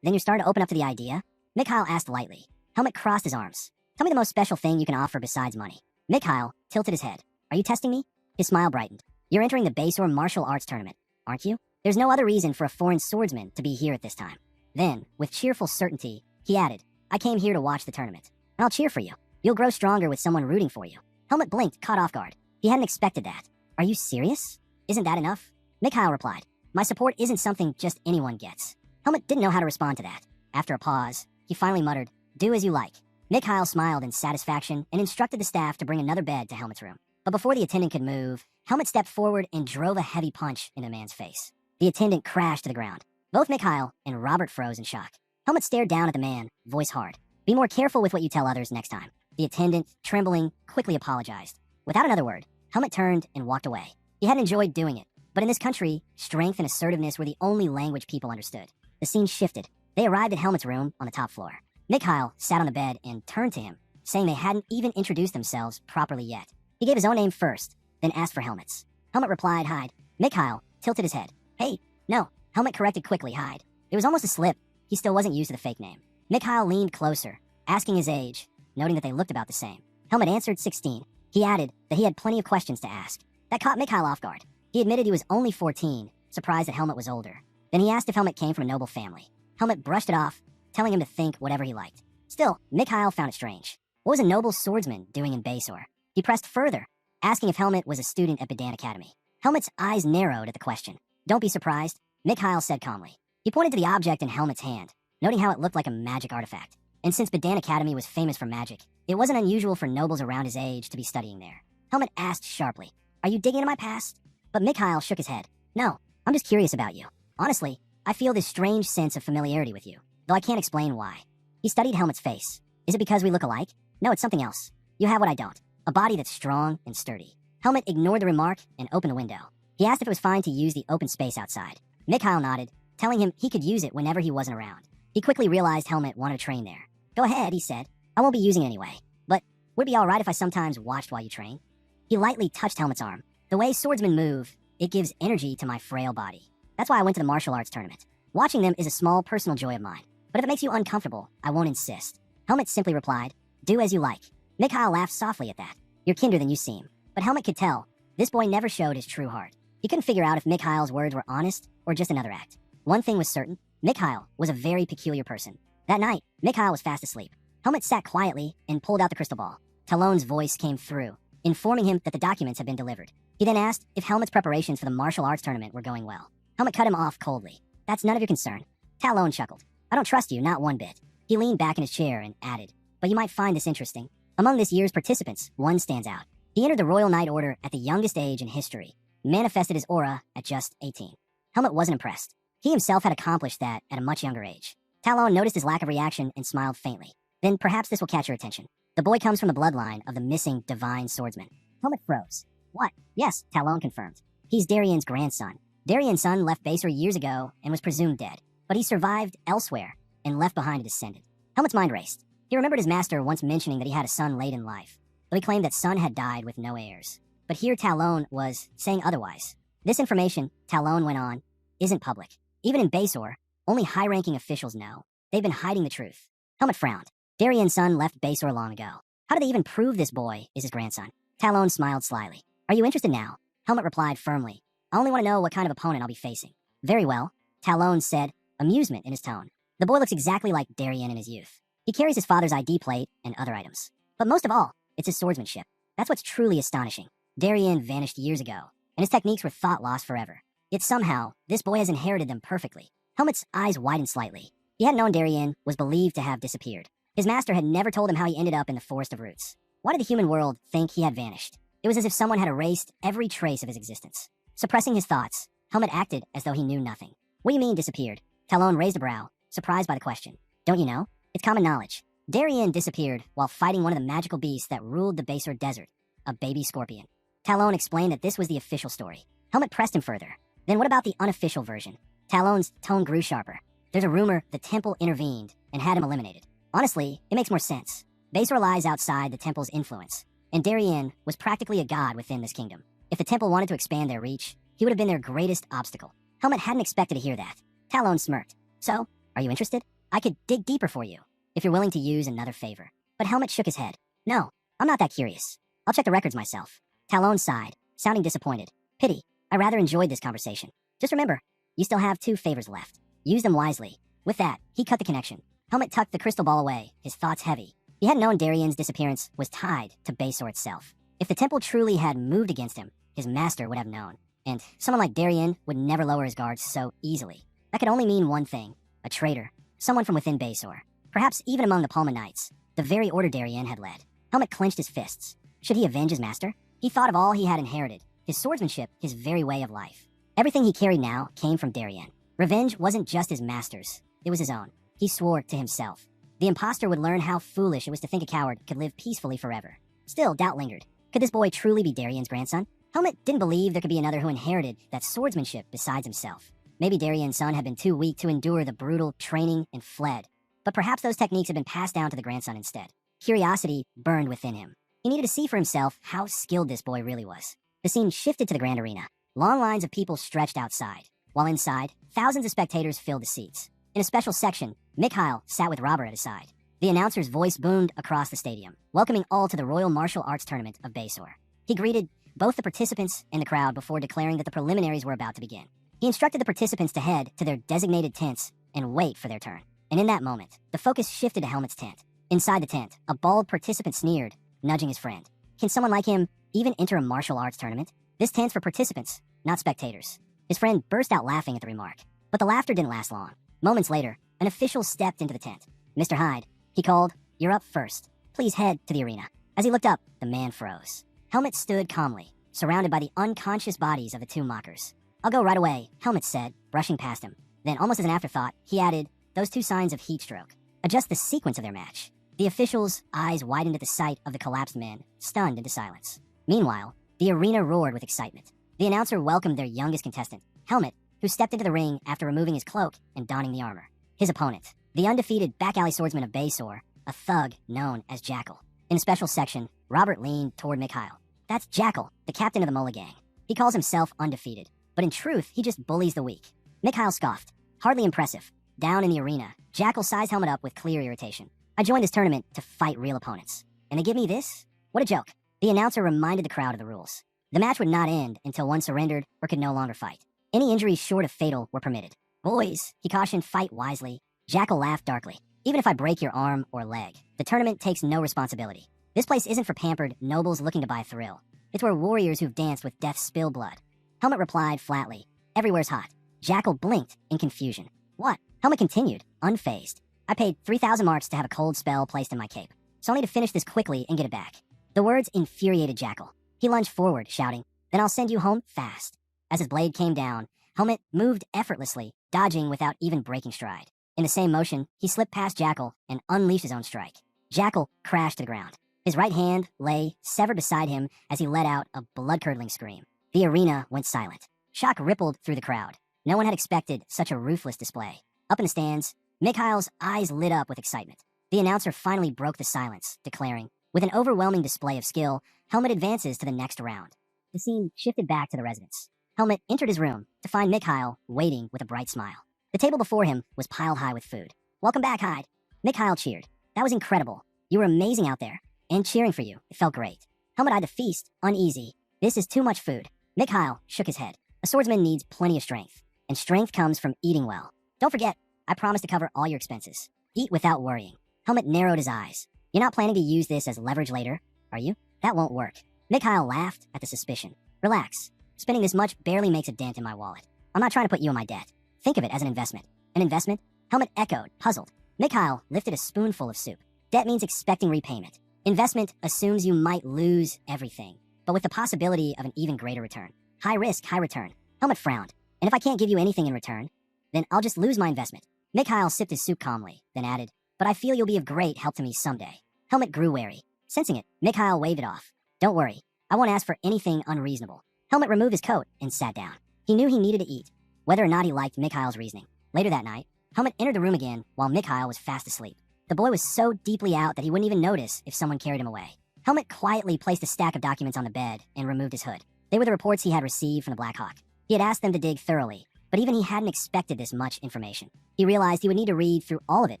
Then you're starting to open up to the idea? Mikhail asked lightly. Helmet crossed his arms. Tell me the most special thing you can offer besides money. Mikhail tilted his head. Are you testing me? His smile brightened. You're entering the Basor martial arts tournament, aren't you? There's no other reason for a foreign swordsman to be here at this time. Then, with cheerful certainty, he added, I came here to watch the tournament. And I'll cheer for you. You'll grow stronger with someone rooting for you. Helmet blinked, caught off guard. He hadn't expected that. Are you serious? Isn't that enough? Mikhail replied. My support isn't something just anyone gets. Helmet didn't know how to respond to that. After a pause, he finally muttered, do as you like. Mikhail smiled in satisfaction and instructed the staff to bring another bed to Helmet's room. But before the attendant could move, Helmet stepped forward and drove a heavy punch in the man's face. The attendant crashed to the ground. Both Mikhail and Robert froze in shock. Helmet stared down at the man, voice hard. Be more careful with what you tell others next time. The attendant, trembling, quickly apologized. Without another word, Helmet turned and walked away. He hadn't enjoyed doing it, but in this country, strength and assertiveness were the only language people understood. The scene shifted. They arrived at Helmet's room on the top floor. Mikhail sat on the bed and turned to him, saying they hadn't even introduced themselves properly yet. He gave his own name first, then asked for Helmet's. Helmet replied, Hyde. Mikhail tilted his head. Hey, no. Helmet corrected quickly, Hyde. It was almost a slip. He still wasn't used to the fake name. Mikhail leaned closer, asking his age, noting that they looked about the same. Helmet answered 16. He added that he had plenty of questions to ask. That caught Mikhail off guard. He admitted he was only 14, surprised that Helmet was older. Then he asked if Helmet came from a noble family. Helmet brushed it off, telling him to think whatever he liked. Still, Mikhail found it strange. What was a noble swordsman doing in Basor? He pressed further, asking if Helmet was a student at Bedan Academy. Helmet's eyes narrowed at the question. Don't be surprised, Mikhail said calmly. He pointed to the object in Helmet's hand, noting how it looked like a magic artifact. And since Bedan Academy was famous for magic, it wasn't unusual for nobles around his age to be studying there. Helmet asked sharply, Are you digging into my past? But Mikhail shook his head. No, I'm just curious about you. Honestly, I feel this strange sense of familiarity with you, though I can't explain why. He studied Helmet's face. Is it because we look alike? No, it's something else. You have what I don't. A body that's strong and sturdy. Helmet ignored the remark and opened the window. He asked if it was fine to use the open space outside. Mikhail nodded, telling him he could use it whenever he wasn't around. He quickly realized Helmet wanted to train there. Go ahead, he said. I won't be using it anyway. But would it be alright if I sometimes watched while you train? He lightly touched Helmet's arm. The way swordsmen move, it gives energy to my frail body. That's why I went to the martial arts tournament. Watching them is a small personal joy of mine. But if it makes you uncomfortable, I won't insist. Helmet simply replied, Do as you like. Mikhail laughed softly at that. You're kinder than you seem. But Helmet could tell, this boy never showed his true heart. He couldn't figure out if Mikhail's words were honest or just another act. One thing was certain, Mikhail was a very peculiar person. That night, Mikhail was fast asleep. Helmet sat quietly and pulled out the crystal ball. Talon's voice came through, informing him that the documents had been delivered. He then asked if Helmet's preparations for the martial arts tournament were going well. Helmet cut him off coldly. That's none of your concern. Talon chuckled. I don't trust you, not one bit. He leaned back in his chair and added, But you might find this interesting. Among this year's participants, one stands out. He entered the Royal Knight Order at the youngest age in history, manifested his aura at just 18. Helmet wasn't impressed. He himself had accomplished that at a much younger age. Talon noticed his lack of reaction and smiled faintly. Then perhaps this will catch your attention. The boy comes from the bloodline of the missing divine swordsman. Helmet froze. What? Yes, Talon confirmed. He's Darien's grandson. Darien's son left Basor years ago and was presumed dead, but he survived elsewhere and left behind a descendant. Helmet's mind raced. He remembered his master once mentioning that he had a son late in life, though he claimed that son had died with no heirs. But here Talon was saying otherwise. This information, Talon went on, isn't public. Even in Basor, only high-ranking officials know. They've been hiding the truth. Helmet frowned. Darien's son left Basor long ago. How did they even prove this boy is his grandson? Talon smiled slyly. Are you interested now? Helmet replied firmly. I only want to know what kind of opponent I'll be facing. Very well, Talon said, amusement in his tone. The boy looks exactly like Darien in his youth. He carries his father's ID plate and other items. But most of all, it's his swordsmanship. That's what's truly astonishing. Darien vanished years ago, and his techniques were thought lost forever. Yet somehow, this boy has inherited them perfectly. Helmet's eyes widened slightly. He had known Darien was believed to have disappeared. His master had never told him how he ended up in the Forest of Roots. Why did the human world think he had vanished? It was as if someone had erased every trace of his existence. Suppressing his thoughts, Helmet acted as though he knew nothing. What do you mean, disappeared? Talon raised a brow, surprised by the question. Don't you know? It's common knowledge. Darien disappeared while fighting one of the magical beasts that ruled the Basor Desert, a baby scorpion. Talon explained that this was the official story. Helmet pressed him further. Then what about the unofficial version? Talon's tone grew sharper. There's a rumor the temple intervened and had him eliminated. Honestly, it makes more sense. Basor lies outside the temple's influence, and Darien was practically a god within this kingdom. If the temple wanted to expand their reach, he would have been their greatest obstacle. Helmet hadn't expected to hear that. Talon smirked. So, are you interested? I could dig deeper for you, if you're willing to use another favor. But Helmet shook his head. No, I'm not that curious. I'll check the records myself. Talon sighed, sounding disappointed. Pity. I rather enjoyed this conversation. Just remember, you still have 2 favors left. Use them wisely. With that, he cut the connection. Helmet tucked the crystal ball away, his thoughts heavy. He had known Darien's disappearance was tied to Basor itself. If the temple truly had moved against him, his master would have known. And someone like Darien would never lower his guards so easily. That could only mean one thing. A traitor. Someone from within Basor. Perhaps even among the Palma Knights. The very order Darien had led. Helmet clenched his fists. Should he avenge his master? He thought of all he had inherited. His swordsmanship, his very way of life. Everything he carried now came from Darien. Revenge wasn't just his master's. It was his own. He swore to himself. The imposter would learn how foolish it was to think a coward could live peacefully forever. Still, doubt lingered. Could this boy truly be Darien's grandson? Helmet didn't believe there could be another who inherited that swordsmanship besides himself. Maybe Darien's son had been too weak to endure the brutal training and fled. But perhaps those techniques had been passed down to the grandson instead. Curiosity burned within him. He needed to see for himself how skilled this boy really was. The scene shifted to the grand arena. Long lines of people stretched outside, while inside, thousands of spectators filled the seats. In a special section, Mikhail sat with Robert at his side. The announcer's voice boomed across the stadium, welcoming all to the Royal Martial Arts Tournament of Basor. He greeted both the participants and the crowd before declaring that the preliminaries were about to begin. He instructed the participants to head to their designated tents and wait for their turn. And in that moment, the focus shifted to Helmet's tent. Inside the tent, a bald participant sneered, nudging his friend. Can someone like him even enter a martial arts tournament? This tent's for participants, not spectators. His friend burst out laughing at the remark. But the laughter didn't last long. Moments later, an official stepped into the tent. Mr. Hyde, he called, you're up first. Please head to the arena. As he looked up, the man froze. Helmet stood calmly, surrounded by the unconscious bodies of the 2 mockers. I'll go right away, Helmet said, brushing past him. Then, almost as an afterthought, he added, those 2 signs of heat stroke. Adjust the sequence of their match. The official's eyes widened at the sight of the collapsed men, stunned into silence. Meanwhile, the arena roared with excitement. The announcer welcomed their youngest contestant, Helmet, who stepped into the ring after removing his cloak and donning the armor. His opponent, the undefeated back-alley swordsman of Basor, a thug known as Jackal. In a special section, Robert leaned toward Mikhail. That's Jackal, the captain of the Mola gang. He calls himself undefeated, but in truth, he just bullies the weak. Mikhail scoffed. Hardly impressive. Down in the arena, Jackal sized Helmet up with clear irritation. I joined this tournament to fight real opponents. And they give me this? What a joke. The announcer reminded the crowd of the rules. The match would not end until one surrendered or could no longer fight. Any injuries short of fatal were permitted. Boys, he cautioned, fight wisely. Jackal laughed darkly. Even if I break your arm or leg, the tournament takes no responsibility. This place isn't for pampered nobles looking to buy a thrill. It's where warriors who've danced with death spill blood. Helmet replied flatly, everywhere's hot. Jackal blinked in confusion. What? Helmet continued, unfazed. I paid 3,000 marks to have a cold spell placed in my cape, so I'll need to finish this quickly and get it back. The words infuriated Jackal. He lunged forward, shouting, then I'll send you home fast. As his blade came down, Helmet moved effortlessly, dodging without even breaking stride. In the same motion, he slipped past Jackal and unleashed his own strike. Jackal crashed to the ground. His right hand lay severed beside him as he let out a blood-curdling scream. The arena went silent. Shock rippled through the crowd. No one had expected such a ruthless display. Up in the stands, Mikhail's eyes lit up with excitement. The announcer finally broke the silence, declaring, with an overwhelming display of skill, Helmet advances to the next round. The scene shifted back to the residence. Helmet entered his room to find Mikhail waiting with a bright smile. The table before him was piled high with food. "Welcome back, Hyde." Mikhail cheered. "That was incredible. You were amazing out there. And cheering for you. It felt great." Helmet eyed the feast, uneasy. "This is too much food." Mikhail shook his head. "A swordsman needs plenty of strength. And strength comes from eating well. Don't forget, I promise to cover all your expenses. Eat without worrying." Helmet narrowed his eyes. "You're not planning to use this as leverage later, are you? That won't work." Mikhail laughed at the suspicion. "Relax. Spending this much barely makes a dent in my wallet. I'm not trying to put you in my debt. Think of it as an investment." "An investment?" Helmet echoed, puzzled. Mikhail lifted a spoonful of soup. "Debt means expecting repayment. Investment assumes you might lose everything, but with the possibility of an even greater return. High risk, high return." Helmet frowned. "And if I can't give you anything in return, then I'll just lose my investment." Mikhail sipped his soup calmly, then added, "But I feel you'll be of great help to me someday." Helmet grew wary. Sensing it, Mikhail waved it off. "Don't worry. I won't ask for anything unreasonable." Helmet removed his coat and sat down. He knew he needed to eat, whether or not he liked Mikhail's reasoning. Later that night, Helmet entered the room again while Mikhail was fast asleep. The boy was so deeply out that he wouldn't even notice if someone carried him away. Helmet quietly placed a stack of documents on the bed and removed his hood. They were the reports he had received from the Black Hawk. He had asked them to dig thoroughly, but even he hadn't expected this much information. He realized he would need to read through all of it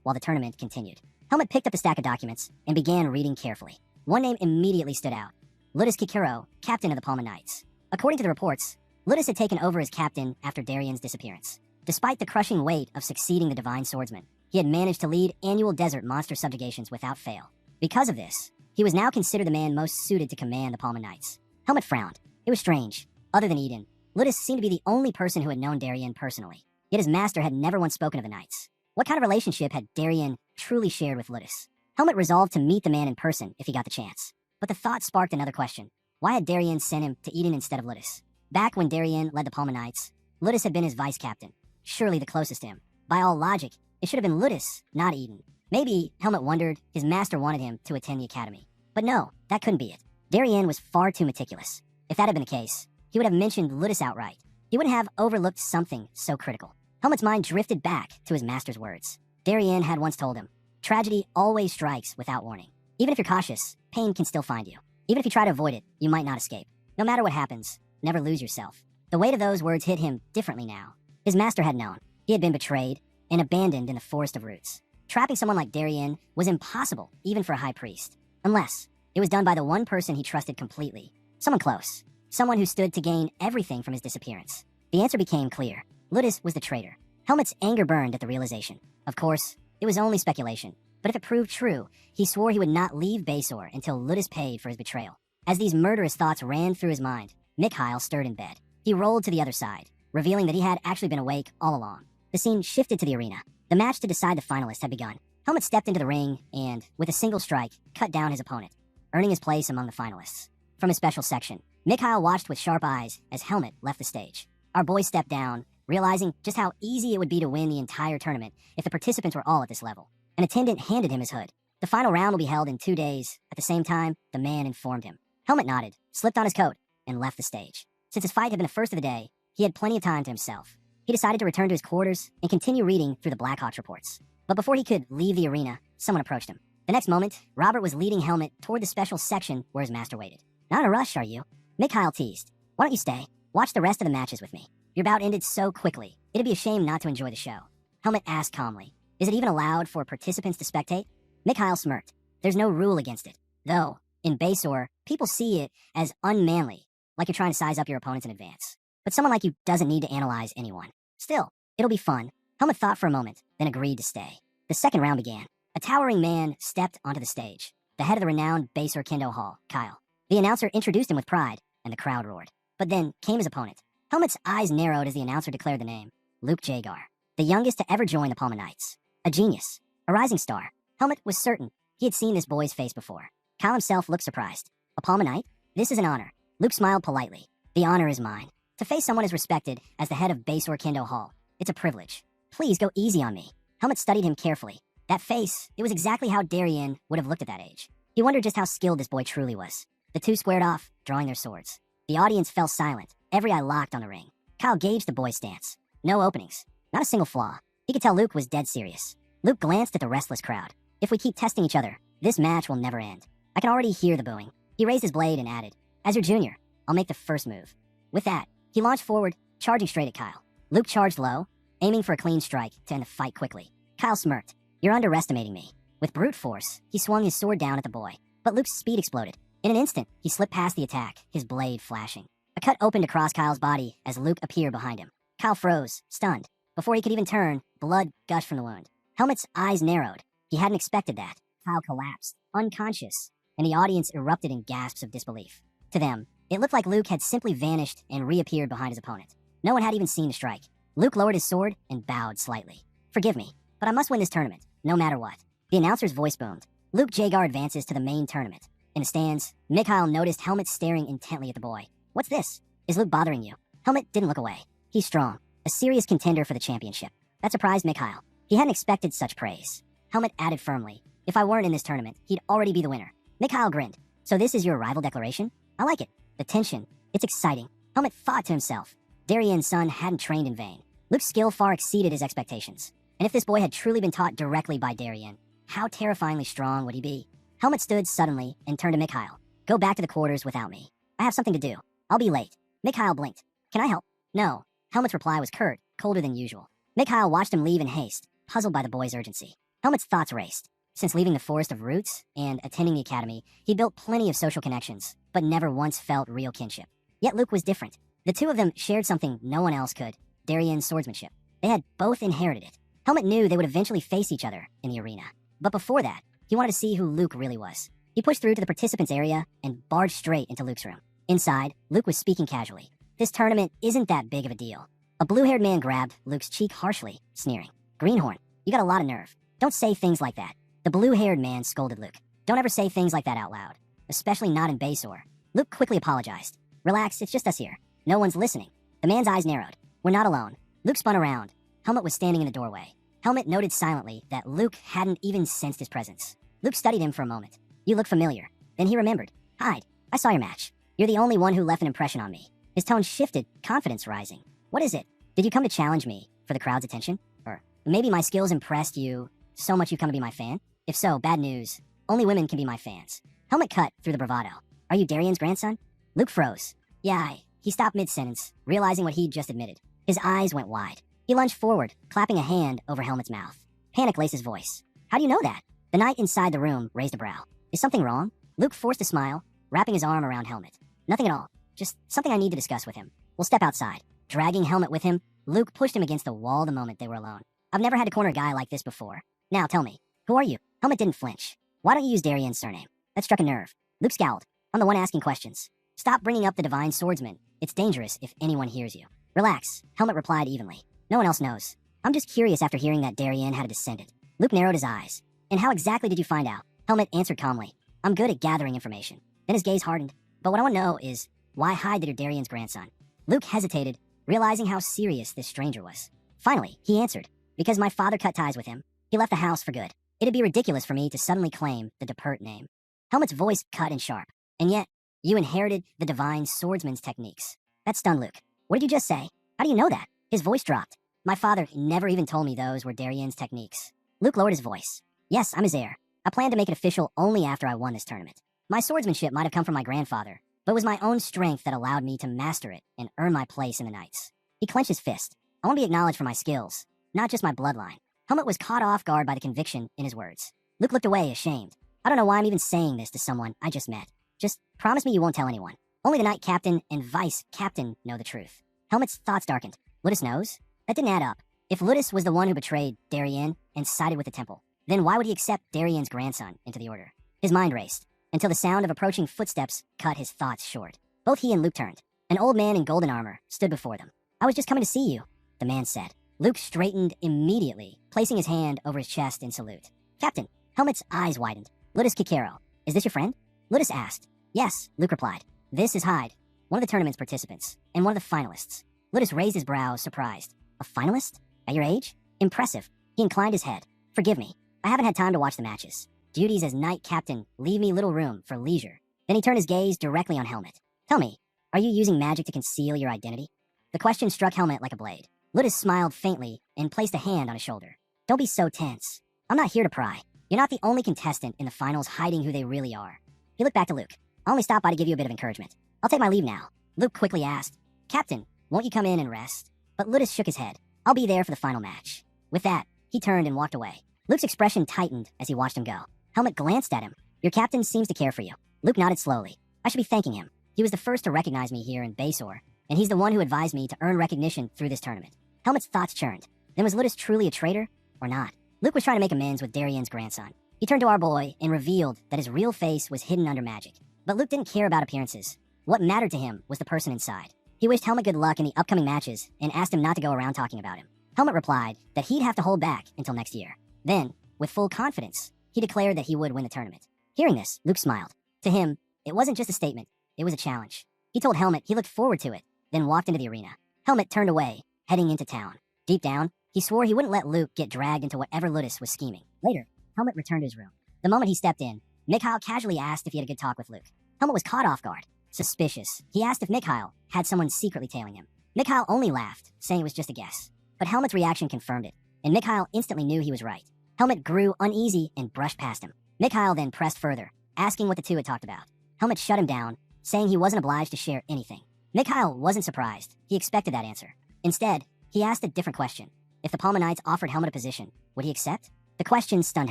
while the tournament continued. Helmet picked up the stack of documents and began reading carefully. One name immediately stood out: Ludus Kikuro, captain of the Palma Knights. According to the reports, Ludus had taken over as captain after Darien's disappearance. Despite the crushing weight of succeeding the Divine Swordsman, he had managed to lead annual desert monster subjugations without fail. Because of this, he was now considered the man most suited to command the Palma Knights. Helmet frowned. It was strange. Other than Eden, Ludus seemed to be the only person who had known Darien personally. Yet his master had never once spoken of the Knights. What kind of relationship had Darien truly shared with Ludus? Helmet resolved to meet the man in person if he got the chance. But the thought sparked another question. Why had Darien sent him to Eden instead of Ludus? Back when Darien led the Palma Knights, Ludus had been his vice-captain, surely the closest to him. By all logic, it should have been Ludus, not Eden. Maybe, Helmet wondered, his master wanted him to attend the academy. But no, that couldn't be it. Darien was far too meticulous. If that had been the case, he would have mentioned Ludus outright. He wouldn't have overlooked something so critical. Helmet's mind drifted back to his master's words. Darien had once told him, "Tragedy always strikes without warning. Even if you're cautious, pain can still find you. Even if you try to avoid it, you might not escape. No matter what happens, never lose yourself." The weight of those words hit him differently now. His master had known. He had been betrayed and abandoned in the Forest of Roots. Trapping someone like Darien was impossible, even for a high priest. Unless it was done by the one person he trusted completely. Someone close. Someone who stood to gain everything from his disappearance. The answer became clear. Ludus was the traitor. Helmet's anger burned at the realization. Of course, it was only speculation. But if it proved true, he swore he would not leave Basor until Ludus paid for his betrayal. As these murderous thoughts ran through his mind, Mikhail stirred in bed. He rolled to the other side, revealing that he had actually been awake all along. The scene shifted to the arena. The match to decide the finalists had begun. Helmet stepped into the ring and, with a single strike, cut down his opponent, earning his place among the finalists. From his special section, Mikhail watched with sharp eyes as Helmet left the stage. Our boy stepped down, realizing just how easy it would be to win the entire tournament if the participants were all at this level. An attendant handed him his hood. The final round will be held in 2 days. At the same time, the man informed him. Helmet nodded, slipped on his coat, and left the stage. Since his fight had been the first of the day, he had plenty of time to himself. He decided to return to his quarters and continue reading through the Blackhawks reports. But before he could leave the arena, someone approached him. The next moment, Robert was leading Helmet toward the special section where his master waited. "Not in a rush, are you?" Mikhail teased. "Why don't you stay? Watch the rest of the matches with me. Your bout ended so quickly, it'd be a shame not to enjoy the show." Helmet asked calmly, "Is it even allowed for participants to spectate?" Mikhail smirked. "There's no rule against it. Though, in Basor, people see it as unmanly, like you're trying to size up your opponents in advance. But someone like you doesn't need to analyze anyone. Still, it'll be fun." Helmet thought for a moment, then agreed to stay. The second round began. A towering man stepped onto the stage, the head of the renowned Basor Kendo Hall, Kyle. The announcer introduced him with pride, and the crowd roared. But then came his opponent. Helmet's eyes narrowed as the announcer declared the name, Luke Jagar, the youngest to ever join the Palma Knights. A genius, a rising star. Helmet was certain he had seen this boy's face before. Kyle himself looked surprised. "A Palma Knight? This is an honor." Luke smiled politely. "The honor is mine." To face someone as respected as the head of Base or Kendo Hall, it's a privilege. Please go easy on me. Helmet studied him carefully. That face, it was exactly how Darien would have looked at that age. He wondered just how skilled this boy truly was. The two squared off, drawing their swords. The audience fell silent, every eye locked on the ring. Kyle gauged the boy's stance. No openings. Not a single flaw. He could tell Luke was dead serious. Luke glanced at the restless crowd. If we keep testing each other, this match will never end. I can already hear the booing. He raised his blade and added, "As your junior, I'll make the first move." With that, he launched forward, charging straight at Kyle. Luke charged low, aiming for a clean strike to end the fight quickly. Kyle smirked. "You're underestimating me." With brute force, he swung his sword down at the boy. But Luke's speed exploded. In an instant, he slipped past the attack, his blade flashing. A cut opened across Kyle's body as Luke appeared behind him. Kyle froze, stunned. Before he could even turn, blood gushed from the wound. Helmet's eyes narrowed. He hadn't expected that. Kyle collapsed, unconscious, and the audience erupted in gasps of disbelief. To them, it looked like Luke had simply vanished and reappeared behind his opponent. No one had even seen the strike. Luke lowered his sword and bowed slightly. "Forgive me, but I must win this tournament, no matter what." The announcer's voice boomed. Luke Jagar advances to the main tournament. In the stands, Mikhail noticed Helmet staring intently at the boy. "What's this? Is Luke bothering you?" Helmet didn't look away. He's strong, a serious contender for the championship. That surprised Mikhail. He hadn't expected such praise. Helmet added firmly, "If I weren't in this tournament, he'd already be the winner." Mikhail grinned. "So this is your rival declaration? I like it. The tension. It's exciting." Helmet thought to himself. Darien's son hadn't trained in vain. Luke's skill far exceeded his expectations. And if this boy had truly been taught directly by Darien, how terrifyingly strong would he be? Helmet stood suddenly and turned to Mikhail. "Go back to the quarters without me. I have something to do. I'll be late." Mikhail blinked. "Can I help?" "No." Helmet's reply was curt, colder than usual. Mikhail watched him leave in haste, puzzled by the boy's urgency. Helmet's thoughts raced. Since leaving the Forest of Roots and attending the academy, he built plenty of social connections, but never once felt real kinship. Yet Luke was different. The two of them shared something no one else could, Darien's swordsmanship. They had both inherited it. Helmet knew they would eventually face each other in the arena. But before that, he wanted to see who Luke really was. He pushed through to the participants area and barged straight into Luke's room. Inside, Luke was speaking casually. "This tournament isn't that big of a deal." A blue-haired man grabbed Luke's cheek harshly, sneering. "Greenhorn, you got a lot of nerve. Don't say things like that." The blue-haired man scolded Luke. "Don't ever say things like that out loud, especially not in Basor." Luke quickly apologized. "Relax, it's just us here. No one's listening." The man's eyes narrowed. "We're not alone." Luke spun around. Helmet was standing in the doorway. Helmet noted silently that Luke hadn't even sensed his presence. Luke studied him for a moment. "You look familiar." Then he remembered. "Hyde, I saw your match. You're the only one who left an impression on me." His tone shifted, confidence rising. "What is it? Did you come to challenge me for the crowd's attention? Or maybe my skills impressed you so much you come to be my fan? If so, bad news. Only women can be my fans." Helmet cut through the bravado. "Are you Darien's grandson?" Luke froze. "Yeah, He stopped mid-sentence, realizing what he'd just admitted. His eyes went wide. He lunged forward, clapping a hand over Helmet's mouth. Panic laced his voice. "How do you know that?" The knight inside the room raised a brow. "Is something wrong?" Luke forced a smile, wrapping his arm around Helmet. "Nothing at all. Just something I need to discuss with him. We'll step outside." Dragging Helmet with him, Luke pushed him against the wall the moment they were alone. "I've never had to corner a guy like this before. Now tell me, who are you?" Helmet didn't flinch. "Why don't you use Darien's surname?" That struck a nerve. Luke scowled. "I'm the one asking questions. Stop bringing up the divine swordsman. It's dangerous if anyone hears you." "Relax," Helmet replied evenly. "No one else knows. I'm just curious after hearing that Darien had a descendant." Luke narrowed his eyes. "And how exactly did you find out?" Helmet answered calmly. "I'm good at gathering information." Then his gaze hardened. "But what I want to know is, why hide that you're Darien's grandson?" Luke hesitated, realizing how serious this stranger was. Finally, he answered, "Because my father cut ties with him. He left the house for good. It'd be ridiculous for me to suddenly claim the Depert name." Helmet's voice cut and sharp. "And yet, you inherited the divine swordsman's techniques." That stunned Luke. "What did you just say? How do you know that?" His voice dropped. "My father never even told me those were Darien's techniques." Luke lowered his voice. "Yes, I'm his heir. I plan to make it official only after I won this tournament. My swordsmanship might have come from my grandfather, but it was my own strength that allowed me to master it and earn my place in the Knights." He clenched his fist. "I want to be acknowledged for my skills, not just my bloodline." Helmet was caught off guard by the conviction in his words. Luke looked away, ashamed. "I don't know why I'm even saying this to someone I just met. Just promise me you won't tell anyone. Only the Knight Captain and Vice Captain know the truth." Helmet's thoughts darkened. Ludus knows? That didn't add up. If Ludus was the one who betrayed Darien and sided with the temple, then why would he accept Darien's grandson into the order? His mind raced, until the sound of approaching footsteps cut his thoughts short. Both he and Luke turned. An old man in golden armor stood before them. "I was just coming to see you," the man said. Luke straightened immediately, placing his hand over his chest in salute. "Captain." Helmet's eyes widened. "Ludus Kikero, is this your friend?" Ludus asked. "Yes," Luke replied. "This is Hyde." one of the tournament's participants, and one of the finalists. Ludus raised his brows, surprised. A finalist? At your age? Impressive. He inclined his head. Forgive me. I haven't had time to watch the matches. Duties as knight captain leave me little room for leisure. Then he turned his gaze directly on Helmet. Tell me, are you using magic to conceal your identity? The question struck Helmet like a blade. Ludus smiled faintly and placed a hand on his shoulder. Don't be so tense. I'm not here to pry. You're not the only contestant in the finals hiding who they really are. He looked back to Luke. I only stopped by to give you a bit of encouragement. I'll take my leave now. Luke quickly asked, Captain, won't you come in and rest? But Ludus shook his head. I'll be there for the final match. With that, he turned and walked away. Luke's expression tightened as he watched him go. Helmet glanced at him. Your captain seems to care for you. Luke nodded slowly. I should be thanking him. He was the first to recognize me here in Basor, and he's the one who advised me to earn recognition through this tournament. Helmet's thoughts churned. Then was Ludus truly a traitor, or not? Luke was trying to make amends with Darien's grandson. He turned to our boy and revealed that his real face was hidden under magic. But Luke didn't care about appearances. What mattered to him was the person inside. He wished Helmet good luck in the upcoming matches and asked him not to go around talking about him. Helmet replied that he'd have to hold back until next year. Then, with full confidence, he declared that he would win the tournament. Hearing this, Luke smiled. To him, it wasn't just a statement, it was a challenge. He told Helmet he looked forward to it, then walked into the arena. Helmet turned away, heading into town. Deep down, he swore he wouldn't let Luke get dragged into whatever Ludus was scheming. Later, Helmet returned to his room. The moment he stepped in, Mikhail casually asked if he had a good talk with Luke. Helmet was caught off guard. Suspicious. He asked if Mikhail had someone secretly tailing him. Mikhail only laughed, saying it was just a guess. But Helmet's reaction confirmed it, and Mikhail instantly knew he was right. Helmet grew uneasy and brushed past him. Mikhail then pressed further, asking what the two had talked about. Helmet shut him down, saying he wasn't obliged to share anything. Mikhail wasn't surprised. He expected that answer. Instead, he asked a different question. If the Palma Knights offered Helmet a position, would he accept? The question stunned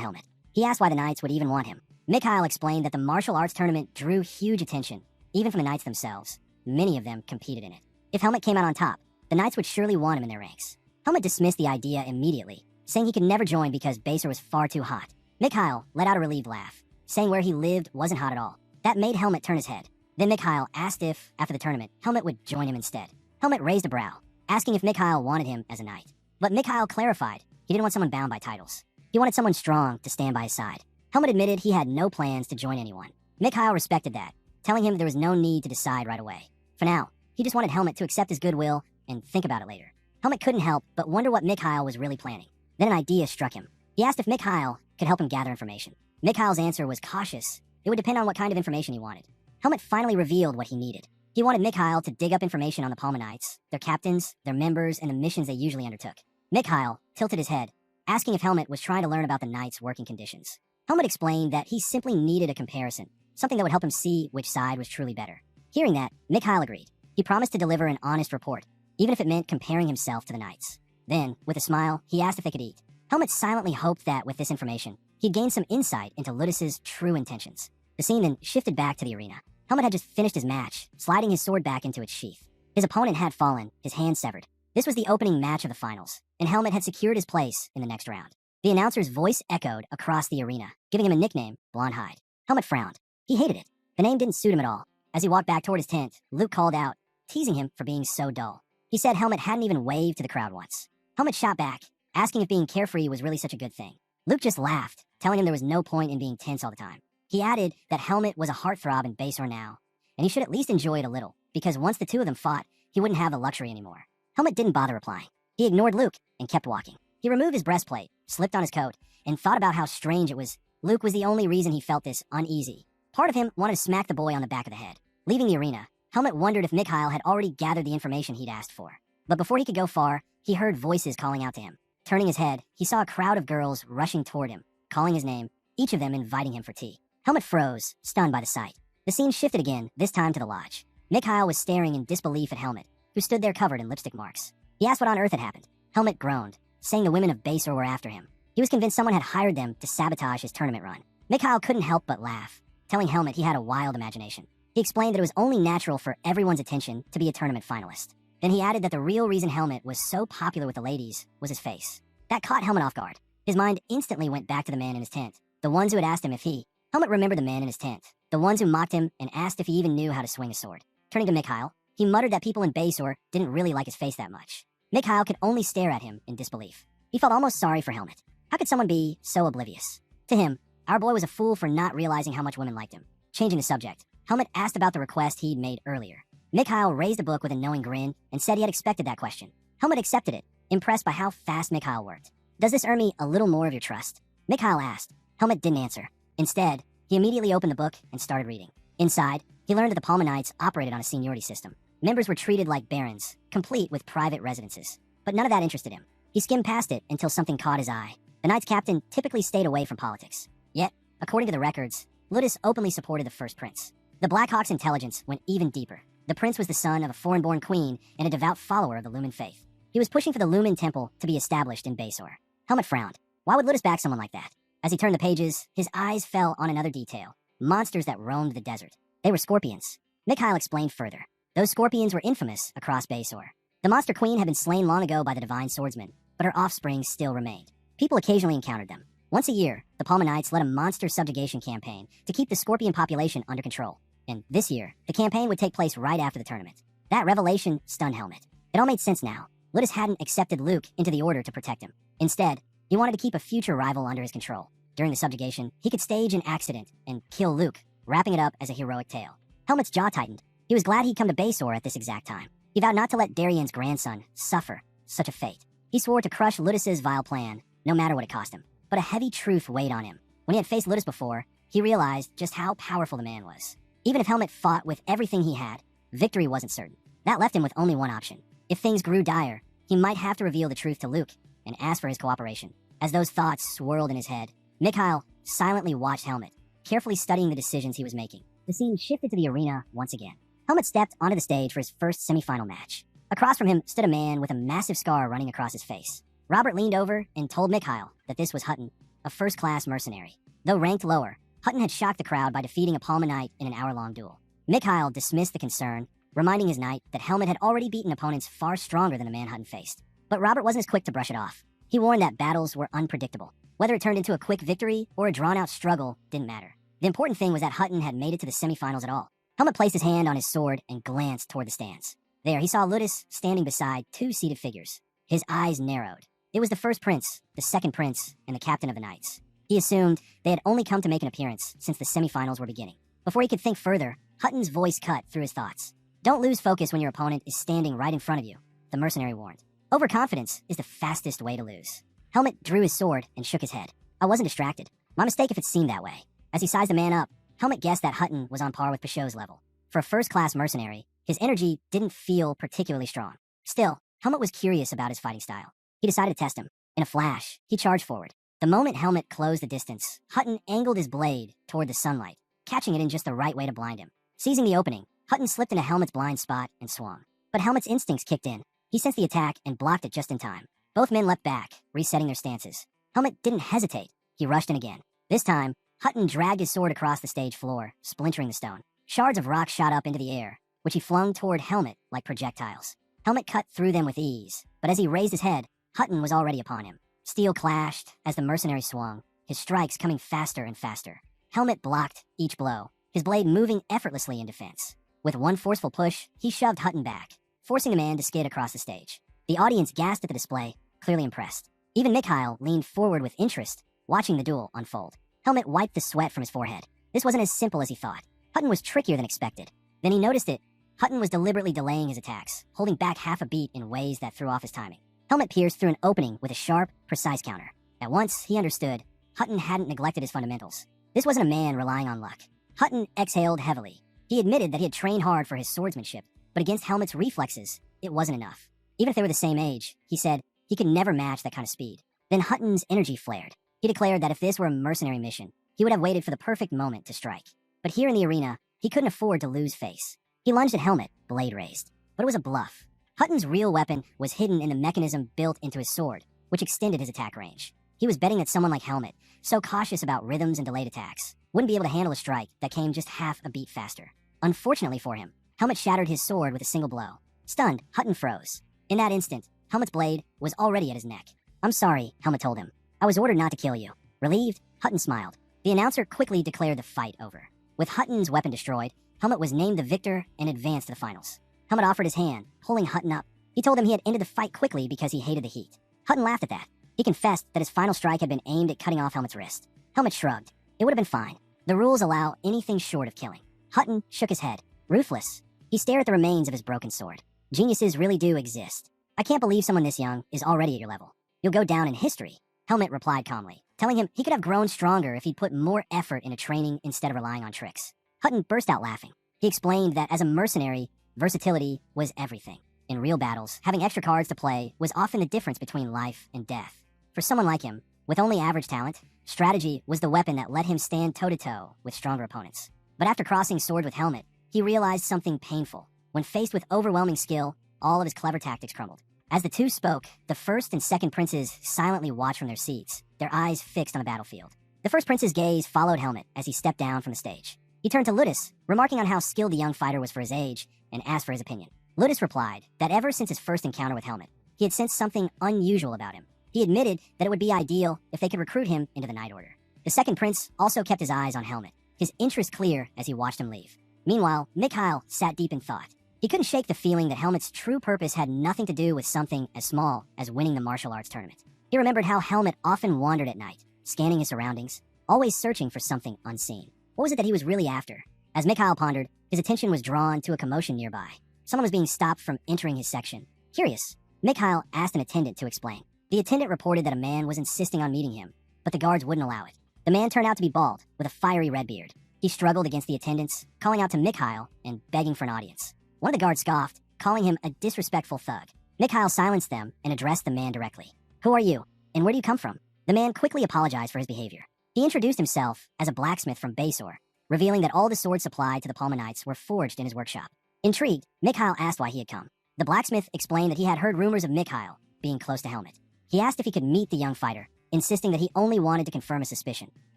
Helmet. He asked why the Knights would even want him. Mikhail explained that the martial arts tournament drew huge attention, even from the Knights themselves. Many of them competed in it. If Helmet came out on top, the Knights would surely want him in their ranks. Helmet dismissed the idea immediately, saying he could never join because Basor was far too hot. Mikhail let out a relieved laugh, saying where he lived wasn't hot at all. That made Helmet turn his head. Then Mikhail asked if, after the tournament, Helmet would join him instead. Helmet raised a brow, asking if Mikhail wanted him as a knight. But Mikhail clarified he didn't want someone bound by titles. He wanted someone strong to stand by his side. Helmet admitted he had no plans to join anyone. Mikhail respected that, telling him there was no need to decide right away. For now, he just wanted Helmet to accept his goodwill and think about it later. Helmet couldn't help but wonder what Mikhail was really planning. Then an idea struck him. He asked if Mikhail could help him gather information. Mikhail's answer was cautious. It would depend on what kind of information he wanted. Helmet finally revealed what he needed. He wanted Mikhail to dig up information on the Palma Knights, their captains, their members, and the missions they usually undertook. Mikhail tilted his head, asking if Helmet was trying to learn about the Knights' working conditions. Helmet explained that he simply needed a comparison, something that would help him see which side was truly better. Hearing that, Mikhail agreed. He promised to deliver an honest report, even if it meant comparing himself to the Knights. Then, with a smile, he asked if they could eat. Helmet silently hoped that, with this information, he'd gain some insight into Ludus's true intentions. The scene then shifted back to the arena. Helmet had just finished his match, sliding his sword back into its sheath. His opponent had fallen, his hand severed. This was the opening match of the finals, and Helmet had secured his place in the next round. The announcer's voice echoed across the arena, giving him a nickname, Blonde Hide. Helmet frowned. He hated it. The name didn't suit him at all. As he walked back toward his tent, Luke called out, teasing him for being so dull. He said Helmet hadn't even waved to the crowd once. Helmet shot back, asking if being carefree was really such a good thing. Luke just laughed, telling him there was no point in being tense all the time. He added that Helmet was a heartthrob in Basor now, and he should at least enjoy it a little, because once the two of them fought, he wouldn't have the luxury anymore. Helmet didn't bother replying. He ignored Luke and kept walking. He removed his breastplate, slipped on his coat, and thought about how strange it was. Luke was the only reason he felt this uneasy. Part of him wanted to smack the boy on the back of the head. Leaving the arena, Helmet wondered if Mikhail had already gathered the information he'd asked for. But before he could go far, he heard voices calling out to him. Turning his head, he saw a crowd of girls rushing toward him, calling his name, each of them inviting him for tea. Helmet froze, stunned by the sight. The scene shifted again, this time to the lodge. Mikhail was staring in disbelief at Helmet, who stood there covered in lipstick marks. He asked what on earth had happened. Helmet groaned, saying the women of Basor were after him. He was convinced someone had hired them to sabotage his tournament run. Mikhail couldn't help but laugh, telling Helmet he had a wild imagination. He explained that it was only natural for everyone's attention to be a tournament finalist. Then he added that the real reason Helmet was so popular with the ladies was his face. That caught Helmet off guard. His mind instantly went back to the men in his tent, the ones who had asked him if he... Helmet remembered the men in his tent, the ones who mocked him and asked if he even knew how to swing a sword. Turning to Mikhail, he muttered that people in Basor didn't really like his face that much. Mikhail could only stare at him in disbelief. He felt almost sorry for Helmet. How could someone be so oblivious? To him, our boy was a fool for not realizing how much women liked him. Changing the subject, Helmet asked about the request he'd made earlier. Mikhail raised the book with a knowing grin and said he had expected that question. Helmut accepted it, impressed by how fast Mikhail worked. Does this earn me a little more of your trust? Mikhail asked. Helmut didn't answer. Instead, he immediately opened the book and started reading. Inside, he learned that the Palma Knights operated on a seniority system. Members were treated like barons, complete with private residences. But none of that interested him. He skimmed past it until something caught his eye. The Knights captain typically stayed away from politics. Yet, according to the records, Ludus openly supported the first prince. The Blackhawk's intelligence went even deeper. The prince was the son of a foreign-born queen and a devout follower of the Lumen faith. He was pushing for the Lumen temple to be established in Basor. Helmut frowned. Why would Ludus back someone like that? As he turned the pages, his eyes fell on another detail. Monsters that roamed the desert. They were scorpions. Mikhail explained further. Those scorpions were infamous across Basor. The monster queen had been slain long ago by the divine swordsman, but her offspring still remained. People occasionally encountered them. Once a year, the Palma Knights led a monster subjugation campaign to keep the scorpion population under control. And this year, the campaign would take place right after the tournament. That revelation stunned Helmut. It all made sense now. Ludus hadn't accepted Luke into the order to protect him. Instead, he wanted to keep a future rival under his control. During the subjugation, he could stage an accident and kill Luke, wrapping it up as a heroic tale. Helmut's jaw tightened. He was glad he'd come to Basor at this exact time. He vowed not to let Darien's grandson suffer such a fate. He swore to crush Ludus's vile plan, no matter what it cost him. But a heavy truth weighed on him. When he had faced Ludus before, he realized just how powerful the man was. Even if Helmut fought with everything he had, victory wasn't certain. That left him with only one option. If things grew dire, he might have to reveal the truth to Luke and ask for his cooperation. As those thoughts swirled in his head, Mikhail silently watched Helmut, carefully studying the decisions he was making. The scene shifted to the arena once again. Helmut stepped onto the stage for his first semifinal match. Across from him stood a man with a massive scar running across his face. Robert leaned over and told Mikhail that this was Hutton, a first-class mercenary. Though ranked lower, Hutton had shocked the crowd by defeating a Palma Knight in an hour-long duel. Mikhail dismissed the concern, reminding his knight that Helmut had already beaten opponents far stronger than the man Hutton faced. But Robert wasn't as quick to brush it off. He warned that battles were unpredictable. Whether it turned into a quick victory or a drawn-out struggle didn't matter. The important thing was that Hutton had made it to the semifinals at all. Helmut placed his hand on his sword and glanced toward the stands. There, he saw Ludus standing beside two seated figures. His eyes narrowed. It was the first prince, the second prince, and the captain of the knights. He assumed they had only come to make an appearance since the semifinals were beginning. Before he could think further, Hutton's voice cut through his thoughts. Don't lose focus when your opponent is standing right in front of you, the mercenary warned. Overconfidence is the fastest way to lose. Helmut drew his sword and shook his head. I wasn't distracted. My mistake if it seemed that way. As he sized the man up, Helmut guessed that Hutton was on par with Peugeot's level. For a first-class mercenary, his energy didn't feel particularly strong. Still, Helmut was curious about his fighting style. He decided to test him. In a flash, he charged forward. The moment Helmut closed the distance, Hutton angled his blade toward the sunlight, catching it in just the right way to blind him. Seizing the opening, Hutton slipped into Helmut's blind spot and swung. But Helmut's instincts kicked in. He sensed the attack and blocked it just in time. Both men leapt back, resetting their stances. Helmut didn't hesitate. He rushed in again. This time, Hutton dragged his sword across the stage floor, splintering the stone. Shards of rock shot up into the air, which he flung toward Helmut like projectiles. Helmut cut through them with ease, but as he raised his head, Hutton was already upon him. Steel clashed as the mercenary swung, his strikes coming faster and faster. Helmut blocked each blow, his blade moving effortlessly in defense. With one forceful push, he shoved Hutton back, forcing the man to skid across the stage. The audience gasped at the display, clearly impressed. Even Mikhail leaned forward with interest, watching the duel unfold. Helmut wiped the sweat from his forehead. This wasn't as simple as he thought. Hutton was trickier than expected. Then he noticed it. Hutton was deliberately delaying his attacks, holding back half a beat in ways that threw off his timing. Helmut pierced through an opening with a sharp, precise counter. At once, he understood. Hutton hadn't neglected his fundamentals. This wasn't a man relying on luck. Hutton exhaled heavily. He admitted that he had trained hard for his swordsmanship, but against Helmut's reflexes, it wasn't enough. Even if they were the same age, he said, he could never match that kind of speed. Then Hutton's energy flared. He declared that if this were a mercenary mission, he would have waited for the perfect moment to strike. But here in the arena, he couldn't afford to lose face. He lunged at Helmut, blade raised. But it was a bluff. Hutton's real weapon was hidden in the mechanism built into his sword, which extended his attack range. He was betting that someone like Helmut, so cautious about rhythms and delayed attacks, wouldn't be able to handle a strike that came just half a beat faster. Unfortunately for him, Helmut shattered his sword with a single blow. Stunned, Hutton froze. In that instant, Helmut's blade was already at his neck. I'm sorry, Helmut told him. I was ordered not to kill you. Relieved, Hutton smiled. The announcer quickly declared the fight over. With Hutton's weapon destroyed, Helmut was named the victor and advanced to the finals. Helmut offered his hand, pulling Hutton up. He told him he had ended the fight quickly because he hated the heat. Hutton laughed at that. He confessed that his final strike had been aimed at cutting off Helmut's wrist. Helmut shrugged. It would have been fine. The rules allow anything short of killing. Hutton shook his head. Ruthless. He stared at the remains of his broken sword. Geniuses really do exist. I can't believe someone this young is already at your level. You'll go down in history, Helmet replied calmly, telling him he could have grown stronger if he'd put more effort into training instead of relying on tricks. Hutton burst out laughing. He explained that as a mercenary, versatility was everything. In real battles, having extra cards to play was often the difference between life and death. For someone like him, with only average talent, strategy was the weapon that let him stand toe-to-toe with stronger opponents. But after crossing swords with Helmet, he realized something painful. When faced with overwhelming skill, all of his clever tactics crumbled. As the two spoke, the first and second princes silently watched from their seats, their eyes fixed on the battlefield. The first prince's gaze followed Helmet as he stepped down from the stage. He turned to Ludus, remarking on how skilled the young fighter was for his age, and asked for his opinion. Ludus replied that ever since his first encounter with Helmet, he had sensed something unusual about him. He admitted that it would be ideal if they could recruit him into the Night Order. The second prince also kept his eyes on Helmet, his interest clear as he watched him leave. Meanwhile, Mikhail sat deep in thought. He couldn't shake the feeling that Helmet's true purpose had nothing to do with something as small as winning the martial arts tournament. He remembered how Helmet often wandered at night, scanning his surroundings, always searching for something unseen. What was it that he was really after? As Mikhail pondered, his attention was drawn to a commotion nearby. Someone was being stopped from entering his section. Curious, Mikhail asked an attendant to explain. The attendant reported that a man was insisting on meeting him, but the guards wouldn't allow it. The man turned out to be bald, with a fiery red beard. He struggled against the attendants, calling out to Mikhail and begging for an audience. One of the guards scoffed, calling him a disrespectful thug. Mikhail silenced them and addressed the man directly. Who are you, and where do you come from? The man quickly apologized for his behavior. He introduced himself as a blacksmith from Baysor, revealing that all the swords supplied to the Palmanites were forged in his workshop. Intrigued, Mikhail asked why he had come. The blacksmith explained that he had heard rumors of Mikhail being close to Helmet. He asked if he could meet the young fighter, insisting that he only wanted to confirm a suspicion.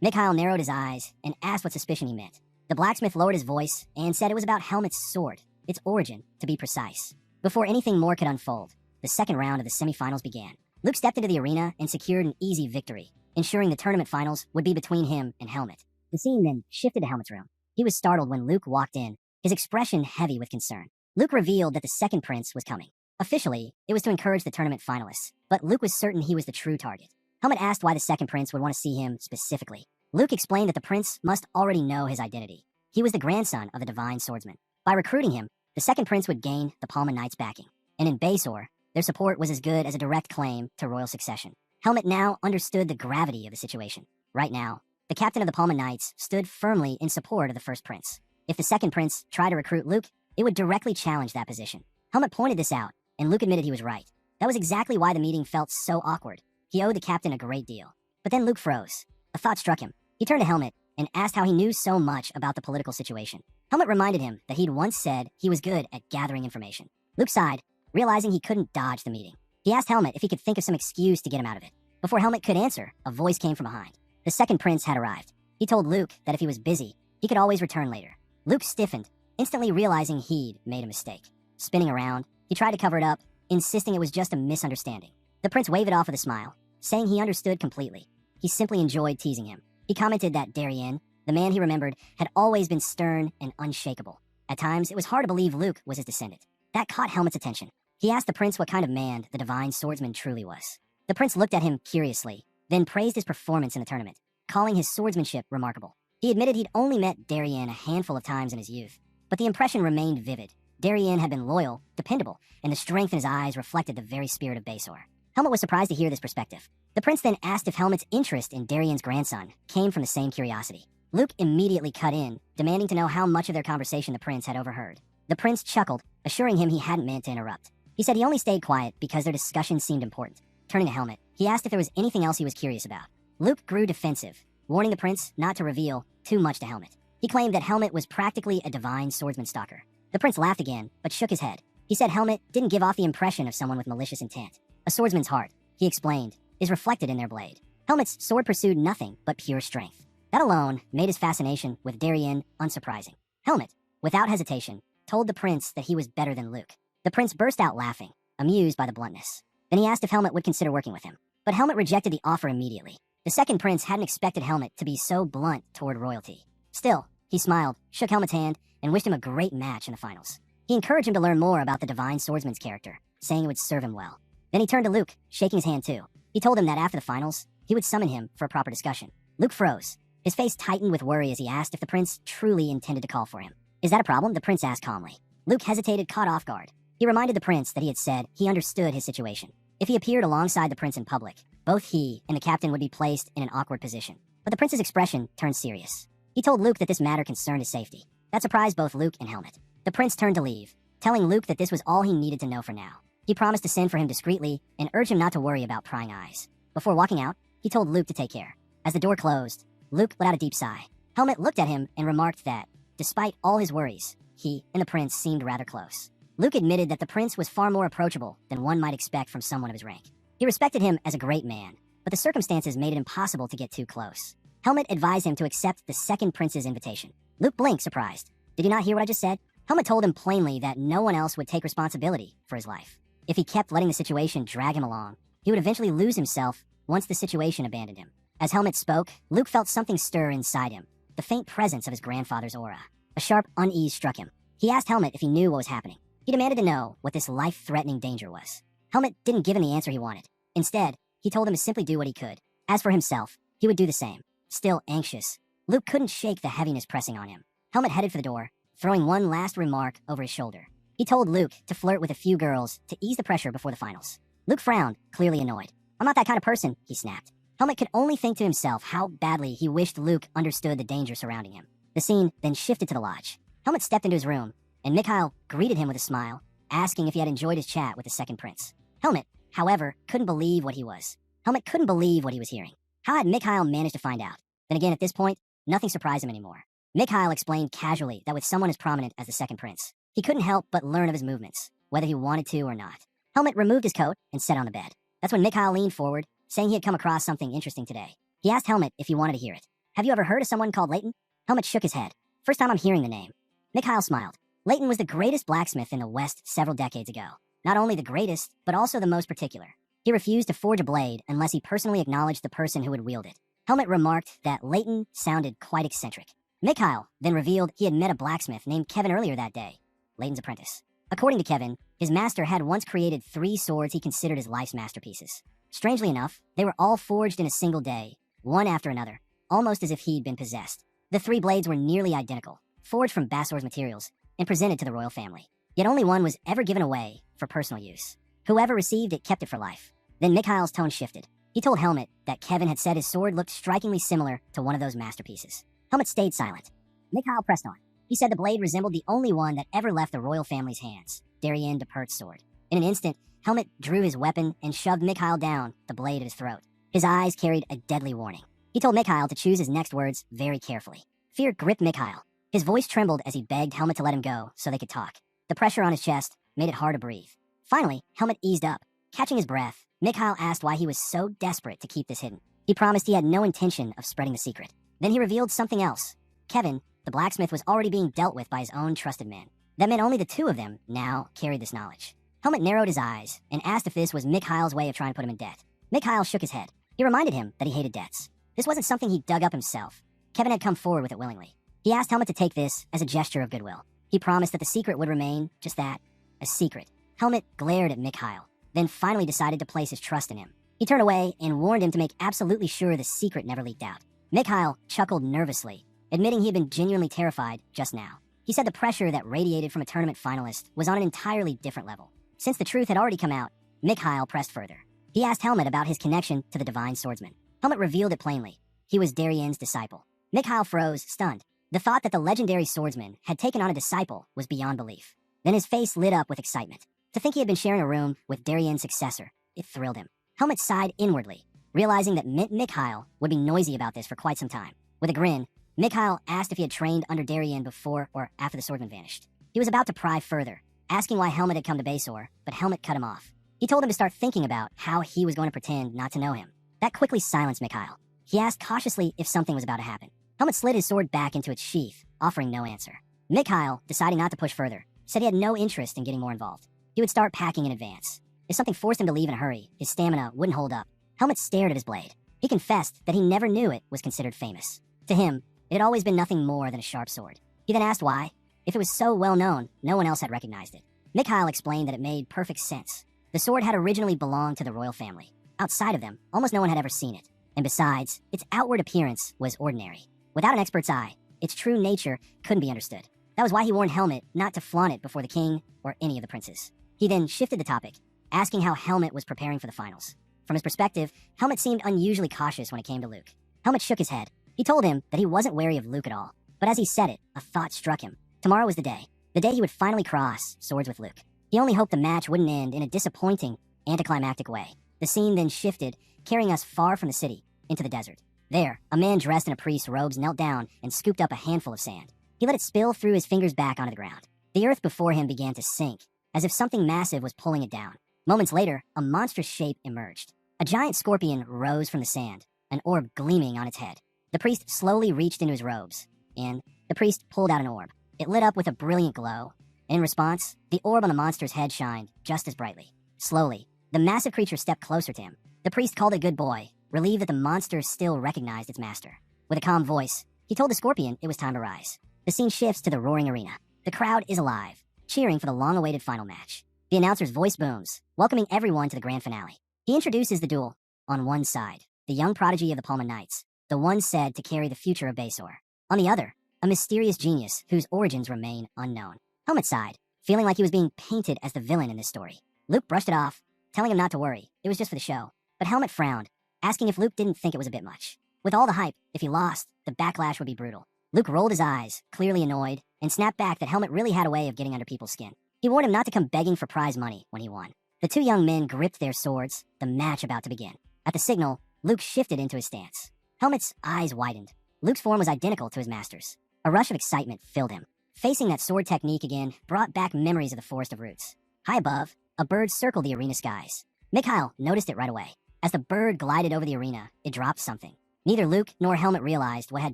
Mikhail narrowed his eyes and asked what suspicion he meant. The blacksmith lowered his voice and said it was about Helmet's sword, its origin, to be precise. Before anything more could unfold, the second round of the semifinals began. Luke stepped into the arena and secured an easy victory, ensuring the tournament finals would be between him and Helmet. The scene then shifted to Helmet's room. He was startled when Luke walked in, his expression heavy with concern. Luke revealed that the second prince was coming. Officially, it was to encourage the tournament finalists, but Luke was certain he was the true target. Helmet asked why the second prince would want to see him specifically. Luke explained that the prince must already know his identity. He was the grandson of a divine swordsman. By recruiting him, the second prince would gain the Palma Knights' backing. And in Baysor, their support was as good as a direct claim to royal succession. Helmet now understood the gravity of the situation. Right now, the captain of the Palma Knights stood firmly in support of the first prince. If the second prince tried to recruit Luke, it would directly challenge that position. Helmet pointed this out, and Luke admitted he was right. That was exactly why the meeting felt so awkward. He owed the captain a great deal. But then Luke froze. A thought struck him. He turned to Helmet and asked how he knew so much about the political situation. Helmet reminded him that he'd once said he was good at gathering information. Luke sighed, realizing he couldn't dodge the meeting. He asked Helmet if he could think of some excuse to get him out of it. Before Helmet could answer, a voice came from behind. The second prince had arrived. He told Luke that if he was busy, he could always return later. Luke stiffened, instantly realizing he'd made a mistake. Spinning around, he tried to cover it up, insisting it was just a misunderstanding. The prince waved it off with a smile, saying he understood completely. He simply enjoyed teasing him. He commented that Darien, the man he remembered, had always been stern and unshakable. At times, it was hard to believe Luke was his descendant. That caught Helmet's attention. He asked the prince what kind of man the divine swordsman truly was. The prince looked at him curiously, then praised his performance in the tournament, calling his swordsmanship remarkable. He admitted he'd only met Darien a handful of times in his youth, but the impression remained vivid. Darien had been loyal, dependable, and the strength in his eyes reflected the very spirit of Baysor. Helmet was surprised to hear this perspective. The prince then asked if Helmet's interest in Darien's grandson came from the same curiosity. Luke immediately cut in, demanding to know how much of their conversation the prince had overheard. The prince chuckled, assuring him he hadn't meant to interrupt. He said he only stayed quiet because their discussion seemed important. Turning to Helmet, he asked if there was anything else he was curious about. Luke grew defensive, warning the prince not to reveal too much to Helmet. He claimed that Helmet was practically a divine swordsman stalker. The prince laughed again, but shook his head. He said Helmet didn't give off the impression of someone with malicious intent. A swordsman's heart, he explained, is reflected in their blade. Helmet's sword pursued nothing but pure strength. That alone made his fascination with Darien unsurprising. Helmet, without hesitation, told the prince that he was better than Luke. The prince burst out laughing, amused by the bluntness. Then he asked if Helmet would consider working with him. But Helmet rejected the offer immediately. The second prince hadn't expected Helmet to be so blunt toward royalty. Still, he smiled, shook Helmet's hand, and wished him a great match in the finals. He encouraged him to learn more about the divine swordsman's character, saying it would serve him well. Then he turned to Luke, shaking his hand too. He told him that after the finals, he would summon him for a proper discussion. Luke froze. His face tightened with worry as he asked if the prince truly intended to call for him. Is that a problem? The prince asked calmly. Luke hesitated, caught off guard. He reminded the prince that he had said he understood his situation. If he appeared alongside the prince in public, both he and the captain would be placed in an awkward position. But the prince's expression turned serious. He told Luke that this matter concerned his safety. That surprised both Luke and Helmet. The prince turned to leave, telling Luke that this was all he needed to know for now. He promised to send for him discreetly and urged him not to worry about prying eyes. Before walking out, he told Luke to take care. As the door closed, Luke let out a deep sigh. Helmet looked at him and remarked that, despite all his worries, he and the prince seemed rather close. Luke admitted that the prince was far more approachable than one might expect from someone of his rank. He respected him as a great man, but the circumstances made it impossible to get too close. Helmet advised him to accept the second prince's invitation. Luke blinked, surprised. Did you not hear what I just said? Helmet told him plainly that no one else would take responsibility for his life. If he kept letting the situation drag him along, he would eventually lose himself once the situation abandoned him. As Helmet spoke, Luke felt something stir inside him, the faint presence of his grandfather's aura. A sharp unease struck him. He asked Helmet if he knew what was happening. He demanded to know what this life-threatening danger was. Helmet didn't give him the answer he wanted. Instead, he told him to simply do what he could. As for himself, he would do the same. Still anxious, Luke couldn't shake the heaviness pressing on him. Helmet headed for the door, throwing one last remark over his shoulder. He told Luke to flirt with a few girls to ease the pressure before the finals. Luke frowned, clearly annoyed. "I'm not that kind of person," he snapped. Helmet could only think to himself how badly he wished Luke understood the danger surrounding him. The scene then shifted to the lodge. Helmet stepped into his room, and Mikhail greeted him with a smile, asking if he had enjoyed his chat with the second prince. Helmet, however, couldn't believe what he was. Helmet couldn't believe what he was hearing. How had Mikhail managed to find out? Then again, at this point, nothing surprised him anymore. Mikhail explained casually that with someone as prominent as the second prince, he couldn't help but learn of his movements, whether he wanted to or not. Helmet removed his coat and sat on the bed. That's when Mikhail leaned forward, saying he had come across something interesting today. He asked Helmet if he wanted to hear it. "Have you ever heard of someone called Leighton?" Helmet shook his head. "First time I'm hearing the name." Mikhail smiled. Leighton was the greatest blacksmith in the West several decades ago. Not only the greatest, but also the most particular. He refused to forge a blade unless he personally acknowledged the person who would wield it. Helmet remarked that Leighton sounded quite eccentric. Mikhail then revealed he had met a blacksmith named Kevin earlier that day, Leighton's apprentice. According to Kevin, his master had once created 3 swords he considered his life's masterpieces. Strangely enough, they were all forged in a single day, one after another, almost as if he'd been possessed. The 3 blades were nearly identical, forged from Bassor's materials, and presented to the royal family. Yet only one was ever given away for personal use. Whoever received it kept it for life. Then Mikhail's tone shifted. He told Helmet that Kevin had said his sword looked strikingly similar to one of those masterpieces. Helmet stayed silent. Mikhail pressed on. He said the blade resembled the only one that ever left the royal family's hands, Darien de Pert's sword. In an instant, Helmet drew his weapon and shoved Mikhail down, the blade at his throat. His eyes carried a deadly warning. He told Mikhail to choose his next words very carefully. Fear gripped Mikhail. His voice trembled as he begged Helmet to let him go so they could talk. The pressure on his chest made it hard to breathe. Finally, Helmet eased up. Catching his breath, Mikhail asked why he was so desperate to keep this hidden. He promised he had no intention of spreading the secret. Then he revealed something else. Kevin, the blacksmith, was already being dealt with by his own trusted men. That meant only the 2 of them now carried this knowledge. Helmet narrowed his eyes and asked if this was Mikhail's way of trying to put him in debt. Mikhail shook his head. He reminded him that he hated debts. This wasn't something he dug up himself. Kevin had come forward with it willingly. He asked Helmet to take this as a gesture of goodwill. He promised that the secret would remain just that, a secret. Helmet glared at Mikhail, then finally decided to place his trust in him. He turned away and warned him to make absolutely sure the secret never leaked out. Mikhail chuckled nervously, admitting he had been genuinely terrified just now. He said the pressure that radiated from a tournament finalist was on an entirely different level. Since the truth had already come out, Mikhail pressed further. He asked Helmet about his connection to the divine swordsman. Helmet revealed it plainly. He was Darien's disciple. Mikhail froze, stunned. The thought that the legendary swordsman had taken on a disciple was beyond belief. Then his face lit up with excitement. To think he had been sharing a room with Darien's successor, it thrilled him. Helmet sighed inwardly, realizing that Mikhail would be noisy about this for quite some time. With a grin, Mikhail asked if he had trained under Darien before or after the swordsman vanished. He was about to pry further, asking why Helmet had come to Basor, but Helmet cut him off. He told him to start thinking about how he was going to pretend not to know him. That quickly silenced Mikhail. He asked cautiously if something was about to happen. Helmet slid his sword back into its sheath, offering no answer. Mikhail, deciding not to push further, said he had no interest in getting more involved. He would start packing in advance. If something forced him to leave in a hurry, his stamina wouldn't hold up. Helmet stared at his blade. He confessed that he never knew it was considered famous. To him, it had always been nothing more than a sharp sword. He then asked why. If it was so well known, no one else had recognized it. Mikhail explained that it made perfect sense. The sword had originally belonged to the royal family. Outside of them, almost no one had ever seen it. And besides, its outward appearance was ordinary. Without an expert's eye, its true nature couldn't be understood. That was why he warned Helmet not to flaunt it before the king or any of the princes. He then shifted the topic, asking how Helmet was preparing for the finals. From his perspective, Helmet seemed unusually cautious when it came to Luke. Helmet shook his head. He told him that he wasn't wary of Luke at all. But as he said it, a thought struck him. Tomorrow was the day he would finally cross swords with Luke. He only hoped the match wouldn't end in a disappointing, anticlimactic way. The scene then shifted, carrying us far from the city, into the desert. There, a man dressed in a priest's robes knelt down and scooped up a handful of sand. He let it spill through his fingers back onto the ground. The earth before him began to sink, as if something massive was pulling it down. Moments later, a monstrous shape emerged. A giant scorpion rose from the sand, an orb gleaming on its head. The priest slowly reached into his robes, and the priest pulled out an orb. It lit up with a brilliant glow. In response, the orb on the monster's head shined just as brightly. Slowly, the massive creature stepped closer to him. The priest called it good boy, relieved that the monster still recognized its master. With a calm voice, he told the scorpion it was time to rise. The scene shifts to the roaring arena. The crowd is alive, cheering for the long-awaited final match. The announcer's voice booms, welcoming everyone to the grand finale. He introduces the duel. On one side, the young prodigy of the Palma Knights, the one said to carry the future of Basor. On the other, a mysterious genius whose origins remain unknown. Helmet sighed, feeling like he was being painted as the villain in this story. Luke brushed it off, telling him not to worry. It was just for the show. But Helmet frowned, asking if Luke didn't think it was a bit much. With all the hype, if he lost, the backlash would be brutal. Luke rolled his eyes, clearly annoyed, and snapped back that Helmet really had a way of getting under people's skin. He warned him not to come begging for prize money when he won. The two young men gripped their swords, the match about to begin. At the signal, Luke shifted into his stance. Helmet's eyes widened. Luke's form was identical to his master's. A rush of excitement filled him. Facing that sword technique again brought back memories of the Forest of Roots. High above, a bird circled the arena skies. Mikhail noticed it right away. As the bird glided over the arena, it dropped something. Neither Luke nor Helmet realized what had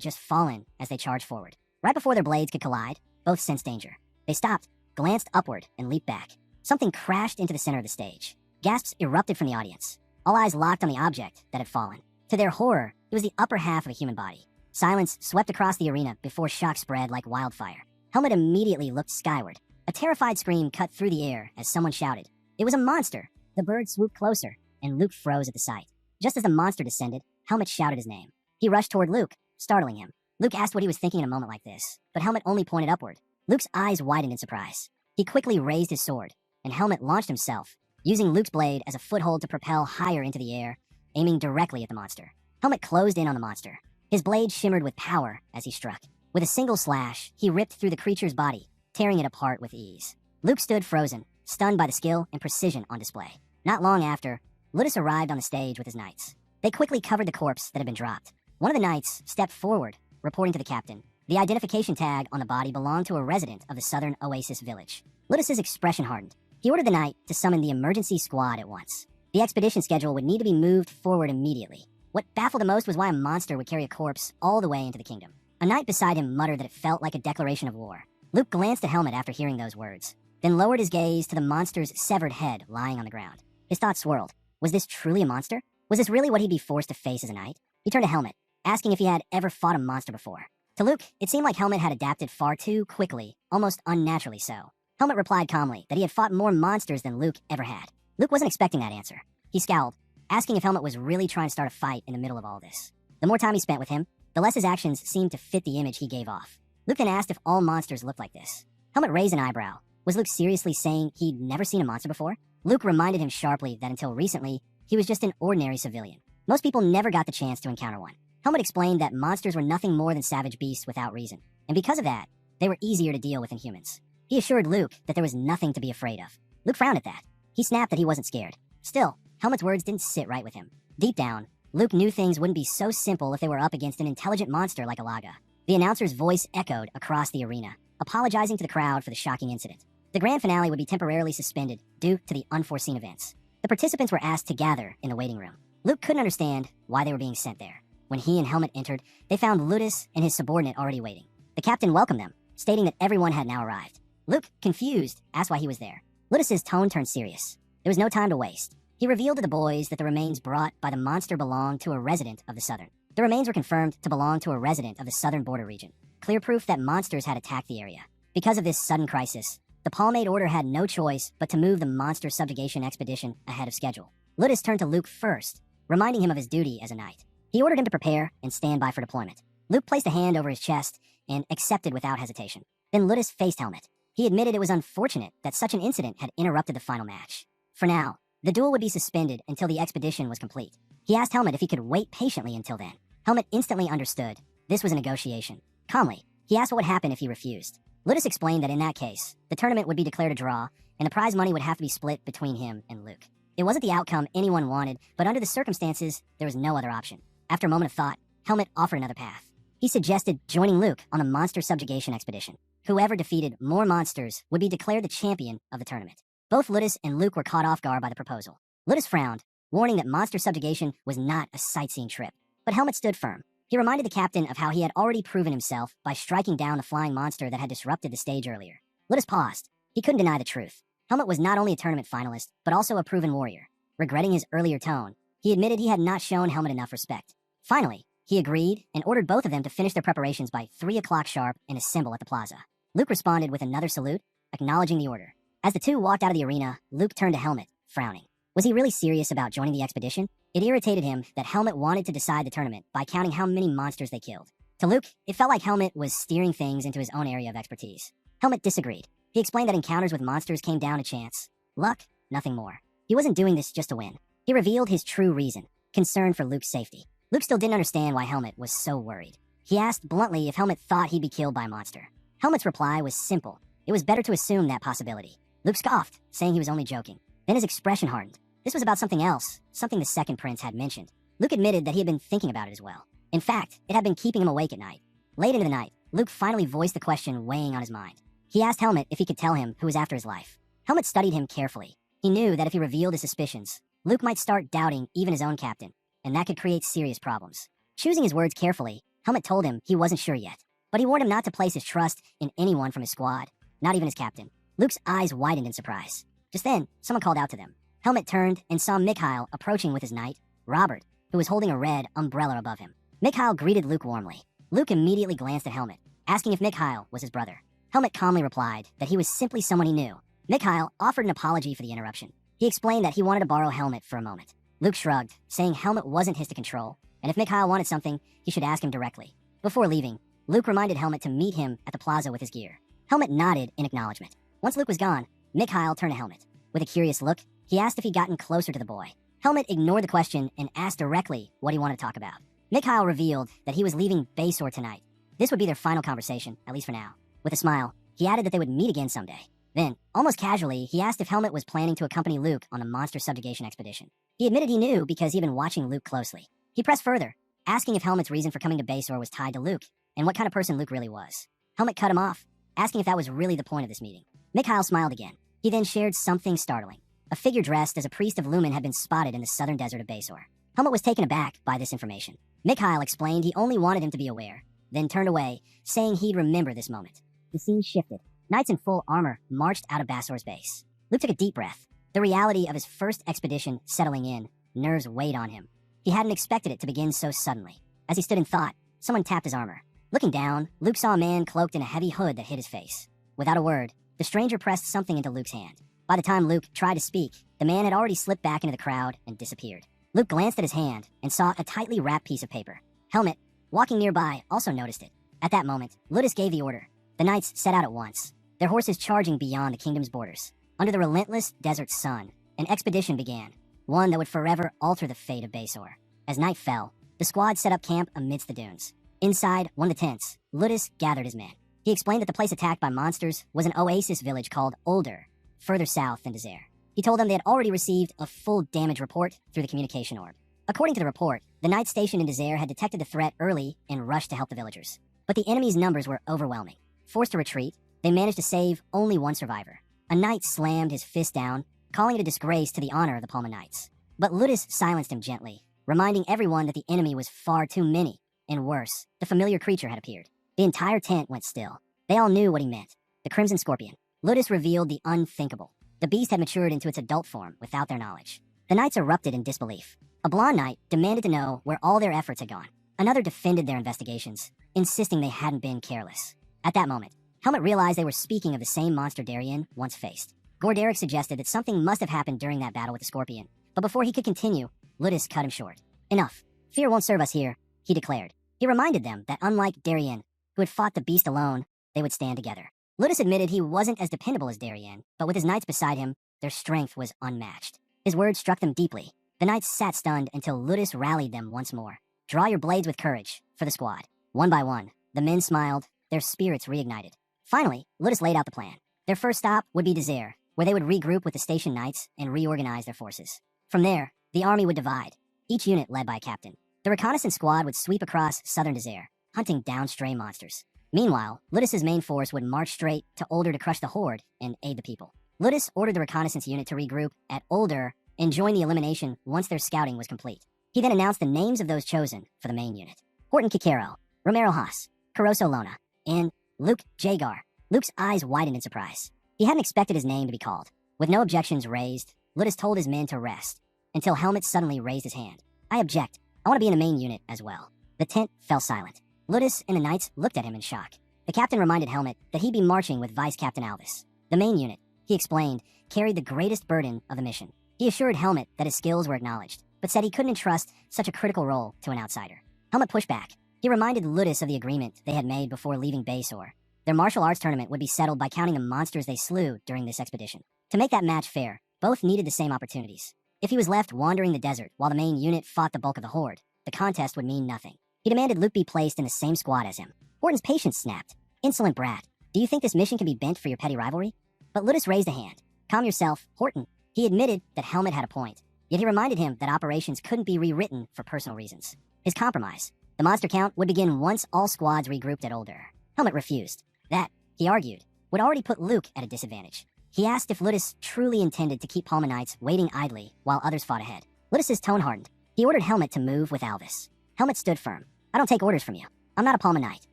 just fallen as they charged forward. Right before their blades could collide, both sensed danger. They stopped, glanced upward, and leaped back. Something crashed into the center of the stage. Gasps erupted from the audience. All eyes locked on the object that had fallen. To their horror, it was the upper half of a human body. Silence swept across the arena before shock spread like wildfire. Helmet immediately looked skyward. A terrified scream cut through the air as someone shouted. It was a monster! The bird swooped closer, and Luke froze at the sight. Just as the monster descended, Helmet shouted his name. He rushed toward Luke, startling him. Luke asked what he was thinking in a moment like this, but Helmet only pointed upward. Luke's eyes widened in surprise. He quickly raised his sword, and Helmet launched himself, using Luke's blade as a foothold to propel higher into the air, aiming directly at the monster. Helmet closed in on the monster. His blade shimmered with power as he struck. With a single slash, he ripped through the creature's body, tearing it apart with ease. Luke stood frozen, stunned by the skill and precision on display. Not long after, Ludus arrived on the stage with his knights. They quickly covered the corpse that had been dropped. One of the knights stepped forward, reporting to the captain. The identification tag on the body belonged to a resident of the southern Oasis village. Ludus's expression hardened. He ordered the knight to summon the emergency squad at once. The expedition schedule would need to be moved forward immediately. What baffled him most was why a monster would carry a corpse all the way into the kingdom. A knight beside him muttered that it felt like a declaration of war. Luke glanced at Helmet after hearing those words, then lowered his gaze to the monster's severed head lying on the ground. His thoughts swirled. Was this truly a monster? Was this really what he'd be forced to face as a knight? He turned to Helmet, asking if he had ever fought a monster before. To Luke, it seemed like Helmet had adapted far too quickly, almost unnaturally so. Helmet replied calmly that he had fought more monsters than Luke ever had. Luke wasn't expecting that answer. He scowled, asking if Helmet was really trying to start a fight in the middle of all this. The more time he spent with him, the less his actions seemed to fit the image he gave off. Luke then asked if all monsters looked like this. Helmet raised an eyebrow. Was Luke seriously saying he'd never seen a monster before? Luke reminded him sharply that until recently, he was just an ordinary civilian. Most people never got the chance to encounter one. Helmet explained that monsters were nothing more than savage beasts without reason, and because of that, they were easier to deal with than humans. He assured Luke that there was nothing to be afraid of. Luke frowned at that. He snapped that he wasn't scared. Still, Helmet's words didn't sit right with him. Deep down, Luke knew things wouldn't be so simple if they were up against an intelligent monster like Alaga. The announcer's voice echoed across the arena, apologizing to the crowd for the shocking incident. The grand finale would be temporarily suspended due to the unforeseen events. The participants were asked to gather in the waiting room. Luke couldn't understand why they were being sent there. When he and Helmet entered, they found Ludus and his subordinate already waiting. The captain welcomed them, stating that everyone had now arrived. Luke, confused, asked why he was there. Ludus's tone turned serious. There was no time to waste. He revealed to the boys that the remains brought by the monster belonged to a resident of the southern. The remains were confirmed to belong to a resident of the southern border region. Clear proof that monsters had attacked the area. Because of this sudden crisis, the Palmade Order had no choice but to move the monster subjugation expedition ahead of schedule. Ludus turned to Luke first, reminding him of his duty as a knight. He ordered him to prepare and stand by for deployment. Luke placed a hand over his chest and accepted without hesitation. Then Ludus faced Helmet. He admitted it was unfortunate that such an incident had interrupted the final match. For now, the duel would be suspended until the expedition was complete. He asked Helmet if he could wait patiently until then. Helmet instantly understood. This was a negotiation. Calmly, he asked what would happen if he refused. Ludus explained that in that case, the tournament would be declared a draw, and the prize money would have to be split between him and Luke. It wasn't the outcome anyone wanted, but under the circumstances, there was no other option. After a moment of thought, Helmet offered another path. He suggested joining Luke on a monster subjugation expedition. Whoever defeated more monsters would be declared the champion of the tournament. Both Ludus and Luke were caught off guard by the proposal. Ludus frowned, warning that monster subjugation was not a sightseeing trip. But Helmet stood firm. He reminded the captain of how he had already proven himself by striking down the flying monster that had disrupted the stage earlier. Ludus paused. He couldn't deny the truth. Helmet was not only a tournament finalist, but also a proven warrior. Regretting his earlier tone, he admitted he had not shown Helmet enough respect. Finally, he agreed and ordered both of them to finish their preparations by 3 o'clock sharp and assemble at the plaza. Luke responded with another salute, acknowledging the order. As the two walked out of the arena, Luke turned to Helmet, frowning. Was he really serious about joining the expedition? It irritated him that Helmet wanted to decide the tournament by counting how many monsters they killed. To Luke, it felt like Helmet was steering things into his own area of expertise. Helmet disagreed. He explained that encounters with monsters came down to chance. Luck, nothing more. He wasn't doing this just to win. He revealed his true reason, concern for Luke's safety. Luke still didn't understand why Helmet was so worried. He asked bluntly if Helmet thought he'd be killed by a monster. Helmet's reply was simple. It was better to assume that possibility. Luke scoffed, saying he was only joking. Then his expression hardened. This was about something else, something the second prince had mentioned. Luke admitted that he had been thinking about it as well. In fact, it had been keeping him awake at night. Late into the night, Luke finally voiced the question weighing on his mind. He asked Helmet if he could tell him who was after his life. Helmet studied him carefully. He knew that if he revealed his suspicions, Luke might start doubting even his own captain, and that could create serious problems. Choosing his words carefully, Helmet told him he wasn't sure yet, but he warned him not to place his trust in anyone from his squad, not even his captain. Luke's eyes widened in surprise. Just then, someone called out to them. Helmet turned and saw Mikhail approaching with his knight, Robert, who was holding a red umbrella above him. Mikhail greeted Luke warmly. Luke immediately glanced at Helmet, asking if Mikhail was his brother. Helmet calmly replied that he was simply someone he knew. Mikhail offered an apology for the interruption. He explained that he wanted to borrow Helmet for a moment. Luke shrugged, saying Helmet wasn't his to control, and if Mikhail wanted something, he should ask him directly. Before leaving, Luke reminded Helmet to meet him at the plaza with his gear. Helmet nodded in acknowledgement. Once Luke was gone, Mikhail turned to Helmet. With a curious look, he asked if he'd gotten closer to the boy. Helmet ignored the question and asked directly what he wanted to talk about. Mikhail revealed that he was leaving Baysor tonight. This would be their final conversation, at least for now. With a smile, he added that they would meet again someday. Then, almost casually, he asked if Helmet was planning to accompany Luke on the monster subjugation expedition. He admitted he knew because he'd been watching Luke closely. He pressed further, asking if Helmet's reason for coming to Baysor was tied to Luke and what kind of person Luke really was. Helmet cut him off, asking if that was really the point of this meeting. Mikhail smiled again. He then shared something startling. A figure dressed as a priest of Lumen had been spotted in the southern desert of Baysor. Helmet was taken aback by this information. Mikhail explained he only wanted him to be aware, then turned away, saying he'd remember this moment. The scene shifted. Knights in full armor marched out of Basor's base. Luke took a deep breath. The reality of his first expedition settling in, nerves weighed on him. He hadn't expected it to begin so suddenly. As he stood in thought, someone tapped his armor. Looking down, Luke saw a man cloaked in a heavy hood that hid his face. Without a word, the stranger pressed something into Luke's hand. By the time Luke tried to speak, the man had already slipped back into the crowd and disappeared. Luke glanced at his hand and saw a tightly wrapped piece of paper. Helmet, walking nearby, also noticed it. At that moment, Ludus gave the order. The knights set out at once, their horses charging beyond the kingdom's borders. Under the relentless desert sun, an expedition began, one that would forever alter the fate of Baysor. As night fell, the squad set up camp amidst the dunes. Inside one of the tents, Ludus gathered his men. He explained that the place attacked by monsters was an oasis village called Older, further south than Desert. He told them they had already received a full damage report through the communication orb. According to the report, the knights stationed in Desert had detected the threat early and rushed to help the villagers. But the enemy's numbers were overwhelming. Forced to retreat, they managed to save only one survivor. A knight slammed his fist down, calling it a disgrace to the honor of the Palma Knights. But Ludus silenced him gently, reminding everyone that the enemy was far too many, and worse, the familiar creature had appeared. The entire tent went still. They all knew what he meant. The Crimson Scorpion. Ludus revealed the unthinkable. The beast had matured into its adult form without their knowledge. The knights erupted in disbelief. A blonde knight demanded to know where all their efforts had gone. Another defended their investigations, insisting they hadn't been careless. At that moment, Helmet realized they were speaking of the same monster Darien once faced. Gorderic suggested that something must have happened during that battle with the Scorpion, but before he could continue, Ludus cut him short. Enough. Fear won't serve us here, he declared. He reminded them that unlike Darien, who had fought the beast alone, they would stand together. Ludus admitted he wasn't as dependable as Darien, but with his knights beside him, their strength was unmatched. His words struck them deeply. The knights sat stunned until Ludus rallied them once more. Draw your blades with courage, for the squad. One by one, the men smiled, their spirits reignited. Finally, Ludus laid out the plan. Their first stop would be Désert, where they would regroup with the station knights and reorganize their forces. From there, the army would divide, each unit led by a captain. The reconnaissance squad would sweep across southern Désert, hunting down stray monsters. Meanwhile, Ludus's main force would march straight to Older to crush the horde and aid the people. Ludus ordered the reconnaissance unit to regroup at Older and join the elimination once their scouting was complete. He then announced the names of those chosen for the main unit. Horton Kikero, Romero Haas, Caroso Lona, and Luke Jagar. Luke's eyes widened in surprise. He hadn't expected his name to be called. With no objections raised, Ludus told his men to rest, until Helmet suddenly raised his hand. I object. I want to be in the main unit as well. The tent fell silent. Ludus and the knights looked at him in shock. The captain reminded Helmet that he'd be marching with Vice Captain Alvis. The main unit, he explained, carried the greatest burden of the mission. He assured Helmet that his skills were acknowledged, but said he couldn't entrust such a critical role to an outsider. Helmet pushed back. He reminded Ludus of the agreement they had made before leaving Baysor. Their martial arts tournament would be settled by counting the monsters they slew during this expedition. To make that match fair, both needed the same opportunities. If he was left wandering the desert while the main unit fought the bulk of the horde, the contest would mean nothing. He demanded Luke be placed in the same squad as him. Horton's patience snapped. Insolent brat, do you think this mission can be bent for your petty rivalry? But Ludus raised a hand. Calm yourself, Horton. He admitted that Helmet had a point, yet he reminded him that operations couldn't be rewritten for personal reasons. His compromise, the monster count, would begin once all squads regrouped at Older. Helmet refused. That, he argued, would already put Luke at a disadvantage. He asked if Ludus truly intended to keep Palma Knights waiting idly while others fought ahead. Ludus's tone hardened. He ordered Helmet to move with Alvis. Helmet stood firm. I don't take orders from you. I'm not a Palma Knight.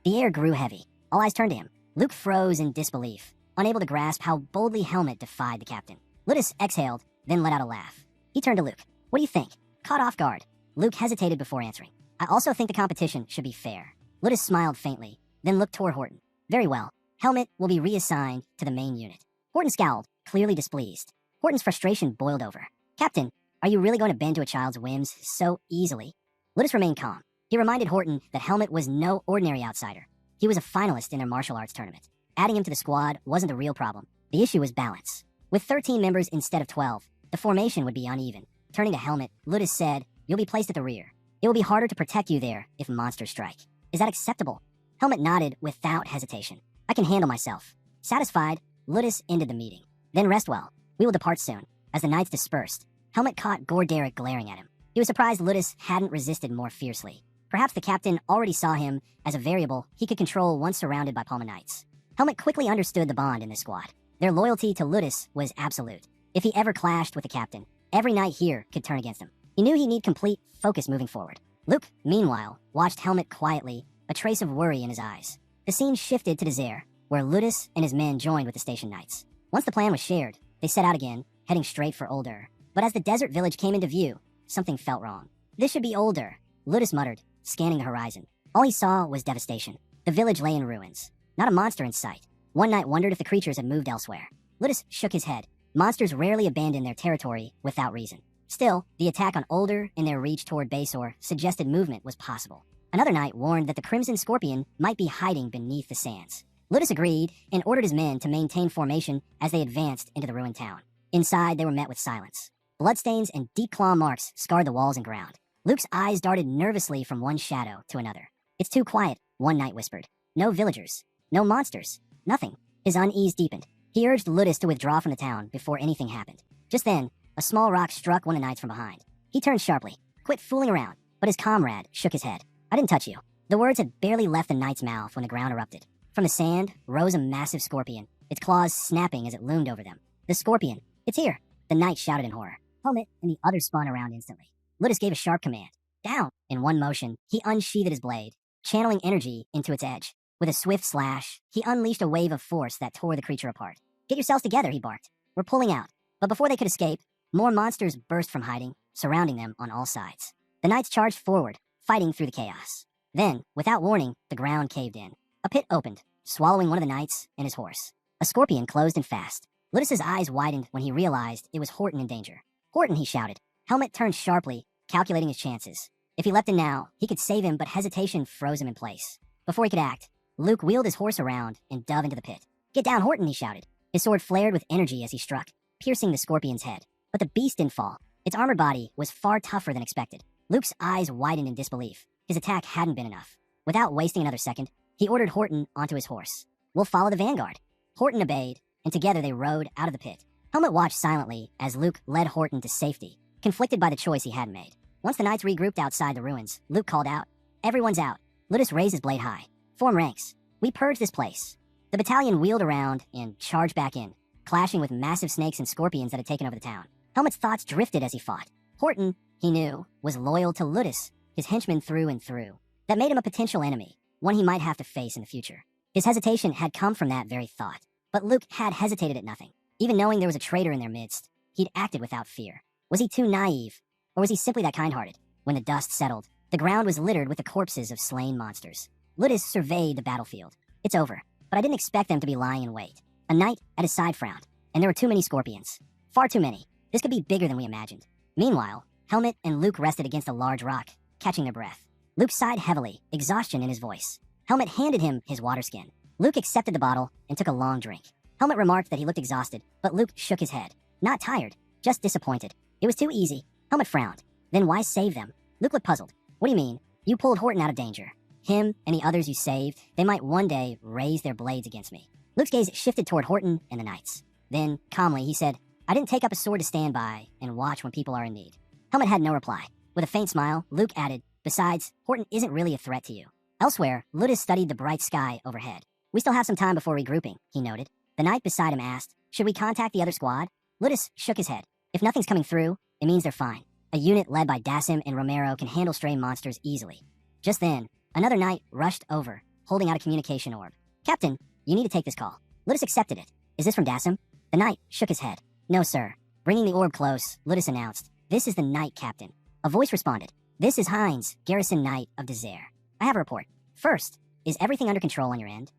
The air grew heavy. All eyes turned to him. Luke froze in disbelief, unable to grasp how boldly Helmet defied the captain. Ludus exhaled, then let out a laugh. He turned to Luke. What do you think? Caught off guard, Luke hesitated before answering. I also think the competition should be fair. Ludus smiled faintly, then looked toward Horton. Very well. Helmet will be reassigned to the main unit. Horton scowled, clearly displeased. Horton's frustration boiled over. Captain, are you really going to bend to a child's whims so easily? Ludus remained calm. He reminded Horton that Helmet was no ordinary outsider. He was a finalist in their martial arts tournament. Adding him to the squad wasn't the real problem. The issue was balance. With 13 members instead of 12, the formation would be uneven. Turning to Helmet, Ludus said, you'll be placed at the rear. It will be harder to protect you there if monsters strike. Is that acceptable? Helmet nodded without hesitation. I can handle myself. Satisfied, Ludus ended the meeting. Then rest well. We will depart soon. As the knights dispersed, Helmet caught Gorderic glaring at him. He was surprised Ludus hadn't resisted more fiercely. Perhaps the captain already saw him as a variable he could control once surrounded by Palma Knights. Helmet quickly understood the bond in this squad. Their loyalty to Ludus was absolute. If he ever clashed with the captain, every knight here could turn against him. He knew he'd need complete focus moving forward. Luke, meanwhile, watched Helmet quietly, a trace of worry in his eyes. The scene shifted to Désert, where Ludus and his men joined with the station knights. Once the plan was shared, they set out again, heading straight for Older. But as the desert village came into view, something felt wrong. This should be Older, Ludus muttered, scanning the horizon. All he saw was devastation. The village lay in ruins. Not a monster in sight. One knight wondered if the creatures had moved elsewhere. Ludus shook his head. Monsters rarely abandon their territory without reason. Still, the attack on Older and their reach toward Baysor suggested movement was possible. Another knight warned that the Crimson Scorpion might be hiding beneath the sands. Ludus agreed and ordered his men to maintain formation as they advanced into the ruined town. Inside, they were met with silence. Bloodstains and deep claw marks scarred the walls and ground. Luke's eyes darted nervously from one shadow to another. It's too quiet, one knight whispered. No villagers. No monsters. Nothing. His unease deepened. He urged Ludus to withdraw from the town before anything happened. Just then, a small rock struck one of the knights from behind. He turned sharply. Quit fooling around. But his comrade shook his head. I didn't touch you. The words had barely left the knight's mouth when the ground erupted. From the sand rose a massive scorpion, its claws snapping as it loomed over them. The scorpion. It's here. The knight shouted in horror. Helmet and the others spun around instantly. Ludus gave a sharp command. Down! In one motion, he unsheathed his blade, channeling energy into its edge. With a swift slash, he unleashed a wave of force that tore the creature apart. Get yourselves together, he barked. We're pulling out. But before they could escape, more monsters burst from hiding, surrounding them on all sides. The knights charged forward, fighting through the chaos. Then, without warning, the ground caved in. A pit opened, swallowing one of the knights and his horse. A scorpion closed in fast. Ludus's eyes widened when he realized it was Horton in danger. Horton, he shouted. Helmet turned sharply, calculating his chances. If he leapt in now, he could save him, but hesitation froze him in place. Before he could act, Luke wheeled his horse around and dove into the pit. "Get down, Horton," he shouted. His sword flared with energy as he struck, piercing the scorpion's head. But the beast didn't fall. Its armored body was far tougher than expected. Luke's eyes widened in disbelief. His attack hadn't been enough. Without wasting another second, he ordered Horton onto his horse. "We'll follow the vanguard." Horton obeyed, and together they rode out of the pit. Helmet watched silently as Luke led Horton to safety, conflicted by the choice he hadn't made. Once the knights regrouped outside the ruins, Luke called out, "Everyone's out." Ludus raised his blade high. "Form ranks. We purge this place." The battalion wheeled around and charged back in, clashing with massive snakes and scorpions that had taken over the town. Helmet's thoughts drifted as he fought. Horton, he knew, was loyal to Ludus, his henchman through and through. That made him a potential enemy, one he might have to face in the future. His hesitation had come from that very thought. But Luke had hesitated at nothing. Even knowing there was a traitor in their midst, he'd acted without fear. Was he too naive? Or was he simply that kind-hearted? When the dust settled, the ground was littered with the corpses of slain monsters. Ludus surveyed the battlefield. "It's over, but I didn't expect them to be lying in wait." A knight at his side frowned, and there were too many scorpions. Far too many. This could be bigger than we imagined. Meanwhile, Helmet and Luke rested against a large rock, catching their breath. Luke sighed heavily, exhaustion in his voice. Helmet handed him his water skin. Luke accepted the bottle and took a long drink. Helmet remarked that he looked exhausted, but Luke shook his head. Not tired, just disappointed. It was too easy. Helmet frowned. "Then why save them?" Luke looked puzzled. "What do you mean? You pulled Horton out of danger. Him and the others you saved, they might one day raise their blades against me." Luke's gaze shifted toward Horton and the knights. Then, calmly, he said, "I didn't take up a sword to stand by and watch when people are in need." Helmet had no reply. With a faint smile, Luke added, "Besides, Horton isn't really a threat to you." Elsewhere, Ludus studied the bright sky overhead. "We still have some time before regrouping," he noted. The knight beside him asked, "Should we contact the other squad?" Ludus shook his head. "If nothing's coming through, it means they're fine. A unit led by Dasim and Romero can handle stray monsters easily." Just then, another knight rushed over, holding out a communication orb. "Captain, you need to take this call." Ludus accepted it. "Is this from Dasim?" The knight shook his head. "No, sir." Bringing the orb close, Ludus announced, "This is the knight captain." A voice responded, "This is Heinz, garrison knight of Desert. I have a report. First, is everything under control on your end?"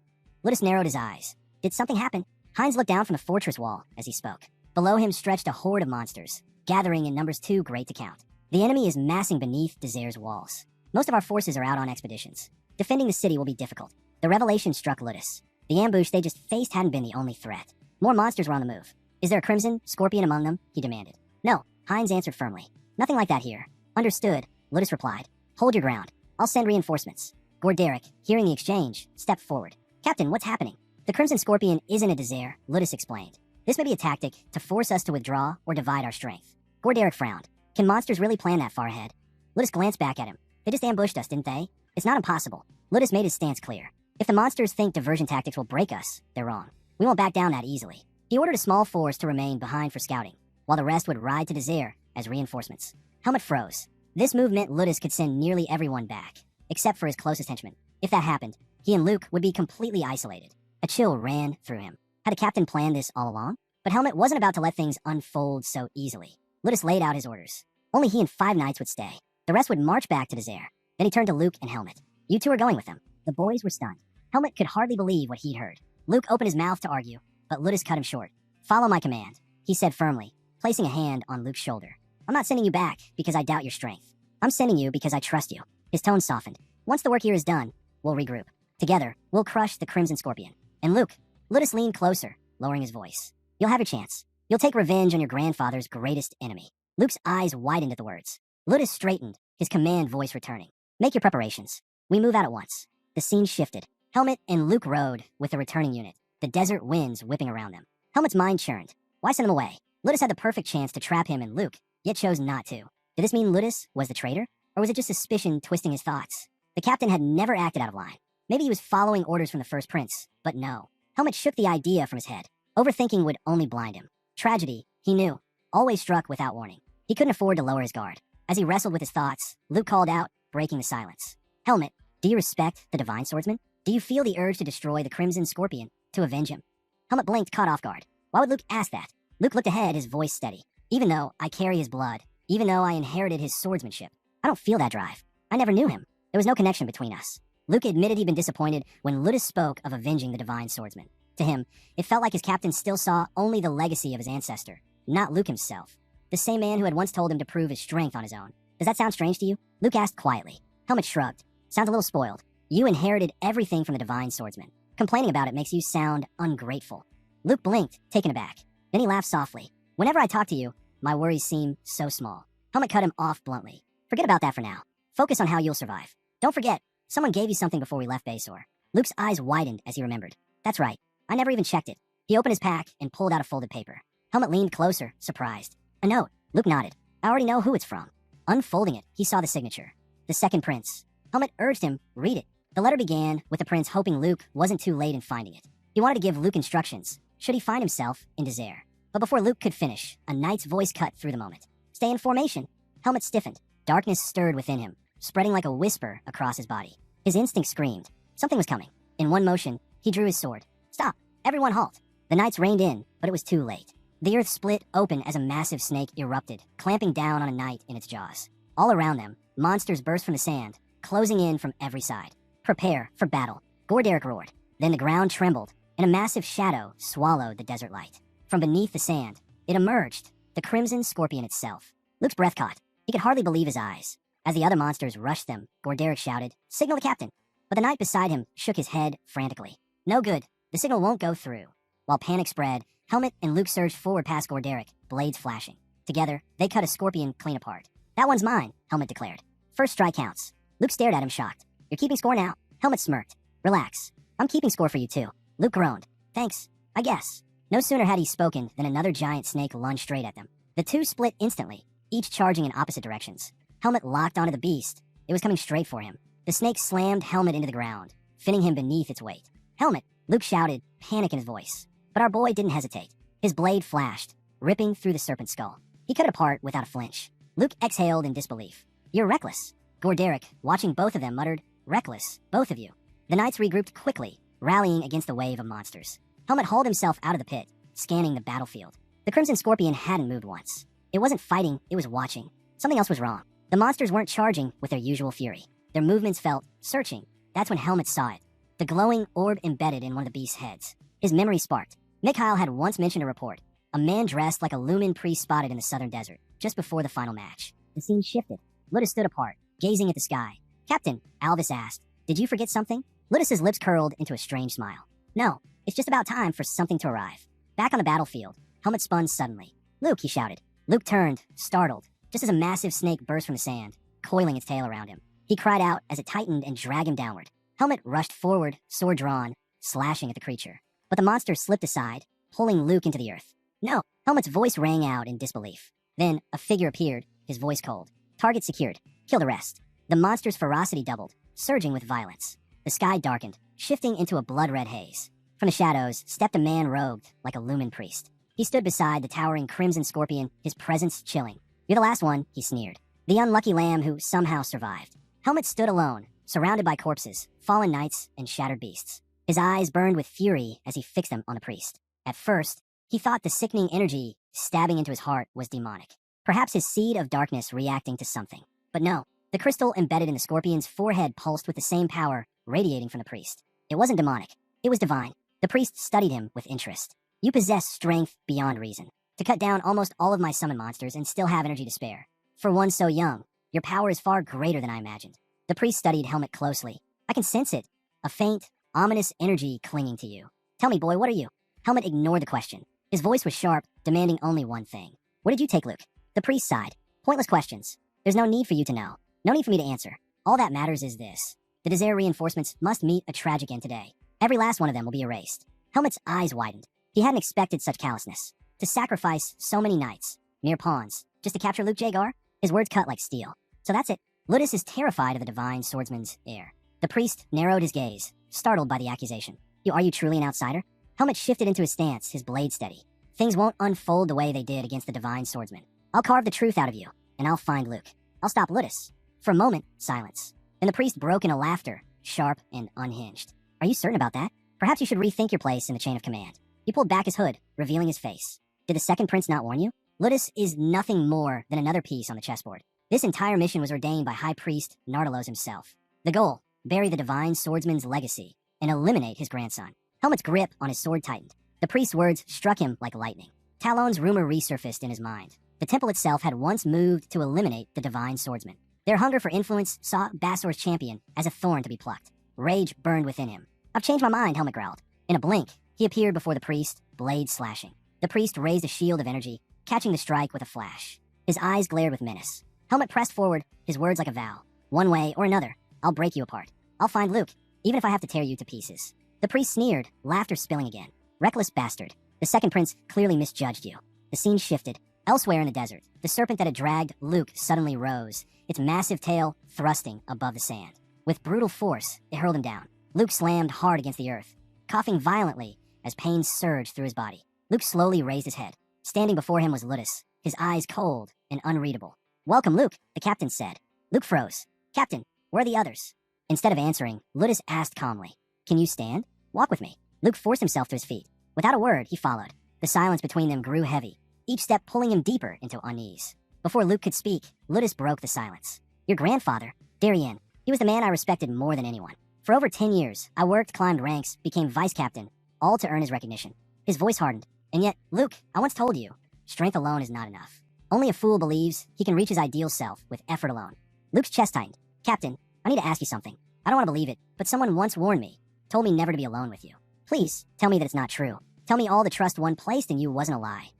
Ludus narrowed his eyes. Did something happen? Heinz looked down from the fortress wall as he spoke. Below him stretched a horde of monsters, gathering in numbers too great to count. The enemy is massing beneath Desert's walls. Most of our forces are out on expeditions. Defending the city will be difficult. The revelation struck Ludus. The ambush they just faced hadn't been the only threat. More monsters were on the move. "Is there a crimson scorpion among them?" he demanded. "No," Heinz answered firmly. "Nothing like that here." "Understood," Ludus replied. "Hold your ground. I'll send reinforcements." Gorderic, hearing the exchange, stepped forward. "Captain, what's happening?" "The Crimson Scorpion isn't a Desert," Ludus explained. "This may be a tactic to force us to withdraw or divide our strength." Gorderic frowned. "Can monsters really plan that far ahead?" Ludus glanced back at him. "They just ambushed us, didn't they? It's not impossible." Ludus made his stance clear. "If the monsters think diversion tactics will break us, they're wrong. We won't back down that easily." He ordered a small force to remain behind for scouting, while the rest would ride to Desert as reinforcements. Helmet froze. This move meant Ludus could send nearly everyone back, except for his closest henchmen. If that happened, he and Luke would be completely isolated. A chill ran through him. Had the captain planned this all along? But Helmet wasn't about to let things unfold so easily. Ludus laid out his orders. Only he and 5 knights would stay. The rest would march back to Desert. Then he turned to Luke and Helmet. "You two are going with them." The boys were stunned. Helmet could hardly believe what he'd heard. Luke opened his mouth to argue, but Ludus cut him short. "Follow my command," he said firmly, placing a hand on Luke's shoulder. "I'm not sending you back because I doubt your strength. I'm sending you because I trust you." His tone softened. "Once the work here is done, we'll regroup. Together, we'll crush the Crimson Scorpion. And Luke," Ludus leaned closer, lowering his voice. "You'll have your chance. You'll take revenge on your grandfather's greatest enemy." Luke's eyes widened at the words. Ludus straightened, his command voice returning. "Make your preparations. We move out at once." The scene shifted. Helmet and Luke rode with the returning unit, the desert winds whipping around them. Helmet's mind churned. Why send him away? Ludus had the perfect chance to trap him and Luke, yet chose not to. Did this mean Ludus was the traitor? Or was it just suspicion twisting his thoughts? The captain had never acted out of line. Maybe he was following orders from the First Prince, but no. Helmet shook the idea from his head. Overthinking would only blind him. Tragedy, he knew, always struck without warning. He couldn't afford to lower his guard. As he wrestled with his thoughts, Luke called out, breaking the silence. "Helmet, do you respect the Divine Swordsman? Do you feel the urge to destroy the Crimson Scorpion, to avenge him?" Helmet blinked, caught off guard. Why would Luke ask that? Luke looked ahead, his voice steady. "Even though I carry his blood, even though I inherited his swordsmanship, I don't feel that drive. I never knew him. There was no connection between us." Luke admitted he'd been disappointed when Ludus spoke of avenging the Divine Swordsman. To him, it felt like his captain still saw only the legacy of his ancestor, not Luke himself. The same man who had once told him to prove his strength on his own. "Does that sound strange to you?" Luke asked quietly. Helmet shrugged. "Sounds a little spoiled. You inherited everything from the Divine Swordsman. Complaining about it makes you sound ungrateful. Luke blinked, taken aback. Then he laughed softly. Whenever I talk to you, my worries seem so small. Helmet cut him off bluntly. Forget about that for now. Focus on how you'll survive. Don't forget, someone gave you something before we left Basor. Luke's eyes widened as he remembered. That's right. I never even checked it. He opened his pack and pulled out a folded paper. Helmet leaned closer, surprised. A note. Luke nodded. I already know who it's from. Unfolding it, he saw the signature. The second prince. Helmet urged him, read it. The letter began with the prince hoping Luke wasn't too late in finding it. He wanted to give Luke instructions, should he find himself in Desert. But before Luke could finish, a knight's voice cut through the moment. Stay in formation. Helmet stiffened. Darkness stirred within him, spreading like a whisper across his body. His instinct screamed. Something was coming. In one motion, he drew his sword. Stop! Everyone halt! The knights reined in, but it was too late. The earth split open as a massive snake erupted, clamping down on a knight in its jaws. All around them, monsters burst from the sand, closing in from every side. Prepare for battle. Gorderic roared. Then the ground trembled, and a massive shadow swallowed the desert light. From beneath the sand, it emerged, the crimson scorpion itself. Luke's breath caught. He could hardly believe his eyes. As the other monsters rushed them, Gorderic shouted, Signal the captain! But the knight beside him shook his head frantically. No good. The signal won't go through. While panic spread, Helmet and Luke surged forward past Gorderic, blades flashing. Together, they cut a scorpion clean apart. That one's mine, Helmet declared. First strike counts. Luke stared at him shocked. You're keeping score now? Helmet smirked. Relax. I'm keeping score for you too. Luke groaned. Thanks, I guess. No sooner had he spoken than another giant snake lunged straight at them. The two split instantly, each charging in opposite directions. Helmet locked onto the beast. It was coming straight for him. The snake slammed Helmet into the ground, finning him beneath its weight. Helmet, Luke shouted, panic in his voice. But our boy didn't hesitate. His blade flashed, ripping through the serpent's skull. He cut it apart without a flinch. Luke exhaled in disbelief. You're reckless. Gorderic, watching both of them, muttered, Reckless, both of you. The knights regrouped quickly, rallying against the wave of monsters. Helmet hauled himself out of the pit, scanning the battlefield. The Crimson Scorpion hadn't moved once. It wasn't fighting, it was watching. Something else was wrong. The monsters weren't charging with their usual fury. Their movements felt searching. That's when Helmet saw it. The glowing orb embedded in one of the beast's heads. His memory sparked. Mikhail had once mentioned a report. A man dressed like a Lumen priest spotted in the southern desert, just before the final match. The scene shifted. Ludus stood apart, gazing at the sky. Captain, Alvis asked, did you forget something? Ludus's lips curled into a strange smile. No, it's just about time for something to arrive. Back on the battlefield, Helmet spun suddenly. Luke, he shouted. Luke turned, startled, just as a massive snake burst from the sand, coiling its tail around him. He cried out as it tightened and dragged him downward. Helmet rushed forward, sword drawn, slashing at the creature. But the monster slipped aside, pulling Luke into the earth. No! Helmet's voice rang out in disbelief. Then, a figure appeared, his voice cold. Target secured. Kill the rest. The monster's ferocity doubled, surging with violence. The sky darkened, shifting into a blood-red haze. From the shadows stepped a man robed like a Lumen priest. He stood beside the towering Crimson Scorpion, his presence chilling. You're the last one, he sneered. The unlucky lamb who somehow survived. Helmet stood alone, surrounded by corpses, fallen knights, and shattered beasts. His eyes burned with fury as he fixed them on the priest. At first, he thought the sickening energy stabbing into his heart was demonic. Perhaps his seed of darkness reacting to something. But no, the crystal embedded in the scorpion's forehead pulsed with the same power radiating from the priest. It wasn't demonic. It was divine. The priest studied him with interest. You possess strength beyond reason. To cut down almost all of my summon monsters and still have energy to spare. For one so young, your power is far greater than I imagined. The priest studied Helmet closely. I can sense it. A faint, ominous energy clinging to you. Tell me, boy, what are you? Helmet ignored the question. His voice was sharp, demanding only one thing. What did you take, Luke? The priest sighed. Pointless questions. There's no need for you to know. No need for me to answer. All that matters is this. The Desert reinforcements must meet a tragic end today. Every last one of them will be erased. Helmet's eyes widened. He hadn't expected such callousness. To sacrifice so many knights, mere pawns, just to capture Luke Jagar? His words cut like steel. So that's it. Ludus is terrified of the divine swordsman's heir. The priest narrowed his gaze, startled by the accusation. Are you truly an outsider? Helmet shifted into his stance, his blade steady. Things won't unfold the way they did against the divine swordsman. I'll carve the truth out of you, and I'll find Luke. I'll stop Ludus. For a moment, silence. Then the priest broke into laughter, sharp and unhinged. Are you certain about that? Perhaps you should rethink your place in the chain of command. He pulled back his hood, revealing his face. Did the second prince not warn you? Ludus is nothing more than another piece on the chessboard. This entire mission was ordained by High Priest Nardalos himself. The goal, bury the divine swordsman's legacy and eliminate his grandson. Helmet's grip on his sword tightened. The priest's words struck him like lightning. Talon's rumor resurfaced in his mind. The temple itself had once moved to eliminate the divine swordsman. Their hunger for influence saw Basor's champion as a thorn to be plucked. Rage burned within him. I've changed my mind, Helmet growled. In a blink, he appeared before the priest, blade slashing. The priest raised a shield of energy, catching the strike with a flash. His eyes glared with menace. Helmet pressed forward, his words like a vow. One way or another, I'll break you apart. I'll find Luke, even if I have to tear you to pieces. The priest sneered, laughter spilling again. Reckless bastard. The second prince clearly misjudged you. The scene shifted. Elsewhere in the desert, the serpent that had dragged Luke suddenly rose, its massive tail thrusting above the sand. With brutal force, it hurled him down. Luke slammed hard against the earth, coughing violently as pain surged through his body. Luke slowly raised his head. Standing before him was Ludus, his eyes cold and unreadable. "Welcome, Luke," the captain said. Luke froze. "Captain, where are the others?" Instead of answering, Ludus asked calmly, "Can you stand? Walk with me." Luke forced himself to his feet. Without a word, he followed. The silence between them grew heavy, each step pulling him deeper into unease. Before Luke could speak, Ludus broke the silence. "Your grandfather, Darien, he was the man I respected more than anyone. For over 10 years, I worked, climbed ranks, became vice captain, all to earn his recognition." His voice hardened. "And yet, Luke, I once told you, strength alone is not enough. Only a fool believes he can reach his ideal self with effort alone." Luke's chest tightened. "Captain, I need to ask you something. I don't want to believe it, but someone once warned me, told me never to be alone with you. Please, tell me that it's not true. Tell me all the trust one placed in you wasn't a lie."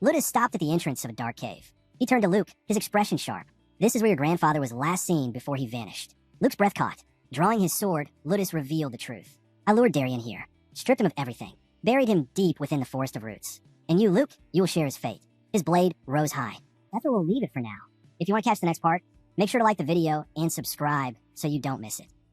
Ludus stopped at the entrance of a dark cave. He turned to Luke, his expression sharp. "This is where your grandfather was last seen before he vanished." Luke's breath caught. Drawing his sword, Ludus revealed the truth. "I lured Darien here, stripped him of everything, buried him deep within the forest of roots. And you, Luke, you will share his fate." His blade rose high. That's where we'll leave it for now. If you want to catch the next part, make sure to like the video and subscribe so you don't miss it.